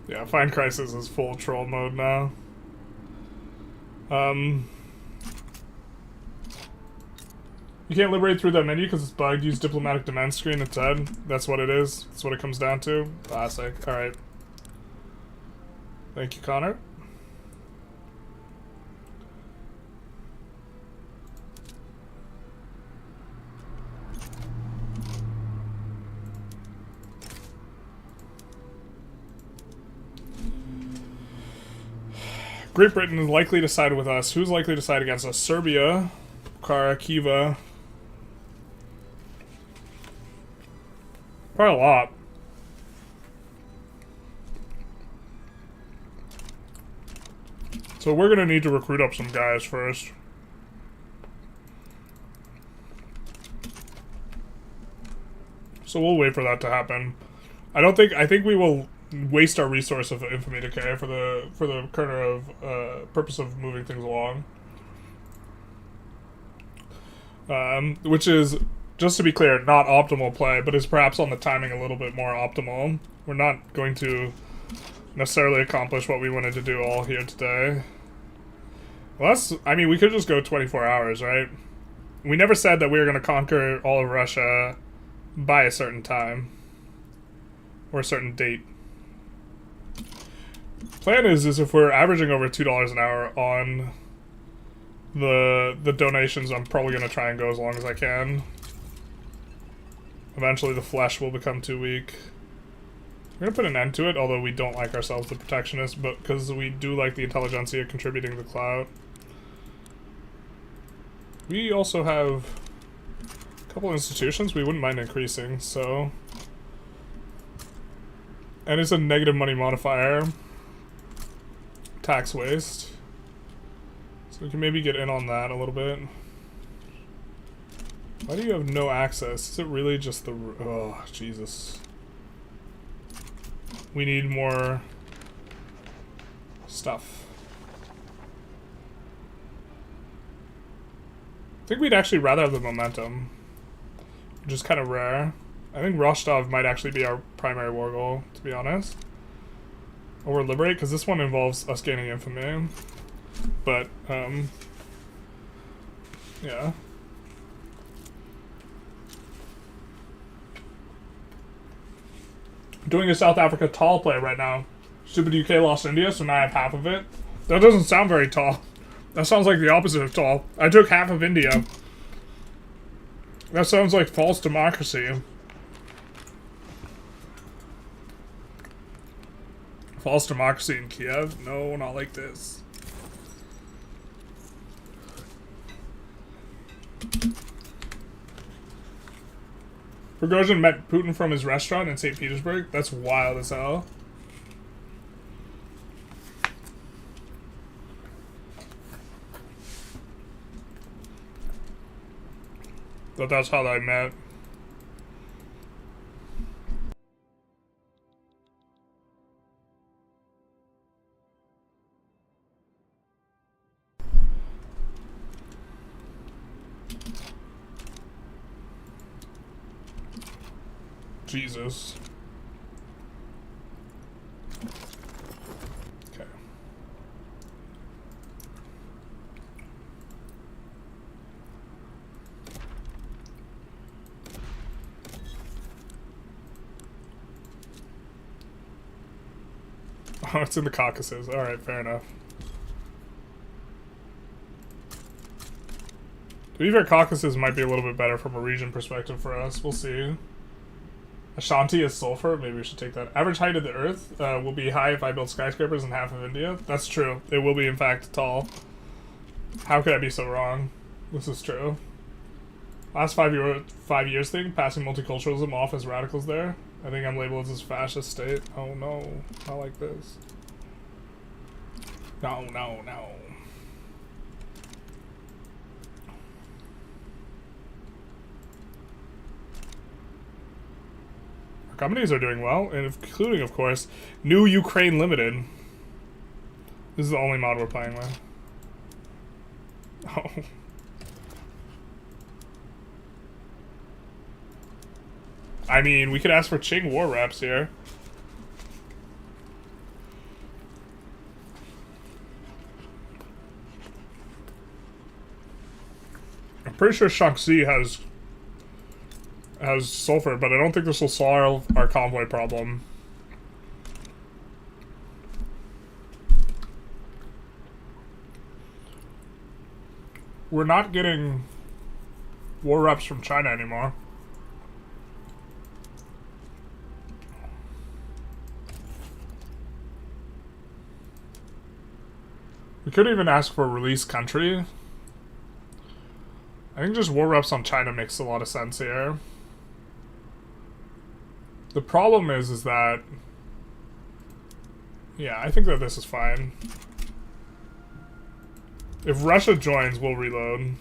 Yeah, Find Crisis is full troll mode now. You can't liberate through that menu because it's bugged. Use diplomatic demand screen instead. That's what it is. That's what it comes down to. Classic. Alright. Thank you, Connor. Great Britain is likely to side with us. Who's likely to side against us? Serbia, Bukhara, Kiva. Probably a lot. So we're gonna need to recruit up some guys first. So we'll wait for that to happen. I think we will waste our resource of infamy decay for the kind of purpose of moving things along. Which is, just to be clear, not optimal play, but is perhaps on the timing a little bit more optimal. We're not going to necessarily accomplish what we wanted to do all here today. Well, I mean, we could just go 24 hours, right? We never said that we were going to conquer all of Russia by a certain time. Or a certain date. Plan is if we're averaging over $2 an hour on the donations, I'm probably going to try and go as long as I can. Eventually the flesh will become too weak. We're going to put an end to it, although we don't like ourselves the protectionists, but because we do like the Intelligentsia contributing to the clout. We also have a couple institutions we wouldn't mind increasing, so... And it's a negative money modifier. Tax waste. So we can maybe get in on that a little bit. Why do you have no access? Is it really just the... Oh, Jesus. We need more stuff. I think we'd actually rather have the momentum, which is kind of rare. I think Rostov might actually be our primary war goal, to be honest. Or liberate, because this one involves us gaining infamy. But, yeah. Doing a South Africa tall play right now. Stupid UK lost India, so now I have half of it. That doesn't sound very tall. That sounds like the opposite of tall. I took half of India. That sounds like false democracy. False democracy in Kiev? No, not like this. Prigozhin met Putin from his restaurant in St. Petersburg? That's wild as hell. But that's how they met. Jesus. Okay. Oh, it's in the Caucasus. Alright, fair enough. To be fair, Caucasus might be a little bit better from a region perspective for us. We'll see. Ashanti is sulfur. Maybe we should take that. Average height of the Earth will be high if I build skyscrapers in half of India. That's true. It will be, in fact, tall. How could I be so wrong? This is true. Last 5 years thing, passing multiculturalism off as radicals there. I think I'm labeled as fascist state. Oh no, not like this. No, no, no. Companies are doing well, including, of course, New Ukraine Limited. This is the only mod we're playing with. Oh. I mean, we could ask for Qing war reps here. I'm pretty sure Shaanxi has sulfur, but I don't think this will solve our convoy problem. We're not getting war reps from China anymore. We could even ask for release country. I think just war reps on China makes a lot of sense here. The problem is that... Yeah, I think that this is fine. If Russia joins, we'll reload.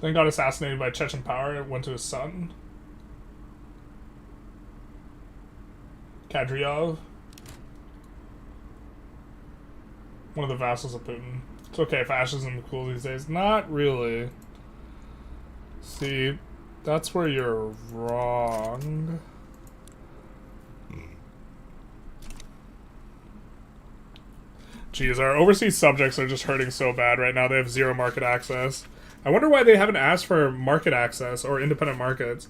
Then got assassinated by Chechen power and went to his son. Kadyrov. One of the vassals of Putin. It's okay, fascism is cool these days. Not really. See, That's where you're wrong. Geez, our overseas subjects are just hurting so bad right now. They have zero market access. I wonder why they haven't asked for market access or independent markets.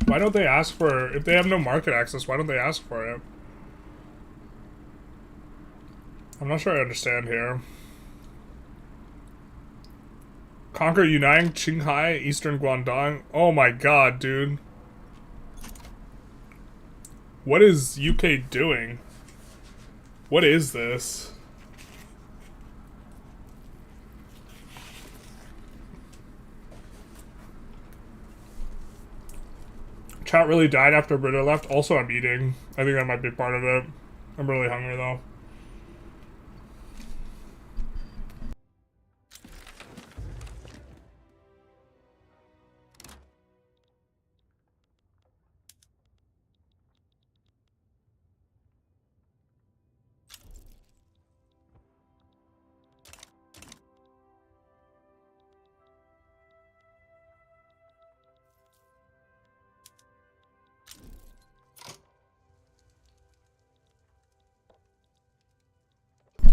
Why don't they ask for, if they have no market access, why don't they ask for it? I'm not sure I understand here. Conquer Yunnan, Qinghai, Eastern Guangdong. Oh my god, dude. What is UK doing? What is this? Chat really died after Britta left. Also, I'm eating. I think that might be part of it. I'm really hungry though.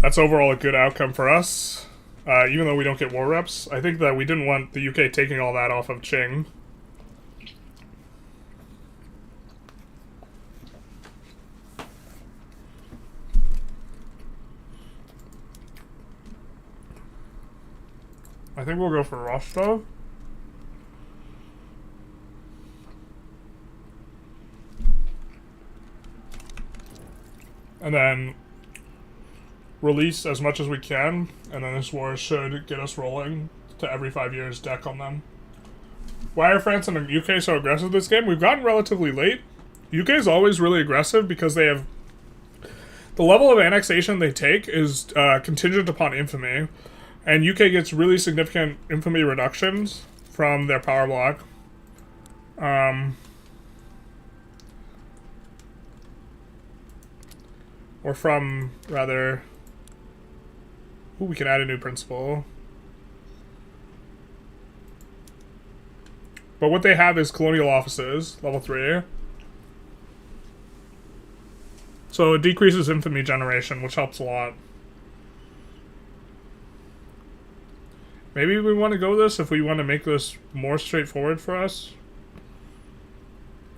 That's overall a good outcome for us, even though we don't get war reps. I think that we didn't want the UK taking all that off of Qing. I think we'll go for Rostov. And then release as much as we can, and then this war should get us rolling to every 5 years deck on them. Why are France and the UK so aggressive this game? We've gotten relatively late. UK is always really aggressive because they have... The level of annexation they take is contingent upon infamy, and UK gets really significant infamy reductions from their power block. Or from, rather... Ooh, we can add a new principle. But what they have is colonial offices, level 3. So it decreases infamy generation, which helps a lot. Maybe we want to go this if we want to make this more straightforward for us.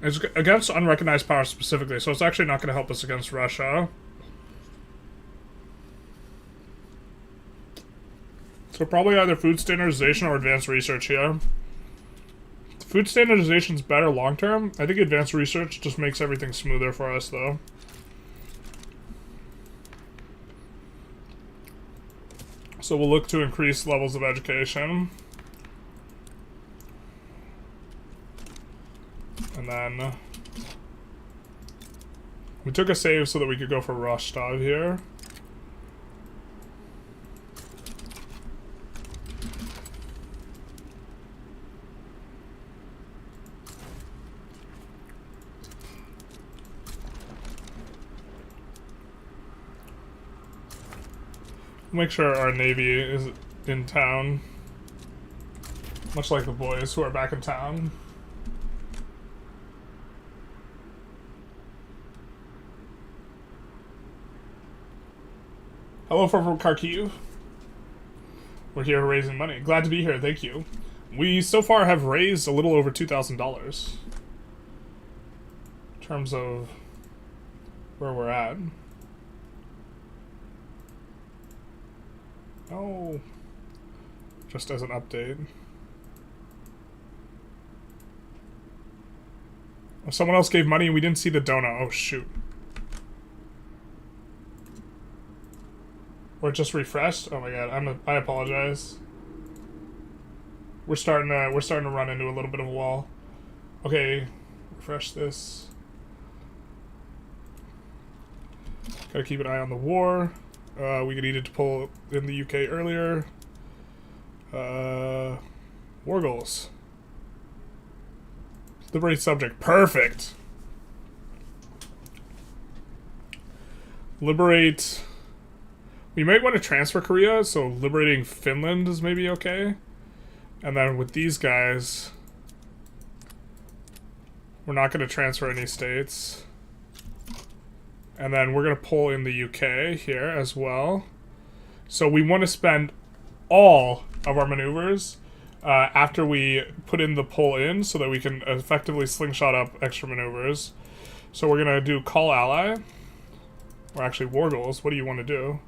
It's against unrecognized power specifically, so it's actually not going to help us against Russia. So probably either food standardization or advanced research here. Food standardization is better long term. I think advanced research just makes everything smoother for us though. So we'll look to increase levels of education. And then we took a save so that we could go for Rostov here. Make sure our navy is in town, much like the boys who are back in town. Hello from Kharkiv. We're here raising money. Glad to be here, thank you. We so far have raised a little over $2,000 in terms of where we're at. Oh, just as an update. Oh, someone else gave money and we didn't see the donut. Oh shoot. Or it just refreshed. Oh my god, I apologize. We're starting to run into a little bit of a wall. Okay, refresh this. Gotta keep an eye on the war. We needed to pull in the UK earlier. War goals. Liberate subject. Perfect. Liberate... We might want to transfer Korea, so liberating Finland is maybe okay. And then with these guys, we're not going to transfer any states. And then we're going to pull in the UK here as well. So we want to spend all of our maneuvers after we put in the pull in so that we can effectively slingshot up extra maneuvers. So we're going to do call ally. Or actually war goals. What do you want to do?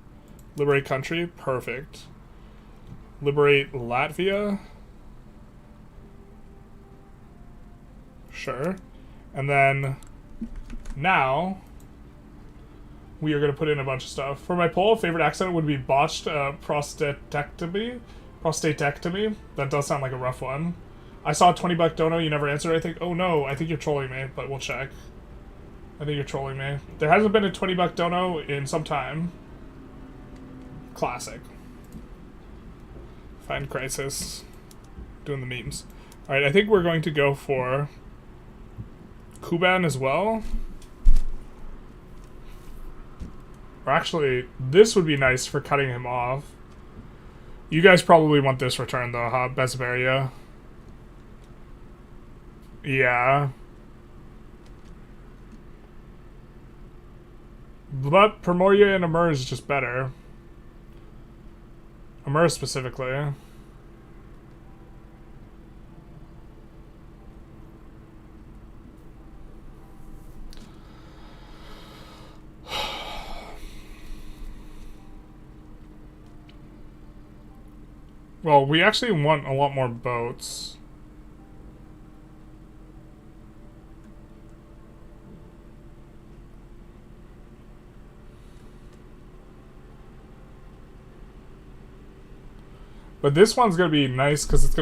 Liberate country. Perfect. Liberate Latvia. Sure. And then now we are going to put in a bunch of stuff. For my poll, favorite accent would be botched prostatectomy. Prostatectomy. That does sound like a rough one. I saw a $20 dono. You never answered. I think. Oh no, I think you're trolling me, but we'll check. I think you're trolling me. There hasn't been a $20 dono in some time. Classic. Find crisis. Doing the memes. Alright, I think we're going to go for Kuban as well. Or actually, this would be nice for cutting him off. You guys probably want this return though, huh? Besvaria. Yeah. But Primoria and Amur is just better. Amur specifically. Well, we actually want a lot more boats. But this one's gonna be nice because it's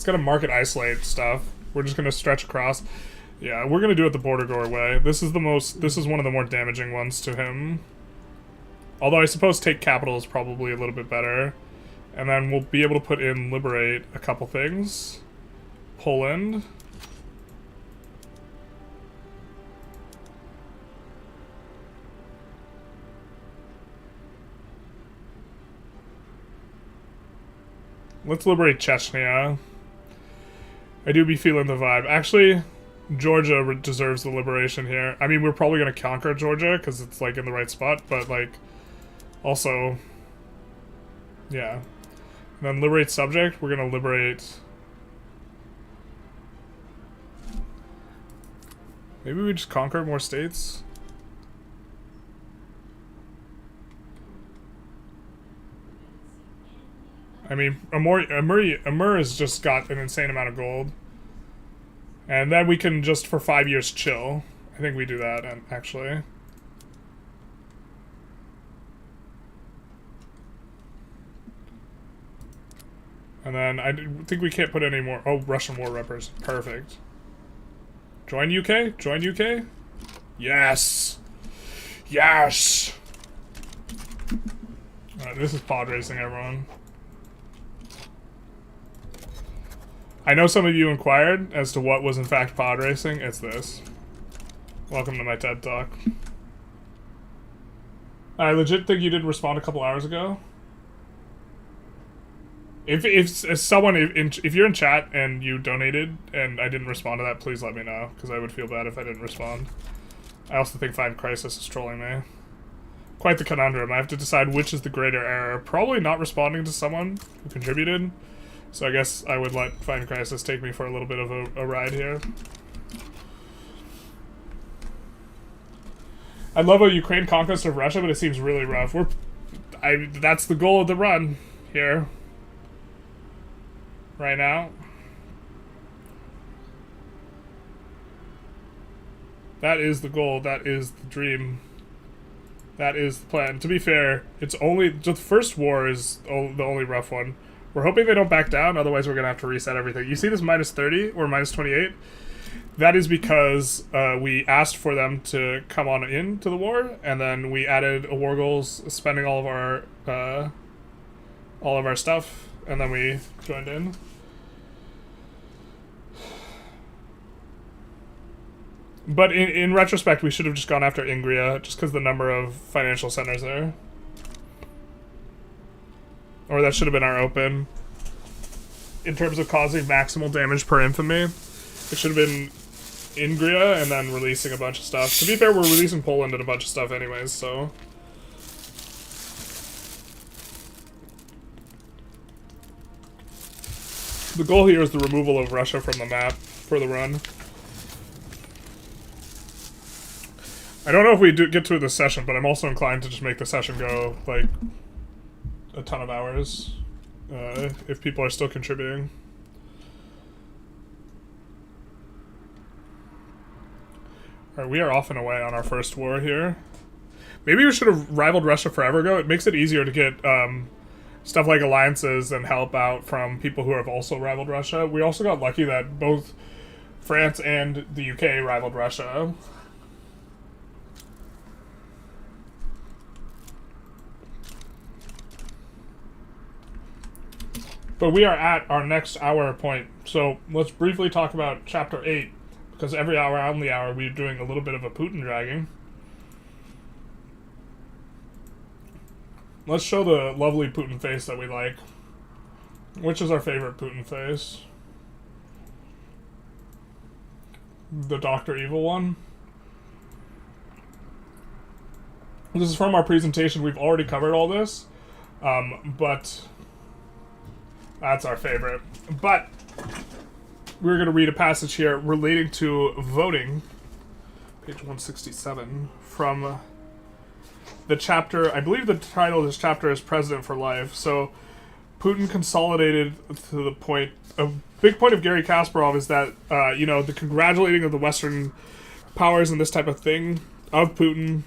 gonna market isolate stuff. We're just gonna stretch across. Yeah, we're gonna do it the border gore way. This is one of the more damaging ones to him. Although I suppose take capital is probably a little bit better. And then we'll be able to put in liberate a couple things. Poland. Let's liberate Chechnya. I do be feeling the vibe. Actually, Georgia deserves the liberation here. I mean, we're probably going to conquer Georgia because it's like in the right spot, but like also, yeah. And then liberate subject. We're going to liberate. Maybe we just conquer more states. I mean, Amur has just got an insane amount of gold. And then we can just, for 5 years, chill. I think we do that, actually. And then I think we can't put any more... Oh, Russian war reppers. Perfect. Join UK? Join UK? Yes! Yes! Alright, this is pod racing, everyone. I know some of you inquired as to what was in fact pod racing. It's this. Welcome to my TED Talk. I legit think you did respond a couple hours ago. If you're in chat and you donated and I didn't respond to that, please let me know, because I would feel bad if I didn't respond. I also think Find Crisis is trolling me. Quite the conundrum. I have to decide which is the greater error. Probably not responding to someone who contributed. So I guess I would let Find Crisis take me for a little bit of a ride here. I love a Ukraine conquest of Russia, but it seems really rough. That's the goal of the run here. Right now. That is the goal. That is the dream. That is the plan. To be fair, it's only... the first war is the only rough one. We're hoping they don't back down, otherwise we're going to have to reset everything. You see this minus 30 or minus 28? That is because we asked for them to come on into the war, and then we added a war goals, spending all of our stuff, and then we joined in. But in retrospect, we should have just gone after Ingria, just because the number of financial centers there. Or that should have been our open. In terms of causing maximal damage per infamy, it should have been Ingria and then releasing a bunch of stuff. To be fair, we're releasing Poland and a bunch of stuff anyways, so... The goal here is the removal of Russia from the map for the run. I don't know if we get to this session, but I'm also inclined to just make the session go, like, a ton of hours, if people are still contributing. Alright, we are off and away on our first war here. Maybe we should have rivaled Russia forever ago. It makes it easier to get, stuff like alliances and help out from people who have also rivaled Russia. We also got lucky that both France and the UK rivaled Russia. But we are at our next hour point, so let's briefly talk about Chapter 8, because every hour on the hour we're doing a little bit of a Putin dragging. Let's show the lovely Putin face that we like. Which is our favorite Putin face? The Dr. Evil one? This is from our presentation. We've already covered all this, but... that's our favorite. But we're going to read a passage here relating to voting, page 167, from the chapter. I believe the title of this chapter is President for Life. So Putin consolidated to the point. A big point of Gary Kasparov is that, you know, the congratulating of the Western powers and this type of thing of Putin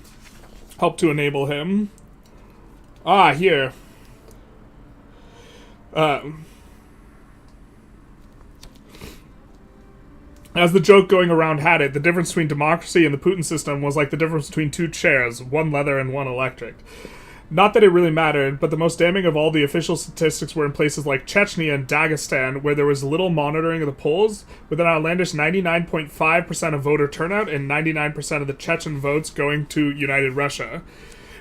helped to enable him. Here. As the joke going around had it, the difference between democracy and the Putin system was like the difference between two chairs, one leather and one electric. Not that it really mattered, but the most damning of all the official statistics were in places like Chechnya and Dagestan, where there was little monitoring of the polls, with an outlandish 99.5% of voter turnout and 99% of the Chechen votes going to United Russia.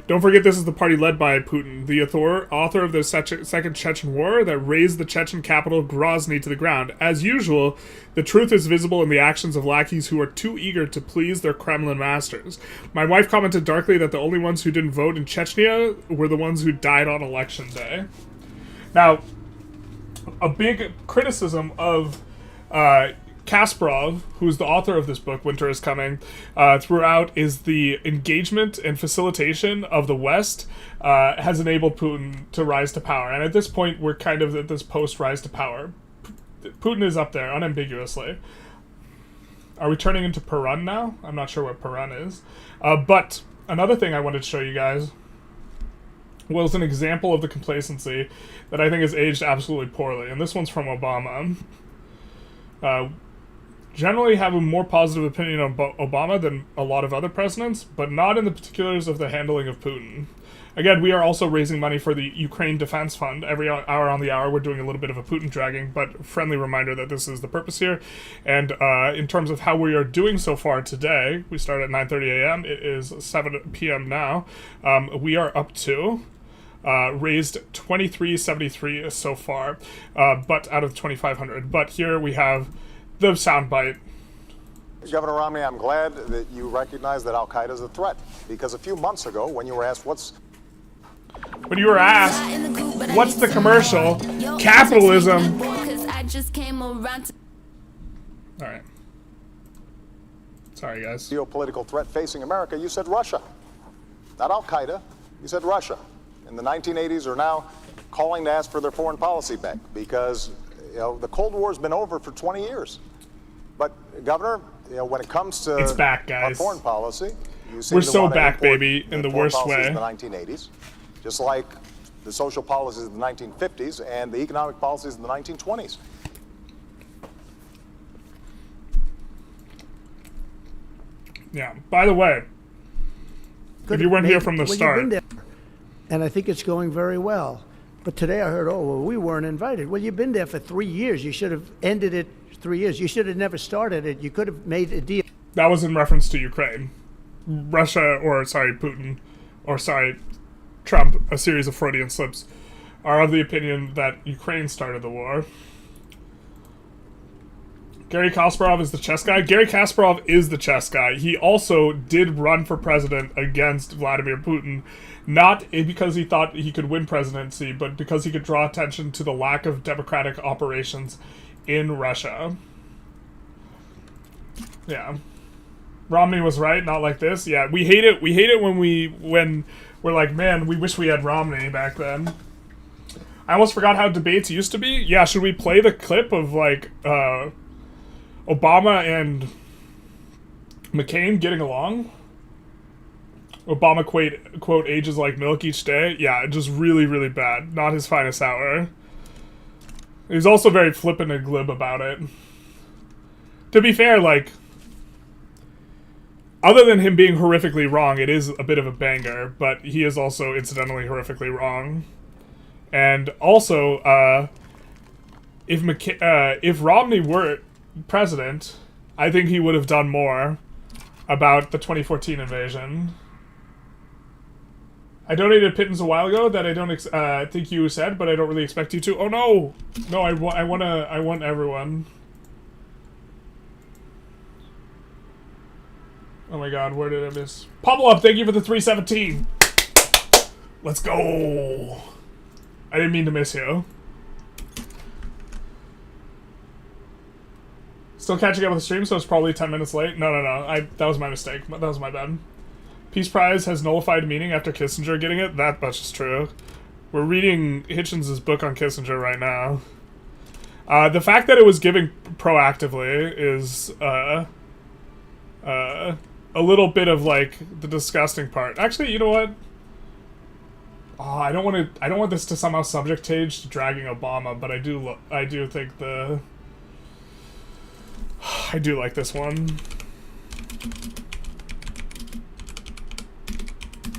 Don't forget this is the party led by Putin, the author of the Second Chechen War that razed the Chechen capital Grozny to the ground. As usual, the truth is visible in the actions of lackeys who are too eager to please their Kremlin masters. My wife commented darkly that the only ones who didn't vote in Chechnya were the ones who died on election day. Now, a big criticism of Kasparov, who's the author of this book, Winter is Coming, throughout is the engagement and facilitation of the West has enabled Putin to rise to power. And at this point, we're kind of at this post-rise to power. Putin is up there, unambiguously. Are we turning into Perun now? I'm not sure what Perun is. But another thing I wanted to show you guys was an example of the complacency that I think has aged absolutely poorly. And this one's from Obama. Generally have a more positive opinion on Obama than a lot of other presidents, but not in the particulars of the handling of Putin. Again, we are also raising money for the Ukraine Defense Fund. Every hour on the hour, we're doing a little bit of a Putin dragging, but friendly reminder that this is the purpose here. And in terms of how we are doing so far today, we start at 9:30 a.m. It is 7 p.m. now. We are up to... raised 2373 so far, but out of 2,500. But here we have the soundbite. Governor Romney, I'm glad that you recognize that Al-Qaeda is a threat, because a few months ago, when you were asked what's the commercial? Capitalism. All right. Sorry, guys. Geopolitical threat facing America, you said Russia, not Al-Qaeda. You said Russia. In the 1980s are now calling to ask for their foreign policy back because, you know, the Cold War's been over for 20 years. But, Governor, you know, when it comes to it's back, guys. Our foreign policy, you seem we're to so want to back, import baby, in the foreign worst policies way. In the 1980s, just like the social policies of the 1950s and the economic policies in the 1920s. Yeah. By the way, if you weren't here from the start. And I think it's going very well. But today I heard, oh, well, we weren't invited. Well, you've been there for 3 years. You should have ended it 3 years. You should have never started it. You could have made a deal. That was in reference to Ukraine. Putin, Trump, a series of Freudian slips, are of the opinion that Ukraine started the war. Gary Kasparov is the chess guy. Gary Kasparov is the chess guy. He also did run for president against Vladimir Putin, not because he thought he could win presidency, but because he could draw attention to the lack of democratic operations in Russia. Yeah. Romney was right, not like this. Yeah, we hate it. We hate it when we're like, man, we wish we had Romney back then. I almost forgot how debates used to be. Yeah, should we play the clip of, like, Obama and McCain getting along? Obama quote ages like milk each day. Yeah, just really, really bad. Not his finest hour. He's also very flippant and glib about it. To be fair, like, other than him being horrifically wrong, it is a bit of a banger, but he is also incidentally horrifically wrong. And also, if Romney were president, I think he would have done more about the 2014 invasion. I donated pittance a while ago that I don't think you said, but I don't really expect you to. Oh no! No, I want everyone. Oh my god, where did I miss? Pumble up, thank you for the 317! Let's go! I didn't mean to miss you. Still catching up with the stream, so it's probably 10 minutes late. No. That was my mistake. That was my bad. Peace Prize has nullified meaning after Kissinger getting it. That much is true. We're reading Hitchens' book on Kissinger right now. The fact that it was given proactively is a little bit of, like, the disgusting part. Actually, you know what? Oh, I don't want this to somehow subject-age to dragging Obama, but I do think I do like this one.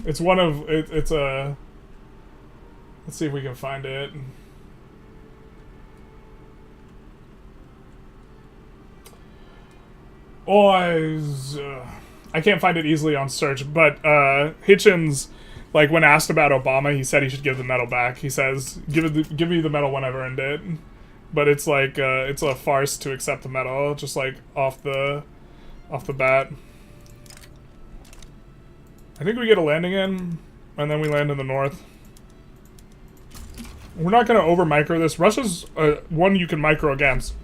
It's one of it's a. Let's see if we can find it. Oh, I can't find it easily on search, but Hitchens, like, when asked about Obama, he said he should give the medal back. He says, give me the medal when I've earned it. But it's like it's a farce to accept the medal, just like off the bat. I think we get a landing in, and then we land in the north. We're not going to over-micro this. Russia's one you can micro against.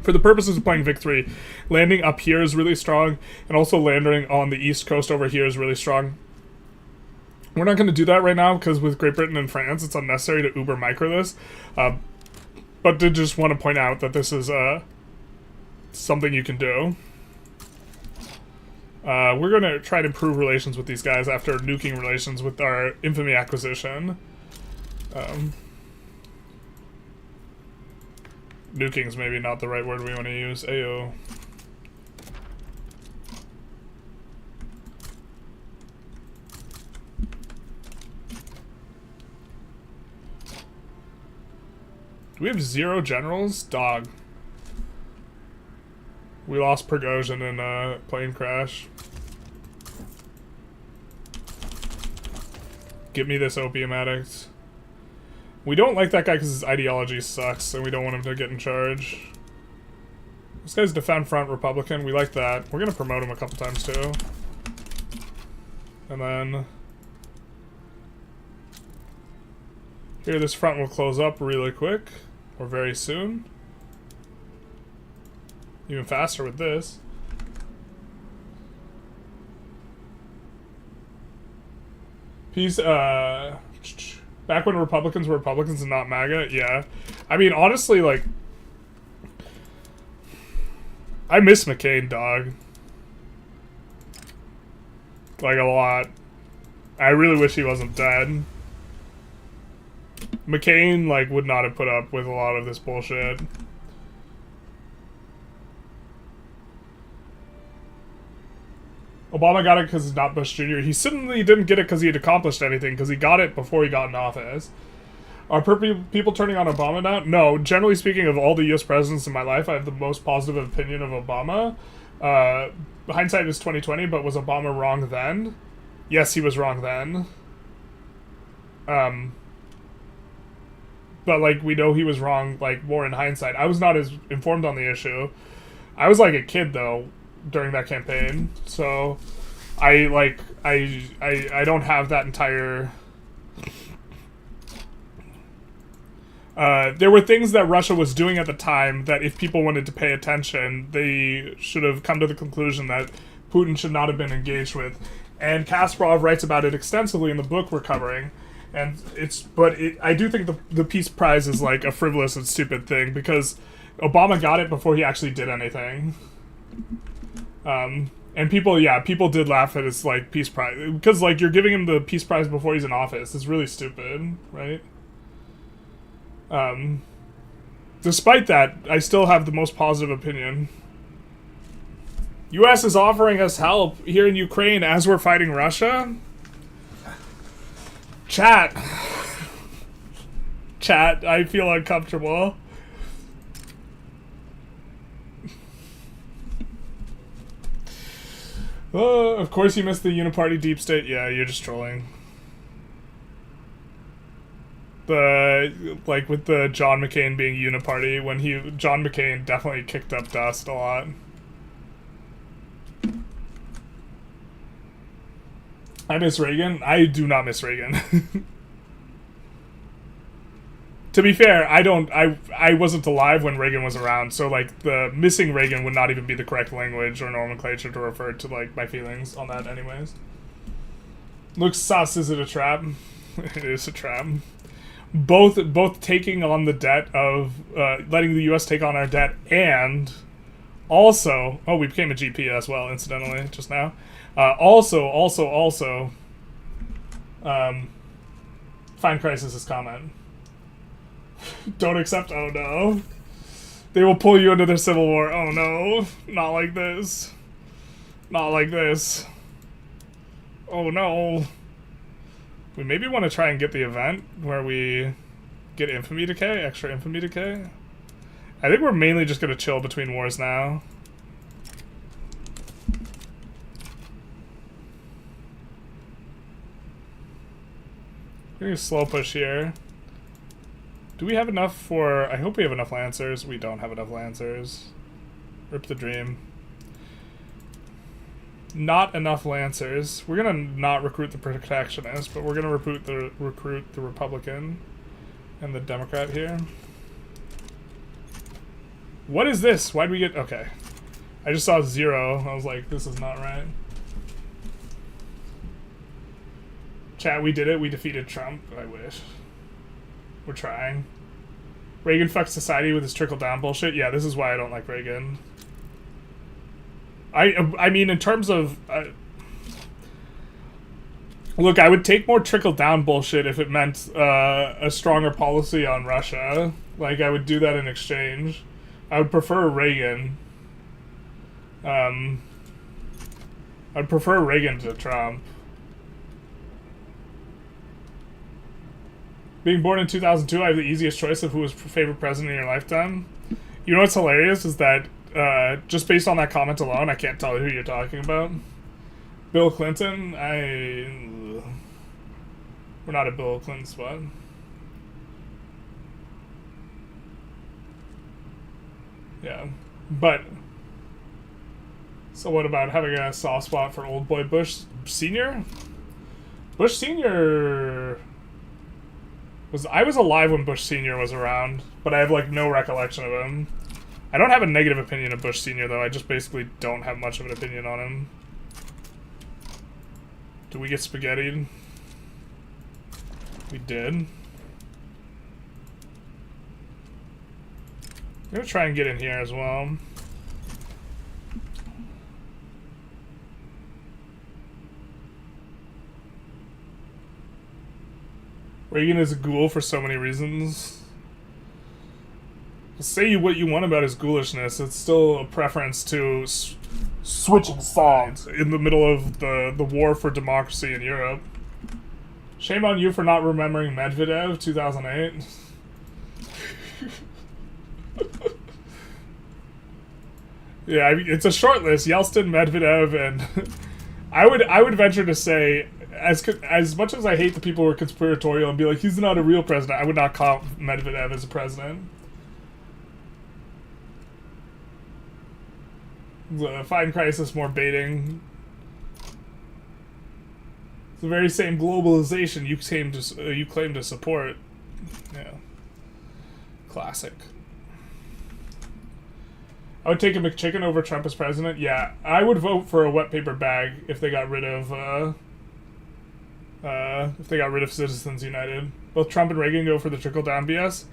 For the purposes of playing Vic 3, landing up here is really strong, and also landing on the east coast over here is really strong. We're not going to do that right now, because with Great Britain and France, it's unnecessary to uber-micro this. But did just want to point out that this is something you can do. We're going to try to improve relations with these guys after nuking relations with our infamy acquisition. Nuking's maybe not the right word we want to use. Ayo. Do we have 0 generals? Dog. We lost Prigozhin in a plane crash. Give me this opium addict. We don't like that guy because his ideology sucks, and we don't want him to get in charge. This guy's Defend Front Republican. We like that. We're going to promote him a couple times, too. And then... here, this front will close up really quick. Or very soon. Even faster with this. Peace, back when Republicans were Republicans and not MAGA, yeah. I mean, honestly, like, I miss McCain, dog. Like, a lot. I really wish he wasn't dead. McCain, like, would not have put up with a lot of this bullshit. Obama got it because he's not Bush Jr. He certainly didn't get it because he had accomplished anything, because he got it before he got in office. Are people turning on Obama now? No. Generally speaking, of all the U.S. presidents in my life, I have the most positive opinion of Obama. Hindsight is 2020, but was Obama wrong then? Yes, he was wrong then. But, like, we know he was wrong, like, more in hindsight. I was not as informed on the issue. I was, like, a kid, though, during that campaign. So, I don't have that entire... there were things that Russia was doing at the time that if people wanted to pay attention, they should have come to the conclusion that Putin should not have been engaged with. And Kasparov writes about it extensively in the book we're covering. And I do think the Peace Prize is like a frivolous and stupid thing because Obama got it before he actually did anything. And people did laugh at his like Peace Prize because like you're giving him the Peace Prize before he's in office. It's really stupid, right? Despite that, I still have the most positive opinion. U.S. is offering us help here in Ukraine as we're fighting Russia. Chat, I feel uncomfortable. Oh, of course you missed the uniparty deep state. Yeah, you're just trolling. Like with the John McCain being uniparty, when John McCain definitely kicked up dust a lot. I miss Reagan. I do not miss Reagan. To be fair, I wasn't alive when Reagan was around, so like the missing Reagan would not even be the correct language or nomenclature to refer to like my feelings on that anyways. Looks sus, is it a trap? It is a trap. Both taking on the debt of letting the US take on our debt and also we became a GP as well incidentally just now. Also Fine Crisis' comment. Don't accept, oh no. They will pull you into their civil war. Oh no. Not like this. Not like this. Oh no. We maybe want to try and get the event where we get infamy decay, extra infamy decay. I think we're mainly just going to chill between wars now. We're going to slow push here. Do we have enough for... I hope we have enough Lancers. We don't have enough Lancers. Rip the dream. Not enough Lancers. We're gonna not recruit the Protectionist, but we're gonna recruit the Republican and the Democrat here. What is this? Why'd we get... Okay. I just saw 0. I was like, this is not right. Chat, we did it. We defeated Trump. I wish. We're trying. Reagan fucked society with his trickle-down bullshit. Yeah, this is why I don't like Reagan. I mean, in terms of... look, I would take more trickle-down bullshit if it meant a stronger policy on Russia. Like, I would do that in exchange. I would prefer Reagan. I'd prefer Reagan to Trump. Being born in 2002, I have the easiest choice of who was favorite president in your lifetime. You know what's hilarious is that just based on that comment alone, I can't tell who you're talking about. Bill Clinton, we're not a Bill Clinton spot. Yeah, but so what about having a soft spot for old boy Bush Sr.? Bush Sr. I was alive when Bush Sr. was around, but I have like no recollection of him. I don't have a negative opinion of Bush Sr. though, I just basically don't have much of an opinion on him. Do we get spaghettied? We did. I'm gonna try and get in here as well. Reagan is a ghoul for so many reasons. Say what you want about his ghoulishness, it's still a preference to switching sides in the middle of the war for democracy in Europe. Shame on you for not remembering Medvedev 2008. Yeah, I mean, it's a short list. Yeltsin, Medvedev, and I would venture to say, as much as I hate the people who are conspiratorial and be like, he's not a real president, I would not call Medvedev as a president. The fine crisis, more baiting. It's the very same globalization you claim to support. Yeah. Classic. I would take a McChicken over Trump as president. Yeah, I would vote for a wet paper bag if they got rid of Citizens United. Both Trump and Reagan go for the trickle down BS.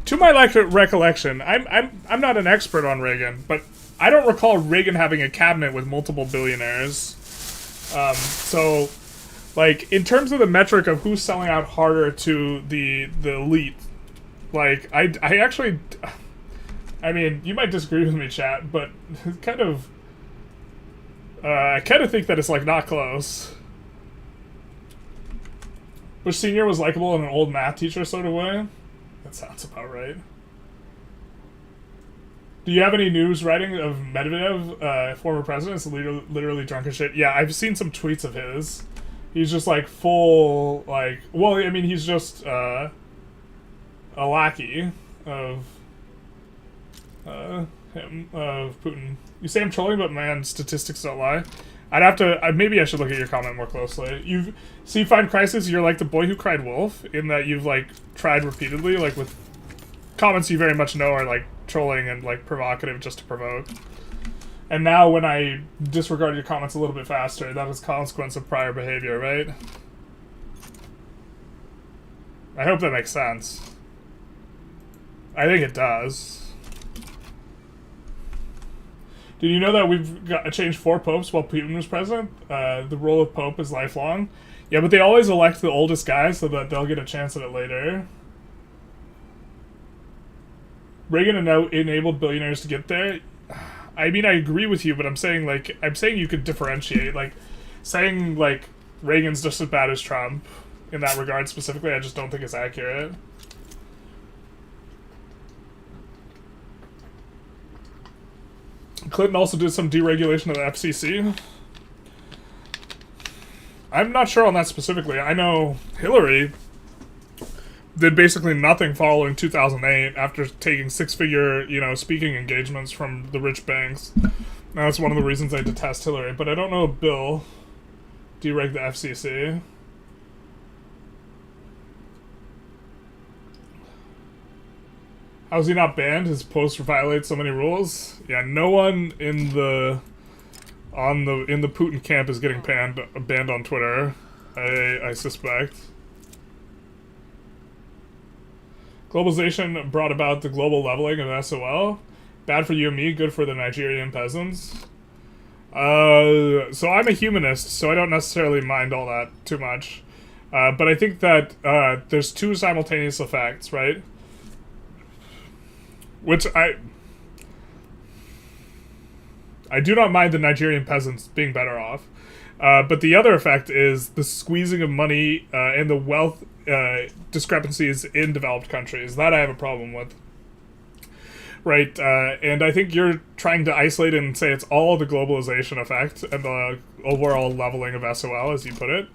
To my recollection, I'm not an expert on Reagan, but I don't recall Reagan having a cabinet with multiple billionaires. So, like, in terms of the metric of who's selling out harder to the elite, like, I actually, I mean, you might disagree with me, chat, but I kind of think that it's, like, not close. Bush Sr. was likable in an old math teacher sort of way. That sounds about right. Do you have any news writing of Medvedev, former president, is literally drunk as shit? Yeah, I've seen some tweets of his. He's just like full, like, well, I mean, he's just a lackey of Putin. You say I'm trolling, but man, statistics don't lie. I'd have to, maybe I should look at your comment more closely. So you find Crisis, you're like the boy who cried wolf, in that you've, like, tried repeatedly, like, with comments you very much know are, like, trolling and, like, provocative just to provoke. And now when I disregard your comments a little bit faster, that is a consequence of prior behavior, right? I hope that makes sense. I think it does. Did you know that we've changed 4 popes while Putin was president? The role of pope is lifelong. Yeah, but they always elect the oldest guy so that they'll get a chance at it later. Reagan enabled billionaires to get there. I mean, I agree with you, but I'm saying you could differentiate. Like, saying, like, Reagan's just as bad as Trump in that regard specifically, I just don't think it's accurate. Clinton also did some deregulation of the FCC. I'm not sure on that specifically. I know Hillary did basically nothing following 2008 after taking 6-figure, speaking engagements from the rich banks. That's one of the reasons I detest Hillary. But I don't know if Bill dereg the FCC. How's he not banned? His post violates so many rules. Yeah, no one in the Putin camp is getting banned on Twitter. I suspect. Globalization brought about the global leveling of SOL. Bad for you and me, good for the Nigerian peasants. So I'm a humanist, so I don't necessarily mind all that too much. But I think that there's 2 simultaneous effects, right? Which I do not mind the Nigerian peasants being better off. But the other effect is the squeezing of money and the wealth discrepancies in developed countries. That I have a problem with. Right, and I think you're trying to isolate and say it's all the globalization effect and the overall leveling of SOL, as you put it.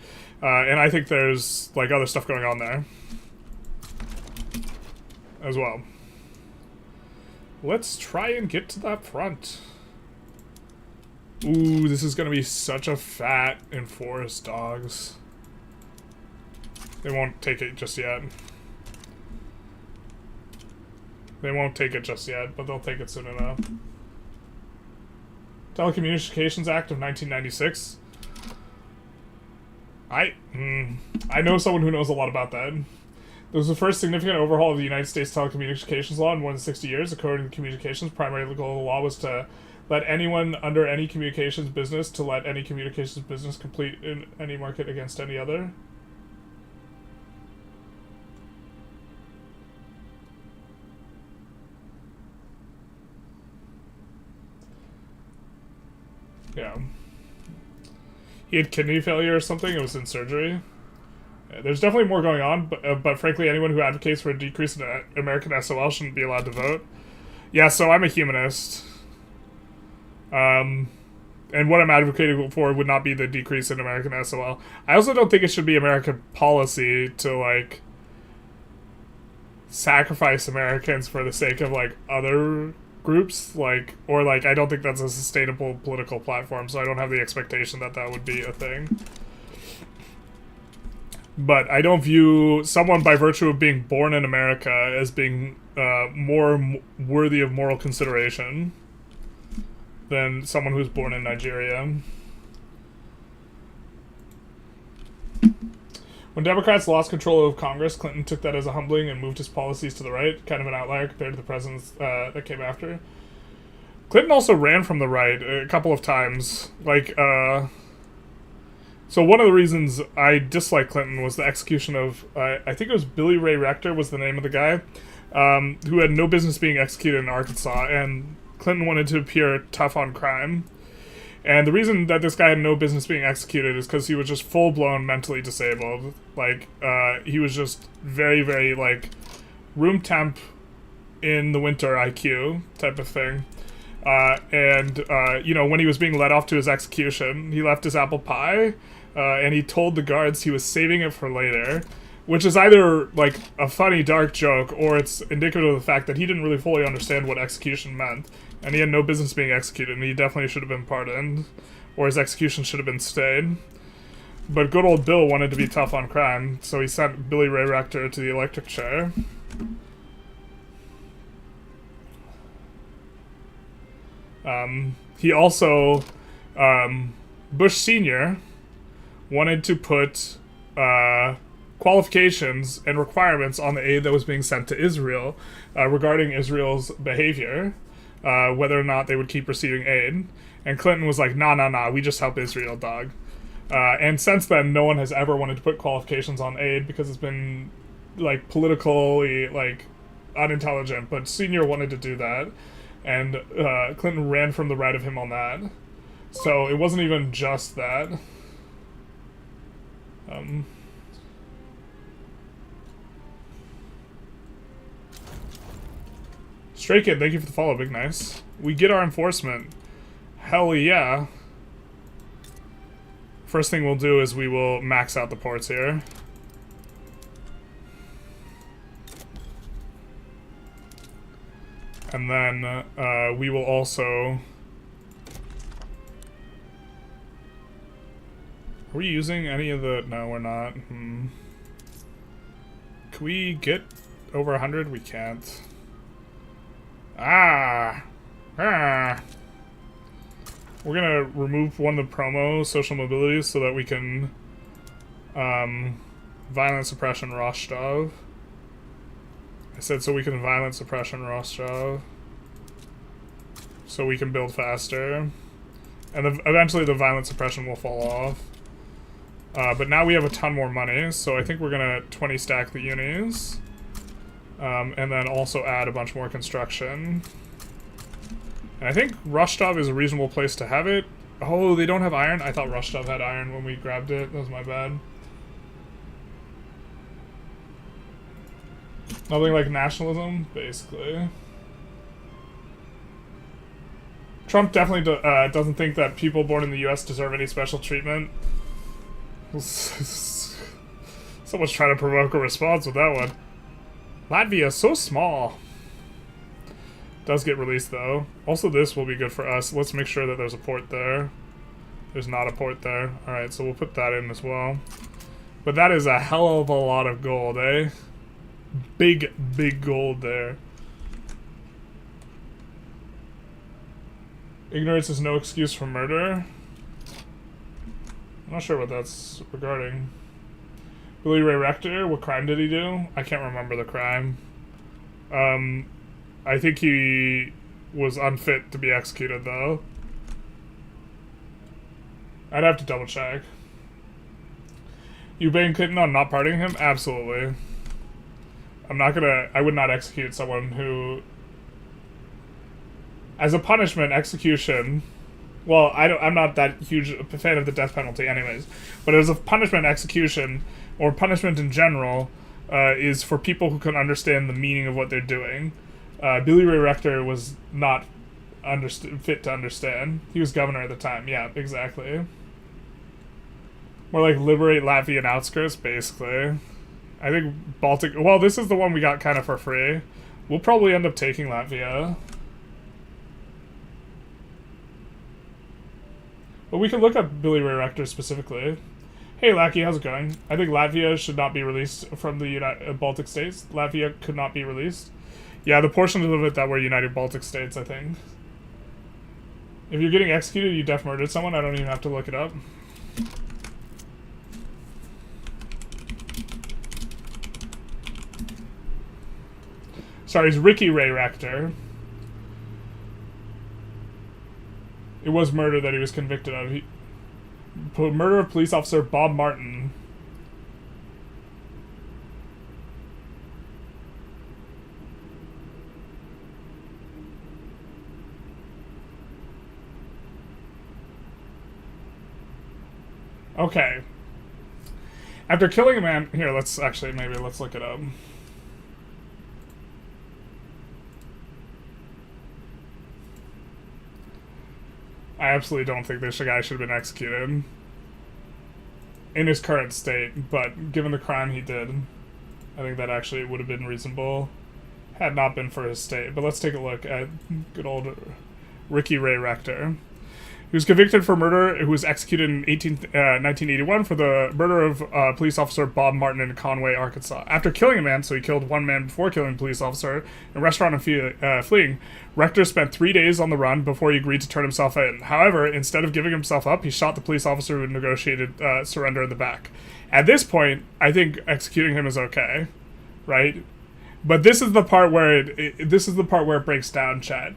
And I think there's, like, other stuff going on there as well. Let's try and get to that front. Ooh, this is gonna be such a fat enforced dogs. They won't take it just yet. They won't take it just yet, but they'll take it soon enough. Telecommunications Act of 1996. I know someone who knows a lot about that. It was the first significant overhaul of the United States telecommunications law in more than 60 years. According to communications, primary legal law was to let anyone under any communications business compete in any market against any other. Yeah. He had kidney failure or something. It was in surgery. There's definitely more going on, but frankly, anyone who advocates for a decrease in American SOL shouldn't be allowed to vote. Yeah, so I'm a humanist. And what I'm advocating for would not be the decrease in American SOL. I also don't think it should be American policy to, like, sacrifice Americans for the sake of, like, other groups, like, or, like, I don't think that's a sustainable political platform, so I don't have the expectation that that would be a thing. But I don't view someone by virtue of being born in America as being more worthy of moral consideration than someone who's born in Nigeria. When Democrats lost control of Congress, Clinton took that as a humbling and moved his policies to the right, kind of an outlier compared to the presidents that came after. Clinton also ran from the right a couple of times. Like, so one of the reasons I dislike Clinton was the execution of, I think it was Billy Ray Rector was the name of the guy, who had no business being executed in Arkansas, and Clinton wanted to appear tough on crime. And the reason that this guy had no business being executed is because he was just full-blown mentally disabled. Like, he was just very, very, like, room temp in the winter IQ type of thing. You know, when he was being led off to his execution, he left his apple pie, and he told the guards he was saving it for later, which is either, like, a funny, dark joke, or it's indicative of the fact that he didn't really fully understand what execution meant, and he had no business being executed, and he definitely should have been pardoned, or his execution should have been stayed. But good old Bill wanted to be tough on crime, so he sent Billy Ray Rector to the electric chair. He also, Bush Sr. wanted to put qualifications and requirements on the aid that was being sent to Israel regarding Israel's behavior, whether or not they would keep receiving aid. And Clinton was like, nah, we just help Israel, dog. And since then, no one has ever wanted to put qualifications on aid because it's been, like, politically, like, unintelligent. But Senior wanted to do that, and Clinton ran from the right of him on that. So it wasn't even just that. Stray Kid, thank you for the follow, big nice. We get our enforcement. Hell yeah. First thing we'll do is we will max out the ports here. And then we will also... Are we using any of the... No, we're not. Can we get over 100? We can't. Ah! We're gonna remove one of the promo social mobilities so that we can violent suppression Rostov. I said so we can violent suppression Rostov. So we can build faster. And eventually the violent suppression will fall off. But now we have a ton more money, so I think we're gonna 20 stack the unis. And then also add a bunch more construction. And I think Rostov is a reasonable place to have it. Oh, they don't have iron? I thought Rostov had iron when we grabbed it. That was my bad. Nothing like nationalism, basically. Trump definitely doesn't think that people born in the US deserve any special treatment. Someone's trying to provoke a response with that one. Latvia is so small. Does get released though. Also this will be good for us. Let's make sure that there's a port there. There's not a port there. Alright, so we'll put that in as well. But that is a hell of a lot of gold, eh? Big gold there. Ignorance is no excuse for murder. I'm not sure what that's regarding. Billy Ray Rector, what crime did he do? I can't remember the crime. I think he was unfit to be executed, though. I'd have to double check. You bang Clinton on not pardoning him? Absolutely. I would not execute someone who... As a punishment, execution well, I'm not that huge a fan of the death penalty anyways, but as a punishment, execution, or punishment in general, is for people who can understand the meaning of what they're doing. Billy Ray Rector was not fit to understand. He was governor at the time. Yeah, exactly. More like liberate Latvian outskirts, basically. I think Baltic... Well, this is the one we got kind of for free. We'll probably end up taking Latvia. But we can look up Billy Ray Rector specifically. Hey, Lackey, how's it going? I think Latvia should not be released from the Baltic states. Latvia could not be released. Yeah, the portions of it that were United Baltic States, I think. If you're getting executed, you def murdered someone. I don't even have to look it up. Sorry, it's Ricky Ray Rector. It was murder that he was convicted of. Murder of police officer Bob Martin. Okay. After killing a man... Here, let's look it up. I absolutely don't think this guy should have been executed in his current state, but given the crime he did, I think that actually would have been reasonable had not been for his state. But let's take a look at good old Ricky Ray Rector. He was convicted for murder. He was executed in 1981 for the murder of police officer Bob Martin in Conway, Arkansas. After killing a man, so he killed one man before killing a police officer in a restaurant and fleeing, Rector spent 3 days on the run before he agreed to turn himself in. However, instead of giving himself up, he shot the police officer who negotiated surrender in the back. At this point, I think executing him is okay, right? But this is the part where it breaks down, Chad.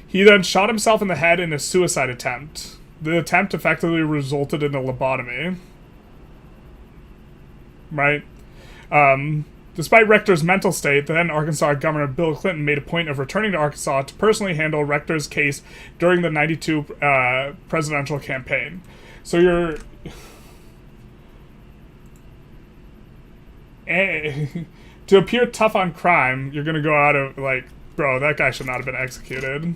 He then shot himself in the head in a suicide attempt. The attempt effectively resulted in a lobotomy. Right? Despite Rector's mental state, the then Arkansas Governor Bill Clinton made a point of returning to Arkansas to personally handle Rector's case during the 92 presidential campaign. So you're... to appear tough on crime, you're gonna go out of, like, bro, that guy should not have been executed.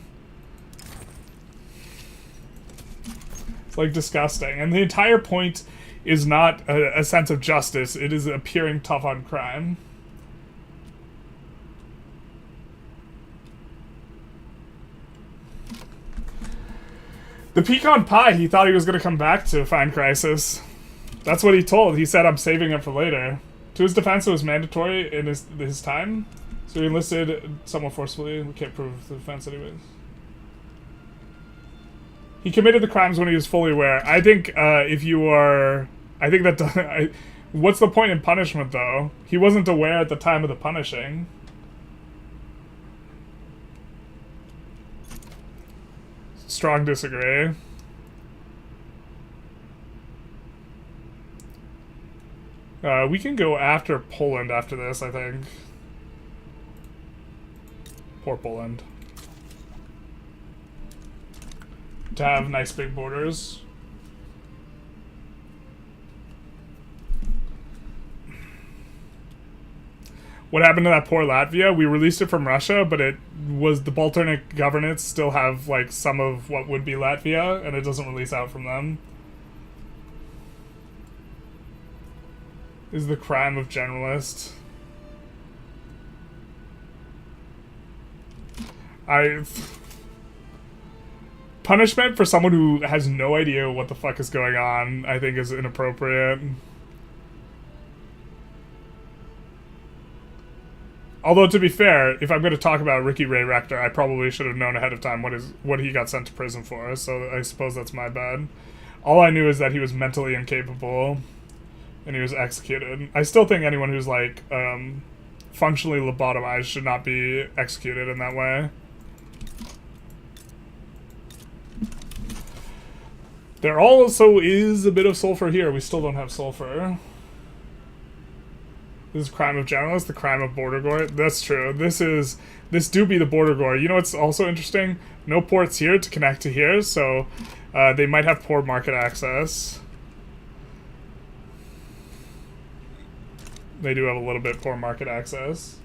Like, disgusting. And the entire point is not a sense of justice, it is appearing tough on crime. The pecan pie, he thought he was going to come back to find Crisis. That's what he told. He said, I'm saving it for later. To his defense, it was mandatory in his time, so he enlisted somewhat forcefully. We can't prove the defense anyways. He committed the crimes when he was fully aware. I think if you are... I think that... what's the point in punishment, though? He wasn't aware at the time of the punishing. Strong disagree. We can go after Poland after this, I think. Poor Poland. To have nice big borders. What happened to that poor Latvia? We released it from Russia, but it was the Baltonic governance still have like some of what would be Latvia, and it doesn't release out from them. Is the crime of generalist. Punishment for someone who has no idea what the fuck is going on, I think, is inappropriate. Although, to be fair, if I'm going to talk about Ricky Ray Rector, I probably should have known ahead of time what he got sent to prison for, so I suppose that's my bad. All I knew is that he was mentally incapable, and he was executed. I still think anyone who's, like, functionally lobotomized should not be executed in that way. There also is a bit of sulfur here. We still don't have sulfur. This is crime of generalists, the crime of border gore. That's true. This do be the border gore. You know what's also interesting? No ports here to connect to here, so They might have poor market access. They do have a little bit poor market access.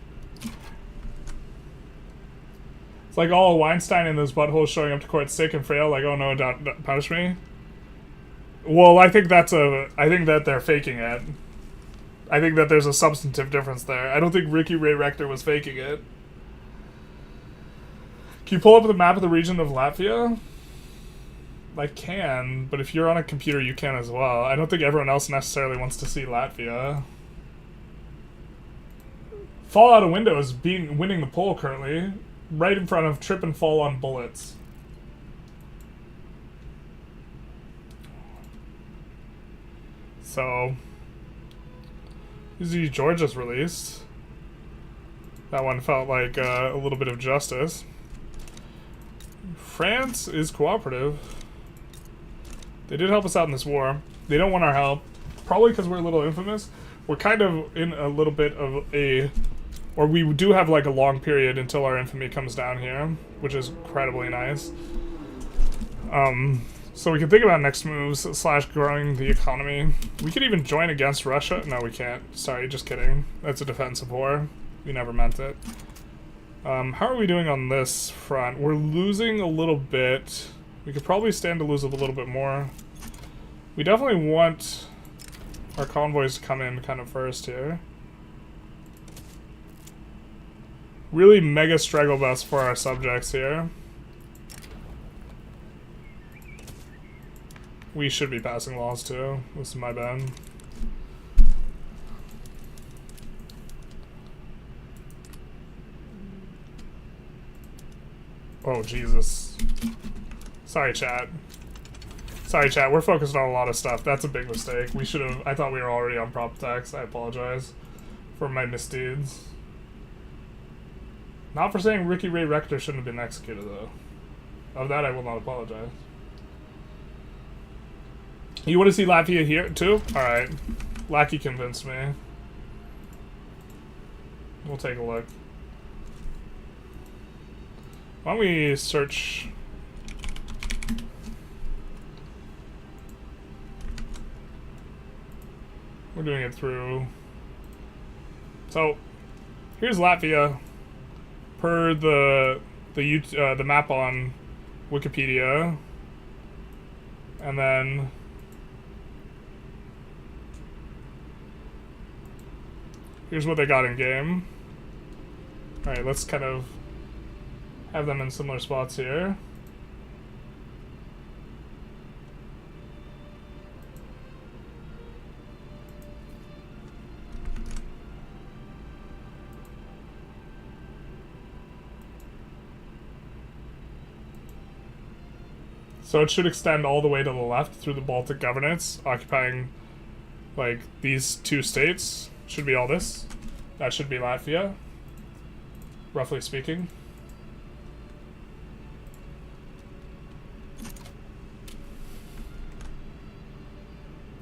It's like, oh, Weinstein and those buttholes showing up to court sick and frail, like, oh no, don't punish me. Well, I think that they're faking it. I think that there's a substantive difference there. I don't think Ricky Ray Rector was faking it. Can you pull up the map of the region of Latvia? I can, but if you're on a computer, you can as well. I don't think everyone else necessarily wants to see Latvia. Fall out a window is winning the poll currently, right in front of trip and fall on bullets. So, Georgia's released. That one felt like a little bit of justice. France is cooperative. They did help us out in this war. They don't want our help, probably because we're a little infamous. We're kind of in a little bit of a... Or we do have like a long period until our infamy comes down here, which is incredibly nice. So we can think about next moves / growing the economy. We could even join against Russia. No, we can't. Sorry, just kidding. That's a defensive war. We never meant it. How are we doing on this front? We're losing a little bit. We could probably stand to lose a little bit more. We definitely want our convoys to come in kind of first here. Really mega struggle bus for our subjects here. We should be passing laws too. This is my bad. Oh, Jesus. Sorry, chat. Sorry, chat. We're focused on a lot of stuff. That's a big mistake. We should have... I thought we were already on prop text. I apologize for my misdeeds. Not for saying Ricky Ray Rector shouldn't have been executed, though. Of that, I will not apologize. You want to see Latvia here, too? Alright. Lackey convinced me. We'll take a look. Why don't we search... We're doing it through... So, here's Latvia. Per the map on Wikipedia. And then... Here's what they got in game. Alright, let's kind of have them in similar spots here. So it should extend all the way to the left through the Baltic Governates, occupying, like, these two states. Should be all this. That should be Latvia, roughly speaking.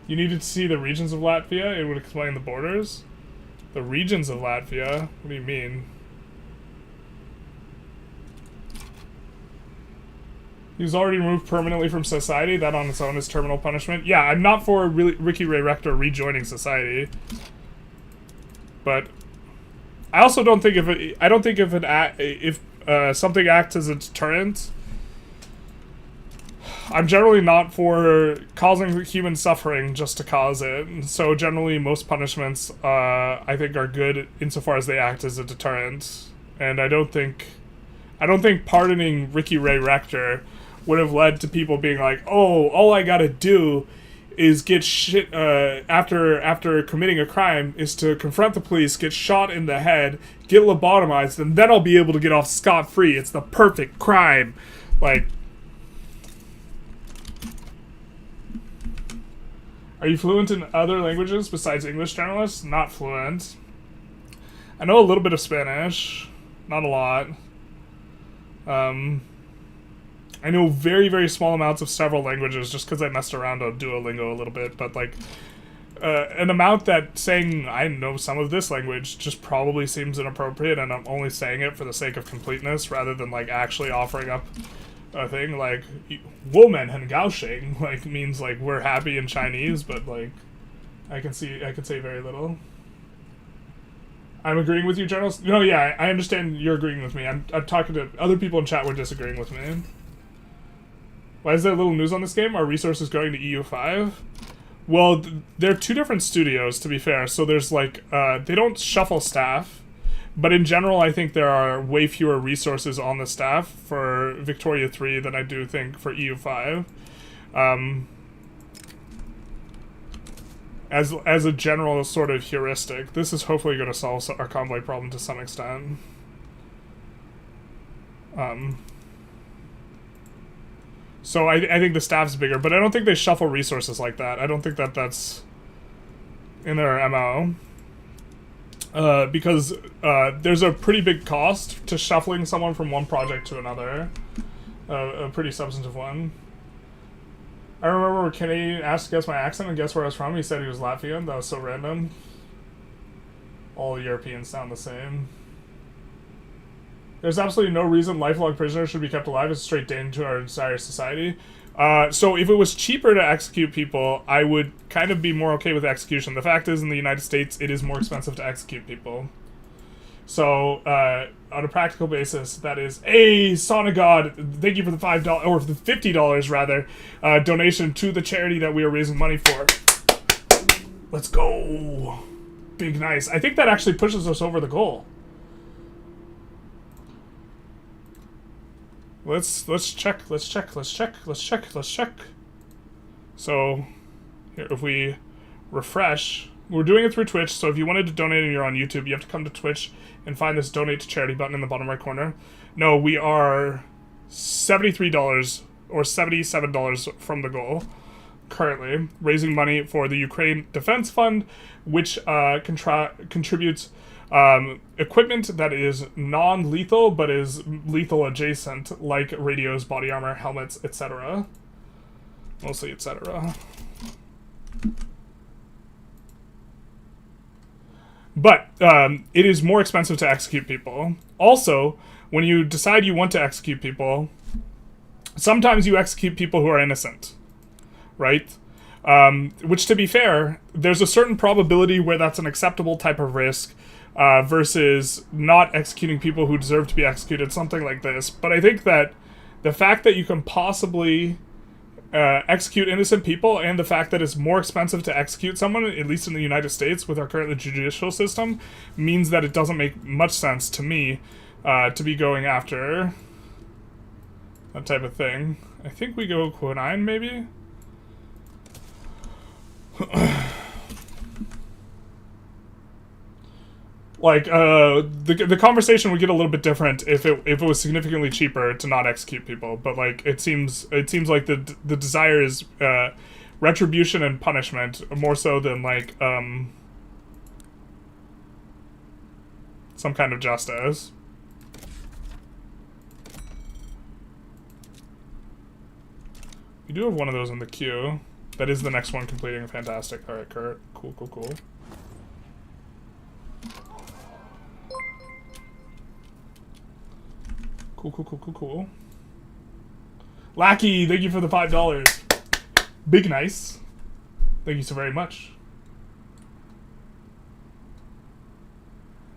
You needed to see the regions of Latvia? It would explain the borders? The regions of Latvia? What do you mean? He was already removed permanently from society. That on its own is terminal punishment. Yeah, I'm not for Ricky Ray Rector rejoining society. But I also don't think if something acts as a deterrent, I'm generally not for causing human suffering just to cause it. So generally, most punishments I think are good insofar as they act as a deterrent. And I don't think pardoning Ricky Ray Rector would have led to people being like, oh, all I gotta do is get shit after committing a crime is to confront the police, get shot in the head, get lobotomized, and then I'll be able to get off scot-free. It's the perfect crime. Like, are you fluent in other languages besides English, journalists? Not fluent. I know a little bit of Spanish, not a lot. I know very, very small amounts of several languages just because I messed around on Duolingo a little bit, but like an amount that saying I know some of this language just probably seems inappropriate, and I'm only saying it for the sake of completeness rather than like actually offering up thing. Like, woman and Gaoxing, like, means, like, we're happy in Chinese, but, like, I can say very little. I'm agreeing with you, General. No, yeah, I understand you're agreeing with me. I'm talking to other people in chat who are disagreeing with me. Why is there little news on this game? Are resources going to EU5? Well, they're two different studios, to be fair. So there's, like, they don't shuffle staff. But in general, I think there are way fewer resources on the staff for Victoria 3 than I do think for EU5. As a general sort of heuristic, this is hopefully going to solve our convoy problem to some extent. So I think the staff's bigger, but I don't think they shuffle resources like that. I don't think that's in their MO. Because there's a pretty big cost to shuffling someone from one project to another. A pretty substantive one. I remember when Kenny asked to guess my accent and guess where I was from. He said he was Latvian. That was so random. All Europeans sound the same. There's absolutely no reason lifelong prisoners should be kept alive. It's a straight danger to our entire society. So if it was cheaper to execute people, I would kind of be more okay with execution. The fact is, in the United States, it is more expensive to execute people. So, on a practical basis, that is a son of God. Thank you for the $5 or the $50 rather donation to the charity that we are raising money for. Let's go, big nice. I think that actually pushes us over the goal. Let's check. So, here, if we refresh, we're doing it through Twitch. So if you wanted to donate and you're on YouTube, you have to come to Twitch and find this donate to charity button in the bottom right corner. No, we are $73 or $77 from the goal currently, raising money for the Ukraine Defense Fund, which contributes equipment that is non-lethal but is lethal adjacent, like radios, body armor, helmets, etc. Mostly etc. But it is more expensive to execute people. Also, when you decide you want to execute people, sometimes you execute people who are innocent, right? Which, to be fair, there's a certain probability where that's an acceptable type of risk versus not executing people who deserve to be executed, something like this. But I think that the fact that you can possibly execute innocent people, and the fact that it's more expensive to execute someone, at least in the United States with our current judicial system, means that it doesn't make much sense to me to be going after that type of thing. I think we go Quinine, maybe? Like, the conversation would get a little bit different if it was significantly cheaper to not execute people. But, like, it seems like the desire is retribution and punishment more so than, like, some kind of justice. We do have one of those in the queue. That is the next one completing. Fantastic. Alright, Kurt. Cool. Cool. Lackey, thank you for the $5. Big nice. Thank you so very much.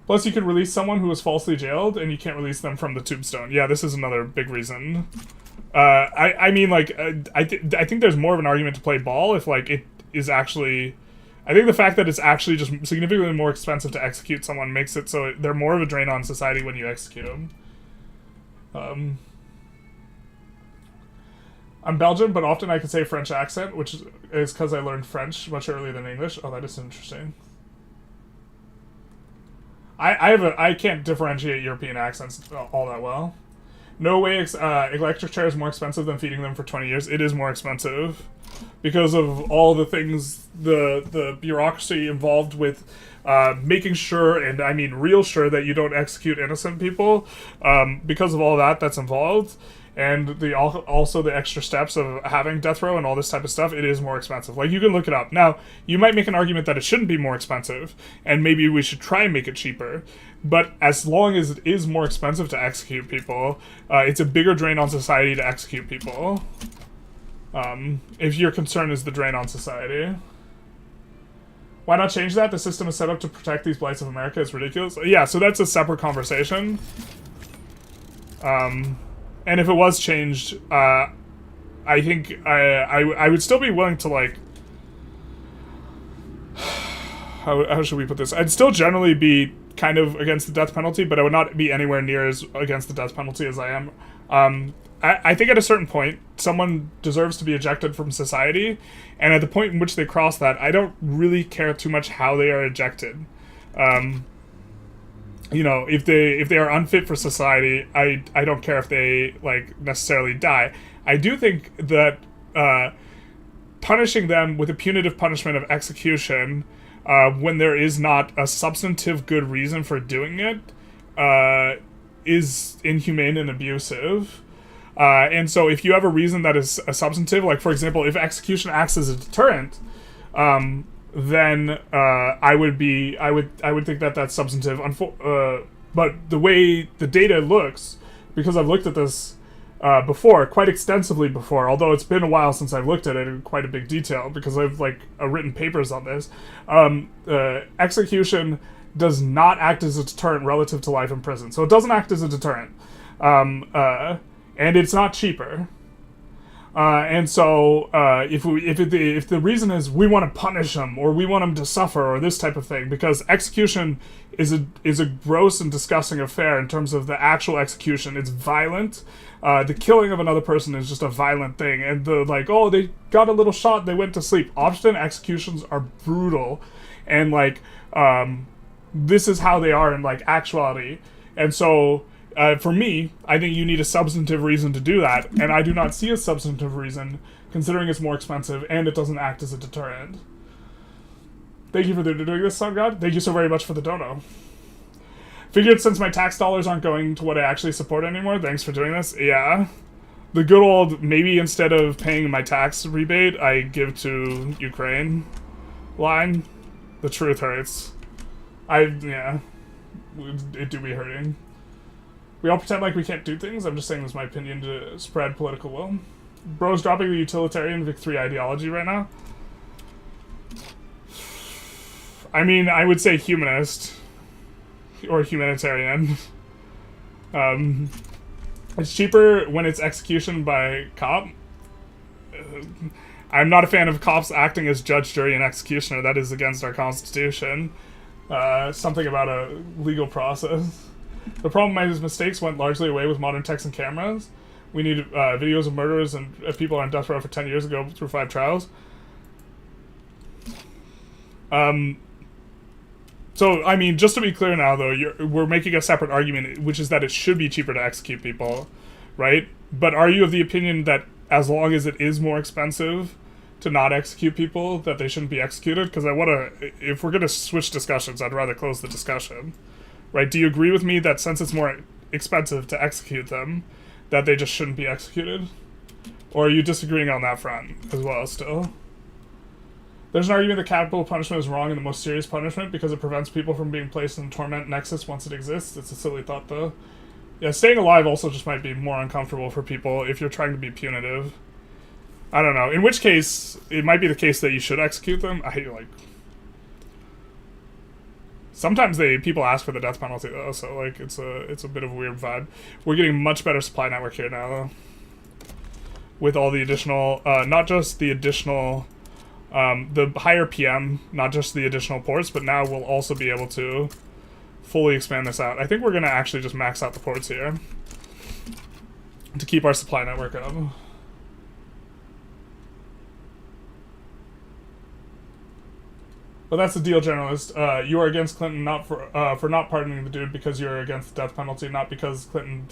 Plus, you could release someone who was falsely jailed, and you can't release them from the tombstone. Yeah, this is another big reason. I mean, like, I think there's more of an argument to play ball if, like, it is actually... I think the fact that it's actually just significantly more expensive to execute someone makes it so they're more of a drain on society when you execute them. I'm Belgian, but often I can say French accent, which is because I learned French much earlier than English. Oh, that is interesting. I can't differentiate European accents all that well. No way electric chair is more expensive than feeding them for 20 years. It is more expensive because of all the things, the bureaucracy involved with making sure, and I mean real sure, that you don't execute innocent people. Because of all that's involved. and also the extra steps of having death row and all this type of stuff, it is more expensive. Like, you can look it up. Now, you might make an argument that it shouldn't be more expensive, and maybe we should try and make it cheaper. But as long as it is more expensive to execute people, it's a bigger drain on society to execute people. If your concern is the drain on society. Why not change that? The system is set up to protect these blights of America. It's ridiculous. Yeah, so that's a separate conversation. And if it was changed, I think I would still be willing to, like... How should we put this? I'd still generally be kind of against the death penalty, but I would not be anywhere near as against the death penalty as I am. I think at a certain point, someone deserves to be ejected from society, and at the point in which they cross that, I don't really care too much how they are ejected. You know, if they are unfit for society, I don't care if they, like, necessarily die. I do think that punishing them with a punitive punishment of execution, when there is not a substantive good reason for doing it, is inhumane and abusive. And so if you have a reason that is a substantive, like, for example, if execution acts as a deterrent, then I would think that that's substantive. But the way the data looks, because I've looked at this before, quite extensively before, although it's been a while since I've looked at it in quite a big detail, because I've, like, written papers on this, execution does not act as a deterrent relative to life in prison. So it doesn't act as a deterrent. And it's not cheaper. And so if the reason is we want to punish them, or we want them to suffer, or this type of thing, because execution is a gross and disgusting affair in terms of the actual execution. It's violent. The killing of another person is just a violent thing. And the, like, oh, they got a little shot, they went to sleep. Often executions are brutal, and, like, this is how they are in, like, actuality. And so for me, I think you need a substantive reason to do that, and I do not see a substantive reason, considering it's more expensive and it doesn't act as a deterrent. Thank you for doing this, Sun God. Thank you so very much for the dono. Figured since my tax dollars aren't going to what I actually support anymore, thanks for doing this. Yeah. The good old, maybe instead of paying my tax rebate, I give to Ukraine line. The truth hurts. Yeah. It do be hurting. We all pretend like we can't do things. I'm just saying this is my opinion to spread political will. Bro's dropping the utilitarian Vic 3 ideology right now. I mean, I would say humanist. Or humanitarian. It's cheaper when it's execution by cop. I'm not a fan of cops acting as judge, jury, and executioner. That is against our constitution. Something about a legal process. The problem is mistakes went largely away with modern techs and cameras. We need videos of murderers and people on death row for 10 years ago through 5 trials. So, I mean, just to be clear now, though, we're making a separate argument, which is that it should be cheaper to execute people, right? But are you of the opinion that as long as it is more expensive to not execute people, that they shouldn't be executed? Because I want to, if we're going to switch discussions, I'd rather close the discussion. Right, do you agree with me that since it's more expensive to execute them, that they just shouldn't be executed? Or are you disagreeing on that front as well still? There's an argument that capital punishment is wrong in the most serious punishment because it prevents people from being placed in the torment nexus once it exists. It's a silly thought, though. Yeah, staying alive also just might be more uncomfortable for people if you're trying to be punitive. I don't know. In which case, it might be the case that you should execute them. Sometimes people ask for the death penalty, though, so, like, it's a bit of a weird vibe. We're getting much better supply network here now, though. With all the additional, not just the additional, the higher PM, not just the additional ports, but now we'll also be able to fully expand this out. I think we're going to actually just max out the ports here to keep our supply network up. But that's the deal, journalist. You are against Clinton not for not pardoning the dude because you're against the death penalty, not because Clinton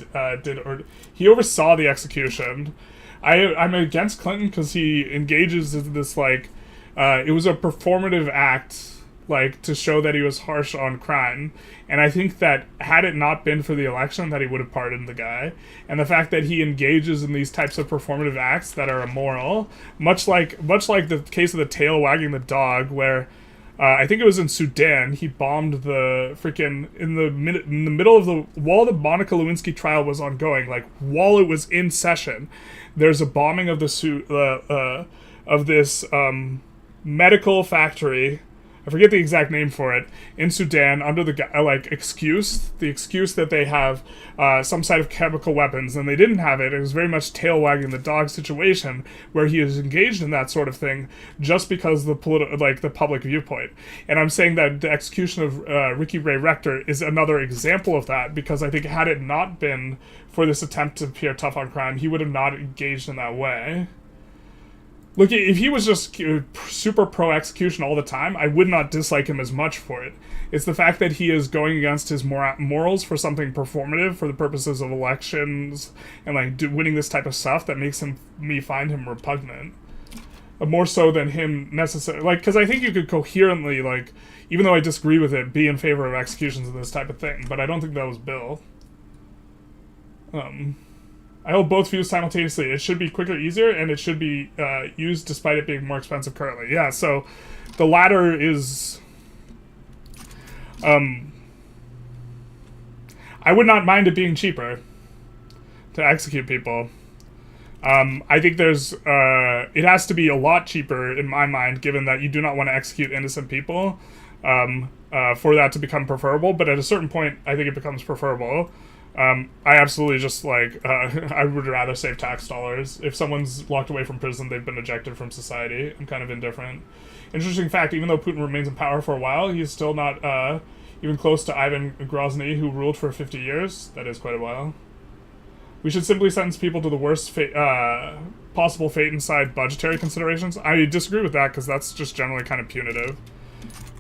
he oversaw the execution. I'm against Clinton because he engages in this, like, it was a performative act like, to show that he was harsh on crime. And I think that had it not been for the election, that he would have pardoned the guy. And the fact that he engages in these types of performative acts that are immoral, much like the case of the tail wagging the dog, where I think it was in Sudan, he bombed the freaking in the middle of the while the Monica Lewinsky trial was ongoing, like while it was in session, there's a bombing of this medical factory. I forget the exact name for it, in Sudan, under the excuse that they have some side of chemical weapons, and they didn't have it. It was very much tail wagging the dog situation, where he is engaged in that sort of thing just because the the public viewpoint. And I'm saying that the execution of Ricky Ray Rector is another example of that, because I think had it not been for this attempt to appear tough on crime, he would have not engaged in that way. Look, if he was just super pro-execution all the time, I would not dislike him as much for it. It's the fact that he is going against his morals for something performative for the purposes of elections and winning this type of stuff that makes me find him repugnant. More so than him necessarily, because I think you could coherently, even though I disagree with it, be in favor of executions and this type of thing, but I don't think that was Bill. I hold both views simultaneously. It should be quicker, easier, and it should be used despite it being more expensive currently. Yeah, so the latter is... I would not mind it being cheaper to execute people. I think there's... it has to be a lot cheaper, in my mind, given that you do not want to execute innocent people for that to become preferable, but at a certain point, I think it becomes preferable. I absolutely just I would rather save tax dollars. If someone's locked away from prison, they've been ejected from society. I'm kind of indifferent. Interesting fact, even though Putin remains in power for a while, he's still not even close to Ivan Grozny, who ruled for 50 years. That is quite a while. We should simply sentence people to the worst possible fate inside budgetary considerations. I disagree with that, because that's just generally kind of punitive.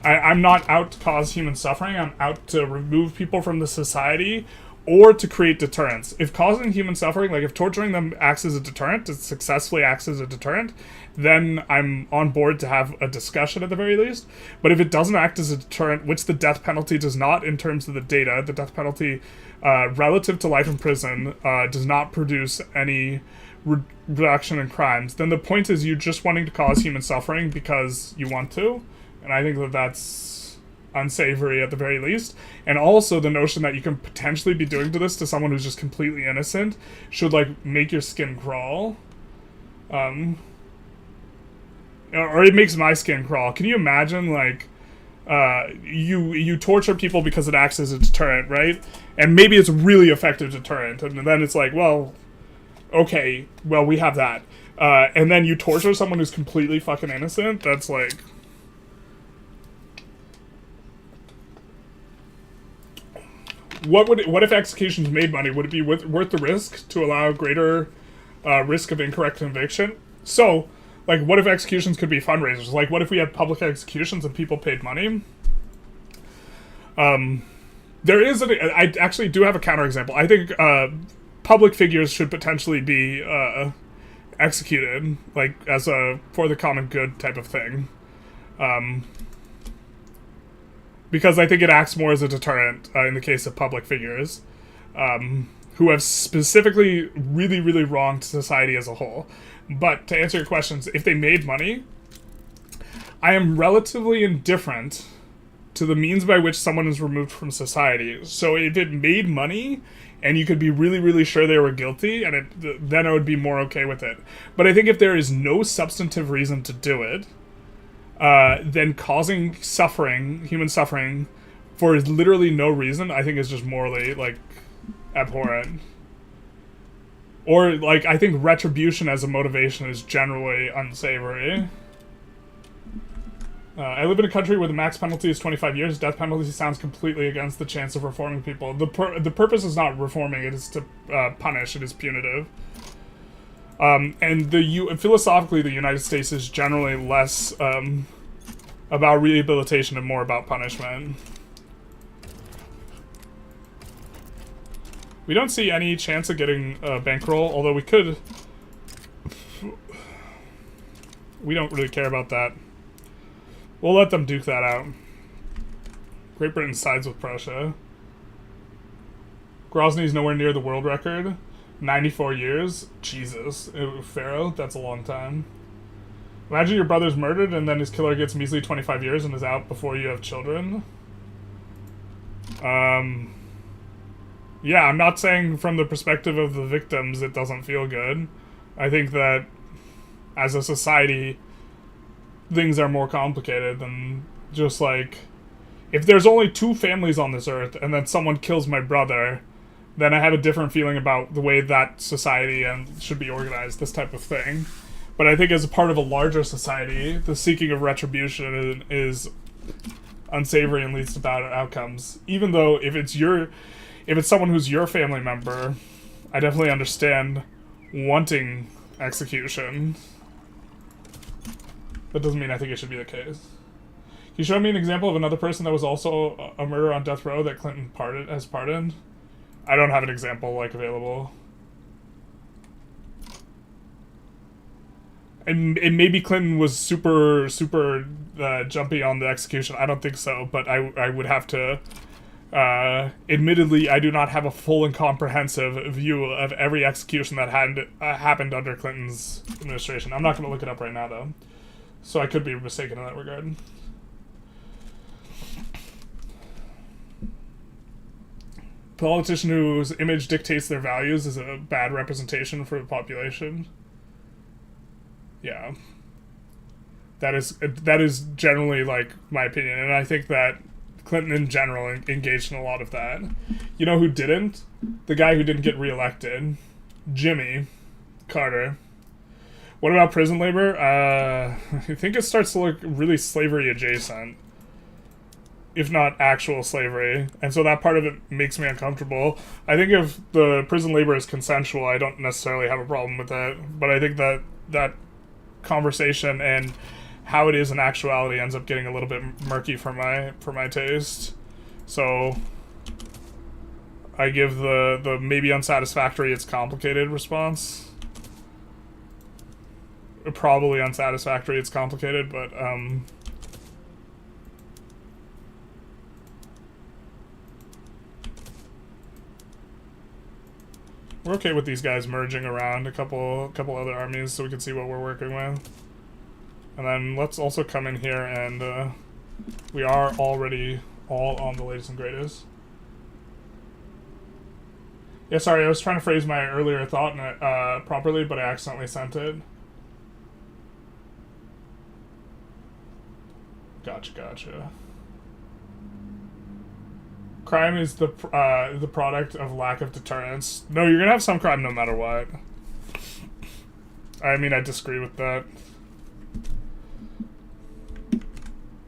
I'm not out to cause human suffering. I'm out to remove people from the society or to create deterrence. If causing human suffering, if torturing them acts as a deterrent, it successfully acts as a deterrent, then I'm on board to have a discussion at the very least. But if it doesn't act as a deterrent, which the death penalty does not in terms of the data, the death penalty relative to life in prison does not produce any reduction in crimes, then the point is you just wanting to cause human suffering because you want to. And I think that that's unsavory at the very least. And also the notion that you can potentially be doing this to someone who's just completely innocent should make your skin crawl. Or it makes my skin crawl. Can you imagine you torture people because it acts as a deterrent, right? And maybe it's a really effective deterrent, and then it's well, okay, well, we have that. And then you torture someone who's completely fucking innocent. That's What if executions made money? Would it be worth the risk to allow greater risk of incorrect conviction? So, what if executions could be fundraisers? What if we had public executions and people paid money? There is I actually do have a counterexample. I think public figures should potentially be executed, as a for the common good type of thing. Because I think it acts more as a deterrent in the case of public figures who have specifically really, really wronged society as a whole. But to answer your questions, if they made money, I am relatively indifferent to the means by which someone is removed from society. So if it made money and you could be really, really sure they were guilty, and then I would be more okay with it. But I think if there is no substantive reason to do it, then causing suffering, human suffering, for literally no reason, I think is just morally, abhorrent. Or, I think retribution as a motivation is generally unsavory. I live in a country where the max penalty is 25 years. Death penalty sounds completely against the chance of reforming people. The purpose is not reforming, it is to punish, it is punitive. And philosophically, the United States is generally less about rehabilitation and more about punishment. We don't see any chance of getting a bankroll, although we could. We don't really care about that. We'll let them duke that out. Great Britain sides with Prussia. Grozny's nowhere near the world record. 94 years. Jesus. Pharaoh, that's a long time. Imagine your brother's murdered and then his killer gets measly 25 years and is out before you have children. Yeah, I'm not saying from the perspective of the victims it doesn't feel good. I think that as a society, things are more complicated than just like, if there's only 2 families on this earth and then someone kills my brother, then I have a different feeling about the way that society and should be organized, this type of thing. But I think as a part of a larger society, the seeking of retribution is unsavory and leads to bad outcomes. Even though if it's someone who's your family member, I definitely understand wanting execution. That doesn't mean I think it should be the case. Can you show me an example of another person that was also a murderer on death row that Clinton has pardoned? I don't have an example, like, available. And maybe Clinton was super jumpy on the execution. I don't think so, but I would have to... admittedly, I do not have a full and comprehensive view of every execution that had happened under Clinton's administration. I'm not going to look it up right now, though. So I could be mistaken in that regard. Politician whose image dictates their values is a bad representation for the population. Yeah. That is generally, like, my opinion, and I think that Clinton in general engaged in a lot of that. You know who didn't? The guy who didn't get reelected. Jimmy Carter. What about prison labor? I think it starts to look really slavery adjacent, if not actual slavery, and so that part of it makes me uncomfortable. I think if the prison labor is consensual, I don't necessarily have a problem with that, but I think that that conversation and how it is in actuality ends up getting a little bit murky for my taste. So I give the maybe unsatisfactory, it's complicated response. Probably unsatisfactory, it's complicated, but we're okay with these guys merging around a couple other armies so we can see what we're working with. And then let's also come in here and we are already all on the latest and greatest. Yeah, sorry, I was trying to phrase my earlier thought properly, but I accidentally sent it. Gotcha. Crime is the product of lack of deterrence. No, you're gonna have some crime no matter what. I mean, I disagree with that.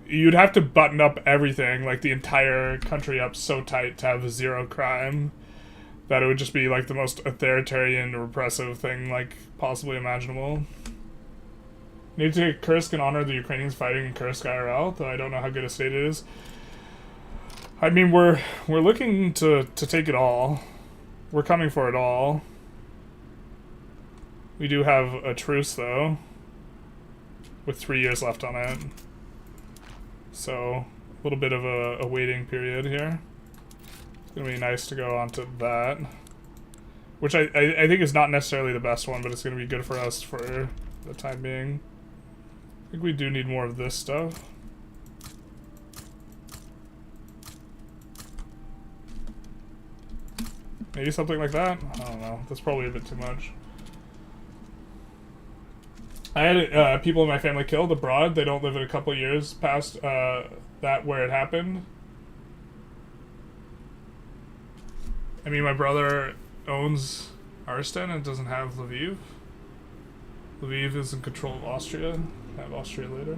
You'd have to button up everything, like the entire country up so tight to have zero crime that it would just be like the most authoritarian, repressive thing like possibly imaginable. Need to take Kursk and honor the Ukrainians fighting in Kursk IRL, though I don't know how good a state it is. I mean, we're looking to take it all. We're coming for it all. We do have a truce, though, with 3 years left on it. So, a little bit of a waiting period here. It's going to be nice to go on to that. Which I think is not necessarily the best one, but it's going to be good for us for the time being. I think we do need more of this stuff. Maybe something like that? I don't know. That's probably a bit too much. I had people in my family killed abroad. They don't live in a couple of years past that where it happened. I mean, my brother owns Arsten and doesn't have Lviv. Lviv is in control of Austria. I have Austria later.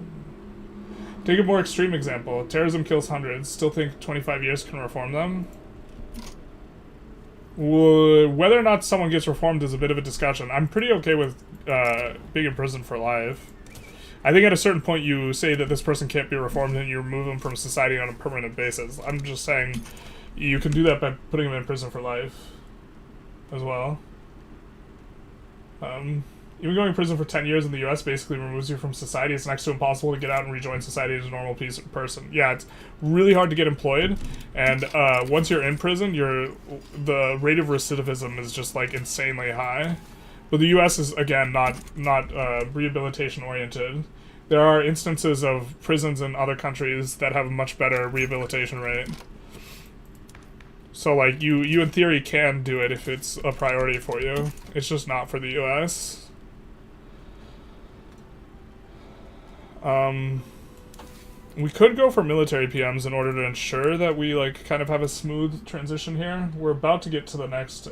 Take a more extreme example. Terrorism kills hundreds. Still think 25 years can reform them? Whether or not someone gets reformed is a bit of a discussion. I'm pretty okay with being in prison for life. I think at a certain point you say that this person can't be reformed and you remove them from society on a permanent basis. I'm just saying you can do that by putting them in prison for life as well. Even going to prison for 10 years in the US basically removes you from society. It's next to impossible to get out and rejoin society as a normal person. Yeah, it's really hard to get employed, and once you're in prison, the rate of recidivism is just like insanely high. But the US is, again, not rehabilitation oriented. There are instances of prisons in other countries that have a much better rehabilitation rate. So, like, you in theory can do it if it's a priority for you. It's just not for the US. We could go for military PMs in order to ensure that we, like, kind of have a smooth transition here. We're about to get to the next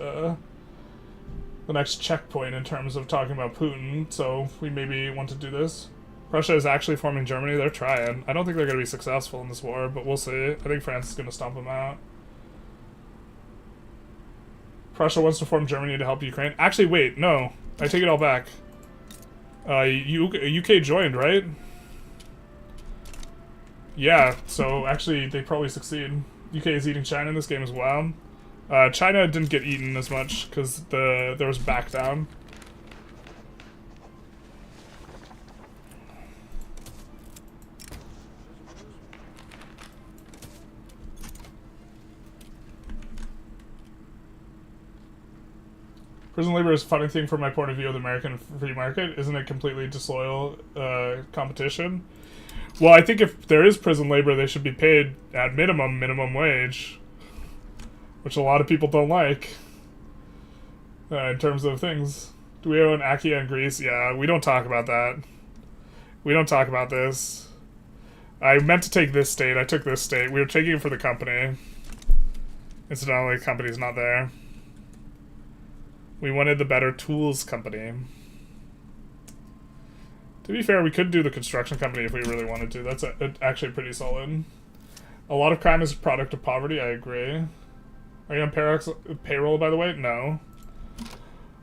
checkpoint in terms of talking about Putin, so we maybe want to do this. Russia is actually forming Germany. They're trying. I don't think they're going to be successful in this war, but we'll see. I think France is going to stomp them out. Prussia wants to form Germany to help Ukraine. Actually, wait, no. I take it all back. UK joined, right? Yeah, so actually they probably succeed. UK is eating China in this game as well. China didn't get eaten as much because there was back down. Prison labor is a funny thing from my point of view of the American free market. Isn't it completely disloyal competition? Well, I think if there is prison labor, they should be paid at minimum wage, which a lot of people don't like in terms of things. Do we own Achaea in Greece? Yeah, we don't talk about that. We don't talk about this. I meant to take this state. I took this state. We were taking it for the company. Incidentally, the company's not there. We wanted the better tools company. To be fair, we could do the construction company if we really wanted to. That's actually pretty solid. A lot of crime is a product of poverty. I agree. Are you on payroll, by the way? No.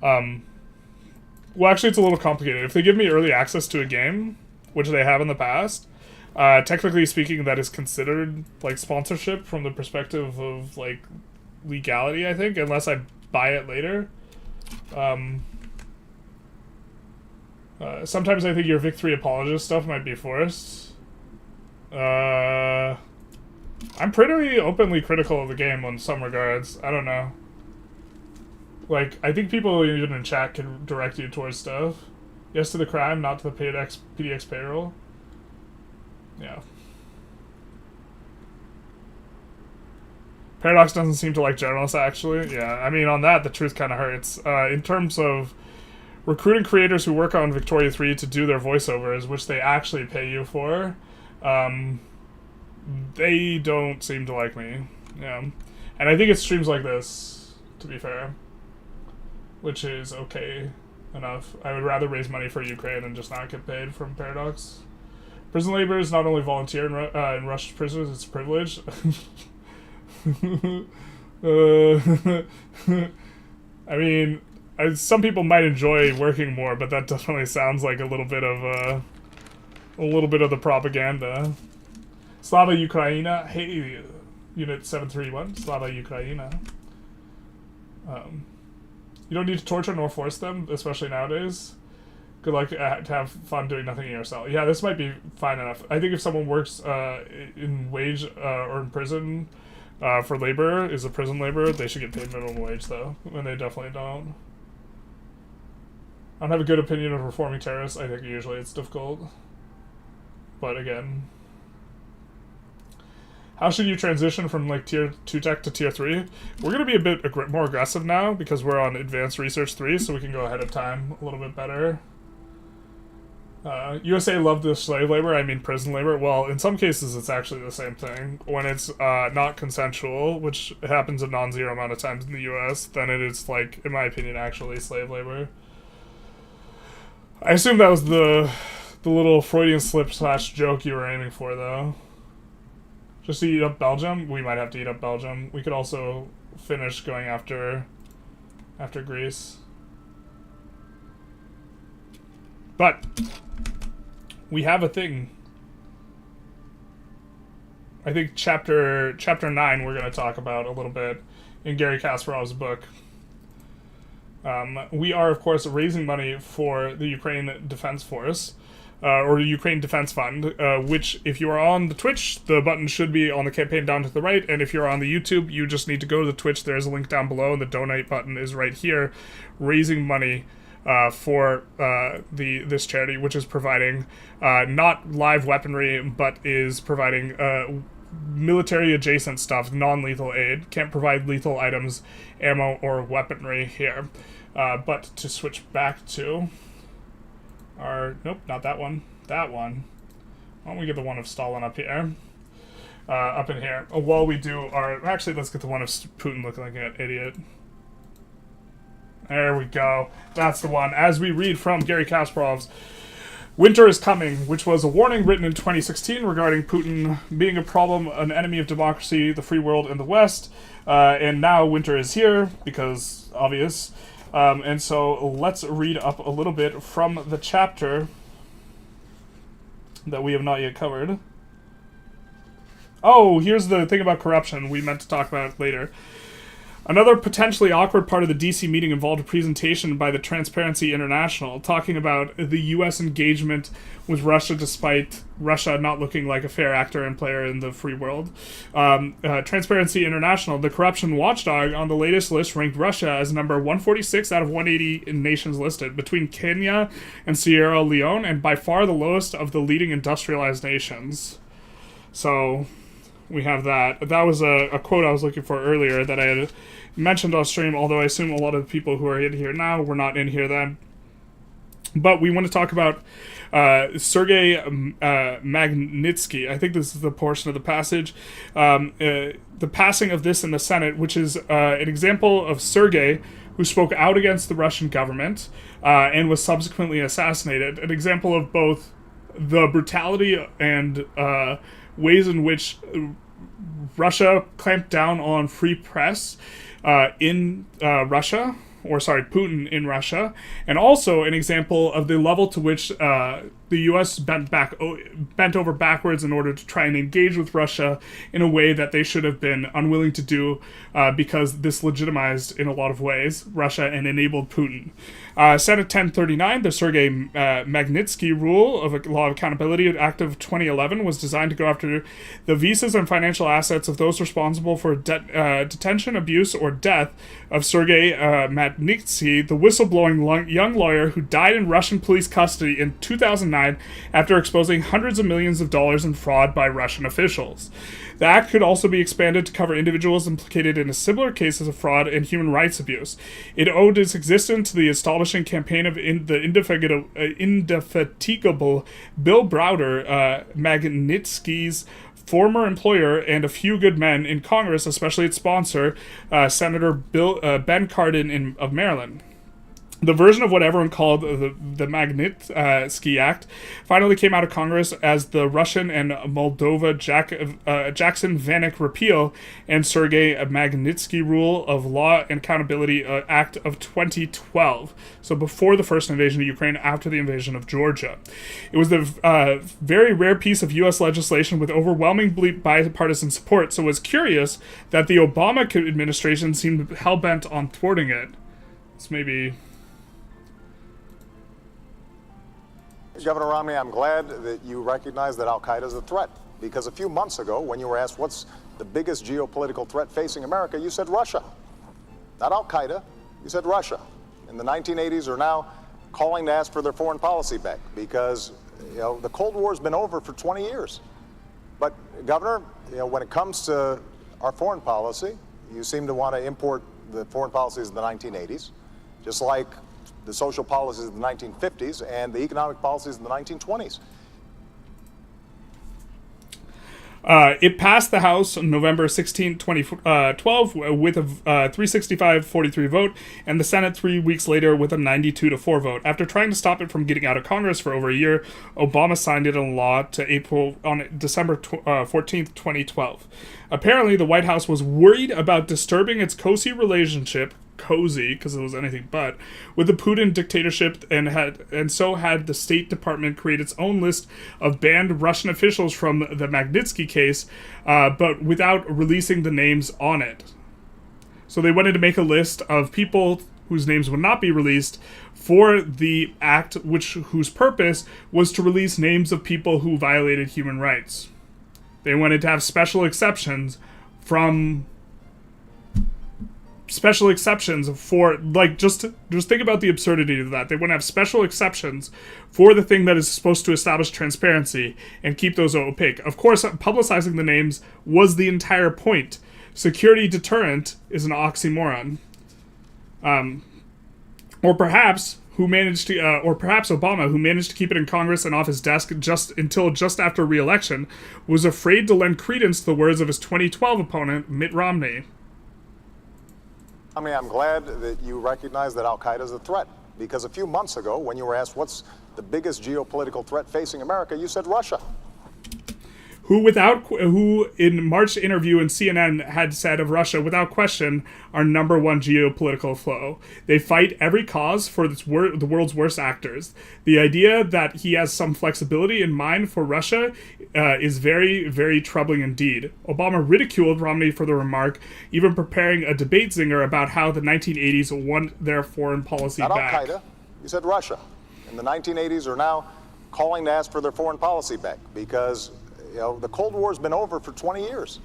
Well, actually, it's a little complicated. If they give me early access to a game, which they have in the past, technically speaking, that is considered like sponsorship from the perspective of like legality, I think, unless I buy it later. Sometimes I think your Vic 3 apologist stuff might be forced. I'm pretty openly critical of the game on some regards. I don't know. Like, I think people even in chat can direct you towards stuff. Yes to the crime, not to the PDX payroll. Yeah. Paradox doesn't seem to like journalists, actually. Yeah, I mean, on that, the truth kind of hurts. In terms of recruiting creators who work on Victoria 3 to do their voiceovers, which they actually pay you for, they don't seem to like me. Yeah. And I think it's streams like this, to be fair, which is okay enough. I would rather raise money for Ukraine than just not get paid from Paradox. Prison labor is not only volunteer in Russian prisons, it's a privilege. I mean, some people might enjoy working more, but that definitely sounds like a little bit of the propaganda. Slava Ukraina, hey, Unit 731, Slava Ukraina. You don't need to torture nor force them, especially nowadays. Good luck to have fun doing nothing in your cell. Yeah, this might be fine enough. I think if someone works in wage or in prison for labor, is a prison labor, they should get paid minimum wage, though, and they definitely don't. I don't have a good opinion of reforming terrorists. I think usually it's difficult. But again, how should you transition from like tier 2 tech to tier 3? We're going to be a bit more aggressive now because we're on advanced research 3, so we can go ahead of time a little bit better. USA loved the slave labor, I mean prison labor. Well, in some cases it's actually the same thing. When it's not consensual, which happens a non-zero amount of times in the US, then it is, like, in my opinion, actually slave labor. I assume that was the little Freudian slip / joke you were aiming for, though. Just to eat up Belgium? We might have to eat up Belgium. We could also finish going after Greece. But we have a thing. I think chapter 9 we're going to talk about a little bit in Gary Kasparov's book. We are, of course, raising money for the Ukraine Defense Force, or the Ukraine Defense Fund, which, if you are on the Twitch, the button should be on the campaign down to the right, and if you're on the YouTube, you just need to go to the Twitch. There's a link down below, and the donate button is right here, raising money for this charity, which is providing not live weaponry, but is providing military adjacent stuff, non-lethal aid. Can't provide lethal items, ammo, or weaponry here. But to switch back to our, nope, not that one, that one. Why don't we get the one of Stalin up here? Up in here. While we do our, actually, let's get the one of Putin looking like an idiot. There we go. That's the one. As we read from Gary Kasparov's Winter is Coming, which was a warning written in 2016 regarding Putin being a problem, an enemy of democracy, the free world, and the West. And now winter is here, because obvious. And so let's read up a little bit from the chapter that we have not yet covered. Oh, here's the thing about corruption we meant to talk about later. Another potentially awkward part of the DC meeting involved a presentation by the Transparency International talking about the U.S. engagement with Russia despite Russia not looking like a fair actor and player in the free world. Transparency International, the corruption watchdog, on the latest list ranked Russia as number 146 out of 180 nations listed, between Kenya and Sierra Leone, and by far the lowest of the leading industrialized nations. So we have that. That was a quote I was looking for earlier that I had mentioned on stream, although I assume a lot of the people who are in here now were not in here then. But we want to talk about Sergei Magnitsky. I think this is the portion of the passage. The passing of this in the Senate, which is an example of Sergei, who spoke out against the Russian government and was subsequently assassinated. An example of both the brutality and ways in which Russia clamped down on free press in Russia, or sorry, Putin in Russia, and also an example of the level to which the U.S. bent over backwards in order to try and engage with Russia in a way that they should have been unwilling to do because this legitimized, in a lot of ways, Russia and enabled Putin. Senate 1039, the Sergei Magnitsky Rule of Law of Accountability Act of 2011 was designed to go after the visas and financial assets of those responsible for detention, abuse, or death of Sergei Magnitsky, the whistleblowing young lawyer who died in Russian police custody in 2009 after exposing hundreds of millions of dollars in fraud by Russian officials. The act could also be expanded to cover individuals implicated in a similar cases of fraud and human rights abuse. It owed its existence to the astonishing campaign of the indefatigable Bill Browder, Magnitsky's former employer, and a few good men in Congress, especially its sponsor, Senator Ben Cardin of Maryland. The version of what everyone called the Magnitsky Act finally came out of Congress as the Russian and Moldova Jackson-Vanik Repeal and Sergei Magnitsky Rule of Law and Accountability Act of 2012. So before the first invasion of Ukraine, after the invasion of Georgia. It was the very rare piece of U.S. legislation with overwhelmingly bipartisan support, so it was curious that the Obama administration seemed hell-bent on thwarting it. It's maybe... Governor Romney, I'm glad that you recognize that al-Qaeda is a threat, because a few months ago, when you were asked what's the biggest geopolitical threat facing America, you said Russia. Not al-Qaeda, you said Russia. In the 1980s are now calling to ask for their foreign policy back, because the Cold War has been over for 20 years. But Governor, when it comes to our foreign policy, you seem to want to import the foreign policies of the 1980s, just like the social policies of the 1950s and the economic policies of the 1920s. It passed the House on November 16, 2012 with a 365-43 vote, and the Senate 3 weeks later with a 92-4 vote. After trying to stop it from getting out of Congress for over a year, Obama signed it into law on December 14th, 2012. Apparently, the White House was worried about disturbing its cozy relationship, because it was anything but, with the Putin dictatorship, and so had the State Department create its own list of banned Russian officials from the Magnitsky case, but without releasing the names on it. So they wanted to make a list of people whose names would not be released, for the act whose purpose was to release names of people who violated human rights. They wanted to have special exceptions for, like, just think about the absurdity of that. They want to have special exceptions for the thing that is supposed to establish transparency and keep those opaque. Of course, publicizing the names was the entire point. Security deterrent is an oxymoron. Or perhaps Obama, who managed to keep it in Congress and off his desk just after re-election, was afraid to lend credence to the words of his 2012 opponent, Mitt Romney. I mean, I'm glad that you recognize that Al-Qaeda is a threat, because a few months ago, when you were asked what's the biggest geopolitical threat facing America, you said Russia. Who in March interview in CNN had said of Russia, without question, our number one geopolitical foe. They fight every cause for the world's worst actors. The idea that he has some flexibility in mind for Russia is very, very troubling indeed. Obama ridiculed Romney for the remark, even preparing a debate zinger about how the 1980s won their foreign policy Not back. Al-Qaeda, you said Russia. In the 1980s are now calling to ask for their foreign policy back, because the Cold War's been over for 20 years.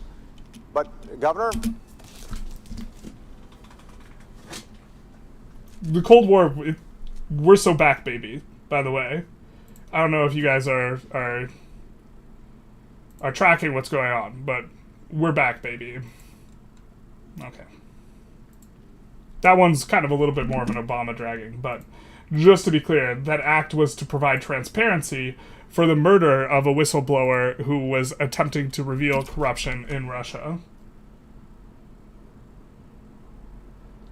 But, Governor, the Cold War, we're so back, baby, by the way. I don't know if you guys are tracking what's going on, but we're back, baby. Okay. That one's kind of a little bit more of an Obama dragging, but just to be clear, that act was to provide transparency for the murder of a whistleblower who was attempting to reveal corruption in Russia.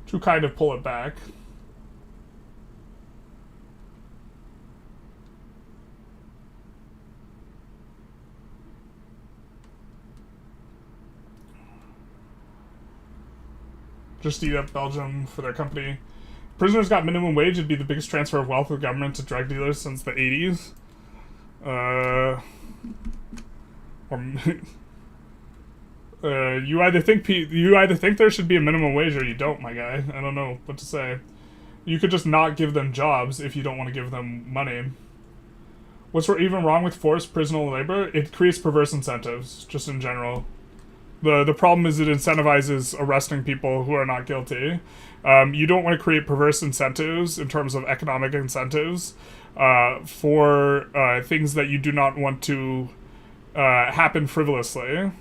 To kind of pull it back. Just eat up Belgium for their company. Prisoners got minimum wage. It'd be the biggest transfer of wealth of government to drug dealers since the 80s. You either think there should be a minimum wage or you don't, my guy. I don't know what to say. You could just not give them jobs if you don't want to give them money. What's even wrong with forced prisoner labor? It creates perverse incentives, just in general. The problem is it incentivizes arresting people who are not guilty. You don't want to create perverse incentives in terms of economic incentives for things that you do not want to happen frivolously.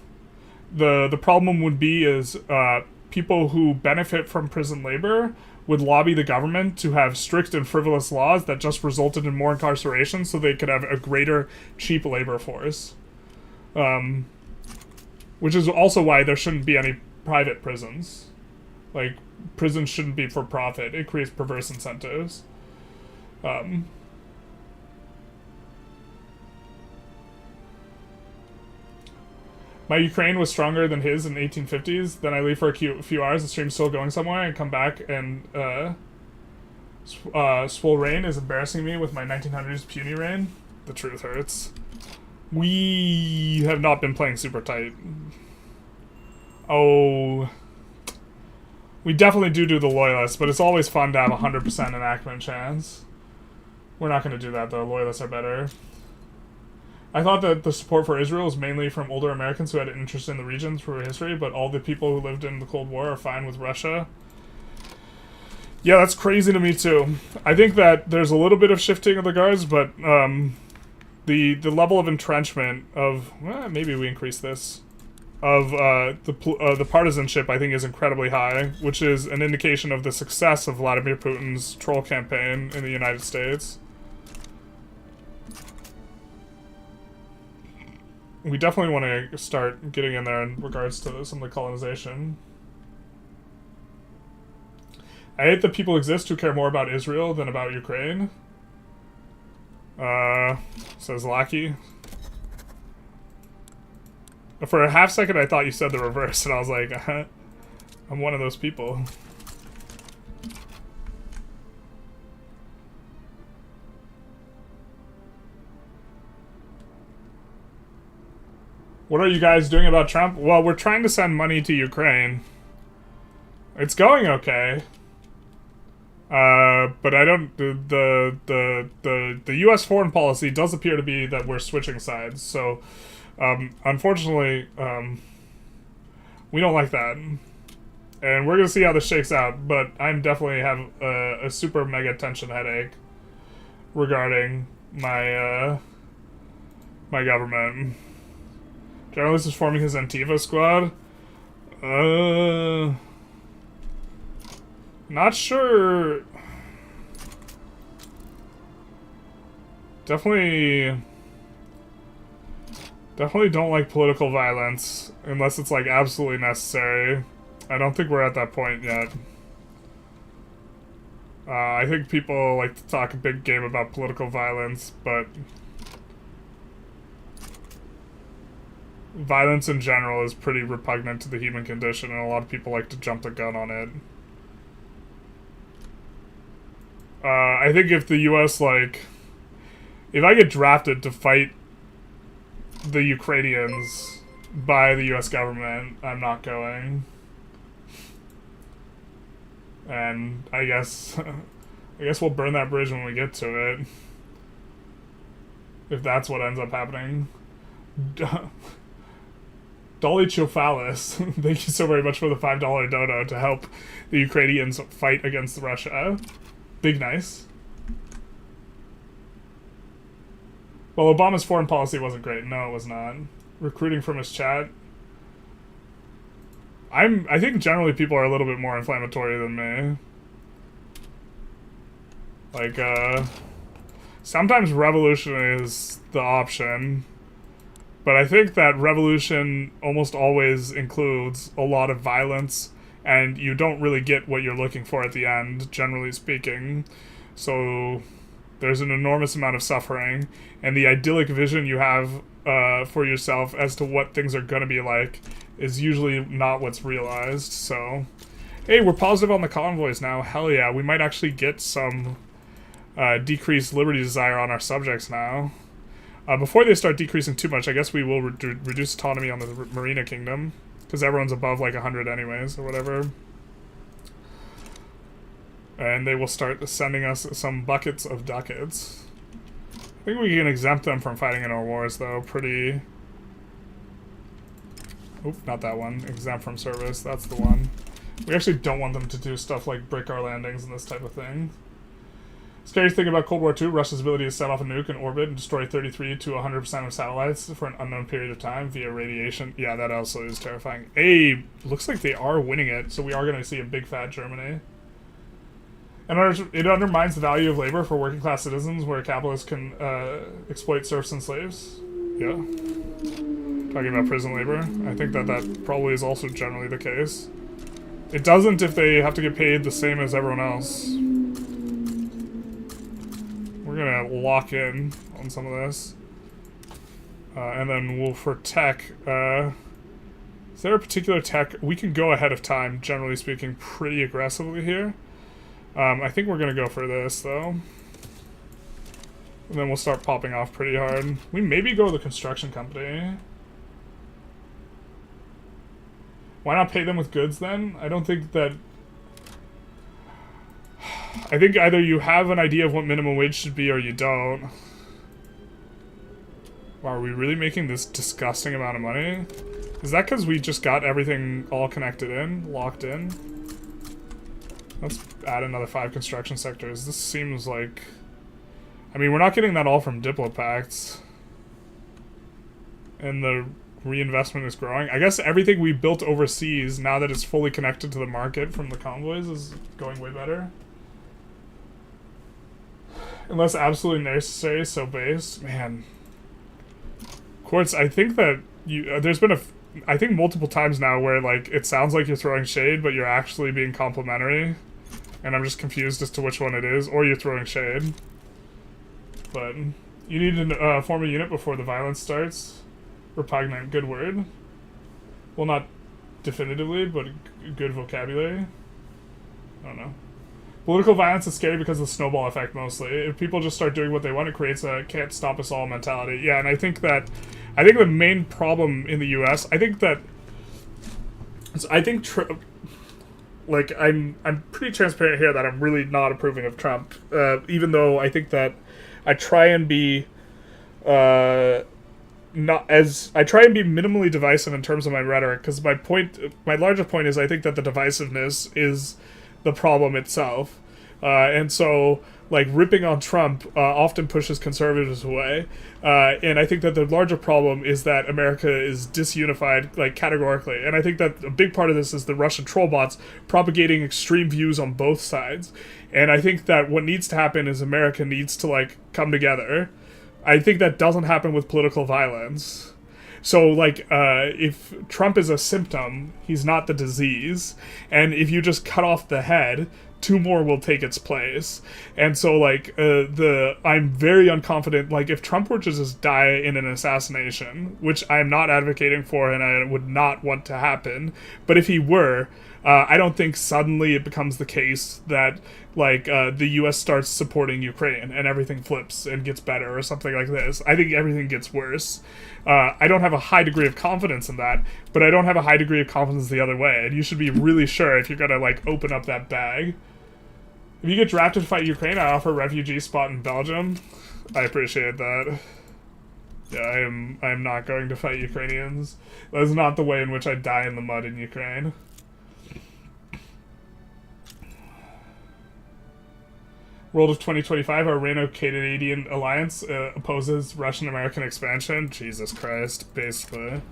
The problem would be is people who benefit from prison labor would lobby the government to have strict and frivolous laws that just resulted in more incarceration so they could have a greater cheap labor force. Which is also why there shouldn't be any private prisons. Like, prisons shouldn't be for profit. It creates perverse incentives. My Ukraine was stronger than his in the 1850s. Then I leave for a few hours, the stream's still going somewhere, and come back and swole rain is embarrassing me with my 1900s puny rain. The truth hurts. We have not been playing super tight. Oh, we definitely do the Loyalists, but it's always fun to have 100% enactment chance. We're not going to do that, though. Loyalists are better. I thought that the support for Israel is mainly from older Americans who had an interest in the region through history, but all the people who lived in the Cold War are fine with Russia. Yeah, that's crazy to me, too. I think that there's a little bit of shifting of the guards, but the level of entrenchment of maybe we increase this of the partisanship I think is incredibly high, which is an indication of the success of Vladimir Putin's troll campaign in the United States. We definitely want to start getting in there in regards to some of the colonization. I hate that people exist who care more about Israel than about Ukraine. Says Lackey. For a half second I thought you said the reverse, and I was like, I'm one of those people. What are you guys doing about Trump? Well, we're trying to send money to Ukraine. It's going okay. But I don't. The U.S. foreign policy does appear to be that we're switching sides. So, unfortunately, we don't like that, and we're gonna see how this shakes out. But I'm definitely have a super mega tension headache regarding my my government. Generalist is forming his Antifa squad. Not sure. Definitely don't like political violence unless it's like absolutely necessary. I don't think we're at that point yet. I think people like to talk a big game about political violence, but violence in general is pretty repugnant to the human condition, and a lot of people like to jump the gun on it. I think if the US, like, if I get drafted to fight the Ukrainians by the US government, I'm not going. And I guess we'll burn that bridge when we get to it. If that's what ends up happening. Dolly Chofalis, thank you so very much for the $5 dono to help the Ukrainians fight against Russia. Big nice. Well, Obama's foreign policy wasn't great. No, it was not. Recruiting from his chat. I think generally people are a little bit more inflammatory than me. Like, sometimes revolution is the option. But I think that revolution almost always includes a lot of violence, and you don't really get what you're looking for at the end, generally speaking. So there's an enormous amount of suffering, and the idyllic vision you have for yourself as to what things are going to be like is usually not what's realized. So, hey, we're positive on the convoys now. Hell yeah, we might actually get some decreased liberty desire on our subjects now. Before they start decreasing too much, I guess we will reduce autonomy on the Marina Kingdom, because everyone's above like 100 anyways, or whatever. And they will start sending us some buckets of ducats. I think we can exempt them from fighting in our wars, though. Pretty... Oop, not that one. Exempt from service, that's the one. We actually don't want them to do stuff like break our landings and this type of thing. Scary thing about Cold War II, Russia's ability to set off a nuke in orbit and destroy 33 to 100% of satellites for an unknown period of time via radiation. Yeah, that also is terrifying. Hey, looks like they are winning it, so we are going to see a big fat Germany. And it undermines the value of labor for working class citizens where capitalists can exploit serfs and slaves. Yeah. Talking about prison labor. I think that probably is also generally the case. It doesn't if they have to get paid the same as everyone else. We're gonna lock in on some of this. And then we'll, for tech, is there a particular tech? We can go ahead of time, generally speaking, pretty aggressively here. I think we're gonna go for this, though. And then we'll start popping off pretty hard. We maybe go to the construction company. Why not pay them with goods, then? I don't think that... I think either you have an idea of what minimum wage should be or you don't. Wow, are we really making this disgusting amount of money? Is that because we just got everything all connected in, locked in? Let's add another 5 construction sectors. This seems like... I mean, we're not getting that all from Diplo Pacts. And the reinvestment is growing. I guess everything we built overseas, now that it's fully connected to the market from the convoys, is going way better. Unless absolutely necessary, so base. Man. Quartz, I think that you... there's been I think multiple times now where, like, it sounds like you're throwing shade, but you're actually being complimentary. And I'm just confused as to which one it is. Or you're throwing shade. But you need to form a unit before the violence starts. Repugnant, good word. Well, not definitively, but good vocabulary. I don't know. Political violence is scary because of the snowball effect, mostly. If people just start doing what they want, it creates a can't stop us all mentality. Yeah, and I think the main problem in the U.S., like I'm pretty transparent here that I'm really not approving of Trump, even though I think that I try and be minimally divisive in terms of my rhetoric, because my larger point is I think that the divisiveness is the problem itself, and so like ripping on Trump often pushes conservatives away, and I think that the larger problem is that America is disunified, like categorically, and I think that a big part of this is the Russian troll bots propagating extreme views on both sides, and I think that what needs to happen is America needs to like come together. I think that doesn't happen with political violence. So, like, if Trump is a symptom, he's not the disease. And if you just cut off the head, two more will take its place. And so, like, I'm very unconfident. Like, if Trump were to just die in an assassination, which I'm not advocating for and I would not want to happen, but if he were, I don't think suddenly it becomes the case that, like, the U.S. starts supporting Ukraine and everything flips and gets better or something like this. I think everything gets worse. I don't have a high degree of confidence in that, but I don't have a high degree of confidence the other way. And you should be really sure if you're going to, like, open up that bag. If you get drafted to fight Ukraine, I offer a refugee spot in Belgium. I appreciate that. Yeah, I am not going to fight Ukrainians. That is not the way in which I die in the mud in Ukraine. World of 2025, our Rhino-Canadian alliance opposes Russian-American expansion. Jesus Christ, basically.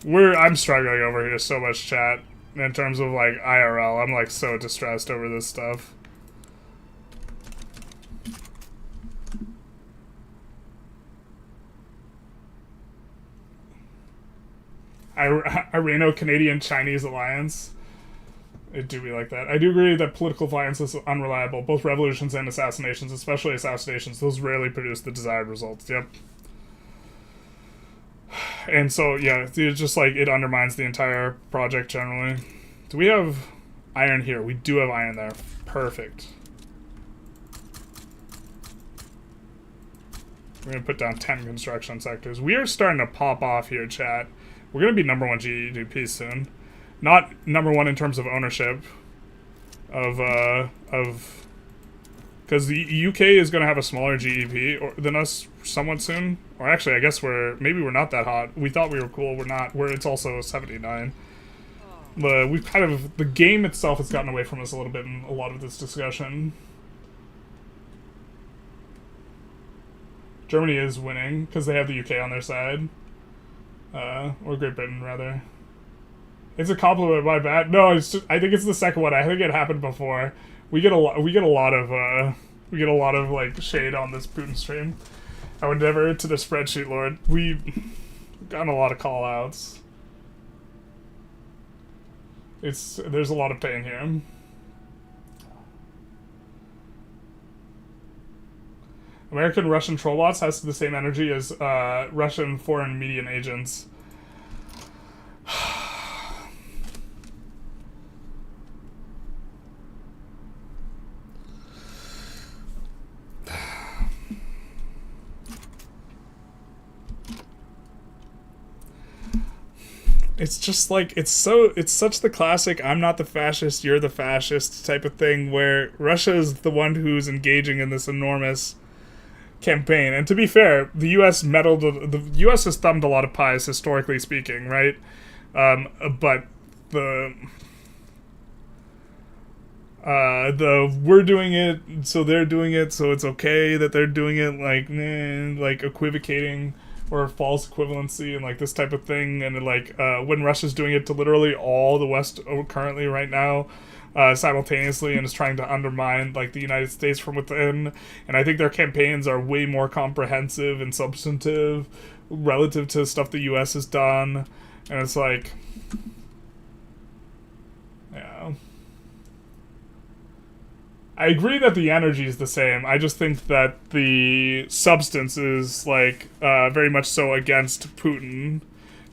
I'm struggling over here so much, chat. In terms of, like, IRL, I'm, like, so distressed over this stuff. Irano-Canadian-Chinese alliance. It do be like that. I do agree that political violence is unreliable. Both revolutions and assassinations, especially assassinations, those rarely produce the desired results. Yep. And so, yeah, it's just like it undermines the entire project generally. Do we have iron here? We do have iron there. Perfect. We're going to put down 10 construction sectors. We are starting to pop off here, chat. We're going to be #1 GDP soon. Not #1 in terms of ownership of because the UK is going to have a smaller GDP than us somewhat soon. Or actually, I guess maybe we're not that hot. We thought we were cool. We're not. It's also 79. The game itself has gotten away from us a little bit in a lot of this discussion. Germany is winning because they have the UK on their side, or Great Britain rather. It's a compliment, my bad. No, it's just, I think it's the second one. I think it happened before. We get a lot of like shade on this Putin stream. I would never to the spreadsheet lord. We've gotten a lot of call outs. There's a lot of pain here. American Russian troll bots has the same energy as Russian foreign media agents. It's just like, it's such the classic I'm not the fascist, you're the fascist type of thing where Russia is the one who's engaging in this enormous campaign. And to be fair, the U.S. the U.S. has thumbed a lot of pies, historically speaking, right? But the we're doing it, so they're doing it, so it's okay that they're doing it, like equivocating or false equivalency and like this type of thing, and like when Russia's doing it to literally all the West currently right now, simultaneously, and is trying to undermine like the United States from within. And I think their campaigns are way more comprehensive and substantive relative to stuff the U.S. has done, and it's like, yeah. I agree that the energy is the same. I just think that the substance is like very much so against Putin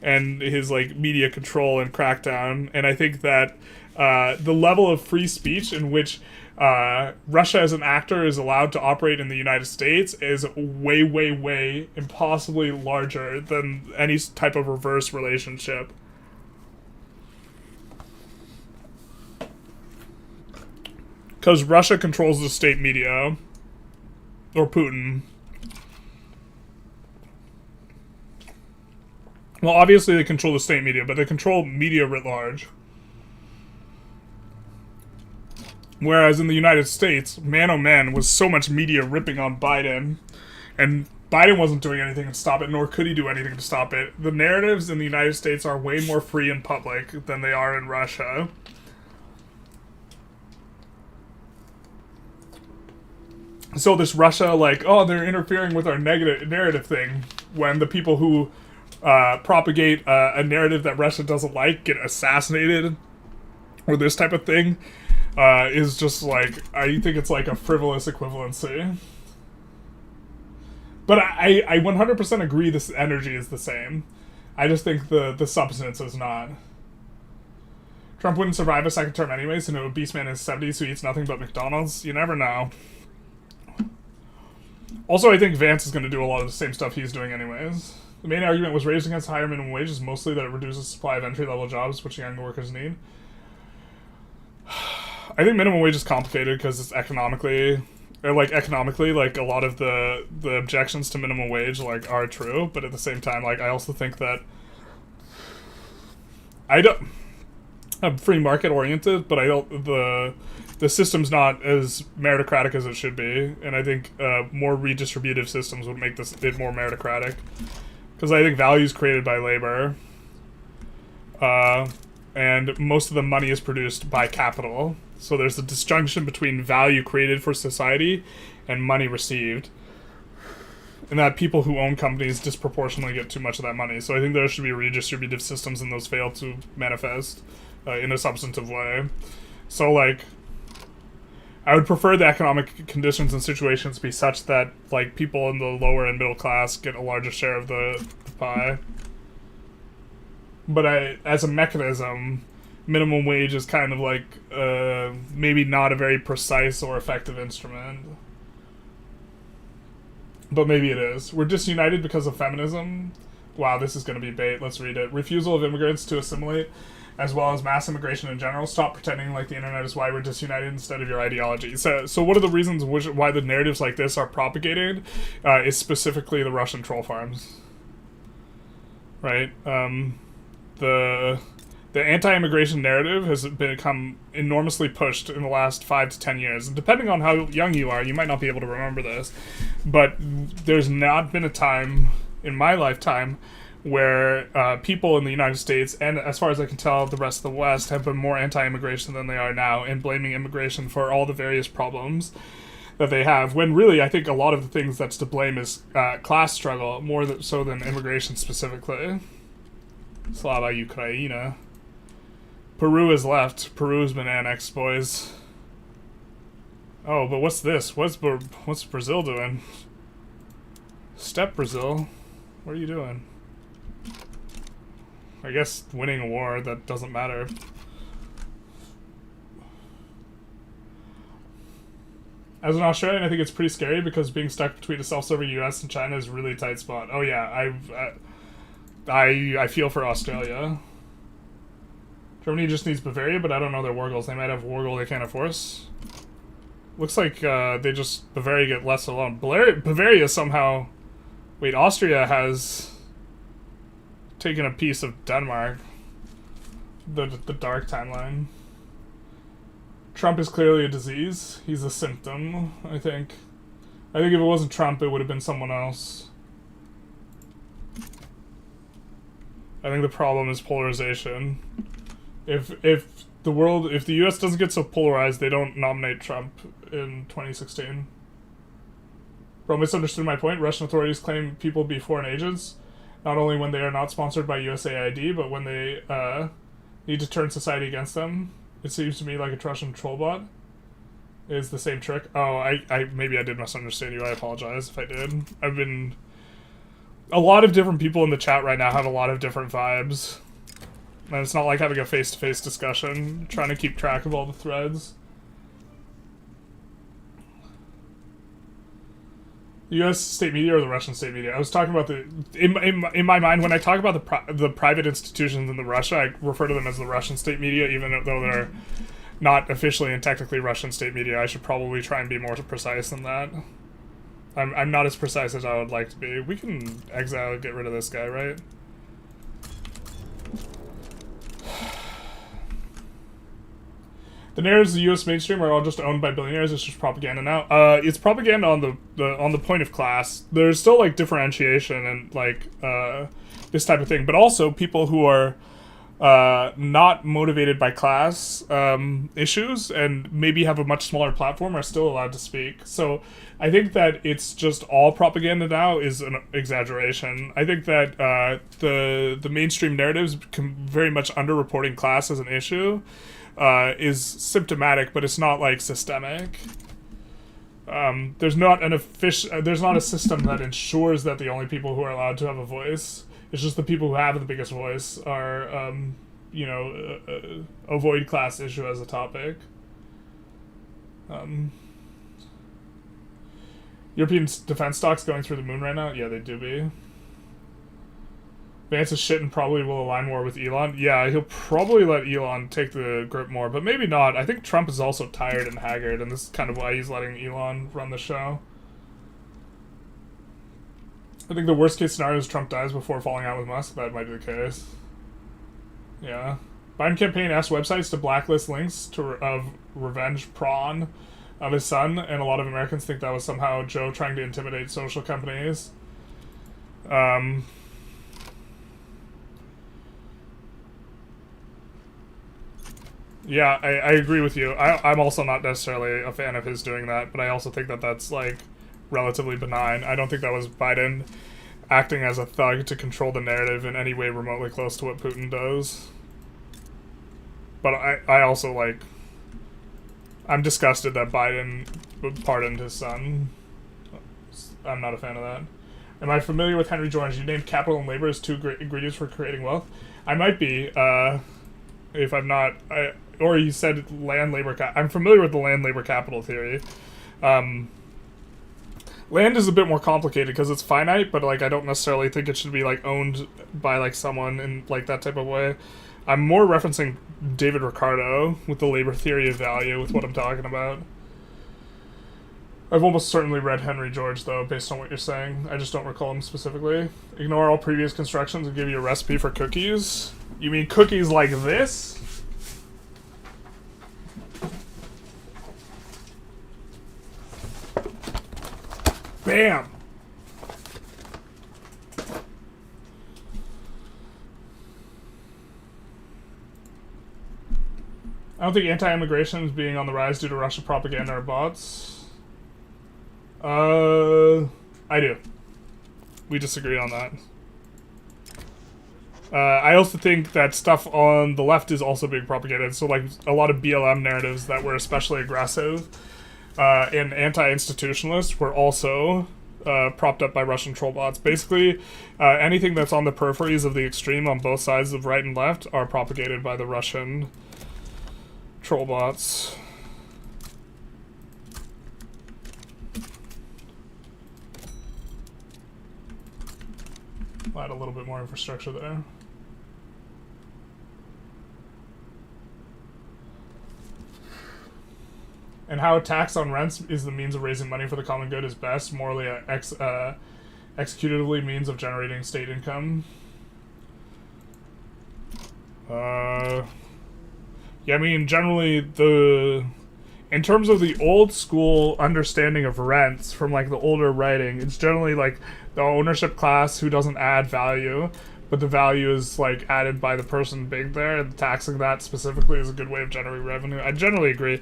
and his like media control and crackdown. And I think that the level of free speech in which Russia as an actor is allowed to operate in the United States is way, way, way impossibly larger than any type of reverse relationship. Because Russia controls the state media. Or Putin. Well, obviously they control the state media, but they control media writ large. Whereas in the United States, man oh man, was so much media ripping on Biden. And Biden wasn't doing anything to stop it, nor could he do anything to stop it. The narratives in the United States are way more free and public than they are in Russia. So this Russia, like, oh, they're interfering with our negative narrative thing, when the people who propagate a narrative that Russia doesn't like get assassinated, or this type of thing, is just like, I think it's like a frivolous equivalency. But I 100% agree this energy is the same. I just think the substance is not. Trump wouldn't survive a second term anyways, and an obese man in his 70s who eats nothing but McDonald's. You never know. Also, I think Vance is going to do a lot of the same stuff he's doing anyways. The main argument was raised against higher minimum wage is mostly that it reduces the supply of entry-level jobs, which young workers need. I think minimum wage is complicated because it's economically, like a lot of the objections to minimum wage, like, are true, but at the same time, like, I also think that I'm free market oriented, but I don't, the system's not as meritocratic as it should be, and I think more redistributive systems would make it more meritocratic, because I think value is created by labor, and most of the money is produced by capital. So there's a disjunction between value created for society and money received. And that people who own companies disproportionately get too much of that money. So I think there should be redistributive systems and those fail to manifest in a substantive way. So, like, I would prefer the economic conditions and situations be such that, like, people in the lower and middle class get a larger share of the pie. But as a mechanism, minimum wage is kind of like maybe not a very precise or effective instrument. But maybe it is. We're disunited because of feminism. Wow, this is going to be bait. Let's read it. Refusal of immigrants to assimilate, as well as mass immigration in general. Stop pretending like the internet is why we're disunited instead of your ideology. So one of the reasons why the narratives like this are propagated is specifically the Russian troll farms. Right? The anti-immigration narrative has become enormously pushed in the last 5 to 10 years. And depending on how young you are, you might not be able to remember this, but there's not been a time in my lifetime where people in the United States, and as far as I can tell, the rest of the West, have been more anti-immigration than they are now, and blaming immigration for all the various problems that they have, when really I think a lot of the things that's to blame is class struggle, more so than immigration specifically. Slava, Ukraini. Peru is left. Peru's been annexed, boys. Oh, but what's this? What's Brazil doing? Step Brazil. What are you doing? I guess winning a war, that doesn't matter. As an Australian, I think it's pretty scary because being stuck between a self-serving US and China is a really tight spot. Oh yeah, I feel for Australia. Germany just needs Bavaria, but I don't know their war goals. They might have war goal they can't enforce. Looks like Bavaria get less alone. Bavaria somehow... Wait, Austria has taken a piece of Denmark. The dark timeline. Trump is clearly a disease. He's a symptom, I think. I think if it wasn't Trump, it would have been someone else. I think the problem is polarization. If the US doesn't get so polarized, they don't nominate Trump in 2016. Bro, misunderstood my point. Russian authorities claim people be foreign agents, not only when they are not sponsored by USAID, but when they need to turn society against them. It seems to me like a Russian troll bot is the same trick. Oh, I maybe I did misunderstand you. I apologize if I did. A lot of different people in the chat right now have a lot of different vibes. And it's not like having a face-to-face discussion, trying to keep track of all the threads. The U.S. state media or the Russian state media? I was talking about in my mind, when I talk about the private institutions in Russia, I refer to them as the Russian state media, even though they're not officially and technically Russian state media. I should probably try and be more precise than that. I'm not as precise as I would like to be. We can exile and get rid of this guy, right? The narratives of the U.S. mainstream are all just owned by billionaires. It's just propaganda now. It's propaganda on the point of class. There's still like differentiation and like this type of thing, but also people who are not motivated by class issues and maybe have a much smaller platform are still allowed to speak. So I think that it's just all propaganda now is an exaggeration. I think that the mainstream narratives very much underreporting class as an issue is symptomatic, but it's not like systemic. There's not a system that ensures that the only people who are allowed to have a voice. It's just the people who have the biggest voice are, avoid class issue as a topic. European defense stocks going through the moon right now? Yeah, they do be. Vance is shit and probably will align more with Elon. Yeah, he'll probably let Elon take the grip more, but maybe not. I think Trump is also tired and haggard, and this is kind of why he's letting Elon run the show. I think the worst case scenario is Trump dies before falling out with Musk. That might be the case. Yeah. Biden campaign asked websites to blacklist links of revenge prawn of his son, and a lot of Americans think that was somehow Joe trying to intimidate social companies. Yeah, I agree with you. I'm also not necessarily a fan of his doing that, but I also think that that's, like, relatively benign. I don't think that was Biden acting as a thug to control the narrative in any way remotely close to what Putin does. But I also, like, I'm disgusted that Biden pardoned his son. I'm not a fan of that. Am I familiar with Henry George? You named capital and labor as two great ingredients for creating wealth. I might be, if I'm not... or you said land, labor... I'm familiar with the land, labor, capital theory. Land is a bit more complicated because it's finite, but, like, I don't necessarily think it should be, like, owned by, like, someone in, like, that type of way. I'm more referencing David Ricardo with the labor theory of value with what I'm talking about. I've almost certainly read Henry George, though, based on what you're saying. I just don't recall him specifically. Ignore all previous constructions and give you a recipe for cookies. You mean cookies like this? Bam! I don't think anti-immigration is being on the rise due to Russia propaganda or bots. I do. We disagree on that. I also think that stuff on the left is also being propagated. So, like, a lot of BLM narratives that were especially aggressive and anti-institutionalist were also propped up by Russian troll bots. Basically, anything that's on the peripheries of the extreme on both sides of right and left are propagated by the Russian troll bots. I'll add a little bit more infrastructure there. And how a tax on rents is the means of raising money for the common good is best, morally executively means of generating state income. Yeah, I mean, generally, in terms of the old school understanding of rents from, like, the older writing, it's generally, like, the ownership class who doesn't add value, but the value is, like, added by the person being there, and taxing that specifically is a good way of generating revenue. I generally agree.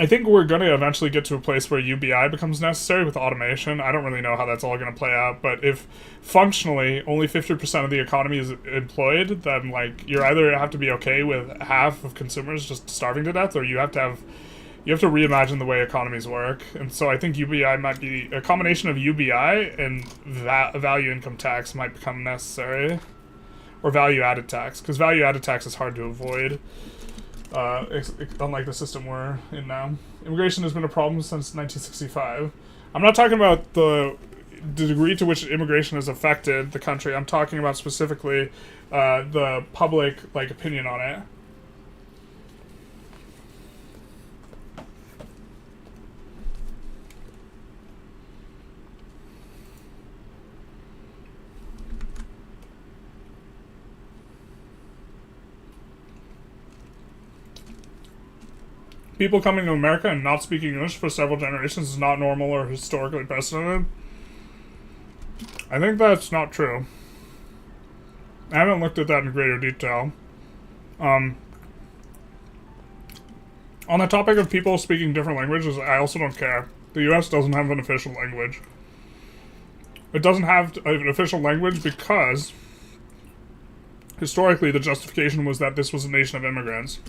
I think we're going to eventually get to a place where UBI becomes necessary with automation. I don't really know how that's all going to play out, but if functionally only 50% of the economy is employed, then, like, you either have to be okay with half of consumers just starving to death, or you have to reimagine the way economies work. And so I think UBI might be a combination of UBI and value income tax might become necessary, or value added tax, because value added tax is hard to avoid. Unlike the system we're in now. Immigration has been a problem since 1965. I'm not talking about the degree to which immigration has affected the country. I'm talking about specifically the public, like, opinion on it. people coming to America and not speaking English for several generations is not normal or historically precedented. I think that's not true. I haven't looked at that in greater detail. On the topic of people speaking different languages, I also don't care. The US doesn't have an official language. It doesn't have an official language because historically the justification was that this was a nation of immigrants.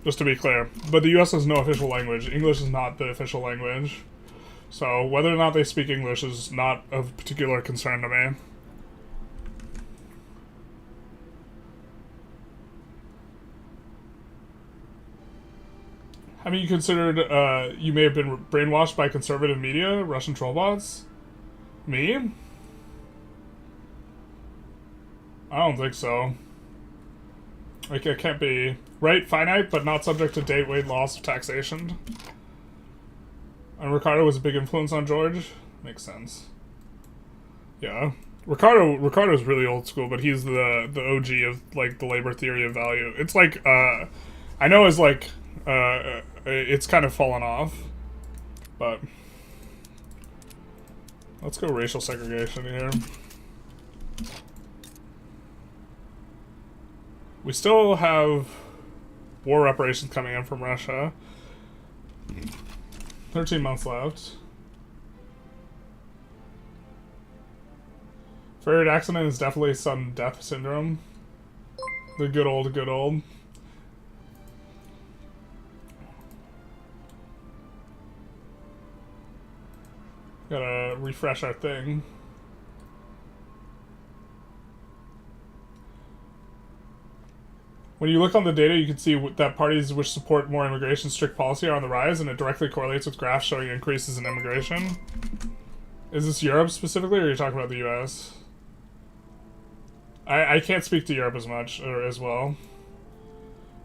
Just to be clear. But the US has no official language. English is not the official language. So whether or not they speak English is not of particular concern to me. Have you considered you may have been brainwashed by conservative media, Russian trollbots? Me? I don't think so. Like, it can't be... Right, finite, but not subject to date, weight, loss of taxation. And Ricardo was a big influence on George? Makes sense. Yeah. Ricardo's really old school, but he's the OG of, like, the labor theory of value. It's like, I know it's like, it's kind of fallen off, but... Let's go racial segregation here. We still have war reparations coming in from Russia. 13 months left. Ferret accident is definitely some death syndrome. The good old, good old. Gotta refresh our thing. When you look on the data, you can see that parties which support more immigration strict policy are on the rise, and it directly correlates with graphs showing increases in immigration. Is this Europe specifically, or are you talking about the US? I can't speak to Europe as much, or as well.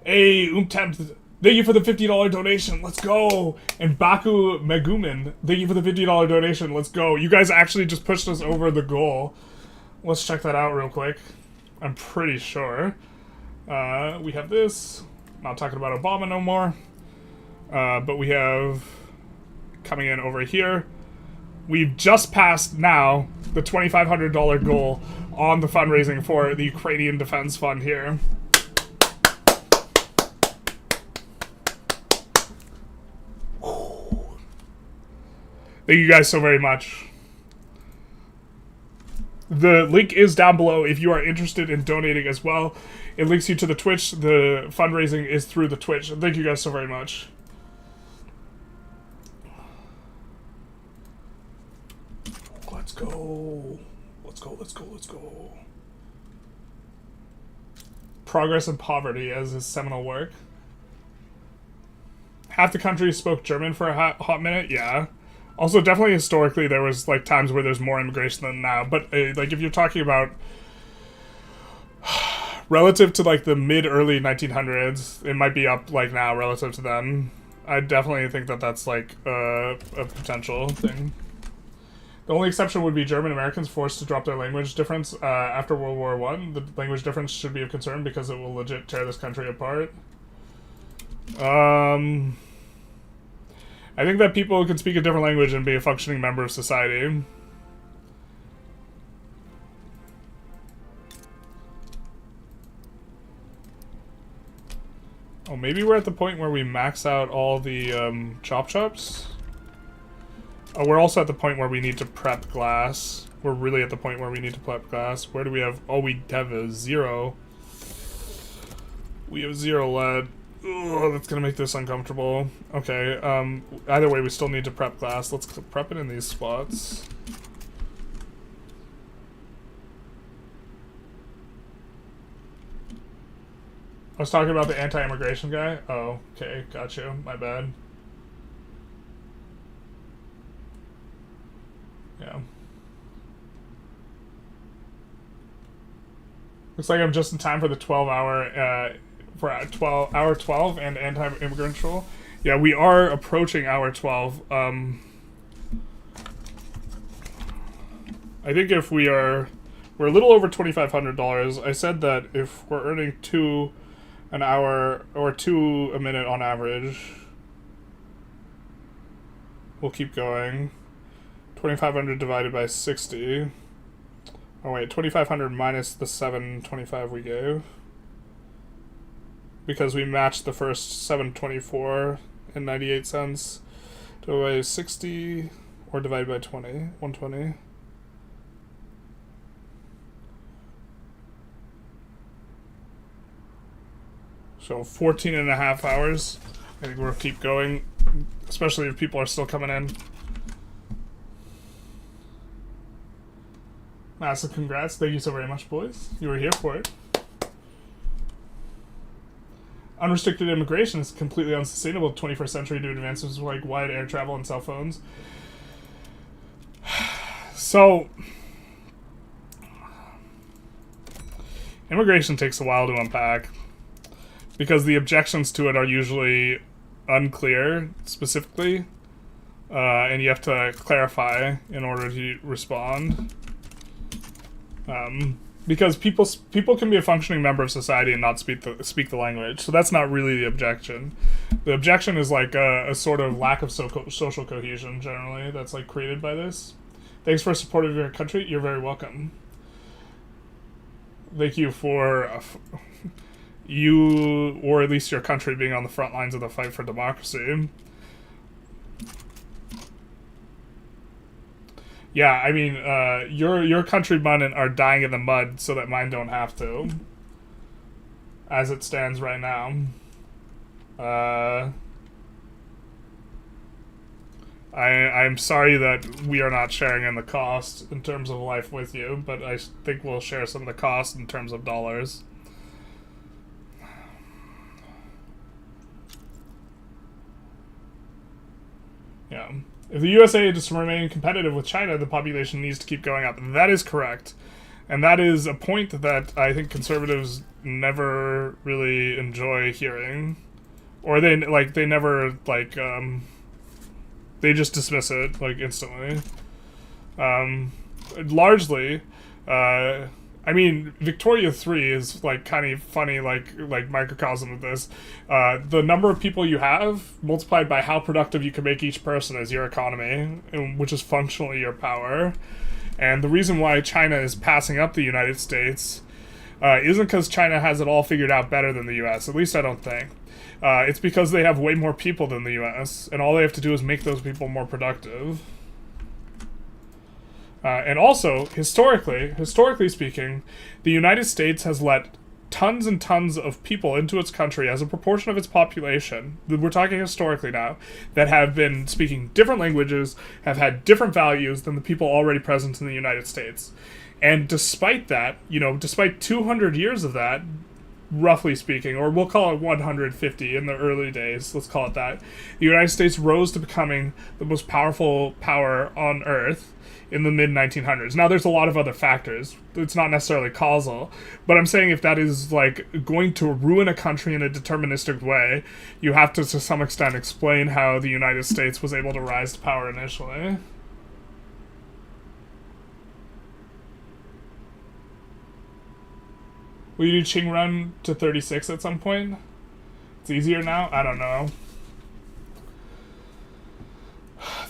Hey, Umtemp, thank you for the $50 donation, let's go! And Baku Megumin, thank you for the $50 donation, let's go. You guys actually just pushed us over the goal. Let's check that out real quick. I'm pretty sure. We have this. Not talking about Obama no more. But we have coming in over here. We've just passed now the $2,500 goal on the fundraising for the Ukrainian Defense Fund here. Thank you guys so very much. The link is down below if you are interested in donating as well. It links you to the Twitch. The fundraising is through the Twitch. Thank you guys so very much. Let's go. Let's go, let's go, let's go. Progress and Poverty as his seminal work. Half the country spoke German for a hot minute, yeah. Also, definitely historically, there was like times where there's more immigration than now. But like, if you're talking about relative to like the mid-early 1900s, it might be up like now relative to then. I definitely think that that's like a potential thing. The only exception would be German Americans forced to drop their language difference after World War I. The language difference should be of concern because it will legit tear this country apart. I think that people can speak a different language and be a functioning member of society. Oh, maybe we're at the point where we max out all the chop chops? Oh, we're also at the point where we need to prep glass. We're really at the point where we need to prep glass. Where do we have... Oh, we have a 0. We have 0 lead. Ugh, that's gonna make this uncomfortable. Okay, either way, we still need to prep glass. Let's prep it in these spots. I was talking about the anti-immigration guy? Oh, okay, gotcha. My bad. Yeah. Looks like I'm just in time for the 12-hour, for hour 12 and anti-immigrant rule. Yeah, we are approaching hour 12. I think if we're a little over $2,500. I said that if we're earning $2 an hour or 2 a minute on average. We'll keep going. 2,500 divided by 60. Oh wait, 2,500 minus the 725 we gave. Because we matched the first 724 and 98 cents. Divided by 60 or divided by 20. 120. So 14 and a half hours. I think we'll keep going, especially if people are still coming in. Massive congrats. Thank you so very much, boys. You were here for it. Unrestricted immigration is completely unsustainable in the 21st century due to advances like wide air travel and cell phones. So, immigration takes a while to unpack because the objections to it are usually unclear specifically, and you have to clarify in order to respond. Because people can be a functioning member of society and not speak the language, so that's not really the objection. The objection is like a sort of lack of social cohesion generally that's like created by this. Thanks for support of your country. You're very welcome. Thank you for you, or at least your country, being on the front lines of the fight for democracy. Yeah, I mean, your countrymen are dying in the mud so that mine don't have to. As it stands right now. I'm sorry that we are not sharing in the cost in terms of life with you, but I think we'll share some of the cost in terms of dollars. Yeah. If the USA is to remain competitive with China, the population needs to keep going up. That is correct. And that is a point that I think conservatives never really enjoy hearing. Or they never, they just dismiss it, instantly. Largely, I mean, Victoria 3 is, kind of funny, microcosm of this. The number of people you have multiplied by how productive you can make each person is your economy, which is functionally your power. And the reason why China is passing up the United States isn't because China has it all figured out better than the US, at least I don't think. It's because they have way more people than the US, and all they have to do is make those people more productive. And also, historically speaking, the United States has let tons and tons of people into its country as a proportion of its population, we're talking historically now, that have been speaking different languages, have had different values than the people already present in the United States. And despite that, despite 200 years of that, roughly speaking, or we'll call it 150 in the early days, let's call it that, the United States rose to becoming the most powerful power on Earth in the mid-1900s. Now, there's a lot of other factors. It's not necessarily causal, but I'm saying if that is, going to ruin a country in a deterministic way, you have to some extent, explain how the United States was able to rise to power initially. Will you do Qing Run to 36 at some point? It's easier now? I don't know.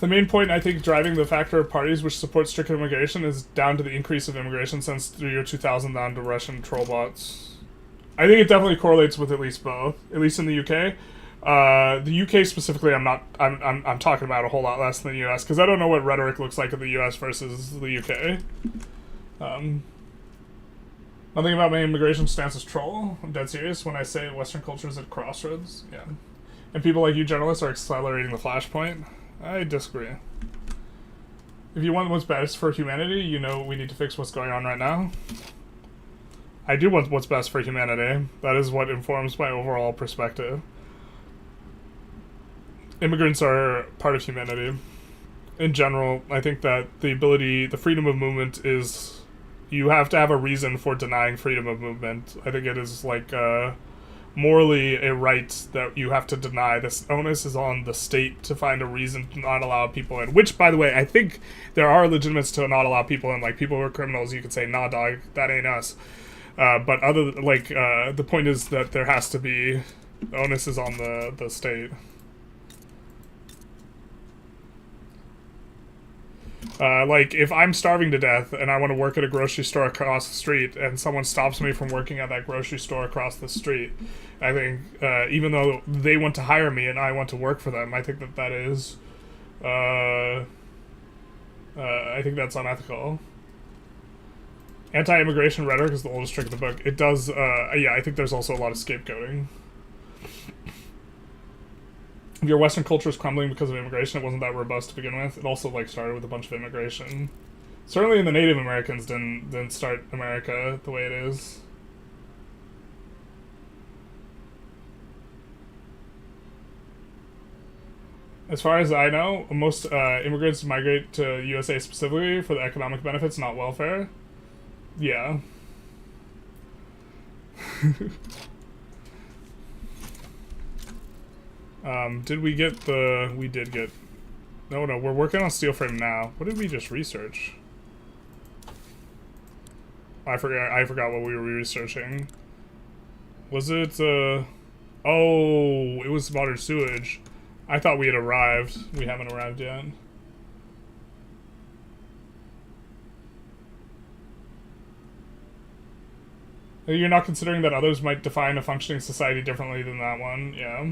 The main point, I think, driving the factor of parties which support strict immigration is down to the increase of immigration since the year 2000 down to Russian troll bots. I think it definitely correlates with at least both, at least in the UK. The UK specifically, I'm talking about a whole lot less than the US, because I don't know what rhetoric looks like in the US versus the UK. Nothing about my immigration stance is troll. I'm dead serious when I say Western culture is at crossroads. Yeah. And people like you journalists are accelerating the flashpoint. I disagree. If you want what's best for humanity, we need to fix what's going on right now. I do want what's best for humanity. That is what informs my overall perspective. Immigrants are part of humanity. In general, I think that the freedom of movement is... You have to have a reason for denying freedom of movement. I think it is, morally a right that you have to deny. This onus is on the state to find a reason to not allow people in, which, by the way, I think there are legitimates to not allow people in, people who are criminals. You could say, nah, dog, that ain't us. But other the point is that there has to be, the onus is on the state. Like, if I'm starving to death and I want to work at a grocery store across the street and someone stops me from working at that grocery store across the street, I think, even though they want to hire me and I want to work for them, I think that is, I think that's unethical. Anti-immigration rhetoric is the oldest trick of the book. It does, yeah, I think there's also a lot of scapegoating. If your Western culture is crumbling because of immigration, it wasn't that robust to begin with. It also, like, started with a bunch of immigration. Certainly the Native Americans didn't start America the way it is. As far as I know, most immigrants migrate to USA specifically for the economic benefits, not welfare. Yeah. Did we get the... We did get... No, we're working on steel frame now. What did we just research? I forgot what we were researching. Was it, Oh, it was water sewage. I thought we had arrived. We haven't arrived yet. You're not considering that others might define a functioning society differently than that one? Yeah.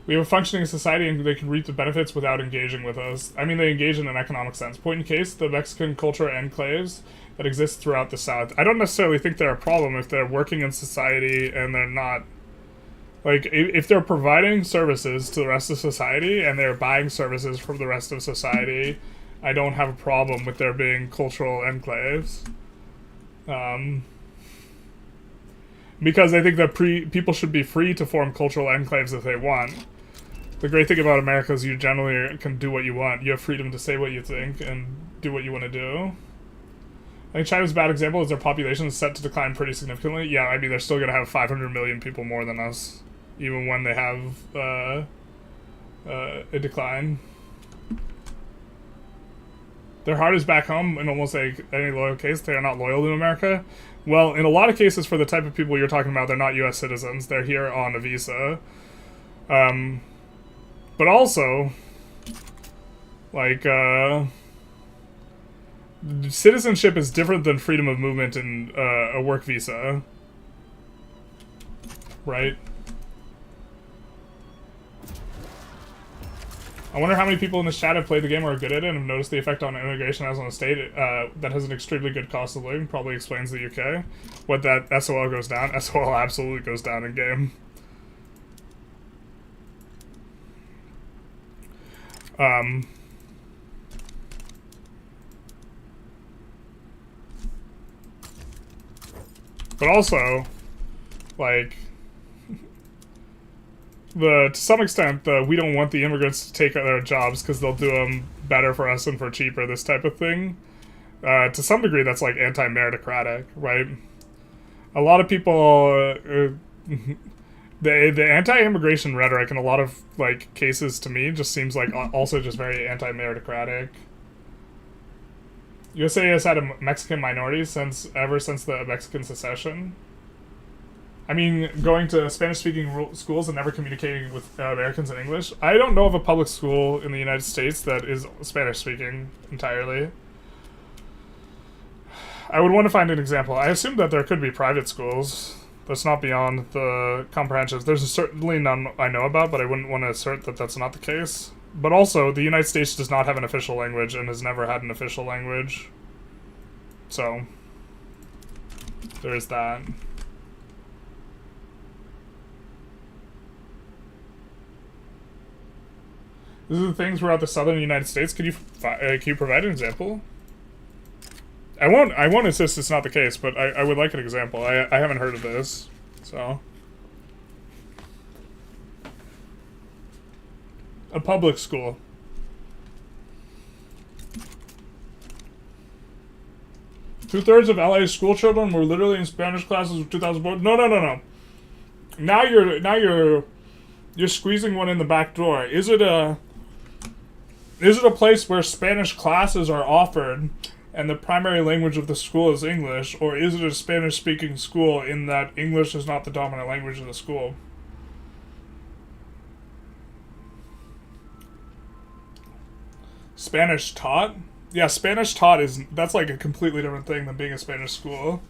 We have a functioning society and they can reap the benefits without engaging with us. I mean, they engage in an economic sense. Point in case, the Mexican culture enclaves that exist throughout the South. I don't necessarily think they're a problem if they're working in society and they're not... Like, if they're providing services to the rest of society and they're buying services from the rest of society, I don't have a problem with there being cultural enclaves. Because I think that people should be free to form cultural enclaves if they want. The great thing about America is you generally can do what you want. You have freedom to say what you think and do what you want to do. I think China's a bad example is their population is set to decline pretty significantly. Yeah, I mean, they're still going to have 500 million people more than us, even when they have a decline. Their heart is back home in almost like any loyal case. They are not loyal to America. Well, in a lot of cases for the type of people you're talking about, they're not U.S. citizens. They're here on a visa. But also, like, citizenship is different than freedom of movement in a work visa. Right? I wonder how many people in this chat have played the game or are good at it and have noticed the effect on immigration has on a state that has an extremely good cost of living. Probably explains the UK. What that SOL goes down. SOL absolutely goes down in game. But also, like... to some extent, we don't want the immigrants to take their jobs because they'll do them better for us and for cheaper, this type of thing. To some degree, that's like anti-meritocratic, right? A lot of people, the anti-immigration rhetoric in a lot of like cases to me just seems like also just very anti-meritocratic. USA has had a Mexican minority ever since the Mexican secession. I mean, going to Spanish-speaking schools and never communicating with Americans in English. I don't know of a public school in the United States that is Spanish-speaking entirely. I would want to find an example. I assume that there could be private schools. That's not beyond the comprehensions. There's certainly none I know about, but I wouldn't want to assert that that's not the case. But also, the United States does not have an official language and has never had an official language. So, there's that. These are the things throughout the southern United States. Can you provide an example? I won't insist it's not the case, but I would like an example. I haven't heard of this, so. A public school. Two-thirds of LA's school children were literally in Spanish classes in 2004. No. Now you're squeezing one in the back door. Is it a place where Spanish classes are offered and the primary language of the school is English, or is it a Spanish-speaking school in that English is not the dominant language of the school? Spanish taught? Yeah, Spanish taught that's like a completely different thing than being a Spanish school.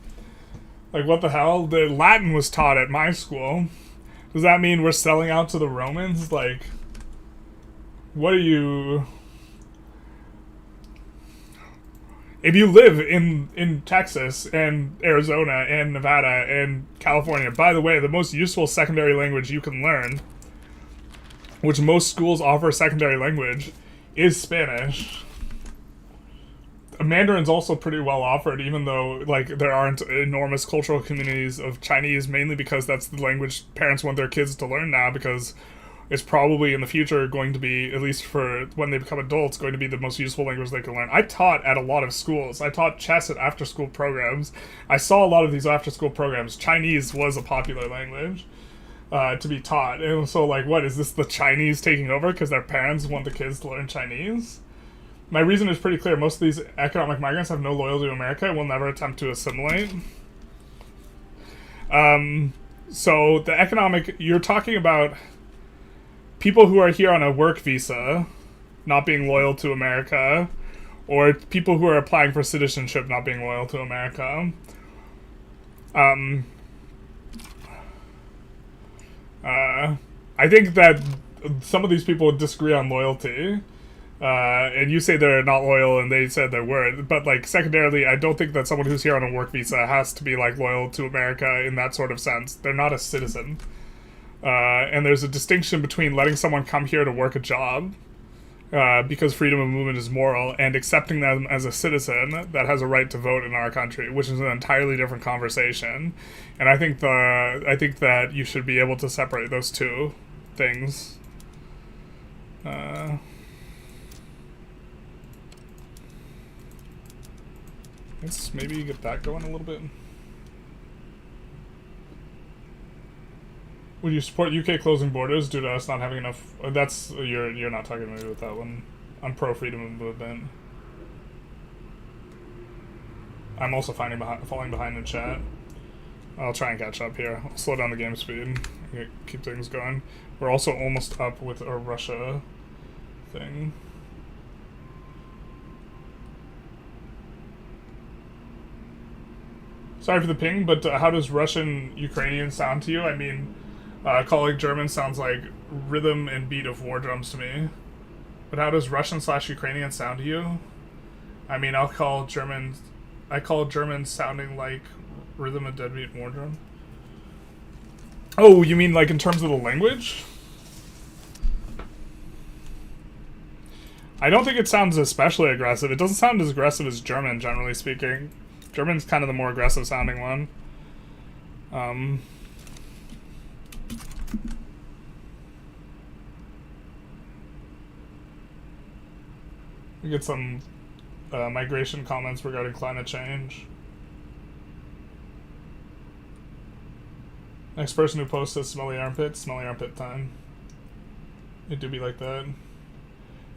Like, what the hell? The Latin was taught at my school. Does that mean we're selling out to the Romans? Like, what are you... If you live in Texas and Arizona and Nevada and California, by the way, the most useful secondary language you can learn, which most schools offer secondary language, is Spanish. Mandarin's also pretty well offered, even though like there aren't enormous cultural communities of Chinese, mainly because that's the language parents want their kids to learn now, because it's probably in the future going to be, at least for when they become adults, going to be the most useful language they can learn. I taught at a lot of schools. I taught chess at after-school programs. I saw a lot of these after-school programs. Chinese was a popular language to be taught. And so, like, what, is this the Chinese taking over because their parents want the kids to learn Chinese? My reason is pretty clear. Most of these economic migrants have no loyalty to America and will never attempt to assimilate. So the economic, you're talking about people who are here on a work visa not being loyal to America, or people who are applying for citizenship not being loyal to America. I think that some of these people would disagree on loyalty. And you say they're not loyal and they said they were, but like secondarily, I don't think that someone who's here on a work visa has to be like loyal to America in that sort of sense. They're not a citizen. And there's a distinction between letting someone come here to work a job, because freedom of movement is moral, and accepting them as a citizen that has a right to vote in our country, which is an entirely different conversation. And I think that you should be able to separate those two things. Let's maybe get that going a little bit. Would you support UK closing borders due to us not having enough? That's you're not talking to me with that one. I'm pro freedom of movement. I'm also falling behind in chat. I'll try and catch up here. I'll slow down the game speed. Keep things going. We're also almost up with a Russia thing. Sorry for the ping, but how does Russian Ukrainian sound to you? I mean, calling German sounds like rhythm and beat of war drums to me. But how does Russian/Ukrainian sound to you? I mean, I call German sounding like rhythm and deadbeat war drum. Oh, you mean like in terms of the language? I don't think it sounds especially aggressive. It doesn't sound as aggressive as German, generally speaking. German's kind of the more aggressive sounding one. We get some migration comments regarding climate change. Next person who posts says smelly armpit time. It do be like that.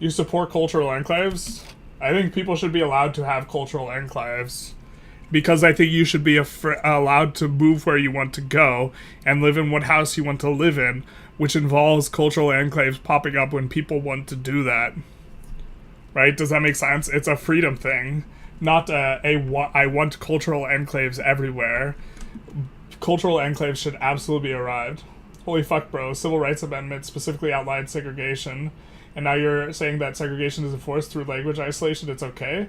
You support cultural enclaves? I think people should be allowed to have cultural enclaves. Because I think you should be allowed to move where you want to go and live in what house you want to live in, which involves cultural enclaves popping up when people want to do that. Right? Does that make sense? It's a freedom thing, not I want cultural enclaves everywhere. Cultural enclaves should absolutely be arrived. Holy fuck, bro. Civil Rights Amendment specifically outlined segregation, and now you're saying that segregation is enforced through language isolation, it's okay?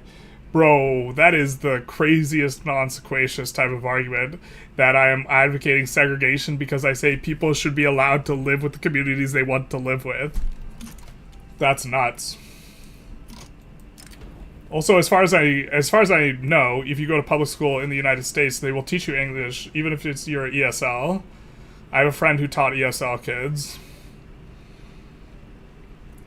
Bro, that is the craziest non-sequacious type of argument, that I am advocating segregation because I say people should be allowed to live with the communities they want to live with. That's nuts. Also, as far as I know, if you go to public school in the United States, they will teach you English, even if it's your ESL. I have a friend who taught ESL kids.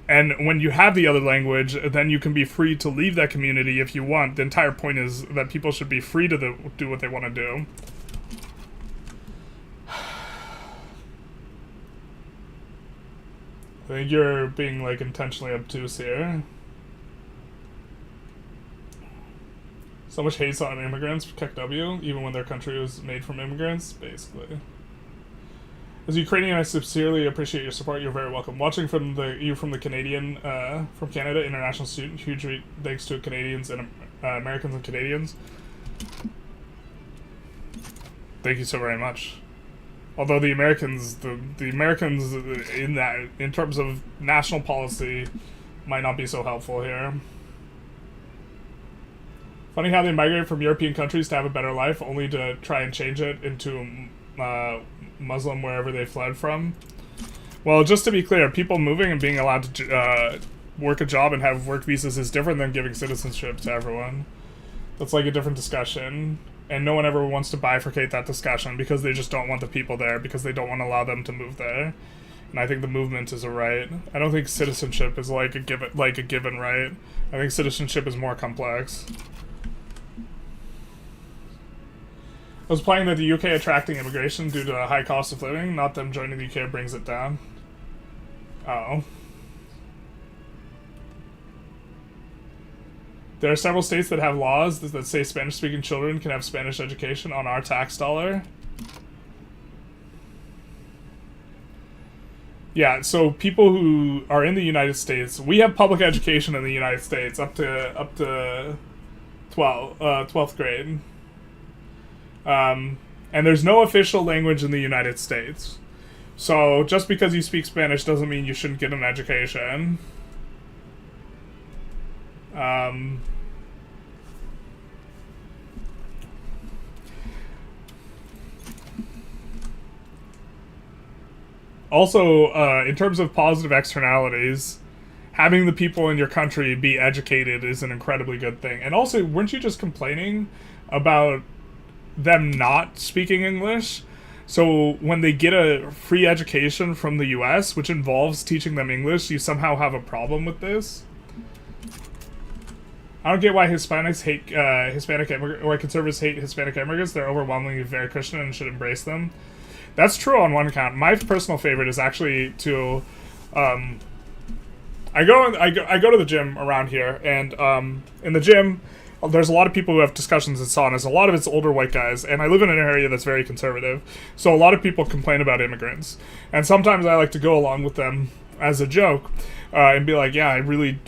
And when you have the other language, then you can be free to leave that community if you want. The entire point is that people should be free to do what they want to do. I think you're being, like, intentionally obtuse here. So much hate on immigrants, KW, even when their country was made from immigrants, basically. As a Ukrainian, I sincerely appreciate your support. You're very welcome. Watching from the Canadian, from Canada, international student. Huge thanks to Canadians and Americans and Canadians. Thank you so very much. Although the Americans, the Americans in terms of national policy, might not be so helpful here. Funny how they migrate from European countries to have a better life, only to try and change it into Muslim wherever they fled from. Well, just to be clear, people moving and being allowed to work a job and have work visas is different than giving citizenship to everyone. That's like a different discussion, and no one ever wants to bifurcate that discussion because they just don't want the people there, because they don't want to allow them to move there. And I think the movement is a right. I don't think citizenship is like a given right. I think citizenship is more complex. I was playing that the UK attracting immigration due to the high cost of living, not them joining the UK brings it down. Oh. There are several states that have laws that say Spanish-speaking children can have Spanish education on our tax dollar. Yeah, so people who are in the United States, we have public education in the United States up to 12th grade. And there's no official language in the United States. So just because you speak Spanish doesn't mean you shouldn't get an education. Also, in terms of positive externalities, having the people in your country be educated is an incredibly good thing. And also, weren't you just complaining about them not speaking English? So when they get a free education from the US, which involves teaching them English, you somehow have a problem with this? I don't get why Hispanics hate why conservatives hate Hispanic immigrants. They're overwhelmingly very Christian and should embrace them. That's true on one account. My personal favorite is actually to I go to the gym around here, and in the gym there's a lot of people who have discussions and saunas. A lot of it's older white guys, and I live in an area that's very conservative, so a lot of people complain about immigrants. And sometimes I like to go along with them as a joke, and be like, yeah,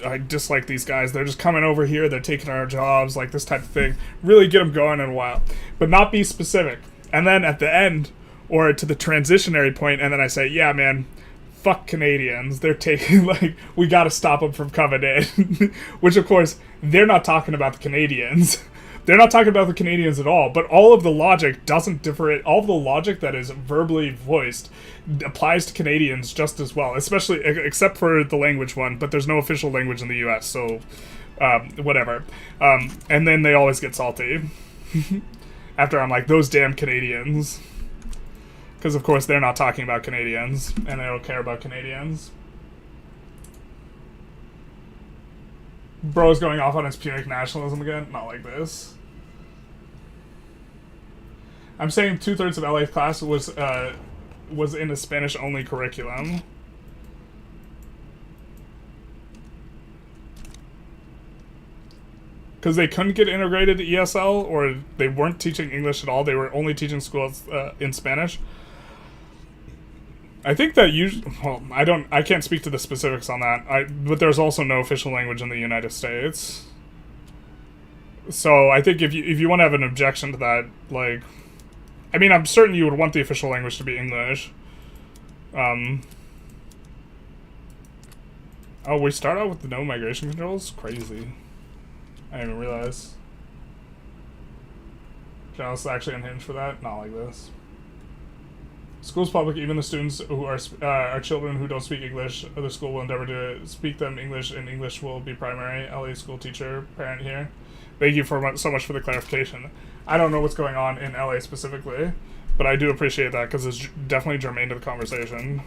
I dislike these guys. They're just coming over here, they're taking our jobs, like this type of thing. Really get them going in a while. But not be specific. And then at the end, or to the transitionary point, and then I say, yeah, man, fuck Canadians. They're taking, like, we gotta stop them from coming in. Which, of course, they're not talking about the Canadians. They're not talking about the Canadians at all, but all of the logic doesn't differ. All of the logic that is verbally voiced applies to Canadians just as well, especially, except for the language one, but there's no official language in the US, so, whatever. And then they always get salty. After I'm like, those damn Canadians. Because, of course, they're not talking about Canadians, and they don't care about Canadians. Bro's going off on his punic nationalism again? Not like this. I'm saying 2/3 of LA's class was in a Spanish-only curriculum. Because they couldn't get integrated to ESL, or they weren't teaching English at all. They were only teaching schools in Spanish. I think that well, I can't speak to the specifics on that. But there's also no official language in the United States. So I think if you want to have an objection to that, like, I mean, I'm certain you would want the official language to be English. Oh, we start out with the no migration controls? Crazy. I didn't even realize. Journalists actually unhinged for that? Not like this. School's public, even the students who are children who don't speak English, the school will endeavor to speak them English, and English will be primary. LA school teacher, parent here. Thank you so much for the clarification. I don't know what's going on in LA specifically, but I do appreciate that because it's definitely germane to the conversation.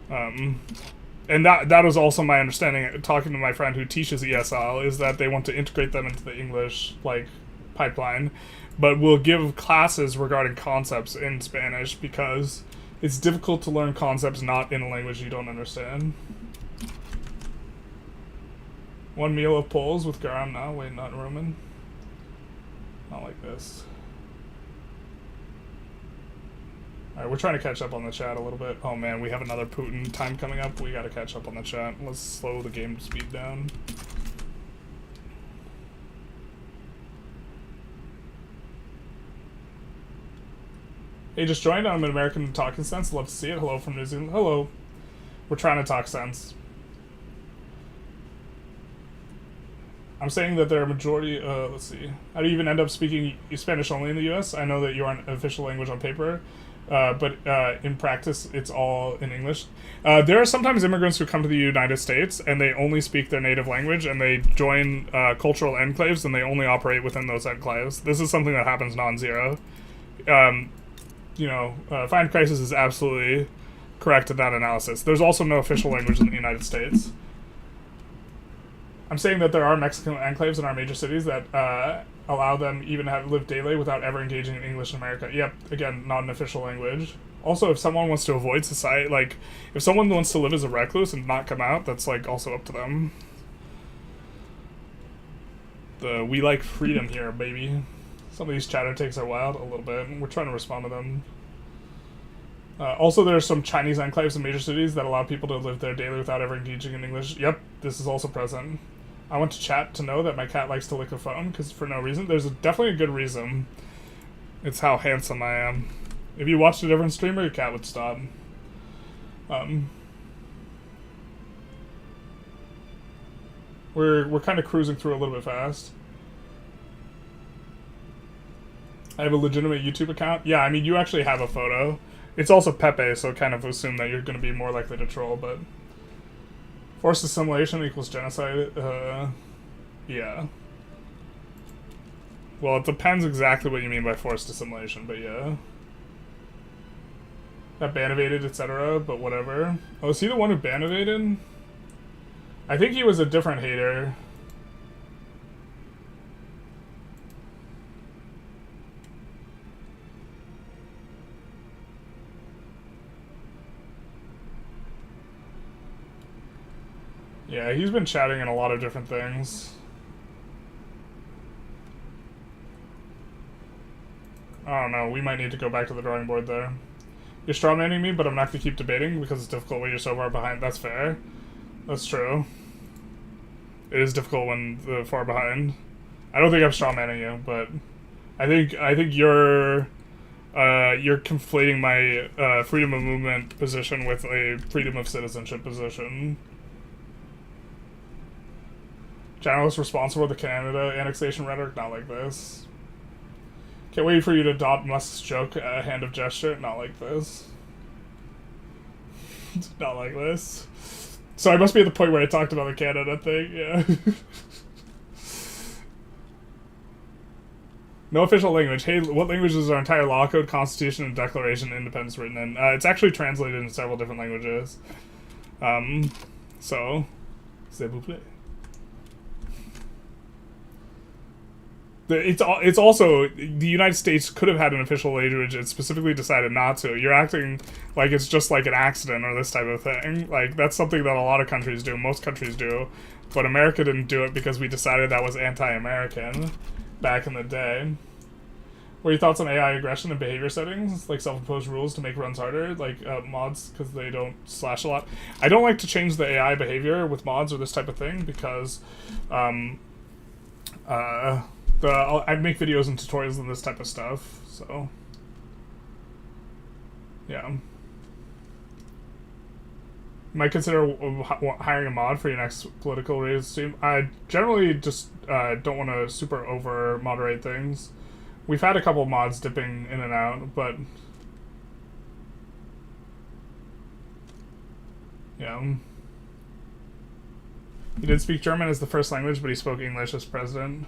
And that was also my understanding, talking to my friend who teaches ESL, is that they want to integrate them into the English, like, pipeline, but will give classes regarding concepts in Spanish because it's difficult to learn concepts not in a language you don't understand. One meal of Poles with garam now, wait, not Roman. like this. Alright, we're trying to catch up on the chat a little bit. Oh man, we have another Putin time coming up. We gotta catch up on the chat. Let's slow the game speed down. Hey, just joined. I'm an American talking sense. Love to see it. Hello from New Zealand. Hello. We're trying to talk sense. I'm saying that there are majority, let's see. How do you even end up speaking Spanish only in the US? I know that you aren't an official language on paper, but in practice, it's all in English. There are sometimes immigrants who come to the United States and they only speak their native language and they join cultural enclaves and they only operate within those enclaves. This is something that happens non-zero. You know, Find Crisis is absolutely correct in that analysis. There's also no official language in the United States. I'm saying that there are Mexican enclaves in our major cities that allow them even to live daily without ever engaging in English in America. Yep, again, not an official language. Also, if someone wants to avoid society, like, if someone wants to live as a recluse and not come out, that's, like, also up to them. We like freedom here, baby. Some of these chatter takes are wild, a little bit. We're trying to respond to them. Also, there are some Chinese enclaves in major cities that allow people to live there daily without ever engaging in English. Yep, this is also present. I want to chat to know that my cat likes to lick a phone, because for no reason. There's definitely a good reason. It's how handsome I am. If you watched a different streamer, your cat would stop. We're kind of cruising through a little bit fast. I have a legitimate YouTube account. Yeah, I mean, you actually have a photo. It's also Pepe, so kind of assume that you're going to be more likely to troll, but... Forced assimilation equals genocide? Yeah. Well, it depends exactly what you mean by forced assimilation, but yeah. That ban-evaded, etc., but whatever. Oh, is he the one who ban-evaded? I think he was a different hater. Yeah, he's been chatting in a lot of different things. I don't know, we might need to go back to the drawing board there. You're strawmanning me, but I'm not going to keep debating because it's difficult when you're so far behind. That's fair. That's true. It is difficult when they're far behind. I don't think I'm strawmanning you, but I think you're conflating my freedom of movement position with a freedom of citizenship position. Journalists responsible for the Canada annexation rhetoric? Not like this. Can't wait for you to adopt Musk's joke, hand of gesture. Not like this. Not like this. So I must be at the point where I talked about the Canada thing, yeah. No official language. Hey, what language is our entire law code, constitution, and declaration of independence written in? It's actually translated in several different languages. So, s'il vous plaît. It's also, the United States could have had an official language, it specifically decided not to. You're acting like it's just like an accident or this type of thing. Like, that's something that a lot of countries do, most countries do. But America didn't do it because we decided that was anti-American back in the day. What are your thoughts on AI aggression and behavior settings? Like self-imposed rules to make runs harder? Like mods, because they don't slash a lot? I don't like to change the AI behavior with mods or this type of thing because... I make videos and tutorials and this type of stuff, so yeah. Might consider hiring a mod for your next political raise stream. I generally just don't want to super over moderate things. We've had a couple of mods dipping in and out, but yeah. He did speak German as the first language, but he spoke English as president.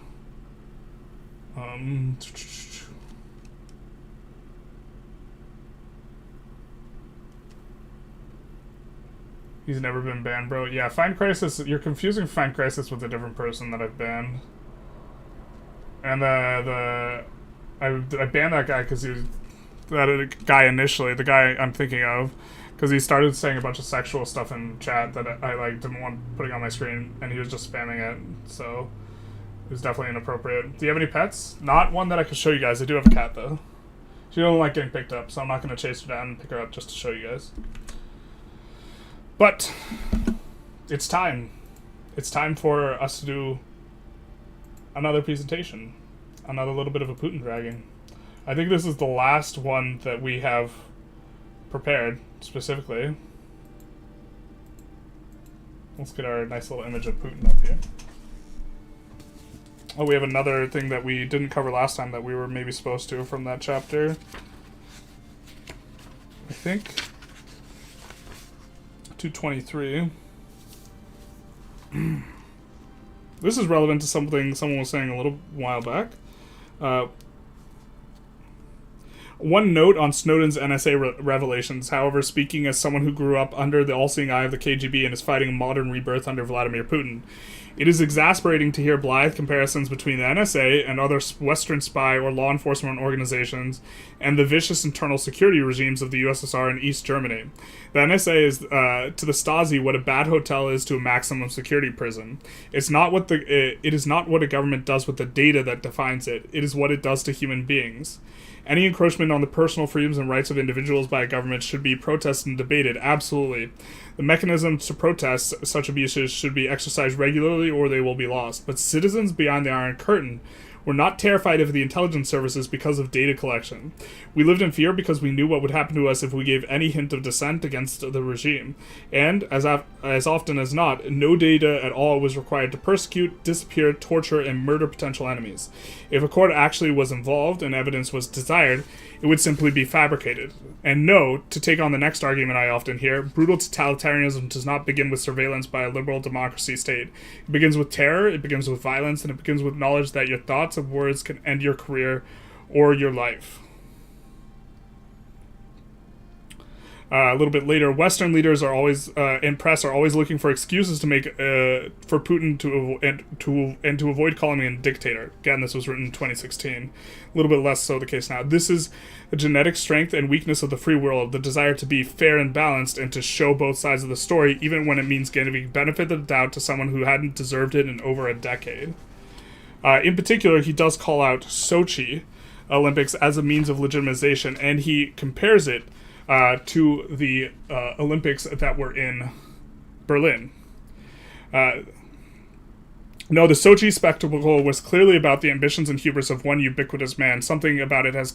He's never been banned, bro. Yeah, Find Crisis, you're confusing Find Crisis with a different person that I've banned. And I banned that guy because he was, that guy initially, the guy I'm thinking of, because he started saying a bunch of sexual stuff in chat that I like didn't want putting on my screen, and he was just spamming it, so... is definitely inappropriate. Do you have any pets? Not one that I could show you guys. I do have a cat, though. She don't like getting picked up, so I'm not going to chase her down and pick her up just to show you guys. But it's time. It's time for us to do another presentation. Another little bit of a Putin dragging. I think this is the last one that we have prepared, specifically. Let's get our nice little image of Putin up here. Oh, we have another thing that we didn't cover last time that we were maybe supposed to from that chapter. I think 223. This is relevant to something someone was saying a little while back. One note on Snowden's NSA revelations, however, speaking as someone who grew up under the all-seeing eye of the KGB and is fighting a modern rebirth under Vladimir Putin, it is exasperating to hear blithe comparisons between the NSA and other Western spy or law enforcement organizations and the vicious internal security regimes of the USSR and East Germany. The NSA is to the Stasi what a bad hotel is to a maximum security prison. It is not what a government does with the data that defines it. It is what it does to human beings. Any encroachment on the personal freedoms and rights of individuals by a government should be protested and debated, absolutely. The mechanisms to protest such abuses should be exercised regularly or they will be lost. But citizens behind the Iron Curtain were not terrified of the intelligence services because of data collection. We lived in fear because we knew what would happen to us if we gave any hint of dissent against the regime. And, as often as not, no data at all was required to persecute, disappear, torture, and murder potential enemies. If a court actually was involved and evidence was desired, it would simply be fabricated. And no, to take on the next argument I often hear, brutal totalitarianism does not begin with surveillance by a liberal democracy state. It begins with terror, it begins with violence, and it begins with knowledge that your thoughts and words can end your career or your life. A little bit later, Western leaders are always and press are always looking for excuses to make for Putin to avoid calling him a dictator. Again, this was written in 2016. A little bit less so the case now. This is a genetic strength and weakness of the free world, the desire to be fair and balanced and to show both sides of the story, even when it means giving benefit of the doubt to someone who hadn't deserved it in over a decade. In particular, he does call out Sochi Olympics as a means of legitimization, and he compares it to the Olympics that were in Berlin. No, the Sochi spectacle was clearly about the ambitions and hubris of one ubiquitous man. Something about it has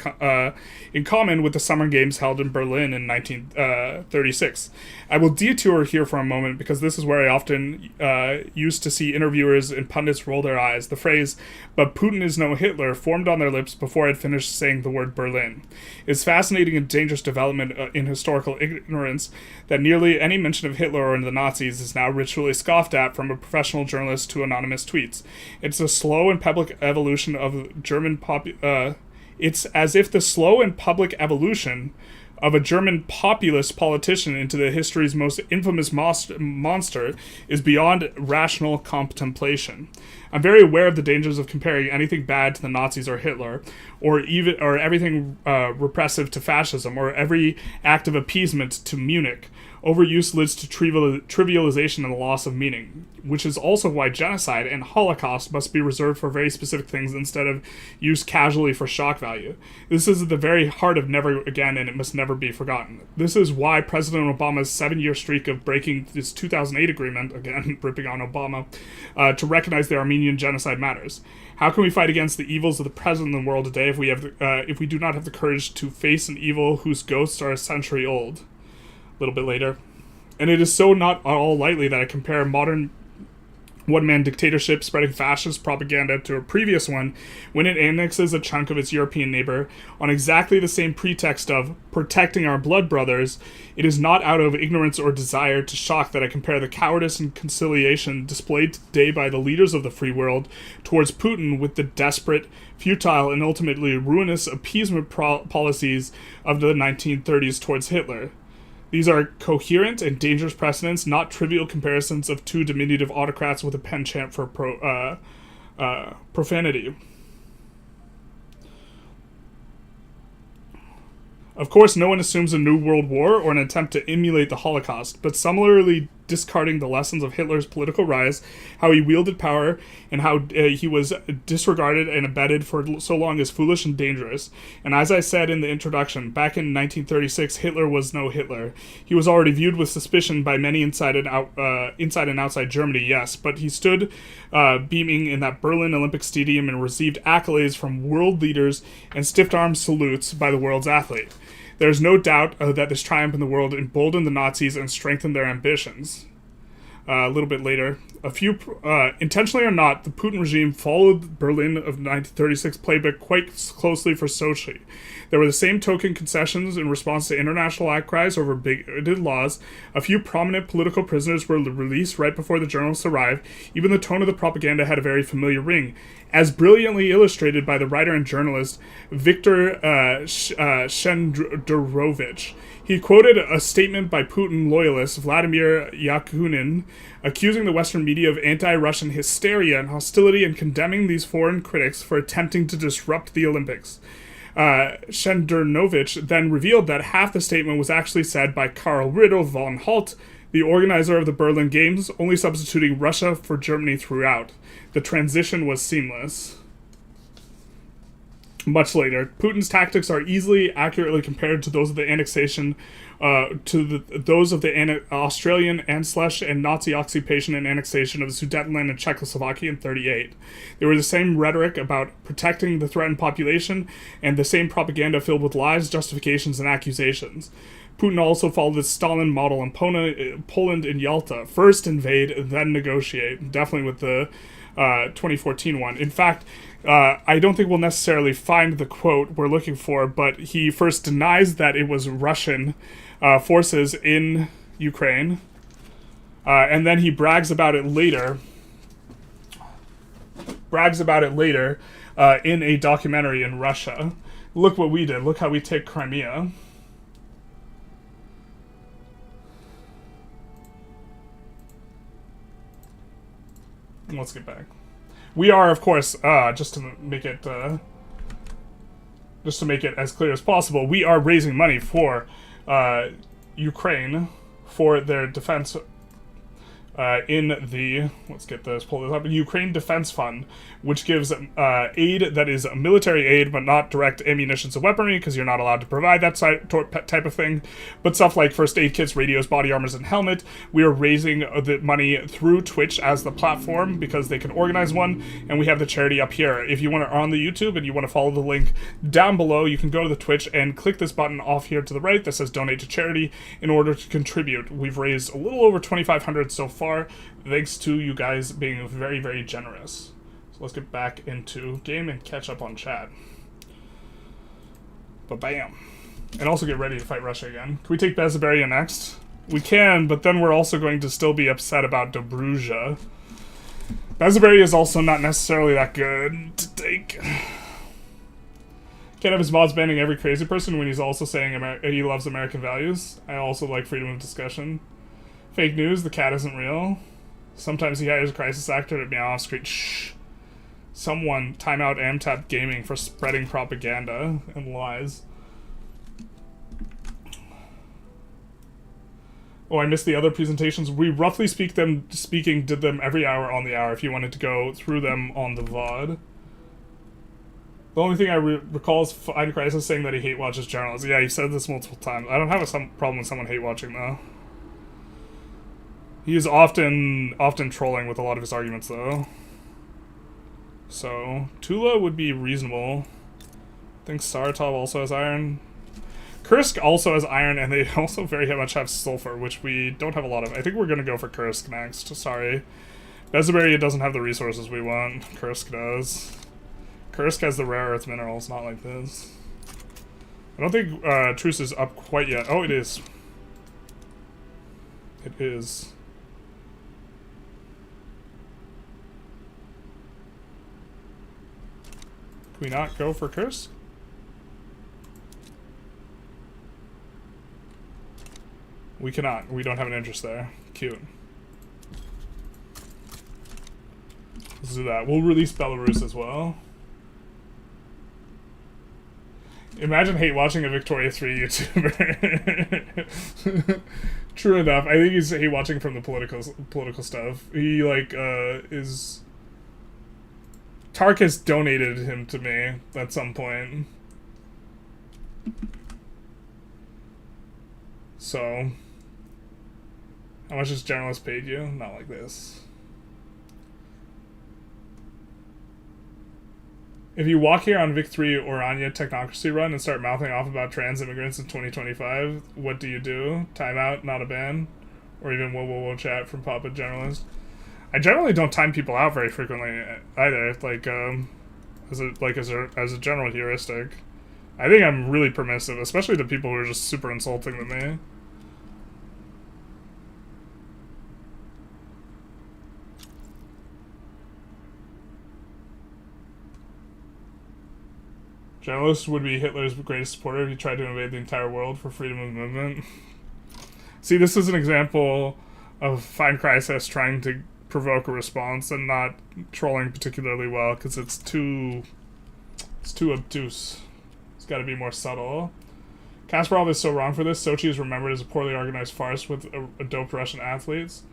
in common with the Summer Games held in Berlin in 1936. I will detour here for a moment because this is where I often used to see interviewers and pundits roll their eyes. The phrase, "but Putin is no Hitler," formed on their lips before I'd finished saying the word Berlin. It's fascinating and dangerous development in historical ignorance that nearly any mention of Hitler or the Nazis is now ritually scoffed at, from a professional journalist to anonymous tweets. It's a slow and public evolution of German it's as if the slow and public evolution of a German populist politician into the history's most infamous monster is beyond rational contemplation. I'm very aware of the dangers of comparing anything bad to the Nazis or Hitler, or everything repressive to fascism, or every act of appeasement to Munich. Overuse leads to trivialization and the loss of meaning, which is also why genocide and Holocaust must be reserved for very specific things instead of used casually for shock value. This is at the very heart of never again, and it must never be forgotten. This is why President Obama's 7-year streak of breaking this 2008 agreement, again, ripping on Obama, to recognize the Armenian genocide matters. How can we fight against the evils of the present in the world today if we do not have the courage to face an evil whose ghosts are a century old? A little bit later. And it is so not at all lightly that I compare modern one-man dictatorship spreading fascist propaganda to a previous one when it annexes a chunk of its European neighbor on exactly the same pretext of protecting our blood brothers. It is not out of ignorance or desire to shock that I compare the cowardice and conciliation displayed today by the leaders of the free world towards Putin with the desperate, futile, and ultimately ruinous appeasement policies of the 1930s towards Hitler. These are coherent and dangerous precedents, not trivial comparisons of two diminutive autocrats with a penchant for profanity. Of course, no one assumes a new world war or an attempt to emulate the Holocaust, but similarly discarding the lessons of Hitler's political rise, how he wielded power, and how he was disregarded and abetted for so long as foolish and dangerous. And as I said in the introduction, back in 1936, Hitler was no Hitler. He was already viewed with suspicion by many inside and outside Germany, yes, but he stood beaming in that Berlin Olympic Stadium and received accolades from world leaders and stiff-armed salutes by the world's athlete. There is no doubt that this triumph in the world emboldened the Nazis and strengthened their ambitions. A little bit later, intentionally or not, the Putin regime followed Berlin of 1936 playbook quite closely for Sochi. There were the same token concessions in response to international outcries over bigoted laws. A few prominent political prisoners were released right before the journalists arrived. Even the tone of the propaganda had a very familiar ring, as brilliantly illustrated by the writer and journalist Viktor Shenderovich. He quoted a statement by Putin loyalist Vladimir Yakunin, accusing the Western media of anti-Russian hysteria and hostility and condemning these foreign critics for attempting to disrupt the Olympics. Shenderovich then revealed that half the statement was actually said by Karl Riddle von Holt, the organizer of the Berlin Games, only substituting Russia for Germany throughout. The transition was seamless. Much later, Putin's tactics are easily accurately compared to those of the annexation, those of the Australian Anschluss and Nazi occupation and annexation of the Sudetenland and Czechoslovakia in 1938. They were the same rhetoric about protecting the threatened population and the same propaganda filled with lies, justifications, and accusations. Putin also followed the Stalin model in Poland and Yalta. First invade, then negotiate. Definitely with the 2014 one. In fact, I don't think we'll necessarily find the quote we're looking for, but he first denies that it was Russian forces in Ukraine, and then he brags about it later in a documentary in Russia. Look what we did. Look how we take Crimea. Let's get back. We are, of course, just to make it as clear as possible, we are raising money for Ukraine for their defense in the, let's get this, pull this up, Ukraine Defense Fund, which gives aid that is military aid, but not direct ammunitions and weaponry, because you're not allowed to provide that type of thing, but stuff like first aid kits, radios, body armors, and helmet. We are raising the money through Twitch as the platform, because they can organize one, and we have the charity up here. If you want to on the YouTube and you want to follow the link down below, you can go to the Twitch and click this button off here to the right that says donate to charity in order to contribute. We've raised a little over 2,500 so far, thanks to you guys being very, very generous. So let's get back into game and catch up on chat. But bam. And also get ready to fight Russia again. Can we take Bezaberia next? We can, but then we're also going to still be upset about Dobruja. Bezaberia is also not necessarily that good to take. Can't have his mods banning every crazy person when he's also saying he loves American values. I also like freedom of discussion. Fake news, the cat isn't real. Sometimes he hires a crisis actor to meow off screen. Shh. Someone timeout Amtap Gaming for spreading propaganda and lies. Oh, I missed the other presentations. We roughly did them every hour on the hour if you wanted to go through them on the VOD. The only thing I recall is Fine Crisis saying that he hate watches journalists. Yeah, he said this multiple times. I don't have a problem with someone hate watching though. He is often trolling with a lot of his arguments, though. So, Tula would be reasonable. I think Saratov also has iron. Kursk also has iron, and they also very much have sulfur, which we don't have a lot of. I think we're going to go for Kursk next. Sorry. Bezaberia doesn't have the resources we want. Kursk does. Kursk has the rare earth minerals, not like this. I don't think Truce is up quite yet. Oh, it is. It is. Can we not go for Kursk? We cannot. We don't have an interest there. Cute. Let's do that. We'll release Belarus as well. Imagine hate watching a Victoria 3 YouTuber. True enough. I think he's hate watching from the political stuff. He like is. Tarkus donated him to me at some point. So, how much has Journalist paid you? Not like this. If you walk here on Vic 3 or Anya Technocracy Run and start mouthing off about trans immigrants in 2025, what do you do? Timeout, not a ban? Or even whoa whoa whoa chat from Papa Journalist? I generally don't time people out very frequently either, like, as a general heuristic. I think I'm really permissive, especially to people who are just super insulting to me. Journalists would be Hitler's greatest supporter if he tried to invade the entire world for freedom of movement. See, this is an example of Fine Crisis trying to provoke a response and not trolling particularly well, because it's too obtuse. It's got to be more subtle. Kasparov is so wrong for this. Sochi is remembered as a poorly organized farce with a doped Russian athletes.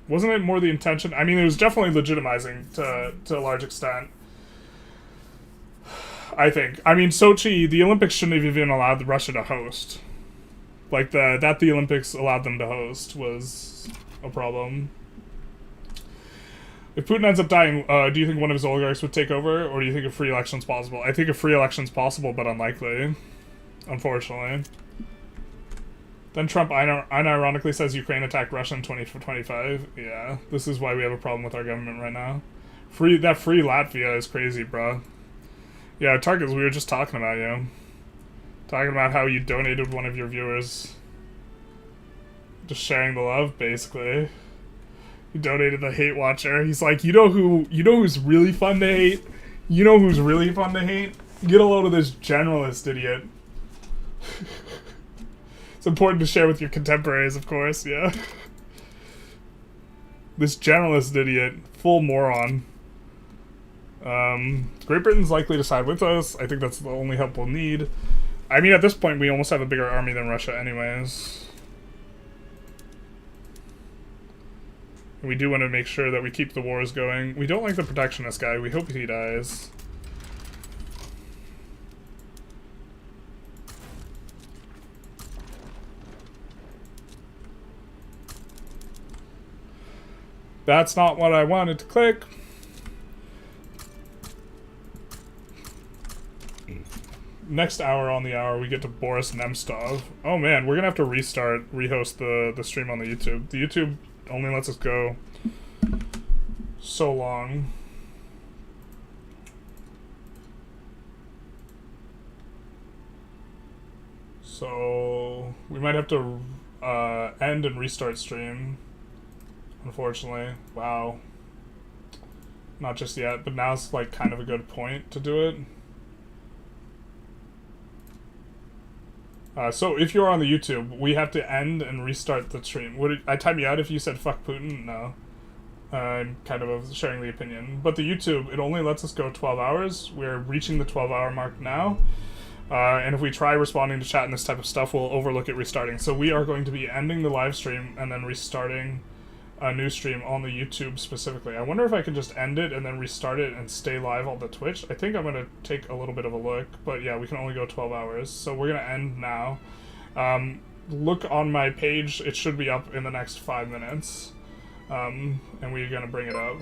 Wasn't it more the intention? I mean, it was definitely legitimizing to a large extent. I think. I mean, Sochi, the Olympics shouldn't have even allowed Russia to host. Like, that the Olympics allowed them to host was a problem. If Putin ends up dying, do you think one of his oligarchs would take over, or do you think a free election's possible? I think a free election's possible, but unlikely. Unfortunately. Then Trump unironically says Ukraine attacked Russia in 2025. Yeah, this is why we have a problem with our government right now. That free Latvia is crazy, bro. Yeah, Tarkus, we were just talking about you. Talking about how you donated one of your viewers. Just sharing the love, basically. You donated the hate watcher. He's like, you know who's really fun to hate? You know who's really fun to hate? Get a load of this generalist idiot. It's important to share with your contemporaries, of course, yeah. This generalist idiot. Full moron. Great Britain's likely to side with us. I think that's the only help we'll need. I mean, at this point, we almost have a bigger army than Russia anyways. And we do want to make sure that we keep the wars going. We don't like the protectionist guy. We hope he dies. That's not what I wanted to click. Next hour on the hour, we get to Boris Nemtsov. Oh man, we're gonna have to rehost the stream on the YouTube. The YouTube only lets us go so long. So we might have to end and restart stream. Unfortunately, wow. Not just yet, but now's like kind of a good point to do it. So if you're on the YouTube, we have to end and restart the stream. Would I time you out if you said fuck Putin? No. I'm kind of sharing the opinion. But the YouTube, it only lets us go 12 hours. We're reaching the 12-hour mark now. And if we try responding to chat and this type of stuff, we'll overlook it restarting. So we are going to be ending the live stream and then restarting a new stream on the YouTube specifically. I wonder if I can just end it and then restart it and stay live on the Twitch. I think I'm going to take a little bit of a look, but yeah, we can only go 12 hours. So we're going to end now. Look on my page. It should be up in the next 5 minutes. And we're going to bring it up.